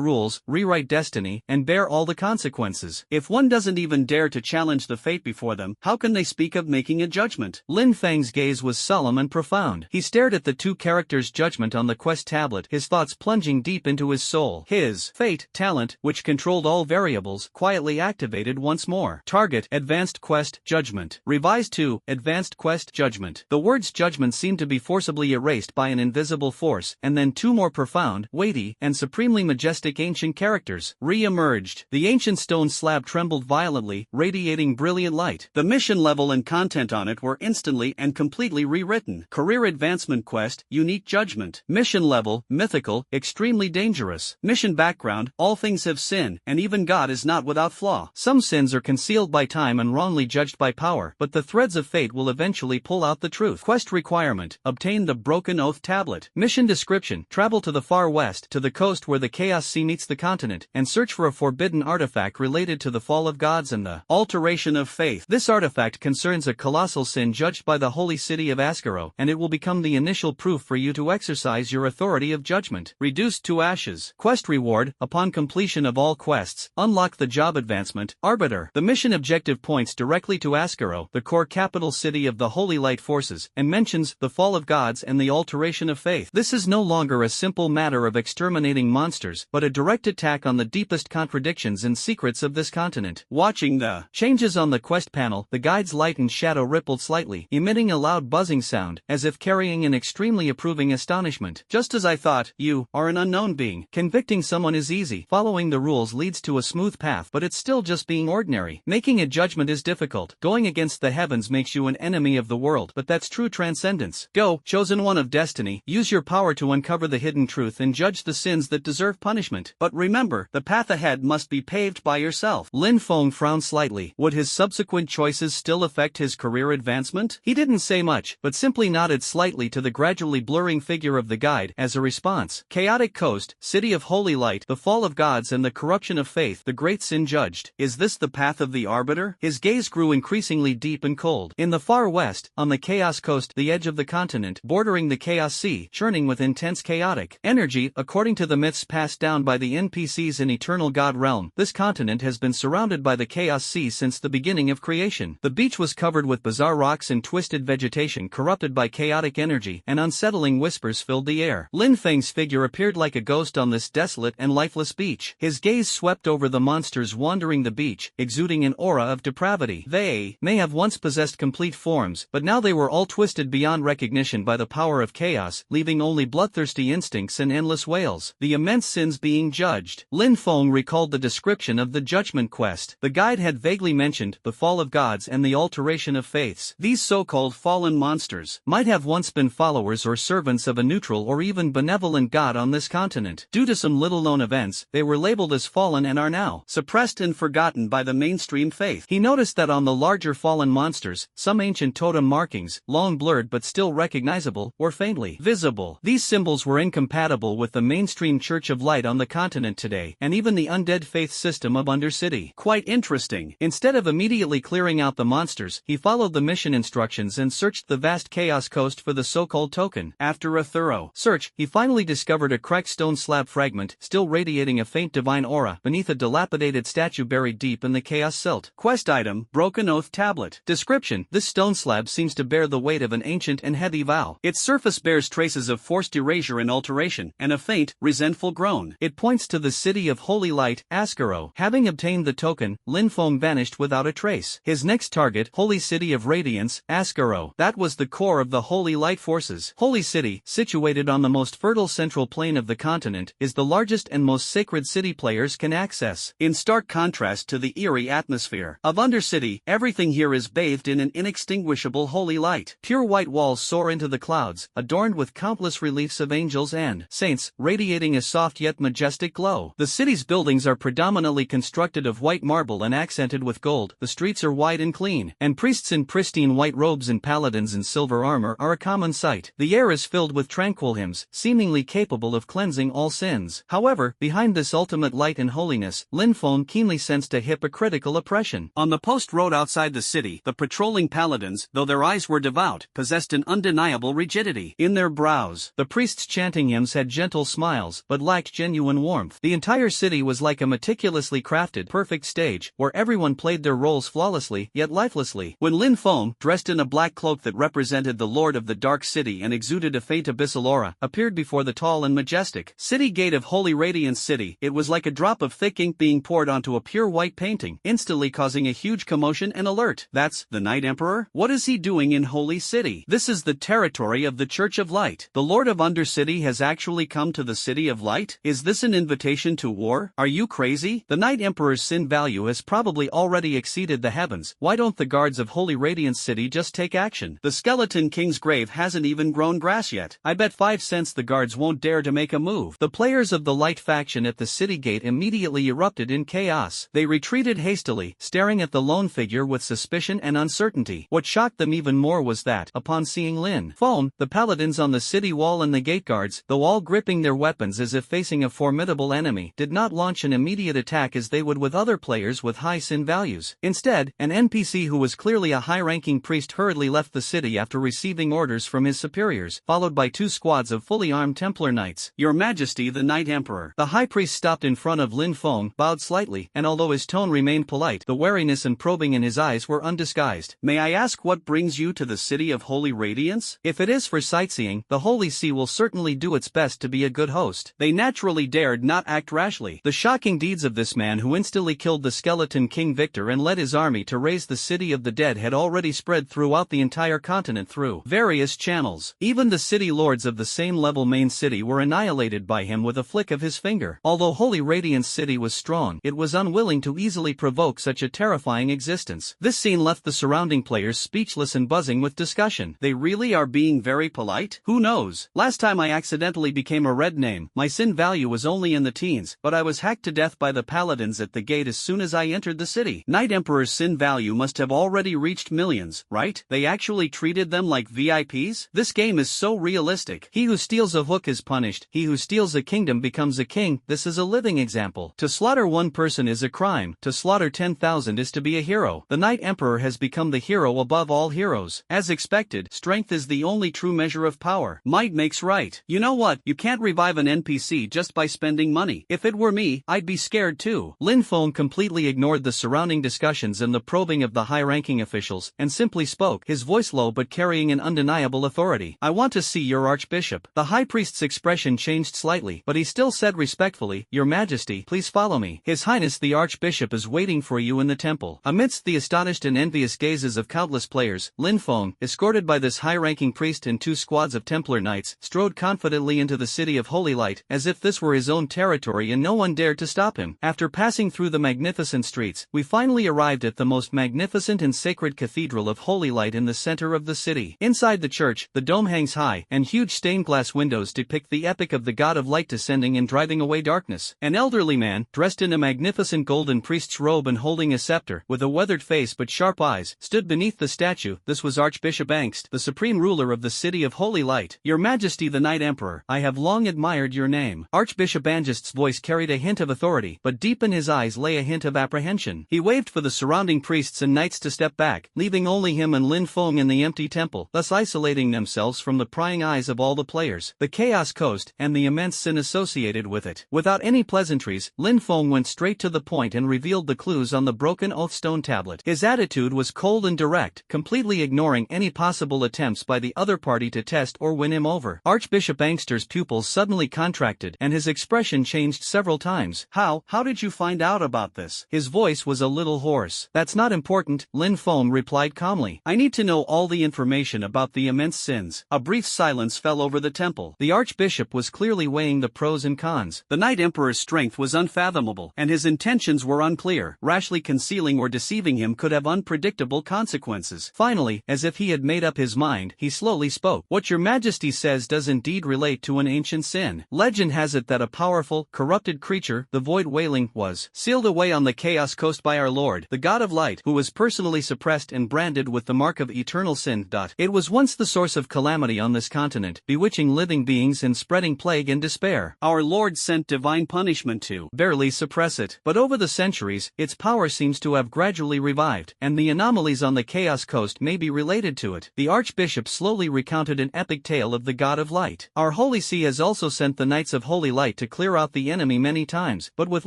rules, rewrite destiny, and bear all the consequences. If one doesn't even dare to challenge the fate before them, how can they speak of making a judgment? Lin Feng's gaze was solemn and profound. He stared at the two characters' judgment on the quest tablet, his thoughts plunging deep into his soul. His fate talent, which controlled all variables, quietly activated once more. Target, advanced quest, judgment. Revised to, advanced quest, judgment. The words judgment seemed to be forcibly erased by an invisible force, and then two more profound, weighty, and supremely majestic ancient characters re-emerged. The ancient stone slab trembled violently, radiating brilliant light. The mission level and content on it were instantly and completely rewritten. Career advancement quest, unique judgment. Mission level, mythical, extremely dangerous. Mission background, all things have sin, and even God is not without flaw. Some sins are concealed by time and wrongly judged by power, but the threads of fate will eventually pull out the truth. Quest requirement, obtain the Broken Oath tablet. Mission description, travel to the far west, to the coast where the Chaos Sea meets the continent, and search for a forbidden artifact related to the fall of gods and the alteration of faith. This artifact concerns a colossal sin judged by the holy city of Ascaro, and it will become the initial proof for you to exercise your authority of judgment. Reduced to ashes. Quest reward, upon completion of all quests, unlock the job advancement, Arbiter. The mission objective points directly to Ascaro, the core capital city of the Holy Light Forces, and mentions the fall of gods and the alteration of faith. This is no longer a simple matter of exterminating monsters, but a direct attack on the deepest contradictions and secrets of this continent. Watching the changes on the quest panel, the guide's light and shadow rippled slightly, emitting a loud buzzing sound, as if carrying an extremely approving astonishment. Just as I thought, you are an unknown being. Convicting someone is easy. Following the rules leads to a smooth path, but it's still just being ordinary. Making a judgment is difficult. Going against the heavens makes you an enemy of the world, but that's true transcendence. Go, chosen one of destiny, use your power to uncover the hidden truth and judge the sins that deserve punishment. But remember, the path ahead must be paved by yourself. Lin Feng frowned slightly. Would his subsequent choices still affect his career advancement? He didn't say much, but simply nodded slightly to the gradually blurring figure of the guide as a response. Chaotic Coast, City of Holy Light, the fall of gods and the corruption of faith, the great sin judged. Is this the path of the Arbiter? His gaze grew increasingly deep and cold. In the far west, on the Chaos Coast, the edge of the continent, bordering the Chaos Sea, churning with intense chaotic energy, according to the myths passed down by the NPCs in Eternal God Realm, this continent has been surrounded by the Chaos Sea since the beginning of creation. The beach was covered with bizarre rocks and twisted vegetation corrupted by chaotic energy, and unsettling whispers filled the air. Lin Feng's figure appeared like a ghost on this desolate and lifeless beach. His gaze swept over the monsters wandering the beach, exuding an aura of depravity. They may have once possessed complete forms, but now they were all twisted beyond recognition by the power of chaos, leaving only bloodthirsty instincts and endless wails. The immense sins being judged. Lin Feng recalled the description of the judgment quest. The guide had vaguely mentioned the fall of gods and the alteration of faiths. These so-called fallen monsters might have once been followers or servants of a neutral or even benevolent god on this continent. Due to some little-known events, they were labeled as fallen and are now suppressed and forgotten by the mainstream faith. He noticed that on the larger fallen monsters, some ancient totem markings, long blurred but still recognizable, were faintly visible. These symbols were incompatible with the mainstream Church of Light on the continent today, and even the undead faith system of Undercity. Quite interesting. Instead of immediately clearing out the monsters, he followed the mission instructions and searched the vast Chaos Coast for the so-called token. After a thorough search, he finally discovered a cracked stone slab fragment, still radiating a faint divine aura, beneath a dilapidated statue buried deep in the Chaos Silt. Quest item, Broken Oath Tablet. Description: this stone slab seems to bear the weight of an ancient and heavy vow. Its surface bears traces of forced erasure and alteration, and a faint, resentful groan. It points to the City of Holy Light, Ascaro. Having obtained the token, Lin Feng vanished without a trace. His next target, Holy City of Radiance, Ascaro. That was the core of the Holy Light forces. Holy City, situated on the most fertile central plain of the continent, is the largest and most sacred city players can access. In stark contrast to the eerie atmosphere of Undercity, everything here is bathed in an inextinguishable holy light. Pure white walls soar into the clouds, adorned with countless reliefs of angels and saints, radiating a soft yet majestic glow. The city's buildings are predominantly constructed of white marble and accented with gold. The streets are wide and clean, and priests in pristine white robes and paladins in silver armor are a common sight. The air is filled with tranquil hymns, seemingly capable of cleansing all sins. However, behind this ultimate light and holiness, Lin Feng keenly sensed a hypocritical oppression. On the post road outside the city, the patrolling paladins, though their eyes were devout, possessed an undeniable rigidity. In their brows, the priests chanting hymns had gentle smiles, but lacked genuine warmth. The entire city was like a meticulously crafted, perfect stage, where everyone played their roles flawlessly, yet lifelessly. When Lin Feng, dressed in a black cloak that represented the Lord of the Dark City and exuded a faint abyssal aura, appeared before the tall and majestic city gate of Holy Radiance City, it was like a drop of thick ink being poured onto a pure white painting, instantly causing a huge commotion and alert. That's the Night Emperor? What is he doing in Holy City? This is the territory of the Church of Light. The Lord of Undercity has actually come to the City of Light? Is this an invitation to war? Are you crazy? The Night Emperor's sin value has probably already exceeded the heavens. Why don't the guards of Holy Radiance City just take action? The Skeleton King's grave hasn't even grown grass yet. I bet 5 cents the guards won't dare to make a move. The players of the Light faction at the city gate immediately erupted in chaos. They retreated hastily, staring at the lone figure with suspicion and uncertainty. What shocked them even more was that, upon seeing Lin Feng, the paladins on the city wall and the gate guards, though all gripping their weapons as if facing a formidable enemy, did not launch an immediate attack as they would with other players with high sin values. Instead, an NPC who was clearly a high-ranking priest hurriedly left the city after receiving orders from his superiors, followed by 2 squads of fully armed Templar knights. Your Majesty the Night Emperor. The high priest stopped in front of Lin Feng, bowed slightly, and although his tone remained polite, the wariness and probing in his eyes were undisguised. May I ask what brings you to the City of Holy Radiance? If it is for sightseeing, the Holy See will certainly do its best to be a good host. They naturally dared not act rashly. The shocking deeds of this man who instantly killed the skeleton king victor and led his army to raise the city of the dead had already spread throughout the entire continent through various channels. Even the city lords of the same level main city were annihilated by him with a flick of his finger. Although Holy Radiance City was strong, it was unwilling to easily provoke such a terrifying existence. This scene left the surrounding players speechless and buzzing with discussion. They really are being very polite? Who knows? Last time I accidentally became a red name, my sin value was only in the teens, but I was hacked to death by the paladins at the gate as soon as I entered the city. Night Emperor's sin value must have already reached millions, right? They actually treated them like VIPs? This game is so realistic. He who steals a hook is punished, he who steals a kingdom becomes a king. This is a living example. To slaughter one person is a crime, to slaughter 10,000 is to be a hero. The Night Emperor has become the hero above all heroes. As expected, strength is the only true measure of power. Might makes right. You know what? You can't revive an NPC just by spending money. If it were me, I'd be scared too. Lin Feng completely ignored the surrounding discussions and the probing of the high-ranking officials, and simply spoke, his voice low but carrying an undeniable authority. I want to see your archbishop. The high priest's expression changed slightly, but he still said respectfully, Your Majesty, please follow me. His Highness the Archbishop is waiting for you in the temple. Amidst the astonished and envious gazes of countless players, Lin Feng, escorted by this high-ranking priest and 2 squads of Templar knights, strode confidently into the city of Holy Light, as if this were his own territory and no one dared to stop him. After passing through the magnificent streets, we finally arrived at the most magnificent and sacred cathedral of Holy Light in the center of the city. Inside the church, the dome hangs high, and huge stained glass windows depict the epic of the God of Light descending and driving away darkness. An elderly man, dressed in a magnificent golden priest's robe and holding a scepter, with a weathered face but sharp eyes, stood beneath the statue. This was Archbishop Angst, the supreme ruler of the city of Holy Light. Your Majesty the Night Emperor, I have long admired your name. Archbishop Angst's voice carried a hint of authority, but deep in his eyes lay a hint of apprehension. He waved for the surrounding priests and knights to step back, leaving only him and Lin Feng in the empty temple, thus isolating themselves from the prying eyes of all the players, the Chaos Coast, and the immense sin associated with it. Without any pleasantries, Lin Feng went straight to the point and revealed the clues on the broken oath stone tablet. His attitude was cold and direct, completely ignoring any possible attempts by the other party to test or win him over. Archbishop Angster's pupils suddenly contracted, and his expression changed several times. How did you find out about this? His voice was a little hoarse. That's not important, Lin Feng replied calmly. I need to know all the information about the immense sins. A brief silence fell over the temple. The Archbishop was clearly weighing the pros and cons. The Night Emperor's strength was unfathomable, and his intentions were unclear. Rashly concealing or deceiving him could have unpredictable consequences. Finally, as if he had made up his mind, he slowly spoke. What your Majesty says does indeed relate to an ancient sin. Legend has it that a powerful, corrupted creature, the Void Wailing, was sealed away on the Chaos Coast by our Lord, the God of Light, who was personally suppressed and branded with the mark of eternal sin. It was once the source of calamity on this continent, bewitching living beings and spreading plague and despair. Our Lord sent divine punishment to barely suppress it, but over the centuries, its power seems to have gradually revived, and the anomalies on the Chaos Coast may be related to it. The Archbishop slowly recounted an epic tale of the God of Light. Our Holy See has also sent the Knights of Holy Light to clear out the enemy many times, but with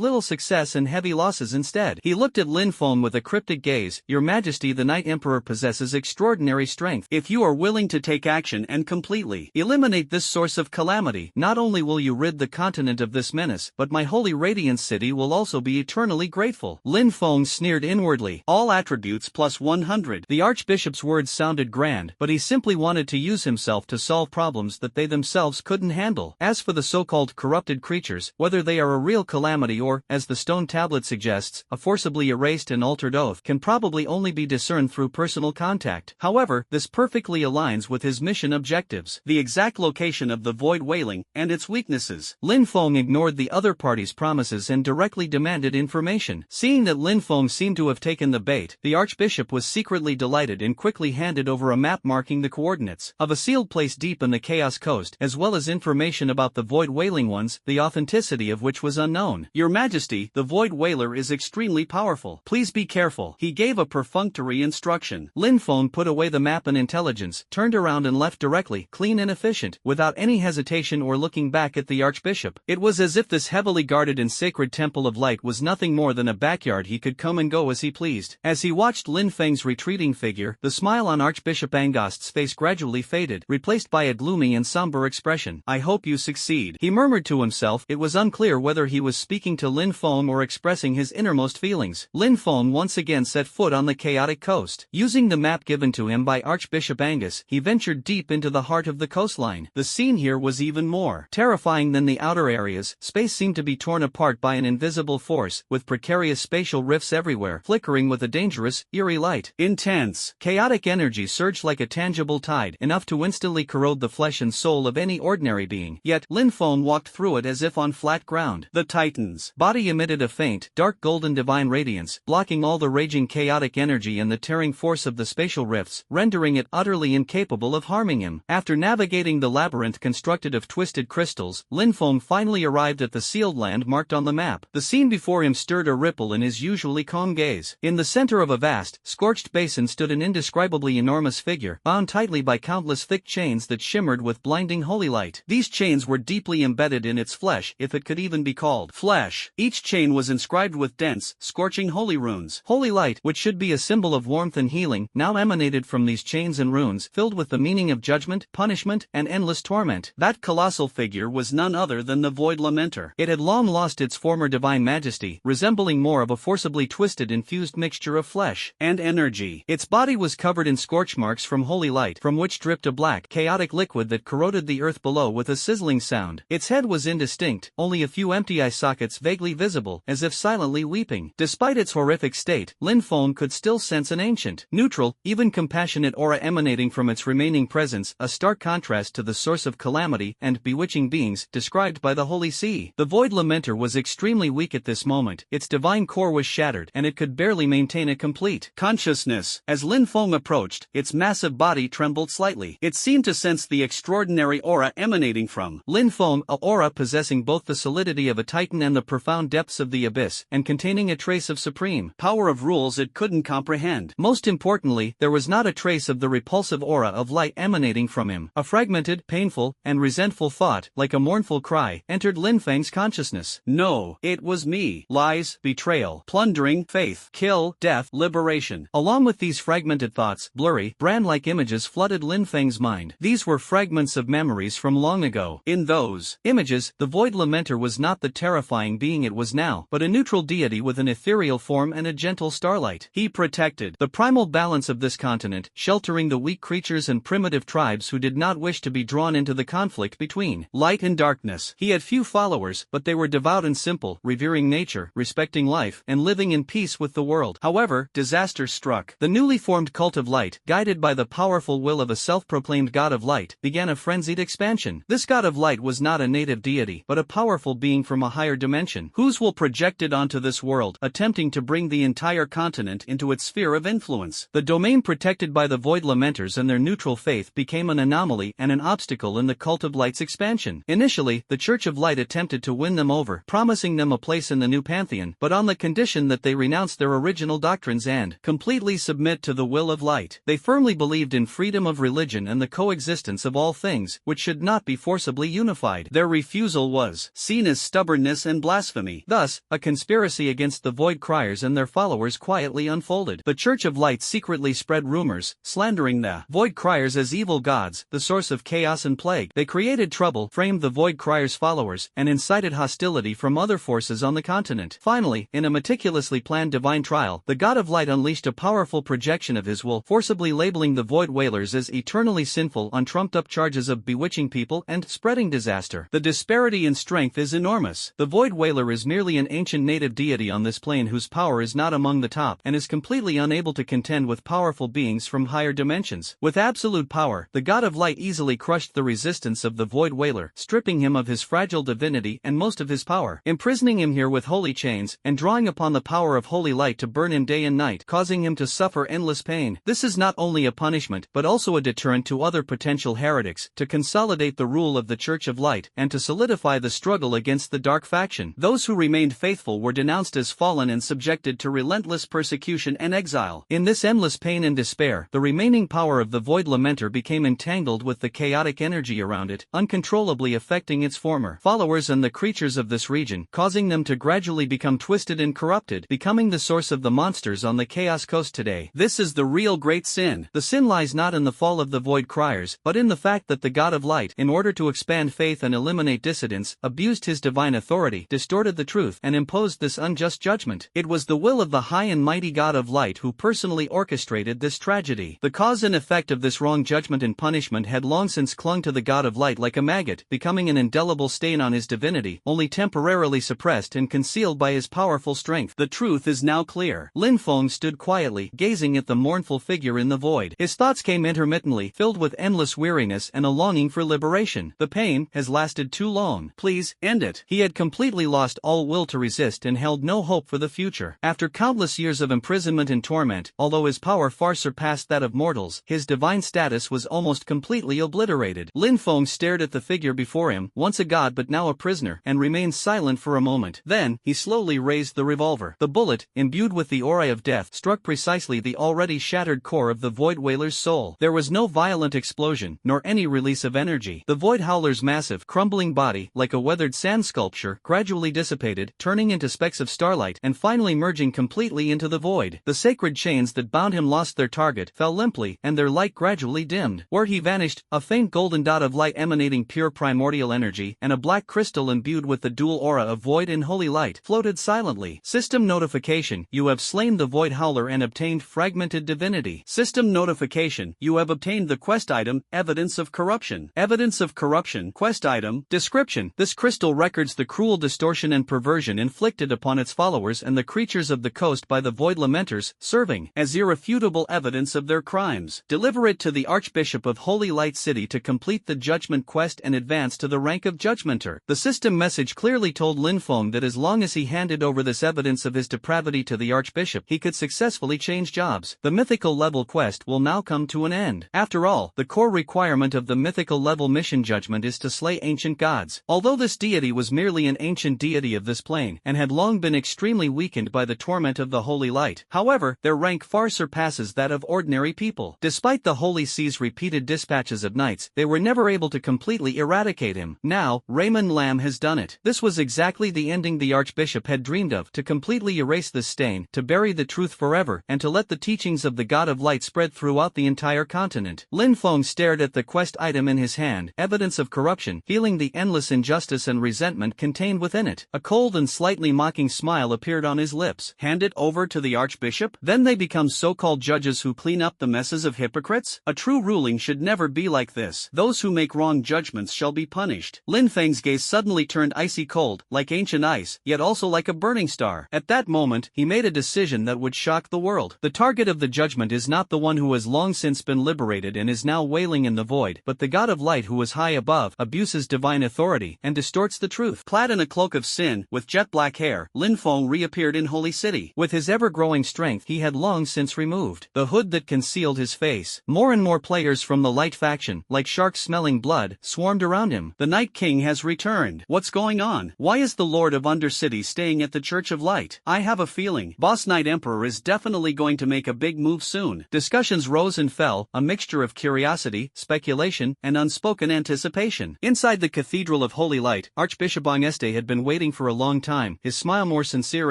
little success and heavy losses instead. He looked at Lin Feng with a cryptic gaze. Your Majesty the Night Emperor possesses extraordinary strength. If you are willing to take action and completely eliminate this source of calamity, not only will you rid the continent of this menace, but my Holy Radiance City will also be eternally grateful. Lin Feng sneered inwardly. All attributes plus 100. The Archbishop's words sounded grand, but he simply wanted to use himself to solve problems that they themselves couldn't handle. As for the so-called corrupted creatures, whether they are a real calamity or, as the stone tablet suggests, a forcibly erased and altered oath, can probably only be discerned through personal contact. However, this perfectly aligns with his mission objectives. The exact location of the Void Wailing, and its weaknesses. Lin Feng ignored the other party's promises and directly demanded information. Seeing that Lin Feng seemed to have taken the bait, the Archbishop was secretly delighted and quickly handed over a map marking the coordinates of a sealed place deep in the Chaos Coast, as well as information about the Void Wailing ones, the authenticity of which was unknown. Your Majesty, the Void Wailer is extremely powerful. Please be careful. He gave a perfunctory instruction. Lin Feng put away the map and intelligence, turned around and left directly, clean and efficient, without any hesitation or looking back at the Archbishop. It was as if this heavily guarded and sacred Temple of Light was nothing more than a backyard he could come and go as he pleased. As he watched Lin Feng's retreating figure, the smile on Archbishop Angost's face gradually faded, replaced by a gloomy and somber expression. I hope you succeed, he murmured to himself. It was unclear whether he was speaking to Lin Feng or expressing his inner innermost feelings. Lin Feng once again set foot on the chaotic coast. Using the map given to him by Archbishop Angus, he ventured deep into the heart of the coastline. The scene here was even more terrifying than the outer areas. Space seemed to be torn apart by an invisible force, with precarious spatial rifts everywhere, flickering with a dangerous, eerie light. Intense, chaotic energy surged like a tangible tide, enough to instantly corrode the flesh and soul of any ordinary being. Yet, Lin Feng walked through it as if on flat ground. The Titan's body emitted a faint, dark golden divine radiance, blocking all the raging chaotic energy and the tearing force of the spatial rifts, rendering it utterly incapable of harming him. After navigating the labyrinth constructed of twisted crystals, Lin Feng finally arrived at the sealed land marked on the map. The scene before him stirred a ripple in his usually calm gaze. In the center of a vast, scorched basin stood an indescribably enormous figure, bound tightly by countless thick chains that shimmered with blinding holy light. These chains were deeply embedded in its flesh, if it could even be called flesh. Each chain was inscribed with dense, scorching holy runes. Holy light, which should be a symbol of warmth and healing, now emanated from these chains and runes, filled with the meaning of judgment, punishment, and endless torment. That colossal figure was none other than the Void Lamenter. It had long lost its former divine majesty, resembling more of a forcibly twisted infused mixture of flesh and energy. Its body was covered in scorch marks from holy light, from which dripped a black, chaotic liquid that corroded the earth below with a sizzling sound. Its head was indistinct, only a few empty eye sockets vaguely visible, as if silently weeping. Despite its horrific state, Lin Feng could still sense an ancient, neutral, even compassionate aura emanating from its remaining presence, a stark contrast to the source of calamity and bewitching beings described by the Holy See. The Void Lamenter was extremely weak at this moment. Its divine core was shattered, and it could barely maintain a complete consciousness. As Lin Feng approached, its massive body trembled slightly. It seemed to sense the extraordinary aura emanating from Lin Feng, a aura possessing both the solidity of a titan and the profound depths of the abyss, and containing a trace of supreme power of rules it couldn't comprehend. Most importantly, there was not a trace of the repulsive aura of light emanating from him. A fragmented, painful, and resentful thought, like a mournful cry, entered Lin Feng's consciousness. No, it was me. Lies, betrayal, plundering, faith, kill, death, liberation. Along with these fragmented thoughts, blurry, brand-like images flooded Lin Feng's mind. These were fragments of memories from long ago. In those images, the Void Lamenter was not the terrifying being it was now, but a neutral deity with an ethereal form and a gentle starlight. He protected the primal balance of this continent, sheltering the weak creatures and primitive tribes who did not wish to be drawn into the conflict between light and darkness. He had few followers, but they were devout and simple, revering nature, respecting life, and living in peace with the world. However, disaster struck. The newly formed cult of light, guided by the powerful will of a self-proclaimed god of light, began a frenzied expansion. This god of light was not a native deity, but a powerful being from a higher dimension, whose will projected onto this world, attempting to bring the entire continent into its sphere of influence. The domain protected by the Void Lamenters and their neutral faith became an anomaly and an obstacle in the cult of light's expansion. Initially, the Church of Light attempted to win them over, promising them a place in the new pantheon, but on the condition that they renounce their original doctrines and completely submit to the will of light. They firmly believed in freedom of religion and the coexistence of all things, which should not be forcibly unified. Their refusal was seen as stubbornness and blasphemy. Thus, a conspiracy against the Void Criers and their followers quietly unfolded. The Church of Light secretly spread rumors, slandering the Void Criers as evil gods, the source of chaos and plague. They created trouble, framed the Void Criers' followers, and incited hostility from other forces on the continent. Finally, in a meticulously planned divine trial, the God of Light unleashed a powerful projection of his will, forcibly labeling the Void Whalers as eternally sinful on trumped-up charges of bewitching people and spreading disaster. The disparity in strength is enormous. The Void Whaler is merely an ancient native deity on this plane whose power is not among the top and is completely unable to contend with powerful beings from higher dimensions. With absolute power, the God of Light easily crushed the resistance of the Void Whaler, stripping him of his fragile divinity and most of his power, imprisoning him here with holy chains, and drawing upon the power of holy light to burn him day and night, causing him to suffer endless pain. This is not only a punishment, but also a deterrent to other potential heretics, to consolidate the rule of the Church of Light, and to solidify the struggle against the dark faction. Those who remained faithful were denounced as fallen and subjected to relentless persecution and exile. In this endless pain and despair, the remaining power of the Void Lamenter became entangled with the chaotic energy around it, uncontrollably affecting its former followers and the creatures of this region, causing them to gradually become twisted and corrupted, becoming the source of the monsters on the Chaos Coast today. This is the real great sin. The sin lies not in the fall of the Void Criers, but in the fact that the God of Light, in order to expand faith and eliminate dissidents, abused his divine authority, distorted the truth, and imposed this ungodly unjust judgment. It was the will of the high and mighty God of light who personally orchestrated this tragedy. The cause and effect of this wrong judgment and punishment had long since clung to the God of light like a maggot, becoming an indelible stain on his divinity, only temporarily suppressed and concealed by his powerful strength. The truth is now clear. Lin Feng stood quietly, gazing at the mournful figure in the void. His thoughts came intermittently, filled with endless weariness and a longing for liberation. The pain has lasted too long. Please, end it. He had completely lost all will to resist and held no hope for the future. After countless years of imprisonment and torment, although his power far surpassed that of mortals, his divine status was almost completely obliterated. Lin Feng stared at the figure before him, once a god but now a prisoner, and remained silent for a moment. Then, he slowly raised the revolver. The bullet, imbued with the aura of death, struck precisely the already shattered core of the Void Wailer's soul. There was no violent explosion, nor any release of energy. The Void Howler's massive, crumbling body, like a weathered sand sculpture, gradually dissipated, turning into specks of starlight, and finally merging completely into the void. The sacred chains that bound him lost their target, fell limply, and their light gradually dimmed. Where he vanished, a faint golden dot of light emanating pure primordial energy, and a black crystal imbued with the dual aura of void and holy light, floated silently. System notification: you have slain the Void Howler and obtained fragmented divinity. System notification: you have obtained the quest item, Evidence of Corruption. Evidence of Corruption. Quest item. Description: this crystal records the cruel distortion and perversion inflicted upon its followers and the creatures of the coast by the Void Lamenters, serving as irrefutable evidence of their crimes. Deliver it to the Archbishop of Holy Light City to complete the judgment quest and advance to the rank of Judgmenter. The system message clearly told Lin Feng that as long as he handed over this evidence of his depravity to the Archbishop, he could successfully change jobs. The mythical level quest will now come to an end. After all, the core requirement of the mythical level mission judgment is to slay ancient gods. Although this deity was merely an ancient deity of this plane, and had long been extremely weakened by the torment of the Holy Light, however, their rank far surpasses that of ordinary people. Despite the Holy See's repeated dispatches of knights, they were never able to completely eradicate him. Now, Raymond Lam has done it. This was exactly the ending the Archbishop had dreamed of, to completely erase this stain, to bury the truth forever, and to let the teachings of the God of Light spread throughout the entire continent. Lin Feng stared at the quest item in his hand, Evidence of Corruption, feeling the endless injustice and resentment contained within it. A cold and slightly mocking smile appeared on his lips. Hand it over to the Archbishop? Then they become so-called judges who clean up the messes of hypocrites? A true ruling should never be like this. Those who make wrong judgments shall be punished. Lin Feng's gaze suddenly turned icy cold, like ancient ice, yet also like a burning star. At that moment, he made a decision that would shock the world. The target of the judgment is not the one who has long since been liberated and is now wailing in the void, but the God of Light who is high above, abuses divine authority, and distorts the truth. Clad in a cloak of sin, with jet black hair, Lin Feng reappeared in Holy City. With his ever-growing strength he had long since removed the hood that concealed his face. More and more players from the Light faction, like sharks smelling blood, swarmed around him. The Night King has returned. What's going on? Why is the Lord of Undercity staying at the Church of Light? I have a feeling Boss Knight Emperor is definitely going to make a big move soon. Discussions rose and fell, a mixture of curiosity, speculation, and unspoken anticipation. Inside the Cathedral of Holy Light, Archbishop Este had been waiting for a long time, his smile more sincere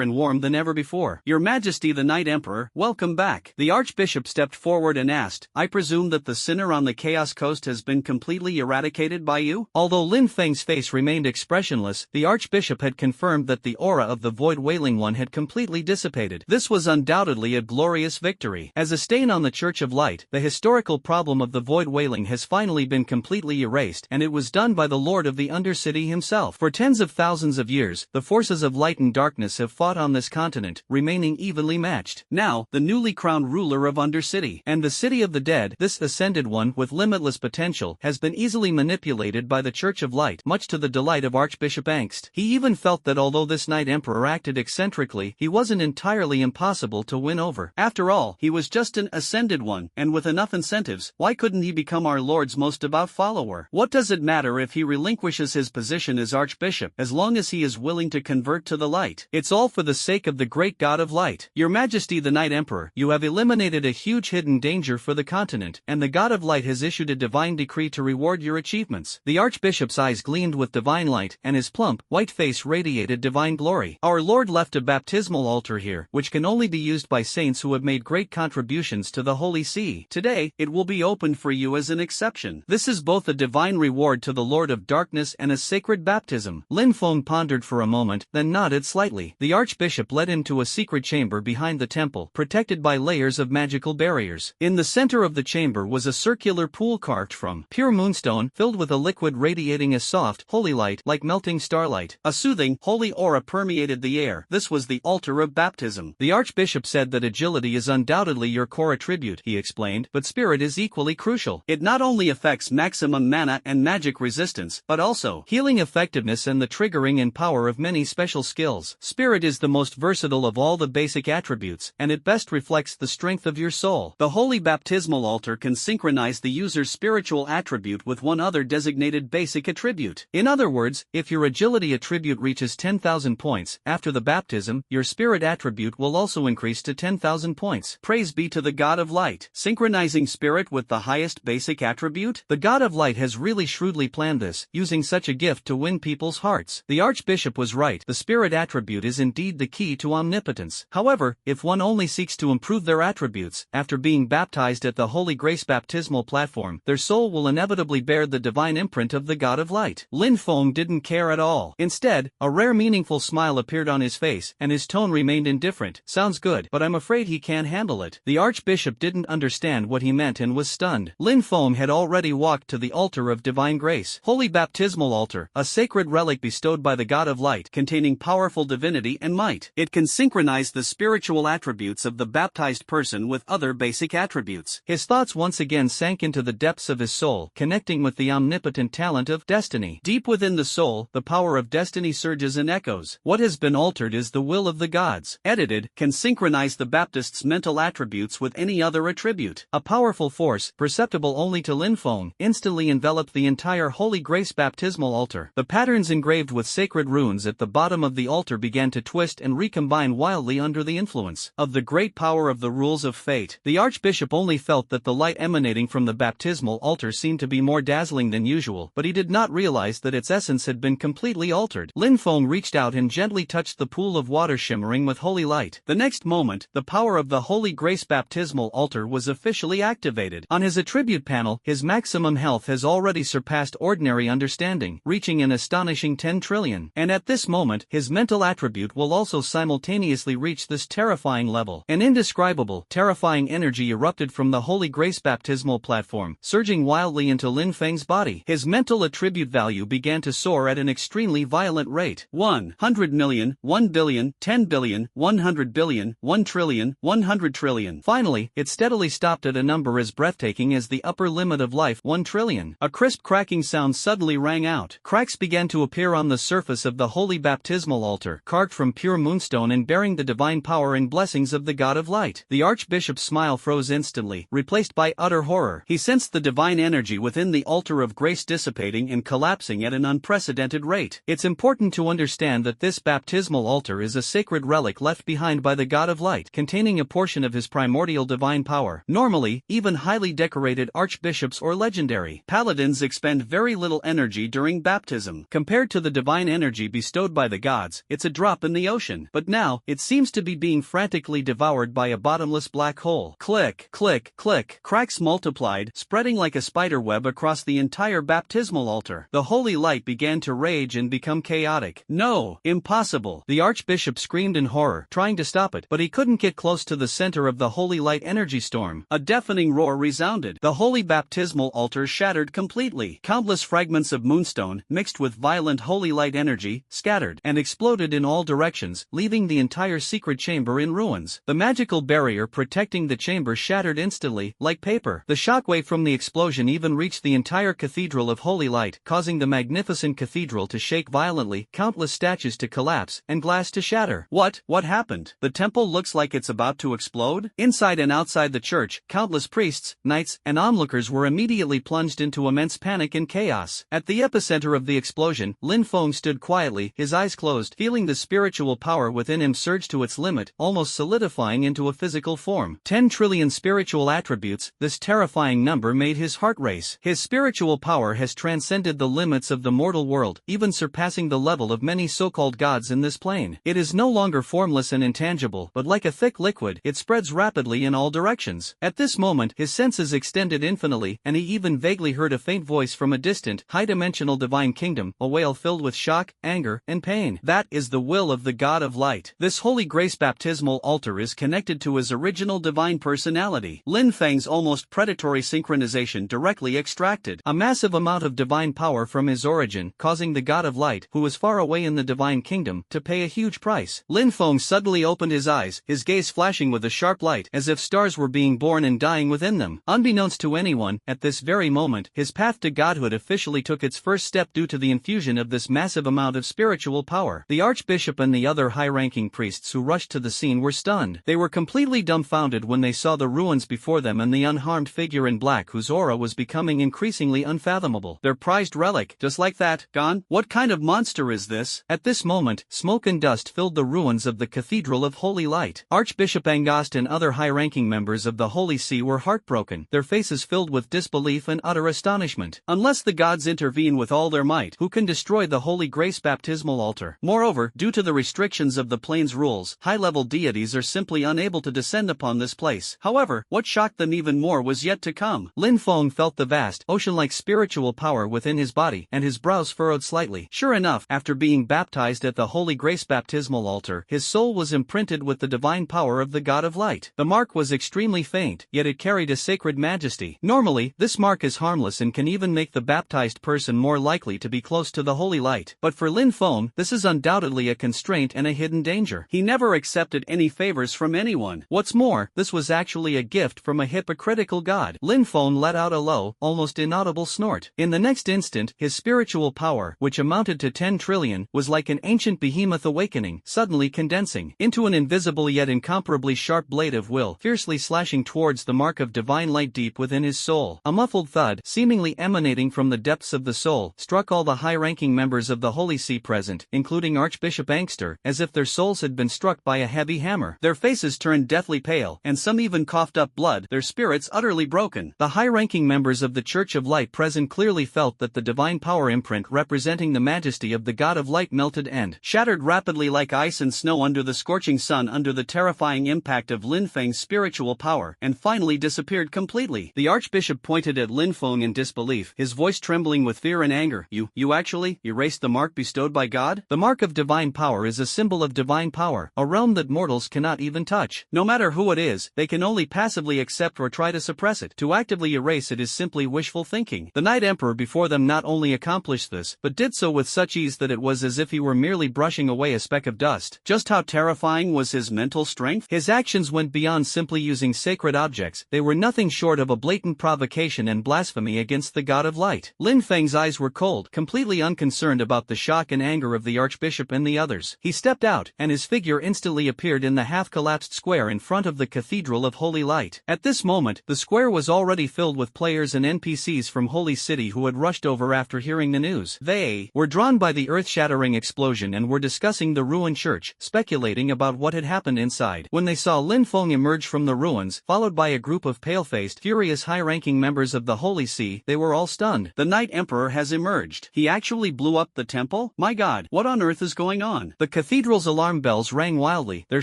and warm than ever before. Your Majesty the Night Emperor, welcome back. The Archbishop stepped forward and asked, I presume that the sinner on the Chaos Coast has been completely eradicated by you? Although Lin Feng's face remained expressionless, the Archbishop had confirmed that the aura of the Void Wailing One had completely dissipated. This was undoubtedly a glorious victory. As a stain on the Church of Light, the historical problem of the Void Wailing has finally been completely erased, and it was done by the Lord of the Undercity himself. For tens of thousands of years, the forces of light and darkness have fought on this continent, remaining evenly matched. Now, the newly crowned ruler of Undercity, and the City of the Dead, this ascended one with limitless potential, has been easily manipulated by the Church of Light, much to the delight of Archbishop Angst. He even felt that although this Night Emperor acted eccentrically, he wasn't entirely impossible to win over. After all, he was just an ascended one, and with enough incentives, why couldn't he become our Lord's most devout follower? What does it matter if he relinquishes his position as Archbishop, as long as he is willing to convert to the light? It's all for the sake of the great God of Light. Your Majesty the Night Emperor, you have eliminated a huge hidden danger for the continent, and the God of Light has issued a divine decree to reward your achievements. The Archbishop's eyes gleamed with divine light, and his plump, white face radiated divine glory. Our Lord left a baptismal altar here, which can only be used by saints who have made great contributions to the Holy See. Today, it will be opened for you as an exception. This is both a divine reward to the Lord of Darkness and a sacred baptism. Lin Feng pondered for a moment, then nodded slightly. slightly. The archbishop led him to a secret chamber behind the temple, protected by layers of magical barriers. In the center of the chamber was a circular pool carved from pure moonstone, filled with a liquid radiating a soft, holy light like melting starlight. A soothing, holy aura permeated the air. This was the altar of baptism. The archbishop said that agility is undoubtedly your core attribute, he explained, but spirit is equally crucial. It not only affects maximum mana and magic resistance, but also healing effectiveness and the triggering and power of many special skills. Spirit is the most versatile of all the basic attributes, and it best reflects the strength of your soul. The holy baptismal altar can synchronize the user's spiritual attribute with one other designated basic attribute. In other words, if your agility attribute reaches 10,000 points, after the baptism, your spirit attribute will also increase to 10,000 points. Praise be to the God of Light. Synchronizing spirit with the highest basic attribute? The God of Light has really shrewdly planned this, using such a gift to win people's hearts. The archbishop was right. The spirit attribute is indeed the key to omnipotence. However, if one only seeks to improve their attributes, after being baptized at the Holy Grace baptismal platform, their soul will inevitably bear the divine imprint of the God of Light. Lin Feng didn't care at all. Instead, a rare meaningful smile appeared on his face, and his tone remained indifferent. Sounds good, but I'm afraid he can't handle it. The archbishop didn't understand what he meant and was stunned. Lin Feng had already walked to the altar of divine grace. Holy baptismal altar, a sacred relic bestowed by the God of Light, containing powerful divinity and might. It can synchronize the spiritual attributes of the baptized person with other basic attributes. His thoughts once again sank into the depths of his soul, connecting with the omnipotent talent of destiny. Deep within the soul, the power of destiny surges and echoes. What has been altered is the will of the gods. Edited, can synchronize the Baptist's mental attributes with any other attribute. A powerful force, perceptible only to Lin Feng, instantly enveloped the entire Holy Grace baptismal altar. The patterns engraved with sacred runes at the bottom of the altar began to twist and recombine wildly under the influence of the great power of the rules of fate. The archbishop only felt that the light emanating from the baptismal altar seemed to be more dazzling than usual, but he did not realize that its essence had been completely altered. Lin Feng reached out and gently touched the pool of water shimmering with holy light. The next moment, the power of the Holy Grace baptismal altar was officially activated. On his attribute panel, his maximum health has already surpassed ordinary understanding, reaching an astonishing 10 trillion. And at this moment, his mental attribute will also simultaneously reach this terrifying level. An indescribable, terrifying energy erupted from the Holy Grace baptismal platform, surging wildly into Lin Feng's body. His mental attribute value began to soar at an extremely violent rate. 100 million, 1 billion, 10 billion, 100 billion, 1 trillion, 100 trillion. Finally, it steadily stopped at a number as breathtaking as the upper limit of life, 1 trillion. A crisp cracking sound suddenly rang out. Cracks began to appear on the surface of the holy baptismal altar, carved from pure moonstone and bearing the divine power and blessings of the God of Light. The archbishop's smile froze instantly, replaced by utter horror. He sensed the divine energy within the altar of grace dissipating and collapsing at an unprecedented rate. It's important to understand that this baptismal altar is a sacred relic left behind by the God of Light, containing a portion of his primordial divine power. Normally, even highly decorated archbishops or legendary paladins expend very little energy during baptism. Compared to the divine energy bestowed by the gods, it's a drop in the ocean. But now, it seems to be being frantically devoured by a bottomless black hole. Click, click, click. Cracks multiplied, spreading like a spider web across the entire baptismal altar. The holy light began to rage and become chaotic. No, impossible. The archbishop screamed in horror, trying to stop it, but he couldn't get close to the center of the holy light energy storm. A deafening roar resounded. The holy baptismal altar shattered completely. Countless fragments of moonstone, mixed with violent holy light energy, scattered and exploded in all directions, leaving the entire secret chamber in ruins. The magical barrier protecting the chamber shattered instantly, like paper. The shockwave from the explosion even reached the entire cathedral of holy light, causing the magnificent cathedral to shake violently, countless statues to collapse, and glass to shatter. What happened? The temple looks like it's about to explode? Inside and outside the church, countless priests, knights, and onlookers were immediately plunged into immense panic and chaos. At the epicenter of the explosion, Lin Feng stood quietly, his eyes closed, feeling the spiritual power within him surge to its limit, almost solidifying into a physical form. 10 trillion spiritual attributes, this terrifying number made his heart race. His spiritual power has transcended the limits of the mortal world, even surpassing the level of many so-called gods in this plane. It is no longer formless and intangible, but like a thick liquid, it spreads rapidly in all directions. At this moment, his senses extended infinitely, and he even vaguely heard a faint voice from a distant, high-dimensional divine kingdom, a wail filled with shock, anger, and pain. That is the the will of the God of Light. This Holy Grace baptismal altar is connected to his original divine personality. Lin Feng's almost predatory synchronization directly extracted a massive amount of divine power from his origin, causing the God of Light, who was far away in the divine kingdom, to pay a huge price. Lin Feng suddenly opened his eyes, his gaze flashing with a sharp light, as if stars were being born and dying within them. Unbeknownst to anyone, at this very moment, his path to godhood officially took its first step due to the infusion of this massive amount of spiritual power. The Archbishop and the other high-ranking priests who rushed to the scene were stunned. They were completely dumbfounded when they saw the ruins before them and the unharmed figure in black whose aura was becoming increasingly unfathomable. Their prized relic, just like that, gone? What kind of monster is this? At this moment, smoke and dust filled the ruins of the Cathedral of Holy Light. Archbishop Angast and other high-ranking members of the Holy See were heartbroken, their faces filled with disbelief and utter astonishment. Unless the gods intervene with all their might, who can destroy the Holy Grace baptismal altar? Moreover, due to the restrictions of the plane's rules, high-level deities are simply unable to descend upon this place. However, what shocked them even more was yet to come. Lin Feng felt the vast, ocean-like spiritual power within his body, and his brows furrowed slightly. Sure enough, after being baptized at the Holy Grace baptismal altar, his soul was imprinted with the divine power of the God of Light. The mark was extremely faint, yet it carried a sacred majesty. Normally, this mark is harmless and can even make the baptized person more likely to be close to the Holy Light. But for Lin Feng, this is undoubtedly a constraint and a hidden danger. He never accepted any favors from anyone. What's more, this was actually a gift from a hypocritical god. Lin Feng let out a low, almost inaudible snort. In the next instant, his spiritual power, which amounted to 10 trillion, was like an ancient behemoth awakening, suddenly condensing into an invisible yet incomparably sharp blade of will, fiercely slashing towards the mark of divine light deep within his soul. A muffled thud, seemingly emanating from the depths of the soul, struck all the high-ranking members of the Holy See present, including Archbishop Angster, as if their souls had been struck by a heavy hammer. Their faces turned deathly pale, and some even coughed up blood, their spirits utterly broken. The high-ranking members of the Church of Light present clearly felt that the divine power imprint representing the majesty of the God of Light melted and shattered rapidly like ice and snow under the scorching sun under the terrifying impact of Lin Feng's spiritual power, and finally disappeared completely. The Archbishop pointed at Lin Feng in disbelief, his voice trembling with fear and anger. You actually erased the mark bestowed by God? The mark of divine power is a symbol of divine power, a realm that mortals cannot even touch. No matter who it is, they can only passively accept or try to suppress it. To actively erase it is simply wishful thinking. The Night Emperor before them not only accomplished this, but did so with such ease that it was as if he were merely brushing away a speck of dust. Just how terrifying was his mental strength? His actions went beyond simply using sacred objects, they were nothing short of a blatant provocation and blasphemy against the God of Light. Lin Feng's eyes were cold, completely unconcerned about the shock and anger of the Archbishop and the others. He stepped out, and his figure instantly appeared in the half-collapsed square in front of the Cathedral of Holy Light. At this moment, the square was already filled with players and NPCs from Holy City who had rushed over after hearing the news. They were drawn by the earth-shattering explosion and were discussing the ruined church, speculating about what had happened inside. When they saw Lin Feng emerge from the ruins, followed by a group of pale-faced, furious high-ranking members of the Holy See, they were all stunned. The Night Emperor has emerged. He actually blew up the temple? My God, what on earth is going on? The cathedral's alarm bells rang wildly, their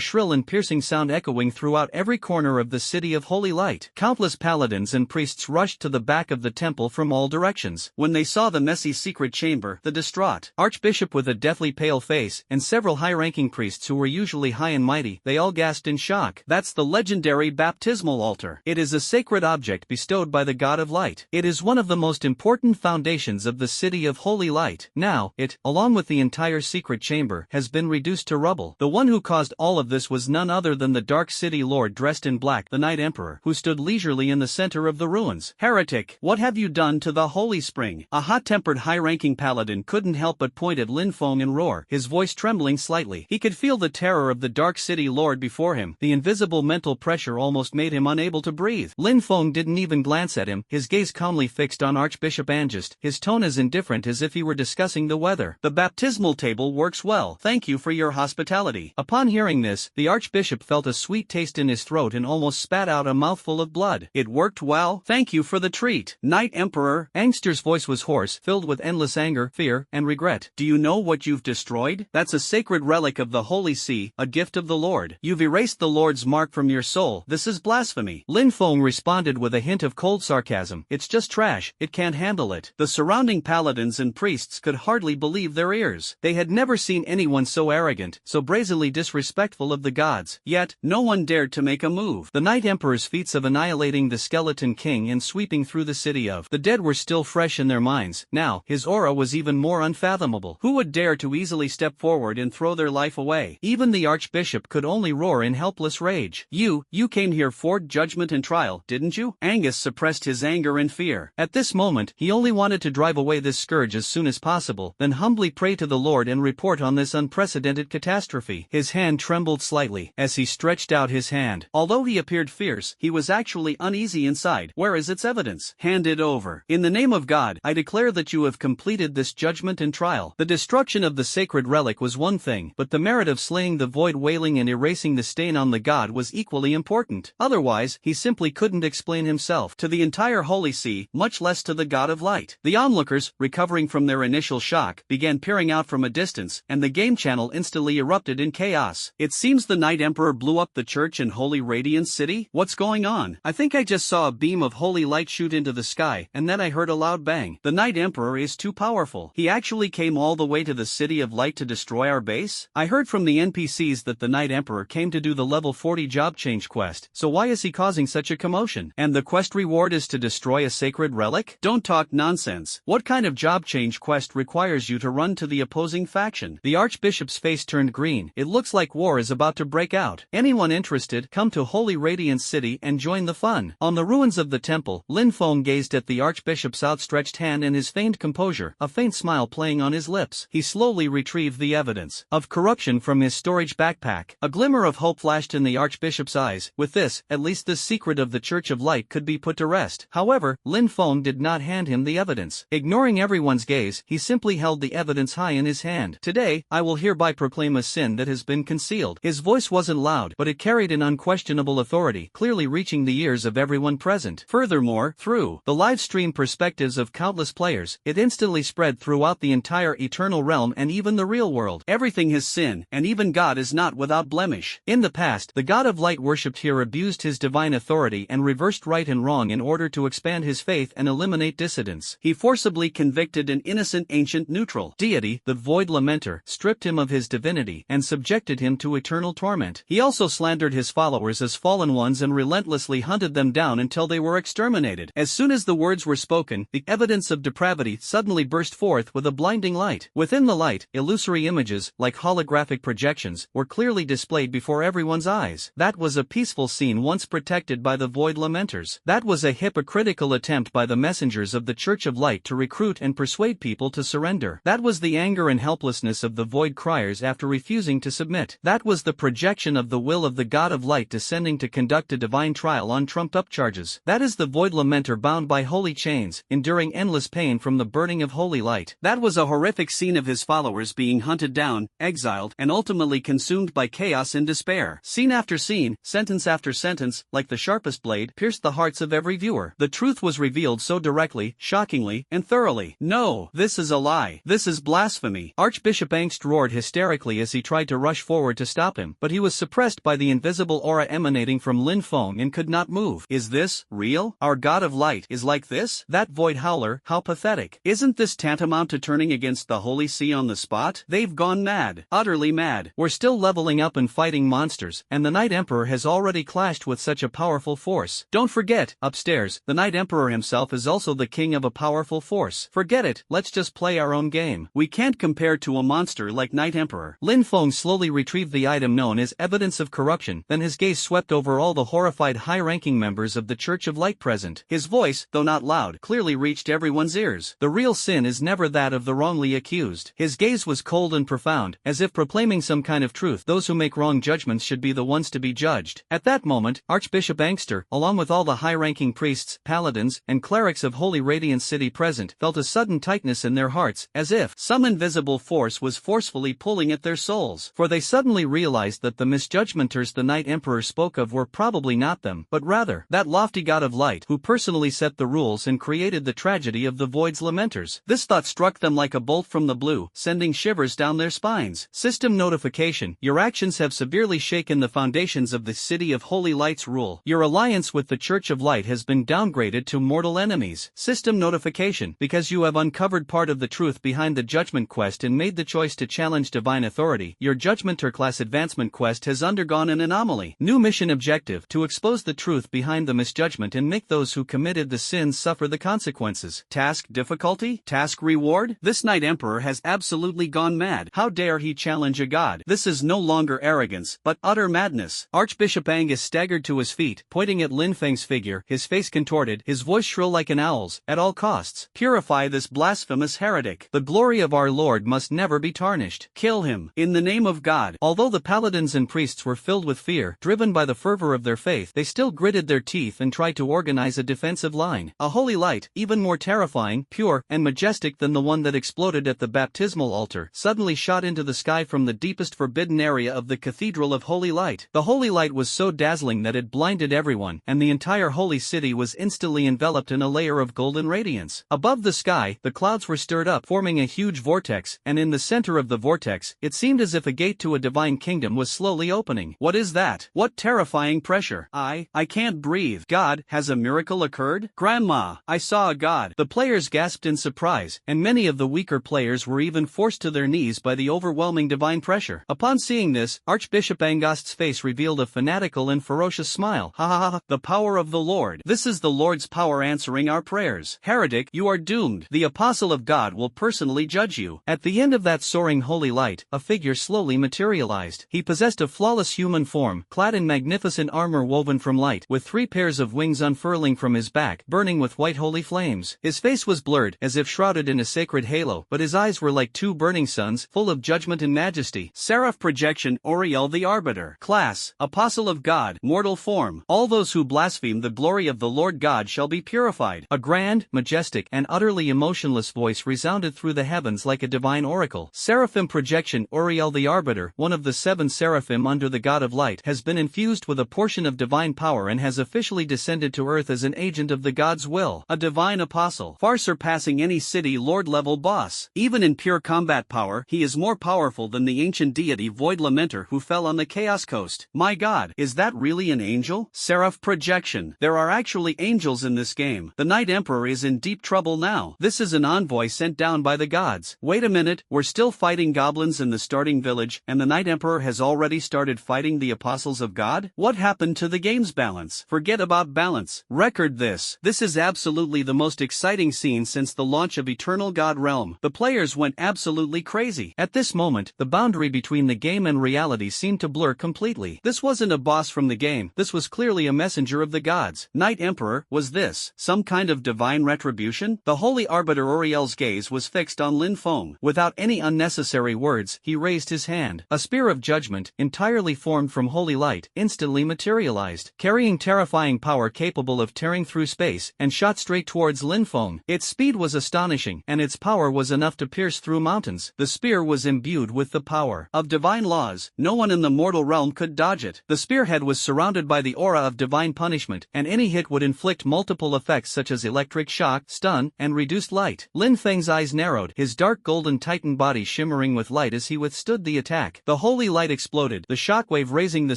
shrill and piercing sound echoing throughout every corner of the city of Holy Light. Countless paladins and priests rushed to the back of the temple from all directions. When they saw the messy secret chamber, the distraught Archbishop with a deathly pale face, and several high-ranking priests who were usually high and mighty, they all gasped in shock. That's the legendary baptismal altar. It is a sacred object bestowed by the God of Light. It is one of the most important foundations of the city of Holy Light. Now, it, along with the entire secret chamber, has been reduced to rubble. The one who caused all of this was none other than the Dark City Lord dressed in black, the Night Emperor, who stood leisurely in the center of the ruins. Heretic, what have you done to the Holy Spring? A hot-tempered high-ranking paladin couldn't help but point at Lin Feng and roar, his voice trembling slightly. He could feel the terror of the Dark City Lord before him. The invisible mental pressure almost made him unable to breathe. Lin Feng didn't even glance at him, his gaze calmly fixed on Archbishop Angst, his tone as indifferent as if he were discussing the weather. The baptismal table works well. Thank you for your hospitality. Upon hearing this, the Archbishop felt a sweet taste in his throat and almost spat out a mouthful of blood. It worked well? Thank you for the treat. Night Emperor. Angster's voice was hoarse, filled with endless anger, fear, and regret. Do you know what you've destroyed? That's a sacred relic of the Holy See, a gift of the Lord. You've erased the Lord's mark from your soul. This is blasphemy. Lin Feng responded with a hint of cold sarcasm. It's just trash, it can't handle it. The surrounding paladins and priests could hardly believe their ears. They had never seen seen anyone so arrogant, so brazenly disrespectful of the gods. Yet, no one dared to make a move. The Night Emperor's feats of annihilating the Skeleton King and sweeping through the city of the dead were still fresh in their minds. Now, his aura was even more unfathomable. Who would dare to easily step forward and throw their life away? Even the Archbishop could only roar in helpless rage. You came here for judgment and trial, didn't you? Angus suppressed his anger and fear. At this moment, he only wanted to drive away this scourge as soon as possible, then humbly pray to the Lord and report on this unprecedented catastrophe. His hand trembled slightly as he stretched out his hand. Although he appeared fierce, he was actually uneasy inside. Where is its evidence? Hand it over. In the name of God, I declare that you have completed this judgment and trial. The destruction of the sacred relic was one thing, but the merit of slaying the void wailing and erasing the stain on the god was equally important. Otherwise, he simply couldn't explain himself to the entire Holy See, much less to the God of Light. The onlookers, recovering from their initial shock, began peering out from a distance, and the game channel instantly erupted in chaos. It seems the Night Emperor blew up the church in Holy Radiance City? What's going on? I think I just saw a beam of holy light shoot into the sky, and then I heard a loud bang. The Night Emperor is too powerful. He actually came all the way to the City of Light to destroy our base? I heard from the NPCs that the Night Emperor came to do the level 40 job change quest, so why is he causing such a commotion? And the quest reward is to destroy a sacred relic? Don't talk nonsense. What kind of job change quest requires you to run to the opposing faction? The Archbishop's face turned green. It looks like war is about to break out. Anyone interested, come to Holy Radiance City and join the fun. On the ruins of the temple, Lin Feng gazed at the Archbishop's outstretched hand and his feigned composure, a faint smile playing on his lips. He slowly retrieved the evidence of corruption from his storage backpack. A glimmer of hope flashed in the Archbishop's eyes. With this, at least the secret of the Church of Light could be put to rest. However, Lin Feng did not hand him the evidence. Ignoring everyone's gaze, he simply held the evidence high in his hand. Today, I will hereby proclaim a sin that has been concealed. His voice wasn't loud, but it carried an unquestionable authority, clearly reaching the ears of everyone present. Furthermore, through the live stream perspectives of countless players, it instantly spread throughout the entire eternal realm and even the real world. Everything has sin, and even God is not without blemish. In the past, the God of Light worshipped here abused his divine authority and reversed right and wrong in order to expand his faith and eliminate dissidents. He forcibly convicted an innocent ancient neutral deity, the Void Lamenter, stripped him of his divinity, and subjected him to eternal torment. He also slandered his followers as fallen ones and relentlessly hunted them down until they were exterminated. As soon as the words were spoken, the evidence of depravity suddenly burst forth with a blinding light. Within the light, illusory images, like holographic projections, were clearly displayed before everyone's eyes. That was a peaceful scene once protected by the Void Lamenters. That was a hypocritical attempt by the messengers of the Church of Light to recruit and persuade people to surrender. That was the anger and helplessness of the Void Criers after refusing to submit. That was the projection of the will of the God of Light descending to conduct a divine trial on trumped-up charges. That is the Void Lamenter bound by holy chains, enduring endless pain from the burning of holy light. That was a horrific scene of his followers being hunted down, exiled, and ultimately consumed by chaos and despair. Scene after scene, sentence after sentence, like the sharpest blade, pierced the hearts of every viewer. The truth was revealed so directly, shockingly, and thoroughly. No, this is a lie. This is blasphemy. Archbishop Angst roared hysterically as he tried to rush forward to stop him, but he was suppressed by the invisible aura emanating from Lin Feng and could not move. Is this real? Our God of Light is like this? That void howler, how pathetic. Isn't this tantamount to turning against the Holy See on the spot? They've gone mad. Utterly mad. We're still leveling up and fighting monsters, and the Night Emperor has already clashed with such a powerful force. Don't forget, upstairs, the Night Emperor himself is also the king of a powerful force. Forget it, let's just play our own game. We can't compare to a monster like Night Emperor. Lin Feng slowly retrieved the item known as evidence of corruption, then his gaze swept over all the horrified high-ranking members of the Church of Light present. His voice, though not loud, clearly reached everyone's ears. The real sin is never that of the wrongly accused. His gaze was cold and profound, as if proclaiming some kind of truth. Those who make wrong judgments should be the ones to be judged. At that moment, Archbishop Angster, along with all the high-ranking priests, paladins, and clerics of Holy Radiance City present, felt a sudden tightness in their hearts, as if some invisible force was forcefully pulling at their souls. For they suddenly realized that the misjudgmenters the Night Emperor spoke of were probably not them, but rather that lofty God of Light who personally set the rules and created the tragedy of the Void's Lamenters. This thought struck them like a bolt from the blue, sending shivers down their spines. System notification: your actions have severely shaken the foundations of the City of Holy Light's rule. Your alliance with the Church of Light has been downgraded to mortal enemies. System notification: because you have uncovered part of the truth behind the Judgment Quest and made the choice choice to challenge divine authority. Your Judgmentor class advancement quest has undergone an anomaly. New mission objective: to expose the truth behind the misjudgment and make those who committed the sins suffer the consequences. Task difficulty? Task reward? This Knight Emperor has absolutely gone mad. How dare he challenge a god? This is no longer arrogance, but utter madness. Archbishop Angus staggered to his feet, pointing at Lin Feng's figure, his face contorted, his voice shrill like an owl's. At all costs, purify this blasphemous heretic. The glory of our Lord must never be tarnished. Kill him, in the name of God. Although the paladins and priests were filled with fear, driven by the fervor of their faith, they still gritted their teeth and tried to organize a defensive line. A holy light, even more terrifying, pure, and majestic than the one that exploded at the baptismal altar, suddenly shot into the sky from the deepest forbidden area of the Cathedral of Holy Light. The holy light was so dazzling that it blinded everyone, and the entire holy city was instantly enveloped in a layer of golden radiance. Above the sky, the clouds were stirred up, forming a huge vortex, and in the center of the vortex, it seemed as if a gate to a divine kingdom was slowly opening. What is that? What terrifying pressure? I can't breathe. God, has a miracle occurred? Grandma, I saw a god. The players gasped in surprise, and many of the weaker players were even forced to their knees by the overwhelming divine pressure. Upon seeing this, Archbishop Angust's face revealed a fanatical and ferocious smile. Ha ha ha, the power of the Lord. This is the Lord's power answering our prayers. Heretic, you are doomed. The apostle of God will personally judge you. At the end of that soaring holy light, a figure slowly materialized. He possessed a flawless human form, clad in magnificent armor woven from light, with 3 pairs of wings unfurling from his back, burning with white holy flames. His face was blurred, as if shrouded in a sacred halo, but his eyes were like 2 burning suns, full of judgment and majesty. Seraph projection: Oriel the Arbiter. Class: Apostle of God. Mortal form: all those who blaspheme the glory of the Lord God shall be purified. A grand, majestic, and utterly emotionless voice resounded through the heavens like a divine oracle. Seraphim projection: Oriel the Arbiter, one of the 7 seraphim under the God of Light, has been infused with a portion of divine power and has officially descended to earth as an agent of the God's will. A divine apostle, far surpassing any city lord level boss. Even in pure combat power, he is more powerful than the ancient deity Void Lamenter who fell on the Chaos Coast. My God, is that really an angel? Seraph projection: there are actually angels in this game. The Knight Emperor is in deep trouble now. This is an envoy sent down by the gods. Wait a minute, we're still fighting goblins in the starting village, and the Knight Emperor has already started fighting the apostles of God? What happened to the game's balance? Forget about balance. Record this. This is absolutely the most exciting scene since the launch of Eternal God Realm. The players went absolutely crazy. At this moment, the boundary between the game and reality seemed to blur completely. This wasn't a boss from the game, this was clearly a messenger of the gods. Knight Emperor, was this some kind of divine retribution? The holy arbiter Oriel's gaze was fixed on Lin Feng. Without any unnecessary words, he raised his hand. A spear of judgment, entirely formed from holy light, instantly materialized, carrying terrifying power capable of tearing through space, and shot straight towards Lin Feng. Its speed was astonishing, and its power was enough to pierce through mountains. The spear was imbued with the power of divine laws. No one in the mortal realm could dodge it. The spearhead was surrounded by the aura of divine punishment, and any hit would inflict multiple effects such as electric shock, stun, and reduced light. Lin Feng's eyes narrowed, his dark golden titan body shimmering with light as he withstood the attack. The holy light exploded, the shockwave raising the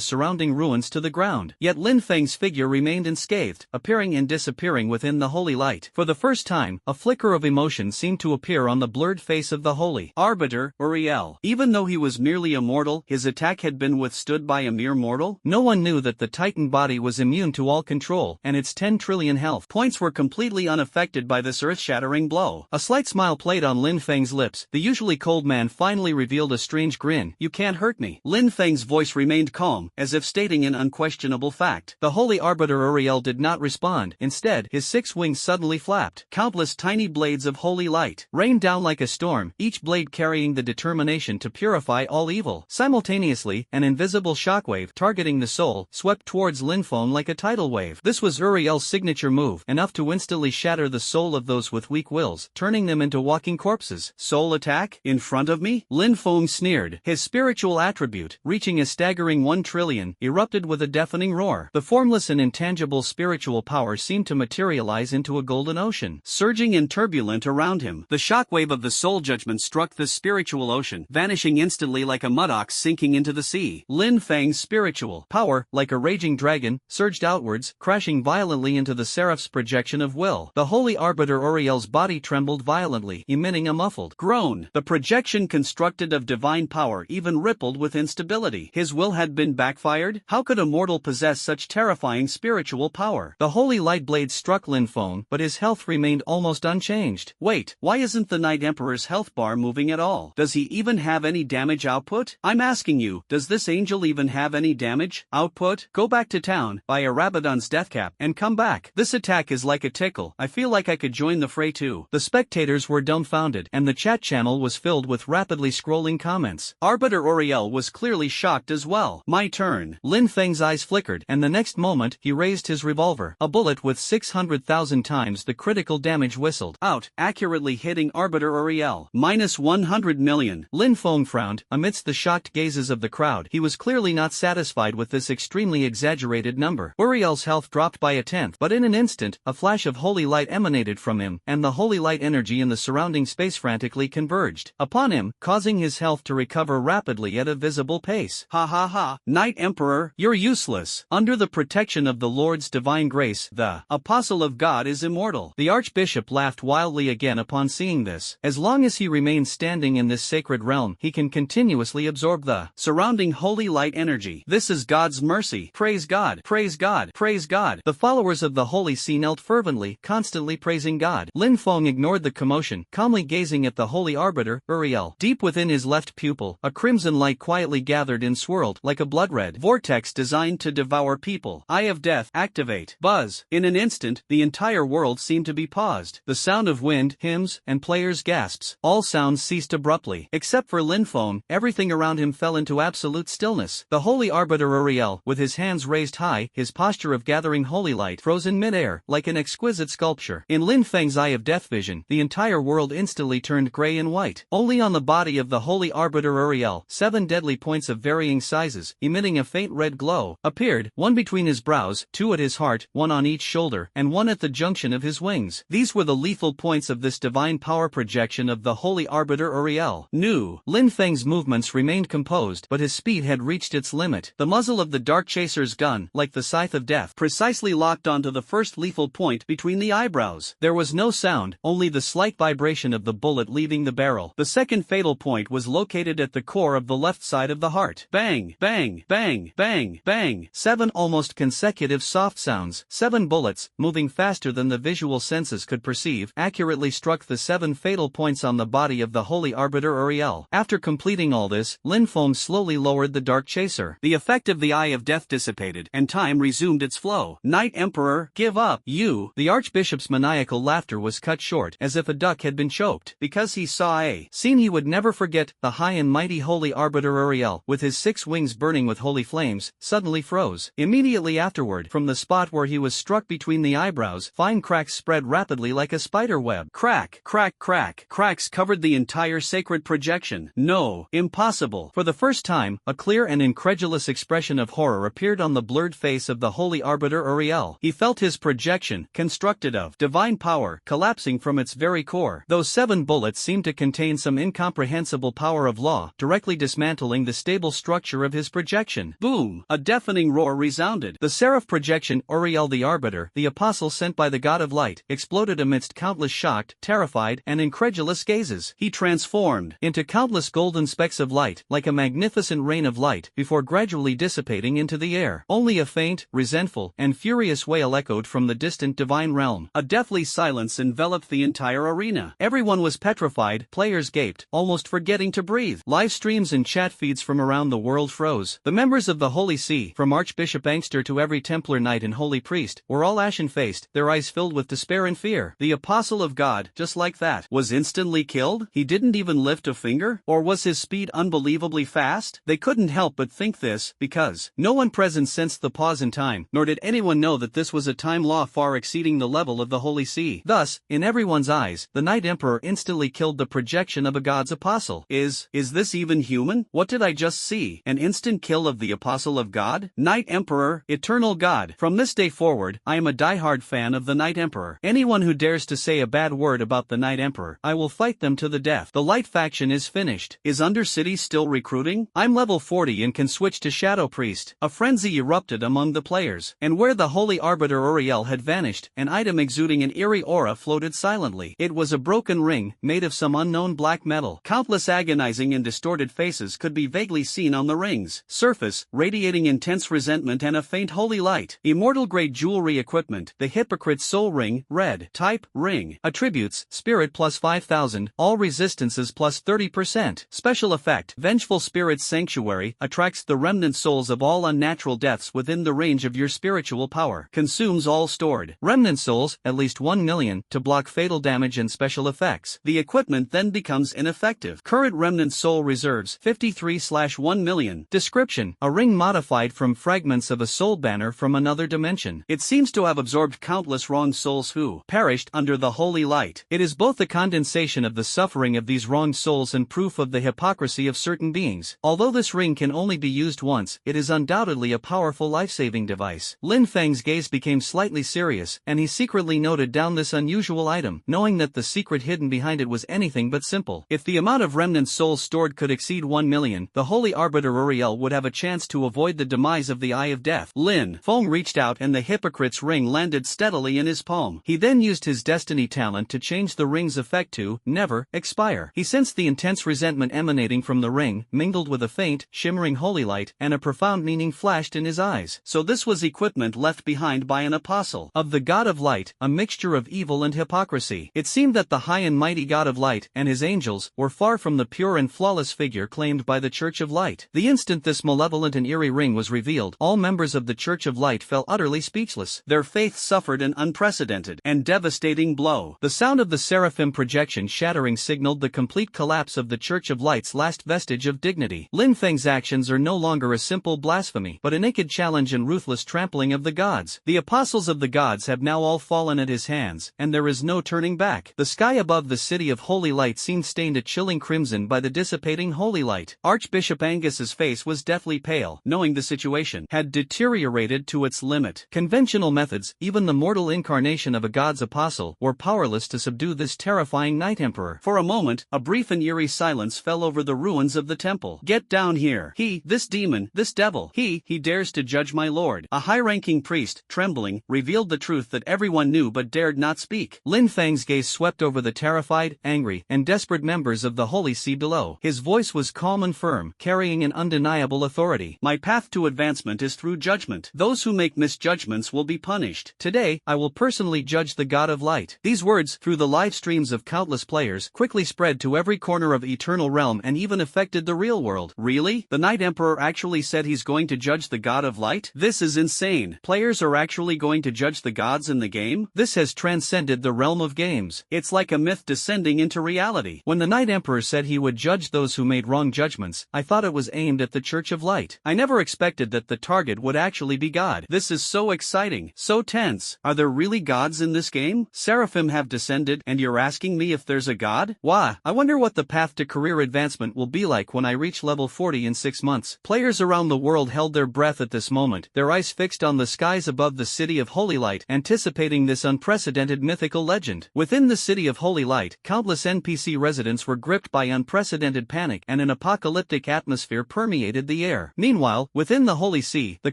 surrounding ruins to the ground. Yet Lin Feng's figure remained unscathed, appearing and disappearing within the holy light. For the first time, a flicker of emotion seemed to appear on the blurred face of the holy arbiter, Uriel. Even though he was merely a mortal, his attack had been withstood by a mere mortal? No one knew that the titan body was immune to all control, and its 10 trillion health points were completely unaffected by this earth-shattering blow. A slight smile played on Lin Feng's lips. The usually cold man finally revealed a strange grin. You can't hurt me. Lin Feng's voice remained calm, as if stating an unquestionable fact. The holy arbiter Uriel did not respond. Instead, his 6 wings suddenly flapped. Countless tiny blades of holy light rained down like a storm, each blade carrying the determination to purify all evil. Simultaneously, an invisible shockwave targeting the soul swept towards Lin Feng like a tidal wave. This was Uriel's signature move, enough to instantly shatter the soul of those with weak wills, turning them into walking corpses. Soul attack? In front of me? Lin Feng sneered. His spiritual attribute, reaching a staggering 1 trillion, erupted with a deafening roar. The formless and intangible spiritual power seemed to materialize into a golden ocean, surging and turbulent around him. The shockwave of the soul judgment struck the spiritual ocean, vanishing instantly like a mudox sinking into the sea. Lin Feng's spiritual power, like a raging dragon, surged outwards, crashing violently into the seraph's projection of will. The holy arbiter Uriel's body trembled violently, emitting a muffled groan. The projection projection constructed of divine power even rippled with instability. His will had been backfired? How could a mortal possess such terrifying spiritual power? The holy light blade struck Lin Feng, but his health remained almost unchanged. Wait, why isn't the Night Emperor's health bar moving at all? Does he even have any damage output? I'm asking you, does this angel even have any damage output? Go back to town, buy a Rabadon's death cap, and come back. This attack is like a tickle. I feel like I could join the fray too. The spectators were dumbfounded, and the chat channel was filled with rapidly scrolling comments. Arbiter Uriel was clearly shocked as well. My turn. Lin Feng's eyes flickered, and the next moment, he raised his revolver. A bullet with 600,000 times the critical damage whistled out, accurately hitting Arbiter Uriel. Minus 100 million. Lin Feng frowned, amidst the shocked gazes of the crowd. He was clearly not satisfied with this extremely exaggerated number. Uriel's health dropped by a tenth, but in an instant, a flash of holy light emanated from him, and the holy light energy in the surrounding space frantically converged upon him, causing his health to recover rapidly at a visible pace. Ha ha ha, Night Emperor, you're useless. Under the protection of the Lord's divine grace, the Apostle of God is immortal. The Archbishop laughed wildly again upon seeing this. As long as he remains standing in this sacred realm, he can continuously absorb the surrounding holy light energy. This is God's mercy. Praise God, praise God, praise God. The followers of the Holy See knelt fervently, constantly praising God. Lin Feng ignored the commotion, calmly gazing at the holy arbiter, Uriel. Deep within his left pupil, a crimson light quietly gathered and swirled, like a blood-red vortex designed to devour people. Eye of Death, activate. Buzz. In an instant, the entire world seemed to be paused. The sound of wind, hymns, and players' gasps. All sounds ceased abruptly. Except for Lin Feng, everything around him fell into absolute stillness. The holy arbiter Uriel, with his hands raised high, his posture of gathering holy light, froze in midair, like an exquisite sculpture. In Lin Feng's eye of death vision, the entire world instantly turned gray and white. Only on the body of the holy arbiter Uriel, 7 deadly points of varying sizes, emitting a faint red glow, appeared, one between his brows, 2 at his heart, 1 on each shoulder, and 1 at the junction of his wings. These were the lethal points of this divine power projection of the holy arbiter Uriel. New. Lin Feng's movements remained composed, but his speed had reached its limit. The muzzle of the Dark Chaser's gun, like the scythe of death, precisely locked onto the first lethal point between the eyebrows. There was no sound, only the slight vibration of the bullet leaving the barrel. The second fatal point was located at the core of the left side of the heart. Bang, bang, bang, bang, bang. 7 almost consecutive soft sounds. 7 bullets, moving faster than the visual senses could perceive, accurately struck the 7 fatal points on the body of the holy arbiter Uriel. After completing all this, Lin Feng slowly lowered the Dark Chaser. The effect of the Eye of Death dissipated, and time resumed its flow. Night Emperor, give up, you. The Archbishop's maniacal laughter was cut short, as if a duck had been choked, because he saw a scene he would never forget. The high and mighty holy arbiter Uriel, with his 6 wings burning with holy flames, suddenly froze. Immediately afterward, from the spot where he was struck between the eyebrows, fine cracks spread rapidly like a spider web. Crack, crack, crack. Cracks covered the entire sacred projection. No, impossible. For the first time, a clear and incredulous expression of horror appeared on the blurred face of the holy arbiter Uriel. He felt his projection, constructed of divine power, collapsing from its very core. Those 7 bullets seemed to contain some incomprehensible power of law, directly dismantling the stable structure of his projection. Boom! A deafening roar resounded. The seraph projection, Uriel the Arbiter, the apostle sent by the God of Light, exploded amidst countless shocked, terrified, and incredulous gazes. He transformed into countless golden specks of light, like a magnificent rain of light, before gradually dissipating into the air. Only a faint, resentful, and furious wail echoed from the distant divine realm. A deathly silence enveloped the entire arena. Everyone was petrified, players gaped, almost forgetting to breathe. Live streams and chat feeds from around the world froze. The members of the Holy See, from Archbishop Angster to every Templar knight and holy priest, were all ashen-faced, their eyes filled with despair and fear. The Apostle of God, just like that, was instantly killed? He didn't even lift a finger? Or was his speed unbelievably fast? They couldn't help but think this, because no one present sensed the pause in time, nor did anyone know that this was a time law far exceeding the level of the Holy See. Thus, in everyone's eyes, the Night Emperor instantly killed the projection of a God's apostle. Is this even human? What did I just see? An instant kill of the Apostle of God? Night Emperor, eternal God. From this day forward, I am a diehard fan of the Night Emperor. Anyone who dares to say a bad word about the Night Emperor, I will fight them to the death. The Light faction is finished. Is Undercity still recruiting? I'm level 40 and can switch to Shadow Priest. A frenzy erupted among the players, and where the Holy Arbiter Uriel had vanished, an item exuding an eerie aura floated silently. It was a broken ring, made of some unknown black metal. Countless agonizing and distorted faces could be vaguely seen on the ring's surface, radiating intense resentment and a faint holy light. Immortal-grade jewelry equipment. The Hypocrite's Soul Ring, red. Type, ring. Attributes, Spirit plus 5000, all resistances plus 30%. Special effect, Vengeful Spirit's Sanctuary, attracts the remnant souls of all unnatural deaths within the range of your spiritual power. Consumes all stored remnant souls, at least 1 million, to block fatal damage and special effects. The equipment then becomes ineffective. Current remnant soul reserves, 53/1 million. Description, a ring modified from fragments of a soul banner from another dimension. It seems to have absorbed countless wronged souls who perished under the holy light. It is both a condensation of the suffering of these wronged souls and proof of the hypocrisy of certain beings. Although this ring can only be used once, it is undoubtedly a powerful life-saving device. Lin Feng's gaze became slightly serious, and he secretly noted down this unusual item, knowing that the secret hidden behind it was anything but simple. If the amount of remnant souls stored could exceed 1 million, the Holy Arbiter Uriel would have a chance to avoid the demise of the Eye of Death. Lin Feng reached out and the Hypocrite's ring landed steadily in his palm. He then used his destiny talent to change the ring's effect to never expire. He sensed the intense resentment emanating from the ring, mingled with a faint, shimmering holy light, and a profound meaning flashed in his eyes. So this was equipment left behind by an apostle of the God of Light, a mixture of evil and hypocrisy. It seemed that the high and mighty God of Light and his angels were far from the pure and flawless figure claimed by the Church of Light. The instant this malevolent and eerie ring was revealed, all members of the Church of Light fell utterly speechless. Their faith suffered an unprecedented and devastating blow. The sound of the seraphim projection shattering signaled the complete collapse of the Church of Light's last vestige of dignity. Lin Feng's actions are no longer a simple blasphemy, but a naked challenge and ruthless trampling of the gods. The apostles of the gods have now all fallen at his hands, and there is no turning back. The sky above the city of holy light seemed stained a chilling crimson by the dissipating holy light. Archbishop Angus's face was deathly pale, knowing the situation had deteriorated to its limit. Conventional methods, even the mortal incarnation of a god's apostle, were powerless to subdue this terrifying Night Emperor. For a moment, a brief and eerie silence fell over the ruins of the temple. Get down here. This demon, this devil, he dares to judge my lord. A high-ranking priest, trembling, revealed the truth that everyone knew but dared not speak. Lin Feng's gaze swept over the terrified, angry, and desperate members of the holy see below. His voice was calm and firm, carrying an undeniable authority. My path to advancement is through judgment. Those who make misjudgments will be punished. Today, I will personally judge the God of Light. These words, through the live streams of countless players, quickly spread to every corner of Eternal Realm and even affected the real world. Really? The Night Emperor actually said he's going to judge the God of Light? This is insane. Players are actually going to judge the gods in the game? This has transcended the realm of games. It's like a myth descending into reality. When the Night Emperor said he would judge those who made wrong judgments, I thought it was aimed at the Church of Light. I never expected that the target would actually be God. This is so exciting, so tense. Are there really gods in this game? Seraphim have descended, and you're asking me if there's a god? Why? I wonder what the path to career advancement will be like when I reach level 40 in 6 months. Players around the world held their breath at this moment, their eyes fixed on the skies above the city of Holy Light, anticipating this unprecedented mythical legend. Within the city of Holy Light, countless NPC residents were gripped by unprecedented panic, and an apocalyptic atmosphere permeated the air. Meanwhile, within the Holy See, the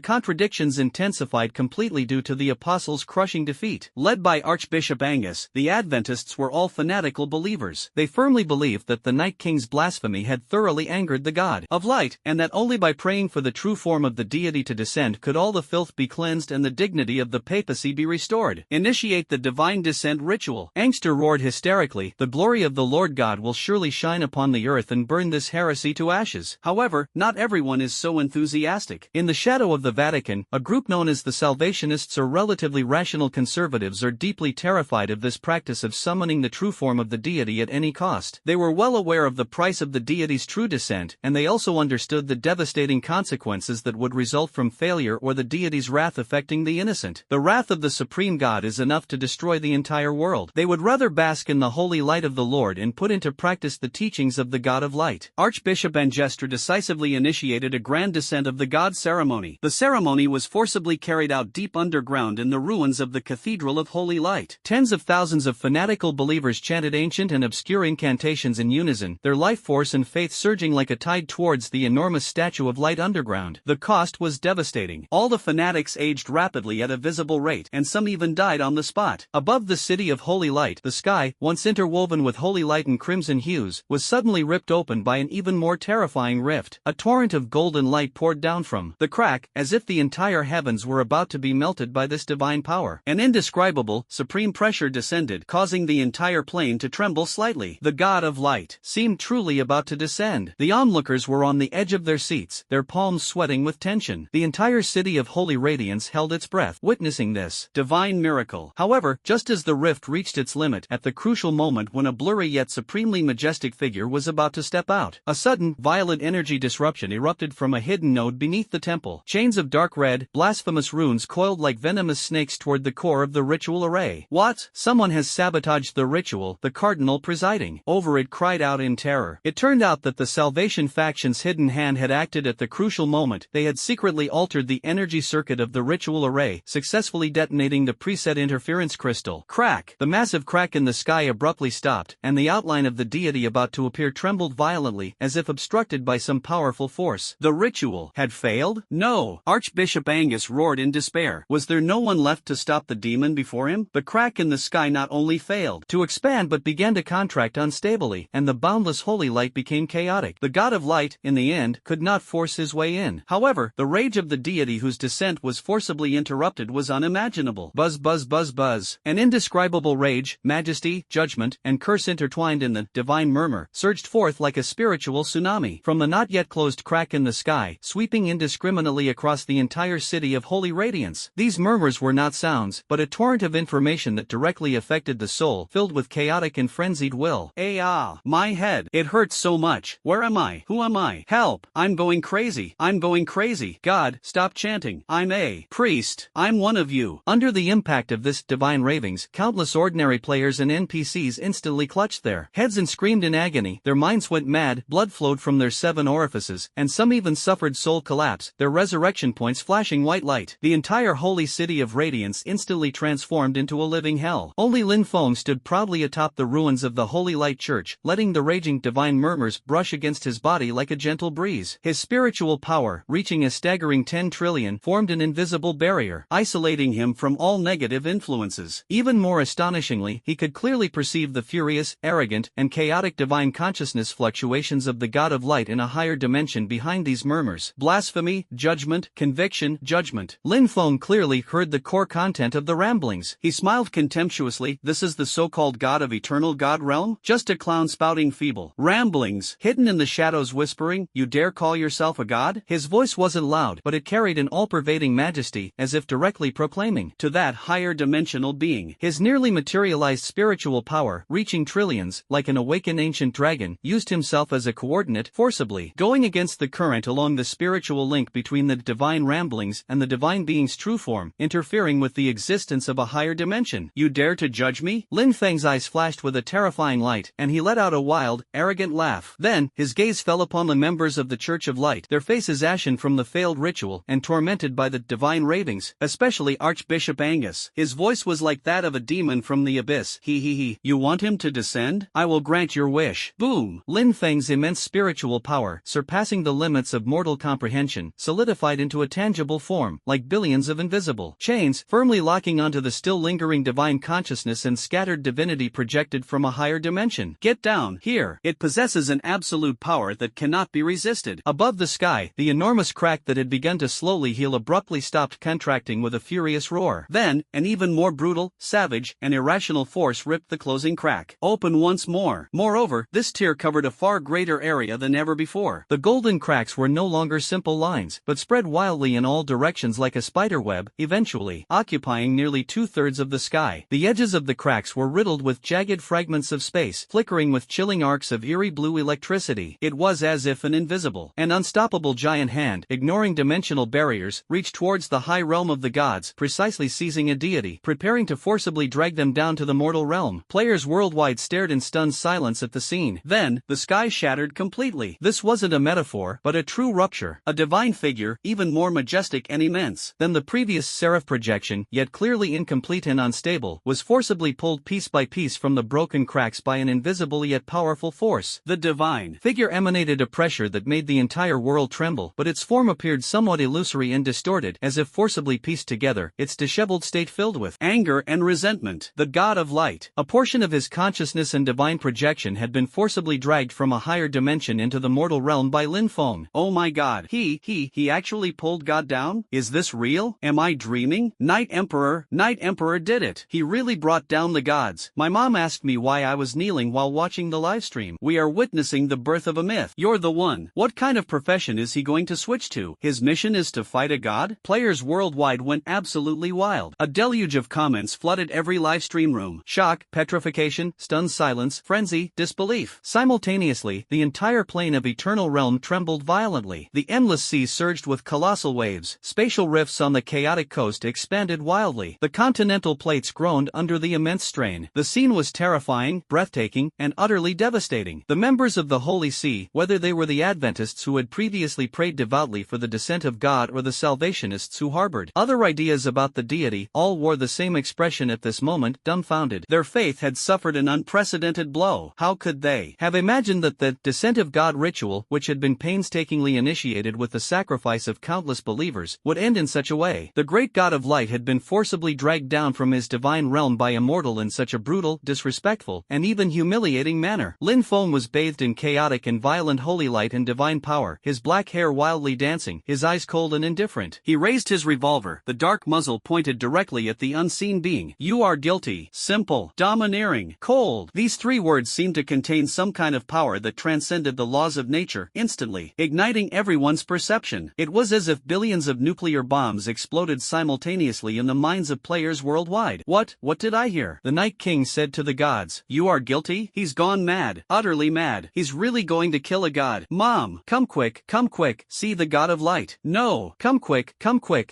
contradictions intensified completely due to the apostles' crushing defeat. Led by Archbishop Angus, the Adventists were all fanatical believers. They firmly believed that the Night King's blasphemy had thoroughly angered the God of Light, and that only by praying for the true form of the deity to descend could all the filth be cleansed and the dignity of the papacy be restored. Initiate the divine descent ritual. Angster roared hysterically, the glory of the Lord God will surely shine upon the earth and burn this heresy to ashes. However, not everyone is so enthusiastic. In the shadow of the Vatican, a group known as the Salvationists or relatively rational conservatives are deeply terrified of this practice of summoning the true form of the deity at any cost. They were well aware of the price of the deity's true descent, and they also understood the devastating consequences that would result from failure or the deity's wrath affecting the innocent. The wrath of the supreme God is enough to destroy the entire world. They would rather bask in the holy light of the Lord and put into practice the teachings of the God of Light. Archbishop Angestra decisively initiated a grand descent of the God ceremony. The ceremony was forcibly carried out deep underground in the ruins of the Cathedral of Holy Light. Tens of thousands of fanatical believers chanted ancient and obscure incantations in unison, their life force and faith surging like a tide towards the enormous statue of light underground. The cost was devastating. All the fanatics aged rapidly at a visible rate, and some even died on the spot. Above the city of Holy Light, the sky, once interwoven with holy light and crimson forms and hues, was suddenly ripped open by an even more terrifying rift. A torrent of golden light poured down from the crack, as if the entire heavens were about to be melted by this divine power. An indescribable, supreme pressure descended, causing the entire plane to tremble slightly. The god of light seemed truly about to descend. The onlookers were on the edge of their seats, their palms sweating with tension. The entire city of holy radiance held its breath, witnessing this divine miracle. However, just as the rift reached its limit, at the crucial moment when a blurry yet supremely majestic figure was about to step out, a sudden, violent energy disruption erupted from a hidden node beneath the temple. Chains of dark red, blasphemous runes coiled like venomous snakes toward the core of the ritual array. What? Someone has sabotaged the ritual, the cardinal presiding over it cried out in terror. It turned out that the Salvation faction's hidden hand had acted at the crucial moment. They had secretly altered the energy circuit of the ritual array, successfully detonating the preset interference crystal. Crack! The massive crack in the sky abruptly stopped, and the outline of the deity about to appear trembled violently, as if obstructed by some powerful force. The ritual had failed? No! Archbishop Angus roared in despair. Was there no one left to stop the demon before him? The crack in the sky not only failed to expand but began to contract unstably, and the boundless holy light became chaotic. The god of light, in the end, could not force his way in. However, the rage of the deity whose descent was forcibly interrupted was unimaginable. Buzz buzz buzz buzz. An indescribable rage, majesty, judgment, and curse intertwined in the divine murmur surged forth like a spiritual tsunami from the not yet closed crack in the sky, sweeping indiscriminately across the entire city of holy radiance. These murmurs were not sounds, but a torrent of information that directly affected the soul, filled with chaotic and frenzied will. My head. It hurts so much. Where am I? Who am I? Help! I'm going crazy. I'm going crazy. God, stop chanting. I'm a priest. I'm one of you. Under the impact of this divine ravings, countless ordinary players and NPCs instantly clutched their heads and screamed in agony. Their minds went mad, blood flowed from their 7 orifices, and some even suffered soul collapse, their resurrection points flashing white light. The entire holy city of radiance instantly transformed into a living hell. Only Lin Feng stood proudly atop the ruins of the Holy Light Church, letting the raging divine murmurs brush against his body like a gentle breeze. His spiritual power, reaching a staggering 10 trillion, formed an invisible barrier, isolating him from all negative influences. Even more astonishingly, he could clearly perceive the furious, arrogant, and chaotic divine consciousness fluctuations of the God of Light in a higher dimension behind these murmurs. Blasphemy, judgment, conviction, judgment. Lin Feng clearly heard the core content of the ramblings. He smiled contemptuously. This is the so-called God of eternal God realm? Just a clown spouting feeble ramblings, hidden in the shadows whispering, you dare call yourself a god? His voice wasn't loud, but it carried an all-pervading majesty, as if directly proclaiming to that higher dimensional being. His nearly materialized spiritual power, reaching trillions, like an awakened ancient dragon, used himself as a coordinate, forcibly going against the current along the spiritual link between the divine ramblings and the divine being's true form, interfering with the existence of a higher dimension. You dare to judge me? Lin Feng's eyes flashed with a terrifying light, and he let out a wild, arrogant laugh. Then, his gaze fell upon the members of the Church of Light, their faces ashen from the failed ritual and tormented by the divine ravings, especially Archbishop Angus. His voice was like that of a demon from the abyss. You want him to descend? I will grant your wish. Boom! Lin Feng's immense spiritual power, surpassing the limits of mortal comprehension, solidified into a tangible form, like billions of invisible chains, firmly locking onto the still lingering divine consciousness and scattered divinity projected from a higher dimension. Get down, here. It possesses an absolute power that cannot be resisted. Above the sky, the enormous crack that had begun to slowly heal abruptly stopped contracting with a furious roar. Then, an even more brutal, savage, and irrational force ripped the closing crack open once more. Moreover, this tear covered a far greater area than ever before. The golden cracks were no longer simple lines, but spread wildly in all directions like a spider web, eventually occupying nearly 2/3 of the sky. The edges of the cracks were riddled with jagged fragments of space, flickering with chilling arcs of eerie blue electricity. It was as if an invisible and unstoppable giant hand, ignoring dimensional barriers, reached towards the high realm of the gods, precisely seizing a deity, preparing to forcibly drag them down to the mortal realm. Players worldwide stared in stunned silence at the scene. Then, the sky shattered completely. This wasn't a metaphor, but a true rupture. A divine figure, even more majestic and immense than the previous seraph projection, yet clearly incomplete and unstable, was forcibly pulled piece by piece from the broken cracks by an invisible yet powerful force. The divine figure emanated a pressure that made the entire world tremble, but its form appeared somewhat illusory and distorted, as if forcibly pieced together, its disheveled state filled with anger and resentment. The God of Light, a portion of his consciousness and divine projection, projection had been forcibly dragged from a higher dimension into the mortal realm by Lin Feng. Oh my god, he actually pulled God down? Is this real? Am I dreaming? Night Emperor did it. He really brought down the gods. My mom asked me why I was kneeling while watching the livestream. We are witnessing the birth of a myth. You're the one. What kind of profession is he going to switch to? His mission is to fight a god? Players worldwide went absolutely wild. A deluge of comments flooded every livestream room. Shock, petrification, stunned silence, frenzy, disbelief. Simultaneously, the entire plane of Eternal Realm trembled violently. The endless sea surged with colossal waves. Spatial rifts on the chaotic coast expanded wildly. The continental plates groaned under the immense strain. The scene was terrifying, breathtaking, and utterly devastating. The members of the Holy See, whether they were the Adventists who had previously prayed devoutly for the descent of God or the Salvationists who harbored other ideas about the deity, all wore the same expression at this moment, dumbfounded. Their faith had suffered an unprecedented blow. How could they have imagined that the descent of God ritual, which had been painstakingly initiated with the sacrifice of countless believers, would end in such a way? The great God of light had been forcibly dragged down from his divine realm by a mortal in such a brutal, disrespectful, and even humiliating manner. Lin Feng was bathed in chaotic and violent holy light and divine power, his black hair wildly dancing, his eyes cold and indifferent. He raised his revolver, the dark muzzle pointed directly at the unseen being. You are guilty. Simple. Domineering. Cold. These three words seemed to contain some kind of power that transcended the laws of nature, instantly igniting everyone's perception. It was as if billions of nuclear bombs exploded simultaneously in the minds of players worldwide. What did I hear? The Night King said to the gods. You are guilty? He's gone mad. Utterly mad. He's really going to kill a god. Mom, come quick, see the God of Light. No, come quick,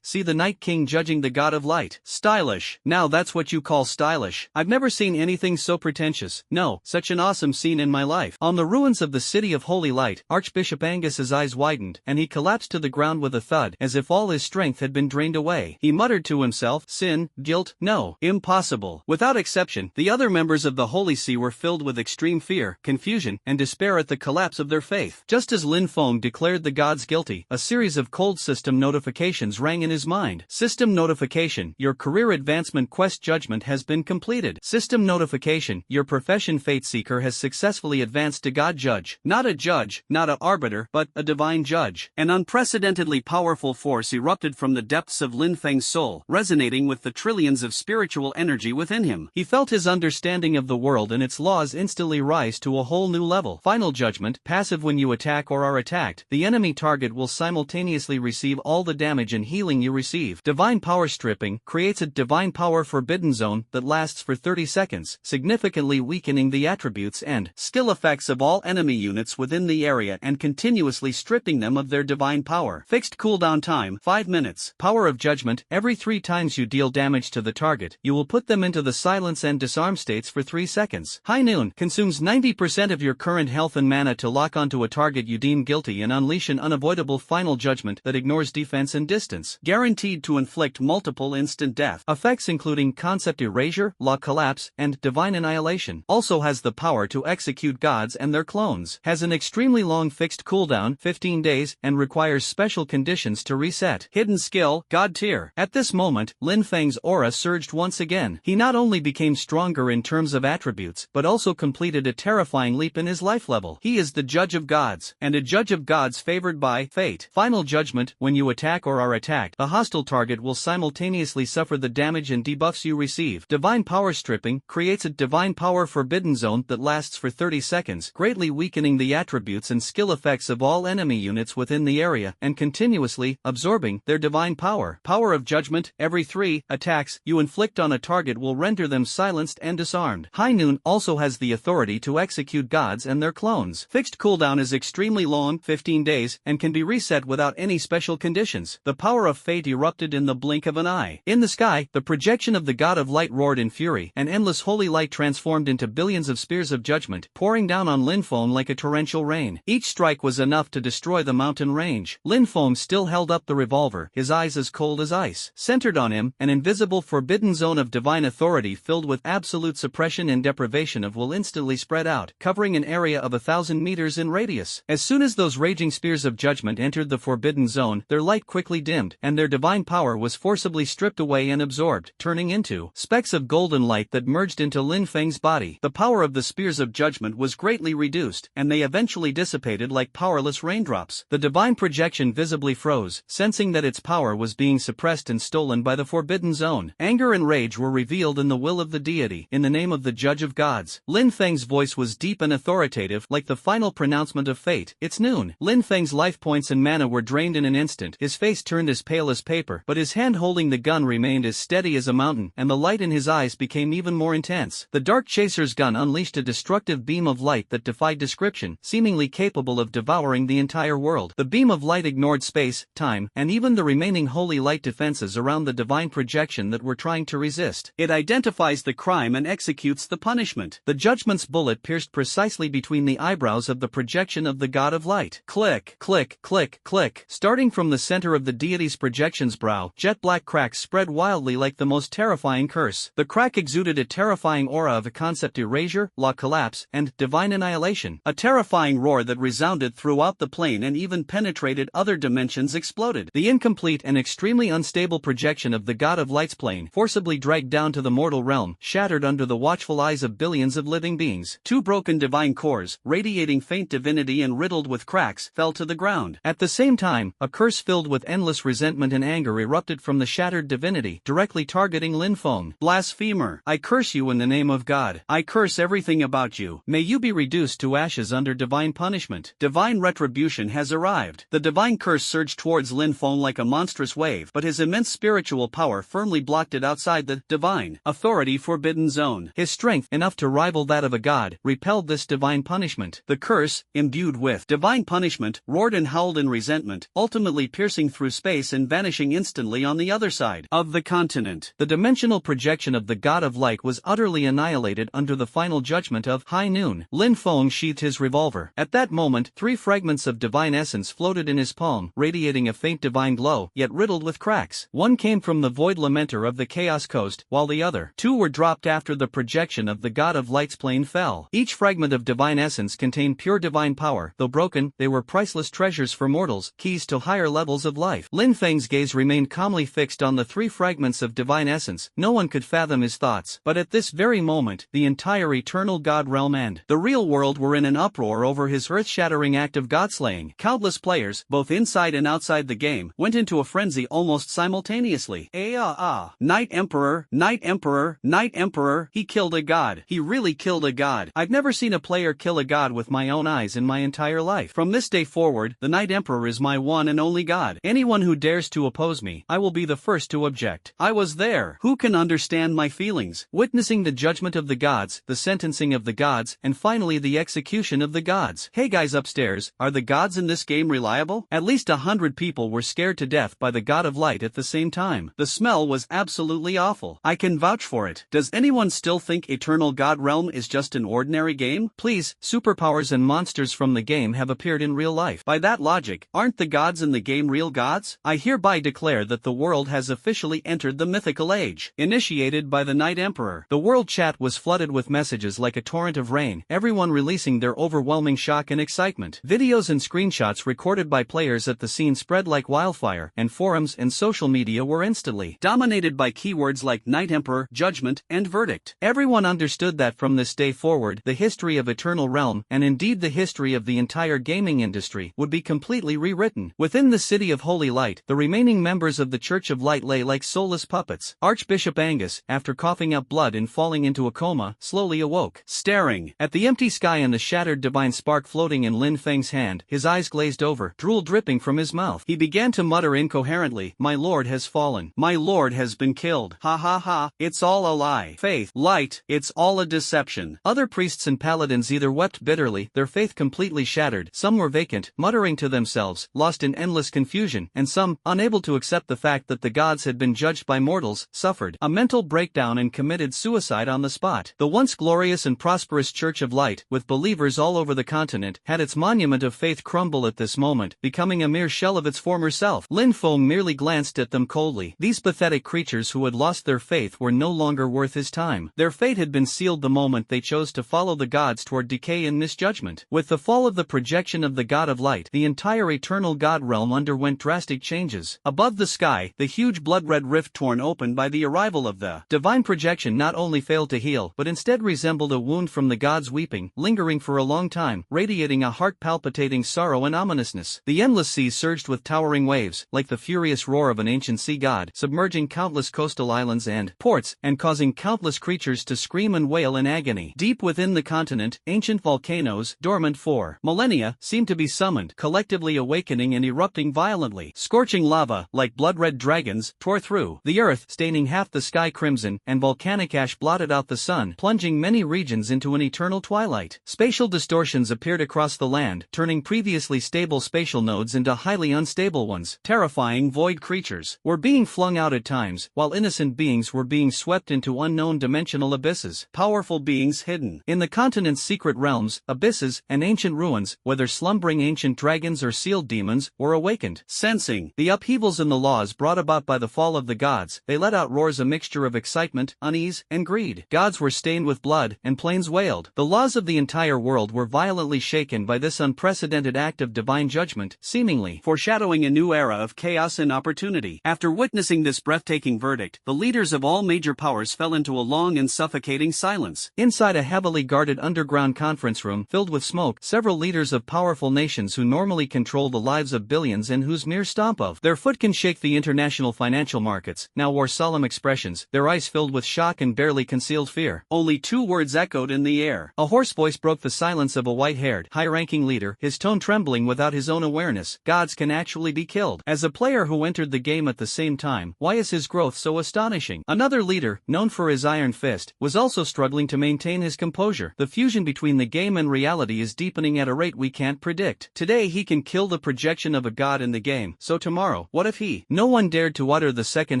see the Night King judging the God of Light. Stylish. Now that's what you call stylish. I've never seen anything so pretentious. No, such an awesome scene in my life. On the ruins of the city of Holy Light, Archbishop Angus's eyes widened, and he collapsed to the ground with a thud, as if all his strength had been drained away. He muttered to himself, sin, guilt, no, impossible. Without exception, the other members of the Holy See were filled with extreme fear, confusion, and despair at the collapse of their faith. Just as Lin Feng declared the gods guilty, a series of cold system notifications rang in his mind. System notification, your career advancement quest judgment has been completed. System notification, your profession fate seeker has successfully advanced to God Judge. Not a judge, not a arbiter, but a divine judge. An unprecedentedly powerful force erupted from the depths of Lin Feng's soul, resonating with the trillions of spiritual energy within him. He felt his understanding of the world and its laws instantly rise to a whole new level. Final judgment, passive when you attack or are attacked. The enemy target will simultaneously receive all the damage and healing you receive. Divine power stripping creates a divine power forbidden zone that lasts for 30 seconds, significantly weakening the attributes and skill effects of all enemy units within the area and continuously stripping them of their divine power. Fixed cooldown time, 5 minutes. Power of judgment, every 3 times you deal damage to the target, you will put them into the silence and disarm states for 3 seconds. High Noon consumes 90% of your current health and mana to lock onto a target you deem guilty and unleash an unavoidable final judgment that ignores defense and distance. Guaranteed to inflict multiple instant death. Effects including concept erasure, law collapse, and divine annihilation. Also has the power to execute gods and their clones. Has an extremely long fixed cooldown, 15 days, and requires special conditions to reset. Hidden skill, God tier. At this moment, Lin Feng's aura surged once again. He not only became stronger in terms of attributes, but also completed a terrifying leap in his life level. He is the judge of gods, and a judge of gods favored by fate. Final judgment, when you attack or are attacked, the hostile target will simultaneously suffer the damage and debuffs you receive. Divine power stripping creates a divine power forbidden zone that lasts for 30 seconds, greatly weakening the attributes and skill effects of all enemy units within the area and continuously absorbing their divine power. Power of judgment, every 3 attacks you inflict on a target will render them silenced and disarmed. High Noon also has the authority to execute gods and their clones. Fixed cooldown is extremely long, 15 days, and can be reset without any special conditions. The power of fate erupted in the blink of an eye. In the sky, the projection of the God of Light roared in fury, and endless holy light transformed into billions of spears of judgment, pouring down on Lin Feng like a torrential rain. Each strike was enough to destroy the mountain range. Lin Feng still held up the revolver, his eyes as cold as ice. Centered on him, an invisible forbidden zone of divine authority filled with absolute suppression and deprivation of will instantly spread out, covering an area of 1,000 meters in radius. As soon as those raging spears of judgment entered the forbidden zone, their light quickly dimmed, and their divine power was forcibly stripped away and absorbed, turning into specks of golden light that merged into Lin Feng's body. The power of of the spears of judgment was greatly reduced, and they eventually dissipated like powerless raindrops. The divine projection visibly froze, sensing that its power was being suppressed and stolen by the forbidden zone. Anger and rage were revealed in the will of the deity, in the name of the judge of gods. Lin Feng's voice was deep and authoritative, like the final pronouncement of fate. It's noon. Lin Feng's life points and mana were drained in an instant. His face turned as pale as paper, but his hand holding the gun remained as steady as a mountain, and the light in his eyes became even more intense. The Dark Chaser's gun unleashed a destructive beam of light that defied description, seemingly capable of devouring the entire world. The beam of light ignored space, time, and even the remaining holy light defenses around the divine projection that were trying to resist. It identifies the crime and executes the punishment. The judgment's bullet pierced precisely between the eyebrows of the projection of the god of light. Click, click, click, click. Starting from the center of the deity's projection's brow, jet black cracks spread wildly like the most terrifying curse. The crack exuded a terrifying aura of a concept erasure, law collapse, and divine annihilation. A terrifying roar that resounded throughout the plane and even penetrated other dimensions exploded. The incomplete and extremely unstable projection of the god of light's plane, forcibly dragged down to the mortal realm, shattered under the watchful eyes of billions of living beings. Two broken divine cores, radiating faint divinity and riddled with cracks, fell to the ground. At the same time, a curse filled with endless resentment and anger erupted from the shattered divinity, directly targeting Lin Feng. Blasphemer! I curse you in the name of God. I curse everything about you. May you be reduced to ashes under divine punishment. Divine retribution has arrived. The divine curse surged towards Lin Feng like a monstrous wave, but his immense spiritual power firmly blocked it outside the divine authority forbidden zone. His strength, enough to rival that of a god, repelled this divine punishment. The curse, imbued with divine punishment, roared and howled in resentment, ultimately piercing through space and vanishing instantly on the other side of the continent. The dimensional projection of the god of light was utterly annihilated under the final judgment of high noon. Lin Feng sheathed his revolver. At that moment, 3 fragments of divine essence floated in his palm, radiating a faint divine glow, yet riddled with cracks. One came from the void lamenter of the Chaos Coast, while the other 2 were dropped after the projection of the god of light's plane fell. Each fragment of divine essence contained pure divine power. Though broken, they were priceless treasures for mortals, keys to higher levels of life. Lin Feng's gaze remained calmly fixed on the 3 fragments of divine essence. No one could fathom his thoughts. But at this very moment, the entire eternal god realm and the real world were in an uproar over his earth-shattering act of godslaying. Countless players, both inside and outside the game, went into a frenzy almost simultaneously. Knight Emperor, Knight Emperor, Knight Emperor, he killed a god. He really killed a god. I've never seen a player kill a god with my own eyes in my entire life. From this day forward, the Knight Emperor is my one and only god. Anyone who dares to oppose me, I will be the first to object. I was there. Who can understand my feelings? Witnessing the judgment of the gods, the sentencing of the gods, and finally the execution of the gods. Hey guys upstairs, are the gods in this game reliable? At least 100 people were scared to death by the god of light at the same time. The smell was absolutely awful. I can vouch for it. Does anyone still think Eternal God Realm is just an ordinary game? Please, superpowers and monsters from the game have appeared in real life. By that logic, aren't the gods in the game real gods? I hereby declare that the world has officially entered the mythical age. Initiated by the Knight Emperor. The world chat was flooded with messages like a torrent of rain, everyone releasing their overwhelming shock and excitement. Videos and screenshots recorded by players at the scene spread like wildfire, and forums and social media were instantly dominated by keywords like Knight Emperor, judgment, and verdict. Everyone understood that from this day forward, the history of Eternal Realm, and indeed the history of the entire gaming industry, would be completely rewritten. Within the city of Holy Light, the remaining members of the Church of Light lay like soulless puppets. Archbishop Angus, after coughing up blood and falling into a coma, slowly awoke. Staring at the empty sky and the shattered divine spark floating in Lin Feng's hand, his eyes glazed over, drool dripping from his mouth. He began to mutter incoherently, "My lord has fallen. My lord has been killed. Ha ha ha, it's all a lie. Faith, light, it's all a deception." Other priests and paladins either wept bitterly, their faith completely shattered, some were vacant, muttering to themselves, lost in endless confusion, and some, unable to accept the fact that the gods had been judged by mortals, suffered a mental breakdown and committed suicide on the spot. The once glorious and prosperous Church of Light, with believers all over the continent, had its monument of faith crumble at this moment, becoming a mere shell of its former self. Lin Feng merely glanced at them coldly. These pathetic creatures who had lost their faith were no longer worth his time. Their fate had been sealed the moment they chose to follow the gods toward decay and misjudgment. With the fall of the projection of the God of Light, the entire Eternal God Realm underwent drastic changes. Above the sky, the huge blood-red rift torn open by the arrival of the divine projection not only failed to heal but instead resembled resembled a wound from the gods weeping, lingering for a long time, radiating a heart-palpitating sorrow and ominousness. The endless seas surged with towering waves, like the furious roar of an ancient sea god, submerging countless coastal islands and ports, and causing countless creatures to scream and wail in agony. Deep within the continent, ancient volcanoes, dormant for millennia, seemed to be summoned, collectively awakening and erupting violently. Scorching lava, like blood-red dragons, tore through the earth, staining half the sky crimson, and volcanic ash blotted out the sun, plunging many regions into an eternal twilight. Spatial distortions appeared across the land, turning previously stable spatial nodes into highly unstable ones. Terrifying void creatures were being flung out at times, while innocent beings were being swept into unknown dimensional abysses. Powerful beings hidden in the continent's secret realms, abysses, and ancient ruins, whether slumbering ancient dragons or sealed demons, were awakened. Sensing the upheavals in the laws brought about by the fall of the gods, they let out roars, a mixture of excitement, unease, and greed. Gods were stained with blood, and plains wailed. The laws of the entire world were violently shaken by this unprecedented act of divine judgment, seemingly foreshadowing a new era of chaos and opportunity. After witnessing this breathtaking verdict, the leaders of all major powers fell into a long and suffocating silence. Inside a heavily guarded underground conference room filled with smoke, several leaders of powerful nations who normally control the lives of billions and whose mere stomp of their foot can shake the international financial markets, now wore solemn expressions, their eyes filled with shock and barely concealed fear. Only two words echoed in the air. A hoarse voice broke the silence of a white-haired, high-ranking leader, his tone trembling without his own awareness. Gods can actually be killed. As a player who entered the game at the same time, why is his growth so astonishing? Another leader, known for his iron fist, was also struggling to maintain his composure. The fusion between the game and reality is deepening at a rate we can't predict. Today he can kill the projection of a god in the game, so tomorrow, what if he? No one dared to utter the second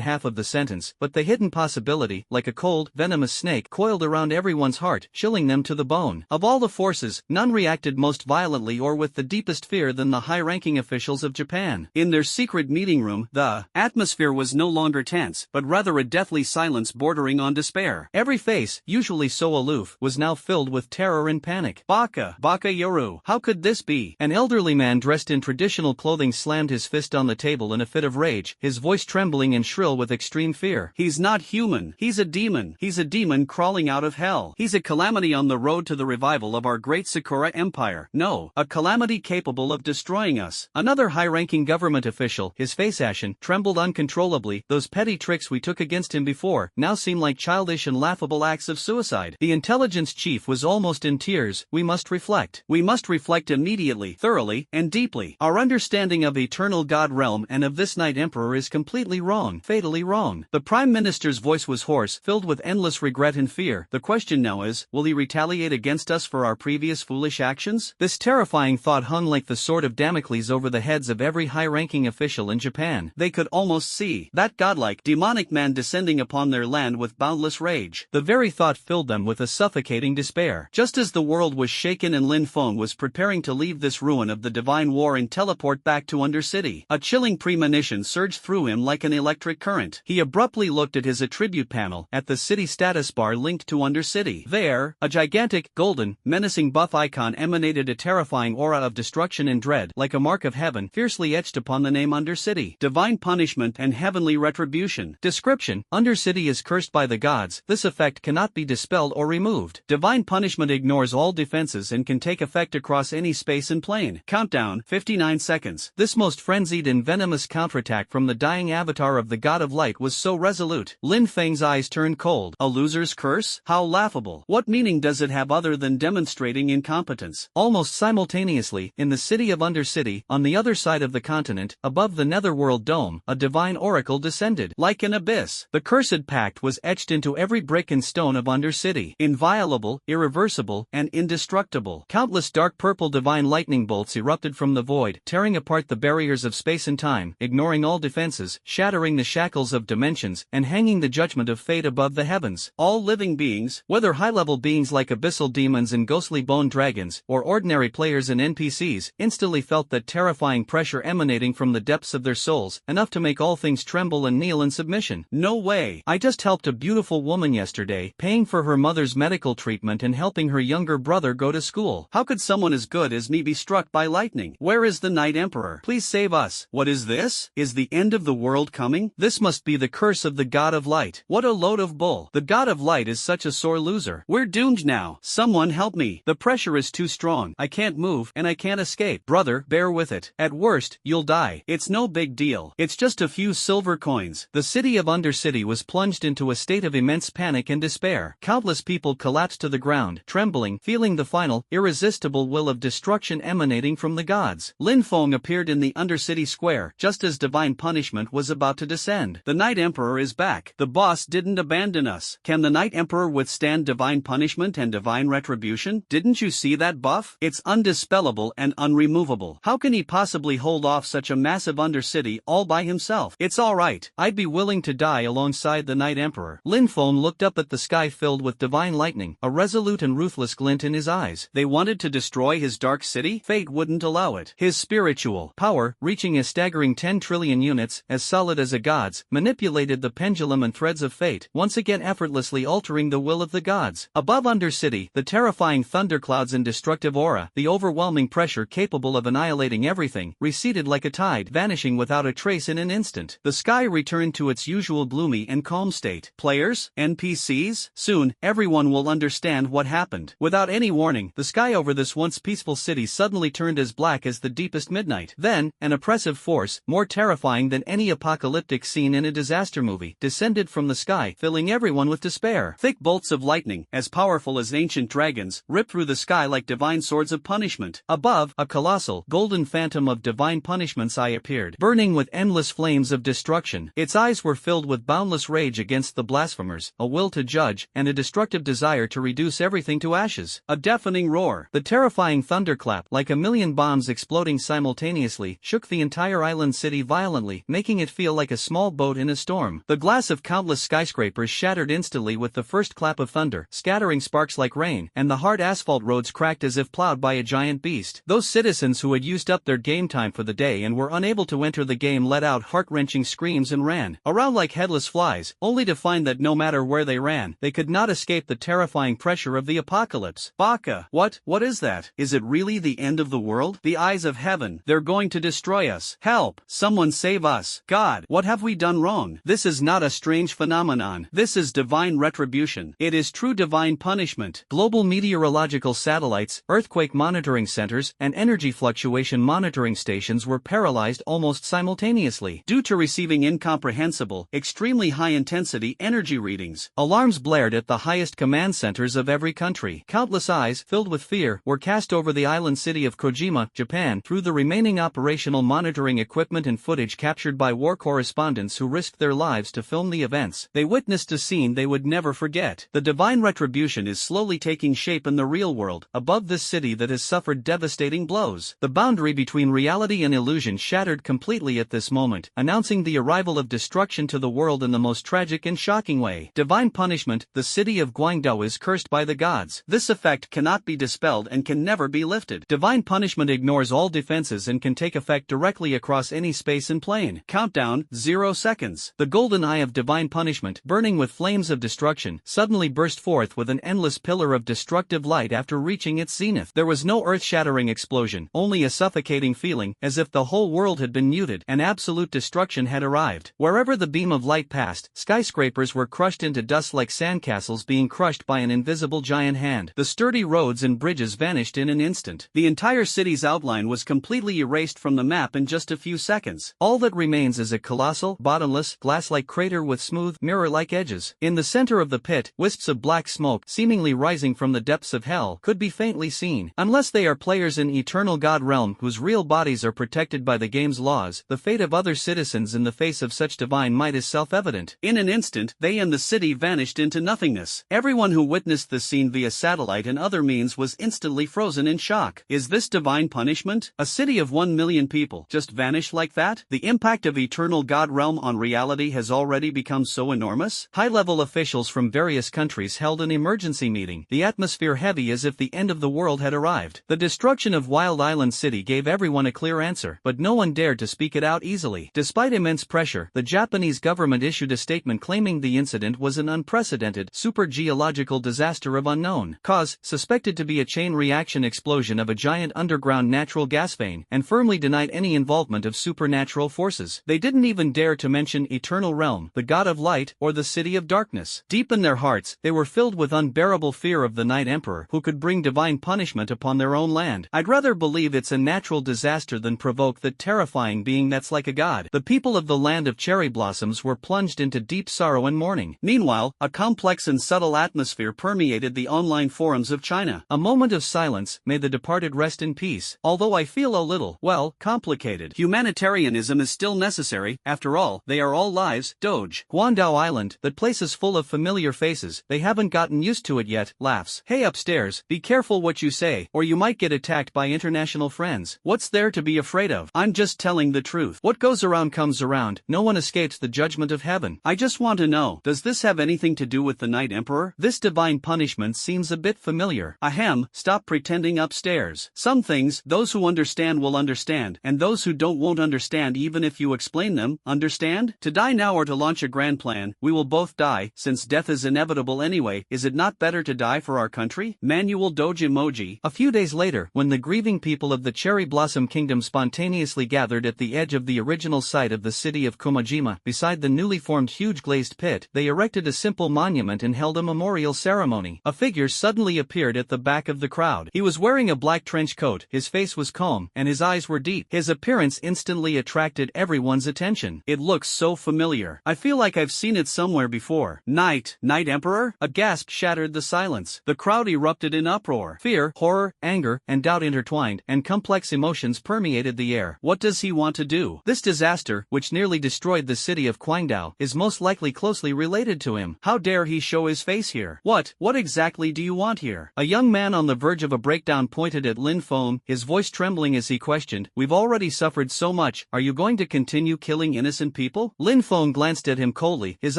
half of the sentence, but the hidden possibility, like a cold, venomous snake, coiled around everyone's heart, chilling them to the bone. Of all the forces, none reacted most violently or with the deepest fear than the high-ranking officials of Japan. In their secret meeting room, the atmosphere was no longer tense, but rather a deathly silence bordering on despair. Every face, usually so aloof, was now filled with terror and panic. Baka Yoru, how could this be? An elderly man dressed in traditional clothing slammed his fist on the table in a fit of rage, his voice trembling and shrill with extreme fear. He's not human. He's a demon. He's a demon crawling out of hell. He's a calamity on the road to the revival of our great Sakura Empire. No, a calamity capable of destroying us. Another high-ranking government official, his face ashen, trembled uncontrollably. Those petty tricks we took against him before now seem like childish and laughable acts of suicide. The intelligence chief was almost in tears. We must reflect. We must reflect immediately, thoroughly, and deeply. Our understanding of eternal God realm and of this Night Emperor is completely wrong, fatally wrong. The Prime Minister's voice was hoarse, filled with endless regret and fear. The question now is, will he retaliate against us for our previous foolish actions? This terrifying thought hung like the sword of Damocles over the heads of every high-ranking official in Japan. They could almost see that godlike, demonic man descending upon their land with boundless rage. The very thought filled them with a suffocating despair. Just as the world was shaken and Lin Feng was preparing to leave this ruin of the divine war and teleport back to Undercity, a chilling premonition surged through him like an electric current. He abruptly looked at his attribute panel, at the city status bar linked to Undercity. There, a gigantic, golden, menacing buff icon emanated a terrifying aura of destruction and dread, like a mark of heaven, fiercely etched upon the name Undercity. Divine punishment and heavenly retribution. Description: Undercity is cursed by the gods. This effect cannot be dispelled or removed. Divine punishment ignores all defenses and can take effect across any space and plane. Countdown: 59 seconds. This most frenzied and venomous counterattack from the dying avatar of the God of Light was so resolute. Lin Feng's eyes turned cold. A loser's curse? How laughable. What meaning does it have other than demonstrating incompetence? Almost simultaneously, in the city of Undercity, on the other side of the continent, above the Netherworld Dome, a divine oracle descended. Like an abyss, the cursed pact was etched into every brick and stone of Undercity. Inviolable, irreversible, and indestructible. Countless dark purple divine lightning bolts erupted from the void, tearing apart the barriers of space and time, ignoring all defenses, shattering the shackles of dimensions, and hanging the judgment of fate above the heavens. All living beings, whether high-level beings like abyssal demons and ghostly bone dragons, or ordinary players and NPCs, instantly felt that terrifying pressure emanating from the depths of their souls, enough to make all things tremble and kneel in submission. No way. I just helped a beautiful woman yesterday, paying for her mother's medical treatment and helping her younger brother go to school. How could someone as good as me be struck by lightning? Where is the Night Emperor? Please save us. What is this? Is the end of the world coming? This must be the curse of the God of Light. What a load of bull. The God of Light is such a sore loser. loser. We're doomed now. Someone help me. The pressure is too strong. I can't move, and I can't escape. Brother, bear with it. At worst, you'll die. It's no big deal. It's just a few silver coins. The city of Undercity was plunged into a state of immense panic and despair. Countless people collapsed to the ground, trembling, feeling the final, irresistible will of destruction emanating from the gods. Lin Feng appeared in the Undercity square, just as divine punishment was about to descend. The Night Emperor is back. The boss didn't abandon us. Can the Night Emperor withstand divine punishment and divine retribution? Didn't you see that buff? It's undispellable and unremovable. How can he possibly hold off such a massive Undercity all by himself? It's alright. I'd be willing to die alongside the Night Emperor. Lin Feng looked up at the sky filled with divine lightning, a resolute and ruthless glint in his eyes. They wanted to destroy his dark city? Fate wouldn't allow it. His spiritual power, reaching a staggering 10 trillion units, as solid as a god's, manipulated the pendulum and threads of fate, once again effortlessly altering the will of the gods. Above Undercity, the terrifying thunderclouds and destructive aura, the overwhelming pressure capable of annihilating everything, receded like a tide, vanishing without a trace in an instant. The sky returned to its usual gloomy and calm state. Players? NPCs? Soon, everyone will understand what happened. Without any warning, the sky over this once peaceful city suddenly turned as black as the deepest midnight. Then, an oppressive force, more terrifying than any apocalyptic scene in a disaster movie, descended from the sky, filling everyone with despair. Thick bolts of lightning, as powerful as ancient dragons, ripped through the sky like divine swords of punishment. Above, a colossal, golden phantom of divine punishment's eye appeared, burning with endless flames of destruction. Its eyes were filled with boundless rage against the blasphemers, a will to judge, and a destructive desire to reduce everything to ashes. A deafening roar. The terrifying thunderclap, like a million bombs exploding simultaneously, shook the entire island city violently, making it feel like a small boat in a storm. The glass of countless skyscrapers shattered instantly with the first clap of thunder, scattering sparks like rain, and the hard asphalt roads cracked as if plowed by a giant beast. Those citizens who had used up their game time for the day and were unable to enter the game let out heart-wrenching screams and ran around like headless flies, only to find that no matter where they ran, they could not escape the terrifying pressure of the apocalypse. Baka! What is that? Is it really the end of the world? The eyes of heaven. They're going to destroy us. Help! Someone save us. God, what have we done wrong? This is not a strange phenomenon. This is divine retribution. It is true divine punishment. Global meteorological satellites, earthquake monitoring centers, and energy fluctuation monitoring stations were paralyzed almost simultaneously due to receiving incomprehensible, extremely high-intensity energy readings. Alarms blared at the highest command centers of every country. Countless eyes, filled with fear, were cast over the island city of Kojima, Japan, through the remaining operational monitoring equipment and footage captured by war correspondents who risked their lives to film the events. They witnessed a scene they would never forget. The divine retribution is slowly taking shape in the real world, above this city that has suffered devastating blows. The boundary between reality and illusion shattered completely at this moment, announcing the arrival of destruction to the world in the most tragic and shocking way. Divine punishment. The city of Guangdao is cursed by the gods. This effect cannot be dispelled and can never be lifted. Divine punishment ignores all defenses and can take effect directly across any space and plane. Countdown, 0 seconds. The golden eye of divine punishment, burning with flames of destruction, suddenly burst forth with an endless pillar of destructive light after reaching its zenith. There was no earth-shattering explosion, only a suffocating feeling, as if the whole world had been muted and absolute destruction had arrived. Wherever the beam of light passed, skyscrapers were crushed into dust like sandcastles being crushed by an invisible giant hand. The sturdy roads and bridges vanished in an instant. The entire city's outline was completely erased from the map in just a few seconds. All that remains is a colossal, bottomless, glass-like crater with smooth, mirror-like edges. In the center of the pit, wisps of black smoke, seemingly rising from the depths of hell, could be faintly seen. Unless they are players in Eternal God Realm whose real bodies are protected by the game's laws, the fate of other citizens in the face of such divine might is self-evident. In an instant, they and the city vanished into nothingness. Everyone who witnessed the scene via satellite and other means was instantly frozen in shock. Is this divine punishment? A city of 1 million people just vanish like that? The impact of Eternal God Realm on reality has already become so enormous? High-level officials from various countries held an emergency meeting, the atmosphere heavy as if the end of the world had arrived. The destruction of Wild Island City gave everyone a clear answer, but no one dared to speak it out easily. Despite immense pressure, the Japanese government issued a statement claiming the incident was an unprecedented, super-geological disaster of unknown cause, suspected to be a chain reaction explosion of a giant underground natural gas vein, and firmly denied any involvement of supernatural forces. They didn't even dare to mention Eternal Realm, the God of Light, or the City of Darkness. Deep in their hearts, they were filled with unbearable fear of the Night Emperor who could bring divine punishment upon their own land. I'd rather believe it's a natural disaster than provoke that terrifying being that's like a god. The people of the land of cherry blossoms were plunged into deep sorrow and mourning. Meanwhile, a complex and subtle atmosphere permeated the online forums of China. A moment of silence, may the departed rest in peace. Although I feel a little, well, complicated. Humanitarianism is still necessary, after all, they are all lives. Doge. Guangdao Island, that place is full of familiar faces, they haven't gotten used to it yet, laughs. Hey upstairs, be careful what you say, or you might get attacked by international friends. What's there to be afraid of? I'm just telling the truth. What goes around comes around, no one escapes the judgment of heaven. I just want to know, does this have anything to do with the Night Emperor? This divine punishment seems a bit familiar. Ahem, stop pretending upstairs. Some things, those who understand will understand, and those who don't won't understand even if you explain them, understand? To die now or to launch a grand plan, we will both die, since death is inevitable anyway, is it not better to die for our country? Manual Doge emoji. A few days later, when the grieving people of the Cherry Blossom Kingdom spontaneously gathered at the edge of the original site of the city of Kumajima, beside the newly formed huge glazed pit, they erected a simple monument and held a memorial ceremony. A figure suddenly appeared at the back of the crowd. He was wearing a black trench coat, his face was calm, and his eyes were deep. His appearance instantly attracted everyone's attention. It looks so familiar. I feel like I've seen it somewhere before. Night Emperor? A gasp shattered the silence. The crowd erupted in uproar. Fear, horror, anger, and doubt intertwined, and complex emotions permeated the air. What does he want to do? This disaster, which nearly destroyed the city of Guangdao, is most likely closely related to him. How dare he show his face here? What exactly do you want here? A young man on the verge of a breakdown pointed at Lin Feng, his voice trembling as he questioned, we've already suffered so much, are you going to continue killing innocent people? Lin Feng glanced at him coldly, his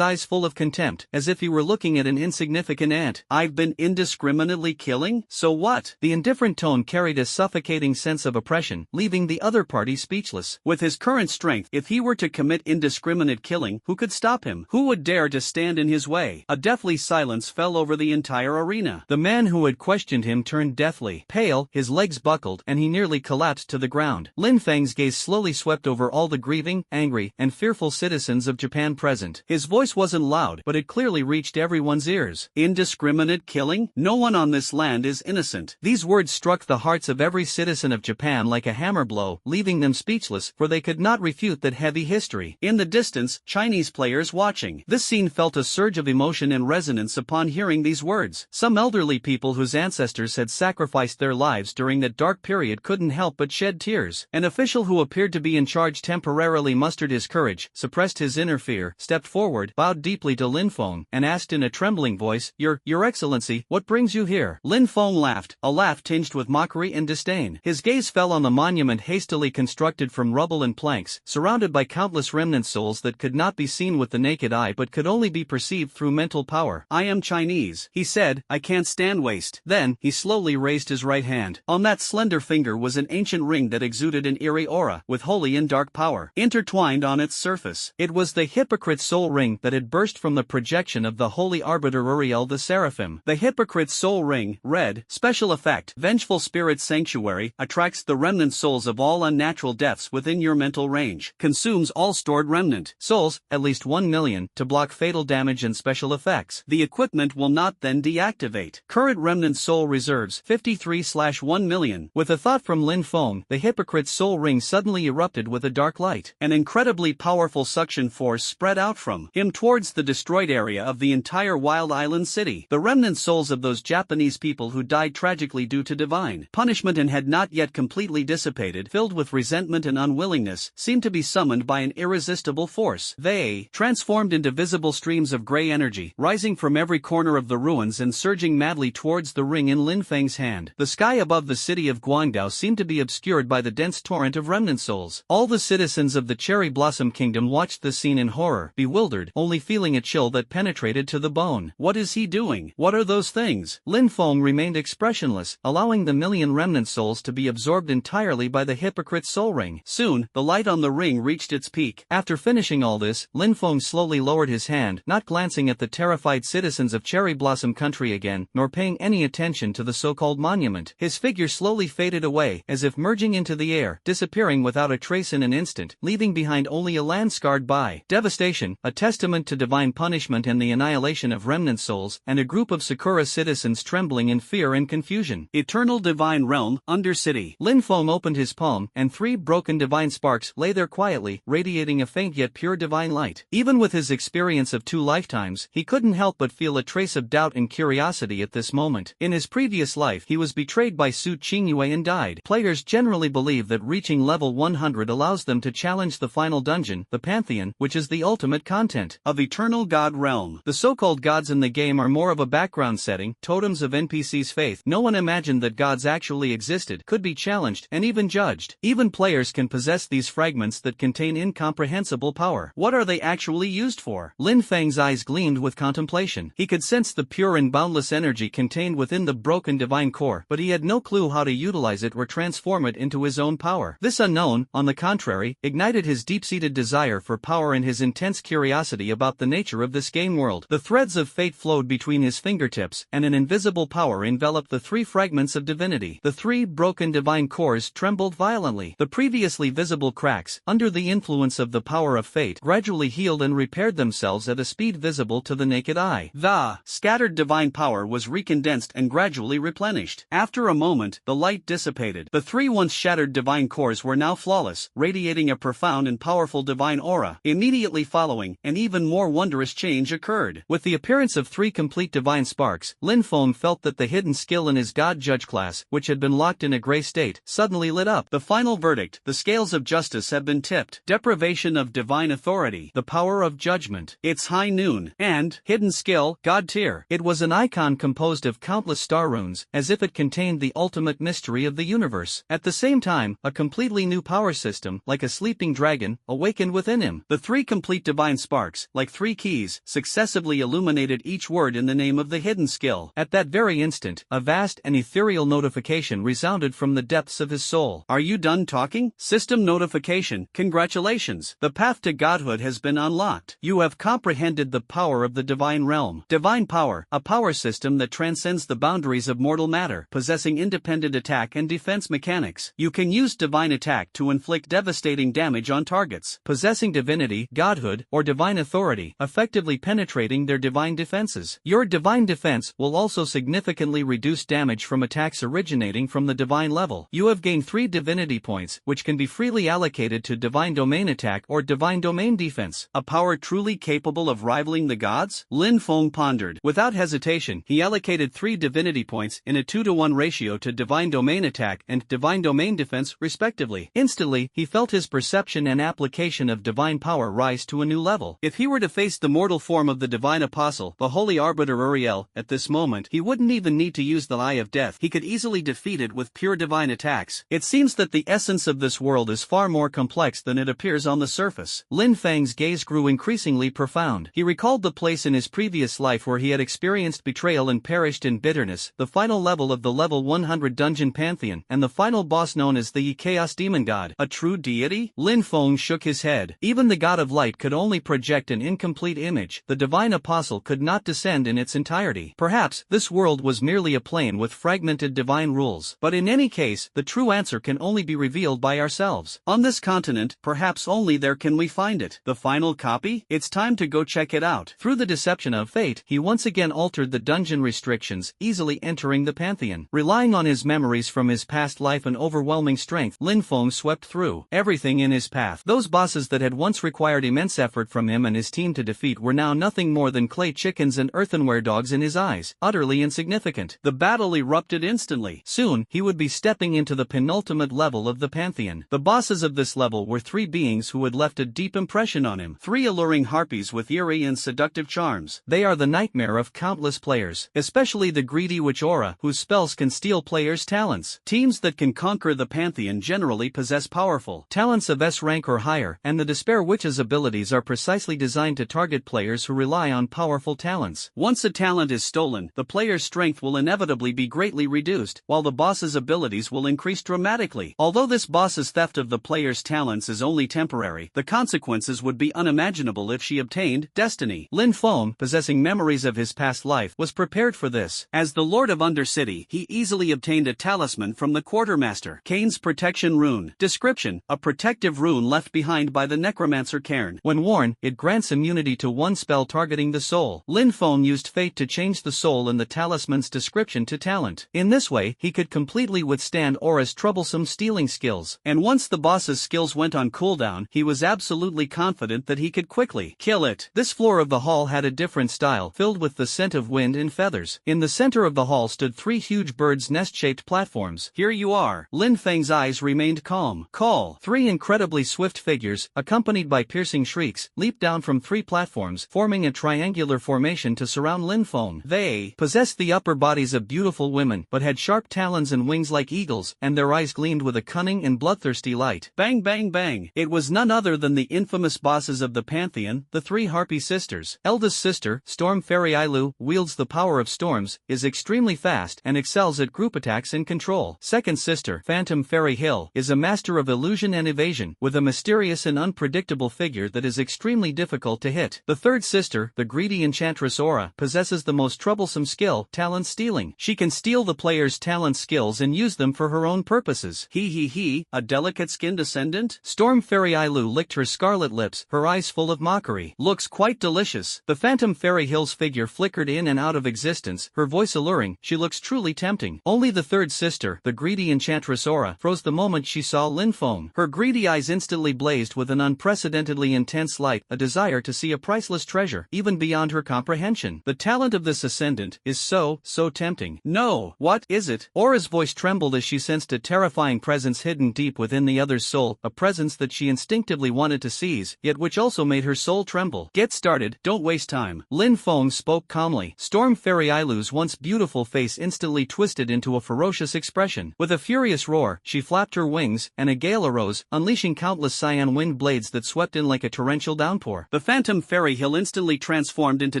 eyes full of contempt, as if he were looking at an insignificant ant. I've been indiscriminately killing? So what? The indifferent tone carried a suffocating sense of oppression, leaving the other party speechless. With his current strength, if he were to commit indiscriminate killing, who could stop him? Who would dare to stand in his way? A deathly silence fell over the entire arena. The man who had questioned him turned deathly pale, his legs buckled, and he nearly collapsed to the ground. Lin Feng's gaze slowly swept over all the grieving, angry, and fearful citizens of Japan present. His voice wasn't loud, but it clearly reached everyone's ears. Indiscriminate killing? No one on this land is innocent. These words struck the hearts of every citizen of Japan like a hammer blow, leaving them speechless, for they could not refute that heavy history. In the distance, Chinese players watching this scene felt a surge of emotion and resonance upon hearing these words. Some elderly people whose ancestors had sacrificed their lives during that dark period couldn't help but shed tears. An official who appeared to be in charge temporarily mustered his courage, suppressed his inner fear, stepped forward, bowed deeply to Lin Feng, and asked in a trembling voice, Your Excellency, what brings you here? Lin Feng laughed, a laugh tinged with mockery and disdain. His gaze fell on the monument hastily constructed from rubble and planks, surrounded by countless remnant souls that could not be seen with the naked eye but could only be perceived through mental power. I am Chinese, he said, I can't stand waste. Then, he slowly raised his right hand. On that slender finger was an ancient ring that exuded an eerie aura, with holy and dark power intertwined on its surface. It was the Hypocrite's soul ring that had burst from the projection of the holy arbiter Uriel the Seraphim. The Hypocrite's soul ring, red, special effect, vengeful spirit sanctuary, attracts the remnant souls of all unnatural deaths within your mental range, consumes all stored remnant souls, at least 1 million, to block fatal damage and special effects. The equipment will not then deactivate. Current remnant soul reserves 53/1 million. With a thought from Lin Feng, the Hypocrite's soul ring suddenly erupted with a dark light. An incredibly powerful suction force spread out from him towards the destroyed area of the entire Wild Island city. The remnant souls of those Japanese people who died tragically due to divine punishment and had not yet completely dissipated, filled with resentment and unwillingness, seemed to be summoned by an irresistible force. They transformed into visible streams of gray energy, rising from every corner of the ruins and surging madly towards the ring in Lin Feng's hand. The sky above the city of Guangdao seemed to be obscured by the dense torrent of remnant souls. All the citizens of the Cherry Blossom Kingdom watched the scene in horror, bewildered, only feeling a chill that penetrated to the bone. What is he doing? What are those things? Lin Feng remained expressionless, allowing the million remnant souls to be absorbed entirely by the Hypocrite's soul ring. Soon, the light on the ring reached its peak. After finishing all this, Lin Feng slowly lowered his hand, not glancing at the terrified citizens of Cherry Blossom Country again, nor paying any attention to the so-called monument. His figure slowly faded away, as if merging into the air, disappearing without a trace in an instant, leaving behind only a land scarred by devastation, a testament to divine punishment and the annihilation of remnant souls, and a group of Sakura citizens trembling in fear and confusion. Eternal Divine Realm, Undercity. Lin Feng opened his palm, and 3 broken divine sparks lay there quietly, radiating a faint yet pure divine light. Even with his experience of 2 lifetimes, he couldn't help but feel a trace of doubt and curiosity at this moment. In his previous life, he was betrayed by Su Qingyue and died. Players generally believe that reaching level 100 allows them to challenge the final dungeon, the Pantheon, which is the ultimate content of Eternal God Realm. The so-called gods in the game are more of a background setting, totems of NPC's faith. No one imagined that gods actually existed, could be challenged, and even judged. Even players can possess these fragments that contain incomprehensible power. What are they actually used for? Lin Feng's eyes gleamed with contemplation. He could sense the pure and boundless energy contained within the broken divine core, but he had no clue how to utilize it or transform it into his own power. This unknown, on the contrary, ignited his deep-seated desire for power and his intense curiosity about the nature of this game world. The threads of fate flowed between his fingertips, and an invisible power enveloped the 3 fragments of divinity. The 3 broken divine cores trembled violently. The previously visible cracks, under the influence of the power of fate, gradually healed and repaired themselves at a speed visible to the naked eye. The scattered divine power was recondensed and gradually replenished. After a moment, the light dissipated. The 3 once shattered divine cores were now flawless, radiating a profound and powerful divine aura. Immediately following, an even more wondrous change occurred. With the appearance of 3 complete divine sparks, Lin Feng felt that the hidden skill in his God Judge class, which had been locked in a gray state, suddenly lit up. The final verdict: the scales of justice have been tipped. Deprivation of divine authority, the power of judgment, its high noon, and hidden skill, God tier. It was an icon composed of countless star runes, as if it contained the ultimate mystery of the universe. At the same time, a completely new power system, like a sleeping dragon, awakened within him. The 3 complete divine sparks, like 3 keys, successively illuminated each word in the name of the hidden skill. At that very instant, a vast and ethereal notification resounded from the depths of his soul. Are you done talking? System notification. Congratulations. The path to godhood has been unlocked. You have comprehended the power of the divine realm. Divine power, a power system that transcends the boundaries of mortal matter, possessing independent attack and defense mechanics. You can use divine attack to inflict devastating damage on targets, possessing divinity, godhood, or divine authority, effectively penetrating their divine defenses. Your divine defense will also significantly reduce damage from attacks originating from the divine level. You have gained 3 divinity points, which can be freely allocated to divine domain attack or divine domain defense. A power truly capable of rivaling the gods? Lin Feng pondered. Without hesitation, he allocated 3 divinity points in a 2-to-1 ratio to divine domain attack and divine domain defense, respectively. Instantly, he felt his perception and application of divine power rise to a new level. If he were to face the mortal form of the divine apostle, the holy arbiter Uriel, at this moment, he wouldn't even need to use the Eye of Death. He could easily defeat it with pure divine attacks. It seems that the essence of this world is far more complex than it appears on the surface. Lin Feng's gaze grew increasingly profound. He recalled the place in his previous life where he had experienced betrayal and perished in bitterness, the final level of the level 100 dungeon pantheon, and the final boss known as the Chaos Demon God. A true deity? Lin Feng shook his head. Even the God of Light could only project an incomplete image. The divine apostle could not descend in its entirety. Perhaps, this world was merely a plane with fragmented divine rules. But in any case, the true answer can only be revealed by ourselves. On this continent, perhaps only there can we find it. The final copy? It's time to go check it out. Through the deception of fate, he once again altered the dungeon restrictions, easily entering the pantheon. Relying on his memories from his past life and overwhelming strength, Lin Feng swept through everything in his path. Those bosses that had once required immense effort from him and his team to defeat were now nothing more than clay chickens and earthenware dogs in his eyes, utterly insignificant. The battle erupted instantly. Soon, he would be stepping into the penultimate level of the pantheon. The bosses of this level were 3 beings who had left a deep impression on him. 3 alluring harpies with eerie and seductive charms. They are the nightmare of countless players, especially the greedy witch Aura, whose spells can steal players' talents. Teams that can conquer the pantheon generally possess powerful talents of S rank or higher, and the Despair Witch's abilities are precisely designed to target players who rely on powerful talents. Once a talent is stolen, the player's strength will inevitably be greatly reduced, while the boss's abilities will increase dramatically. Although this boss's theft of the player's talents is only temporary, the consequences would be unimaginable if she obtained destiny. Lin Feng, possessing memories of his past life, was prepared for this. As the Lord of Undercity, he easily obtained a talisman from the Quartermaster. Kane's Protection Rune. Description: a protective rune left behind by the necromancer Cairn. When worn, it grants immunity to one spell targeting the soul. Lin Feng used fate to change the soul in the talisman's description to talent. In this way, he could completely withstand Aura's troublesome stealing skills. And once the boss's skills went on cooldown, he was absolutely confident that he could quickly kill it. This floor of the hall had a different style, filled with the scent of wind and feathers. In the center of the hall stood 3 huge bird's nest-shaped platforms. Here you are. Lin Feng's eyes remained calm. Call. 3 incredibly swift figures, accompanied by piercing shrieks, leaped down from 3 platforms, forming a triangular formation to surround Lin Feng. They possessed the upper bodies of beautiful women, but had sharp talons and wings like eagles, and their eyes gleamed with a cunning and bloodthirsty light. Bang bang bang. It was none other than the infamous bosses of the Pantheon, the 3 Harpy sisters. Eldest sister, Storm Fairy Ailu, wields the power of storms, is extremely fast, and excels at group attacks and control. Second sister, Phantom Fairy Hill, is a master of illusion and evasion, with a mysterious and unpredictable figure that is extremely difficult to hit. The third sister, the greedy enchantress Aura, possesses the most troublesome skill, talent stealing. She can steal the player's talent skills and use them for her own purposes. A delicate-skinned descendant? Storm Fairy Ailu licked her scarlet lips, her eyes full of mockery. Looks quite delicious. The Phantom Fairy Hill's figure flickered in and out of existence, her voice alluring. She looks truly tempting. Only the third sister, the greedy enchantress Aura, froze the moment she saw Lin Feng. Her greedy eyes instantly blazed with an unprecedentedly intense light, a desire to see a priceless treasure, even beyond her comprehension. The talent of this ascendant is so tempting. No, what is it? Aura's voice trembled as she sensed a terrifying presence hidden deep within the other's soul, a presence that she instinctively wanted to seize, yet which also made her soul tremble. Get started, don't waste time. Lin Feng spoke calmly. Storm Fairy Ailu's once beautiful face instantly twisted into a ferocious expression. With a furious roar, she flapped her wings, and a gale arose, unleashing countless cyan wind blades that swept in like a torrential downpour. The Phantom Fairy Hill instantly transformed into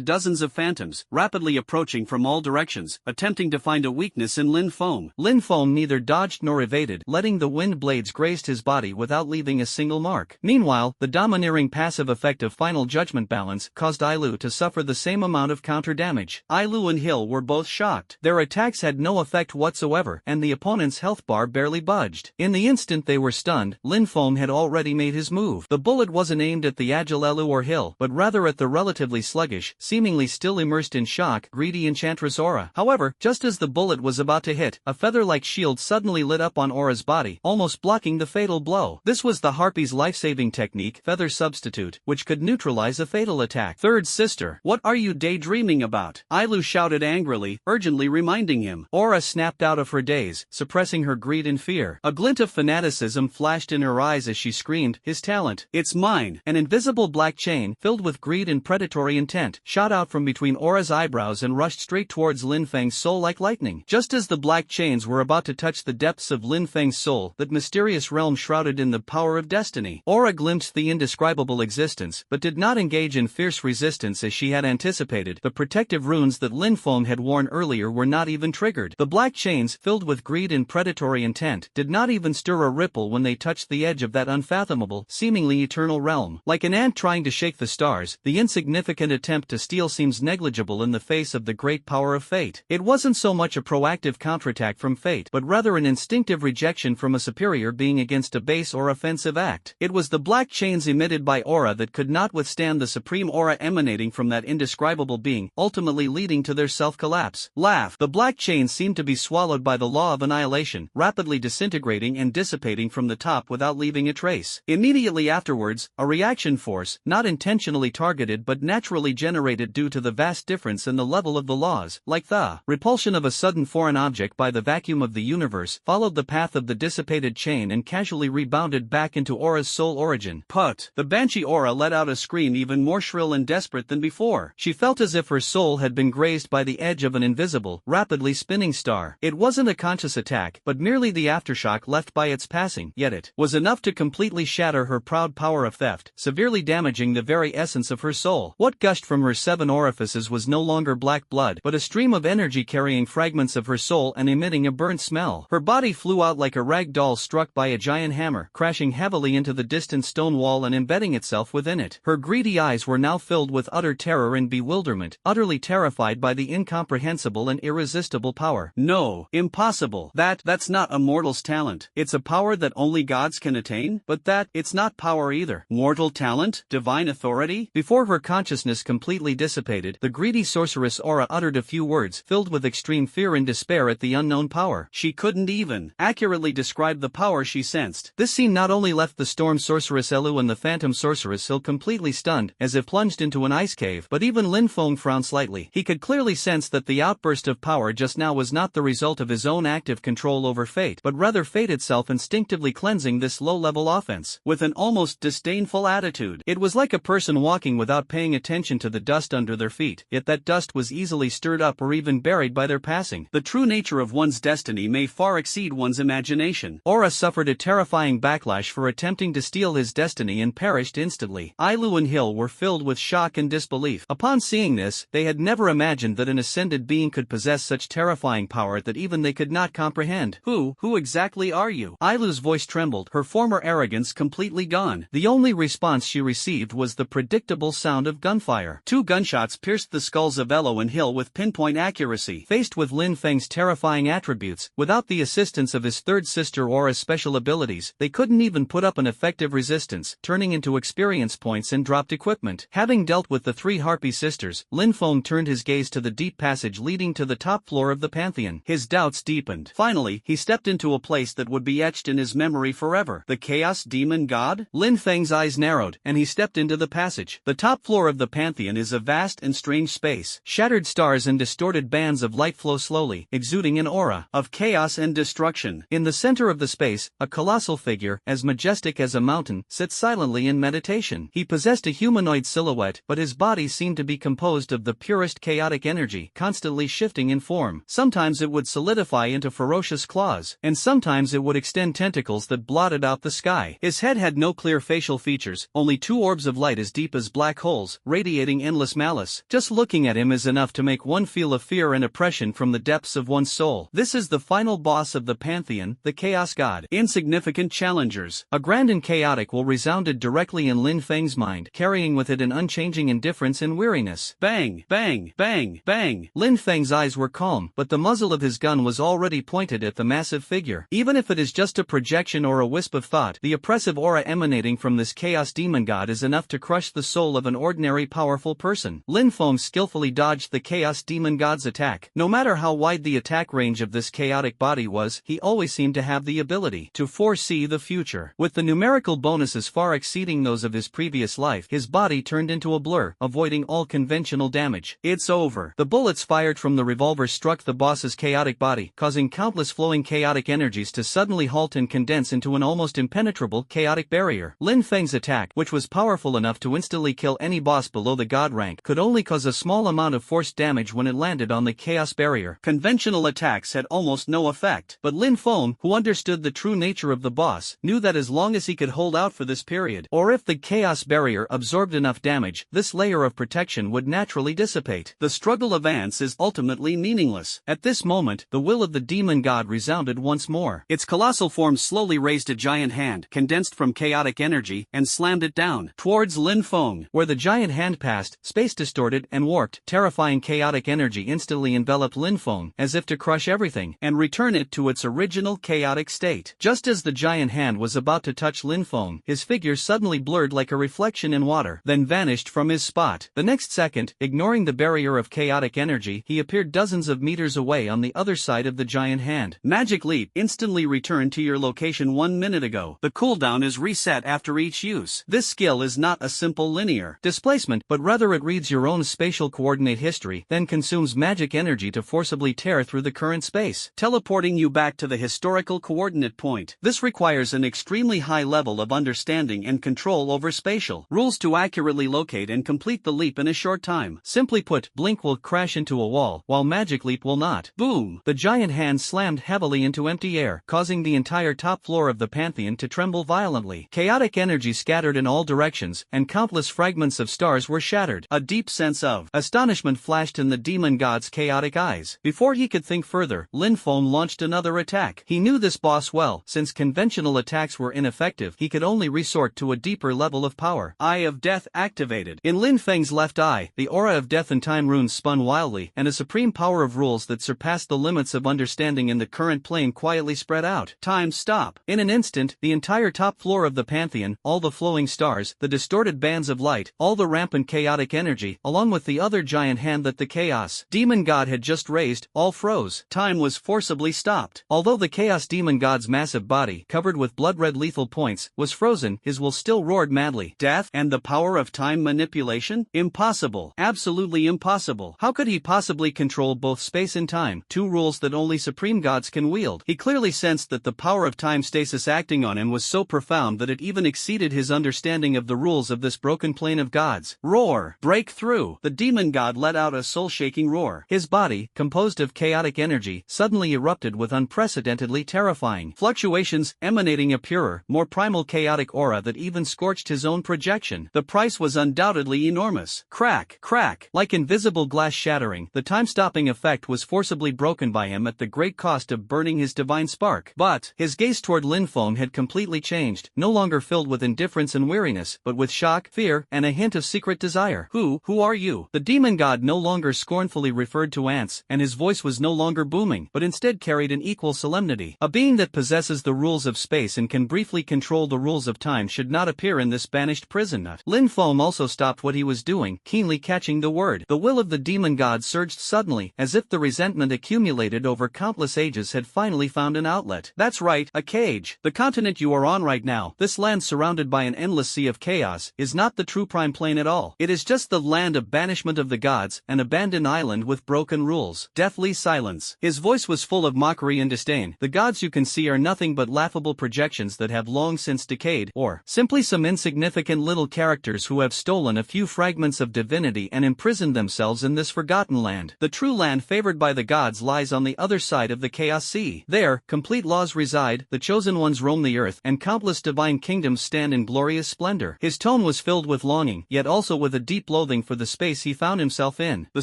dozens of phantoms, rapidly approaching from all directions, attempting to find a weakness in Lin Feng. Lin Feng neither dodged nor evaded, letting the wind blades graze his body without leaving a single mark. Meanwhile, the domineering passive effect of Final Judgment Balance caused Ailu to suffer the same amount of counter damage. Ailu and Hill were both shocked. Their attacks had no effect whatsoever, and the opponent's health bar barely budged. In the instant they were stunned, Lin Feng had already made his move. The bullet wasn't aimed at the agile Ailu or Hill, but rather at the relatively sluggish, seemingly still immersed in shock, greedy enchantress Aura. However, just as the bullet was about to hit, a feather-like shield suddenly lit up on Aura's body, almost blocking the fatal blow. This was the Harpy's life-saving technique, Feather Substitute, which could neutralize a fatal attack. Third sister, what are you daydreaming about? Ailu shouted angrily, urgently reminding him. Aura snapped out of her daze, suppressing her greed and fear. A glint of fanaticism flashed in her eyes as she screamed, his talent, it's mine. An invisible black chain, filled with greed and predatory intent, shot out from between Aura's eyebrows and rushed straight towards Lin Feng's soul like lightning. Just as the black chains were about to touch the depths of Lin Feng's soul, that mysterious realm shrouded in the power of destiny, Aura glimpsed the indescribable existence, but did not engage in fierce resistance as she had anticipated. The protective runes that Lin Feng had worn earlier were not even triggered. The black chains, filled with greed and predatory intent, did not even stir a ripple when they touched the edge of that unfathomable, seemingly eternal realm. Like an ant trying to shake the stars, the insignificant attempt to steal seems negligible in the face of the great power of fate. It wasn't so much a proactive counterattack from fate, but rather an instinctive rejection from a superior being against a base or offensive act. It was the black chains emitted by Aura that could not withstand the supreme aura emanating from that indescribable being, ultimately leading to their self-collapse. Laugh. The black chains seemed to be swallowed by the law of annihilation, rapidly disintegrating and dissipating from the top without leaving a trace. Immediately afterwards, a reaction force, not intentionally targeted but naturally generated due to the vast difference in the level of the laws, like the repulsion of a sudden foreign object by the vacuum of the universe, followed the path of the dissipated chain and casually rebounded back into Aura's soul origin. Put. The Banshee Aura let out a scream even more shrill and desperate than before. She felt as if her soul had been grazed by the edge of an invisible, rapidly spinning star. It wasn't a conscious attack, but merely the aftershock left by its passing, yet it was enough to completely shatter her proud power of theft, severely damaging the very essence of her soul. What gushed from her 7 orifices was no longer black blood, but a stream of energy carrying fragments of her soul and emitting a burnt smell. Her body flew out like a rag doll struck by a giant hammer, crashing heavily into the distant stone wall and embedding itself within it. Her greedy eyes were now filled with utter terror and bewilderment, utterly terrified by the incomprehensible and irresistible power. No, impossible. That's not a mortal's talent. It's a power that only gods can attain, but it's not power either. Mortal talent? Divine authority? Before her consciousness completely dissipated, dissipated, the greedy sorceress aura uttered a few words filled with extreme fear and despair at the unknown power. She couldn't even accurately describe the power she sensed. This scene not only left the Storm Sorceress Elu and the Phantom Sorceress Hill completely stunned, as if plunged into an ice cave, but even Lin Feng frowned slightly. He could clearly sense that the outburst of power just now was not the result of his own active control over fate, but rather fate itself instinctively cleansing this low-level offense. With an almost disdainful attitude, it was like a person walking without paying attention to the dust under their feet, yet that dust was easily stirred up or even buried by their passing. The true nature of one's destiny may far exceed one's imagination. Aura suffered a terrifying backlash for attempting to steal his destiny and perished instantly. Ailu and Hill were filled with shock and disbelief. Upon seeing this, they had never imagined that an ascended being could possess such terrifying power that even they could not comprehend. Who exactly are you? Ailu's voice trembled, her former arrogance completely gone. The only response she received was the predictable sound of gunfire. 2 gunshots pierced the skulls of Elo and Hill with pinpoint accuracy. Faced with Lin Feng's terrifying attributes, without the assistance of his third sister Aura's special abilities, they couldn't even put up an effective resistance, turning into experience points and dropped equipment. Having dealt with the 3 Harpy sisters, Lin Feng turned his gaze to the deep passage leading to the top floor of the Pantheon. His doubts deepened. Finally, he stepped into a place that would be etched in his memory forever. The Chaos Demon God? Lin Feng's eyes narrowed, and he stepped into the passage. The top floor of the Pantheon is a vast and strange space. Shattered stars and distorted bands of light flow slowly, exuding an aura of chaos and destruction. In the center of the space, a colossal figure, as majestic as a mountain, sits silently in meditation. He possessed a humanoid silhouette, but his body seemed to be composed of the purest chaotic energy, constantly shifting in form. Sometimes it would solidify into ferocious claws, and sometimes it would extend tentacles that blotted out the sky. His head had no clear facial features, only 2 orbs of light as deep as black holes, radiating endless malice. Just looking at him is enough to make one feel a fear and oppression from the depths of one's soul. This is the final boss of the Pantheon, the Chaos God. Insignificant challengers. A grand and chaotic will resounded directly in Lin Feng's mind, carrying with it an unchanging indifference and weariness. Bang, bang, bang, bang. Lin Feng's eyes were calm, but the muzzle of his gun was already pointed at the massive figure. Even if it is just a projection or a wisp of thought, the oppressive aura emanating from this Chaos Demon God is enough to crush the soul of an ordinary powerful person. Lin Feng skillfully dodged the Chaos Demon God's attack. No matter how wide the attack range of this chaotic body was, he always seemed to have the ability to foresee the future. With the numerical bonuses far exceeding those of his previous life, his body turned into a blur, avoiding all conventional damage. It's over. The bullets fired from the revolver struck the boss's chaotic body, causing countless flowing chaotic energies to suddenly halt and condense into an almost impenetrable chaotic barrier. Lin Feng's attack, which was powerful enough to instantly kill any boss below the god rank, could only cause a small amount of force damage when it landed on the chaos barrier. Conventional attacks had almost no effect, but Lin Feng, who understood the true nature of the boss, knew that as long as he could hold out for this period, or if the chaos barrier absorbed enough damage, this layer of protection would naturally dissipate. The struggle of ants is ultimately meaningless. At this moment, the will of the demon god resounded once more. Its colossal form slowly raised a giant hand, condensed from chaotic energy, and slammed it down towards Lin Feng. Where the giant hand passed, space distorted and warped. Terrifying chaotic energy instantly enveloped Lin Feng, as if to crush everything and return it to its original chaotic state. Just as the giant hand was about to touch Lin Feng, his figure suddenly blurred like a reflection in water, then vanished from his spot. The next second, ignoring the barrier of chaotic energy, he appeared dozens of meters away on the other side of the giant hand. Magic Leap. Instantly return to your location 1 minute ago. The cooldown is reset after each use. This skill is not a simple linear displacement, but rather it reads your own spatial coordinate history, then consumes magic energy to forcibly tear through the current space, teleporting you back to the historical coordinate point. This requires an extremely high level of understanding and control over spatial rules to accurately locate and complete the leap in a short time. Simply put, Blink will crash into a wall, while Magic Leap will not. Boom! The giant hand slammed heavily into empty air, causing the entire top floor of the Pantheon to tremble violently. Chaotic energy scattered in all directions, and countless fragments of stars were shattered. A deep sense of astonishment flashed in the demon god's chaotic eyes. Before he could think further, Lin Feng launched another attack. He knew this boss well. Since conventional attacks were ineffective, he could only resort to a deeper level of power. Eye of Death activated. In Lin Feng's left eye, the aura of death and time runes spun wildly, and a supreme power of rules that surpassed the limits of understanding in the current plane quietly spread out. Time stop. In an instant, the entire top floor of the Pantheon, all the flowing stars, the distorted bands of light, all the rampant chaotic energy energy, along with the other giant hand that the Chaos Demon God had just raised, all froze. Time was forcibly stopped. Although the Chaos Demon God's massive body, covered with blood-red lethal points, was frozen, his will still roared madly. Death and the power of time manipulation? Impossible. Absolutely impossible. How could he possibly control both space and time, two rules that only supreme gods can wield? He clearly sensed that the power of time stasis acting on him was so profound that it even exceeded his understanding of the rules of this broken plane of gods. Roar! Break through! The demon god let out a soul-shaking roar. His body, composed of chaotic energy, suddenly erupted with unprecedentedly terrifying fluctuations, emanating a purer, more primal chaotic aura that even scorched his own projection. The price was undoubtedly enormous. Crack! Crack! Like invisible glass shattering, the time-stopping effect was forcibly broken by him at the great cost of burning his divine spark. But his gaze toward Lin Feng had completely changed, no longer filled with indifference and weariness, but with shock, fear, and a hint of secret desire. Who are you? The demon god no longer scornfully referred to ants, and his voice was no longer booming, but instead carried an equal solemnity. A being that possesses the rules of space and can briefly control the rules of time should not appear in this banished prison nut. Lin Feng also stopped what he was doing, keenly catching the word. The will of the demon god surged suddenly, as if the resentment accumulated over countless ages had finally found an outlet. That's right, a cage. The continent you are on right now, this land surrounded by an endless sea of chaos, is not the true prime plane at all. It is just the land of banishment of the gods, an abandoned island with broken rules. Deathly silence. His voice was full of mockery and disdain. The gods you can see are nothing but laughable projections that have long since decayed, or simply some insignificant little characters who have stolen a few fragments of divinity and imprisoned themselves in this forgotten land. The true land favored by the gods lies on the other side of the Chaos Sea. There, complete laws reside, the chosen ones roam the earth, and countless divine kingdoms stand in glorious splendor. His tone was filled with longing, yet also with a deep loathing for the space he found himself in. The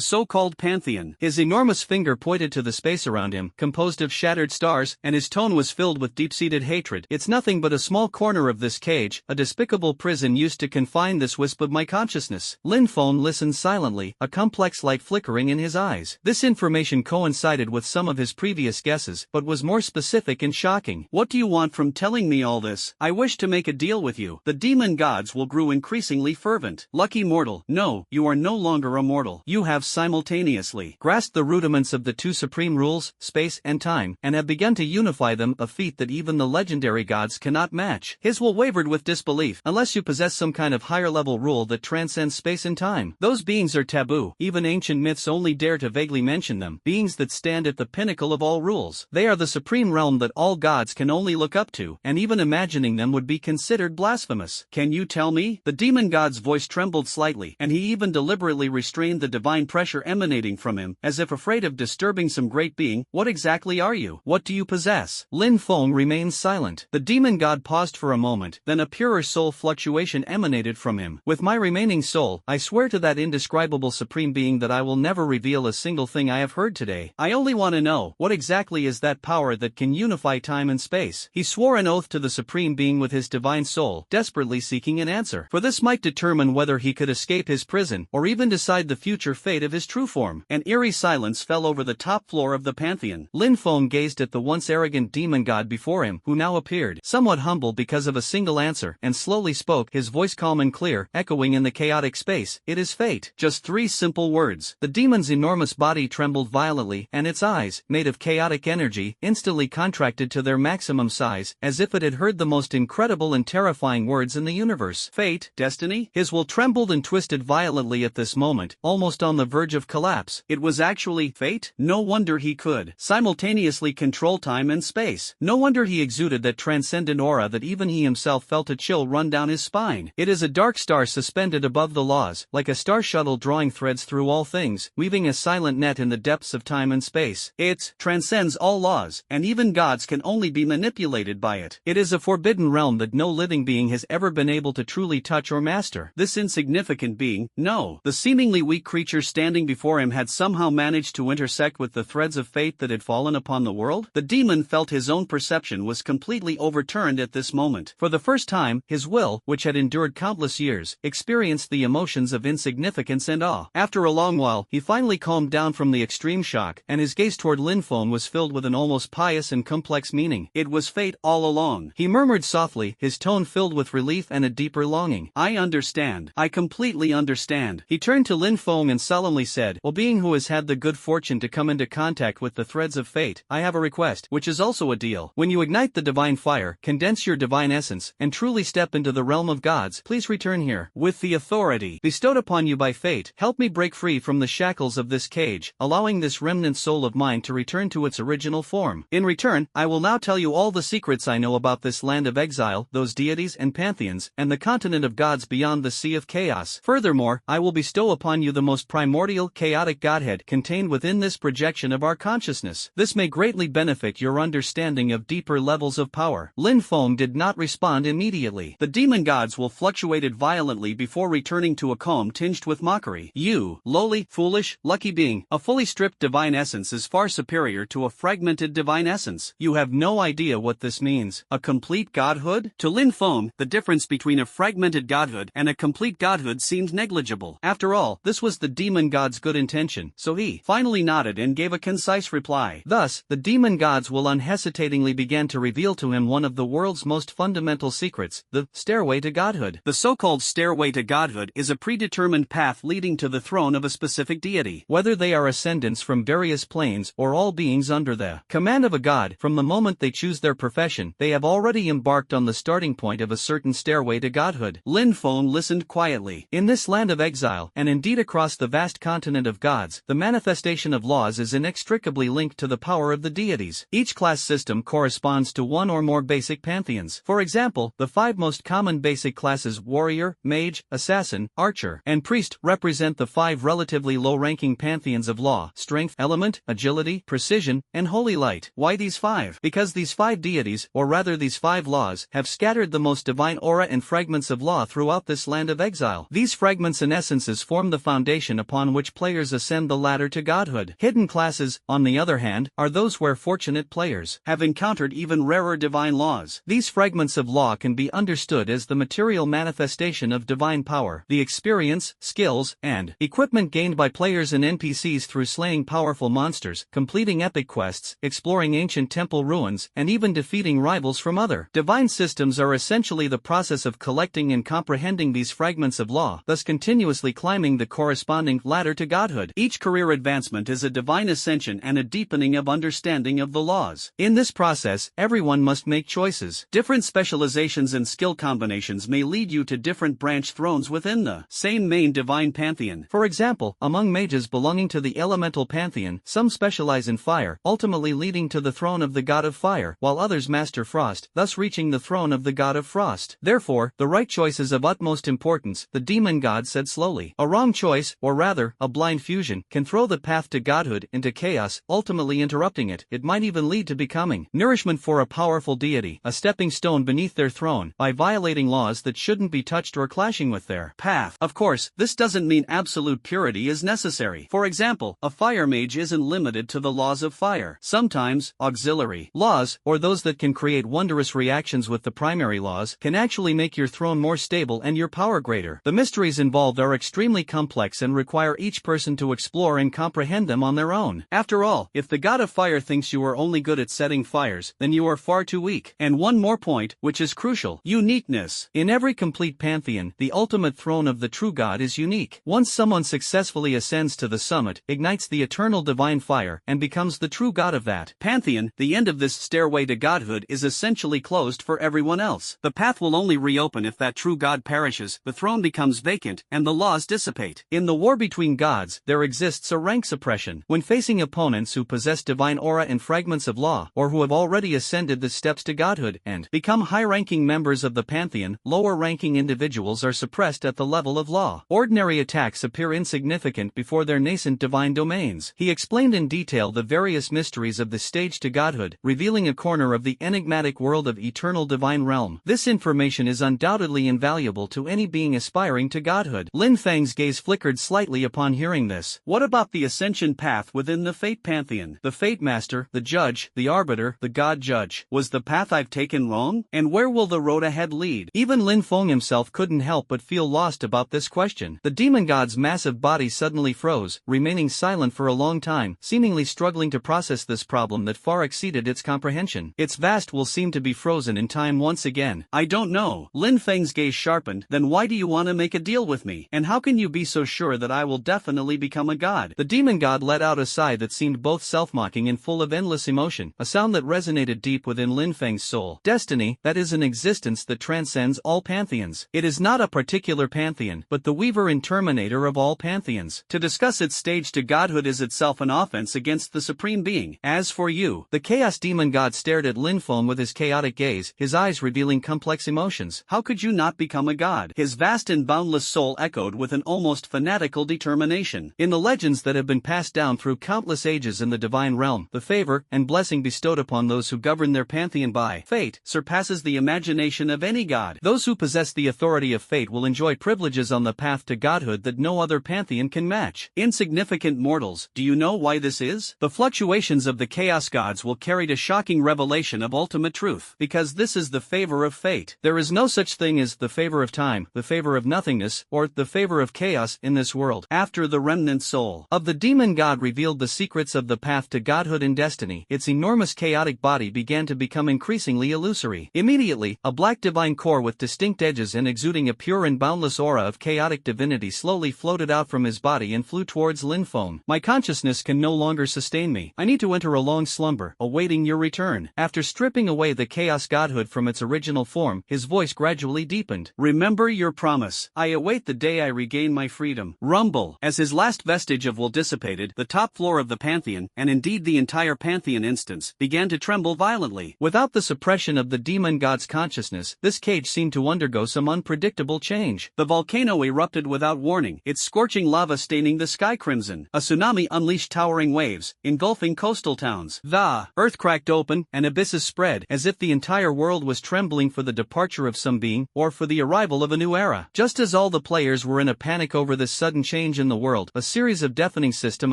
so-called Pantheon. His enormous finger pointed to the space around him, composed of shattered stars, and his tone was filled with deep-seated hatred. It's nothing but a small corner of this cage, a despicable prison used to confine this wisp of my consciousness. Lin Feng listened silently, a complex light flickering in his eyes. This information coincided with some of his previous guesses, but was more specific and shocking. What do you want from telling me all this? I wish to make a deal with you. The demon gods will grow increasingly fervent. Lucky mortal, no, you are no longer a mortal. You have simultaneously grasped the rudiments of the two supreme rules, space and time, and have begun to unify them, a feat that even the legendary gods cannot match. His will wavered with disbelief. Unless you possess some kind of higher-level rule that transcends space and time. Those beings are taboo. Even ancient myths only dare to vaguely mention them. Beings that stand at the pinnacle of all rules. They are the supreme realm that all gods can only look up to, and even imagining them would be considered blasphemous. Can you tell me? The demon god's voice trembled slightly, and he even deliberately restrained the divine pressure emanating from him, as if afraid of disturbing some great being. What exactly are you? What do you possess? Lin Feng remained silent. The demon god paused for a moment, then a purer soul fluctuation emanated from him. With my remaining soul, I swear to that indescribable supreme being that I will never reveal a single thing I have heard today. I only want to know, what exactly is that power that can unify time and space? He swore an oath to the supreme being with his divine soul, desperately seeking an answer. For this might determine whether he could escape his prison, or even decide the future fate of his true form. An eerie silence fell over the top floor of the Pantheon. Lin Feng gazed at the once arrogant demon god before him, who now appeared somewhat humble because of a single answer, and slowly spoke, his voice calm and clear, echoing in the chaotic space. It is fate. Just 3 simple words. The demon's enormous body trembled violently, and its eyes, made of chaotic energy, instantly contracted to their maximum size, as if it had heard the most incredible and terrifying words in the universe. Fate? Destiny? His will trembled and twisted violently at this moment, almost on the verge of collapse. It was actually fate? No wonder he could simultaneously control time and space. No wonder he exuded that transcendent aura that even he himself felt a chill run down his spine. It is a dark star suspended above the laws, like a star shuttle drawing threads through all things, weaving a silent net in the depths of time and space. It transcends all laws, and even gods can only be manipulated by it. It is a forbidden realm that no living being has ever been able to truly touch or master. This insignificant being, no, the seemingly weak creature standing before him had somehow managed to intersect with the threads of fate that had fallen upon the world. The demon felt his own perception was completely overturned at this moment. For the first time, his will, which had endured countless years, experienced the emotions of insignificance and awe. After a long while, he finally calmed down from the extreme shock, and his gaze toward Lin Feng was filled with an almost pious and complex meaning. It was fate all along. He murmured softly, his tone filled with relief and a deeper longing. I understand. I completely understand. understand. He turned to Lin Feng and solemnly said, "O being who has had the good fortune to come into contact with the threads of fate, I have a request, which is also a deal. When you ignite the divine fire, condense your divine essence, and truly step into the realm of gods, please return here. With the authority bestowed upon you by fate, help me break free from the shackles of this cage, allowing this remnant soul of mine to return to its original form. In return, I will now tell you all the secrets I know about this land of exile, those deities and pantheons, and the continent of gods beyond the sea of chaos. Furthermore, I will bestow upon you the most primordial, chaotic godhead contained within this projection of our consciousness. This may greatly benefit your understanding of deeper levels of power." Lin Feng did not respond immediately. The demon gods will fluctuated violently before returning to a calm tinged with mockery. "You, lowly, foolish, lucky being, a fully stripped divine essence is far superior to a fragmented divine essence. You have no idea what this means. A complete godhood?" To Lin Feng, the difference between a fragmented godhood and a complete godhood seemed negligible. After all, this was the demon god's good intention, so he finally nodded and gave a concise reply. Thus, the demon gods will unhesitatingly begin to reveal to him one of the world's most fundamental secrets, the stairway to godhood. The so-called stairway to godhood is a predetermined path leading to the throne of a specific deity, whether they are ascendants from various planes or all beings under the command of a god. From the moment they choose their profession, they have already embarked on the starting point of a certain stairway to godhood. Lin Feng listened quietly. In this land of exile, and indeed across the vast continent of gods, the manifestation of laws is inextricably linked to the power of the deities. Each class system corresponds to one or more basic pantheons. For example, the 5 most common basic classes warrior, mage, assassin, archer, and priest represent the 5 relatively low-ranking pantheons of law, strength, element, agility, precision, and holy light. Why these 5? Because these 5 deities, or rather these 5 laws, have scattered the most divine aura and fragments of law throughout this land of exile. These fragments and essences form the foundation upon which players ascend the ladder to godhood. Hidden classes, on the other hand, are those where fortunate players have encountered even rarer divine laws. These fragments of law can be understood as the material manifestation of divine power, the experience, skills, and equipment gained by players and NPCs through slaying powerful monsters, completing epic quests, exploring ancient temple ruins, and even defeating rivals from other divine systems are essentially the process of collecting and comprehending these fragments of law, thus continuously climbing the corresponding ladder to godhood. Each career advancement is a divine ascension and a deepening of understanding of the laws. In this process, everyone must make choices. Different specializations and skill combinations may lead you to different branch thrones within the same main divine pantheon. For example, among mages belonging to the elemental pantheon, some specialize in fire, ultimately leading to the throne of the god of fire, while others master frost, thus reaching the throne of the god of frost. Therefore, the right choice is of utmost importance, the demon god said slowly. A wrong choice, or rather, a blind fusion, can throw the path to godhood into chaos, ultimately interrupting it. It might even lead to becoming nourishment for a powerful deity, a stepping stone beneath their throne, by violating laws that shouldn't be touched or clashing with their path. Of course, this doesn't mean absolute purity is necessary. For example, a fire mage isn't limited to the laws of fire. Sometimes, auxiliary laws, or those that can create wondrous reactions with the primary laws, can actually make your throne more stable and your power greater. The mysteries involved are extremely complex and require each person to explore and comprehend them on their own. After all, if the god of fire thinks you are only good at setting fires, then you are far too weak. And one more point, which is crucial: uniqueness. In every complete pantheon, the ultimate throne of the true god is unique. Once someone successfully ascends to the summit, ignites the eternal divine fire, and becomes the true god of that pantheon, the end of this stairway to godhood is essentially closed for everyone else. The path will only reopen if that true god perishes, the throne becomes vacant, and the laws dissipate. In the war between gods, there exists a rank suppression. When facing opponents who possess divine aura and fragments of law, or who have already ascended the steps to godhood and become high-ranking members of the pantheon, lower-ranking individuals are suppressed at the level of law. Ordinary attacks appear insignificant before their nascent divine domains. He explained in detail the various mysteries of the stage to godhood, revealing a corner of the enigmatic world of eternal divine realm. This information is undoubtedly invaluable to any being aspiring to godhood. Lin Feng's gaze flickered slightly upon hearing this. What about the ascension path within the Fate Pantheon? The Fate Master, the Judge, the Arbiter, the God Judge. Was the path I've taken wrong? And where will the road ahead lead? Even Lin Feng himself couldn't help but feel lost about this question. The demon god's massive body suddenly froze, remaining silent for a long time, seemingly struggling to process this problem that far exceeded its comprehension. Its vast will seemed to be frozen in time once again. I don't know. Lin Feng's gaze sharpened. Then why do you want to make a deal with me? me, and how can you be so sure that I will definitely become a god? The demon god let out a sigh that seemed both self-mocking and full of endless emotion, a sound that resonated deep within Lin Feng's soul. Destiny, that is an existence that transcends all pantheons. It is not a particular pantheon, but the weaver and terminator of all pantheons. To discuss its stage to godhood is itself an offense against the supreme being. As for you, the chaos demon god stared at Lin Feng with his chaotic gaze, his eyes revealing complex emotions. How could you not become a god? His vast and boundless soul echoed with an almost fanatical determination. In the legends that have been passed down through countless ages in the divine realm, the favor and blessing bestowed upon those who govern their pantheon by fate surpasses the imagination of any god. Those who possess the authority of fate will enjoy privileges on the path to godhood that no other pantheon can match. Insignificant mortals, do you know why this is? The fluctuations of the chaos gods will carry a shocking revelation of ultimate truth, because this is the favor of fate. There is no such thing as the favor of time, the favor of nothingness, or the favor of chaos in this world. After the remnant soul of the demon god revealed the secrets of the path to godhood and destiny, its enormous chaotic body began to become increasingly illusory. Immediately, a black divine core with distinct edges and exuding a pure and boundless aura of chaotic divinity slowly floated out from his body and flew towards Lin Feng. My consciousness can no longer sustain me. I need to enter a long slumber, awaiting your return. After stripping away the chaos godhood from its original form, his voice gradually deepened. Remember your promise. I await the day I regain my freedom. Rumble. As his last vestige of will dissipated, the top floor of the pantheon, and indeed the entire pantheon instance, began to tremble violently. Without the suppression of the demon god's consciousness, this cage seemed to undergo some unpredictable change. The volcano erupted without warning, its scorching lava staining the sky crimson. A tsunami unleashed towering waves, engulfing coastal towns. The earth cracked open, and abysses spread, as if the entire world was trembling for the departure of some being, or for the arrival of a new era. Just as all the players were in a panic over this sudden change in the world, a series of deafening system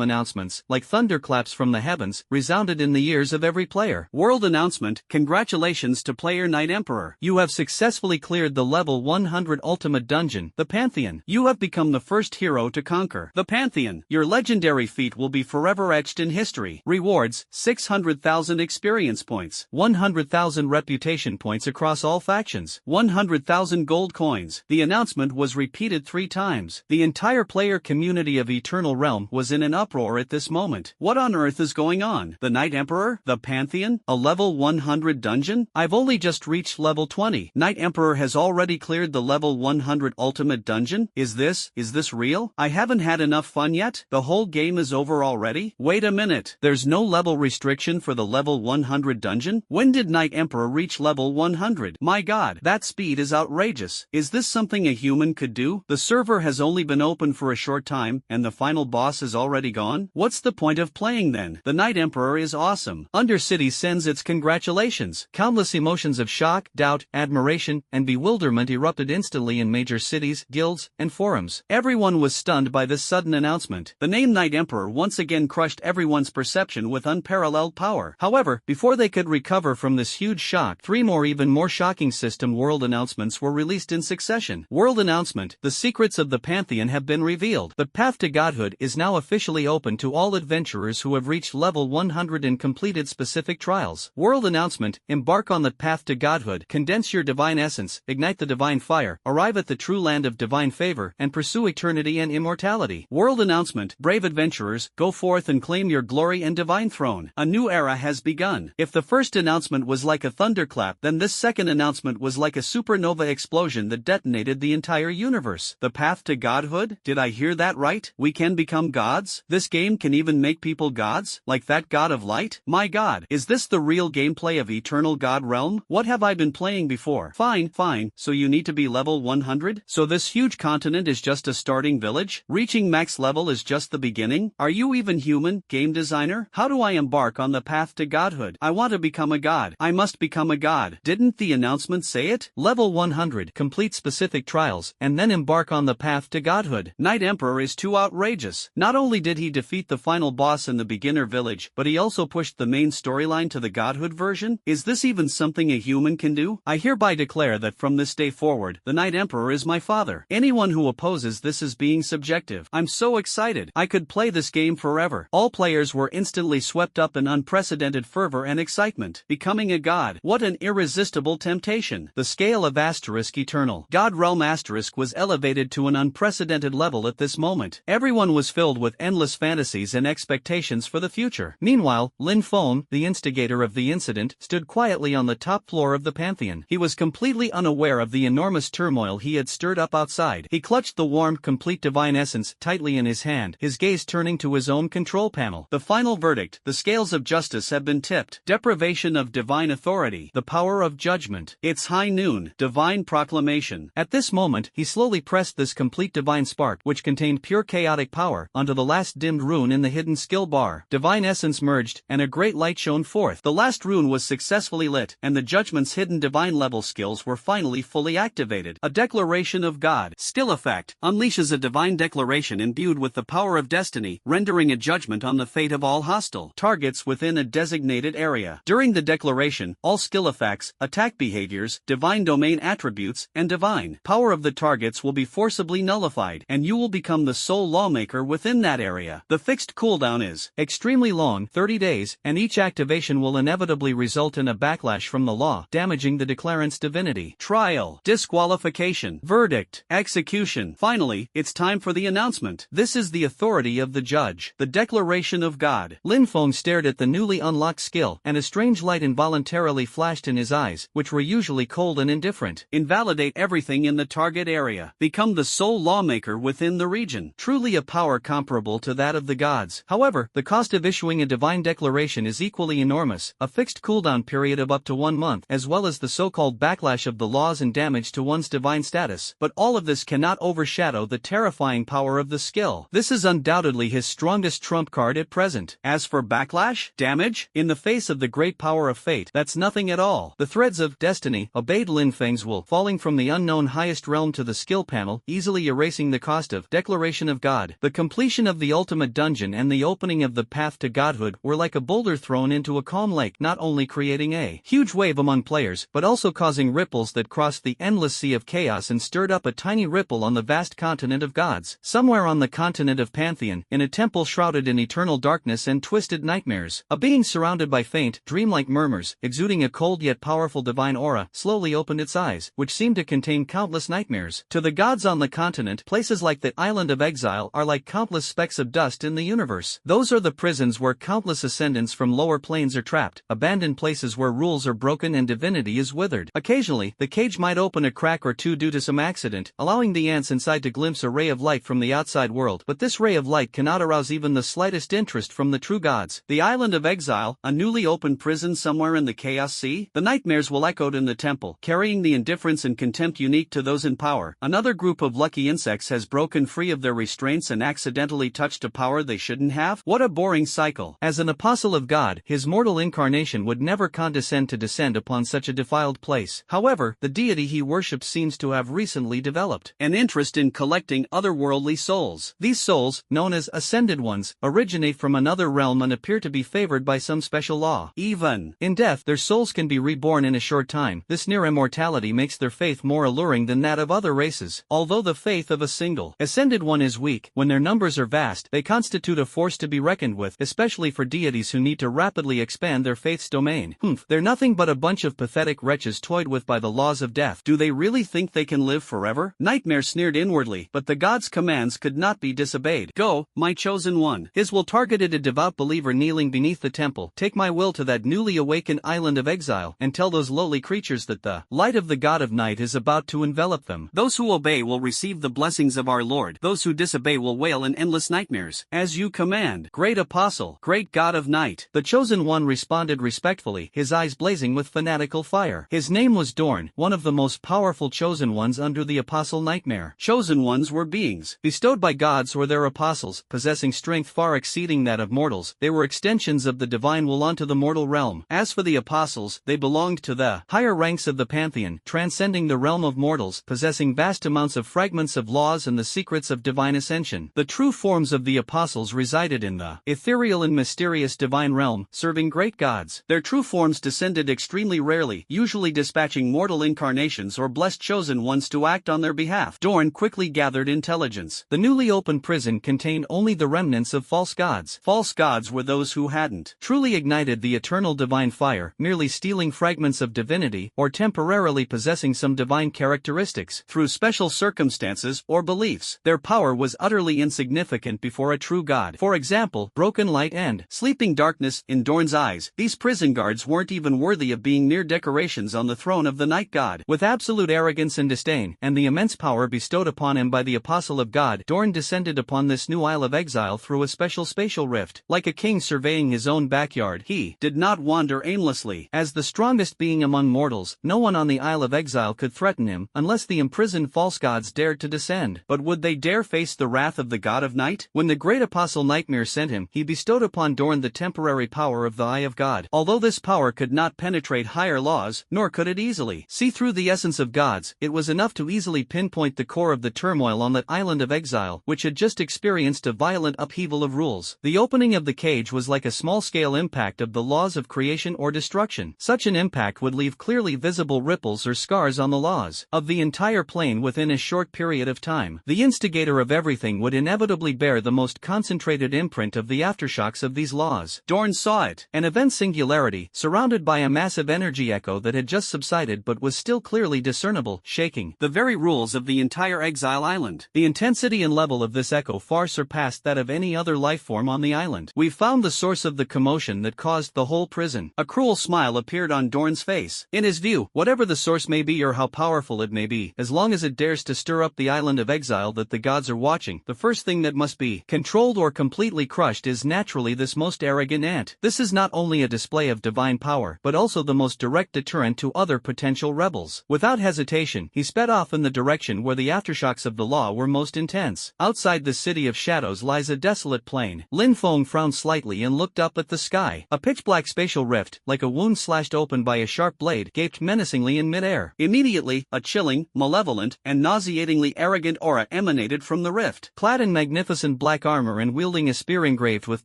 announcements, like thunderclaps from the heavens, resounded in the ears of every player. World announcement: congratulations to player Knight Emperor. You have successfully cleared the level 100 ultimate dungeon, the Pantheon. You have become the first hero to conquer the Pantheon. Your legendary feat will be forever etched in history. Rewards: 600,000 experience points, 100,000 reputation points across all factions, 100,000 gold coins. The announcement was repeated 3 times. The entire player community of Eternal Realm was in an uproar at this moment. What on earth is going on? The Knight Emperor? The Pantheon? A level 100 dungeon? I've only just reached level 20. Knight Emperor has already cleared the level 100 ultimate dungeon? Is this real? I haven't had enough fun yet? The whole game is over already? Wait a minute. There's no level restriction for the level 100 dungeon? When did Knight Emperor reach level 100? My god, that speed is outrageous. Is this something a human could do? The server has only been open for a short time, and the final boss is already gone? What's the point of playing then? The Knight Emperor is awesome. Undercity sends its congratulations. Countless emotions of shock, doubt, admiration, and bewilderment erupted instantly in major cities, guilds, and forums. Everyone was stunned by this sudden announcement. The name Knight Emperor once again crushed everyone's perception with unparalleled power. However, before they could recover from this huge shock, 3 more even more shocking system world announcements were released in succession. World announcement: the secrets of the Pantheon have been revealed. The path to godhood is now officially open to all adventurers who have reached level 100 and completed specific trials. World announcement: embark on the path to godhood, condense your divine essence, ignite the divine fire, arrive at the true land of divine favor, and pursue eternity and immortality. World announcement: brave adventurers, go forth and claim your glory and divine throne. A new era has begun. If the first announcement was like a thunderclap, then this second announcement was like a supernova explosion that detonated the entire universe. The path to godhood? Did I hear that right? We can become gods? This game can even make people gods? Like that god of light? My god, is this the real gameplay of Eternal God Realm? What have I been playing before? Fine, so you need to be level 100? So this huge continent is just a starting village? Reaching max level is just the beginning? Are you even human, game designer? How do I embark on the path to godhood? I want to become a god. I must become a god. Didn't the announcement say it? Level 100, complete specific trials, and then embark on the path to godhood. Knight Emperor is too outrageous. Not only did he defeat the final boss in the beginner village, but he also pushed the main storyline to the godhood version? Is this even something a human can do? I hereby declare that from this day forward, the Knight Emperor is my father. Anyone who opposes this is being subjective. I'm so excited. I could play this game forever. All players were instantly swept up in unprecedented fervor and excitement. Becoming a god. What an irresistible temptation. The scale of Asterisk Eternal God Realm Asterisk was elevated elevated to an unprecedented level at this moment. Everyone was filled with endless fantasies and expectations for the future. Meanwhile, Lin Feng, the instigator of the incident, stood quietly on the top floor of the Pantheon. He was completely unaware of the enormous turmoil he had stirred up outside. He clutched the warm, complete divine essence tightly in his hand, his gaze turning to his own control panel. The final verdict: the scales of justice have been tipped. Deprivation of divine authority. The power of judgment. It's high noon. Divine proclamation. At this moment, he slowly pressed this complete divine spark, which contained pure chaotic power, onto the last dimmed rune in the hidden skill bar. Divine essence merged, and a great light shone forth. The last rune was successfully lit, and the judgment's hidden divine level skills were finally fully activated. A declaration of God. Skill effect. Unleashes a divine declaration imbued with the power of destiny, rendering a judgment on the fate of all hostile targets within a designated area. During the declaration, all skill effects, attack behaviors, divine domain attributes, and divine power of the targets will be forcibly nullified, and you will become the sole lawmaker within that area. The fixed cooldown is extremely long, 30 days, and each activation will inevitably result in a backlash from the law, damaging the declarant's divinity. Trial, disqualification, verdict, execution. Finally, it's time for the announcement. This is the authority of the judge. The declaration of God. Lin Feng stared at the newly unlocked skill, and a strange light involuntarily flashed in his eyes, which were usually cold and indifferent. Invalidate everything in the target area. Become the sole lawmaker within the region. Truly a power comparable to that of the gods. However, the cost of issuing a divine declaration is equally enormous, a fixed cooldown period of up to 1 month, as well as the so-called backlash of the laws and damage to one's divine status. But all of this cannot overshadow the terrifying power of the skill. This is undoubtedly his strongest trump card at present. As for backlash, damage, in the face of the great power of fate, that's nothing at all. The threads of destiny obeyed Lin Feng's will, falling from the unknown highest realm to the skill panel, easily erasing the cost of declaration of God. The completion of the ultimate dungeon and the opening of the path to godhood were like a boulder thrown into a calm lake, not only creating a huge wave among players, but also causing ripples that crossed the endless sea of chaos and stirred up a tiny ripple on the vast continent of gods. Somewhere on the continent of Pantheon, in a temple shrouded in eternal darkness and twisted nightmares, a being surrounded by faint, dreamlike murmurs, exuding a cold yet powerful divine aura, slowly opened its eyes, which seemed to contain countless nightmares. To the gods on the continent, places like the Island of Exile are like countless specks of dust in the universe. Those are the prisons where countless ascendants from lower planes are trapped, abandoned places where rules are broken and divinity is withered. Occasionally, the cage might open a crack or two due to some accident, allowing the ants inside to glimpse a ray of light from the outside world, but this ray of light cannot arouse even the slightest interest from the true gods. The Island of Exile, a newly opened prison somewhere in the Chaos Sea? The nightmares will echo in the temple, carrying the indifference and contempt unique to those in power. Another group of lucky insects has broken free of their restraints and accidentally touched a power they shouldn't have? What a boring cycle. As an apostle of God, his mortal incarnation would never condescend to descend upon such a defiled place. However, the deity he worships seems to have recently developed an interest in collecting otherworldly souls. These souls, known as ascended ones, originate from another realm and appear to be favored by some special law. Even in death, their souls can be reborn in a short time. This near immortality makes their faith more alluring than that of other races. Although the faith of a single ascended one is weak, when their numbers are vast, they constitute a force to be reckoned with, especially for deities who need to rapidly expand their faith's domain. They're nothing but a bunch of pathetic wretches toyed with by the laws of death. Do they really think they can live forever? Nightmare sneered inwardly, but the god's commands could not be disobeyed. Go, my chosen one. His will targeted a devout believer kneeling beneath the temple. Take my will to that newly awakened island of exile, and tell those lowly creatures that the light of the god of night is about to envelop them. Those who obey will receive the blessings of our Lord. Those who disobey will wail in endless nightmares. As you command, great apostle, great god of night. The chosen one responded respectfully, his eyes blazing with fanatical fire. His name was Dorn, one of the most powerful chosen ones under the apostle nightmare. Chosen ones were beings bestowed by gods or their apostles, possessing strength far exceeding that of mortals. They were extensions of the divine will onto the mortal realm. As for the apostles, they belonged to the higher ranks of the pantheon, transcending the realm of mortals, possessing vast amounts of fragments of laws and the secrets of divine ascension. The true forms of the apostles resided in the ethereal and mysterious divine realm, serving great gods. Their true forms descended extremely rarely, usually dispatching mortal incarnations or blessed chosen ones to act on their behalf. Dorn quickly gathered intelligence. The newly opened prison contained only the remnants of false gods. False gods were those who hadn't truly ignited the eternal divine fire, merely stealing fragments of divinity or temporarily possessing some divine characteristics. Through special circumstances, or beliefs. Their power was utterly insignificant before a true god. For example, broken light and sleeping darkness. In Dorn's eyes, these prison guards weren't even worthy of being mere decorations on the throne of the night god. With absolute arrogance and disdain, and the immense power bestowed upon him by the apostle of God, Dorn descended upon this new Isle of Exile through a special spatial rift. Like a king surveying his own backyard, he did not wander aimlessly. As the strongest being among mortals, no one on the Isle of Exile could threaten him, unless the imprisoned false gods dared to descend. But would they dare face the wrath of the god of night? When the great apostle Nightmare sent him, he bestowed upon Dorn the temporary power of the Eye of God. Although this power could not penetrate higher laws, nor could it easily see through the essence of gods, it was enough to easily pinpoint the core of the turmoil on that island of exile, which had just experienced a violent upheaval of rules. The opening of the cage was like a small-scale impact of the laws of creation or destruction. Such an impact would leave clearly visible ripples or scars on the laws of the entire plane within a short period of time. The instigator of everything would inevitably bear the most concentrated imprint of the aftershocks of these laws. Dorn saw it, an event singularity, surrounded by a massive energy echo that had just subsided but was still clearly discernible, shaking the very rules of the entire exile island. The intensity and level of this echo far surpassed that of any other life form on the island. "We've found the source of the commotion that caused the whole prison." A cruel smile appeared on Dorn's face. In his view, whatever the source may be or how powerful it may be, as long as it dares to stir up the island of exile that the gods are watching, the first thing that must be controlled or completely crushed is naturally this most arrogant ant. This is not only a display of divine power, but also the most direct deterrent to other potential rebels. Without hesitation, he sped off in the direction where the aftershocks of the law were most intense. Outside the city of shadows lies a desolate plain. Lin Feng frowned slightly and looked up at the sky. A pitch-black spatial rift, like a wound slashed open by a sharp blade, gaped menacingly in midair. Immediately, a chilling, malevolent, and nauseatingly arrogant aura emanated from the rift. Clad in magnificent black armor and wielding a spear engraved with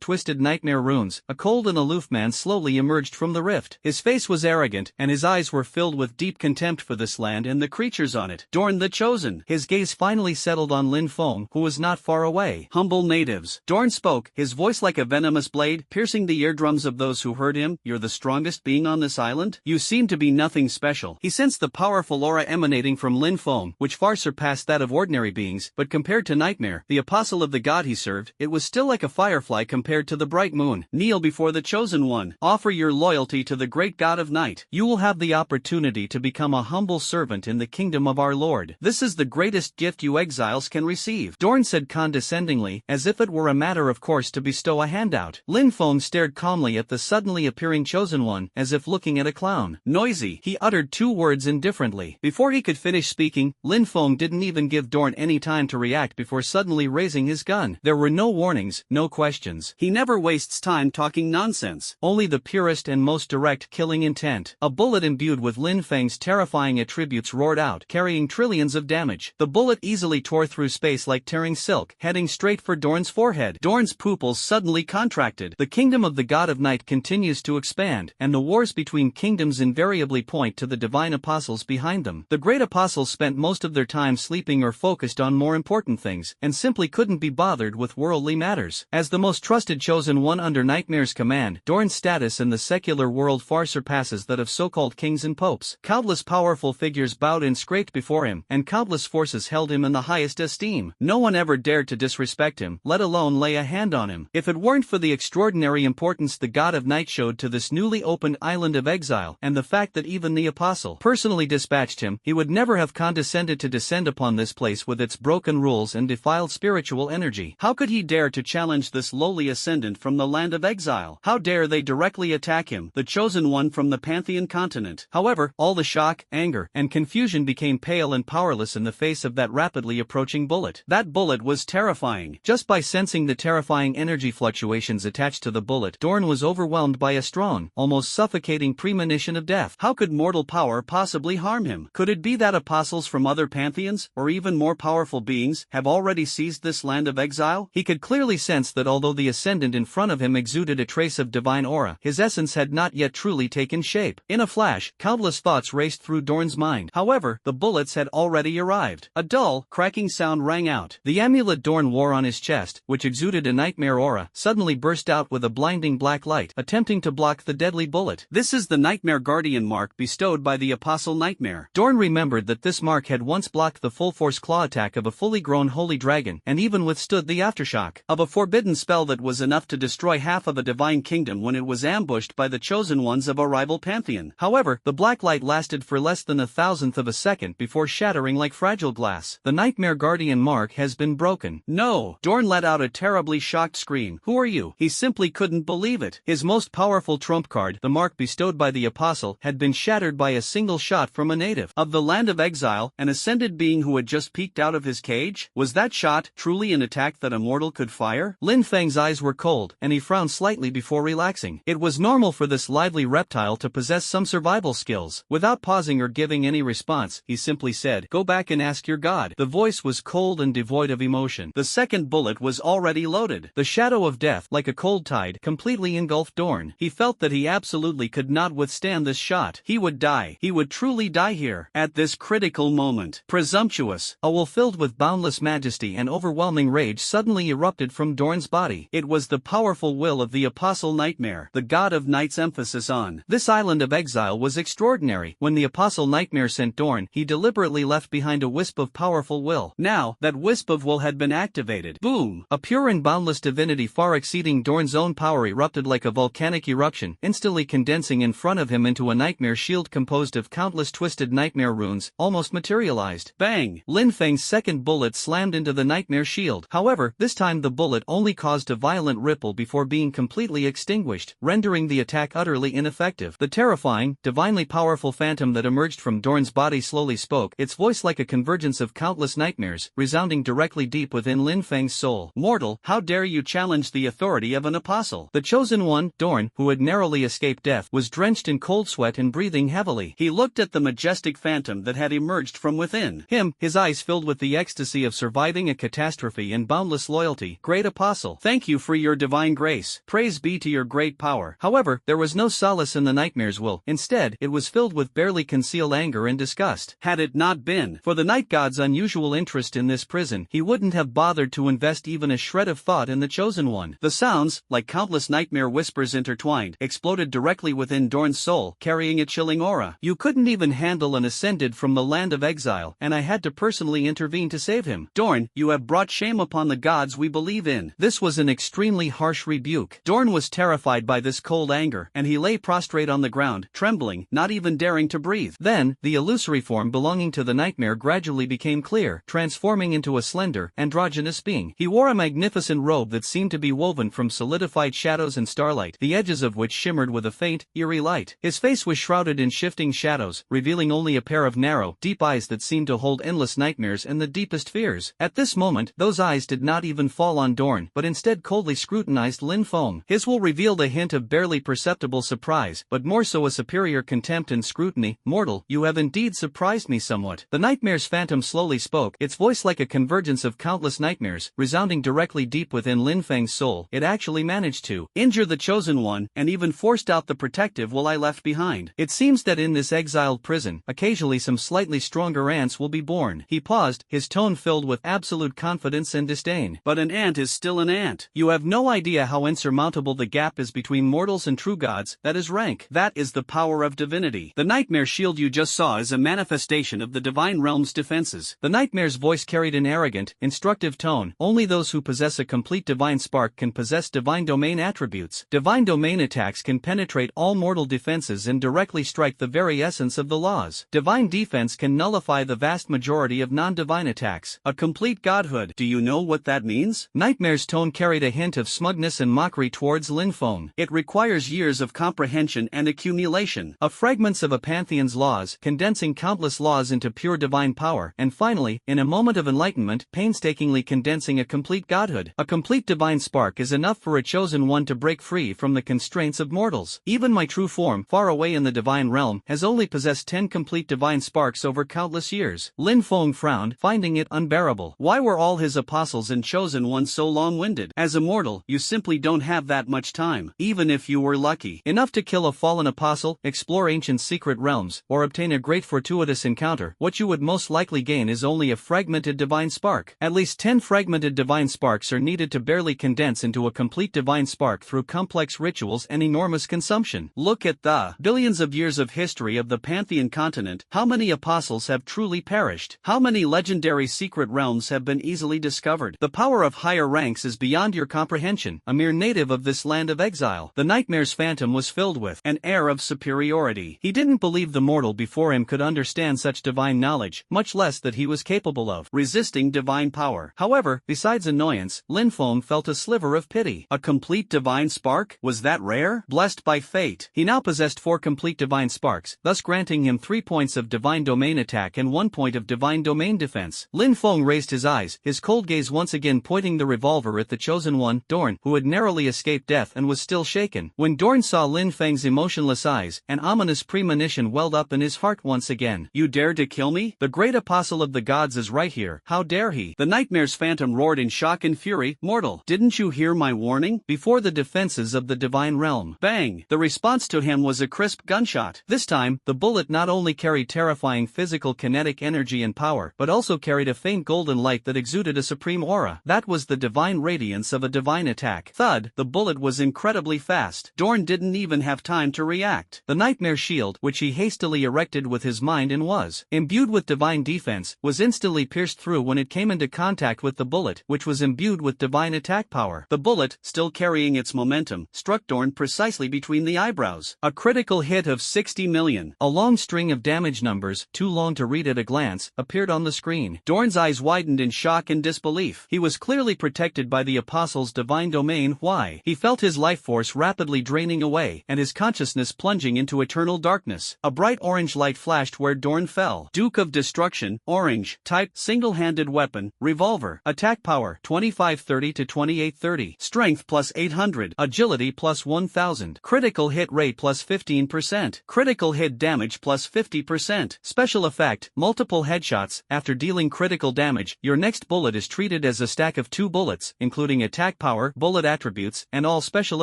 twisted nightmare runes, a cold and aloof man slowly emerged from the rift. His face was arrogant, and his eyes were filled with deep contempt for this land and the creatures on it. Dorn the Chosen. His gaze finally settled on Lin Feng, who was not far away. "Humble natives." Dorn spoke, his voice like a venomous blade, piercing the eardrums of those who heard him. "You're the strongest being on this island? You seem to be nothing special." He sensed the powerful aura emanating from Lin Feng, which far surpassed that of ordinary beings, but compared to Nightmare, the apostle of the god he served, it was still like a firefly compared to the bright moon. "Kneel before the Chosen One. Offer your loyalty to the great god of night. You will have the opportunity to become a humble servant in the kingdom of our Lord. This is the greatest gift you exiles can receive," Dorn said condescendingly, as if it were a matter of course to bestow a handout. Lin Feng stared calmly at the suddenly appearing Chosen One, as if looking at a clown. "Noisy." He uttered two words indifferently. Before he could finish speaking, Lin Feng didn't even give Dorn any time to react before suddenly raising his gun. There were no warnings, no questions. He never wastes time talking nonsense. Only the purest and most direct killing intent. A bullet imbued with Lin Feng's terrifying attributes roared out, carrying trillions of damage. The bullet easily tore through space like tearing silk, heading straight for Dorn's forehead. Dorn's pupils suddenly contracted. The kingdom of the god of night continues to expand, and the wars between kingdoms invariably point to the divine apostles behind them. The great apostles spent most of their time sleeping or focused on more important things, and simply couldn't be bothered with worldly matters. As the most trusted Chosen One under Nightmare's command, Dorn's status in the secular world far surpasses that of so-called kings and popes. Countless powerful figures bowed and scraped before him, and countless forces held him in the highest esteem. No one ever dared to disrespect him, let alone lay a hand on him. If it weren't for the extraordinary importance the god of night showed to this newly opened island of exile, and the fact that even the apostle personally dispatched him, he would never have condescended to descend upon this place with its broken rules and defiled spiritual energy. How could he dare to challenge this lowly ascendant from the land of exile? How dare they directly attack him, the Chosen One from the Pantheon continent? However, all the shock, anger, and confusion became pale and powerless in the face of that rapidly approaching bullet. That bullet was terrifying. Just by sensing the terrifying energy fluctuations attached to the bullet, Dorn was overwhelmed by a strong, almost suffocating premonition of death. How could mortal power possibly harm him? Could it be that apostles from other pantheons, or even more powerful beings, have already seized this land of exile? He could clearly sense that although the ascendant in front of him exuded a trace of divine aura, his essence had not yet truly taken shape. In a flash, countless thoughts raced through Dorn's mind. However, the bullets had already arrived. A dull, cracking sound rang out. The amulet Dorn wore on his chest, which exuded a nightmare aura, suddenly burst out with a blinding black light, attempting to block the deadly bullet. This is the Nightmare Guardian mark bestowed by the Apostle Nightmare. Dorn remembered that this mark had once blocked blocked the full-force claw attack of a fully grown holy dragon and even withstood the aftershock of a forbidden spell that was enough to destroy half of a divine kingdom when it was ambushed by the chosen ones of a rival pantheon. However, the black light lasted for less than a thousandth of a second before shattering like fragile glass. The Nightmare Guardian mark has been broken. No! Dorn let out a terribly shocked scream. Who are you? He simply couldn't believe it. His most powerful trump card, the mark bestowed by the apostle, had been shattered by a single shot from a native of the land of exile, an ascended being who had just peeked out of his cage. Was that shot truly an attack that a mortal could fire? Lin Feng's eyes were cold, and he frowned slightly before relaxing. It was normal for this lively reptile to possess some survival skills. Without pausing or giving any response, he simply said, "Go back and ask your god." The voice was cold and devoid of emotion. The second bullet was already loaded. The shadow of death, like a cold tide, completely engulfed Dorn. He felt that he absolutely could not withstand this shot. He would die. He would truly die here, at this critical moment. Presumptuous. A will filled with boundless majesty and overwhelming rage suddenly erupted from Dorn's body. It was the powerful will of the Apostle Nightmare, the god of night's emphasis on. This island of exile was extraordinary. When the Apostle Nightmare sent Dorn, he deliberately left behind a wisp of powerful will. Now, that wisp of will had been activated. Boom! A pure and boundless divinity far exceeding Dorn's own power erupted like a volcanic eruption, instantly condensing in front of him into a nightmare shield composed of countless twisted nightmare runes, almost materialized. Bang! Lin Feng's second bullet slammed into the nightmare shield. However, this time the bullet only caused a violent ripple before being completely extinguished, rendering the attack utterly ineffective. The terrifying, divinely powerful phantom that emerged from Dorn's body slowly spoke, its voice like a convergence of countless nightmares, resounding directly deep within Lin Feng's soul. "Mortal, how dare you challenge the authority of an apostle?" The chosen one, Dorn, who had narrowly escaped death, was drenched in cold sweat and breathing heavily. He looked at the majestic phantom that had emerged from within him, his eyes filled with the ecstasy of surviving a catastrophe and boundless loyalty. "Great apostle, thank you for your divine grace. Praise be to your great power." However, there was no solace in the nightmare's will. Instead, it was filled with barely concealed anger and disgust. Had it not been for the night god's unusual interest in this prison, he wouldn't have bothered to invest even a shred of thought in the chosen one. The sounds, like countless nightmare whispers intertwined, exploded directly within Dorn's soul, carrying a chilling aura. "You couldn't even handle an ascended from the land of exile, and I had to personally intervene to save him. Dorn, you have brought shame upon the gods we believe in." This was an extremely harsh rebuke. Dorn was terrified by this cold anger, and he lay prostrate on the ground, trembling, not even daring to breathe. Then, the illusory form belonging to the nightmare gradually became clear, transforming into a slender, androgynous being. He wore a magnificent robe that seemed to be woven from solidified shadows and starlight, the edges of which shimmered with a faint, eerie light. His face was shrouded in shifting shadows, revealing only a pair of narrow, deep eyes that seemed to hold endless nightmares and the deepest fears. At this moment, those eyes did not even fall on Dorn, but instead coldly scrutinized Lin Feng. His will revealed a hint of barely perceptible surprise, but more so a superior contempt and scrutiny. "Mortal, you have indeed surprised me somewhat." The nightmare's phantom slowly spoke, its voice like a convergence of countless nightmares, resounding directly deep within Lin Feng's soul. "It actually managed to injure the chosen one, and even forced out the protective will I left behind. It seems that in this exiled prison, occasionally some slightly stronger ants will be born." He paused, his tone filled with absolute confidence and disdain. "But an ant is still an ant. You have no idea how insurmountable the gap is between mortals and true gods. That is rank. That is the power of divinity. The nightmare shield you just saw is a manifestation of the divine realm's defenses." The nightmare's voice carried an arrogant, instructive tone. "Only those who possess a complete divine spark can possess divine domain attributes. Divine domain attacks can penetrate all mortal defenses and directly strike the very essence of the laws. Divine defense can nullify the vast majority of non-divine attacks. A complete godhood. Do you know what that means?" Nightmare's tone carried a hint of smugness and mockery towards Lin Feng. "It requires years of comprehension and accumulation of fragments of a pantheon's laws, condensing countless laws into pure divine power, and finally, in a moment of enlightenment, painstakingly condensing a complete godhood. A complete divine spark is enough for a chosen one to break free from the constraints of mortals. Even my true form, far away in the divine realm, has only possessed 10 complete divine sparks over countless years." Lin Feng frowned, finding it unbearable. Why were all his apostles and chosen ones so long-winded? As a mortal, you simply don't have that much time, even if you were lucky enough to kill a fallen apostle, explore ancient secret realms, or obtain a great fortuitous encounter. What you would most likely gain is only a fragmented divine spark. At least 10 fragmented divine sparks are needed to barely condense into a complete divine spark through complex rituals and enormous consumption. Look at the billions of years of history of the Pantheon continent. How many apostles have truly perished? perished. How many legendary secret realms have been easily discovered? The power of higher ranks is beyond your comprehension. A mere native of this land of exile, the Nightmare's phantom was filled with an air of superiority. He didn't believe the mortal before him could understand such divine knowledge, much less that he was capable of resisting divine power. However, besides annoyance, Lin Feng felt a sliver of pity. A complete divine spark? Was that rare? Blessed by fate, he now possessed 4 complete divine sparks, thus granting him 3 points of divine domain attack and 1 point of divine domain defense. Lin Feng raised his eyes, his cold gaze once again pointing the revolver at the chosen one, Dorn, who had narrowly escaped death and was still shaken. When Dorn saw Lin Feng's emotionless eyes, an ominous premonition welled up in his heart once again. You dare to kill me? The great apostle of the gods is right here. How dare he? The Nightmare's phantom roared in shock and fury. Mortal, didn't you hear my warning? Before the defenses of the divine realm. Bang! The response to him was a crisp gunshot. This time, the bullet not only carried terrifying physical kinetic energy and power, but also carried a faint golden light that exuded a supreme aura. That was the divine radiance of a divine attack. Thud! The bullet was incredibly fast. Dorn didn't even have time to react. The Nightmare shield, which he hastily erected with his mind and was imbued with divine defense, was instantly pierced through when it came into contact with the bullet, which was imbued with divine attack power. The bullet, still carrying its momentum, struck Dorn precisely between the eyebrows. A critical hit of 60 million. A long string of damage numbers, too long to read at a glance, appeared on the screen. Dorn's eyes widened in shock and disbelief. He was clearly protected by the Apostle's divine domain. Why? He felt his life force rapidly draining away, and his consciousness plunging into eternal darkness. A bright orange light flashed where Dorn fell. Duke of Destruction, orange, type, single-handed weapon, revolver, attack power, 2530 to 2830, strength plus 800, agility plus 1000, critical hit rate plus 15%, critical hit damage plus 50%, special effect, multiple headshots. After dealing critical damage, your next bullet is treated as a stack of 2 bullets, including attack power, bullet attributes, and all special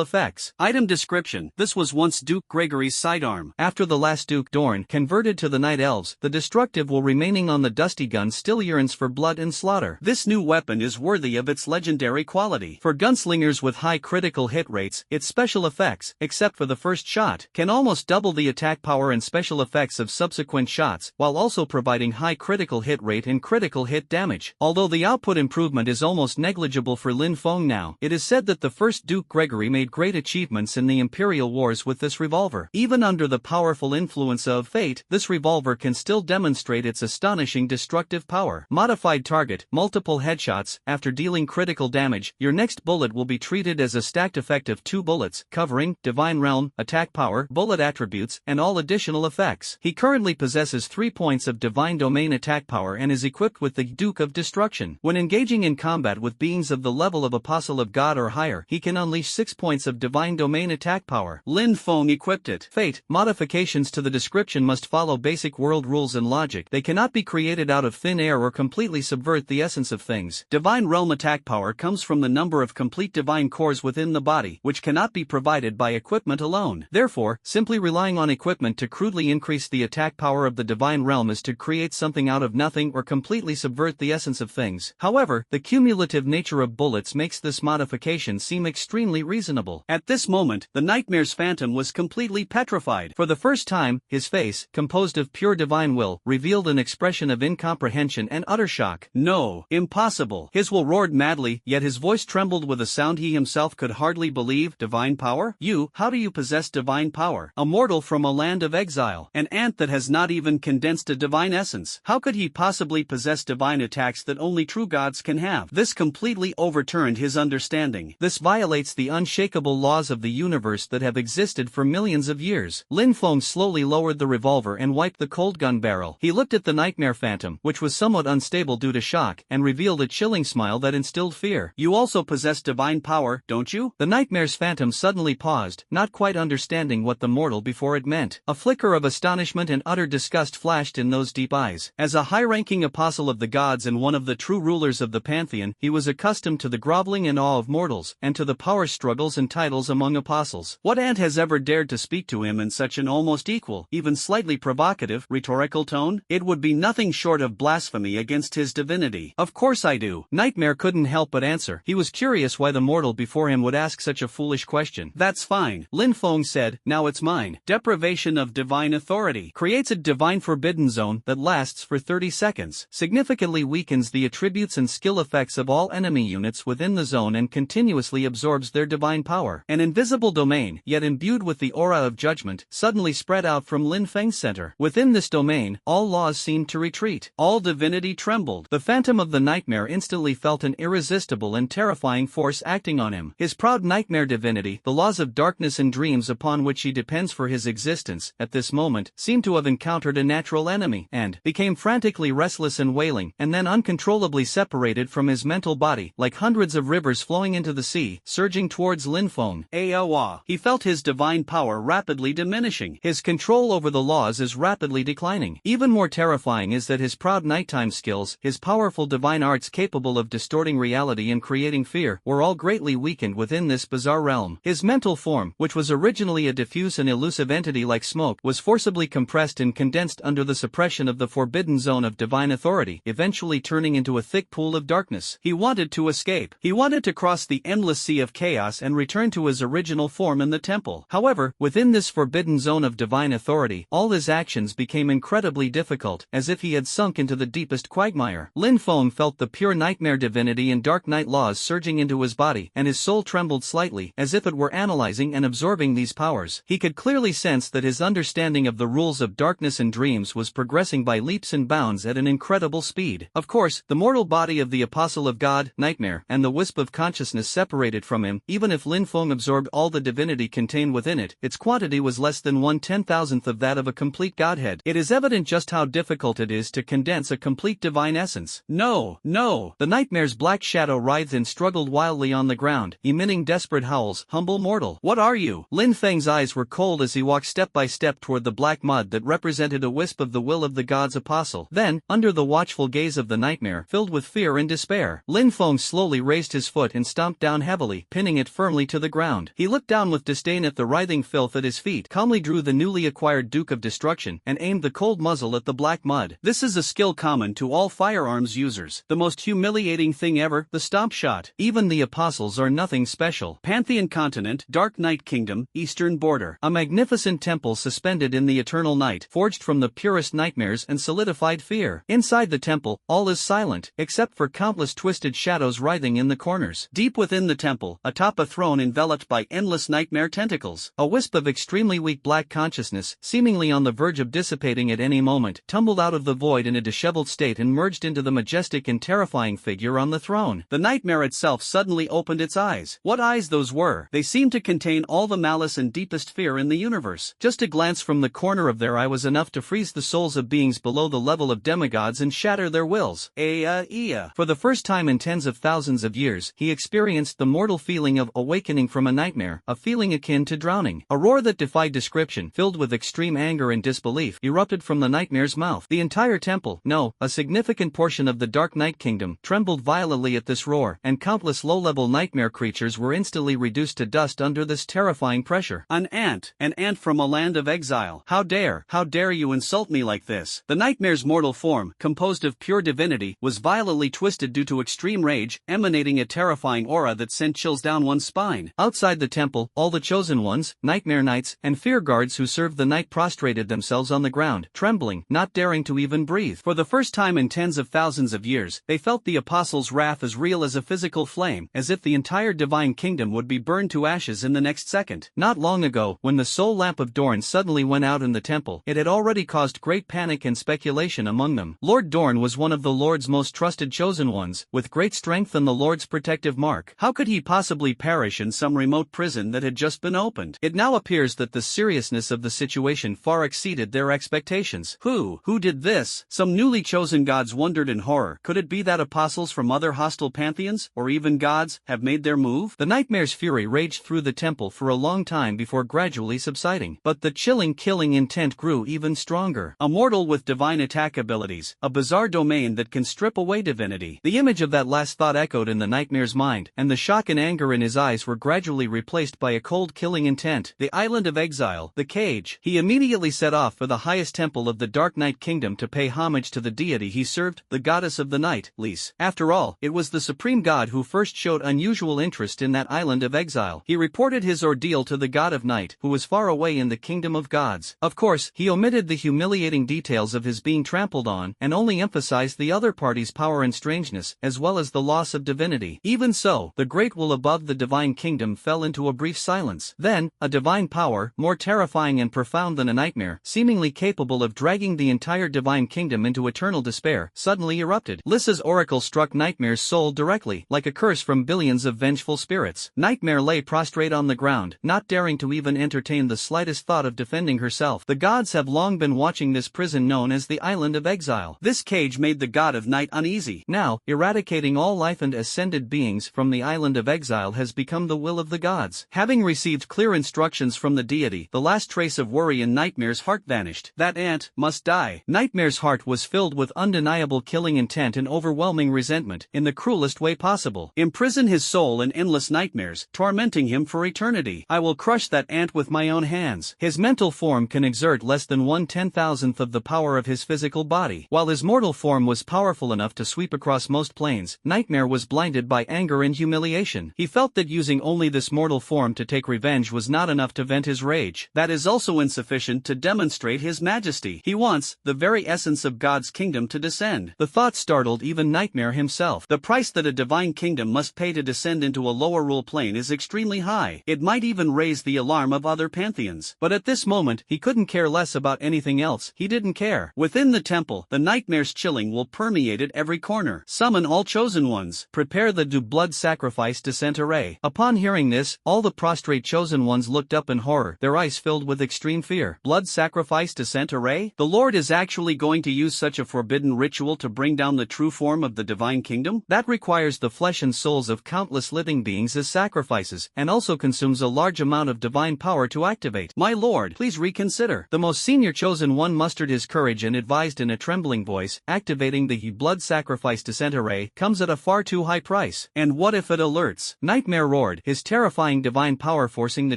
effects. Item description: this was once Duke Gregory's sidearm. After the last Duke Dorn converted to the Night Elves, the destructive will remaining on the dusty gun still yearns for blood and slaughter. This new weapon is worthy of its legendary quality. For gunslingers with high critical hit rates, its special effects, except for the first shot, can almost double the attack power and special effects of subsequent shots, while also providing high critical hit rate and critical hit damage. Although the output improvement is almost negligible for Lin Feng now, it is said that the first Duke Gregory made great achievements in the Imperial Wars with this revolver. Even under the powerful influence of fate, this revolver can still demonstrate its astonishing destructive power. Modified target, multiple headshots. After dealing critical damage, your next bullet will be treated as a stacked effect of 2 bullets, covering divine realm, attack power, bullet attributes, and all additional effects. He currently possesses 3 points of divine domain attack power and is equipped with the Duke of Destruction. When engaging in combat with beings of the level of Apostle of God or higher, he can unleash 6 points of divine domain attack power. Lin Feng equipped it. Fate. Modifications to the description must follow basic world rules and logic. They cannot be created out of thin air or completely subvert the essence of things. Divine realm attack power comes from the number of complete divine cores within the body, which cannot be provided by equipment alone. Therefore, simply relying on equipment to crudely increase the attack power of the divine realm is to create something out of nothing or completely subvert the essence of things. However, the cumulative nature of bullets makes this modification seem extremely reasonable. At this moment, the Nightmare's phantom was completely petrified. For the first time, his face, composed of pure divine will, revealed an expression of incomprehension and utter shock. No, impossible. His will roared madly, yet his voice trembled with a sound he himself could hardly believe. Divine power? You, how do you possess divine power? A mortal from a land of exile, an ant that has not even condensed a divine essence. How could he possibly possess divine attacks that only true gods can have? This completely overturned his understanding. This violates the unshakable laws of the universe that have existed for millions of years. Lin Feng slowly lowered the revolver and wiped the cold gun barrel. He looked at the Nightmare Phantom, which was somewhat unstable due to shock, and revealed a chilling smile that instilled fear. You also possess divine power, don't you? The Nightmare's Phantom suddenly paused, not quite understanding what the mortal before it meant. A flicker of astonishment and utter disgust flashed in those deep eyes. As a high-ranking apostle of the gods and one of the true rulers of the pantheon, he was accustomed to the groveling and awe of mortals, and to the power struggles and titles among apostles. What ant has ever dared to speak to him in such an almost equal, even slightly provocative, rhetorical tone? It would be nothing short of blasphemy against his divinity. Of course I do. Nightmare couldn't help but answer. He was curious why the mortal before him would ask such a foolish question. That's fine, Lin Feng said, now it's mine. Deprivation of divine authority creates a divine forbidden zone that lasts lasts for 30 seconds, significantly weakens the attributes and skill effects of all enemy units within the zone and continuously absorbs their divine power. An invisible domain, yet imbued with the aura of judgment, suddenly spread out from Lin Feng's center. Within this domain, all laws seemed to retreat. All divinity trembled. The phantom of the nightmare instantly felt an irresistible and terrifying force acting on him. His proud nightmare divinity, the laws of darkness and dreams upon which he depends for his existence, at this moment, seemed to have encountered a natural enemy, and became frantically restless and wailing, and then uncontrollably separated from his mental body, like hundreds of rivers flowing into the sea, surging towards Lin Feng. Awa. He felt his divine power rapidly diminishing. His control over the laws is rapidly declining. Even more terrifying is that his proud nighttime skills, his powerful divine arts capable of distorting reality and creating fear, were all greatly weakened within this bizarre realm. His mental form, which was originally a diffuse and elusive entity like smoke, was forcibly compressed and condensed under the suppression of the forbidden zone of divine authority, eventually turning into a thick pool of darkness. He wanted to escape. He wanted to cross the endless sea of chaos and return to his original form in the temple. However, within this forbidden zone of divine authority, all his actions became incredibly difficult, as if he had sunk into the deepest quagmire. Lin Feng felt the pure nightmare divinity and dark night laws surging into his body, and his soul trembled slightly, as if it were analyzing and absorbing these powers. He could clearly sense that his understanding of the rules of darkness and dreams was progressing by leaps and bounds at an incredible speed. Of course, the mortal body of the Apostle of God, Nightmare, and the wisp of consciousness separated from him. Even if Lin Feng absorbed all the divinity contained within it, its quantity was less than 1/10,000th of that of a complete godhead. It is evident just how difficult it is to condense a complete divine essence. No! The nightmare's black shadow writhed and struggled wildly on the ground, emitting desperate howls. Humble mortal, what are you? Lin Feng's eyes were cold as he walked step by step toward the black mud that represented a wisp of the will of the god's apostle. Then, under the watchful gaze of the nightmare, filled with fear and despair, Lin Feng slowly raised his foot and stomped down heavily, pinning it firmly to the ground. He looked down with disdain at the writhing filth at his feet, calmly drew the newly acquired Duke of Destruction, and aimed the cold muzzle at the black mud. This is a skill common to all firearms users. The most humiliating thing ever, the stomp shot. Even the apostles are nothing special. Pantheon Continent, Dark Night Kingdom, Eastern Border. A magnificent temple suspended in the eternal night, forged from the purest nightmares and solidified fear. Inside the temple, all is silent, except for countless twisted shadows writhing in the corners. Deep within the temple, atop a throne enveloped by endless nightmare tentacles, a wisp of extremely weak black consciousness, seemingly on the verge of dissipating at any moment, tumbled out of the void in a disheveled state and merged into the majestic and terrifying figure on the throne. The nightmare itself suddenly opened its eyes. What eyes those were! They seemed to contain all the malice and deepest fear in the universe. Just a glance from the corner of their eye was enough to freeze the souls of beings below the level of demigods and shatter their wills. For the first time in tens of thousands of years, he experienced the mortal feeling of awakening from a nightmare, a feeling akin to drowning. A roar that defied description, filled with extreme anger and disbelief, erupted from the nightmare's mouth. The entire temple, no, a significant portion of the Dark Night Kingdom, trembled violently at this roar, and countless low-level nightmare creatures were instantly reduced to dust under this terrifying pressure. An ant from a land of exile. How dare you insult me like this? The nightmare's mortal form, composed of pure divinity, was violently twisted due to extreme rage, emanating a terrifying aura that sent chills down one's spine. Outside the temple, all the chosen ones, nightmare knights, and fear guards who served the night prostrated themselves on the ground, trembling, not daring to even breathe. For the first time in tens of thousands of years, they felt the apostle's wrath as real as a physical flame, as if the entire divine kingdom would be burned to ashes in the next second. Not long ago, when the soul lamp of Dorn suddenly went out in the temple, it had already caused great panic and speculation among them. Lord Dorn was one of the Lord's most trusted chosen ones, with great strength and the Lord's protective mark. How could he possibly perish in some remote prison that had just been opened? It now appears that the seriousness of the situation far exceeded their expectations. Who did this? Some newly chosen gods wondered in horror. Could it be that apostles from other hostile pantheons, or even gods, have made their move? The nightmare's fury raged through the temple for a long time before gradually subsiding. But the chilling killing intent grew even stronger. A mortal with divine attack abilities, a bizarre domain that can strip away divinity. The image of that last thought echoed in the nightmare's mind, and the shock and anger in his eyes were gradually replaced by a cold killing intent. The island of exile, the cage. He immediately set off for the highest temple of the Dark Night Kingdom to pay homage to the deity he served, the goddess of the night, Lys. After all, it was the supreme god who first showed unusual interest in that island of exile. He reported his ordeal to the god of night, who was far away in the kingdom of gods. Of course, he omitted the humiliating details of his as being trampled on, and only emphasized the other party's power and strangeness, as well as the loss of divinity. Even so, the great will above the divine kingdom fell into a brief silence. Then, a divine power, more terrifying and profound than a nightmare, seemingly capable of dragging the entire divine kingdom into eternal despair, suddenly erupted. Lissa's oracle struck Nightmare's soul directly, like a curse from billions of vengeful spirits. Nightmare lay prostrate on the ground, not daring to even entertain the slightest thought of defending herself. The gods have long been watching this prison known as the Island of Exile. This cage made the god of night uneasy. Now, eradicating all life and ascended beings from the Island of Exile has become the will of the gods. Having received clear instructions from the deity, the last trace of worry in Nightmare's heart vanished. That ant must die. Nightmare's heart was filled with undeniable killing intent and overwhelming resentment, in the cruelest way possible. Imprison his soul in endless nightmares, tormenting him for eternity. I will crush that ant with my own hands. His mental form can exert less than 1/10,000th of the power of his physical body. While his mortal form was powerful enough to sweep across most planes, Nightmare was blinded by anger and humiliation. He felt that using only this mortal form to take revenge was not enough to vent his rage. That is also insufficient to demonstrate his majesty. He wants the very essence of God's kingdom to descend. The thought startled even Nightmare himself. The price that a divine kingdom must pay to descend into a lower rule plane is extremely high. It might even raise the alarm of other pantheons. But at this moment, he couldn't care less about anything else. He didn't care. Within the temple, the Nightmare's chilling will permeate at every corner. Summon all chosen ones. Prepare the blood sacrifice descent array. Upon hearing this, all the prostrate chosen ones looked up in horror, their eyes filled with extreme fear. Blood sacrifice descent array? The Lord is actually going to use such a forbidden ritual to bring down the true form of the divine kingdom? That requires the flesh and souls of countless living beings as sacrifices, and also consumes a large amount of divine power to activate. My lord, please reconsider. The most senior chosen one mustered his courage and advised in a trembling voice, activating the blood sacrifice descent array comes at a far too high price. And what if it alerts? Nightmare roared, his terrifying divine power forcing the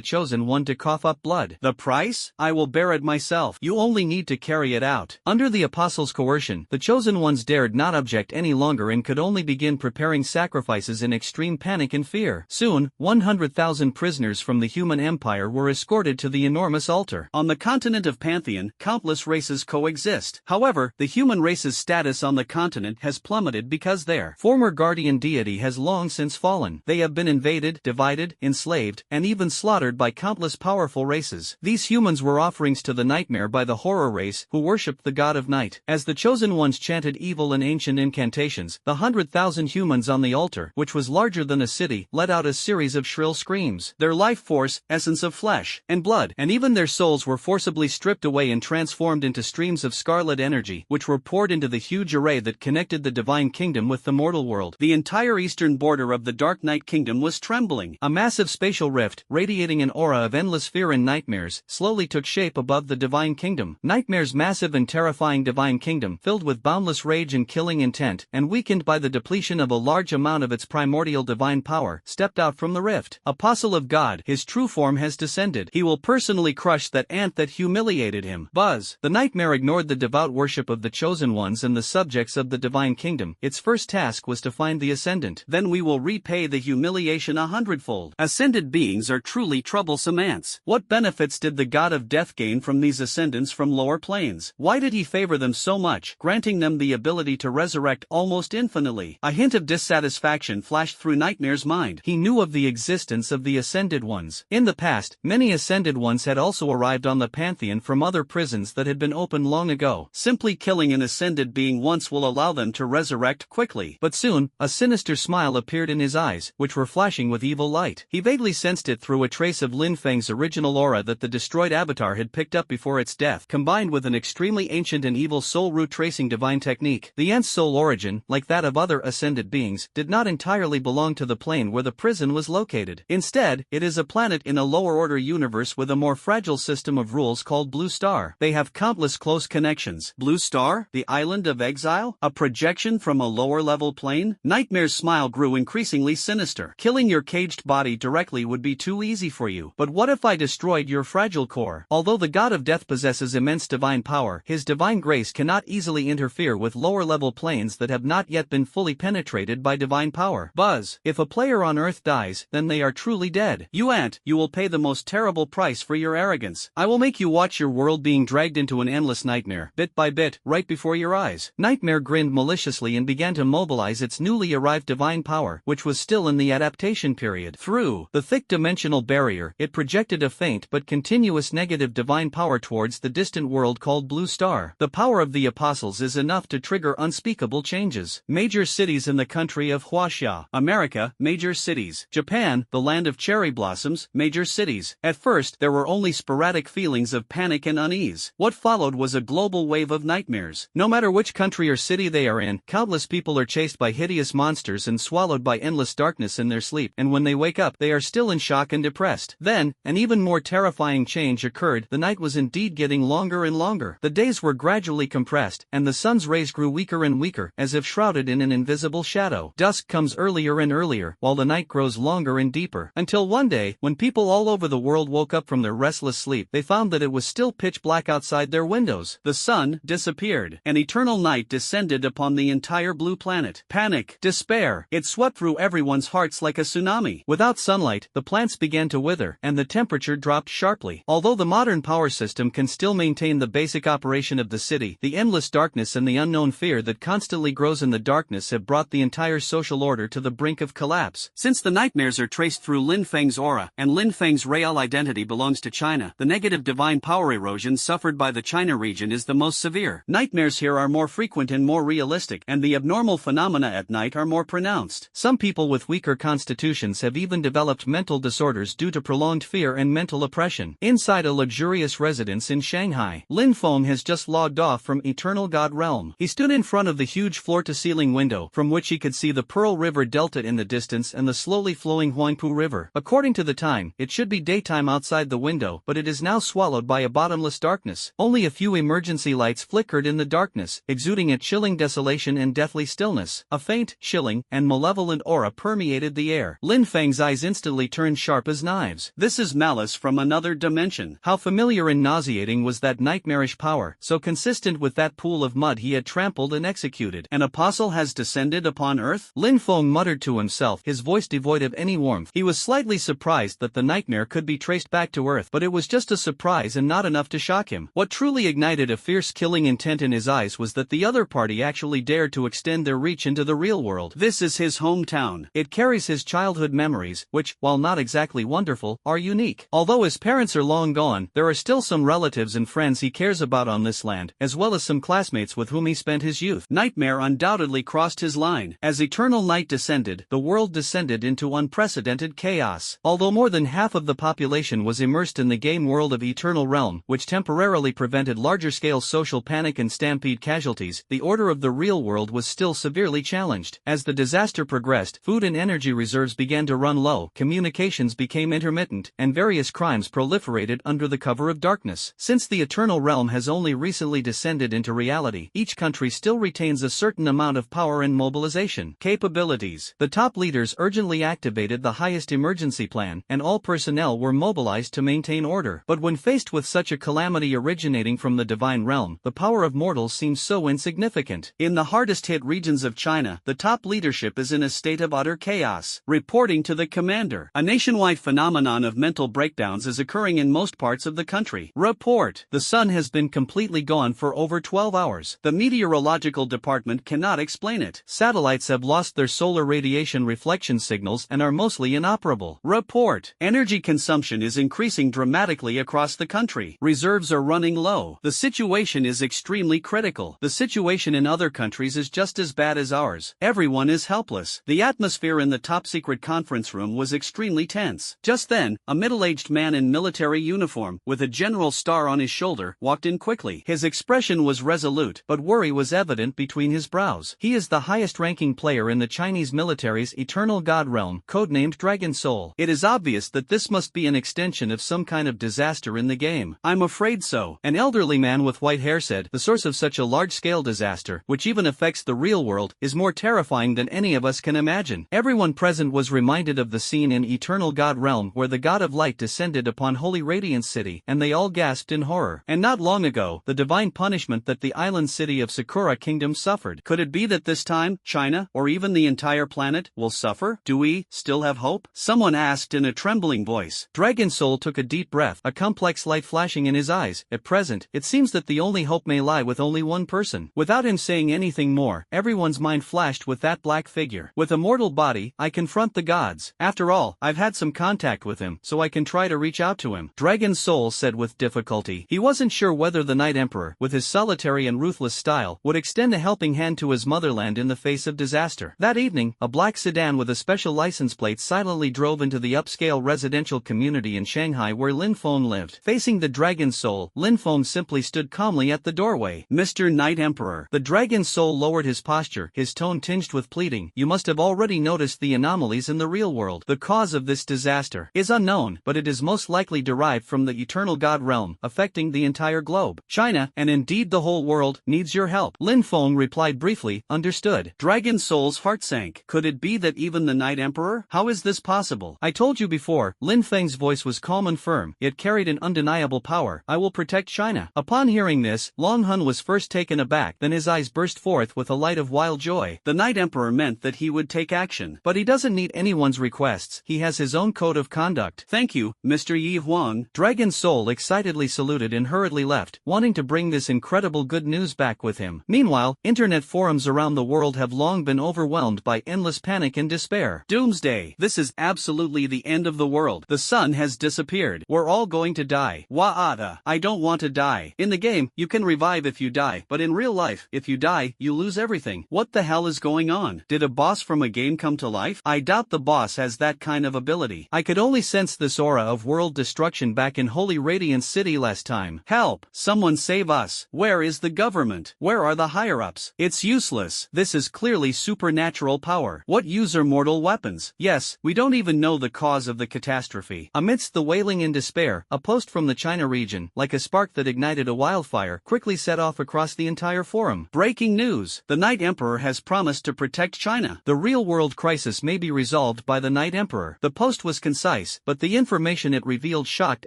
chosen one to cough up blood. The price? I will bear it myself. You only need to carry it out. Under the apostles' coercion, the chosen ones dared not object any longer and could only begin preparing sacrifices in extreme panic and fear. Soon, 100,000 prisoners from the human empire were escorted to the enormous altar. On the continent of Pantheon, countless races coexist. However, the human race's status on the continent has plummeted because their former guardian deity has long since fallen. They have been invaded, divided, enslaved, and even slaughtered by countless powerful races. These humans were offerings to the Nightmare by the horror race, who worshipped the god of night. As the chosen ones chanted evil and ancient incantations, the 100,000 humans on the altar, which was larger than a city, let out a series of shrill screams. Their life force, essence of flesh and blood, and even their souls were forcibly stripped away and transformed into streams of scarlet energy, which were poured into the huge array that connected the divine kingdom with the mortal world. The entire eastern border of the Dark Night Kingdom was trembling. A massive spatial rift, radiating an aura of endless fear and nightmares, slowly took shape above the divine kingdom. Nightmare's massive and terrifying divine kingdom, filled with boundless rage and killing intent, and weakened by the depletion of a large amount of its primordial divine power, stepped out from the rift. Apostle of God, his true form has descended. He will personally crush that ant that humiliated him. Buzz. The Nightmare ignored the devout worship of the chosen ones and the subjects of the divine kingdom. Its first task was to find the ascendant. Then we will repay the humiliation 100-fold. Ascended beings are truly troublesome ants. What benefits did the god of death gain from these ascendants from lower planes? Why did he favor them so much, granting them the ability to resurrect almost infinitely? A hint of dissatisfaction flashed through Nightmare's mind. He knew of the existence of the ascended ones. In the past, many ascended ones had also arrived on the Pantheon from other prisons that had been opened long ago. Simply killing an ascended being once will allow them to resurrect quickly. But soon, a sinister smile appeared in his eyes, which were flashing with evil light. He vaguely sensed it through a trace of Lin Feng's original aura that the destroyed avatar had picked up before its death, combined with an extremely ancient and evil soul root tracing divine technique. The ant's soul origin, like that of other ascended beings, did not entirely belong to the plane where the prison was located. Instead, it is a planet in a lower-order universe with a more fragile system of rules called Blue Star. They have countless close connections. Blue Star? The Island of Exile? A projection from a lower-level plane? Nightmare's smile grew increasingly sinister. Killing your caged body directly would be too easy for you. But what if I destroyed your fragile core? Although the god of death possesses immense divine power, his divine grace cannot easily interfere with lower-level planes that have not yet been fully penetrated by divine power. Buzz. If a player on Earth dies, then they are truly dead. You ant, you will pay the most terrible price for your arrogance. I will make you watch your world being dragged into an endless nightmare. nightmare, bit by bit, right before your eyes. Nightmare grinned maliciously and began to mobilize its newly arrived divine power, which was still in the adaptation period. Through the thick dimensional barrier, it projected a faint but continuous negative divine power towards the distant world called Blue Star. The power of the apostles is enough to trigger unspeakable changes. Major cities in the country of Huaxia, America, major cities. Japan, the land of cherry blossoms, major cities. At first, there were only sporadic feelings of panic and unease. What followed was a global wave of nightmares. No matter which country or city they are in, countless people are chased by hideous monsters and swallowed by endless darkness in their sleep, and when they wake up, they are still in shock and depressed. Then, an even more terrifying change occurred. The night was indeed getting longer and longer. The days were gradually compressed, and the sun's rays grew weaker and weaker, as if shrouded in an invisible shadow. Dusk comes earlier and earlier, while the night grows longer and deeper, until one day, when people all over the world woke up from their restless sleep, they found that it was still pitch black outside their windows. The sun disappeared. An eternal night descended upon the entire blue planet. Panic, despair, it swept through everyone's hearts like a tsunami. Without sunlight, the plants began to wither, and the temperature dropped sharply. Although the modern power system can still maintain the basic operation of the city, the endless darkness and the unknown fear that constantly grows in the darkness have brought the entire social order to the brink of collapse. Since the nightmares are traced through Lin Feng's aura, and Lin Feng's real identity belongs to China, the negative divine power erosion suffered by the China region is the most severe. Nightmares here are more frequent and more realistic, and the abnormal phenomena at night are more pronounced. Some people with weaker constitutions have even developed mental disorders due to prolonged fear and mental oppression. Inside a luxurious residence in Shanghai, Lin Feng has just logged off from Eternal God Realm. He stood in front of the huge floor-to-ceiling window, from which he could see the Pearl River Delta in the distance and the slowly flowing Huangpu River. According to the time, it should be daytime outside the window, but it is now swallowed by a bottomless darkness. Only a few emergency lights flickered in the darkness, exuding a chilling desolation and deathly stillness. A faint, chilling, and malevolent aura permeated the air. Lin Feng's eyes instantly turned sharp as knives. This is malice from another dimension. How familiar and nauseating was that nightmarish power, so consistent with that pool of mud he had trampled and executed. An apostle has descended upon earth? Lin Feng muttered to himself, his voice devoid of any warmth. He was slightly surprised that the nightmare could be traced back to earth, but it was just a surprise and not enough to shock him. What truly ignited a fierce killing intent in his eyes was that the other party actually dared to extend their reach into the real world. This is his hometown. It carries his childhood memories, which, while not exactly wonderful, are unique. Although his parents are long gone, there are still some relatives and friends he cares about on this land, as well as some classmates with whom he spent his youth. Nightmare undoubtedly crossed his line. As eternal night descended, the world descended into unprecedented chaos. Although more than half of the population was immersed in the game world of Eternal Realm, which temporarily prevented larger-scale social panic and stampede casualties, the order of the real world was still severely challenged. As the disaster progressed, food and energy reserves began to run low, communications became intermittent, and various crimes proliferated under the cover of darkness. Since the Eternal Realm has only recently descended into reality, each country still retains a certain amount of power and mobilization capabilities. The top leaders urgently activated the highest emergency plan, and all personnel were mobilized to maintain order. But when faced with such a calamity originating from the divine realm, the power of mortals seems so insignificant. In the hardest-hit regions of China, the top leadership is in a state of utter chaos. Reporting to the commander, a nationwide phenomenon of mental breakdowns is occurring in most parts of the country. Report, the sun has been completely gone for over 12 hours. The meteorological department cannot explain it. Satellites have lost their solar radiation reflection signals and are mostly inoperable. Report, energy consumption is increasing dramatically across the country. Reserves are running low. The situation is extremely critical. The situation in other countries is just as bad as ours. Everyone is helpless. The atmosphere in the top-secret conference room was extremely tense. Just then, a middle-aged man in military uniform, with a general star on his shoulder, walked in quickly. His expression was resolute, but worry was evident between his brows. He is the highest-ranking player in the Chinese military's Eternal God Realm, codenamed Dragon Soul. It is obvious that this must be an extension of some kind of disaster in the game. I'm afraid so. An elderly man with white hair said, the source of such a large-scale disaster, which even affects the real world, is more terrifying than any of us can imagine. Everyone present was reminded of the scene in Eternal God Realm where the God of Light descended upon Holy Radiance City, and they all gasped in horror. And not long ago, the divine punishment that the island city of Sakura Kingdom suffered. Could it be that this time, China, or even the entire planet, will suffer? Do we still have hope? Someone asked in a trembling voice. Dragon Soul took a deep breath, a complex light flashing in his eyes. At present, it seems that that the only hope may lie with only one person. Without him saying anything more, everyone's mind flashed with that black figure. With a mortal body, I confront the gods. After all, I've had some contact with him, so I can try to reach out to him. Dragon's Soul said with difficulty. He wasn't sure whether the Night Emperor, with his solitary and ruthless style, would extend a helping hand to his motherland in the face of disaster. That evening, a black sedan with a special license plate silently drove into the upscale residential community in Shanghai where Lin Feng lived. Facing the Dragon's Soul, Lin Feng simply stood calmly at the doorway. Mr. Night Emperor. The Dragon's Soul lowered his posture, his tone tinged with pleading. You must have already noticed the anomalies in the real world. The cause of this disaster is unknown, but it is most likely derived from the eternal god realm, affecting the entire globe. China, and indeed the whole world, needs your help. Lin Feng replied briefly, understood. Dragon's Soul's heart sank. Could it be that even the Night Emperor? How is this possible? I told you before. Lin Feng's voice was calm and firm, yet carried an undeniable power. I will protect China. Upon hearing this, Long Hun was first taken aback, then his eyes burst forth with a light of wild joy. The Night Emperor meant that he would take action. But he doesn't need anyone's requests. He has his own code of conduct. Thank you, Mr. Yi Huang. Dragon's Soul excitedly saluted and hurriedly left, wanting to bring this incredible good news back with him. Meanwhile, internet forums around the world have long been overwhelmed by endless panic and despair. Doomsday. This is absolutely the end of the world. The sun has disappeared. We're all going to die. Wa'ada. I don't want to die. In the game, you can revive if you die, but in real life, if you die, you lose everything. What the hell is going on? Did a boss from a game come to life? I doubt the boss has that kind of ability. I could only sense this aura of world destruction back in Holy Radiance City last time. Help! Someone save us. Where is the government? Where are the higher-ups? It's useless. This is clearly supernatural power. What use are mortal weapons? Yes, we don't even know the cause of the catastrophe. Amidst the wailing and despair, a post from the China region, like a spark that ignited a wildfire, quickly set off across the entire forum. Breaking news! The Night Emperor has promised to protect China. The real-world crisis may be resolved by the Night Emperor. The post was concise, but the information it revealed shocked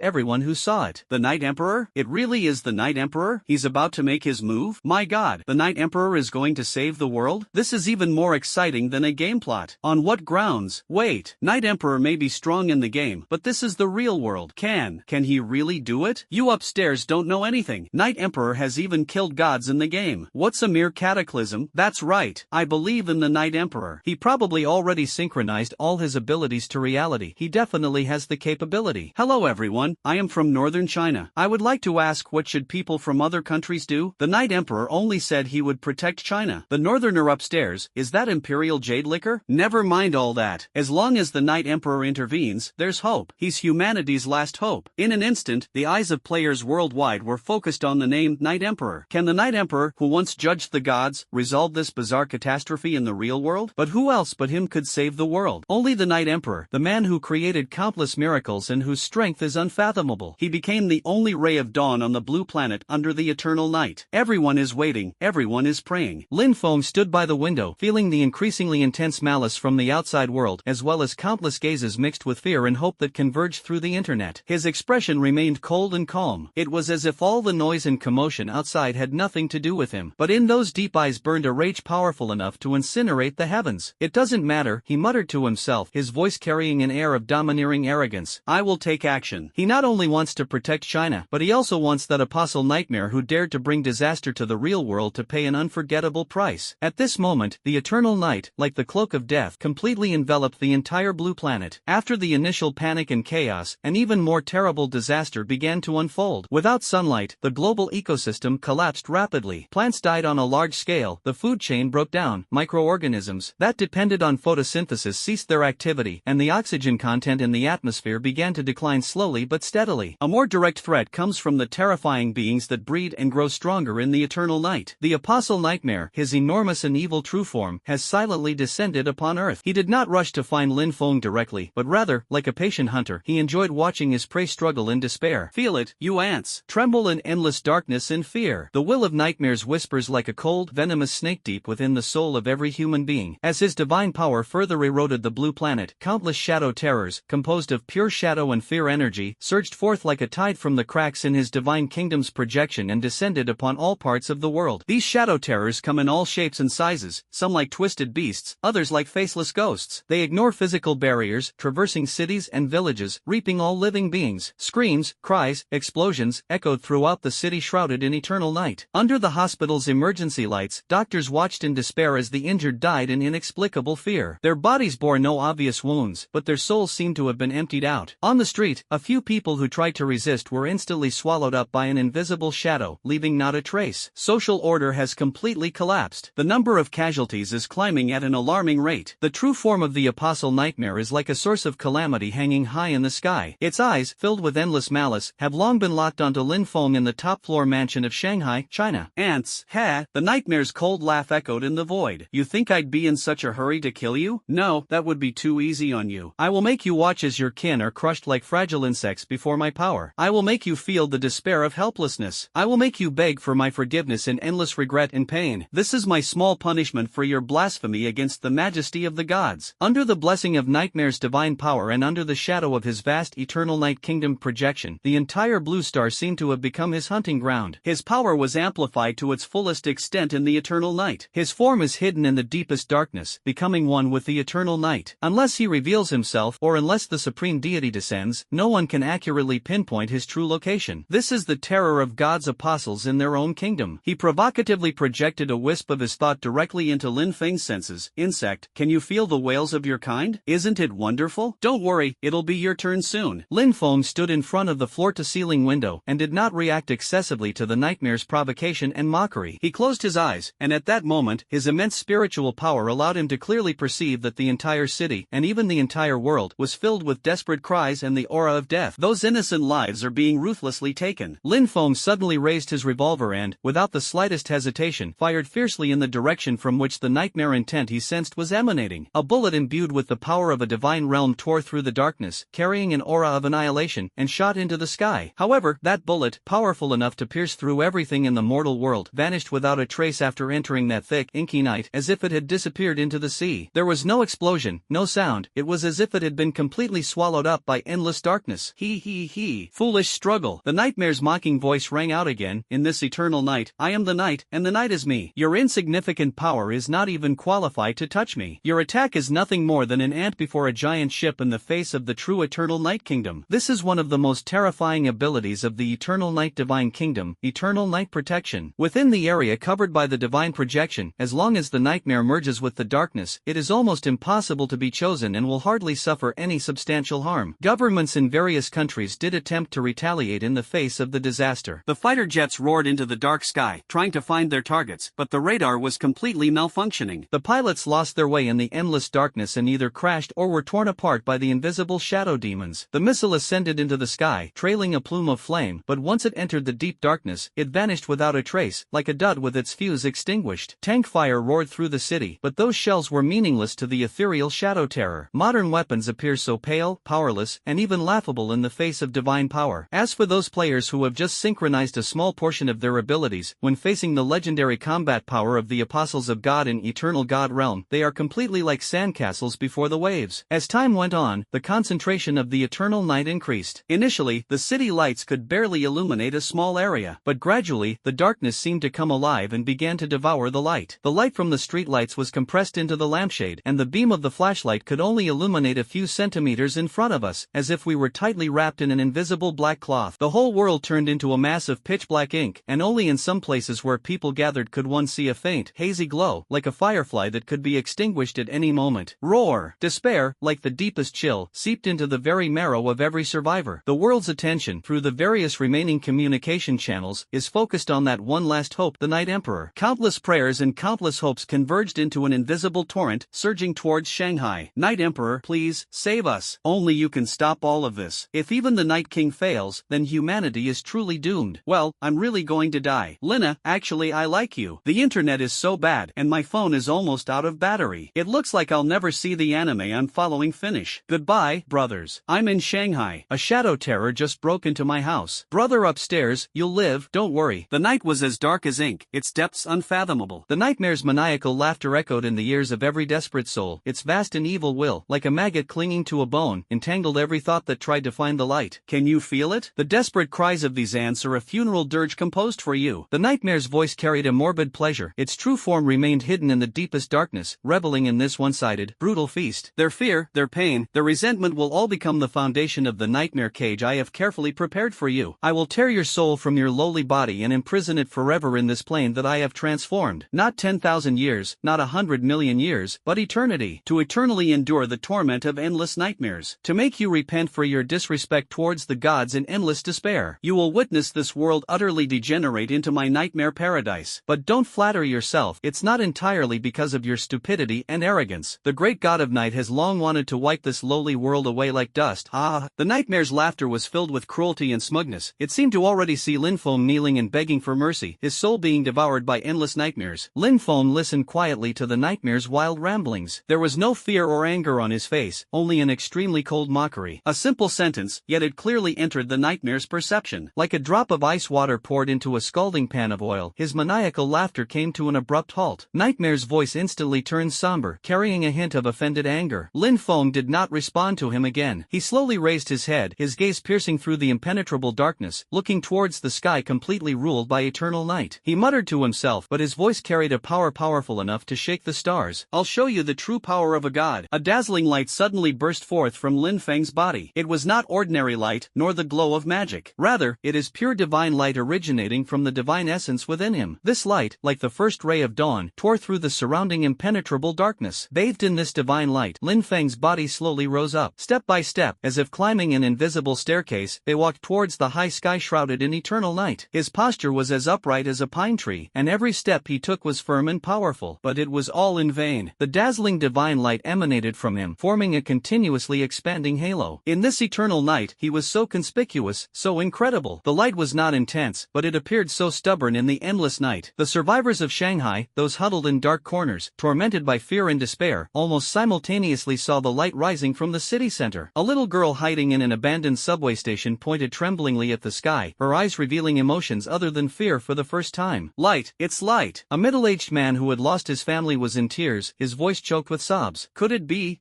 everyone who saw it. The Night Emperor? It really is the Night Emperor? He's about to make his move? My god, the Night Emperor is going to save the world? This is even more exciting than a game plot. On what grounds? Wait, Night Emperor may be strong in the game, but this is the real world. Can he really do it? You upstairs don't know anything. Night Emperor has even killed gods in the game. What's a mere cataclysm? That's right, I believe in the Night Emperor. He probably already synchronized all his abilities to reality. He definitely has the capability. Hello everyone, I am from northern China. I would like to ask, what should people from other countries do? The Night Emperor only said he would protect China. The northerner upstairs, is that Imperial Jade Liquor? Never mind all that. As long as the Night Emperor intervenes, there's hope. He's humanity's last hope. In an instant, the eyes of players worldwide were focused on the named Night Emperor. Can the Night Emperor, who once judged the gods, resolve this bizarre catastrophe in the real world? But who else but him could save the world? Only the Night Emperor, the man who created countless miracles and whose strength is unfathomable. He became the only ray of dawn on the blue planet under the eternal night. Everyone is waiting, everyone is praying. Lin Feng stood by the window, feeling the increasingly intense malice from the outside world, as well as countless gazes mixed with fear and hope that converged through the internet. His expression remained cold and calm. It was as if all the noise and commotion outside had nothing to do with him. But in those deep eyes burned a rage powerful enough to incinerate the heavens. It doesn't matter, he muttered to himself, his voice carrying an air of domineering arrogance. I will take action. He not only wants to protect China, but he also wants that apostle nightmare who dared to bring disaster to the real world to pay an unforgettable price. At this moment, the eternal night, like the cloak of death, completely enveloped the entire blue planet. After the initial panic and chaos, an even more terrible disaster began to unfold. Without sunlight, the global ecosystem collapsed rapidly. Plants died on a large scale, the food chain broke down, microorganisms that depended on photosynthesis ceased their activity, and the oxygen content in the atmosphere began to decline slowly but steadily. A more direct threat comes from the terrifying beings that breed and grow stronger in the eternal night. The Apostle Nightmare, his enormous and evil true form, has silently descended upon Earth. He did not rush to find Lin Feng directly, but rather, like a patient hunter, he enjoyed watching his prey struggle in despair. Feel it, you ants. Tremble in endless darkness and fear. The will of nightmares whispers like a cold, venomous snake deep within the soul of every human being. As his divine power further eroded the blue planet, countless shadow terrors, composed of pure shadow and fear energy, surged forth like a tide from the cracks in his divine kingdom's projection and descended upon all parts of the world. These shadow terrors come in all shapes and sizes, some like twisted beasts, others like faceless ghosts. They ignore physical barriers, traversing cities and villages, reaping all living beings. Screams, cries, explosions echoed throughout the city city shrouded in eternal night. Under the hospital's emergency lights, doctors watched in despair as the injured died in inexplicable fear. Their bodies bore no obvious wounds, but their souls seemed to have been emptied out. On the street, a few people who tried to resist were instantly swallowed up by an invisible shadow, leaving not a trace. Social order has completely collapsed. The number of casualties is climbing at an alarming rate. The true form of the Apostle Nightmare is like a source of calamity hanging high in the sky. Its eyes, filled with endless malice, have long been locked onto Lin Feng in the top-floor mansion of Shanghai, China. Ants, ha! The nightmare's cold laugh echoed in the void. You think I'd be in such a hurry to kill you? No, that would be too easy on you. I will make you watch as your kin are crushed like fragile insects before my power. I will make you feel the despair of helplessness. I will make you beg for my forgiveness in endless regret and pain. This is my small punishment for your blasphemy against the majesty of the gods. Under the blessing of Nightmare's divine power and under the shadow of his vast eternal night kingdom projection, the entire blue star seemed to have become his hunting ground. His power was amplified to its fullest extent in the eternal night. His form is hidden in the deepest darkness, becoming one with the eternal night. Unless he reveals himself, or unless the supreme deity descends, no one can accurately pinpoint his true location. This is the terror of God's apostles in their own kingdom. He provocatively projected a wisp of his thought directly into Lin Feng's senses. Insect, can you feel the wails of your kind? Isn't it wonderful? Don't worry, it'll be your turn soon. Lin Feng stood in front of the floor-to-ceiling window and did not react excessively to the nightmare's provocation and mockery. He closed his eyes, and at that moment, his immense spiritual power allowed him to clearly perceive that the entire city, and even the entire world, was filled with desperate cries and the aura of death. Those innocent lives are being ruthlessly taken. Lin Feng suddenly raised his revolver and, without the slightest hesitation, fired fiercely in the direction from which the nightmare intent he sensed was emanating. A bullet imbued with the power of a divine realm tore through the darkness, carrying an aura of annihilation, and shot into the sky. However, that bullet, powerful enough to pierce through everything in the mortal world, vanished without a trace after entering that thick, inky night, as if it had disappeared into the sea. There was no explosion, no sound. It was as if it had been completely swallowed up by endless darkness. He. Foolish struggle. The nightmare's mocking voice rang out again. In this eternal night, I am the night, and the night is me. Your insignificant power is not even qualified to touch me. Your attack is nothing more than an ant before a giant ship in the face of the true eternal night kingdom. This is one of the most terrifying abilities of the eternal night divine kingdom, eternal night protection. Within the area covered by the divine projection, as long as the nightmare merges with the darkness, it is almost impossible to be chosen and will hardly suffer any substantial harm. Governments in various countries did attempt to retaliate in the face of the disaster. The fighter jets roared into the dark sky, trying to find their targets, but the radar was completely malfunctioning. The pilots lost their way in the endless darkness and either crashed or were torn apart by the invisible shadow demons. The missile ascended into the sky, trailing a plume of flame, but once it entered the deep darkness, it vanished without a trace, like a dud with its fuse extinguished. Tank fire roared through the city, but those shells were meaningless to the ethereal shadow terror. Modern weapons appear so pale, powerless, and even laughable in the face of divine power. As for those players who have just synchronized a small portion of their abilities, when facing the legendary combat power of the Apostles of God in Eternal God Realm, they are completely like sandcastles before the waves. As time went on, the concentration of the eternal night increased. Initially, the city lights could barely illuminate a small area, but gradually, the darkness seemed to come alive and began to devour the light. The light from the street lights was compressed into the lampshade, and the beam of the flashlight could only illuminate a few centimeters in front of us, as if we were tightly wrapped in an invisible black cloth. The whole world turned into a mass of pitch-black ink, and only in some places where people gathered could one see a faint, hazy glow, like a firefly that could be extinguished at any moment. Roar! Despair, like the deepest chill, seeped into the very marrow of every survivor. The world's attention, through the various remaining communication channels, is focused on that one last hope, the Night Emperor. Countless prayers and countless hopes converged into an invisible torrent, surging towards Shanghai. Night Emperor, please, save us. Only you can stop all of this. If even the Night King fails, then humanity is truly doomed. Well, I'm really going to die. Lina, actually I like you. The internet is so bad, and my phone is almost out of battery. It looks like I'll never see the anime I'm following finish. Goodbye, brothers. I'm in Shanghai. A shadow terror just broke into my house. Brother upstairs, you'll live, don't worry. The night was as dark as ink, its depths unfathomable. The nightmare's maniacal laughter echoed in the ears of every desperate soul. Its vast and evil will, like a maggot clinging to a bone, entangled every thought that tried to find the light. Can you feel it? The desperate cries of these ants are a funeral dirge composed for you. The nightmare's voice carried a morbid pleasure. Its true form remained hidden in the deepest darkness, reveling in this one-sided, brutal feast. Their fear, their pain, their resentment will all become the foundation of the nightmare cage I have carefully prepared for you. I will tear your soul from your lowly body and imprison it forever in this plane that I have transformed. Not 10,000 years, not 100 million years, but eternity. To eternally endure the torment of endless nightmares. To make you repent for your disrespect towards the gods in endless despair. You will witness this world utterly degenerate into my nightmare paradise. But don't flatter yourself, it's not entirely because of your stupidity and arrogance. The great god of night has long wanted to wipe this lowly world away like dust. Ah! The nightmare's laughter was filled with cruelty and smugness. It seemed to already see Lin Feng kneeling and begging for mercy, his soul being devoured by endless nightmares. Lin Feng listened quietly to the nightmare's wild ramblings. There was no fear or anger on his face, only an extremely cold mockery. A simple sentence, yet it clearly entered the nightmare's perception. Like a drop of ice water poured into a scalding pan of oil, his maniacal laughter came to an abrupt halt. Nightmare's voice instantly turned somber, carrying a hint of offended anger. Lin Feng did not respond to him again. He slowly raised his head, his gaze piercing through the impenetrable darkness, looking towards the sky completely ruled by eternal night. He muttered to himself, but his voice carried a power powerful enough to shake the stars. I'll show you the true power of a god. A dazzling light suddenly burst forth from Lin Feng's body. It was not ordinary light, nor the glow of magic. Rather, it is pure divine light originating from the divine essence within him. This light, like the first ray of dawn, tore through the surrounding impenetrable darkness. Bathed in this divine light, Lin Feng's body slowly rose up. Step by step, as if climbing an invisible staircase, they walked towards the high sky shrouded in eternal night. His posture was as upright as a pine tree, and every step he took was firm and powerful. But it was all in vain. The dazzling divine light emanated from him, forming a continuously expanding halo. In this eternal night, he was so conspicuous, so incredible. The light was not intense, but it appeared so stubborn in the endless night. The survivors of Shanghai, those huddled in dark corners, tormented by fear and despair, almost simultaneously saw the light rising from the city center. A little girl hiding in an abandoned subway station pointed tremblingly at the sky, her eyes revealing emotions other than fear for the first time. Light, it's light! A middle-aged man who had lost his family was in tears, his voice choked with sobs. Could it be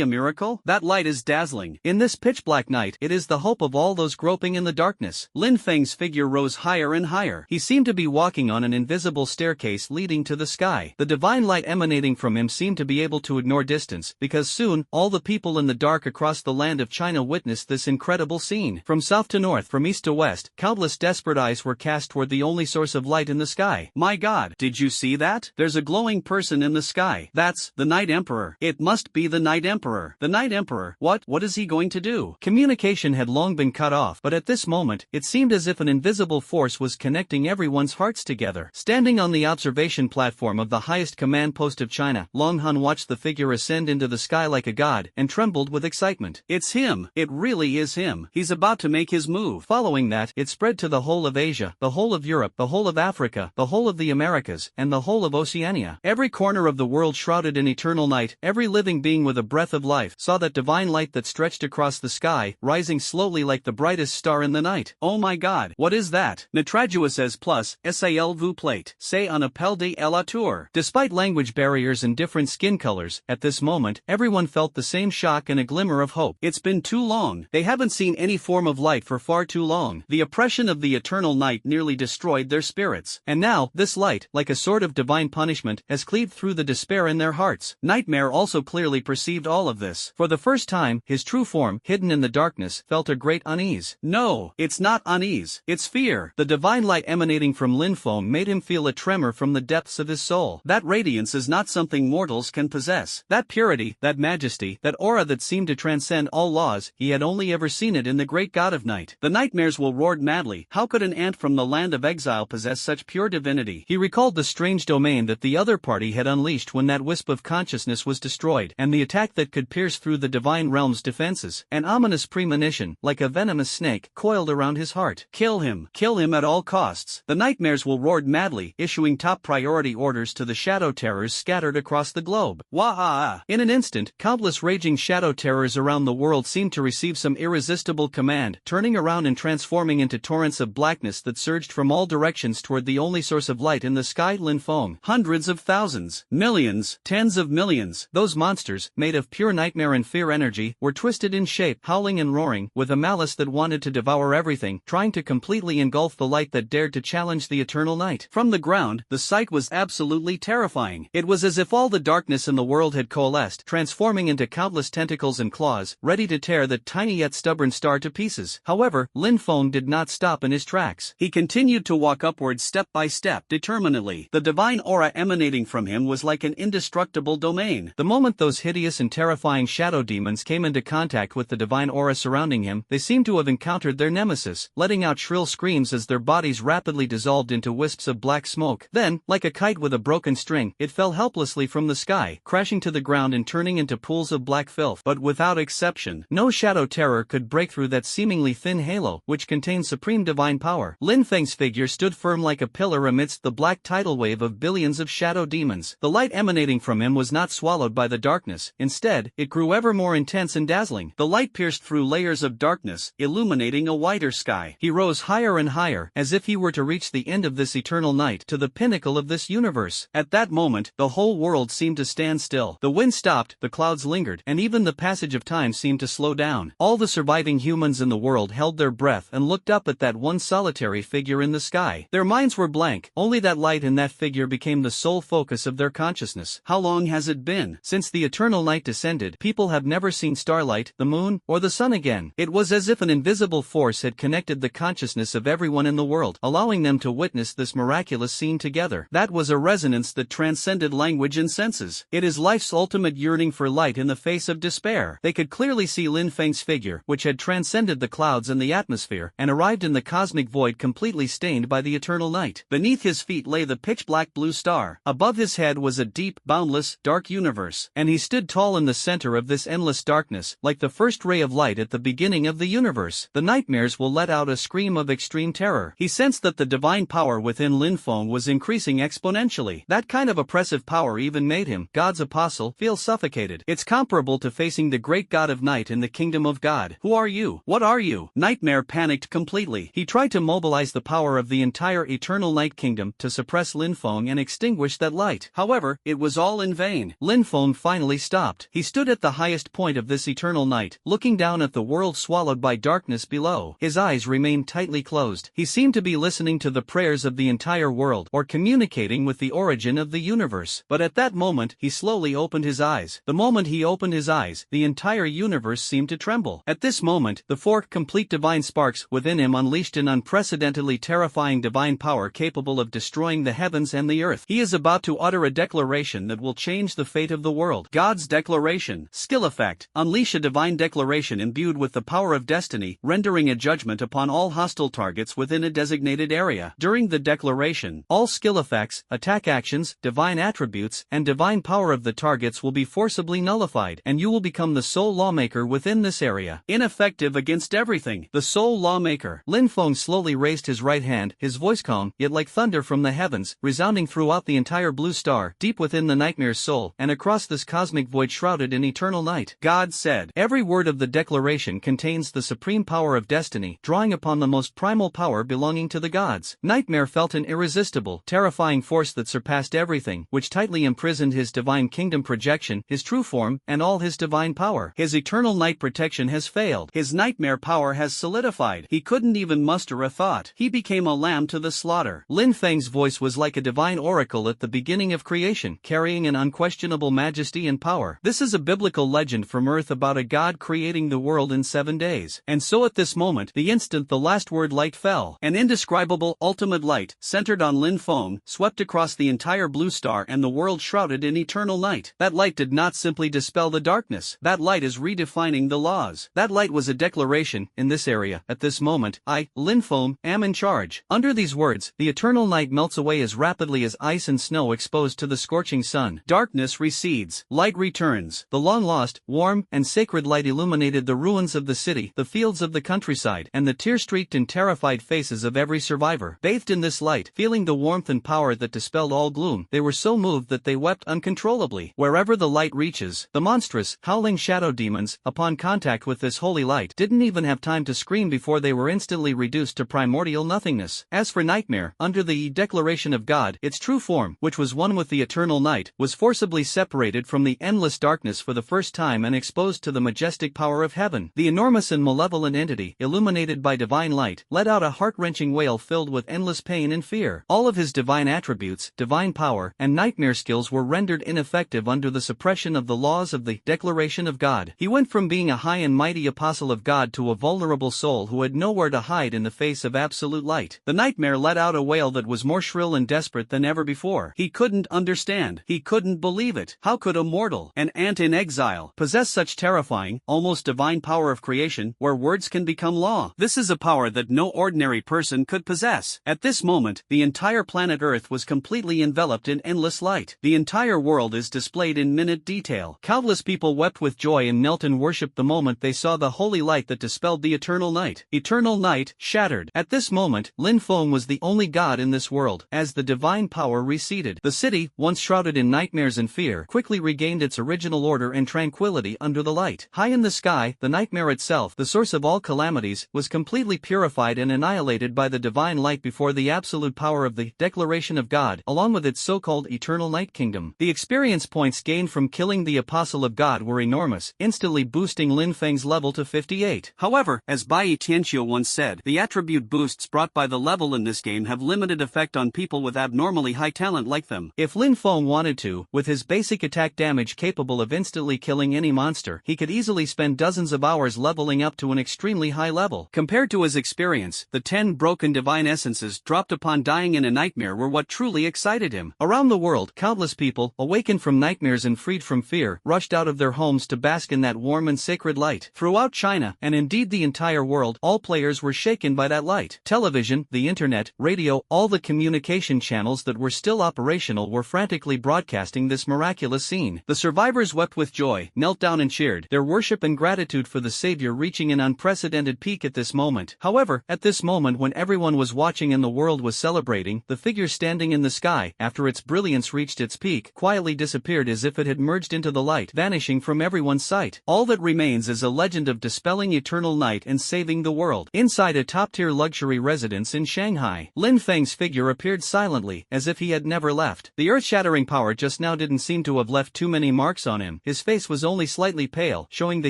a miracle? That light is dazzling. In this pitch-black night, it is the hope of all those groping in the darkness. Lin Feng's figure rose higher and higher. He seemed to be walking on an invisible staircase leading to the sky. The divine light emanating from him seemed to be able to ignore distance, because soon, all the people in the dark across the land of China witnessed this incredible scene. From south to north, from east to west, countless desperate eyes were cast toward the only source of light in the sky. My God, did you see that? There's a glowing person in the sky. That's the Night Emperor. It must be the Night Emperor. The Night Emperor. What is he going to do? Communication had long been cut off, but at this moment, it seemed as if an invisible force was connecting everyone's hearts together. Standing on the observation platform of the highest command post of China, Long Hun watched the figure ascend into the sky like a god, and trembled with excitement. It's him! It really is him! He's about to make his move. Following that, it spread to the whole of Asia, the whole of Europe, the whole of Africa, the whole of the Americas, and the whole of Oceania. Every corner of the world shrouded in eternal night, every living being with a breath of life, saw that divine light that stretched across the sky, rising slowly like the brightest star in the night. Oh my God, what is that? Nitraduous as plus, sal vous plate, say on appel de la tour. Despite language barriers and different skin colors, at this moment, everyone felt the same shock and a glimmer of hope. It's been too long. They haven't seen any form of light for far too long. The oppression of the eternal night nearly destroyed their spirits. And now, this light, like a sword of divine punishment, has cleaved through the despair in their hearts. Nightmare also clearly perceived all of this. For the first time, his true form, hidden in the darkness, felt a great unease. No, it's not unease. It's fear. The divine light emanating from Lin Feng made him feel a tremor from the depths of his soul. That radiance is not something mortals can possess. That purity, that majesty, that aura that seemed to transcend all laws, he had only ever seen it in the great god of night. The nightmares will roared madly. How could an ant from the land of exile possess such pure divinity? He recalled the strange domain that the other party had unleashed when that wisp of consciousness was destroyed, and the attack that could pierce through the divine realm's defenses. An ominous premonition, like a venomous snake, coiled around his heart. Kill him at all costs. The nightmares will roared madly, issuing top priority orders to the shadow terrors scattered across the globe. Wah-ah! In an instant, countless raging shadow terrors around the world seemed to receive some irresistible command, turning around and transforming into torrents of blackness that surged from all directions toward the only source of light in the sky, Lin Feng. Hundreds of thousands, millions, tens of millions. Those monsters, made of pure nightmare and fear energy, were twisted in shape, howling and roaring, with a malice that wanted to devour everything, trying to completely engulf the light that dared to challenge the eternal night. From the ground, the sight was absolutely terrifying. It was as if all the darkness in the world had coalesced, transforming into countless tentacles and claws, ready to tear that tiny yet stubborn star to pieces. However, Lin Feng did not stop stop in his tracks. He continued to walk upward step by step, determinedly. The divine aura emanating from him was like an indestructible domain. The moment those hideous and terrifying shadow demons came into contact with the divine aura surrounding him, they seemed to have encountered their nemesis, letting out shrill screams as their bodies rapidly dissolved into wisps of black smoke. Then, like a kite with a broken string, it fell helplessly from the sky, crashing to the ground and turning into pools of black filth. But without exception, no shadow terror could break through that seemingly thin halo, which contained supreme divine power. Lin Feng's figure stood firm like a pillar amidst the black tidal wave of billions of shadow demons. The light emanating from him was not swallowed by the darkness. Instead, it grew ever more intense and dazzling. The light pierced through layers of darkness, illuminating a wider sky. He rose higher and higher, as if he were to reach the end of this eternal night, to the pinnacle of this universe. At that moment, the whole world seemed to stand still. The wind stopped, the clouds lingered, and even the passage of time seemed to slow down. All the surviving humans in the world held their breath and looked up at that one solitary figure in the sky. Their minds were blank, only that light in that figure became the sole focus of their consciousness. How long has it been? Since the eternal night descended, people have never seen starlight, the moon, or the sun again. It was as if an invisible force had connected the consciousness of everyone in the world, allowing them to witness this miraculous scene together. That was a resonance that transcended language and senses. It is life's ultimate yearning for light in the face of despair. They could clearly see Lin Feng's figure, which had transcended the clouds and the atmosphere, and arrived in the cosmic void completely stained by the eternal night. Beneath his feet lay the pitch-black blue star. Above his head was a deep, boundless, dark universe. And he stood tall in the center of this endless darkness, like the first ray of light at the beginning of the universe. The nightmares will let out a scream of extreme terror. He sensed that the divine power within Lin Feng was increasing exponentially. That kind of oppressive power even made him, God's apostle, feel suffocated. It's comparable to facing the great god of night in the kingdom of God. Who are you? What are you? Nightmare panicked completely. He tried to mobilize the power of the entire eternal night kingdom to suppress Lin Feng and extinguish that light. However, it was all in vain. Lin Feng finally stopped. He stood at the highest point of this eternal night, looking down at the world swallowed by darkness below. His eyes remained tightly closed. He seemed to be listening to the prayers of the entire world, or communicating with the origin of the universe. But at that moment, he slowly opened his eyes. The moment he opened his eyes, the entire universe seemed to tremble. At this moment, the four complete divine sparks within him unleashed an unprecedentedly terrifying divine power capable of destroying the heavens and the earth. He is about to utter a declaration that will change the fate of the world. God's declaration. Skill effect. Unleash a divine declaration imbued with the power of destiny, rendering a judgment upon all hostile targets within a designated area. During the declaration, all skill effects, attack actions, divine attributes, and divine power of the targets will be forcibly nullified, and you will become the sole lawmaker within this area. Ineffective against everything. The sole lawmaker. Lin Feng slowly raised his right hand, his voice calm, yet like thunder from the heavens, resounding throughout the entire blue star, deep within the nightmare's soul, and across this cosmic void shrouded in eternal night. God said, every word of the declaration contains the supreme power of destiny, drawing upon the most primal power belonging to the gods. Nightmare felt an irresistible, terrifying force that surpassed everything, which tightly imprisoned his divine kingdom projection, his true form, and all his divine power. His eternal night protection has failed. His nightmare power has solidified. He couldn't even muster a thought. He became a lamb to the slaughter. Lin Feng's voice was like a divine oracle at the beginning of creation, carrying an unquestionable majesty and power. This is a biblical legend from Earth about a god creating the world in 7 days. And so at this moment, the instant the last word light fell, an indescribable, ultimate light, centered on Lin Feng, swept across the entire blue star and the world shrouded in eternal night. That light did not simply dispel the darkness. That light is redefining the laws. That light was a declaration, in this area, at this moment, I, Lin Feng, am in charge. Under these words, the eternal night melts away as rapidly as ice and snow exposed to the scorching sun. Darkness recedes. Light returns. The long-lost, warm, and sacred light illuminated the ruins of the city, the fields of the countryside, and the tear-streaked and terrified faces of every survivor. Bathed in this light, feeling the warmth and power that dispelled all gloom, they were so moved that they wept uncontrollably. Wherever the light reaches, the monstrous, howling shadow demons, upon contact with this holy light, didn't even have time to scream before they were instantly reduced to primordial nothingness. As for Nightmare, under the declaration of God, its true form, which was one with the eternal night, was forcibly separated from the endless darkness for the first time and exposed to the majestic power of heaven. The enormous and malevolent entity, illuminated by divine light, let out a heart-wrenching wail filled with endless pain and fear. All of his divine attributes, divine power, and nightmare skills were rendered ineffective under the suppression of the laws of the declaration of God. He went from being a high and mighty apostle of God to a vulnerable soul who had nowhere to hide light in the face of absolute light. The nightmare let out a wail that was more shrill and desperate than ever before. He couldn't understand. He couldn't believe it. How could a mortal, an ant in exile, possess such terrifying, almost divine power of creation, where words can become law? This is a power that no ordinary person could possess. At this moment, the entire planet Earth was completely enveloped in endless light. The entire world is displayed in minute detail. Countless people wept with joy and knelt and worshipped the moment they saw the holy light that dispelled the eternal night. Eternal night, shattered. At this moment, Lin Feng was the only god in this world. As the divine power receded, the city, once shrouded in nightmares and fear, quickly regained its original order and tranquility under the light. High in the sky, the nightmare itself, the source of all calamities, was completely purified and annihilated by the divine light before the absolute power of the declaration of God, along with its so-called eternal night kingdom. The experience points gained from killing the apostle of God were enormous, instantly boosting Lin Feng's level to 58. However, as Bai Tianxiu once said, the attribute boosts brought by the level in this game have limited effect on people with abnormally high talent like them. If Lin Feng wanted to, with his basic attack damage capable of instantly killing any monster, he could easily spend dozens of hours leveling up to an extremely high level. Compared to his experience, the 10 broken divine essences dropped upon dying in a nightmare were what truly excited him. Around the world, countless people, awakened from nightmares and freed from fear, rushed out of their homes to bask in that warm and sacred light. Throughout China, and indeed the entire world, all players were shaken by that light. Television, the internet, radio, all the communication channels that were still operational were frantically broadcasting this miraculous scene. The survivors wept with joy, knelt down and cheered, their worship and gratitude for the Savior reaching an unprecedented peak at this moment. However, at this moment when everyone was watching and the world was celebrating, the figure standing in the sky, after its brilliance reached its peak, quietly disappeared as if it had merged into the light, vanishing from everyone's sight. All that remains is a legend of dispelling eternal night and saving the world. Inside a top-tier luxury residence in Shanghai, Lin Feng's figure appeared silently, as if he had never left. The earth-shattering power just now didn't seem to have left too many marks on him. His face was only slightly pale, showing the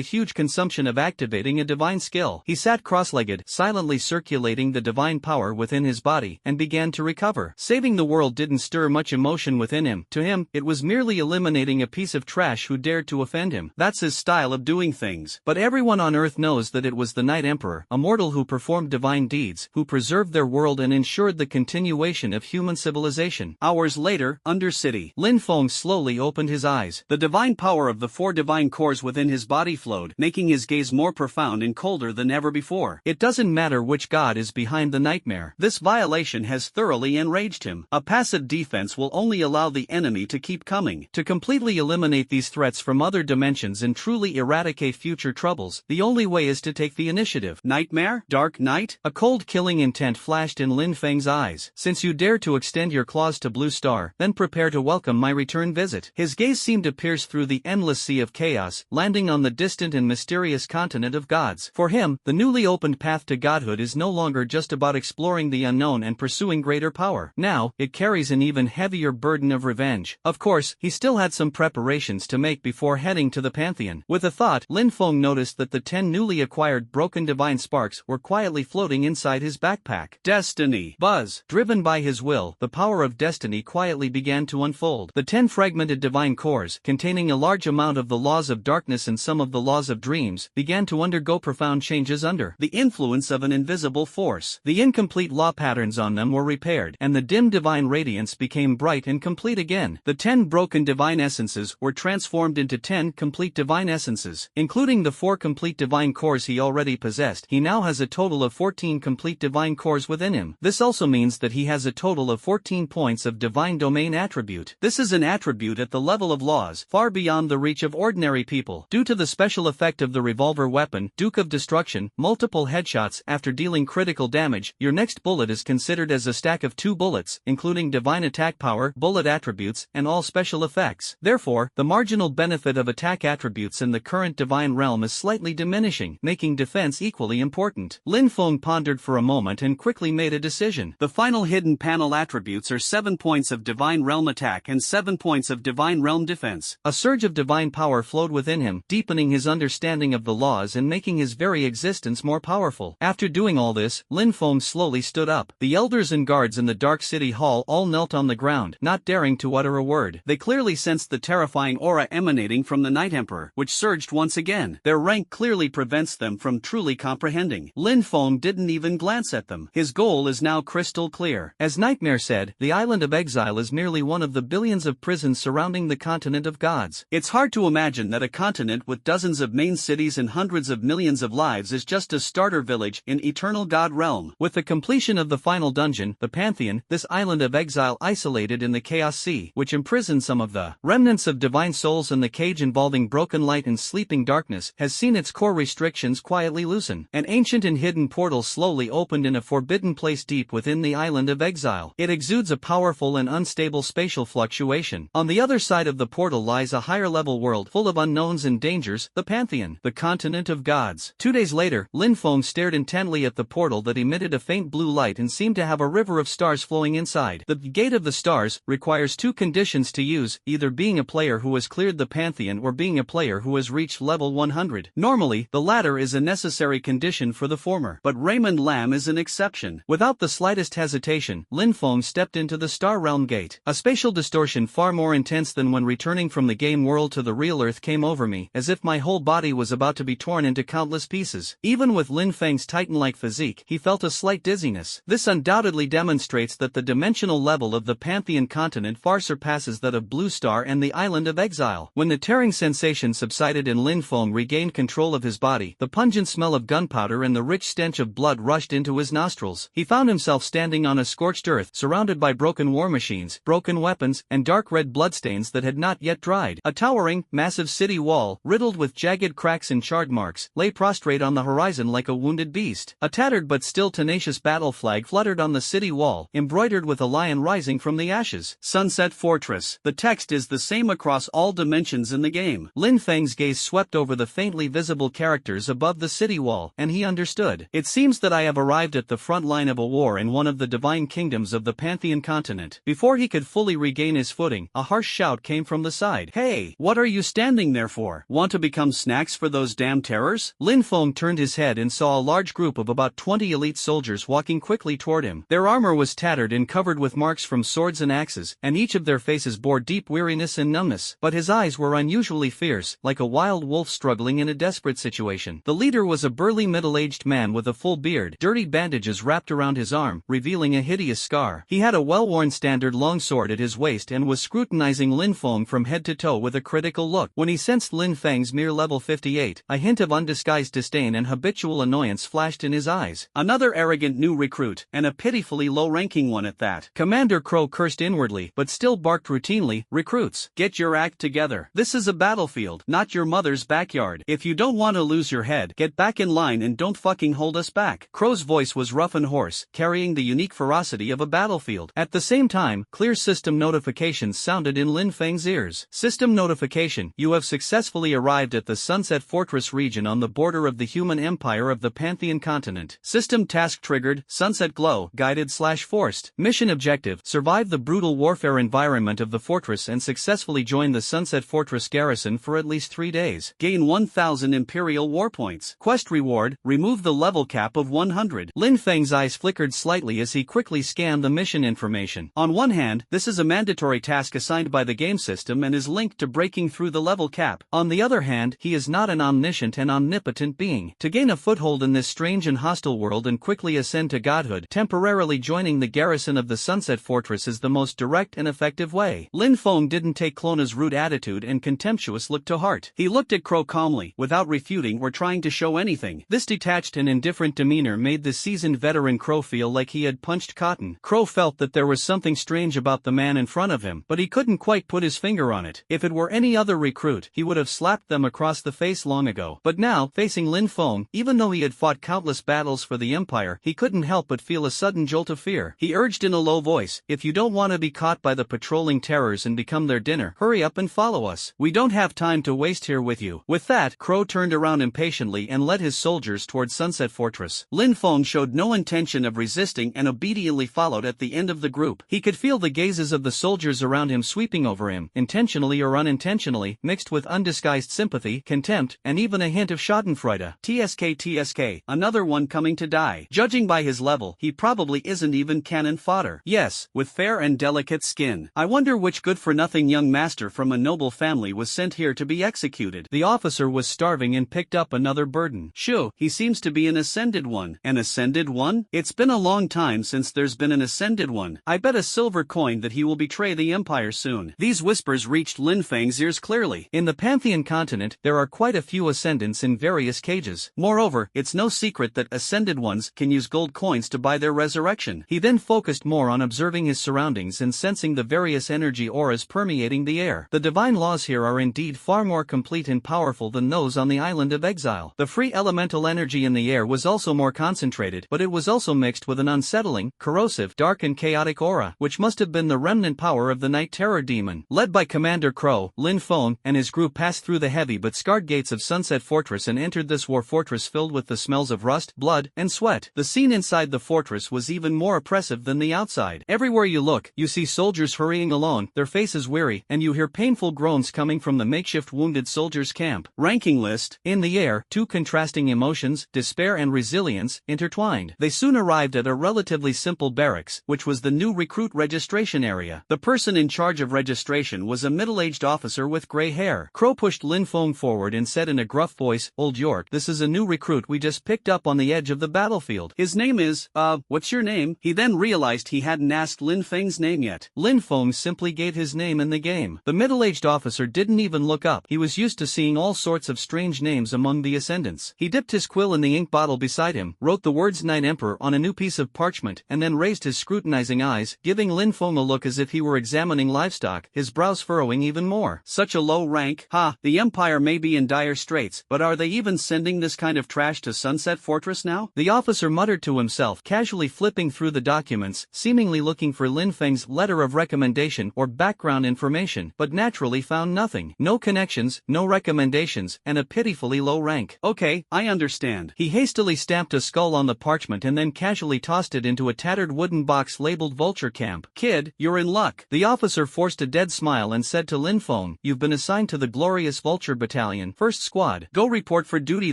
huge consumption of activating a divine skill. He sat cross-legged, silently circulating the divine power within his body, and began to recover. Saving the world didn't stir much emotion within him. To him, it was merely eliminating a piece of trash who dared to offend him. That's his style of doing things. But everyone on Earth knows that it was the Night Emperor, a mortal who performed divine deeds, who preserved their world and ensured the continuation of human civilization. Hours later, Undercity, Lin Feng slowly opened his eyes. The divine power of the 4 divine cores within his body flowed, making his gaze more profound and colder than ever before. It doesn't matter which god is behind the nightmare. This violation has thoroughly enraged him. A passive defense will only allow the enemy to keep coming. To completely eliminate these threats from other dimensions and truly eradicate future troubles, the only way is to take the initiative. Nightmare? Dark Night? A cold killing intent flashed in Lin Feng's eyes. Since you dare to extend your claws to Blue Star, then prepare to welcome my return visit. His gaze seemed to pierce through the endless sea of chaos, landing on the distant and mysterious continent of gods. For him, the newly opened path to godhood is no longer just about exploring the unknown and pursuing greater power. Now, it carries an even heavier burden of revenge. Of course, he still had some preparations to make before heading to the Pantheon. With a thought, Lin Feng noticed that the 10 newly acquired broken divine sparks were quietly floating inside his backpack. Destiny. Buzz. Driven by his will, the power of destiny quietly began to unfold. The 10 fragmented divine cores, containing a large amount of the laws of darkness and some of the laws of dreams, began to undergo profound changes under the influence of an invisible force. The incomplete law patterns on them were repaired, and the dim divine radiance became bright and complete again. The 10 broken divine essences were transformed into 10 complete divine essences. Including the 4 complete divine cores he already possessed, he now has a total of 14 complete divine cores within him. This also means that he has a total of 14 points of divine domain attribute. This is an attribute at the level of laws, far beyond the reach of ordinary people. Due to the special effect of the revolver weapon, Duke of Destruction, multiple headshots after dealing critical damage, your next bullet is considered as a stack of 2 bullets, including divine attack power, bullet attributes, and all special effects. Therefore, the marginal benefit of attack attributes in the current divine realm is slightly diminishing, making defense equally important. Lin Feng pondered for a moment and quickly made a decision. The final hidden panel attributes are 7 points of divine realm attack and 7 points of divine realm defense. A surge of divine power flowed within him, deepening his understanding of the laws and making his very existence more powerful. After doing all this, Lin Feng slowly stood up. The elders and guards in the dark city hall all knelt on the ground, not daring to utter a word. They clearly sensed the terrifying aura emanating from the Night Emperor, which surged once again. Their rank clearly prevents them from truly comprehending. Lin Feng Feng didn't even glance at them. His goal is now crystal clear. As Nightmare said, the Island of Exile is merely one of the billions of prisons surrounding the continent of gods. It's hard to imagine that a continent with dozens of main cities and hundreds of millions of lives is just a starter village in eternal god realm. With the completion of the final dungeon, the Pantheon, this Island of Exile isolated in the Chaos Sea, which imprisoned some of the remnants of divine souls in the cage involving broken light and sleeping darkness, has seen its core restrictions quietly loosen. An ancient and hidden portal slowly opened in a forbidden place deep within the Island of Exile. It exudes a powerful and unstable spatial fluctuation. On the other side of the portal lies a higher-level world full of unknowns and dangers, the Pantheon, the continent of gods. 2 days later, Lin Feng stared intently at the portal that emitted a faint blue light and seemed to have a river of stars flowing inside. The Gate of the Stars requires 2 conditions to use, either being a player who has cleared the Pantheon or being a player who has reached level 100. Normally, the latter is a necessary condition for the former, but Raymond Lam is an exception. Without the slightest hesitation, Lin Feng stepped into the Star Realm Gate. A spatial distortion far more intense than when returning from the game world to the real Earth came over me, as if my whole body was about to be torn into countless pieces. Even with Lin Feng's titan-like physique, he felt a slight dizziness. This undoubtedly demonstrates that the dimensional level of the Pantheon continent far surpasses that of Blue Star and the Island of Exile. When the tearing sensation subsided and Lin Feng regained control of his body, the pungent smell of gunpowder and the rich stench of blood rushed into his nostrils. He found himself standing on a scorched earth, surrounded by broken war machines, broken weapons, and dark red bloodstains that had not yet dried. A towering, massive city wall, riddled with jagged cracks and charred marks, lay prostrate on the horizon like a wounded beast. A tattered but still tenacious battle flag fluttered on the city wall, embroidered with a lion rising from the ashes. Sunset Fortress. The text is the same across all dimensions in the game. Lin Feng's gaze swept over the faintly visible characters above the city wall, and he understood. It seems that I have arrived at the front line of a war in one of the divine kingdoms of the Pantheon continent. Before he could fully regain his footing, a harsh shout came from the side. Hey, what are you standing there for? Want to become snacks for those damn terrors? Lin Feng turned his head and saw a large group of about 20 elite soldiers walking quickly toward him. Their armor was tattered and covered with marks from swords and axes, and each of their faces bore deep weariness and numbness, but his eyes were unusually fierce, like a wild wolf struggling in a desperate situation. The leader was a burly middle-aged man with a full beard, dirty bandages wrapped around his arm, revealing a hideous scar. He had a well-worn standard longsword at his waist and was scrutinizing Lin Feng from head to toe with a critical look. When he sensed Lin Feng's mere level 58, a hint of undisguised disdain and habitual annoyance flashed in his eyes. Another arrogant new recruit, and a pitifully low-ranking one at that. Commander Crow cursed inwardly, but still barked routinely, "Recruits, get your act together. This is a battlefield, not your mother's backyard. If you don't want to lose your head, get back in line and don't fucking hold us back." Crow's voice was rough and hoarse, carrying the unique ferocity of a battlefield. At the same time, clear system notifications sounded in Lin Feng's ears. System notification: you have successfully arrived at the Sunset Fortress region on the border of the human empire of the Pantheon continent. System task triggered, Sunset Glow, guided/forced. Mission objective: survive the brutal warfare environment of the fortress and successfully join the Sunset Fortress garrison for at least 3 days. Gain 1,000 Imperial War Points. Quest reward: remove the level cap of 100. Lin Feng's eyes flickered slightly as he quickly scanned the mission information. On one hand, this is a mandatory task assigned by the game system and is linked to breaking through the level cap. On the other hand, he is not an omniscient and omnipotent being. To gain a foothold in this strange and hostile world and quickly ascend to godhood, temporarily joining the garrison of the Sunset Fortress is the most direct and effective way. Lin Feng didn't take Clona's rude attitude and contemptuous look to heart. He looked at Crow calmly, without refuting or trying to show anything. This detached and indifferent demeanor made the seasoned veteran Crow feel like he had punched cotton. Crow felt that there was something strange about the man in front of him, but he couldn't quite put his finger on it. If it were any other recruit, he would have slapped them across the face long ago. But now, facing Lin Feng, even though he had fought countless battles for the Empire, he couldn't help but feel a sudden jolt of fear. He urged in a low voice, "If you don't want to be caught by the patrolling terrors and become their dinner, hurry up and follow us. We don't have time to waste here with you." With that, Crow turned around impatiently and led his soldiers towards Sunset Fortress. Lin Feng showed no intention of resisting and obediently followed at the end of the group. He could feel the gazes of the soldiers around him sweeping over him, intentionally or unintentionally, mixed with undisguised sympathy, contempt, and even a hint of schadenfreude. TSK, another one coming to die. Judging by his level, he probably isn't even cannon fodder. Yes, with fair and delicate skin. I wonder which good-for-nothing young master from a noble family was sent here to be executed. The officer was starving and picked up another burden. Shoo, he seems to be in a ascended one. An ascended one? It's been a long time since there's been an ascended one. I bet a silver coin that he will betray the Empire soon. These whispers reached Lin Feng's ears clearly. In the Pantheon continent, there are quite a few ascendants in various cages. Moreover, it's no secret that ascended ones can use gold coins to buy their resurrection. He then focused more on observing his surroundings and sensing the various energy auras permeating the air. The divine laws here are indeed far more complete and powerful than those on the island of exile. The free elemental energy in the air was also more concentrated, but it was also mixed with an unsettling, corrosive, dark and chaotic aura, which must have been the remnant power of the Night Terror demon. Led by Commander Crow, Lin Feng and his group passed through the heavy but scarred gates of Sunset Fortress and entered this war fortress filled with the smells of rust, blood, and sweat. The scene inside the fortress was even more oppressive than the outside. Everywhere you look, you see soldiers hurrying alone, their faces weary, and you hear painful groans coming from the makeshift wounded soldiers' camp. Ranking list. In the air, two contrasting emotions, despair and resilience, intertwined. They soon arrived at a relatively simple barracks, which was the new recruit registration area. The person in charge of registration was a middle-aged officer with gray hair. Crow pushed Lin Feng forward and said in a gruff voice, "Old York, this is a new recruit we just picked up on the edge of the battlefield. His name is, what's your name?" He then realized he hadn't asked Lin Feng's name yet. Lin Feng simply gave his name in the game. The middle-aged officer didn't even look up. He was used to seeing all sorts of strange names among the ascendants. He dipped his quill in the ink bottle beside him, wrote the words Night Emperor on a new piece of parchment, and then raised his scrutinizing eyes, giving Lin Feng a look as if he were examining livestock, his brows furrowing even more. Such a low rank? Ha, the Empire may be in dire straits, but are they even sending this kind of trash to Sunset Fortress now? The officer muttered to himself, casually flipping through the documents, seemingly looking for Lin Feng's letter of recommendation or background information, but naturally found nothing. No connections, no recommendations, and a pitifully low rank. Okay, I understand. He hastily stamped a skull on the parchment and then casually tossed it into a tattered wooden box labeled Vulture Camp. Kid, you're in luck. The officer forced a dead smile and said to Lin Feng, "You've been assigned to the glorious Vulture Battalion, 1st Squad. Go report for duty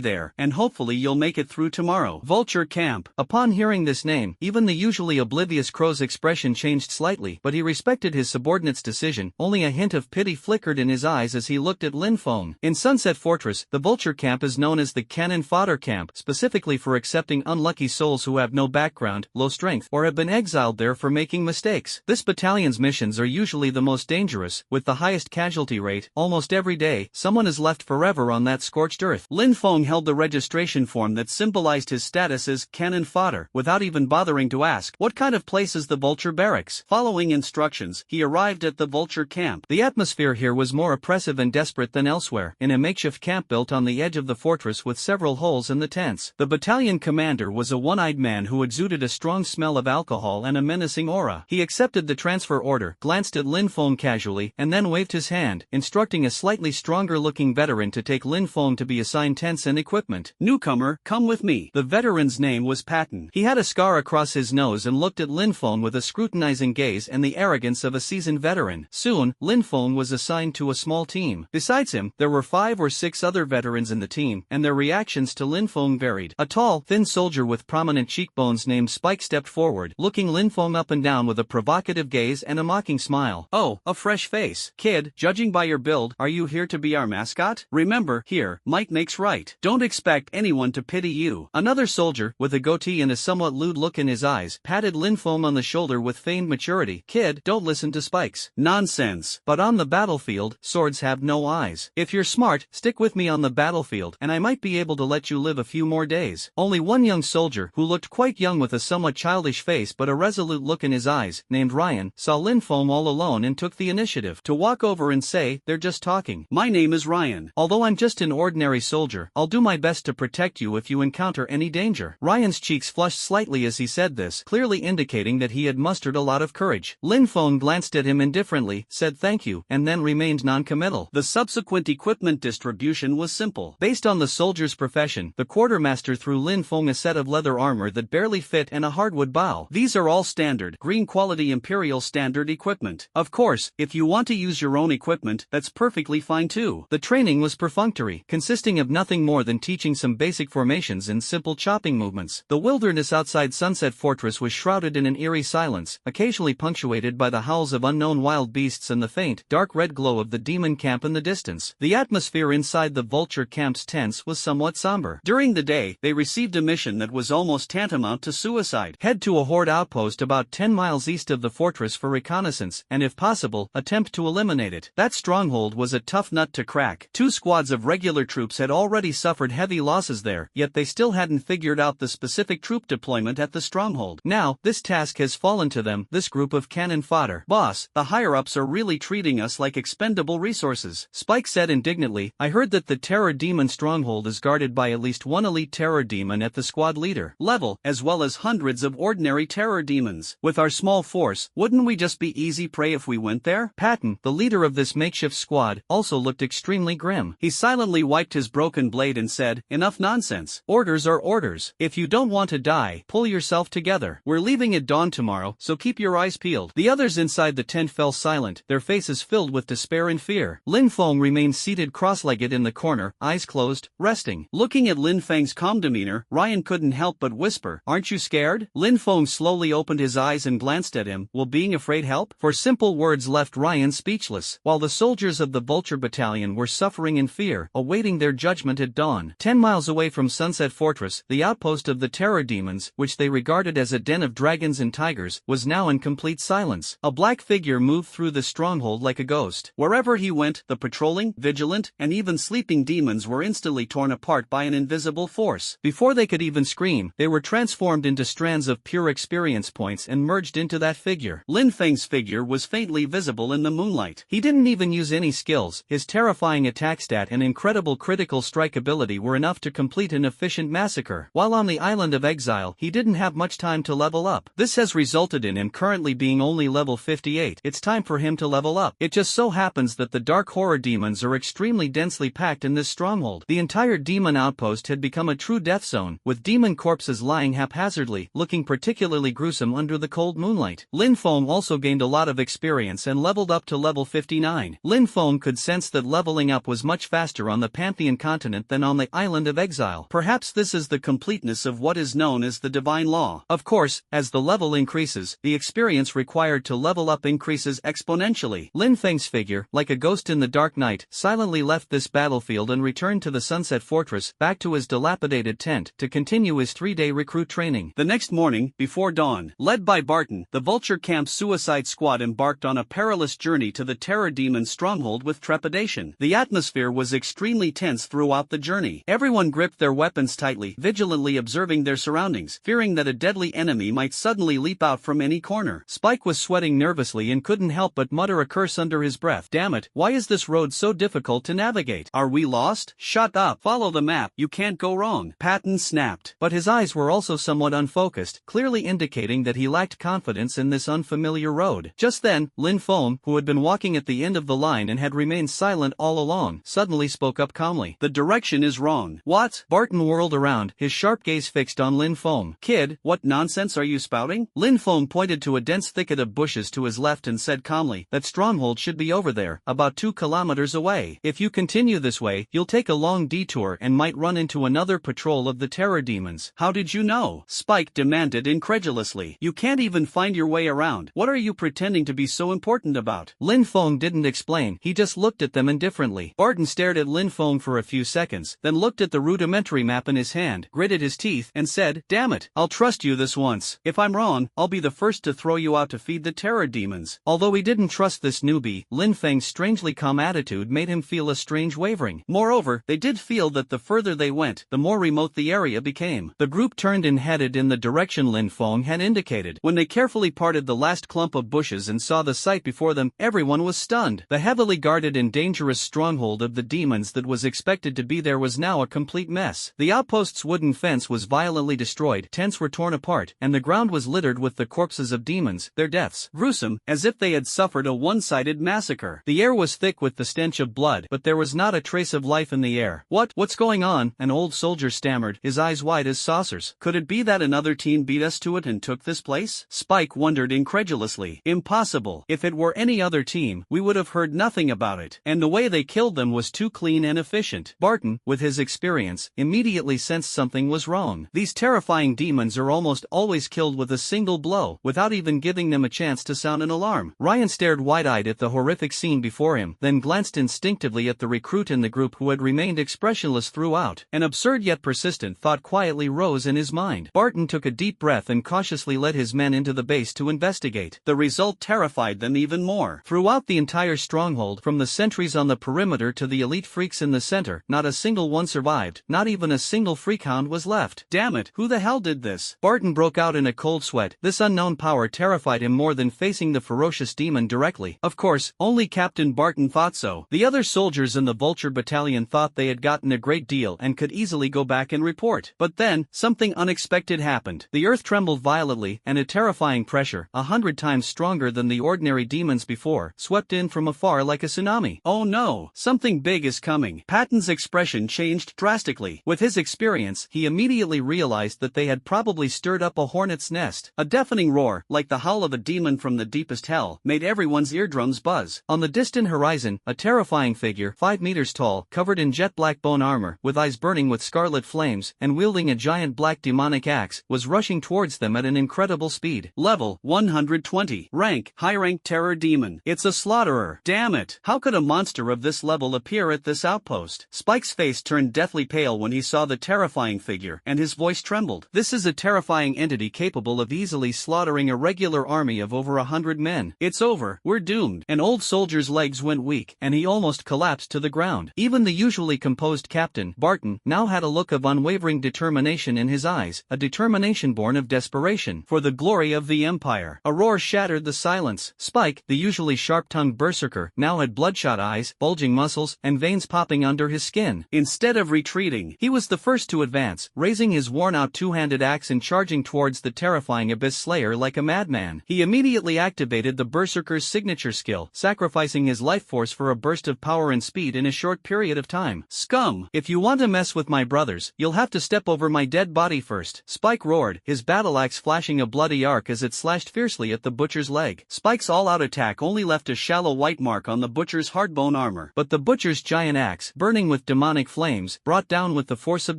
there, and hopefully you'll make it through tomorrow." Vulture Camp. Upon hearing this name, even the usually oblivious Crow's expression changed slightly, but he respected his subordinate's decision. Only a hint of pity flickered in his eyes as he looked at Lin Feng. In Sunset Fortress, the Vulture Camp is known as the Cannon Fodder Camp, specifically for accepting unlucky souls who have no background, low strength, or have been exiled there for making mistakes. This battalion's missions are usually the most dangerous, with the highest casualty rate. Almost every day, someone is left forever on that scorched earth. Lin Feng held the registration form that symbolized his status as cannon fodder, without even bothering to ask, "What kind of place is the Vulture Barracks?" Following instructions, he arrived at the Vulture Camp. The atmosphere here was more oppressive and desperate than elsewhere, in a makeshift camp built on the edge of the fortress with several holes in the tents. The battalion commander was a one-eyed man who exuded a strong smell of alcohol and a menacing aura. He accepted the transfer order, glanced at Lin Feng casually, and then waved his hand, instructing a slightly stronger-looking veteran to take Lin Feng to be assigned tents and equipment. "Newcomer, come with me." The veteran's name was Patton. He had a scar across his nose and looked at Lin Feng with a scrutinizing gaze and the arrogance of a seasoned veteran. Soon, Lin Feng was assigned to a small team. Besides him, there were 5 or 6 other veterans in the team, and their reactions to Lin Feng varied. A tall, thin soldier with prominent cheekbones named Spike stepped forward, looking Lin Feng up and down with a provocative gaze and a mocking smile. "Oh, a fresh face. Kid, judging by your build, are you here to be our mascot? Remember, here, might makes right. Don't expect anyone to pity you." Another soldier, with a goatee and a somewhat lewd look in his eyes, patted Lin Feng on the shoulder with feigned maturity. "Kid, don't listen to Spike's nonsense. But on the battlefield, swords have no eyes. If you're smart, stick with me on the battlefield, and I might be able to let you live a few more days." Only one young soldier, who looked quite young with a somewhat childish face but a resolute look in his eyes, named Ryan, saw Lin Feng all alone and took the initiative to walk over and say, "They're just talking. My name is Ryan. Although I'm just an ordinary soldier, I'll do my best to protect you if you encounter any danger." Ryan's cheeks flushed slightly as he said this, clearly indicating that he had mustered a lot of courage. Lin Feng glanced at him indifferently, said thank you, and then remained non-committal. The subsequent equipment distribution was simple. Based on the soldier's profession, the quartermaster threw Lin Feng a set of leather armor that barely fit and a hardwood bow. These are all standard, green quality Imperial standard equipment. Of course, if you want to use your own equipment, that's perfectly fine too. The training was perfunctory, consisting of nothing more than teaching some basic formations and simple chopping movements. The wilderness outside Sunset Fortress was shrouded in an eerie silence, occasionally punctuated by the howls of unknown wild beasts and the faint, dark red glow of the demon camp in the distance. The atmosphere inside the Vulture Camp's tents was somewhat somber. During the day, they they received a mission that was almost tantamount to suicide. Head to a Horde outpost about 10 miles east of the fortress for reconnaissance, and if possible, attempt to eliminate it. That stronghold was a tough nut to crack. 2 squads of regular troops had already suffered heavy losses there, yet they still hadn't figured out the specific troop deployment at the stronghold. Now, this task has fallen to them, this group of cannon fodder. Boss, the higher-ups are really treating us like expendable resources. Spike said indignantly, I heard that the Terror Demon stronghold is guarded by at least one elite Terror Demon at the squad leader level, as well as hundreds of ordinary Terror Demons. With our small force, wouldn't we just be easy prey if we went there? Patton, the leader of this makeshift squad, also looked extremely grim. He silently wiped his broken blade and said, enough nonsense. Orders are orders. If you don't want to die, pull yourself together. We're leaving at dawn tomorrow, so keep your eyes peeled. The others inside the tent fell silent, their faces filled with despair and fear. Lin Feng remained seated cross-legged in the corner, eyes closed, resting. Looking at Lin Feng's calm demeanor, Ryan couldn't help but whisper, aren't you scared? Lin Feng slowly opened his eyes and glanced at him. Will being afraid help? For simple words left Ryan speechless. While the soldiers of the Vulture Battalion were suffering in fear, awaiting their judgment at dawn. 10 miles away from Sunset Fortress, the outpost of the Terror Demons, which they regarded as a den of dragons and tigers, was now in complete silence. A black figure moved through the stronghold like a ghost. Wherever he went, the patrolling, vigilant, and even sleeping demons were instantly torn apart by an invisible force. Before they could even scream, they were transformed into strands of pure experience points and merged into that figure. Lin Feng's figure was faintly visible in the moonlight. He didn't even use any skills. His terrifying attack stat and incredible critical strike ability were enough to complete an efficient massacre. While on the island of exile, he didn't have much time to level up. This has resulted in him currently being only level 58. It's time for him to level up. It just so happens that the dark horror demons are extremely densely packed in this stronghold. The entire demon outpost had become a true death zone, with demon corpses lying haphazardly, looking particularly gruesome under the cold moonlight. Lin Feng also gained a lot of experience and leveled up to level 59. Lin Feng could sense that leveling up was much faster on the Pantheon continent than on the island of exile. Perhaps this is the completeness of what is known as the divine law. Of course, as the level increases, the experience required to level up increases exponentially. Lin Feng's figure, like a ghost in the dark night, silently left this battlefield and returned to the Sunset Fortress, back to his dilapidated tent, to continue his 3-day recruit training. The next morning, before dawn, led by Barton, the Vulture Camp's suicide squad embarked on a perilous journey to the Terror Demon stronghold with trepidation. The atmosphere was extremely tense throughout the journey. Everyone gripped their weapons tightly, vigilantly observing their surroundings, fearing that a deadly enemy might suddenly leap out from any corner. Spike was sweating nervously and couldn't help but mutter a curse under his breath. Damn it, why is this road so difficult to navigate? Are we lost? Shut up, follow the map, you can't go wrong. Patton snapped. But his eyes were also somewhat unfocused, clearly indicating that he lacked confidence in this unfamiliar road. Just then, Lin Feng, who had been walking at the end of the line and had remained silent all along, suddenly spoke up calmly. The direction is wrong. What? Barton whirled around, his sharp gaze fixed on Lin Feng. Kid, what nonsense are you spouting? Lin Feng pointed to a dense thicket of bushes to his left and said calmly, that stronghold should be over there, about 2 kilometers away. If you continue this way, you'll take a long detour and might run into another patrol of the Terror Demons. How did you know? Spike demanded incredulously. You can't even find your way around. What are you pretending to be so important about? Lin Feng didn't explain, he just looked at them indifferently. Barton stared at Lin Feng for a few seconds, then looked at the rudimentary map in his hand, gritted his teeth, and said, damn it, I'll trust you this once. If I'm wrong, I'll be the first to throw you out to feed the Terror Demons. Although he didn't trust this newbie, Lin Feng's strangely calm attitude made him feel a strange wavering. Moreover, they did feel that the further they went, the more remote the area became. The group turned and headed in the direction Lin Feng had indicated. When they carefully parted the last clump of bushes and saw the sight before them, everyone was stunned. The heavily guarded and dangerous stronghold of the demons that was expected to be there was now a complete mess. The outpost's wooden fence was violently destroyed, tents were torn apart, and the ground was littered with the corpses of demons, their deaths gruesome, as if they had suffered a one-sided massacre. The air was thick with the stench of blood, but there was not a trace of life in the air. What's going on? An old soldier stammered, his eyes wide as saucers. Could it be that another team beat us to it and took this place? Spike wondered incredulously. Impossible. If it were any other team, we would have heard nothing about it. And the way they killed them was too clean and efficient. Barton, with his experience, immediately sensed something was wrong. These terrifying demons are almost always killed with a single blow, without even giving them a chance to sound an alarm. Ryan stared wide-eyed at the horrific scene before him, then glanced instinctively at the recruit in the group who had remained expressionless throughout. An absurd yet persistent persistent thought quietly rose in his mind. Barton took a deep breath and cautiously led his men into the base to investigate. The result terrified them even more. Throughout the entire stronghold, from the sentries on the perimeter to the elite freaks in the center, not a single one survived, not even a single freakhound was left. Damn it, who the hell did this? Barton broke out in a cold sweat. This unknown power terrified him more than facing the ferocious demon directly. Of course, only Captain Barton thought so. The other soldiers in the Vulture Battalion thought they had gotten a great deal and could easily go back and report. But then, something unexpected happened. The earth trembled violently, and a terrifying pressure, 100 times stronger than the ordinary demons before, swept in from afar like a tsunami. Oh no, something big is coming. Patton's expression changed drastically. With his experience, he immediately realized that they had probably stirred up a hornet's nest. A deafening roar, like the howl of a demon from the deepest hell, made everyone's eardrums buzz. On the distant horizon, a terrifying figure, 5 meters tall, covered in jet black bone armor, with eyes burning with scarlet flames, and wielding a giant black demonic axe, was rushing towards them at an incredible speed. Level 120. Rank, high rank terror demon. It's a slaughterer. Damn it. How could a monster of this level appear at this outpost? Spike's face turned deathly pale when he saw the terrifying figure, and his voice trembled. This is a terrifying entity capable of easily slaughtering a regular army of over 100 men. It's over. We're doomed. An old soldier's legs went weak, and he almost collapsed to the ground. Even the usually composed Captain Barton now had a look of unwavering determination in his eyes, a determination born of desperation. For the glory of the Empire. A roar shattered the silence. Spike, the usually sharp-tongued berserker, now had bloodshot eyes, bulging muscles, and veins popping under his skin. Instead of retreating, he was the first to advance, raising his worn-out two-handed axe and charging towards the terrifying Abyss Slayer like a madman. He immediately activated the berserker's signature skill, sacrificing his life force for a burst of power and speed in a short period of time. Scum! If you want to mess with my brothers, you'll have to step over my dead body first. Spike roared, his battle axe flashing a bloody arc as it slashed fiercely at the butcher's leg. Spike's all-out attack only left a shallow white mark on the butcher's hardbone armor, but the butcher's giant axe, burning with demonic flames, brought down with the force of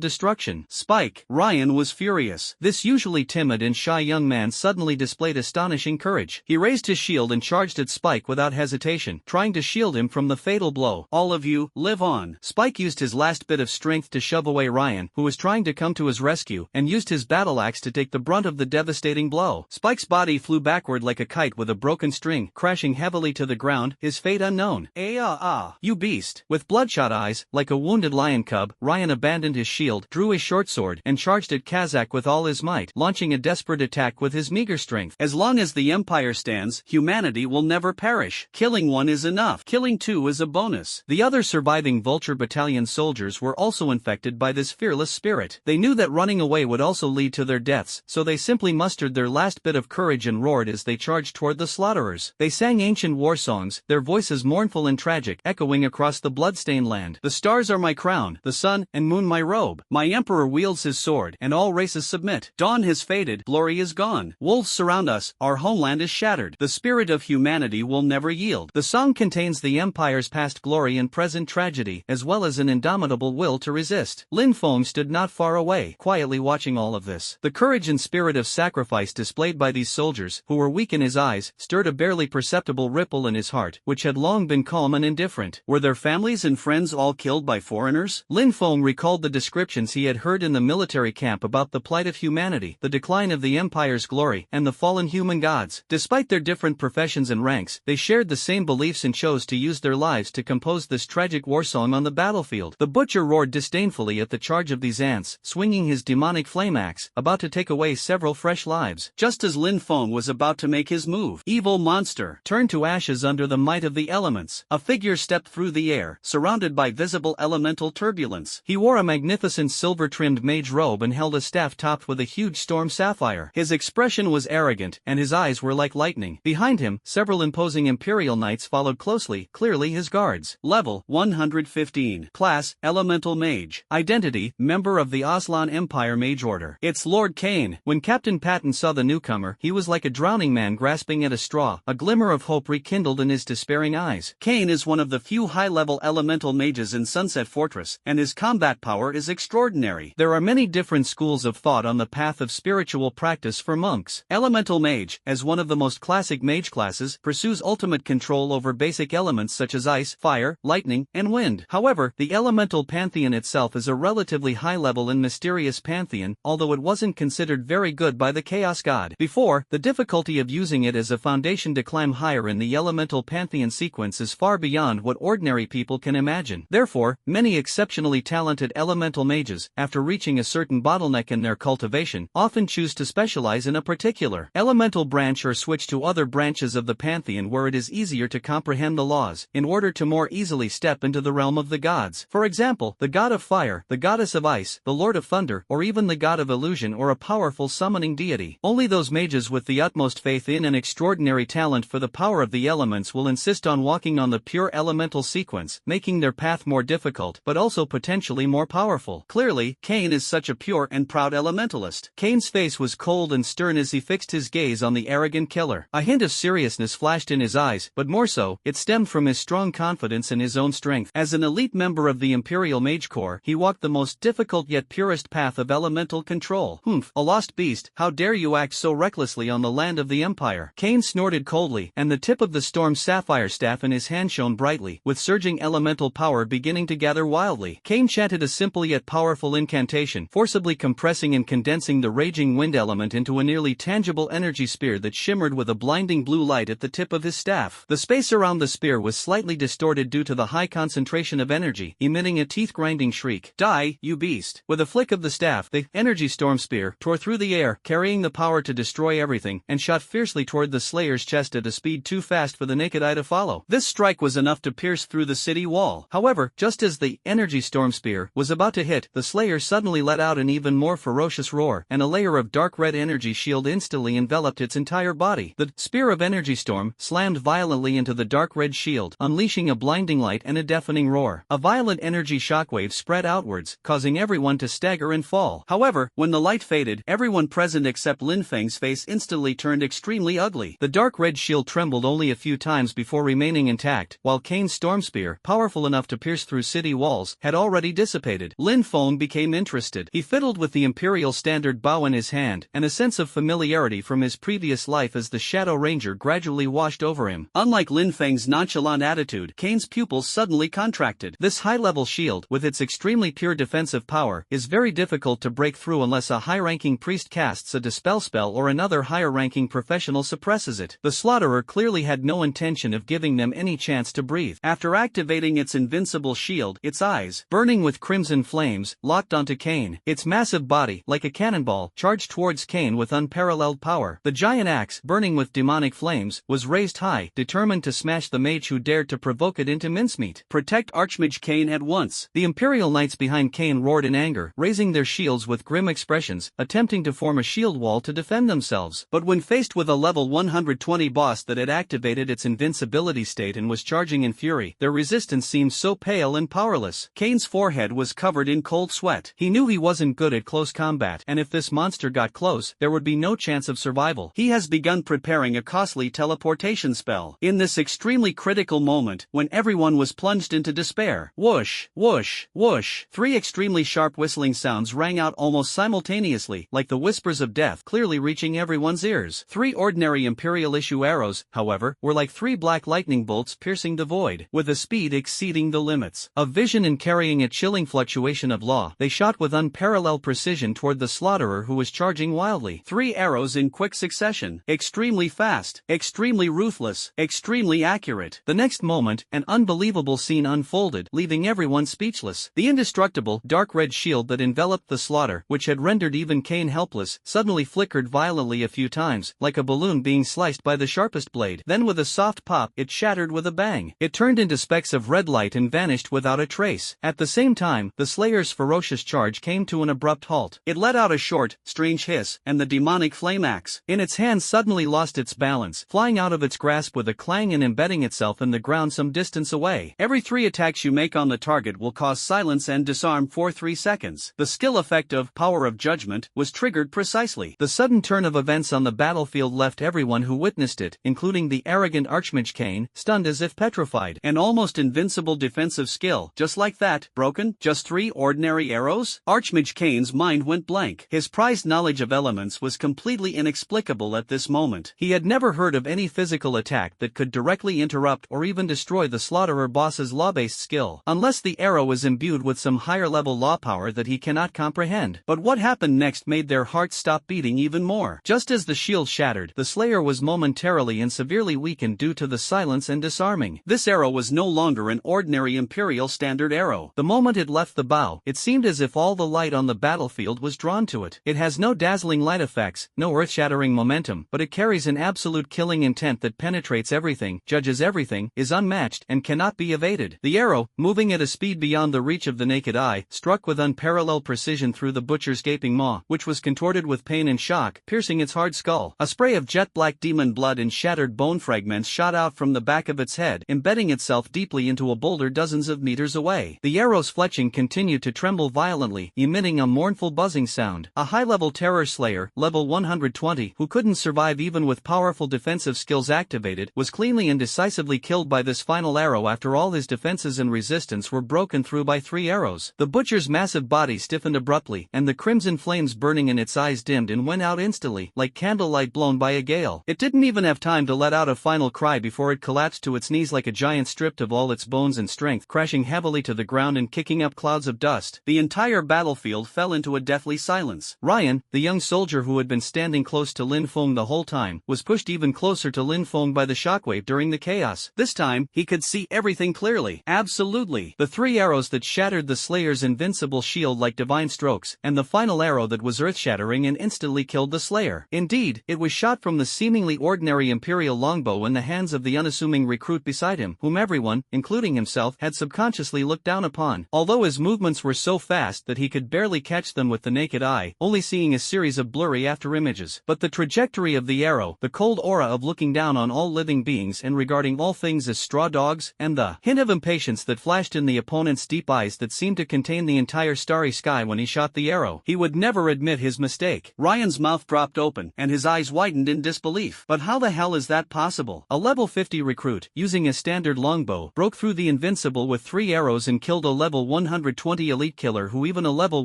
destruction. Spike! Ryan was furious. This usually timid and shy young man suddenly displayed astonishing courage. He raised his shield and charged at Spike without hesitation, trying to shield him from the fatal blow. All of you, live on. Spike used his last bit of strength to shove away Ryan, who was trying to come to his rescue, and used his battle axe to take the brunt of the devastating blow. Spike's body flew backward like a kite with a broken string, crashing heavily to the ground, his fate unknown. You beast! With bloodshot eyes, like a wounded lion cub, Ryan abandoned his shield, drew his short sword, and charged at Kazakh with all his might, launching a desperate attack with his meager strength. As long as the Empire stands, humanity will never perish. Killing one is enough. Killing two is a bonus. The other surviving Vulture Battalion soldiers were also infected by this fearless spirit. They knew that running away would also lead to their deaths, so they simply mustered their last bit of courage and roared as they charged toward the slaughterers. They sang ancient war songs, their voices mournful and tragic, echoing across the bloodstained land. The stars are my crown, the sun and moon my robe. My emperor wields his sword, and all races submit. Dawn has faded, glory is gone. Wolves surround us, our homeland is shattered. The spirit of humanity will never yield. The song contains the Empire's past glory and present tragedy, as well as an indomitable will to resist. Lin Feng stood not far away, quietly watching all of this. The courage and spirit of sacrifice displayed by these soldiers, who were weak in his eyes, stirred a barely perceptible ripple in his heart, which had long been calm and indifferent. Were their families and friends all killed by foreigners? Lin Feng recalled the descriptions he had heard in the military camp about the plight of humanity, the decline of the Empire's glory, and the fallen human gods. Despite their different professions and ranks, they shared the same beliefs and chose to use their lives to compose this tragic war song on the battlefield. The butcher roared disdainfully at the charge of these ants, swinging his demonic flame axe, about to take away several fresh lives. Just as Lin Feng was about to make his move, evil monster turned to ashes under the might of the elements. A figure stepped through the air, surrounded by visible elemental turbulence. He wore a magnificent silver-trimmed mage robe and held a staff topped with a huge storm sapphire. His expression was arrogant, and his eyes were like lightning. Behind him, several imposing Imperial Knights followed closely, clearly his guards. Level 115. Class, Elemental Mage. Identity, member of the Aslan Empire Mage Order. It's Lord Kane. When Captain Patton saw the newcomer, he was like a drowning man grasping at a straw, a glimmer of hope rekindled in his despairing eyes. Kane is one of the few high-level elemental mages in Sunset Fortress, and his combat power is extraordinary. There are many different schools of thought on the path of spiritual practice for monks. Elemental Mage, as one of the most classic mage classes, pursues ultimate control over basic elements such as ice, fire, lightning, and wind. However, the elemental pantheon itself is a relatively relatively high level and mysterious pantheon, although it wasn't considered very good by the Chaos God. Before, the difficulty of using it as a foundation to climb higher in the elemental pantheon sequence is far beyond what ordinary people can imagine. Therefore, many exceptionally talented elemental mages, after reaching a certain bottleneck in their cultivation, often choose to specialize in a particular elemental branch or switch to other branches of the pantheon where it is easier to comprehend the laws, in order to more easily step into the realm of the gods. For example, the god of fire, the goddess of ice, the lord of thunder, or even the god of illusion or a powerful summoning deity. Only those mages with the utmost faith in and extraordinary talent for the power of the elements will insist on walking on the pure elemental sequence, making their path more difficult but also potentially more powerful. Clearly, Cain is such a pure and proud elementalist. Cain's face was cold and stern as he fixed his gaze on the arrogant killer. A hint of seriousness flashed in his eyes, but more so, it stemmed from his strong confidence in his own strength. As an elite member of the Imperial Mage Corps, he walked the most difficult yet purest path of elemental control. Humph, a lost beast, how dare you act so recklessly on the land of the Empire? Cain snorted coldly, and the tip of the storm sapphire staff in his hand shone brightly, with surging elemental power beginning to gather wildly. Cain chanted a simple yet powerful incantation, forcibly compressing and condensing the raging wind element into a nearly tangible energy spear that shimmered with a blinding blue light at the tip of his staff. The space around the spear was slightly distorted due to the high concentration of energy, emitting a teeth-grinding shriek. Die, you beast! With a flick of the staff, the energy storm spear tore through the air, carrying the power to destroy everything, and shot fiercely toward the Slayer's chest at a speed too fast for the naked eye to follow. This strike was enough to pierce through the city wall. However, just as the energy storm spear was about to hit, the Slayer suddenly let out an even more ferocious roar, and a layer of dark red energy shield instantly enveloped its entire body. The spear of energy storm slammed violently into the dark red shield, unleashing a blinding light and a deafening roar. A violent energy shockwave spread outwards, causing everyone to stagger and fall. However, when the light faded, everyone present except Lin Feng's face instantly turned extremely ugly. The dark red shield trembled only a few times before remaining intact, while Cain's storm spear, powerful enough to pierce through city walls, had already dissipated. Lin Feng became interested. He fiddled with the Imperial Standard bow in his hand, and a sense of familiarity from his previous life as the Shadow Ranger gradually washed over him. Unlike Lin Feng's nonchalant attitude, Cain's pupils suddenly contracted. This high-level shield, with its extremely pure defensive power, is very difficult to break through unless a high-ranking priest casts a dispel spell or another higher-ranking professional suppresses it. The Slaughterer clearly had no intention of giving them any chance to breathe. After activating its invincible shield, its eyes, burning with crimson flames, locked onto Cain. Its massive body, like a cannonball, charged towards Cain with unparalleled power. The giant axe, burning with demonic flames, was raised high, determined to smash the mage who dared to provoke it into mincemeat. Protect Archmage Cain at once. The Imperial Knights behind Cain roared in anger, raising their shields with grim expressions, attempting to form a shield wall to defend themselves. But when faced with a level 120 boss that had activated its invincibility state and was charging in fury, their resistance seemed so pale and powerless. Cain's forehead was covered in cold sweat. He knew he wasn't good at close combat, and if this monster got close, there would be no chance of survival. He has begun preparing a costly teleportation spell. In this extremely critical moment, when everyone was plunged into despair, whoosh, whoosh, whoosh, three extremely sharp whistling sounds rang out almost simultaneously, like the whispers of death, clearly reaching everyone's ears. Three ordinary Imperial issue arrows, however, were like three black lightning bolts piercing the void, with a speed exceeding the limits of vision and carrying a chilling fluctuation of law. They shot with unparalleled precision toward the Slaughterer, who was charging wildly. Three arrows in quick succession. Extremely fast, extremely ruthless, extremely accurate. The next moment, an unbelievable scene unfolded, leaving everyone speechless. The indestructible, dark red shield that enveloped the Slaughter, which had rendered even Cain helpless, suddenly flickered violently a few times, like a balloon being sliced by the sharpest blade. Then with a soft pop, it shattered with a bang. It turned into specks of red light and vanished without a trace. At the same time, the Slayer's ferocious charge came to an abrupt halt. It let out a short, strange hiss, and the demonic flame axe in its hand suddenly lost its balance, flying out of its grasp with a clang and embedding itself in the ground some distance away. Every 3 attacks you make on the target will cause silence and disarm for 3 seconds. The skill effect of Power of Judgment was triggered precisely. The sudden turn of events on the battlefield left everyone who witnessed it, including the arrogant Archmage Cain, stunned as if petrified. An almost invincible defensive skill, just like that, broken? Just 3 ordinary arrows? Archmage Cain's mind went blank. His prized knowledge of elements was completely inexplicable at this moment. He had never heard of any physical attack that could directly interrupt or even destroy the Slaughterer boss's law-based skill. Unless the arrow is imbued with some higher level unbelievable law power that he cannot comprehend. But what happened next made their hearts stop beating even more. Just as the shield shattered, the Slayer was momentarily and severely weakened due to the silence and disarming. This arrow was no longer an ordinary Imperial standard arrow. The moment it left the bow, it seemed as if all the light on the battlefield was drawn to it. It has no dazzling light effects, no earth-shattering momentum, but it carries an absolute killing intent that penetrates everything, judges everything, is unmatched, and cannot be evaded. The arrow, moving at a speed beyond the reach of the naked eye, struck with unparalleled precision through the butcher's gaping maw, which was contorted with pain and shock, piercing its hard skull. A spray of jet-black demon blood and shattered bone fragments shot out from the back of its head, embedding itself deeply into a boulder dozens of meters away. The arrow's fletching continued to tremble violently, emitting a mournful buzzing sound. A high-level terror slayer, level 120, who couldn't survive even with powerful defensive skills activated, was cleanly and decisively killed by this final arrow after all his defenses and resistance were broken through by 3 arrows. The butcher's massive body stiffened abruptly, and the crimson flames burning in its eyes dimmed and went out instantly, like candlelight blown by a gale. It didn't even have time to let out a final cry before it collapsed to its knees like a giant stripped of all its bones and strength, crashing heavily to the ground and kicking up clouds of dust. The entire battlefield fell into a deathly silence. Ryan, the young soldier who had been standing close to Lin Feng the whole time, was pushed even closer to Lin Feng by the shockwave during the chaos. This time, he could see everything clearly. Absolutely. The 3 arrows that shattered the Slayer's invincible shield like divine strokes, and the final arrow that was earth-shattering and instantly killed the Slayer. Indeed, it was shot from the seemingly ordinary Imperial longbow in the hands of the unassuming recruit beside him, whom everyone, including himself, had subconsciously looked down upon. Although his movements were so fast that he could barely catch them with the naked eye, only seeing a series of blurry afterimages. But the trajectory of the arrow, the cold aura of looking down on all living beings and regarding all things as straw dogs, and the hint of impatience that flashed in the opponent's deep eyes that seemed to contain the entire starry sky when he shot the arrow. He would never admit his mistake. Ryan's mouth dropped open, and his eyes widened in disbelief. But how the hell is that possible? A level 50 recruit, using a standard longbow, broke through the invincible with 3 arrows and killed a level 120 elite killer who even a level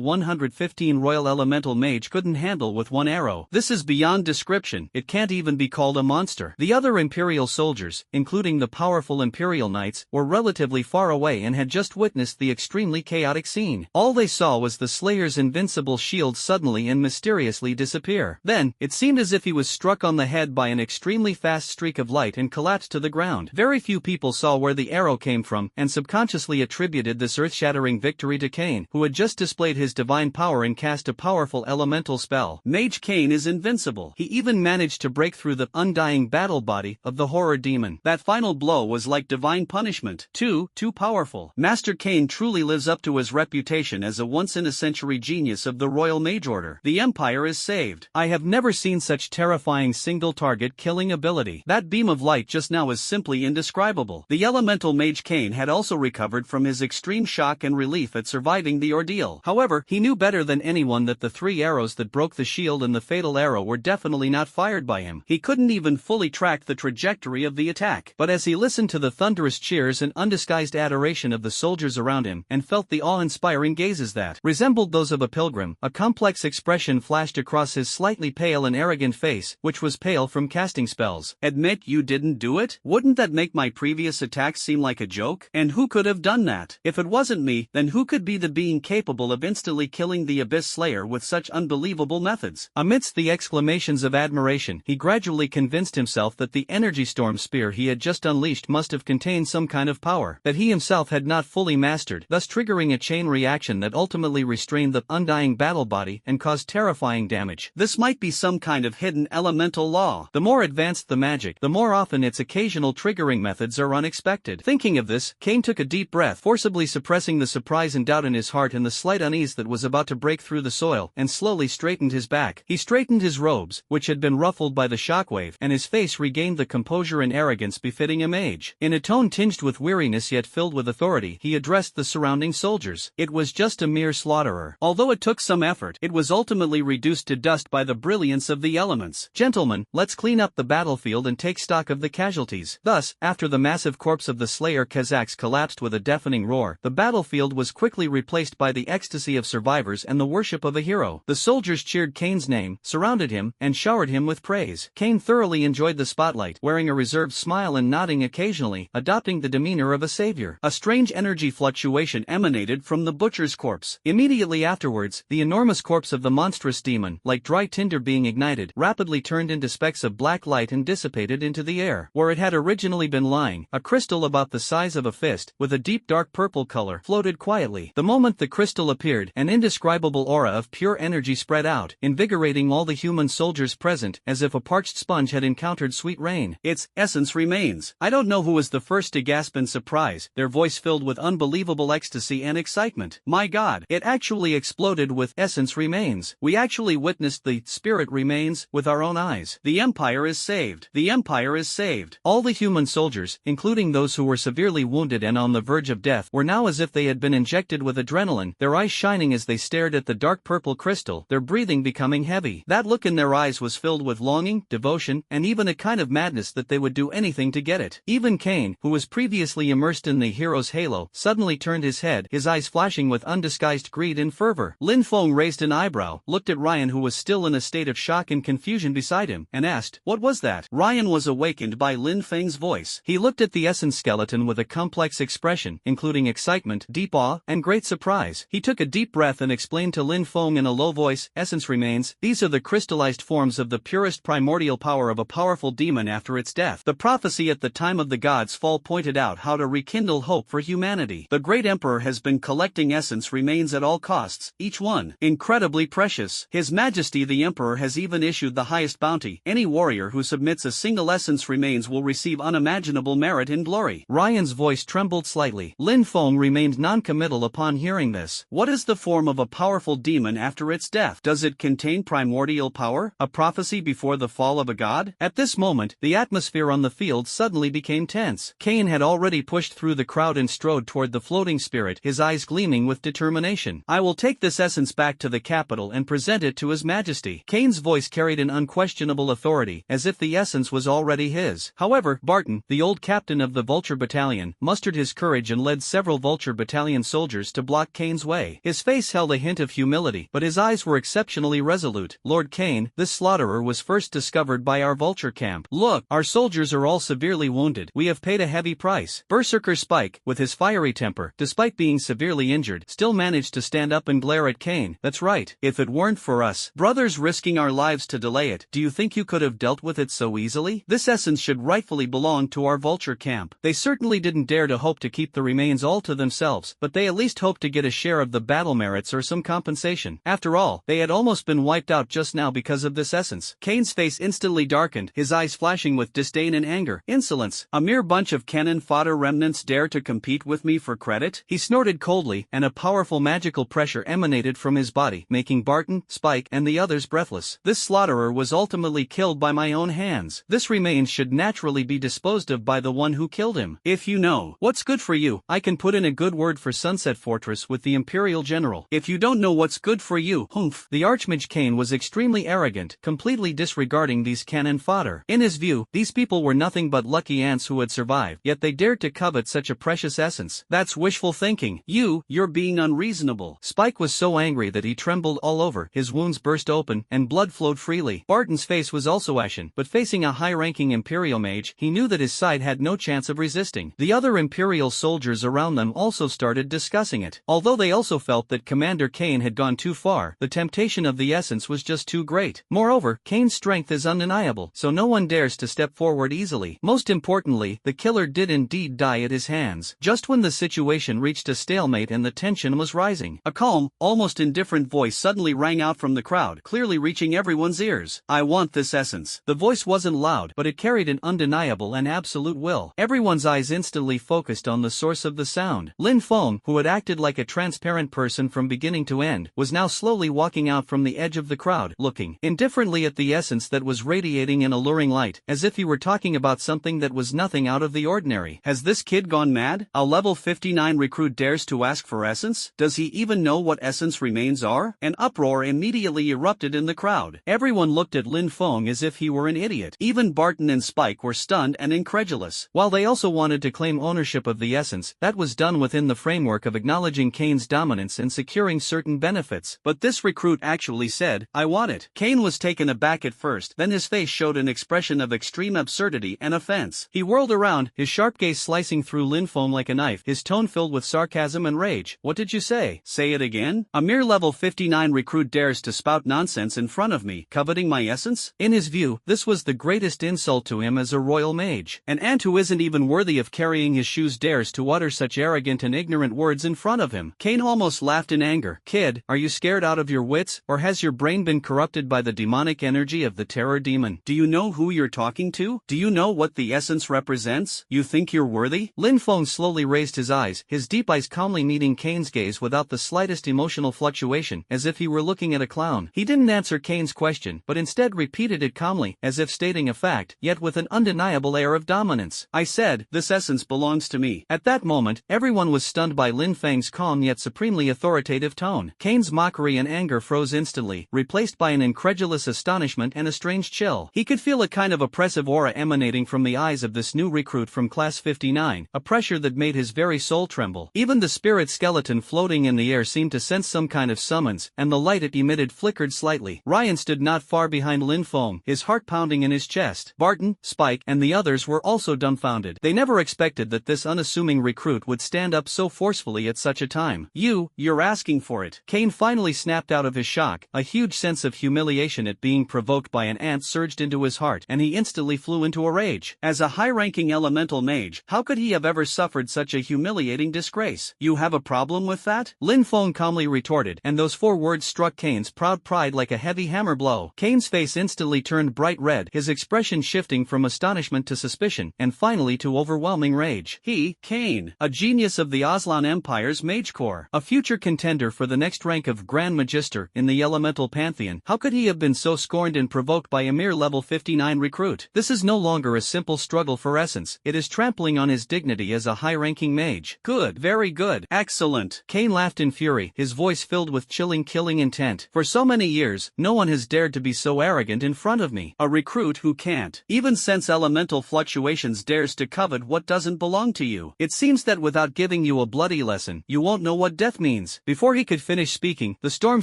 115 royal elemental mage couldn't handle with 1 arrow. This is beyond description. It can't even be called a monster. The other Imperial soldiers, including the powerful Imperial knights, were relatively far away and had just witnessed the extremely chaotic scene. All they saw was the Slayer's invincible shield suddenly and mysteriously disappear. Then, it seemed as if he was struck on the head by an extremely fast streak of light and collapsed to the ground. Very few people saw where the arrow came from and subconsciously attributed this earth-shattering victory to Cain, who had just displayed his divine power and cast a powerful elemental spell. Mage Cain is invincible. He even managed to break through the undying battle body of the horror demon. That final blow was like divine punishment. Too powerful. Master Cain truly lives up to his reputation as a once-in-a-century genius of the Royal Mage Order. The Empire is saved. I have never seen such terrifying single-target killing ability. That beam of light just now is simply indescribable. The elemental Mage Cain had also recovered from his extreme shock and relief at surviving the ordeal. However, he knew better than anyone that the 3 arrows that broke the shield and the fatal arrow were definitely not fired by him. He couldn't even fully track the trajectory of the attack. But as he listened to the thunderous cheers and undisguised adoration of the soldiers around him, and felt the awe-inspiring gazes that resembled those of a pilgrim, a complex expression flashed across his slightly pale and arrogant face, which was pale from casting spells. Admit you didn't do it? Wouldn't that make my previous attacks seem like a joke? And who could have done that? If it wasn't me, then who could be the being capable of instantly killing the Abyss Slayer with such unbelievable methods? Amidst the exclamations of admiration, he gradually convinced himself that the energy storm spear he had just unleashed must have contained some kind of power that he himself had not fully mastered, thus triggering a chain reaction that ultimately restrained the undying battle body and caused terrifying damage. This might be some kind of hidden elemental law. The more advanced the magic, the more often its occasional triggering methods are unexpected. Thinking of this, Cain took a deep breath, forcibly suppressing the surprise and doubt in his heart and the slight unease that was about to break through the soil, and slowly straightened his back. He straightened his robes, which had been ruffled by the shockwave, and his face regained the composure and arrogance befitting a mage. In a tone tinged with weariness yet filled with authority, he addressed the surrounding soldiers. It was just a mere slaughterer. Although it took some effort, it was ultimately reduced to dust by the brilliance of the elements. Gentlemen, let's clean up the battlefield and take stock of the casualties. Thus, after the massive corpse of the Slayer Kazakhs collapsed with a deafening roar, the battlefield was quickly replaced by the ecstasy of survivors and the worship of a hero. The soldiers cheered Cain's name, surrounded him, and showered him with praise. Cain thoroughly enjoyed the spotlight, wearing a reserved smile and nodding occasionally, adopting the demeanor of a savior. A strange energy fluctuation emanated from the butcher's corpse. Immediately afterwards, the enormous corpse of the monstrous demon, like dry tinder being ignited, rapidly turned into specks of black light and dissipated into the air. Where it had originally been lying, a crystal about the size of a fist, with a deep dark purple color, floated quietly. The moment the crystal appeared, an indescribable aura of pure energy spread out, invigorating all the human soldiers present, as if a parched sponge had encountered sweet rain. Its essence remains. I don't know who was the first to gasp in surprise, their voice filled with unbelievable ecstasy and excitement. My God, it actually exploded with essence remains. We actually witnessed the spirit remains with our own eyes. The Empire is saved. The Empire is saved. All the human soldiers, including those who were severely wounded and on the verge of death, were now as if they had been injected with adrenaline, their eyes shining as they stared at the dark purple crystal, their breathing becoming heavy. That look in their eyes was filled with longing, devotion, and even a kind of madness that they would do anything to get it. Even Cain, who was previously immersed in the hero's halo, suddenly turned his head, his eyes flashing with undisguised greed and fervor. Lin Feng raised an eyebrow, looked at Ryan, who was still in a state of shock and confusion beside him, and asked, "What was that?" Ryan was awakened by Lin Feng's voice. He looked at the essence skeleton with a complex expression, including excitement, deep awe, and great surprise. He took a deep breath and explained to Lin Feng in a low voice, "Essence remains. These are the crystallized forms of the purest primordial power of a powerful demon after its death. The prophecy at the time of the gods' fall pointed out how to rekindle hope for humanity. The great emperor has been collecting essence remains at all costs, each one incredibly precious. His Majesty the Emperor has even issued the highest bounty. Any warrior who submits a single essence remains will receive unimaginable merit and glory." Ryan's voice trembled slightly. Lin Feng remained non-committal upon hearing this. What is the form of a powerful demon after its death? Does it contain primordial power? A prophecy before the fall of a god? At this moment, the atmosphere on the field suddenly became tense. Cain had already pushed through the crowd and strode toward the floating spirit, his eyes gleaming with determination. "I will take this essence back to the capital and present it to His Majesty." Cain's voice carried an unquestionable authority, as if the essence was already his. However, Barton, the old captain of the Vulture Battalion, mustered his courage and led several Vulture Battalion soldiers to block Cain's way. His face held a hint of humility, but his eyes were exceptionally resolute. "Lord Cain, this slaughterer was first discovered by our Vulture camp. Look, our soldiers are all severely wounded. We have paid a heavy price." Berserker Spike, with his fiery temper, despite being severely injured, still managed to stand up and glare at Cain. "That's right. If it weren't for us, brothers, risking our lives to delay it, do you think you could have dealt with it so easily? This essence should rightfully belong to our Vulture camp." They certainly didn't dare to hope to keep the remains all to themselves, but they at least hoped to get a share of the battle merits or some compensation. After all, they had almost been wiped out just now because of this essence. Cain's face instantly darkened, his eyes flashing with disdain and anger. "Insolence! A mere bunch of cannon fodder remnants dare to compete with me for credit?" He snorted coldly, and a powerful magical pressure emanated from his body, making Barton, Spike, and the others breathless. "This slaughterer was ultimately killed by my own hands. This remains should naturally be disposed of by the one who killed him. If you know what's good for you, I can put in a good word for Sunset Fortress with the Imperial General. If you don't know what's good for you, humph." The Archmage Cain was extremely arrogant, completely disregarding these cannon fodder. In his view, these people were nothing but lucky ants who had survived, yet they dared to covet such a precious essence. "That's wishful thinking. You're being unreasonable." Spike was so angry that he trembled all over, his wounds burst open, and blood flowed freely. Barton's face was also ashen, but facing a high-ranking Imperial mage, he knew that his side had no chance of resisting. The other Imperial soldiers around them also started discussing it. Although they also felt that Commander Cain had gone too far, the temptation of the essence was just too great. Moreover, Cain's strength is undeniable, so no one dares to step forward easily. Most importantly, the killer did indeed die at his hands. Just when the situation reached a stalemate and the tension was rising, a calm, almost indifferent voice suddenly rang out from the crowd, clearly reaching everyone's ears. "I want this essence." The voice wasn't loud, but it carried an undeniable and absolute will. Everyone's eyes instantly focused on the source of the sound. Lin Feng, who had acted like a transparent person from beginning to end, was now slowly walking out from the edge of the crowd, looking indifferently at the essence that was radiating an alluring light, as if he were talking about something that was nothing out of the ordinary. "Has this kid gone mad? A level 59 recruit dares to ask for essence? Does he even know what essence remains are?" An uproar immediately erupted in the crowd. Everyone looked at Lin Feng as if he were an idiot. Even Barton and Spike were stunned and incredulous. While they also wanted to claim ownership of the essence, that was done within the framework of acknowledging Cain's dominance and securing certain benefits. But this recruit actually said, "I want it." Cain was taken aback at first, then his face showed an expression of extreme absurdity and offense. He whirled around, his sharp gaze slicing through Lin Feng like a knife, his tone filled with sarcasm and rage. mage. What did you say? Say it again? A mere level 59 recruit dares to spout nonsense in front of me, coveting my essence? In his view, this was the greatest insult to him as a royal mage. An ant who isn't even worthy of carrying his shoes dares to utter such arrogant and ignorant words in front of him. Cain almost laughed in anger. Kid, are you scared out of your wits, or has your brain been corrupted by the demonic energy of the terror demon? Do you know who you're talking to? Do you know what the essence represents? You think you're worthy? Lin Feng slowly raised his eyes, his deep eyes calmly meeting Cain's gaze without the slightest emotional fluctuation, as if he were looking at a clown. He didn't answer Cain's question, but instead repeated it calmly, as if stating a fact, yet with an undeniable air of dominance. I said, this essence belongs to me. At that moment, everyone was stunned by Lin Feng's calm yet supremely authoritative tone. Cain's mockery and anger froze instantly, replaced by an incredulous astonishment and a strange chill. He could feel a kind of oppressive aura emanating from the eyes of this new recruit from class 59, a pressure that made his very soul tremble. Even the spirit skeleton floating in the air seemed to sense some kind of summons, and the light it emitted flickered slightly. Ryan stood not far behind Lin Feng, his heart pounding in his chest. Barton, Spike, and the others were also dumbfounded. They never expected that this unassuming recruit would stand up so forcefully at such a time. You're asking for it. Cain finally snapped out of his shock. A huge sense of humiliation at being provoked by an ant surged into his heart, and he instantly flew into a rage. As a high-ranking elemental mage, how could he have ever suffered such a humiliating disgrace? You have a problem with that? Lin Feng calmly retorted, and those 4 words struck Cain's proud pride like a heavy hammer blow. Cain's face instantly turned bright red, his expression shifting from astonishment to suspicion, and finally to overwhelming rage. Cain, a genius of the Aslan Empire's Mage Corps, a future contender for the next rank of Grand Magister in the elemental pantheon, how could he have been so scorned and provoked by a mere level 59 recruit? This is no longer a simple struggle for essence, it is trampling on his dignity as a high-ranking mage. Good, very good, excellent. Cain laughed in fury, his voice filled with chilling killing intent. For so many years, no one has dared to be so arrogant in front of me. A recruit who can't even sense elemental fluctuations dares to covet what doesn't belong to you. It seems that without giving you a bloody lesson, you won't know what death means. Before he could finish speaking, the storm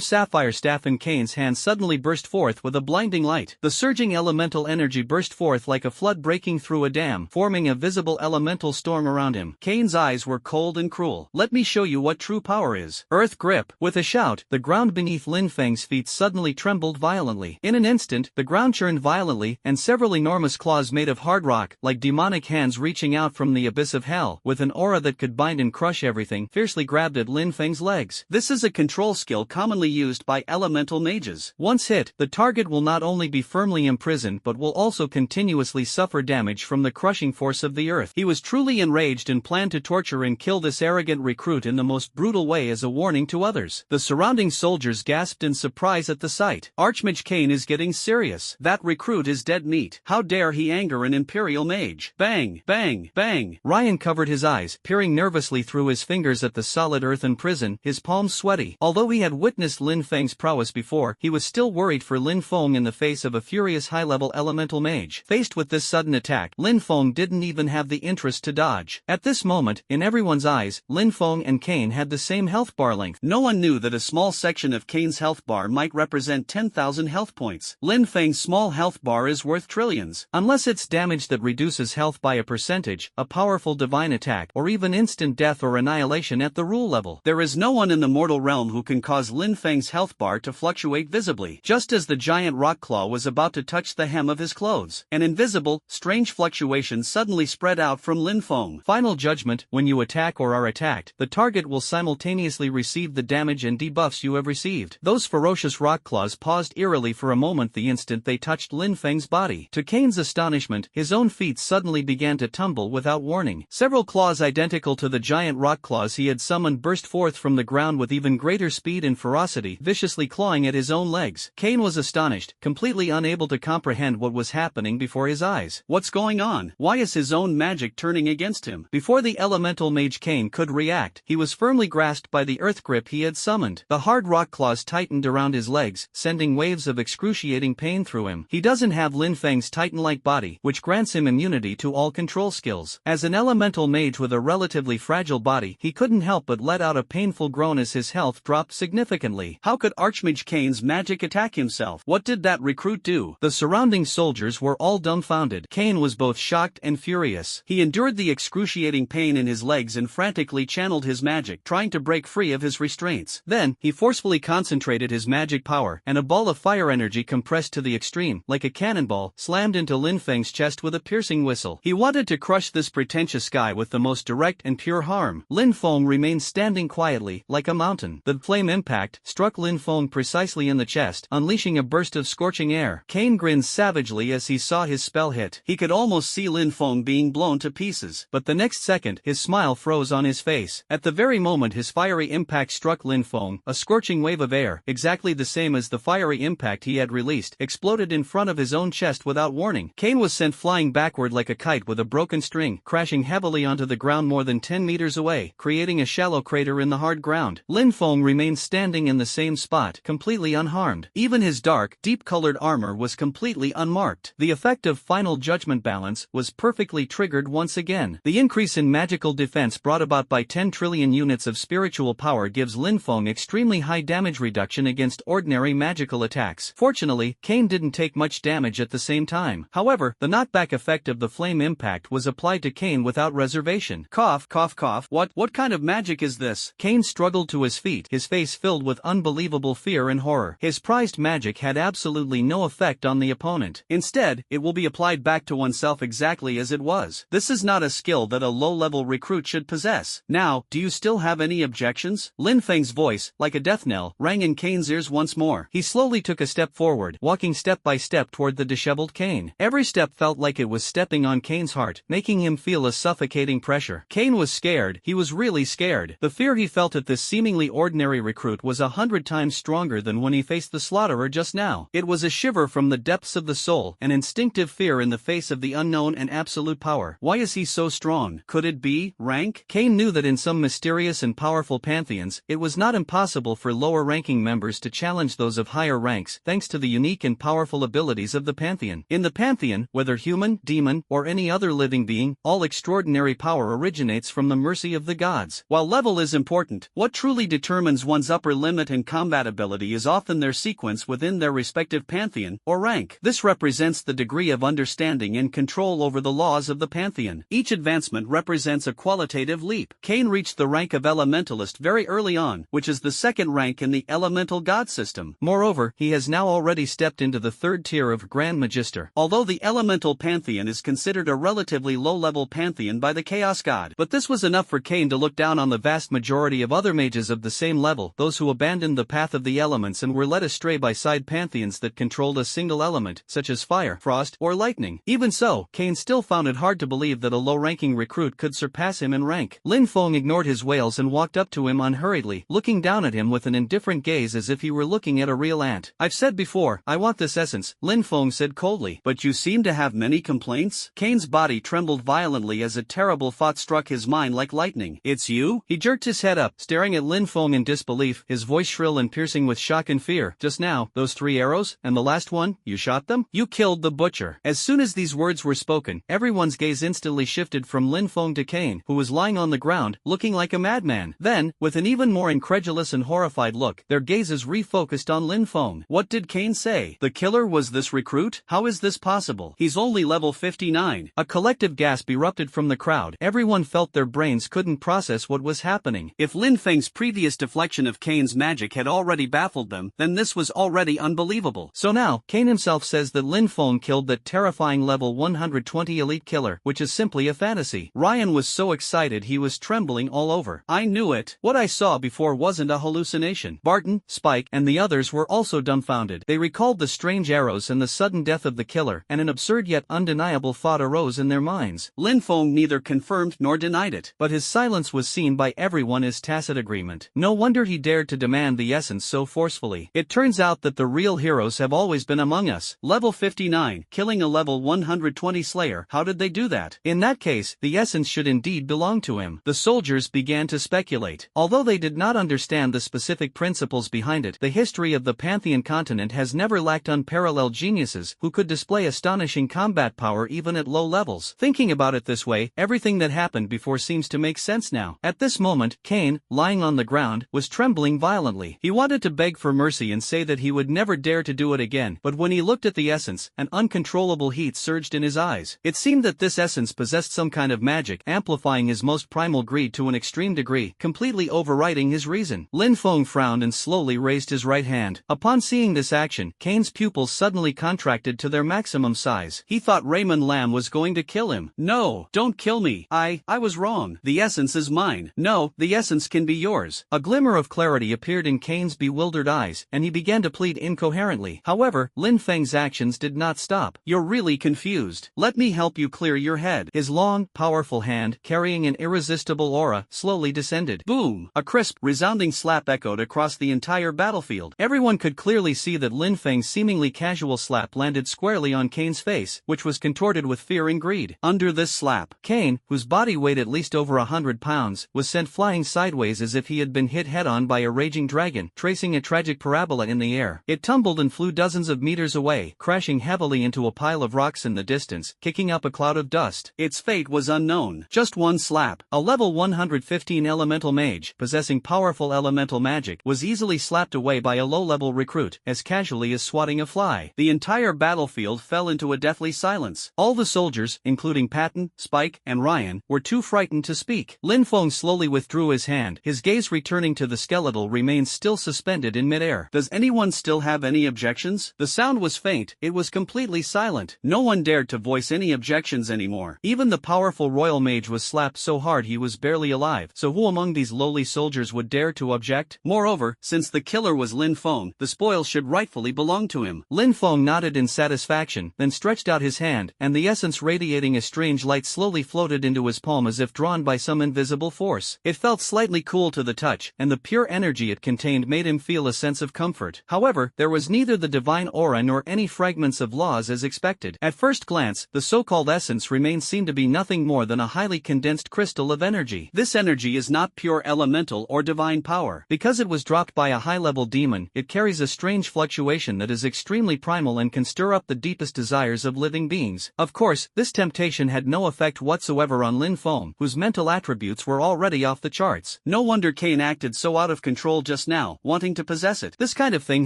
sapphire staff in Cain's hand suddenly burst forth with a blinding light. The surging elemental energy burst forth like a flood breaking through a dam, forming a visible elemental storm around him. Cain's eyes were cold and cruel. Let me show you what true power is. Earth grip. With a shout, the ground beneath Lin Feng's feet suddenly trembled violently. In an instant, the ground churned violently, and several enormous claws made of hard rock, like demonic hands reaching out from the abyss of hell, with an aura that could bind and crush everything, fiercely grabbed at Lin Feng's legs. This is a control skill commonly used by elemental mages. Once hit, the target will not only be firmly imprisoned but will also continuously suffer damage from the crushing force of the earth. He was truly enraged and planned to torture and kill this arrogant recruit in the most brutal way as a warning to others. The surrounding soldiers gasped in surprise at the sight. Archmage Cain is getting serious. That recruit is dead meat. How dare he anger an imperial mage? Bang, bang, bang. Ryan covered his eyes, peering nervously through his fingers at the solid earthen prison, his palms sweaty. Although he had witnessed Lin Feng's prowess before, he was still worried for Lin Feng in the face of a furious high-level elemental mage. Faced with this sudden attack, Lin Feng didn't even have the interest to dodge. At this moment, in everyone's eyes, Lin Feng and Cain had the same health bar length. No one knew that a small section of Cain's health bar might represent 10,000 health points. Lin Feng's small health bar is worth trillions. Unless it's damage that reduces health by a percentage, a powerful divine attack, or even instant death or annihilation at the rule level, there is no one in the mortal realm who can cause Lin Feng's health bar to fluctuate visibly. Just as the giant rock claw was about to touch the hem of his clothes, an invisible, strange fluctuation suddenly spread out from Lin Feng. Final judgment: when you attack or are attacked, the target will simultaneously receive the damage and debuffs you have received. Those ferocious rock claws paused eerily for a moment the instant they touched Lin Feng's body. To Cain's astonishment, his own feet suddenly began to tumble without warning. Several claws identical to the giant rock claws he had summoned burst forth from the ground with even greater speed and ferocity, viciously clawing at his own legs. Cain was astonished, completely unable to comprehend what was happening before his eyes. What's going on? Why is his own magic turning against him? Before the elemental mage Cain could react, he was firmly grasped by the earth grip he had summoned. The hard rock claws tightened around his legs, sending waves of excruciating pain through him. He doesn't have Lin Feng's titan-like body, which grants him immunity to all control skills. As an elemental mage with a relatively fragile body, he couldn't help but let out a painful groan as his health dropped significantly. How could Archmage Cain's magic attack himself? What did that recruit do? The surrounding soldiers were all dumbfounded. Cain was both shocked and furious. He endured the excruciating pain in his legs and frantically channeled his magic magic, trying to break free of his restraints. Then, he forcefully concentrated his magic power, and a ball of fire energy compressed to the extreme, like a cannonball, slammed into Lin Feng's chest with a piercing whistle. He wanted to crush this pretentious guy with the most direct and pure harm. Lin Feng remained standing quietly, like a mountain. The flame impact struck Lin Feng precisely in the chest, unleashing a burst of scorching air. Kane grinned savagely as he saw his spell hit. He could almost see Lin Feng being blown to pieces. But the next second, his smile froze on his face. At the very moment his fiery impact struck Lin Feng, a scorching wave of air, exactly the same as the fiery impact he had released, exploded in front of his own chest without warning. Kane was sent flying backward like a kite with a broken string, crashing heavily onto the ground more than 10 meters away, creating a shallow crater in the hard ground. Lin Feng remained standing in the same spot, completely unharmed. Even his dark, deep-colored armor was completely unmarked. The effect of final judgment balance was perfectly triggered once again. The increase in magical defense brought about by 10 trillion units of spiritual power gives Lin Feng extremely high damage reduction against ordinary magical attacks. Fortunately, Kane didn't take much damage at the same time. However, the knockback effect of the flame impact was applied to Kane without reservation. Cough, cough, cough. What kind of magic is this? Kane struggled to his feet, his face filled with unbelievable fear and horror. His prized magic had absolutely no effect on the opponent. Instead, it will be applied back to oneself exactly as it was. This is not a skill that a low-level recruit should possess. Now, do you still have any objections? Lin Feng's voice, like a death knell, rang in Kane's ears once more. He slowly took a step forward, walking step by step toward the disheveled Kane. Every step felt like it was stepping on Kane's heart, making him feel a suffocating pressure. Kane was scared. He was really scared. The fear he felt at this seemingly ordinary recruit was 100 times stronger than when he faced the slaughterer just now. It was a shiver from the depths of the soul, an instinctive fear in the face of the unknown and absolute power. Why is he so strong? Could it be rank? Kane knew that in some mysterious and powerful pantheons, it was not impossible for lower-ranking members to challenge those of higher ranks, thanks to the unique and powerful abilities of the pantheon. In the pantheon, whether human, demon, or any other living being, all extraordinary power originates from the mercy of the gods. While level is important, what truly determines one's upper limit and combat ability is often their sequence within their respective pantheon, or rank. This represents the degree of understanding and control over the laws of the pantheon. Each advancement represents a qualitative leap. Kane reached the rank of elementalist very early on, which is the second rank in the elemental god system. Moreover, he has now already stepped into the third tier of Grand Magister. Although the elemental pantheon is considered a relatively low-level pantheon by the Chaos God. But this was enough for Kane to look down on the vast majority of other mages of the same level, those who abandoned the path of the elements and were led astray by side pantheons that controlled a single element, such as fire, frost, or lightning. Even so, Kane still found it hard to believe that a low-ranking recruit could surpass him in rank. Lin Feng ignored his wails and walked up to him unhurriedly, looking down at him with an indifferent gaze as if he were looking at a real ant. I've said before, I want this essence, Lin Feng said coldly. But you seem to have many complaints? Kane's body trembled violently as a terrible thought struck his mind like lightning. It's you? He jerked his head up, staring at Lin Feng in disbelief, his voice shrill and piercing with shock and fear. Just now, those 3 arrows, and the last one, you shot them? You killed the butcher. As soon as these words were spoken, everyone's gaze instantly shifted from Lin Feng to Kane, who was lying on the ground, looking like a madman. Then, with an even more incredulous and horrified look, their gazes refocused on Lin Feng. What did Kane say? The killer was this recruit? How is this possible? He's only level 59. A collective gasp erupted from the crowd. Everyone felt their brains couldn't process what was happening. If Lin Feng's previous deflection of Kane's magic had already baffled them, then this was already unbelievable. So now, Kane himself says that Lin Feng killed that terrifying level 120 elite killer, which is simply a fantasy. Ryan was so excited he was trembling all over. I knew it. What I saw before wasn't a hallucination. Barton, Spike, and the others were also dumbfounded. They recalled the strange arrows and the sudden death of the killer, and an absurd yet undeniable thought arose in their minds. Lin Feng neither confirmed nor denied it, but his silence was seen by everyone as tacit agreement. No wonder he dared to demand the essence so forcefully. It turns out that the real heroes have always been among us. Level 59, killing a level 120 slayer. How did they do that? In that case, the essence should indeed belong to him. The soldiers began to speculate. Although they did not understand the specific principles behind it, the history of the Pantheon continent has never lacked unparalleled geniuses who could display astonishing combat power even at low levels. Thinking about it this way, everything that happened before seems to make sense now. At this moment, Kane, lying on the ground, was trembling violently. He wanted to beg for mercy and say that he would never dare to do it again, but when he looked at the essence, an uncontrollable heat surged in his eyes. It seemed that this essence possessed some kind of magic, amplifying his most primal greed to an extreme extreme degree, completely overriding his reason. Lin Feng frowned and slowly raised his right hand. Upon seeing this action, Kane's pupils suddenly contracted to their maximum size. He thought Raymond Lam was going to kill him. "No, don't kill me. I was wrong. The essence is mine." "No, the essence can be yours." A glimmer of clarity appeared in Kane's bewildered eyes, and he began to plead incoherently. However, Lin Feng's actions did not stop. "You're really confused. Let me help you clear your head." His long, powerful hand, carrying an irresistible aura, slowly descended. Boom! A crisp, resounding slap echoed across the entire battlefield. Everyone could clearly see that Lin Feng's seemingly casual slap landed squarely on Kane's face, which was contorted with fear and greed. Under this slap, Kane, whose body weighed at least over 100 pounds, was sent flying sideways as if he had been hit head-on by a raging dragon, tracing a tragic parabola in the air. It tumbled and flew dozens of meters away, crashing heavily into a pile of rocks in the distance, kicking up a cloud of dust. Its fate was unknown. Just one slap. A level 115 elemental mage, possessing powerful elemental magic, was easily slapped away by a low-level recruit, as casually as swatting a fly. The entire battlefield fell into a deathly silence. All the soldiers, including Patton, Spike, and Ryan, were too frightened to speak. Lin Feng slowly withdrew his hand, his gaze returning to the skeletal remains still suspended in midair. "Does anyone still have any objections?" The sound was faint, it was completely silent. No one dared to voice any objections anymore. Even the powerful royal mage was slapped so hard he was barely alive, so who among these lowly soldiers would dare to object? Moreover, since the killer was Lin Feng, the spoils should rightfully belong to him. Lin Feng nodded in satisfaction, then stretched out his hand, and the essence radiating a strange light slowly floated into his palm as if drawn by some invisible force. It felt slightly cool to the touch, and the pure energy it contained made him feel a sense of comfort. However, there was neither the divine aura nor any fragments of laws as expected. At first glance, the so-called essence remained seemed to be nothing more than a highly condensed crystal of energy. This energy is not pure elemental or divine power. Because it was dropped by a high-level demon, it carries a strange fluctuation that is extremely primal and can stir up the deepest desires of living beings. Of course, this temptation had no effect whatsoever on Lin Feng, whose mental attributes were already off the charts. No wonder Kane acted so out of control just now, wanting to possess it. This kind of thing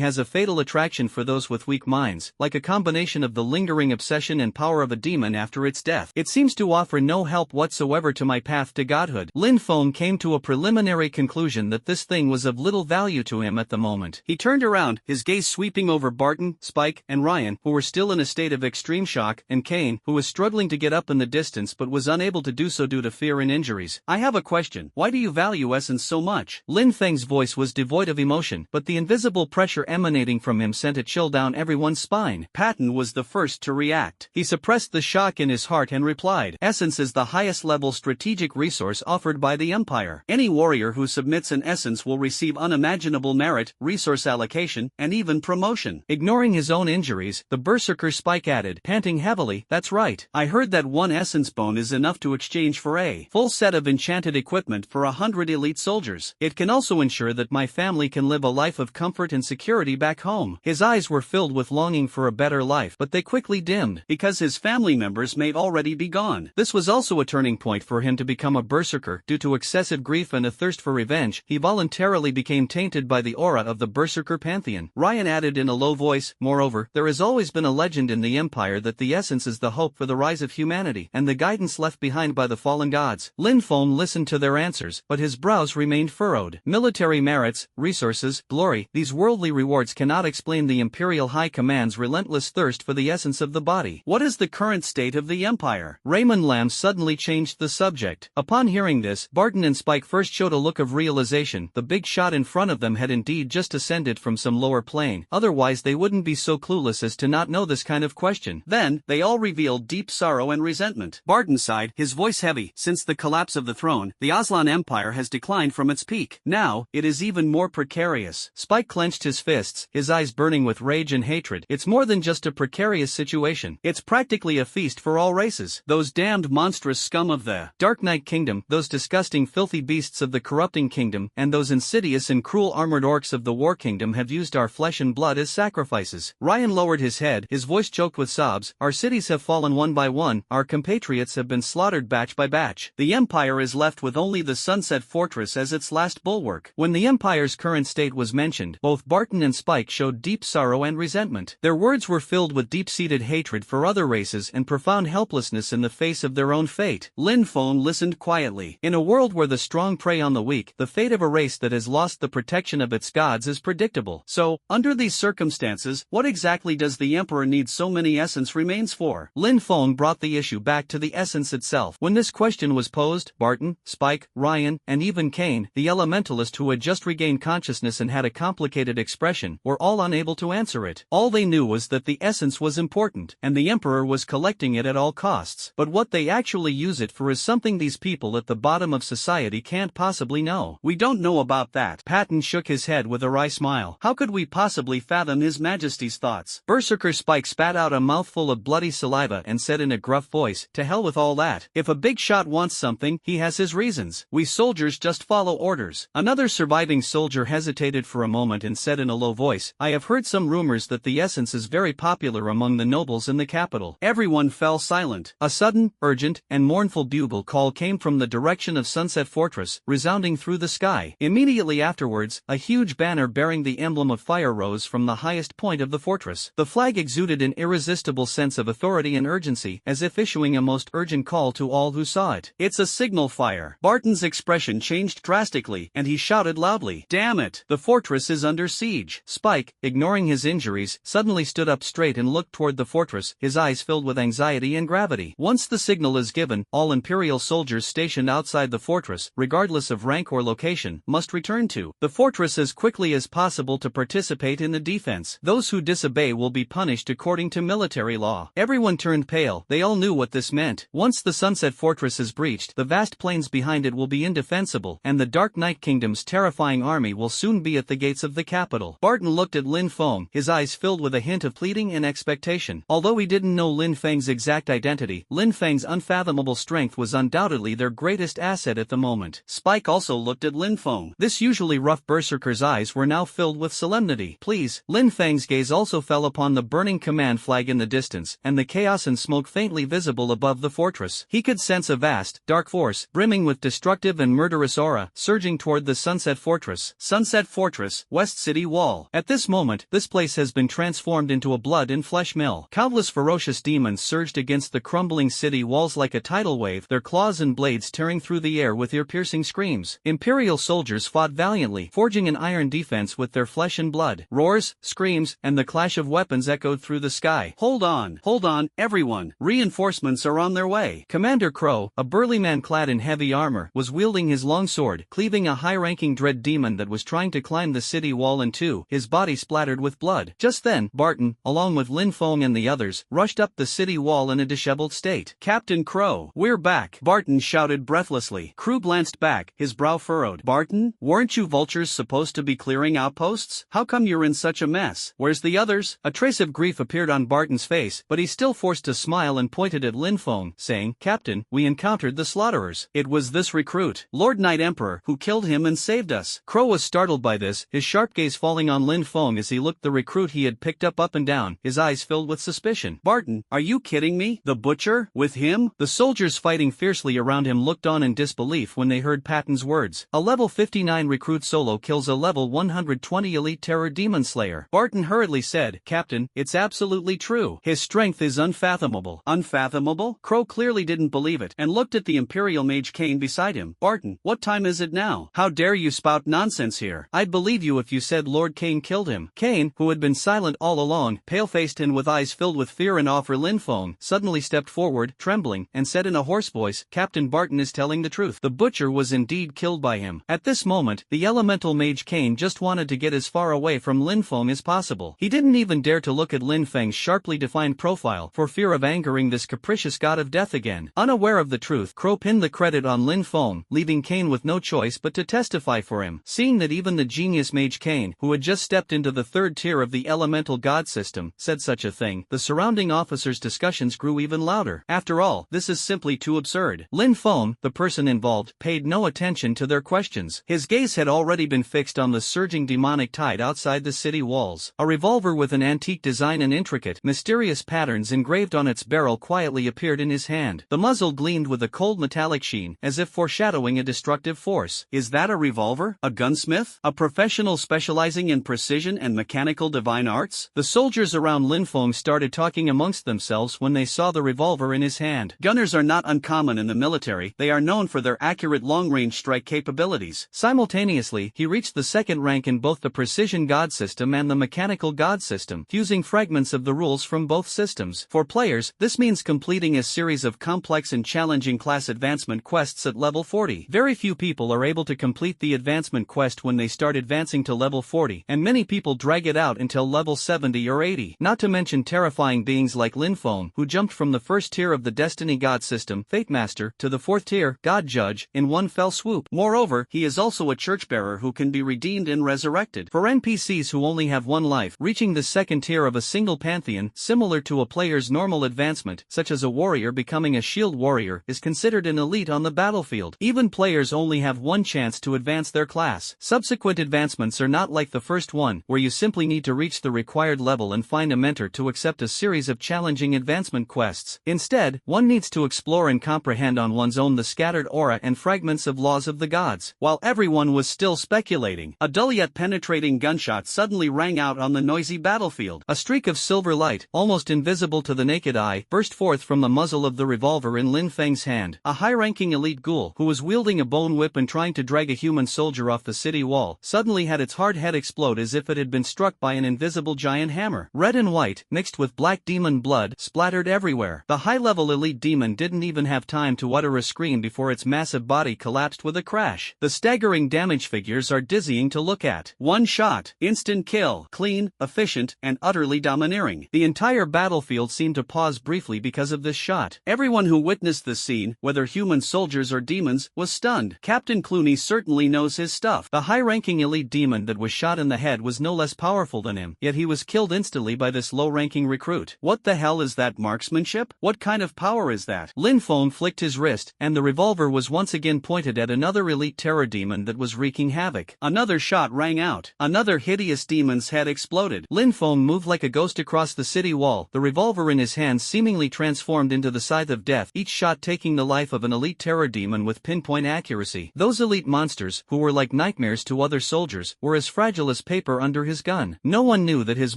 has a fatal attraction for those with weak minds, like a combination of the lingering obsession and power of a demon after its death. It seems to offer no help whatsoever to my path to godhood. Lin Feng came to a preliminary conclusion that this thing was of little value to him at the moment. He turned around, his gaze sweeping over Barton, Spike, and Ryan, who were still in a state of extreme shock, and Kane, who was struggling to get up in the distance but was unable to do so due to fear and injuries. "I have a question. Why do you value essence so much?" Lin Feng's voice was devoid of emotion, but the invisible pressure emanating from him sent a chill down everyone's spine. Patton was the first to react. He suppressed the shock in his heart and replied, "Essence is the highest level strategic resource offered by the Empire. Any warrior who submits an essence will receive unimaginable merit, resource allocation, and even promotion." Ignoring his own injuries, the berserker Spike added, panting heavily, "That's right. I heard that one essence bone is enough to exchange for a full set of enchanted equipment for 100 elite soldiers. It can also ensure that my family can live a life of comfort and security back home." His eyes were filled with longing for a better life, but they quickly dimmed, because his family members may already be gone. This was also a turning point for him to become a berserker. Due to excessive grief and a thirst for revenge, he voluntarily became tainted by the aura of the berserker pantheon. Ryan added in a low voice, "Moreover, there has always been a legend in the Empire that the essence is the hope for the rise of humanity, and the guidance left behind by the fallen gods." Lin Feng listened to their answers, but his brows remained furrowed. Military merits, resources, glory, these worldly rewards cannot explain the Imperial High Command's relentless thirst for the essence of the body. What is the current state of the Empire? Raymond Lam suddenly changed the subject. Upon hearing this, Barton and Spike first showed a look of realization. The big shot in front of them had indeed just ascended from some lower plane, otherwise they wouldn't be so clueless as to not know this kind of question. Then, they all revealed deep sorrow and resentment. Barton sighed, his voice heavy. "Since the collapse of the throne, the Aslan Empire has declined from its peak. Now, it is even more precarious." Spike clenched his fists, his eyes burning with rage and hatred. "It's more than just a precarious situation. It's practically a feast for all races. Those damned monstrous scum of the Dark Knight Kingdom, those disgusting filthy beasts of the Corrupting Kingdom, and those insidious and cruel armored orcs of the War Kingdom have used our flesh and blood as sacrifices." Ryan lowered his head, his voice choked with sobs. "Our cities have fallen one by one, our compatriots have been slaughtered batch by batch. The Empire is left with only the Sunset Fortress as its last bulwark." When the Empire's current state was mentioned, both Barton and Spike showed deep sorrow and resentment. Their words were filled with deep-seated hatred for other races and profound helplessness in the face of their own fate. Lin Feng listened quietly. In a world world where the strong prey on the weak, the fate of a race that has lost the protection of its gods is predictable. So, under these circumstances, what exactly does the Emperor need so many essence remains for? Lin Feng brought the issue back to the essence itself. When this question was posed, Barton, Spike, Ryan, and even Kane, the elementalist who had just regained consciousness and had a complicated expression, were all unable to answer it. All they knew was that the essence was important, and the Emperor was collecting it at all costs. But what they actually use it for is something these people at the bottom of society can't possibly know. We don't know about that. Patton shook his head with a wry smile. How could we possibly fathom His Majesty's thoughts? Berserker Spike spat out a mouthful of bloody saliva and said in a gruff voice, "To hell with all that. If a big shot wants something, he has his reasons. We soldiers just follow orders." Another surviving soldier hesitated for a moment and said in a low voice, "I have heard some rumors that the essence is very popular among the nobles in the capital." Everyone fell silent. A sudden, urgent, and mournful bugle call came from the direction of Sunset Fortress, resounding through the sky. Immediately afterwards, a huge banner bearing the emblem of fire rose from the highest point of the fortress. The flag exuded an irresistible sense of authority and urgency, as if issuing a most urgent call to all who saw it. "It's a signal fire." Barton's expression changed drastically, and he shouted loudly, "Damn it! The fortress is under siege." Spike, ignoring his injuries, suddenly stood up straight and looked toward the fortress, his eyes filled with anxiety and gravity. Once the signal is given, all Imperial soldiers stationed outside the fortress, regardless of rank or location, must return to the fortress as quickly as possible to participate in the defense. Those who disobey will be punished according to military law. Everyone turned pale. They all knew what this meant. Once the Sunset Fortress is breached, the vast plains behind it will be indefensible, and the Dark Night Kingdom's terrifying army will soon be at the gates of the capital. Barton looked at Lin Feng, his eyes filled with a hint of pleading and expectation. Although he didn't know Lin Feng's exact identity, Lin Feng's unfathomable strength was undoubtedly their greatest asset at the moment. Spike also looked at Lin Feng. This usually rough berserker's eyes were now filled with solemnity. "Please." Lin Feng's gaze also fell upon the burning command flag in the distance, and the chaos and smoke faintly visible above the fortress. He could sense a vast, dark force, brimming with destructive and murderous aura, surging toward the Sunset Fortress. Sunset Fortress, West City Wall. At this moment, this place has been transformed into a blood and flesh mill. Countless ferocious demons surged against the crumbling city walls like a tidal wave, their claws and blades tearing through the air with ear-piercing screams. Imperial soldiers fought valiantly, forging an iron defense with their flesh and blood. Roars, screams, and the clash of weapons echoed through the sky. Hold on, everyone. Reinforcements are on their way." Commander Crow, a burly man clad in heavy armor, was wielding his long sword, cleaving a high-ranking dread demon that was trying to climb the city wall in two, his body splattered with blood. Just then, Barton, along with Lin Feng and the others, rushed up the city wall in a disheveled state. "Captain Crow, we're back," Barton shouted breathlessly. Crow glanced back, his brow furrowed. "Barton, weren't you vultures supposed to be clearing outposts? How come you're in such a mess? Where's the others?" A trace of grief appeared on Barton's face, but he still forced a smile and pointed at Lin Feng, saying, "Captain, we encountered the slaughterers. It was this recruit, Lord Knight Emperor, who killed him and saved us." Crow was startled by this, his sharp gaze falling on Lin Feng as he looked the recruit he had picked up and down, his eyes filled with suspicion. "Barton, are you kidding me? The butcher? With him?" The soldiers fighting fiercely around him looked on in disbelief when they heard Patton's words. A level 59 recruit solo kills a level 120 elite terror demon slayer. Barton hurriedly said, "Captain, it's absolutely true. His strength is unfathomable." Unfathomable? Crow clearly didn't believe it, and looked at the Imperial Mage Kane beside him. "Barton, what time is it now? How dare you spout nonsense here?" "I'd believe you if you said Lord Kane killed him." Kane, who had been silent all along, pale-faced and with eyes filled with fear and awe for Lin Feng, suddenly stepped forward, trembling, and said in a hoarse voice, "Captain Barton is telling the truth. The butcher was indeed killed by him." At this moment, the elemental mage Kane just wanted to get as far away from Lin Feng as possible. He didn't even dare to look at Lin Feng's sharply defined profile, for fear of angering this capricious god of death again. Unaware of the truth, Crow pinned the credit on Lin Feng, leaving Kane with no choice but to testify for him. Seeing that even the genius mage Kane, who had just stepped into the third tier of the elemental god system, said such a thing, the surrounding officers' discussions grew even louder. After all, this is simply too absurd. Lin Feng, the person involved, paid no attention to their questions. His gaze had already been fixed on the surging demonic tide outside the city walls. A revolver with an antique design and intricate, mysterious patterns engraved on its barrel quietly appeared in his hand. The muzzle gleamed with a cold metallic sheen, as if foreshadowing a destructive force. "Is that a revolver? A gunsmith? A professional specializing in precision and mechanical divine arts?" The soldiers around Lin Feng started talking amongst themselves when they saw the revolver in his hand. "Gunners are not uncommon in the military. They are known for their their accurate long-range strike capabilities. Simultaneously, he reached the second rank in both the precision god system and the mechanical god system, fusing fragments of the rules from both systems. For players, this means completing a series of complex and challenging class advancement quests at level 40. Very few people are able to complete the advancement quest when they start advancing to level 40, and many people drag it out until level 70 or 80. Not to mention terrifying beings like Lin Feng, who jumped from the first tier of the Destiny God system, Fate Master, to the fourth tier, God Judge, in one fell swoop. Moreover, he is also a church-bearer who can be redeemed and resurrected. For NPCs who only have one life, reaching the second tier of a single pantheon, similar to a player's normal advancement, such as a warrior becoming a shield warrior, is considered an elite on the battlefield. Even players only have one chance to advance their class. Subsequent advancements are not like the first one, where you simply need to reach the required level and find a mentor to accept a series of challenging advancement quests. Instead, one needs to explore and comprehend on one's own the scattered aura and fragments of laws of the gods. While everyone was still speculating, a dull yet penetrating gunshot suddenly rang out on the noisy battlefield. A streak of silver light, almost invisible to the naked eye, burst forth from the muzzle of the revolver in Lin Feng's hand. A high-ranking elite ghoul, who was wielding a bone whip and trying to drag a human soldier off the city wall, suddenly had its hard head explode as if it had been struck by an invisible giant hammer. Red and white, mixed with black demon blood, splattered everywhere. The high-level elite demon didn't even have time to utter a scream before its massive body collapsed with a crash. The staggering damage figures are dizzying to look at. One shot, instant kill, clean, efficient, and utterly domineering. The entire battlefield seemed to pause briefly because of this shot. Everyone who witnessed the scene, whether human soldiers or demons, was stunned. Captain Clooney certainly knows his stuff. The high-ranking elite demon that was shot in the head was no less powerful than him, yet he was killed instantly by this low-ranking recruit. What the hell is that marksmanship? What kind of power is that? Lin Feng flicked his wrist, and the revolver was once again pointed at another elite terror demon that was wreaking havoc. Another shot rang out. Another hideous demon's head exploded. Lin Feng moved like a ghost across the city wall, the revolver in his hand seemingly transformed into the scythe of death, each shot taking the life of an elite terror demon with pinpoint accuracy. Those elite monsters, who were like nightmares to other soldiers, were as fragile as paper under his gun. No one knew that his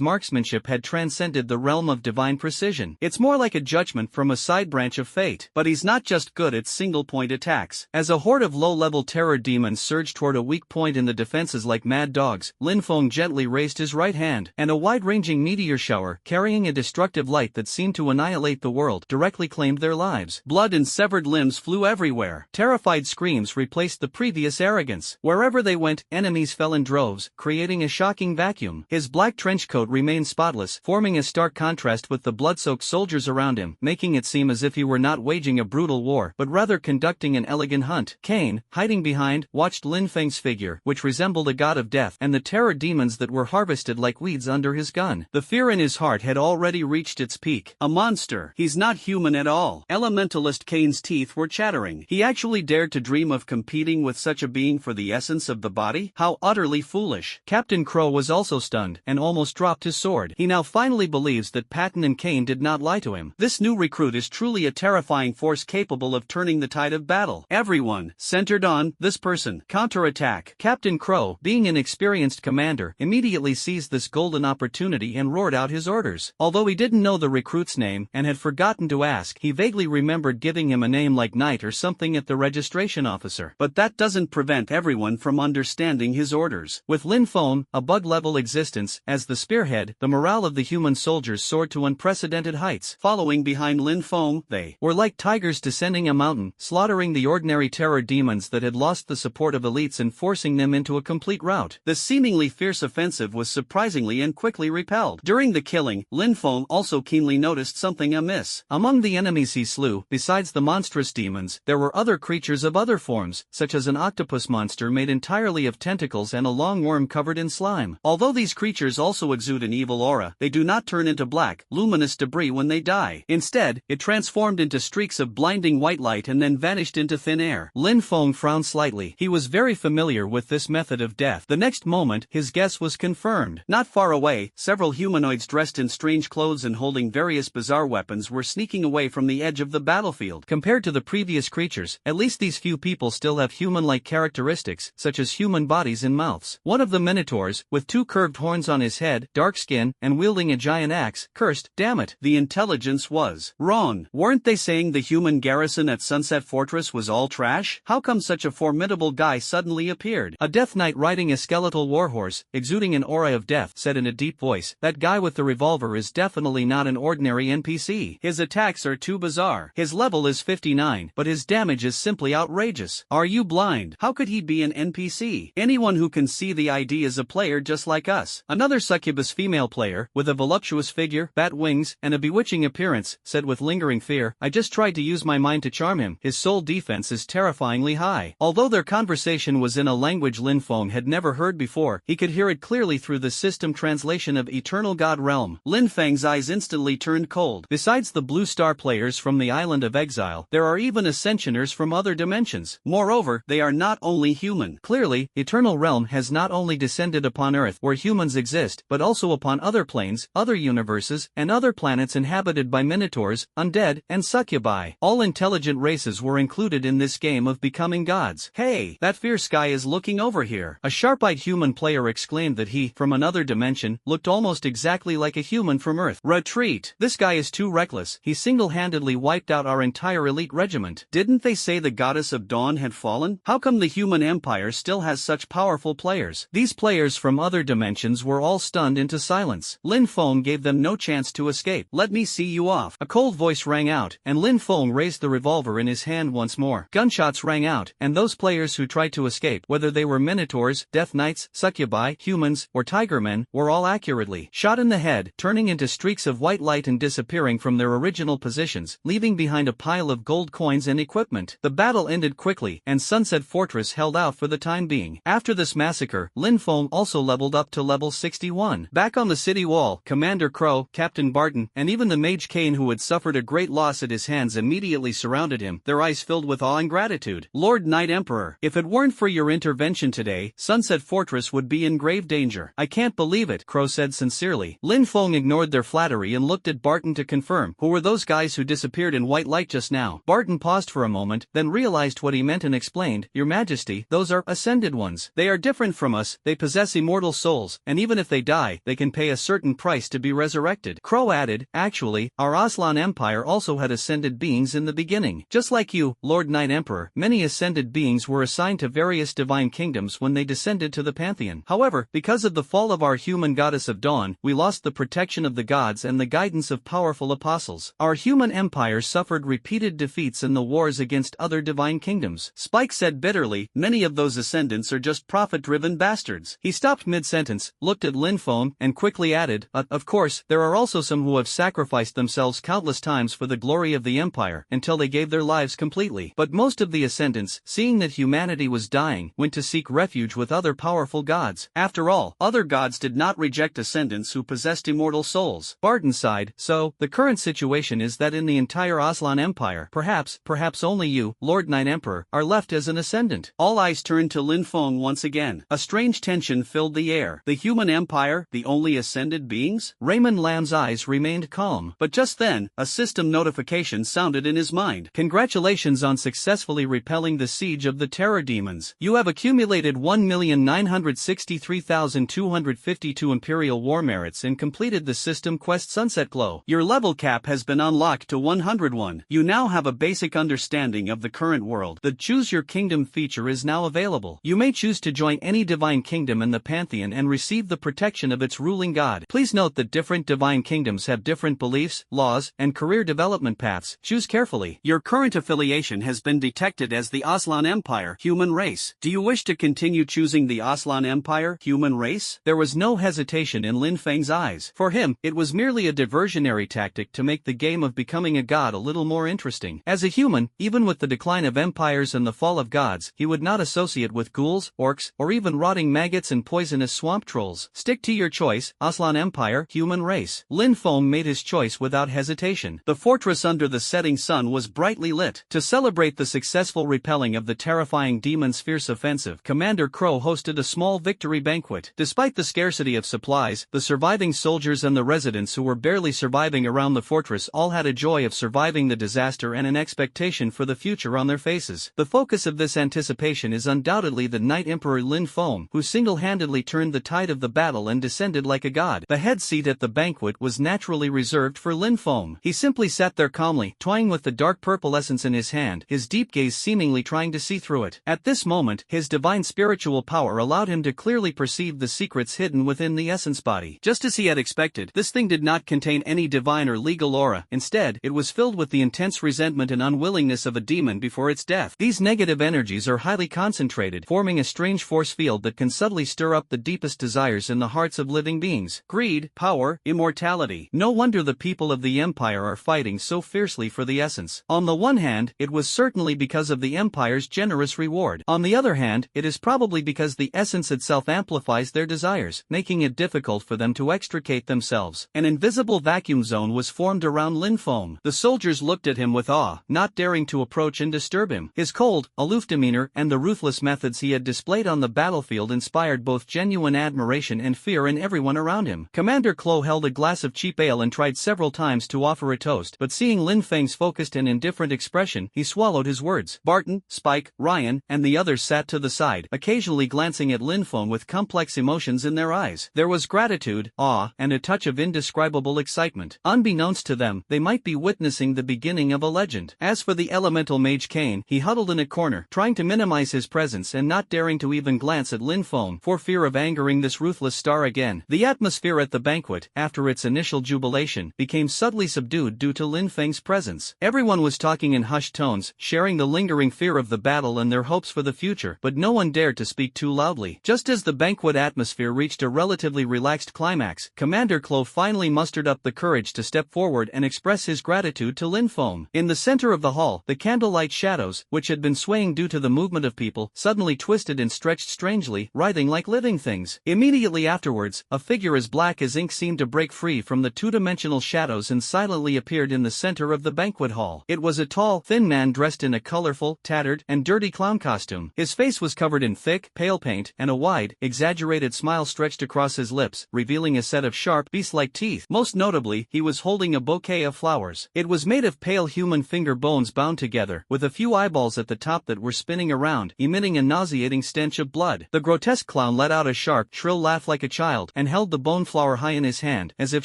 marksmanship had transcended the realm of divine precision. It's more like a judgment from a side branch of fate. But he's not just good at single-point attacks. As a horde of low-level terror demons surged toward a weak point in the defenses like mad dogs, Lin Feng gently raised his right hand, and a wide-ranging meteor shower, carrying a destructive light that seemed to annihilate the world, directly claimed their lives. Blood and severed limbs flew everywhere. Terrified screams replaced the previous arrogance. Wherever they went, enemies fell in droves, creating a shocking vacuum. His black trench coat remained spotless, forming a stark contrast with the blood-soaked soldiers around him, making it seem as if he were not waging a brutal war, but rather conducting an elegant hunt. Cain, hiding behind, watched Lin Feng's figure, which resembled a god of death, and the terror demons that were harvested like weeds under his gun. The fear in his heart had already reached its peak. A monster. He's not human at all. Elementalist Cain's teeth were chattering. He actually dared to dream of competing with such a being for the essence of the body? How utterly foolish. Captain Crow was also stunned, and almost dropped his sword. He now finally believes that Patton and Cain did not lie to him. This new recruit is truly a terrifying force capable of turning the tide of battle. Everyone, centered on this person. Counterattack. Captain Crow, being an experienced commander, immediately seized this golden opportunity and roared out his orders. Although he didn't know the recruit's name, and had forgotten to ask, he vaguely remembered giving him a name like Knight or something at the registration officer. But that doesn't prevent everyone from understanding his orders. With Lin Feng, a bug-level existence, as the spearhead, the morale of the human soldiers soared to unprecedented heights. Following behind Lin Feng, they were like tigers descending a mountain, slaughtering the ordinary terror demons that had lost the support of elites and forcing them into a complete rout. The seemingly fierce offensive was surprisingly and quickly repelled. During the killing, Lin Feng also keenly noticed something amiss. Among the enemies he slew, besides the monstrous demons, there were other creatures of other forms, such as an octopus monster made entirely of tentacles and a long worm covered in slime. Although these creatures also exude an evil aura, they do not turn into black, luminous debris when they die. Instead, it transformed into streaks of blinding white light and then vanished into thin air. Lin Feng frowned slightly. He was very familiar with this method of death. The next moment, his guess was confirmed. Not far away, several humanoids dressed in strange clothes and holding various bizarre weapons were sneaking away from the edge of the battlefield. Compared to the previous creatures, at least these few people still have human-like characteristics, such as human bodies and mouths. One of the minotaurs, with two curved horns on his head, dark skin, and wielding a giant axe, cursed, "Damn it." The intelligence was wrong. Weren't they saying the human garrison at Sunset Fortress was was all trash? How come such a formidable guy suddenly appeared? A Death Knight riding a skeletal warhorse, exuding an aura of death, said in a deep voice, "That guy with the revolver is definitely not an ordinary NPC. His attacks are too bizarre. His level is 59, but his damage is simply outrageous. Are you blind? How could he be an NPC? Anyone who can see the ID is a player just like us." Another succubus female player, with a voluptuous figure, bat wings, and a bewitching appearance, said with lingering fear, "I just tried to use my mind to charm him. His soul defense is terrifyingly high." Although their conversation was in a language Lin Feng had never heard before, he could hear it clearly through the system translation of Eternal God Realm. Lin Feng's eyes instantly turned cold. Besides the Blue Star players from the Island of Exile, there are even Ascensioners from other dimensions. Moreover, they are not only human. Clearly, Eternal Realm has not only descended upon Earth where humans exist, but also upon other planes, other universes, and other planets inhabited by minotaurs, undead, and succubi. All intelligent races were included in this game of becoming gods. "Hey, that fierce guy is looking over here." A sharp-eyed human player exclaimed that he, from another dimension, looked almost exactly like a human from Earth. "Retreat! This guy is too reckless. He single-handedly wiped out our entire elite regiment." Didn't they say the goddess of dawn had fallen? How come the human empire still has such powerful players? These players from other dimensions were all stunned into silence. Lin Feng gave them no chance to escape. "Let me see you off." A cold voice rang out, and Lin Feng raised the revolver in his hand once more. Gunshots rang out, and those players who tried to escape, whether they were minotaurs, death knights, succubi, humans, or tigermen, were all accurately shot in the head, turning into streaks of white light and disappearing from their original positions, leaving behind a pile of gold coins and equipment. The battle ended quickly, and Sunset Fortress held out for the time being. After this massacre, Lin Feng also leveled up to level 61. Back on the city wall, Commander Crow, Captain Barton, and even the Mage Kane, who had suffered a great loss at his hands, immediately surrounded him, their eyes filled with awe and gratitude. "Lord Knight Emperor, if it weren't for your intervention today, Sunset Fortress would be in grave danger." "I can't believe it," Crow said sincerely. Lin Feng ignored their flattery and looked at Barton to confirm. "Who were those guys who disappeared in white light just now?" Barton paused for a moment, then realized what he meant and explained, "Your Majesty, those are ascended ones. They are different from us, they possess immortal souls, and even if they die, they can pay a certain price to be resurrected." Crow added, "Actually, our Aslan Empire also had ascended beings in the beginning. Just like you, Lord Knight Emperor, many ascended beings were assigned to various divine kingdoms when they descended to the Pantheon. However, because of the fall of our human goddess of dawn, we lost the protection of the gods and the guidance of powerful apostles. Our human empire suffered repeated defeats in the wars against other divine kingdoms." Spike said bitterly, "Many of those ascendants are just profit-driven bastards." He stopped mid-sentence, looked at Lin Feng, and quickly added, "Of course, there are also some who have sacrificed themselves countless times for the glory of the empire, until they gave their lives completely. But most of the ascendants, seeing that humanity was dying, went to seek refuge with other powerful gods. After all, other gods did not reject ascendants who possessed immortal souls." Barton sighed, "So, the current situation is that in the entire Aslan Empire, perhaps only you, Lord Knight Emperor, are left as an ascendant." All eyes turned to Lin Feng once again. A strange tension filled the air. The human empire, the only ascended beings? Raymond Lamb's eyes remained calm. But just then, a system notification sounded in his mind. "Congratulations on successfully repelling the siege of the terror demons. You have accumulated 1,963,252 Imperial War merits and completed the system quest Sunset Glow. Your level cap has been unlocked to 101. You now have a basic understanding of the current world. The Choose Your Kingdom feature is now available. You may choose to join any divine kingdom in the Pantheon and receive the protection of its ruling god. Please note that different divine kingdoms have different beliefs, laws, and career development paths. Choose carefully. Your current affiliation has been detected as the Aslan Empire, human race. Do you wish to continue choosing the Aslan Empire, human race?" There was no hesitation in Lin Feng's eyes. For him, it was merely a diversionary tactic to make the game of becoming a god a little more interesting. As a human, even with the decline of empires and the fall of gods, he would not associate with ghouls, orcs, or even rotting maggots and poisonous swamp trolls. Stick to your choice, Aslan Empire, human race. Lin Feng made his choice without hesitation. The fortress under the setting sun was brightly lit. To celebrate the successful repelling of the terrifying demon's fierce offensive, Commander Crow hosted a small victory banquet. Despite the scarcity of supplies, the surviving soldiers and the residents who were barely surviving around the fortress all had a joy of surviving the disaster and an expectation for the future on their faces. The focus of this anticipation is undoubtedly the Knight Emperor Lin Feng, who single-handedly turned the tide of the battle and descended like a god. The head seat at the banquet was naturally reserved for Lin Feng. He simply sat there calmly, toying with the dark purple essence in his hand, his deep gaze seemingly trying to see through it. At this moment, his divine spiritual power allowed him to clearly perceive the secrets hidden within the essence body. Just as he had expected, this thing did not contain any divine or legal aura. Instead, it was filled with the intense resentment and unwillingness of a demon before its death. These negative energies are highly concentrated, forming a strange force field that can subtly stir up the deepest desires in the hearts of living beings: greed, power, immortality. No wonder the people of the Empire are fighting so fiercely for the essence. On the one hand, it was certainly because of the Empire's generous reward. On the other hand, it is probably because the essence itself amplifies their desires, making it difficult for them to extricate themselves. An invisible vacuum zone was formed around Lin Feng. The soldiers looked at him with awe, not daring to approach and disturb him. His cold, aloof demeanor and the ruthless methods he had displayed on the battlefield inspired both genuine admiration and fear in everyone around him. Commander Klo held a glass of cheap ale and tried several times to offer a toast, but seeing Lin Feng's focused and indifferent expression, he swallowed his words. Barton, Spike, Ryan, and the others sat to the side, occasionally glancing at Lin Feng with complex emotions in their eyes. There was gratitude, awe, and a touch of indescribable excitement. Unbeknownst to them, they might be witnessing the beginning of a legend. As for the elemental mage Kane, he huddled in a corner, trying to minimize his presence and not daring to even glance at Lin Feng for fear of angering this ruthless star again. The atmosphere at the banquet, after its initial jubilation, became subtly subdued due to Lin Feng's presence. Everyone was talking in hushed tones, sharing the lingering fear of the battle and their hopes for the future, but no one dared to speak too loudly. Just as the banquet atmosphere reached a relatively relaxed climax, Commander Klo finally mustered up the courage to step forward and express his gratitude to Lin Feng. In the center of the hall, the candlelight shadows, which had been swaying due to the movement of people, suddenly twisted and stretched strangely, writhing like living things. Immediately afterwards, a figure as black as ink seemed to break free from the two-dimensional shadows and silently appeared in the center of the banquet hall. It was a tall, thin man dressed in a colorful, tattered, and dirty clown costume. His face was covered in thick, pale paint, and a wide, exaggerated smile stretched across his lips, revealing a set of sharp, beast-like teeth. Most notably, he was holding a bouquet of flowers. It was made of pale human finger bones bound together, with a few eyeballs at the top that were spinning around, emitting a nauseating stench of blood. The grotesque clown let out a sharp, shrill laugh like a child, and held the bone flower high in his hand, as if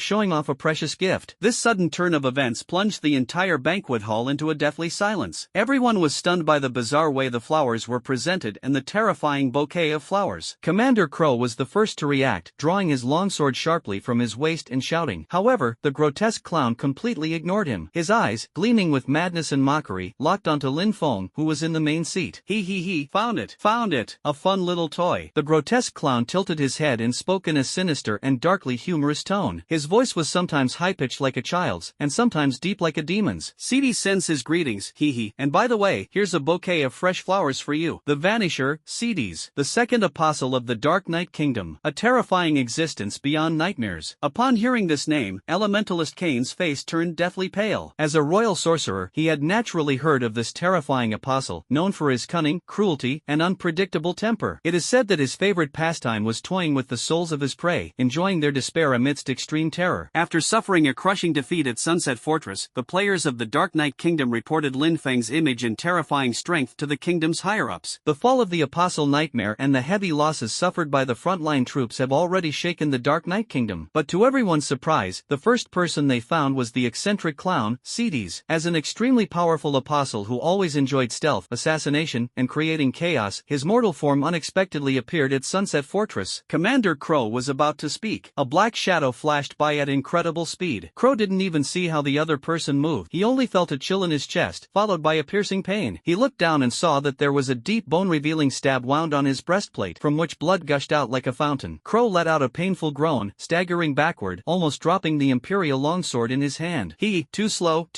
showing off a precious gift. This sudden turn of events plunged the entire banquet hall into a deathly silence. Everyone was stunned by the bizarre way the flowers were presented and the terrifying bouquet of flowers. Commander Crow was the first to react, drawing his longsword sharply from his waist and shouting. However, the grotesque clown completely ignored him. His eyes, gleaming with madness and mockery, locked onto Lin Feng, who was in the main seat. He, found it, a fun little toy. The grotesque clown tilted his head and spoke in a sinister and darkly humorous tone. His voice was sometimes high-pitched like a child's, and sometimes deep like a demon's. Cedes sends his greetings, and by the way, here's a bouquet of fresh flowers for you. The Vanisher, Cedes, the second apostle of the Dark Knight Kingdom, a terrifying existence beyond nightmares. Upon hearing this name, Elementalist Kane's face turned deathly pale. As a royal sorcerer, he had naturally heard of this terrifying apostle, known for his cunning, cruelty, and unpredictable temper. It is said that his favorite pastime was toying with the souls of his prey, enjoying their despair amidst extreme terror. After suffering a crushing defeat at Sunset Fortress, the players of the Dark Knight Kingdom reported Lin Feng's image and terrifying strength to the kingdom's higher-ups. The fall of the Apostle Nightmare and the heavy losses suffered by the frontline troops have already shaken the Dark Knight Kingdom. But to everyone's surprise, the first person they found was the eccentric clown, Cedes. As an extremely powerful apostle who always enjoyed stealth, assassination, and creating chaos, his mortal form unexpectedly appeared at Sunset Fortress. Commander Crow was about to speak. A black shadow flashed by at incredible speed. Crow didn't even see how the other person moved. He only felt a chill in his chest, followed by a piercing pain. He looked down and saw that there was a deep bone-revealing stab wound on his breastplate, from which blood gushed out like a fountain. Crow let out a painful groan, staggering backward, almost dropping the imperial longsword in his hand. Too slow.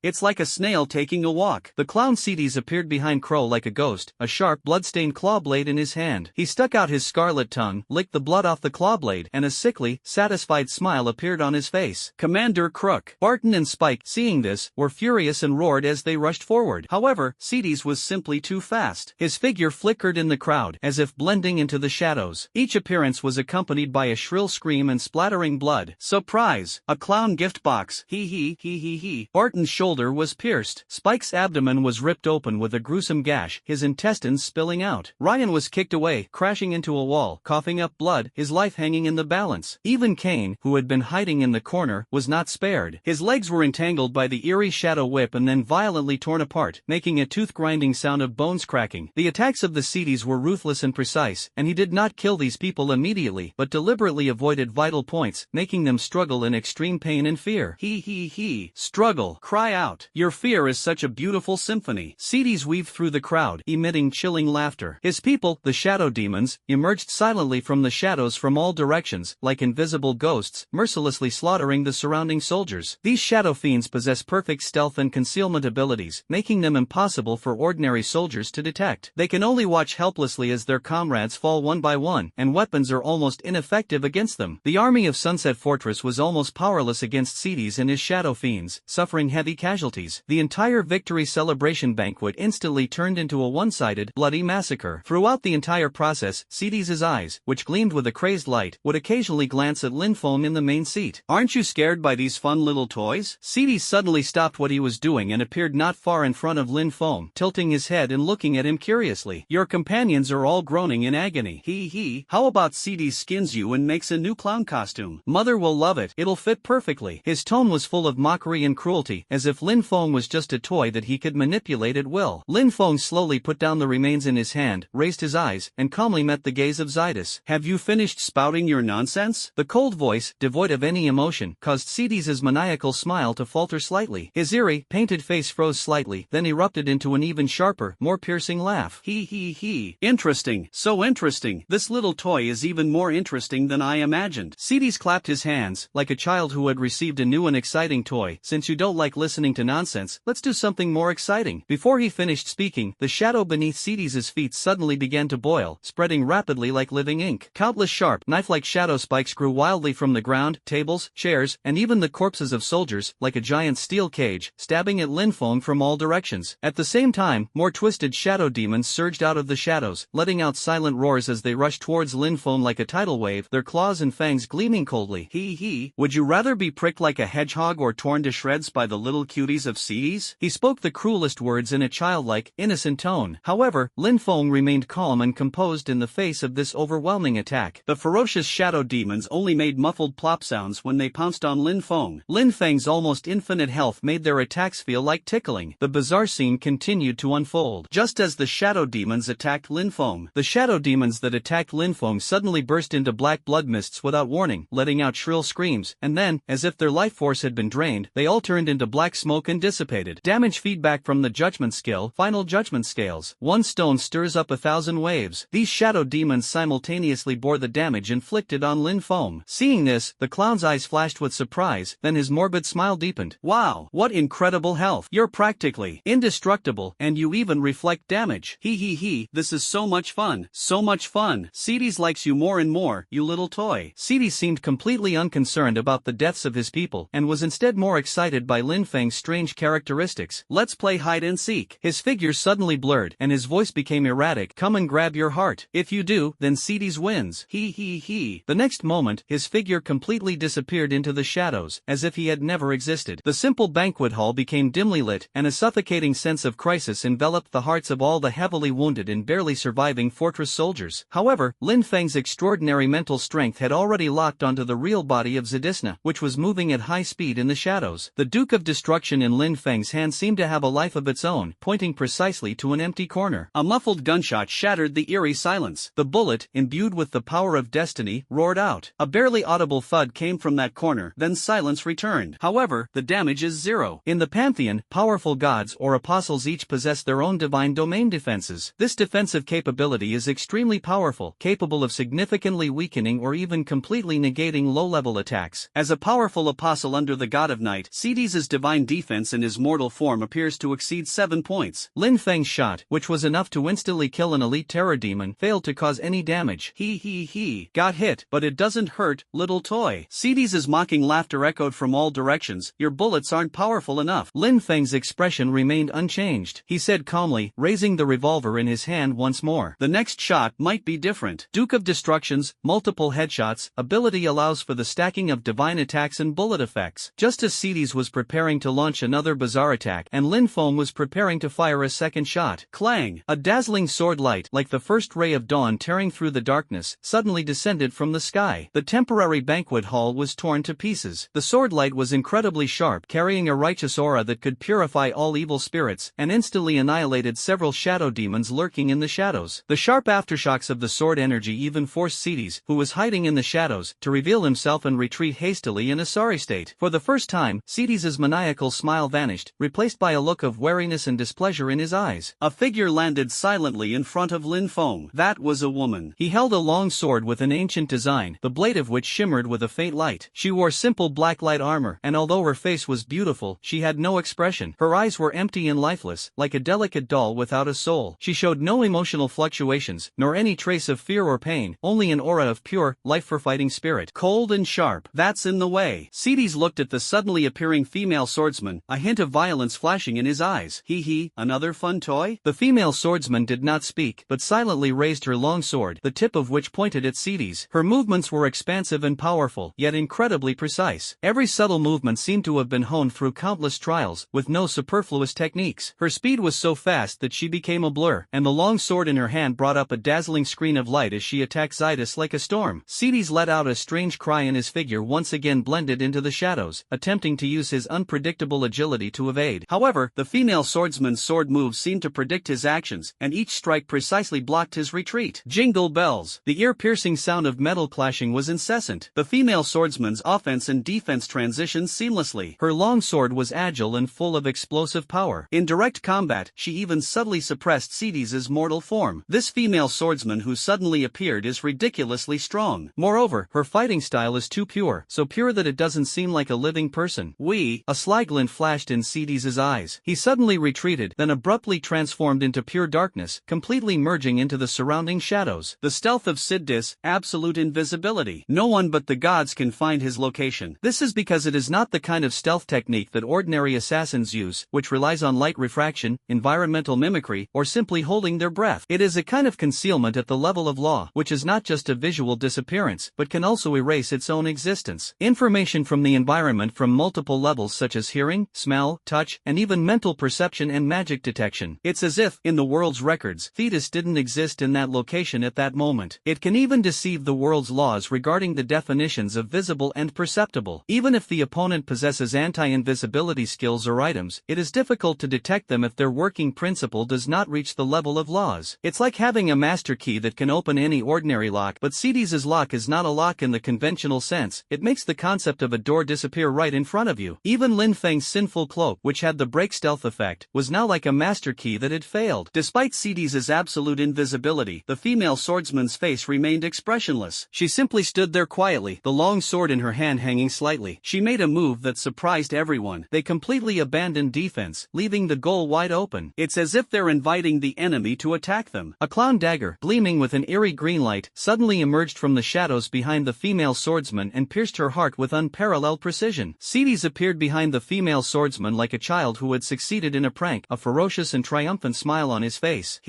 It's like a snail taking a walk. The clown Cedes appeared behind Crow like a ghost, a sharp, blood-stained claw blade in his hand. He stuck out his scarlet tongue, licked the blood off the claw blade, and a sickly, satisfied smile appeared on his face. Commander Crook, Barton and Spike, seeing this, were furious and roared as they rushed forward. However, Cedes was simply too fast. His figure flickered in the crowd, as if blending into the shadows. Each appearance was accompanied by a shrill scream and splattering blood. Surprise! A clown gift box. Barton's shoulder was pierced. Spike's abdomen was ripped open with a gruesome gash, his intestines spilling out. Ryan was kicked away, crashing into a wall, coughing up blood, his life hanging in the balance. Even Kane, who had been hiding in the corner, was not spared. His legs were entangled by the eerie shadow whip and then violently torn apart, making a tooth-grinding sound of bones cracking. The attacks of the Seedies were ruthless and precise, and he did not kill these people immediately, but deliberately avoided vital points, making them struggle in extreme pain and fear. He. Struggle. Cry out. Your fear is such a beautiful symphony. Seedies weaved through the crowd, emitting chilling laughter. His people, the shadow demons, emerged silently from the shadows from all directions, like invisible ghosts, mercilessly slaughtering the surrounding soldiers. These shadow fiends possess perfect stealth and concealment abilities, making them impossible for ordinary soldiers to detect. They can only watch helplessly as their comrades fall one by one, and weapons are almost ineffective against them. The army of Sunset Fortress was almost powerless against Seedies and his shadow fiends, suffering heavy casualties. The entire victory celebration banquet instantly turned into a one-sided, bloody massacre. Throughout the entire process, Seedies' eyes, which gleamed with a crazed light, would occasionally glance at Linfeng in the main seat. Aren't you scared by these fun little toys? Seedies suddenly stopped what he was doing and appeared not far in front of Linfeng, tilting his head and looking at him curiously. Your companions are all groaning in agony. How about Seedies skins you and makes a new clown costume? Mother will love it. It'll fit perfectly. His tone was full of mockery and cruelty, as if Linfeng was just a toy that he could manipulate at will. Linfeng slowly put down the remains in his hand, raised his eyes, and calmly met the gaze of Zydus. Have you finished spouting your nonsense? The cold voice, devoid of any emotion, caused Seedies' maniacal smile to falter slightly. His eerie, painted face froze slightly, then erupted into an even sharper, more piercing laugh. Interesting, so interesting. This little toy is even more interesting than I imagined. Seedies clapped his hands, like a child who had received a new and exciting toy. Since you don't like listening to nonsense, let's do something more exciting. Before he finished speaking, the shadow beneath Seedies' feet suddenly began to boil, spreading rapidly like living ink. Countless sharp, knife-like shadow spikes grew wildly from the ground, tables, chairs, and even the corpses of soldiers, like a giant steel cage, stabbing at Linfeng from all directions. At the same time, more twisted shadow demons surged out of the shadows, letting out silent roars as they rushed towards Linfeng like a tidal wave, their claws and fangs gleaming coldly. Would you rather be pricked like a hedgehog or torn to shreds by the little cuties of Seedies? He spoke the cruelest words in a childlike, innocent tone. However, Linfeng remained calm and composed in the face of this overwhelming attack. The ferocious shadow demons only made muffled plop sounds when they pounced on Linfeng. Linfeng's almost infinite health made their attacks feel like tickling. The bizarre scene continued to unfold. Just as the shadow demons attacked Linfeng, the shadow demons that attacked Linfeng suddenly burst into black blood mists without warning, letting out shrill screams, and then, as if their life force had been drained, they all turned into black smoke and dissipated. Damage feedback from the judgment skill, final judgment scales. One stone stirs up 1,000 waves. These shadow demons simultaneously bore the damage inflicted on Linfeng. Seeing this, the clown's eyes flashed with surprise, then his morbid smile deepened. Wow, what incredible health. You're practically indestructible, and you even reflect damage. This is so much fun. So much fun. Seedies likes you more and more, you little toy. Seedies seemed completely unconcerned about the deaths of his people, and was instead more excited by Linfeng's strange characteristics. Let's play hide and seek. His figure suddenly blurred, and his voice became erratic. Come and grab your heart. If you do, then Seedies wins. The next moment, his figure completely disappeared into the shadows, as if he had never existed. The simple banquet hall became dimly lit, and a suffocating sense of crisis enveloped the hearts of all the heavily wounded and barely surviving fortress soldiers. However, Linfeng's extraordinary mental strength had already locked onto the real body of Zydisna, which was moving at high speed in the shadows. The Duke of Destruction in Linfeng's hand seemed to have a life of its own, pointing precisely to an empty corner. A muffled gunshot shattered the eerie silence. The bullet, imbued with the power of destiny, roared out. A barely audible thud came from that corner, then silence returned. However, the damage is zero. In the Pantheon, powerful gods or apostles each possess their own divine domain defenses. This defensive capability is extremely powerful, capable of significantly weakening or even completely negating low-level attacks. As a powerful apostle under the God of Night, Seedies' divine defense in his mortal form appears to exceed 7 points. Linfeng's shot, which was enough to instantly kill an elite terror demon, failed to cause any damage. Got hit, but it doesn't hurt, little toy. Seedies' mocking laughter echoed from all directions. Your bullets aren't powerful enough. Linfeng's expression remained unchanged. He said calmly, raising the revolver in his hand once more. The next shot might be different. Duke of Destruction's multiple headshots ability allows for the stacking of divine attacks and bullet effects. Just as Seedies was preparing to launch another bizarre attack, and Linfeng was preparing to fire a second shot. Clang! A dazzling sword light, like the first ray of dawn tearing through the darkness, suddenly descended from the sky. The temporary banquet hall was torn to pieces. The sword light was incredibly sharp, carrying a righteous aura that could purify all all evil spirits, and instantly annihilated several shadow demons lurking in the shadows. The sharp aftershocks of the sword energy even forced Cedes, who was hiding in the shadows, to reveal himself and retreat hastily in a sorry state. For the first time, Cedes's maniacal smile vanished, replaced by a look of wariness and displeasure in his eyes. A figure landed silently in front of Lin Feng. That was a woman. He held a long sword with an ancient design, the blade of which shimmered with a faint light. She wore simple black light armor, and although her face was beautiful, she had no expression. Her eyes were empty and lifeless, like a delicate doll without a soul. She showed no emotional fluctuations, nor any trace of fear or pain, only an aura of pure, life-for-fighting spirit. Cold and sharp. That's in the way. Cedes looked at the suddenly appearing female swordsman, a hint of violence flashing in his eyes. Hee, another fun toy? The female swordsman did not speak, but silently raised her long sword, the tip of which pointed at Cedes. Her movements were expansive and powerful, yet incredibly precise. Every subtle movement seemed to have been honed through countless trials, with no superfluous techniques. Her speed was so fast that she became a blur, and the long sword in her hand brought up a dazzling screen of light as she attacked Zidus like a storm. Cedes let out a strange cry and his figure once again blended into the shadows, attempting to use his unpredictable agility to evade. However, the female swordsman's sword moves seemed to predict his actions, and each strike precisely blocked his retreat. Jingle bells. The ear-piercing sound of metal clashing was incessant. The female swordsman's offense and defense transitioned seamlessly. Her long sword was agile and full of explosive power. In direct combat, she even subtly suppressed Cedes's mortal form. This female swordsman who suddenly appeared is ridiculously strong. Moreover, her fighting style is too pure, so pure that it doesn't seem like a living person. A sly glint flashed in Cedes's eyes. He suddenly retreated, then abruptly transformed into pure darkness, completely merging into the surrounding shadows. The stealth of Cedis, absolute invisibility. No one but the gods can find his location. This is because it is not the kind of stealth technique that ordinary assassins use, which relies on light refraction, environmental mimicry, or simply holding their breath. It is a kind of concealment at the level of law, which is not just a visual disappearance, but can also erase its own existence. Information from the environment from multiple levels such as hearing, smell, touch, and even mental perception and magic detection. It's as if, in the world's records, Thetis didn't exist in that location at that moment. It can even deceive the world's laws regarding the definitions of visible and perceptible. Even if the opponent possesses anti-invisibility skills or items, it is difficult to detect them if their working principle does not reach the level of laws. It's like having a master key that can open any ordinary lock, but Cedes's lock is not a lock in the conventional sense. It makes the concept of a door disappear right in front of you. Even Lin Feng's sinful cloak, which had the break stealth effect, was now like a master key that had failed. Despite Cedes's absolute invisibility, the female swordsman's face remained expressionless. She simply stood there quietly, the long sword in her hand hanging slightly. She made a move that surprised everyone. They completely abandoned defense, leaving the goal wide open. It's as if they're inviting the enemy to attack them. A clown dagger, gleaming with an eerie green light, suddenly emerged from the shadows behind the female swordsman and pierced her heart with unparalleled precision. Cedes appeared behind the female swordsman like a child who had succeeded in a prank, a ferocious and triumphant smile on his face.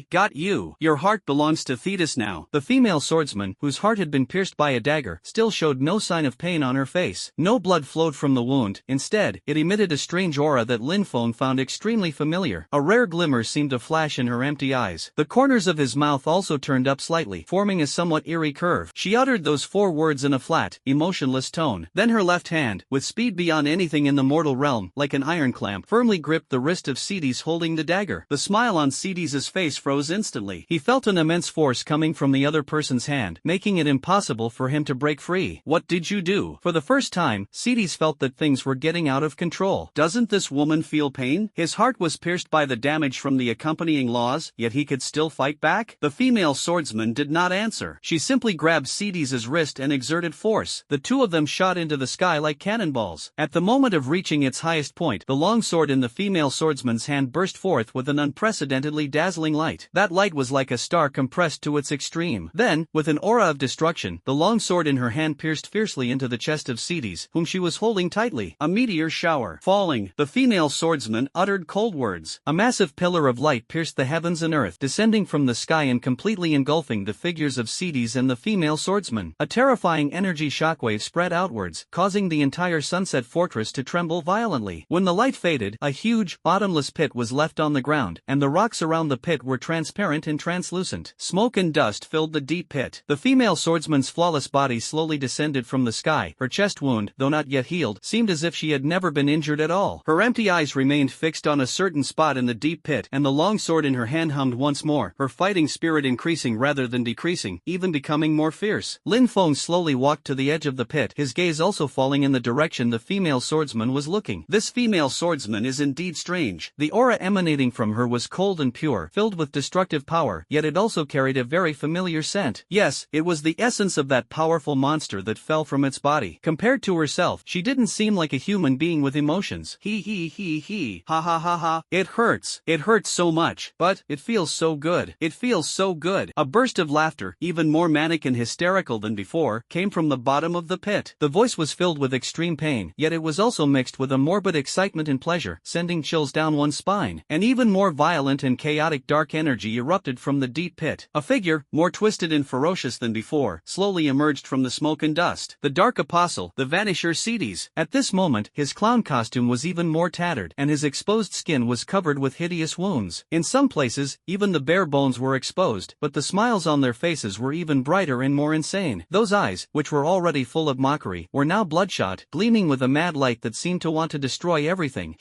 Got you. Your heart belongs to Thetis now. The female swordsman, whose heart had been pierced by a dagger, still showed no sign of pain on her face. No blood flowed from the wound. Instead, it emitted a strange aura that Lin Feng found extremely familiar. A rare glimmer seemed to flash in her empty eyes. The corners of his mouth also turned up slightly, forming a somewhat eerie curve. She uttered those 4 words in a flat, emotionless tone. Then her left hand, with speed beyond anything in the mortal realm, like an iron clamp, firmly gripped the wrist of Cedes holding the dagger. The smile on Cedes's face froze instantly. He felt an immense force coming from the other person's hand, making it impossible for him to break free. What did you do? For the first time, Cedes felt that things were getting out of control. Doesn't this woman feel pain? His heart was pierced by the damage from the accompanying laws, yet he could still fight back? The female swordsman did not answer. She simply grabbed Cedes's wrist and exerted force. The two of them shot into the sky like cannonballs. At the moment of reaching its highest point, the long sword in the female swordsman's hand burst forth with an unprecedentedly dazzling light. That light was like a star compressed to its extreme. Then, with an aura of destruction, the long sword in her hand pierced fiercely into the chest of Cedes, whom she was holding tightly. A meteor shower. Falling. The female swordsman uttered cold words. A massive pillar of light pierced the heavens and earth, descending from the sky and completely engulfing the figures of Cedes and the female swordsman. A terrifying energy shockwave spread outwards, causing the entire sunset fortress to tremble violently. When the light faded, a huge, bottomless pit was left on the ground, and the rocks around the pit were transparent and translucent. Smoke and dust filled the deep pit. The female swordsman's flawless body slowly descended from the sky. Her chest wound, though not yet healed, seemed as if she had never been injured at all. Her empty eyes remained fixed on a certain spot in the deep pit, and the longsword in her hand hummed once more, her fighting spirit increasing rather than decreasing, even becoming more fierce. Lin Feng slowly walked to the edge of the pit, his gaze also falling in the direction the female swordsman was looking. This female swordsman is indeed strange. The aura emanating from her was cold and pure, filled with destructive power, yet it also carried a very familiar scent. Yes, it was the essence of that powerful monster that fell from its body. Compared to herself, she didn't seem like a human being with emotions. Ha ha ha ha. It hurts so much, but it feels so good. It feels so good. A burst of laughter, even more manic and hysterical than before, came from the bottom of the pit. The voice was filled with extreme pain, yet it was also mixed with a morbid excitement and pleasure, sending chills down one's spine. An even more violent and chaotic dark energy erupted from the deep pit. A figure, more twisted and ferocious than before, slowly emerged from the smoke and dust. The Dark Apostle, the Vanisher Cedes. At this moment, his clown costume was even more tattered, and his exposed skin was covered with hideous wounds. In some places, even the bare bones were exposed, but the smiles on their faces were even brighter and more insane. Those eyes, which were already full of mockery, were now bloodshot, gleaming with a mad light that seemed to want to destroy everything.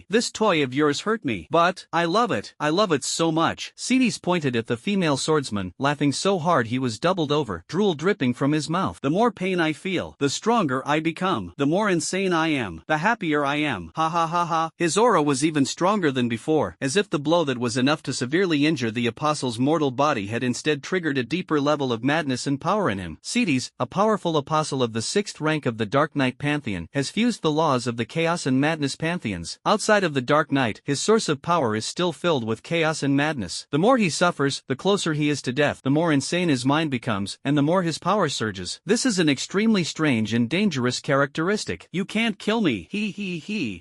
This toy of yours hurt me, but I love it so much. Cedes pointed at the female swordsman, laughing so hard he was doubled over, drool dripping from his mouth. The more pain I feel, the stronger I become. The more insane I am, the happier I am. Ha ha ha ha. His aura was even stronger than before, as if the blow that was enough to severely injure the apostle's mortal body had instead triggered a deeper level of madness and power in him. Cedes, a powerful apostle of the 6th rank of the Dark Knight Pantheon, has fused the laws of the Chaos and Madness Pantheons. Outside of the Dark Knight, his source of power is still filled with chaos and madness. The more he suffers, the closer he is to death, the more insane his mind becomes, and the more his power surges. This is an extremely strange and dangerous characteristic. You can't kill me.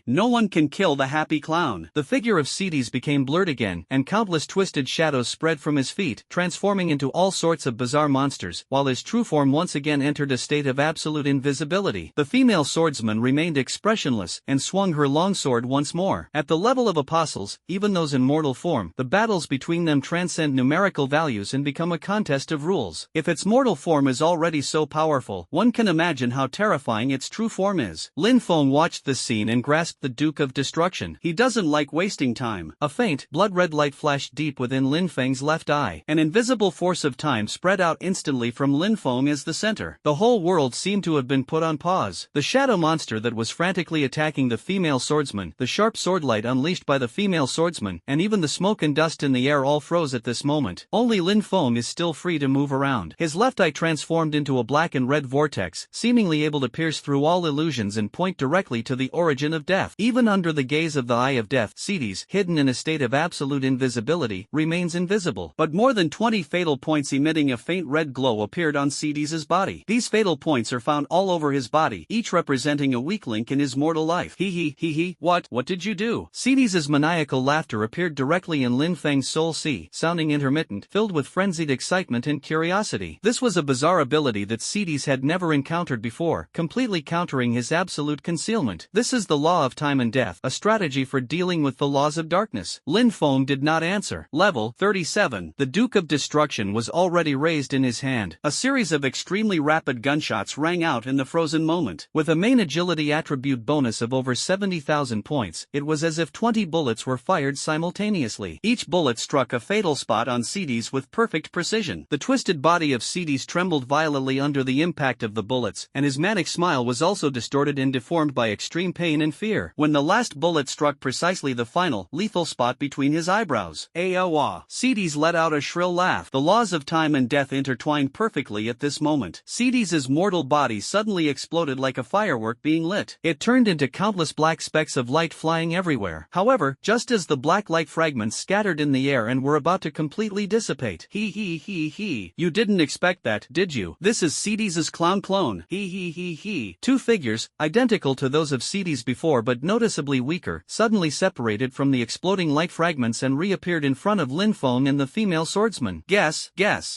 No one can kill the happy clown. The figure of Cedes became blurred again, and countless twisted shadows spread from his feet, transforming into all sorts of bizarre monsters, while his true form once again entered a state of absolute invisibility. The female swordsman remained expressionless, and swung her longsword once more. At the level of apostles, even those in mortal form, the battles between them transcend numerical values and become a contest of rules. If its mortal form is already so powerful, one can imagine how terrifying its true form is. Lin Feng watched this scene and grasped the Duke of Destruction. He doesn't like wasting time. A faint, blood-red light flashed deep within Lin Feng's left eye. An invisible force of time spread out instantly from Lin Feng as the center. The whole world seemed to have been put on pause. The shadow monster that was frantically attacking the female swordsman, the sharp swordlight unleashed by the female swordsman, and even the smoke and dust in the air all froze at this moment. Only Lin Feng is still free to move around. His left eye transformed into a black and red vortex, seemingly able to pierce through all illusions and point directly to the origin of death. Even under the gaze of the Eye of Death, Cedes, hidden in a state of absolute invisibility, remains invisible. But more than 20 fatal points emitting a faint red glow appeared on Cedes' body. These fatal points are found all over his body, each representing a weak link in his mortal life. What did you do? Cedes' maniacal laughter appeared directly in Lin Feng's soul sea, sounding intermittent, filled with frenzied excitement and curiosity. This was a bizarre ability that Cedes had never encountered before, completely countering his absolute concealment. This is the law of time and death, a strategy for dealing with the laws of darkness. Lin Feng did not answer. Level 37. The Duke of Destruction was already raised in his hand. A series of extremely rapid gunshots rang out in the frozen moment. With a main agility attribute bonus of over 70,000 points, it was as if 20 bullets were fired simultaneously. Each bullet struck a fatal spot on Cedes with perfect precision. The twisted body of Cedes trembled violently under the impact of the bullets, and his manic smile was also distorted and deformed by extreme pain and fear. When the last bullet struck precisely the final, lethal spot between his eyebrows, Aowa, Cedes let out a shrill laugh. The laws of time and death intertwined perfectly at this moment. Cedes' mortal body suddenly exploded like a firework being lit. It turned into countless black specks of light flying everywhere. However, just as the black light fragments scattered in the air and were about to completely dissipate. You didn't expect that, did you? This is Cedes' clown clone. Two figures, identical to those of Cedes before but noticeably weaker, suddenly separated from the exploding light fragments and reappeared in front of Lin Feng and the female swordsman. Guess,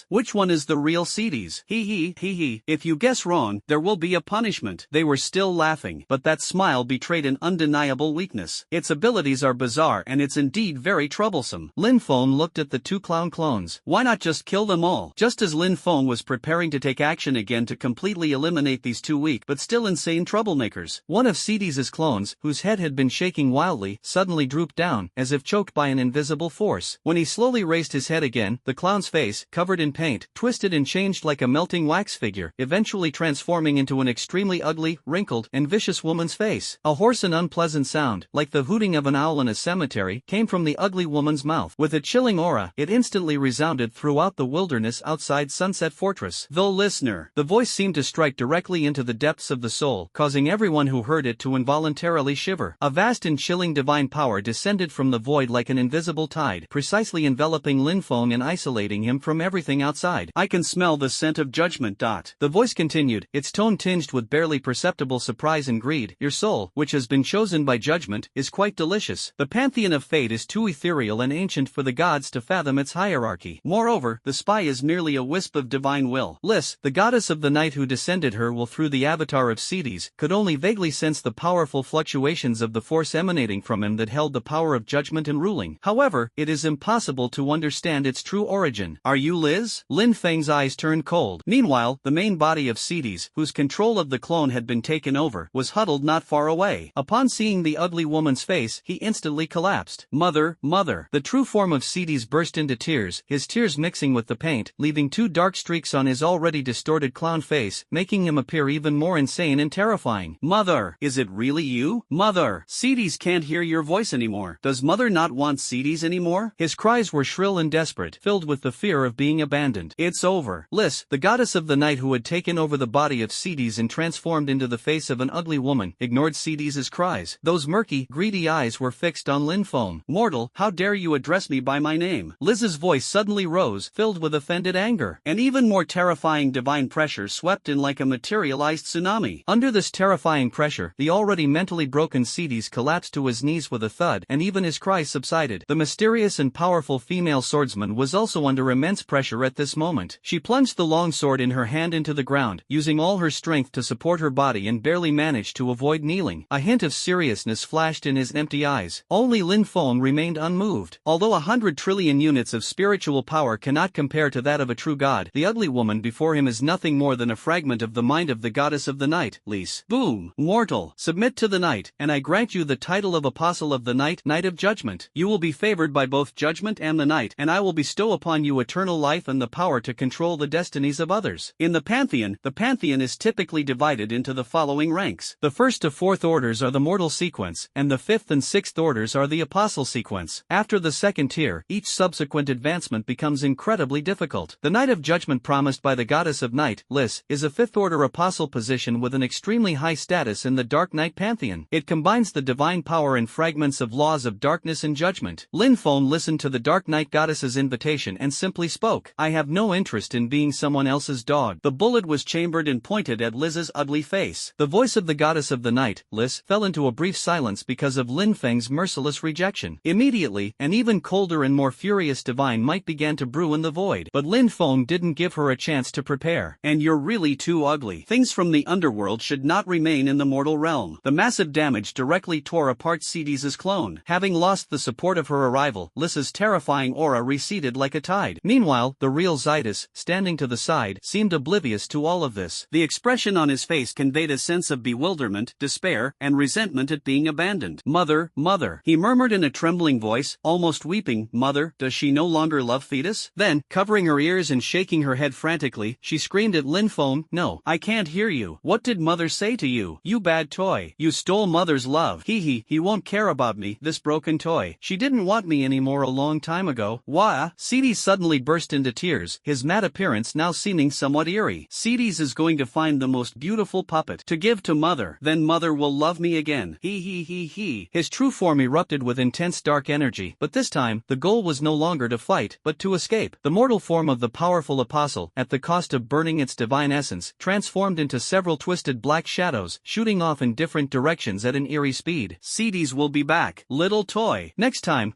which one is the real Cedes? If you guess wrong, there will be a punishment. They were still laughing, but that smile betrayed an undeniable weakness. Its abilities are bizarre and it's indeed very troublesome. Lin Feng looked at the two clown clones. Why not just kill them all? Just as Lin Feng was preparing to take action again to completely eliminate these two weak but still insane troublemakers, one of Cedes' clones, whose whose head had been shaking wildly, suddenly drooped down, as if choked by an invisible force. When he slowly raised his head again, the clown's face, covered in paint, twisted and changed like a melting wax figure, eventually transforming into an extremely ugly, wrinkled, and vicious woman's face. A hoarse and unpleasant sound, like the hooting of an owl in a cemetery, came from the ugly woman's mouth. With a chilling aura, it instantly resounded throughout the wilderness outside Sunset Fortress. "The listener." The voice seemed to strike directly into the depths of the soul, causing everyone who heard it to involuntarily shiver. A vast and chilling divine power descended from the void like an invisible tide, precisely enveloping Lin Feng and isolating him from everything outside. "I can smell the scent of judgment." The voice continued, its tone tinged with barely perceptible surprise and greed. "Your soul, which has been chosen by judgment, is quite delicious. The pantheon of fate is too ethereal and ancient for the gods to fathom its hierarchy. Moreover, the spy is merely a wisp of divine will." Lis, the goddess of the night who descended her will through the avatar of Ceres, could only vaguely sense the powerful fluctuations of the force emanating from him that held the power of judgment and ruling. However, it is impossible to understand its true origin. "Are you Liz?" Lin Feng's eyes turned cold. Meanwhile, the main body of Ceres, whose control of the clone had been taken over, was huddled not far away. Upon seeing the ugly woman's face, he instantly collapsed. "Mother, mother." The true form of Ceres burst into tears, his tears mixing with the paint, leaving two dark streaks on his already distorted clown face, making him appear even more insane and terrifying. "Mother, is it really you? Mother, Ceres can't hear your voice anymore. Does mother not want Ceres anymore?" His cries were shrill and desperate, filled with the fear of being abandoned. "It's over." Lis, the goddess of the night who had taken over the body of Ceres and transformed into the face of an ugly woman, ignored Ceres' cries. Those murky, greedy eyes were fixed on Lin Feng. "Mortal, how dare you address me by my name?" Liz's voice suddenly rose, filled with offended anger. An even more terrifying divine pressure swept in like a materialized tsunami. Under this terrifying pressure, the already mentally broken Ceres collapsed to his knees with a thud, and even his cries subsided. The mysterious and powerful female swordsman was also under immense pressure at this moment. She plunged the long sword in her hand into the ground, using all her strength to support her body, and barely managed to avoid kneeling. A hint of seriousness flashed in his empty eyes. Only Lin Feng remained unmoved. Although 100 trillion units of spiritual power cannot compare to that of a true god, the ugly woman before him is nothing more than a fragment of the mind of the goddess of the night. Lis. Boom. "Mortal, submit to the night, and I grant you the title of Apostle of the Night, Night of Judgment. You will be favored by both judgment and the night, and I will bestow upon you eternal life and the power to control the destinies of others." In the pantheon is typically divided into the following ranks. The first to fourth orders are the mortal sequence, and the fifth and sixth orders are the apostle sequence. After the second tier, each subsequent advancement becomes incredibly difficult. The Night of Judgment promised by the goddess of night, Lis, is a fifth order apostle position with an extremely high status in the Dark Knight pantheon. It combines the divine power and fragments of laws of darkness and judgment. Lin Feng listened to the Dark Knight goddess's invitation and simply spoke. "I have no interest in being someone else's dog." The bullet was chambered and pointed at Liz's ugly face. The voice of the goddess of the night, Lis, fell into a brief silence because of Lin Feng's merciless rejection. Immediately, an even colder and more furious divine might began to brew in the void, but Lin Feng didn't give her a chance to prepare. "And you're really too ugly. Things from the underworld should not remain in the mortal realm." The massive damage directly tore apart Ceres' clone. Having lost the support of her arrival, Lis's terrifying aura receded like a tide. Meanwhile, the real Zydus, standing to the side, seemed oblivious to all of this. The expression on his face conveyed a sense of bewilderment, despair, and resentment at being abandoned. "Mother, mother," he murmured in a trembling voice, almost weeping. "Mother, does she no longer love Thetis?" Then, covering her ears and shaking her head frantically, she screamed at Lin Feng, "No, I can't hear you. What did mother say to you? You bad toy. You stole mother's love. He won't care about me, this broken toy. She didn't want me anymore a long time ago." Wah! Ceres suddenly burst into tears, his mad appearance now seeming somewhat eerie. "Ceres is going to find the most beautiful puppet to give to mother. Then mother will love me again. He. His true form erupted with intense dark energy, but this time, the goal was no longer to fight, but to escape. The mortal form of the powerful apostle, at the cost of burning its divine essence, transformed into several twisted black shadows, shooting off in different directions at an eerie speed. "Ceres will be back, little toy. Next time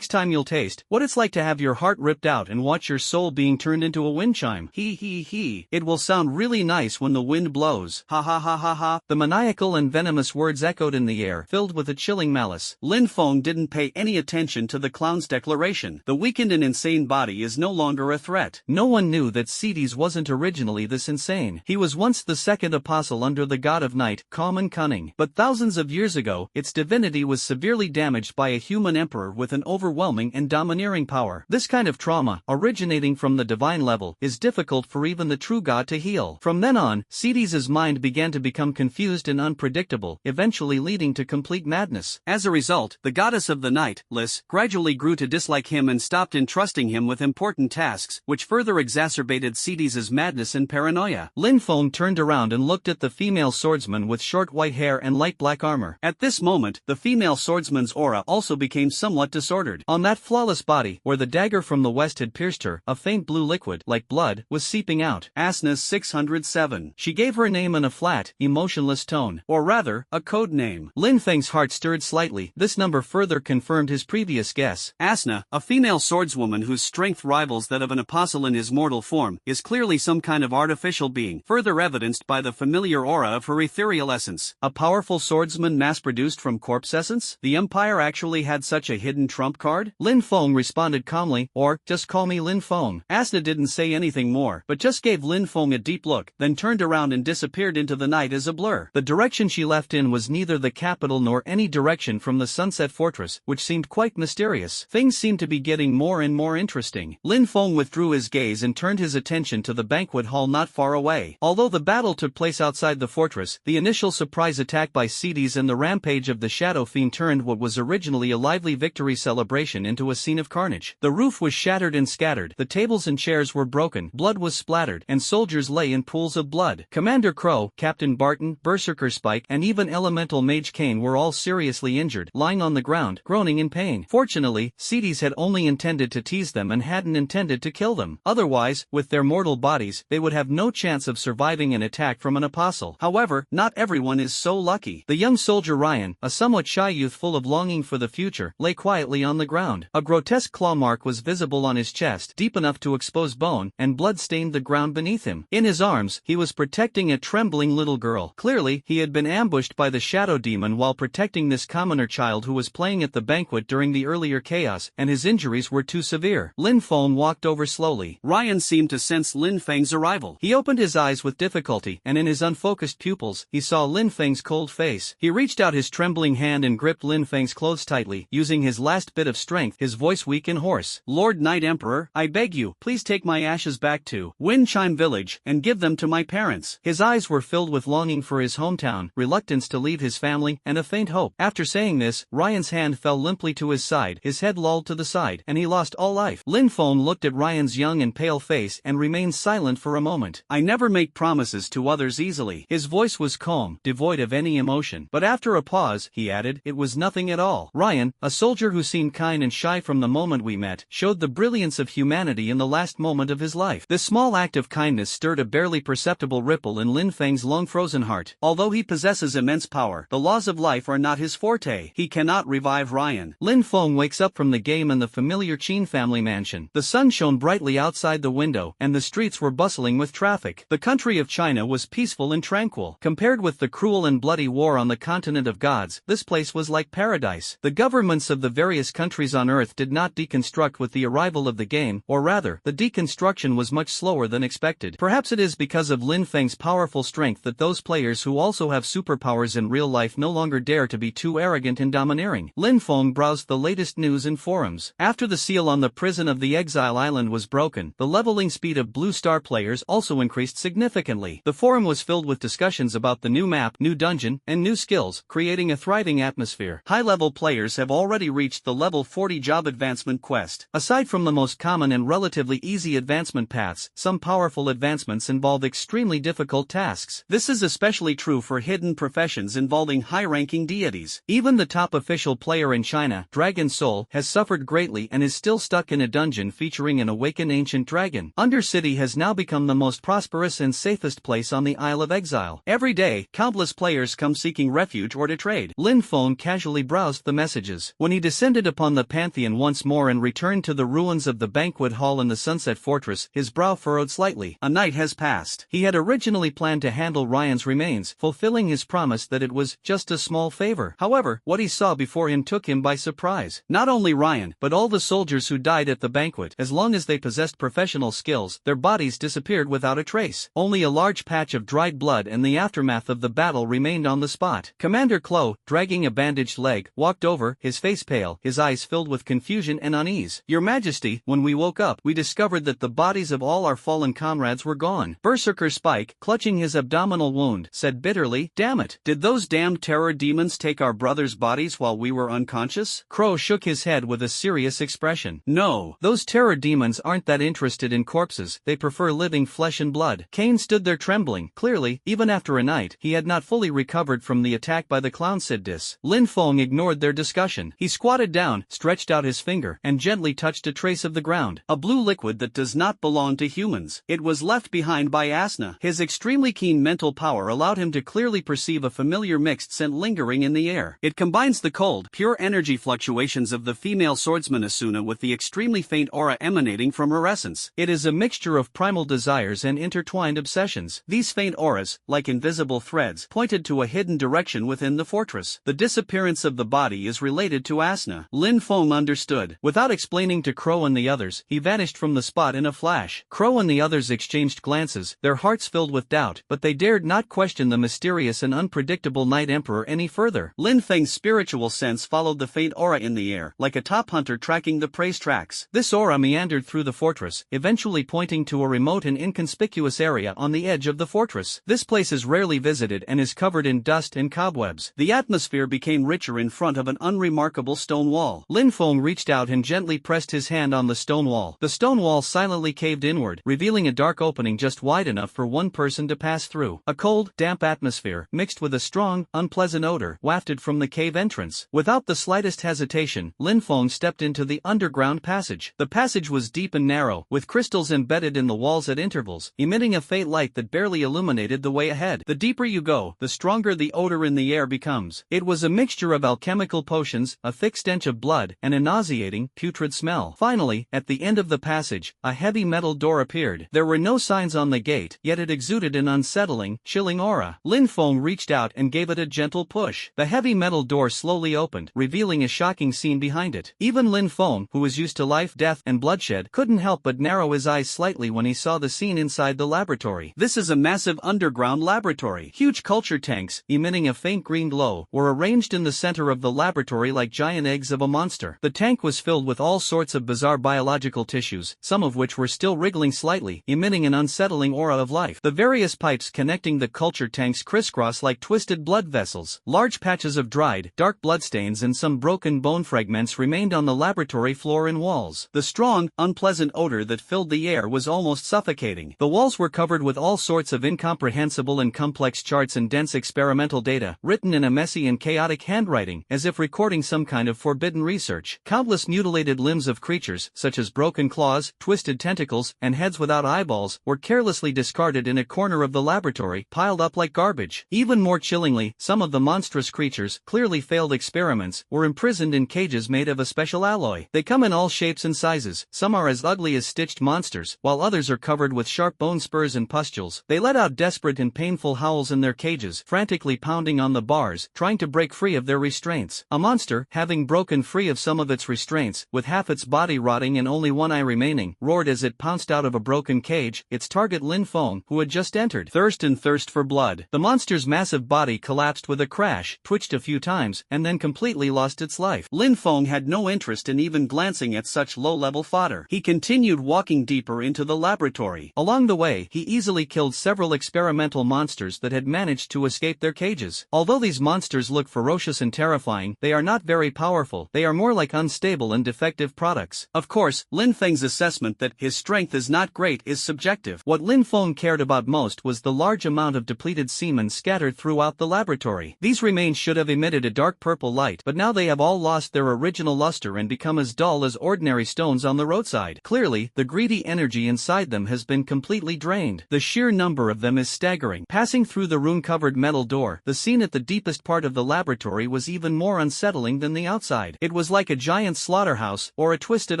you'll taste what it's like to have your heart ripped out and watch your soul being turned into a wind chime. He. It will sound really nice when the wind blows. Ha. The maniacal and venomous words echoed in the air, filled with a chilling malice. Lin Feng didn't pay any attention to the clown's declaration. The weakened and insane body is no longer a threat. No one knew that Ceres wasn't originally this insane. He was once the second apostle under the god of night, calm and cunning. But thousands of years years ago, its divinity was severely damaged by a human emperor with an overwhelming and domineering power. This kind of trauma, originating from the divine level, is difficult for even the true god to heal. From then on, Cedes' mind began to become confused and unpredictable, eventually leading to complete madness. As a result, the goddess of the night, Lys, gradually grew to dislike him and stopped entrusting him with important tasks, which further exacerbated Cedes' madness and paranoia. Lin Feng turned around and looked at the female swordsman with short white hair and light black armor. At this moment, the female swordsman's aura also became somewhat disordered. On that flawless body, where the dagger from the west had pierced her, a faint blue liquid, like blood, was seeping out. Asna 607. She gave her name in a flat, emotionless tone, or rather, a code name. Lin Feng's heart stirred slightly. This number further confirmed his previous guess. Asna, a female swordswoman whose strength rivals that of an apostle in his mortal form, is clearly some kind of artificial being, further evidenced by the familiar aura of her ethereal essence. A powerful swordsman mass-produced from corpse essence? The Empire actually had such a hidden trump card? Lin Feng responded calmly, or, just call me Lin Feng. Asna didn't say anything more, but just gave Lin Feng a deep look, then turned around and disappeared into the night as a blur. The direction she left in was neither the capital nor any direction from the Sunset Fortress, which seemed quite mysterious. Things seemed to be getting more and more interesting. Lin Feng withdrew his gaze and turned his attention to the banquet hall not far away. Although the battle took place outside the fortress, the initial surprise attack by Cedes and the rampage of the Shadow Fiend turned what was originally a lively victory celebration into a scene of carnage. The roof was shattered and scattered, the tables and chairs were broken, blood was splattered, and soldiers lay in pools of blood. Commander Crow, Captain Barton, Berserker Spike, and even Elemental Mage Kane were all seriously injured, lying on the ground, groaning in pain. Fortunately, Cedes had only intended to tease them and hadn't intended to kill them. Otherwise, with their mortal bodies, they would have no chance of surviving an attack from an apostle. However, not everyone is so lucky. The young soldier Ryan, a somewhat shy youth full of longing for the future, lay quietly on the ground. A grotesque claw mark was visible on his chest, deep enough to expose bone, and blood stained the ground beneath him. In his arms, he was protecting a trembling little girl. Clearly, he had been ambushed by the shadow demon while protecting this commoner child who was playing at the banquet during the earlier chaos, and his injuries were too severe. Lin Feng walked over slowly. Ryan seemed to sense Lin Feng's arrival. He opened his eyes with difficulty, and in his unfocused pupils, he saw Lin Feng's cold face. He reached out his trembling hand and gripped Lin Feng's clothes tightly, using his last bit of strength, his voice weak and hoarse. Lord Knight Emperor, I beg you, please take my ashes back to Windchime Village, and give them to my parents. His eyes were filled with longing for his hometown, reluctance to leave his family, and a faint hope. After saying this, Ryan's hand fell limply to his side, his head lolled to the side, and he lost all life. Lin Feng looked at Ryan's young and pale face and remained silent for a moment. I never make promises to others easily. His voice was calm, devoid of any emotion. But after a pause, he added, it was nothing at all. Ryan, a soldier who seemed kind and shy from the moment we met, showed the brilliance of humanity in the last moment of his life. This small act of kindness stirred a barely perceptible ripple in Lin Feng's long-frozen heart. Although he possesses immense power, the laws of life are not his forte. He cannot revive Ryan. Lin Feng wakes up from the game in the familiar Qin family mansion. The sun shone brightly outside the window, and the streets were bustling with traffic. The country of China was peaceful and tranquil. Compared with the cruel and bloody war on the continent of gods, this place was like paradise. The governments of the various countries on Earth did not deconstruct with the arrival of the game, or rather, the deconstruction was much slower than expected. Perhaps it is because of Lin Feng's powerful strength that those players who also have superpowers in real life no longer dare to be too arrogant and domineering. Lin Feng browsed the latest news in forums. After the seal on the prison of the Exile Island was broken, the leveling speed of Blue Star players also increased significantly. The forum was filled with discussions about the new map, new dungeon, and new skills, creating a thriving atmosphere. High-level players have already reached the level 40 job advancement quest. Aside from the most common and relatively easy advancement paths, some powerful advancements involve extremely difficult tasks. This is especially true for hidden professions involving high-ranking deities. Even the top official player in China, Dragon Soul, has suffered greatly and is still stuck in a dungeon featuring an awakened ancient dragon. Undercity has now become the most prosperous and safest place on the Isle of Exile. Every day, countless players come seeking refuge or to trade. Lin Feng casually browsed the messages. When he descended upon the Pantheon once more and returned to the ruins of the banquet hall in the Sunset Fortress, his brow furrowed slightly. A night has passed. He had originally planned to handle Ryan's remains, fulfilling his promise that it was just a small favor. However, what he saw before him took him by surprise. Not only Ryan, but all the soldiers who died at the banquet, as long as they possessed professional skills, their bodies disappeared without a trace. Only a large patch of dried blood and the aftermath of the battle remained on the spot. Commander Commander Klo, dragging a bandaged leg, walked over, his face pale, his eyes filled with confusion and unease. Your Majesty, when we woke up, we discovered that the bodies of all our fallen comrades were gone. Berserker Spike, clutching his abdominal wound, said bitterly, damn it, did those damned terror demons take our brothers' bodies while we were unconscious? Crow shook his head with a serious expression. No, those terror demons aren't that interested in corpses, they prefer living flesh and blood. Kane stood there trembling. Clearly, even after a night, he had not fully recovered from the attack by the clown Siddis. Lin Feng ignored their discussion. He squatted down, stretched out his finger, and gently touched a trace of the ground. A blue liquid that does not belong to humans. It was left behind by Asna. His extremely keen mental power allowed him to clearly perceive a familiar mixed scent lingering in the air. It combines the cold, pure energy fluctuations of the female swordsman Asuna with the extremely faint aura emanating from her essence. It is a mixture of primal desires and intertwined obsessions. These faint auras, like invisible threads, pointed to a hidden direction within the fortress. The disappearance of the body is related to Asna. Lin Feng understood. Without explaining to Crow and the others, he vanished from the spot in a flash. Crow and the others exchanged glances, their hearts filled with doubt, but they dared not question the mysterious and unpredictable Night Emperor any further. Lin Feng's spiritual sense followed the faint aura in the air, like a top hunter tracking the prey's tracks. This aura meandered through the fortress, eventually pointing to a remote and inconspicuous area on the edge of the fortress. This place is rarely visited and is covered in dust and cobwebs. The atmosphere became richer in front of an unremarkable stone wall. Lin Feng reached out and gently pressed his hand on the stone wall. The stone wall silently caved inward, revealing a dark opening just wide enough for one person to pass through. A cold, damp atmosphere, mixed with a strong, unpleasant odor, wafted from the cave entrance. Without the slightest hesitation, Lin Feng stepped into the underground passage. The passage was deep and narrow, with crystals embedded in the walls at intervals, emitting a faint light that barely illuminated the way ahead. The deeper you go, the stronger the odor in the air becomes. It was a mixture of alchemical potions, a thick stench of blood, and a nauseating, putrid smell. Finally, at the end of the passage, a heavy metal door appeared. There were no signs on the gate, yet it exuded an unsettling, chilling aura. Lin Feng reached out and gave it a gentle push. The heavy metal door slowly opened, revealing a shocking scene behind it. Even Lin Feng, who was used to life, death, and bloodshed, couldn't help but narrow his eyes slightly when he saw the scene inside the laboratory. This is a massive underground laboratory. Huge culture tanks, emitting a faint green glow, were arranged in the center of the laboratory like giant eggs of a monster. The tank was filled with all sorts of bizarre biological tissues, some of which were still wriggling slightly, emitting an unsettling aura of life. The various pipes connecting the culture tanks crisscross like twisted blood vessels. Large patches of dried, dark bloodstains and some broken bone fragments remained on the laboratory floor and walls. The strong, unpleasant odor that filled the air was almost suffocating. The walls were covered with all sorts of incomprehensible and complex charts and dense experimental data, written in a messy and chaotic handwriting, as if recording some kind of forbidden research. Countless mutilated limbs of creatures, such as broken claws, twisted tentacles, and heads without eyeballs, were carelessly discarded in a corner of the laboratory, piled up like garbage. Even more chillingly, some of the monstrous creatures, clearly failed experiments, were imprisoned in cages made of a special alloy. They come in all shapes and sizes. Some are as ugly as stitched monsters, while others are covered with sharp bone spurs and pustules. They let out desperate and painful howls in their cages, frantically pounding on the bars, trying to break free of their restraints. A monster, having broken free of some of its restraints, with half its body rotting and only one eye remaining, roared as it pounced out of a broken cage, its target Lin Feng, who had just entered. Thirst for blood. The monster's massive body collapsed with a crash, twitched a few times, and then completely lost its life. Lin Feng had no interest in even glancing at such low-level fodder. He continued walking deeper into the laboratory. Along the way, he easily killed several experimental monsters that had managed to escape their cages. Although these monsters look ferocious and terrifying, they are not very powerful. They are more like unstable and defective products. Of course, Lin Feng's assessment that his strength is not great is subjective. What Lin Feng cared about most was the large amount of depleted semen scattered throughout the laboratory. These remains should have emitted a dark purple light, but now they have all lost their original luster and become as dull as ordinary stones on the roadside. Clearly, the greedy energy inside them has been completely drained. The sheer number of them is staggering. Passing through the rune-covered metal door, the scene at the deepest part of the laboratory was even more unsettling than the outside. It was like a giant slaughterhouse, or a twisted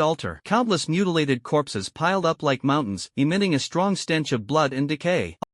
altar. Countless mutilated corpses piled up like mountains, emitting a strong stench of blood and decay.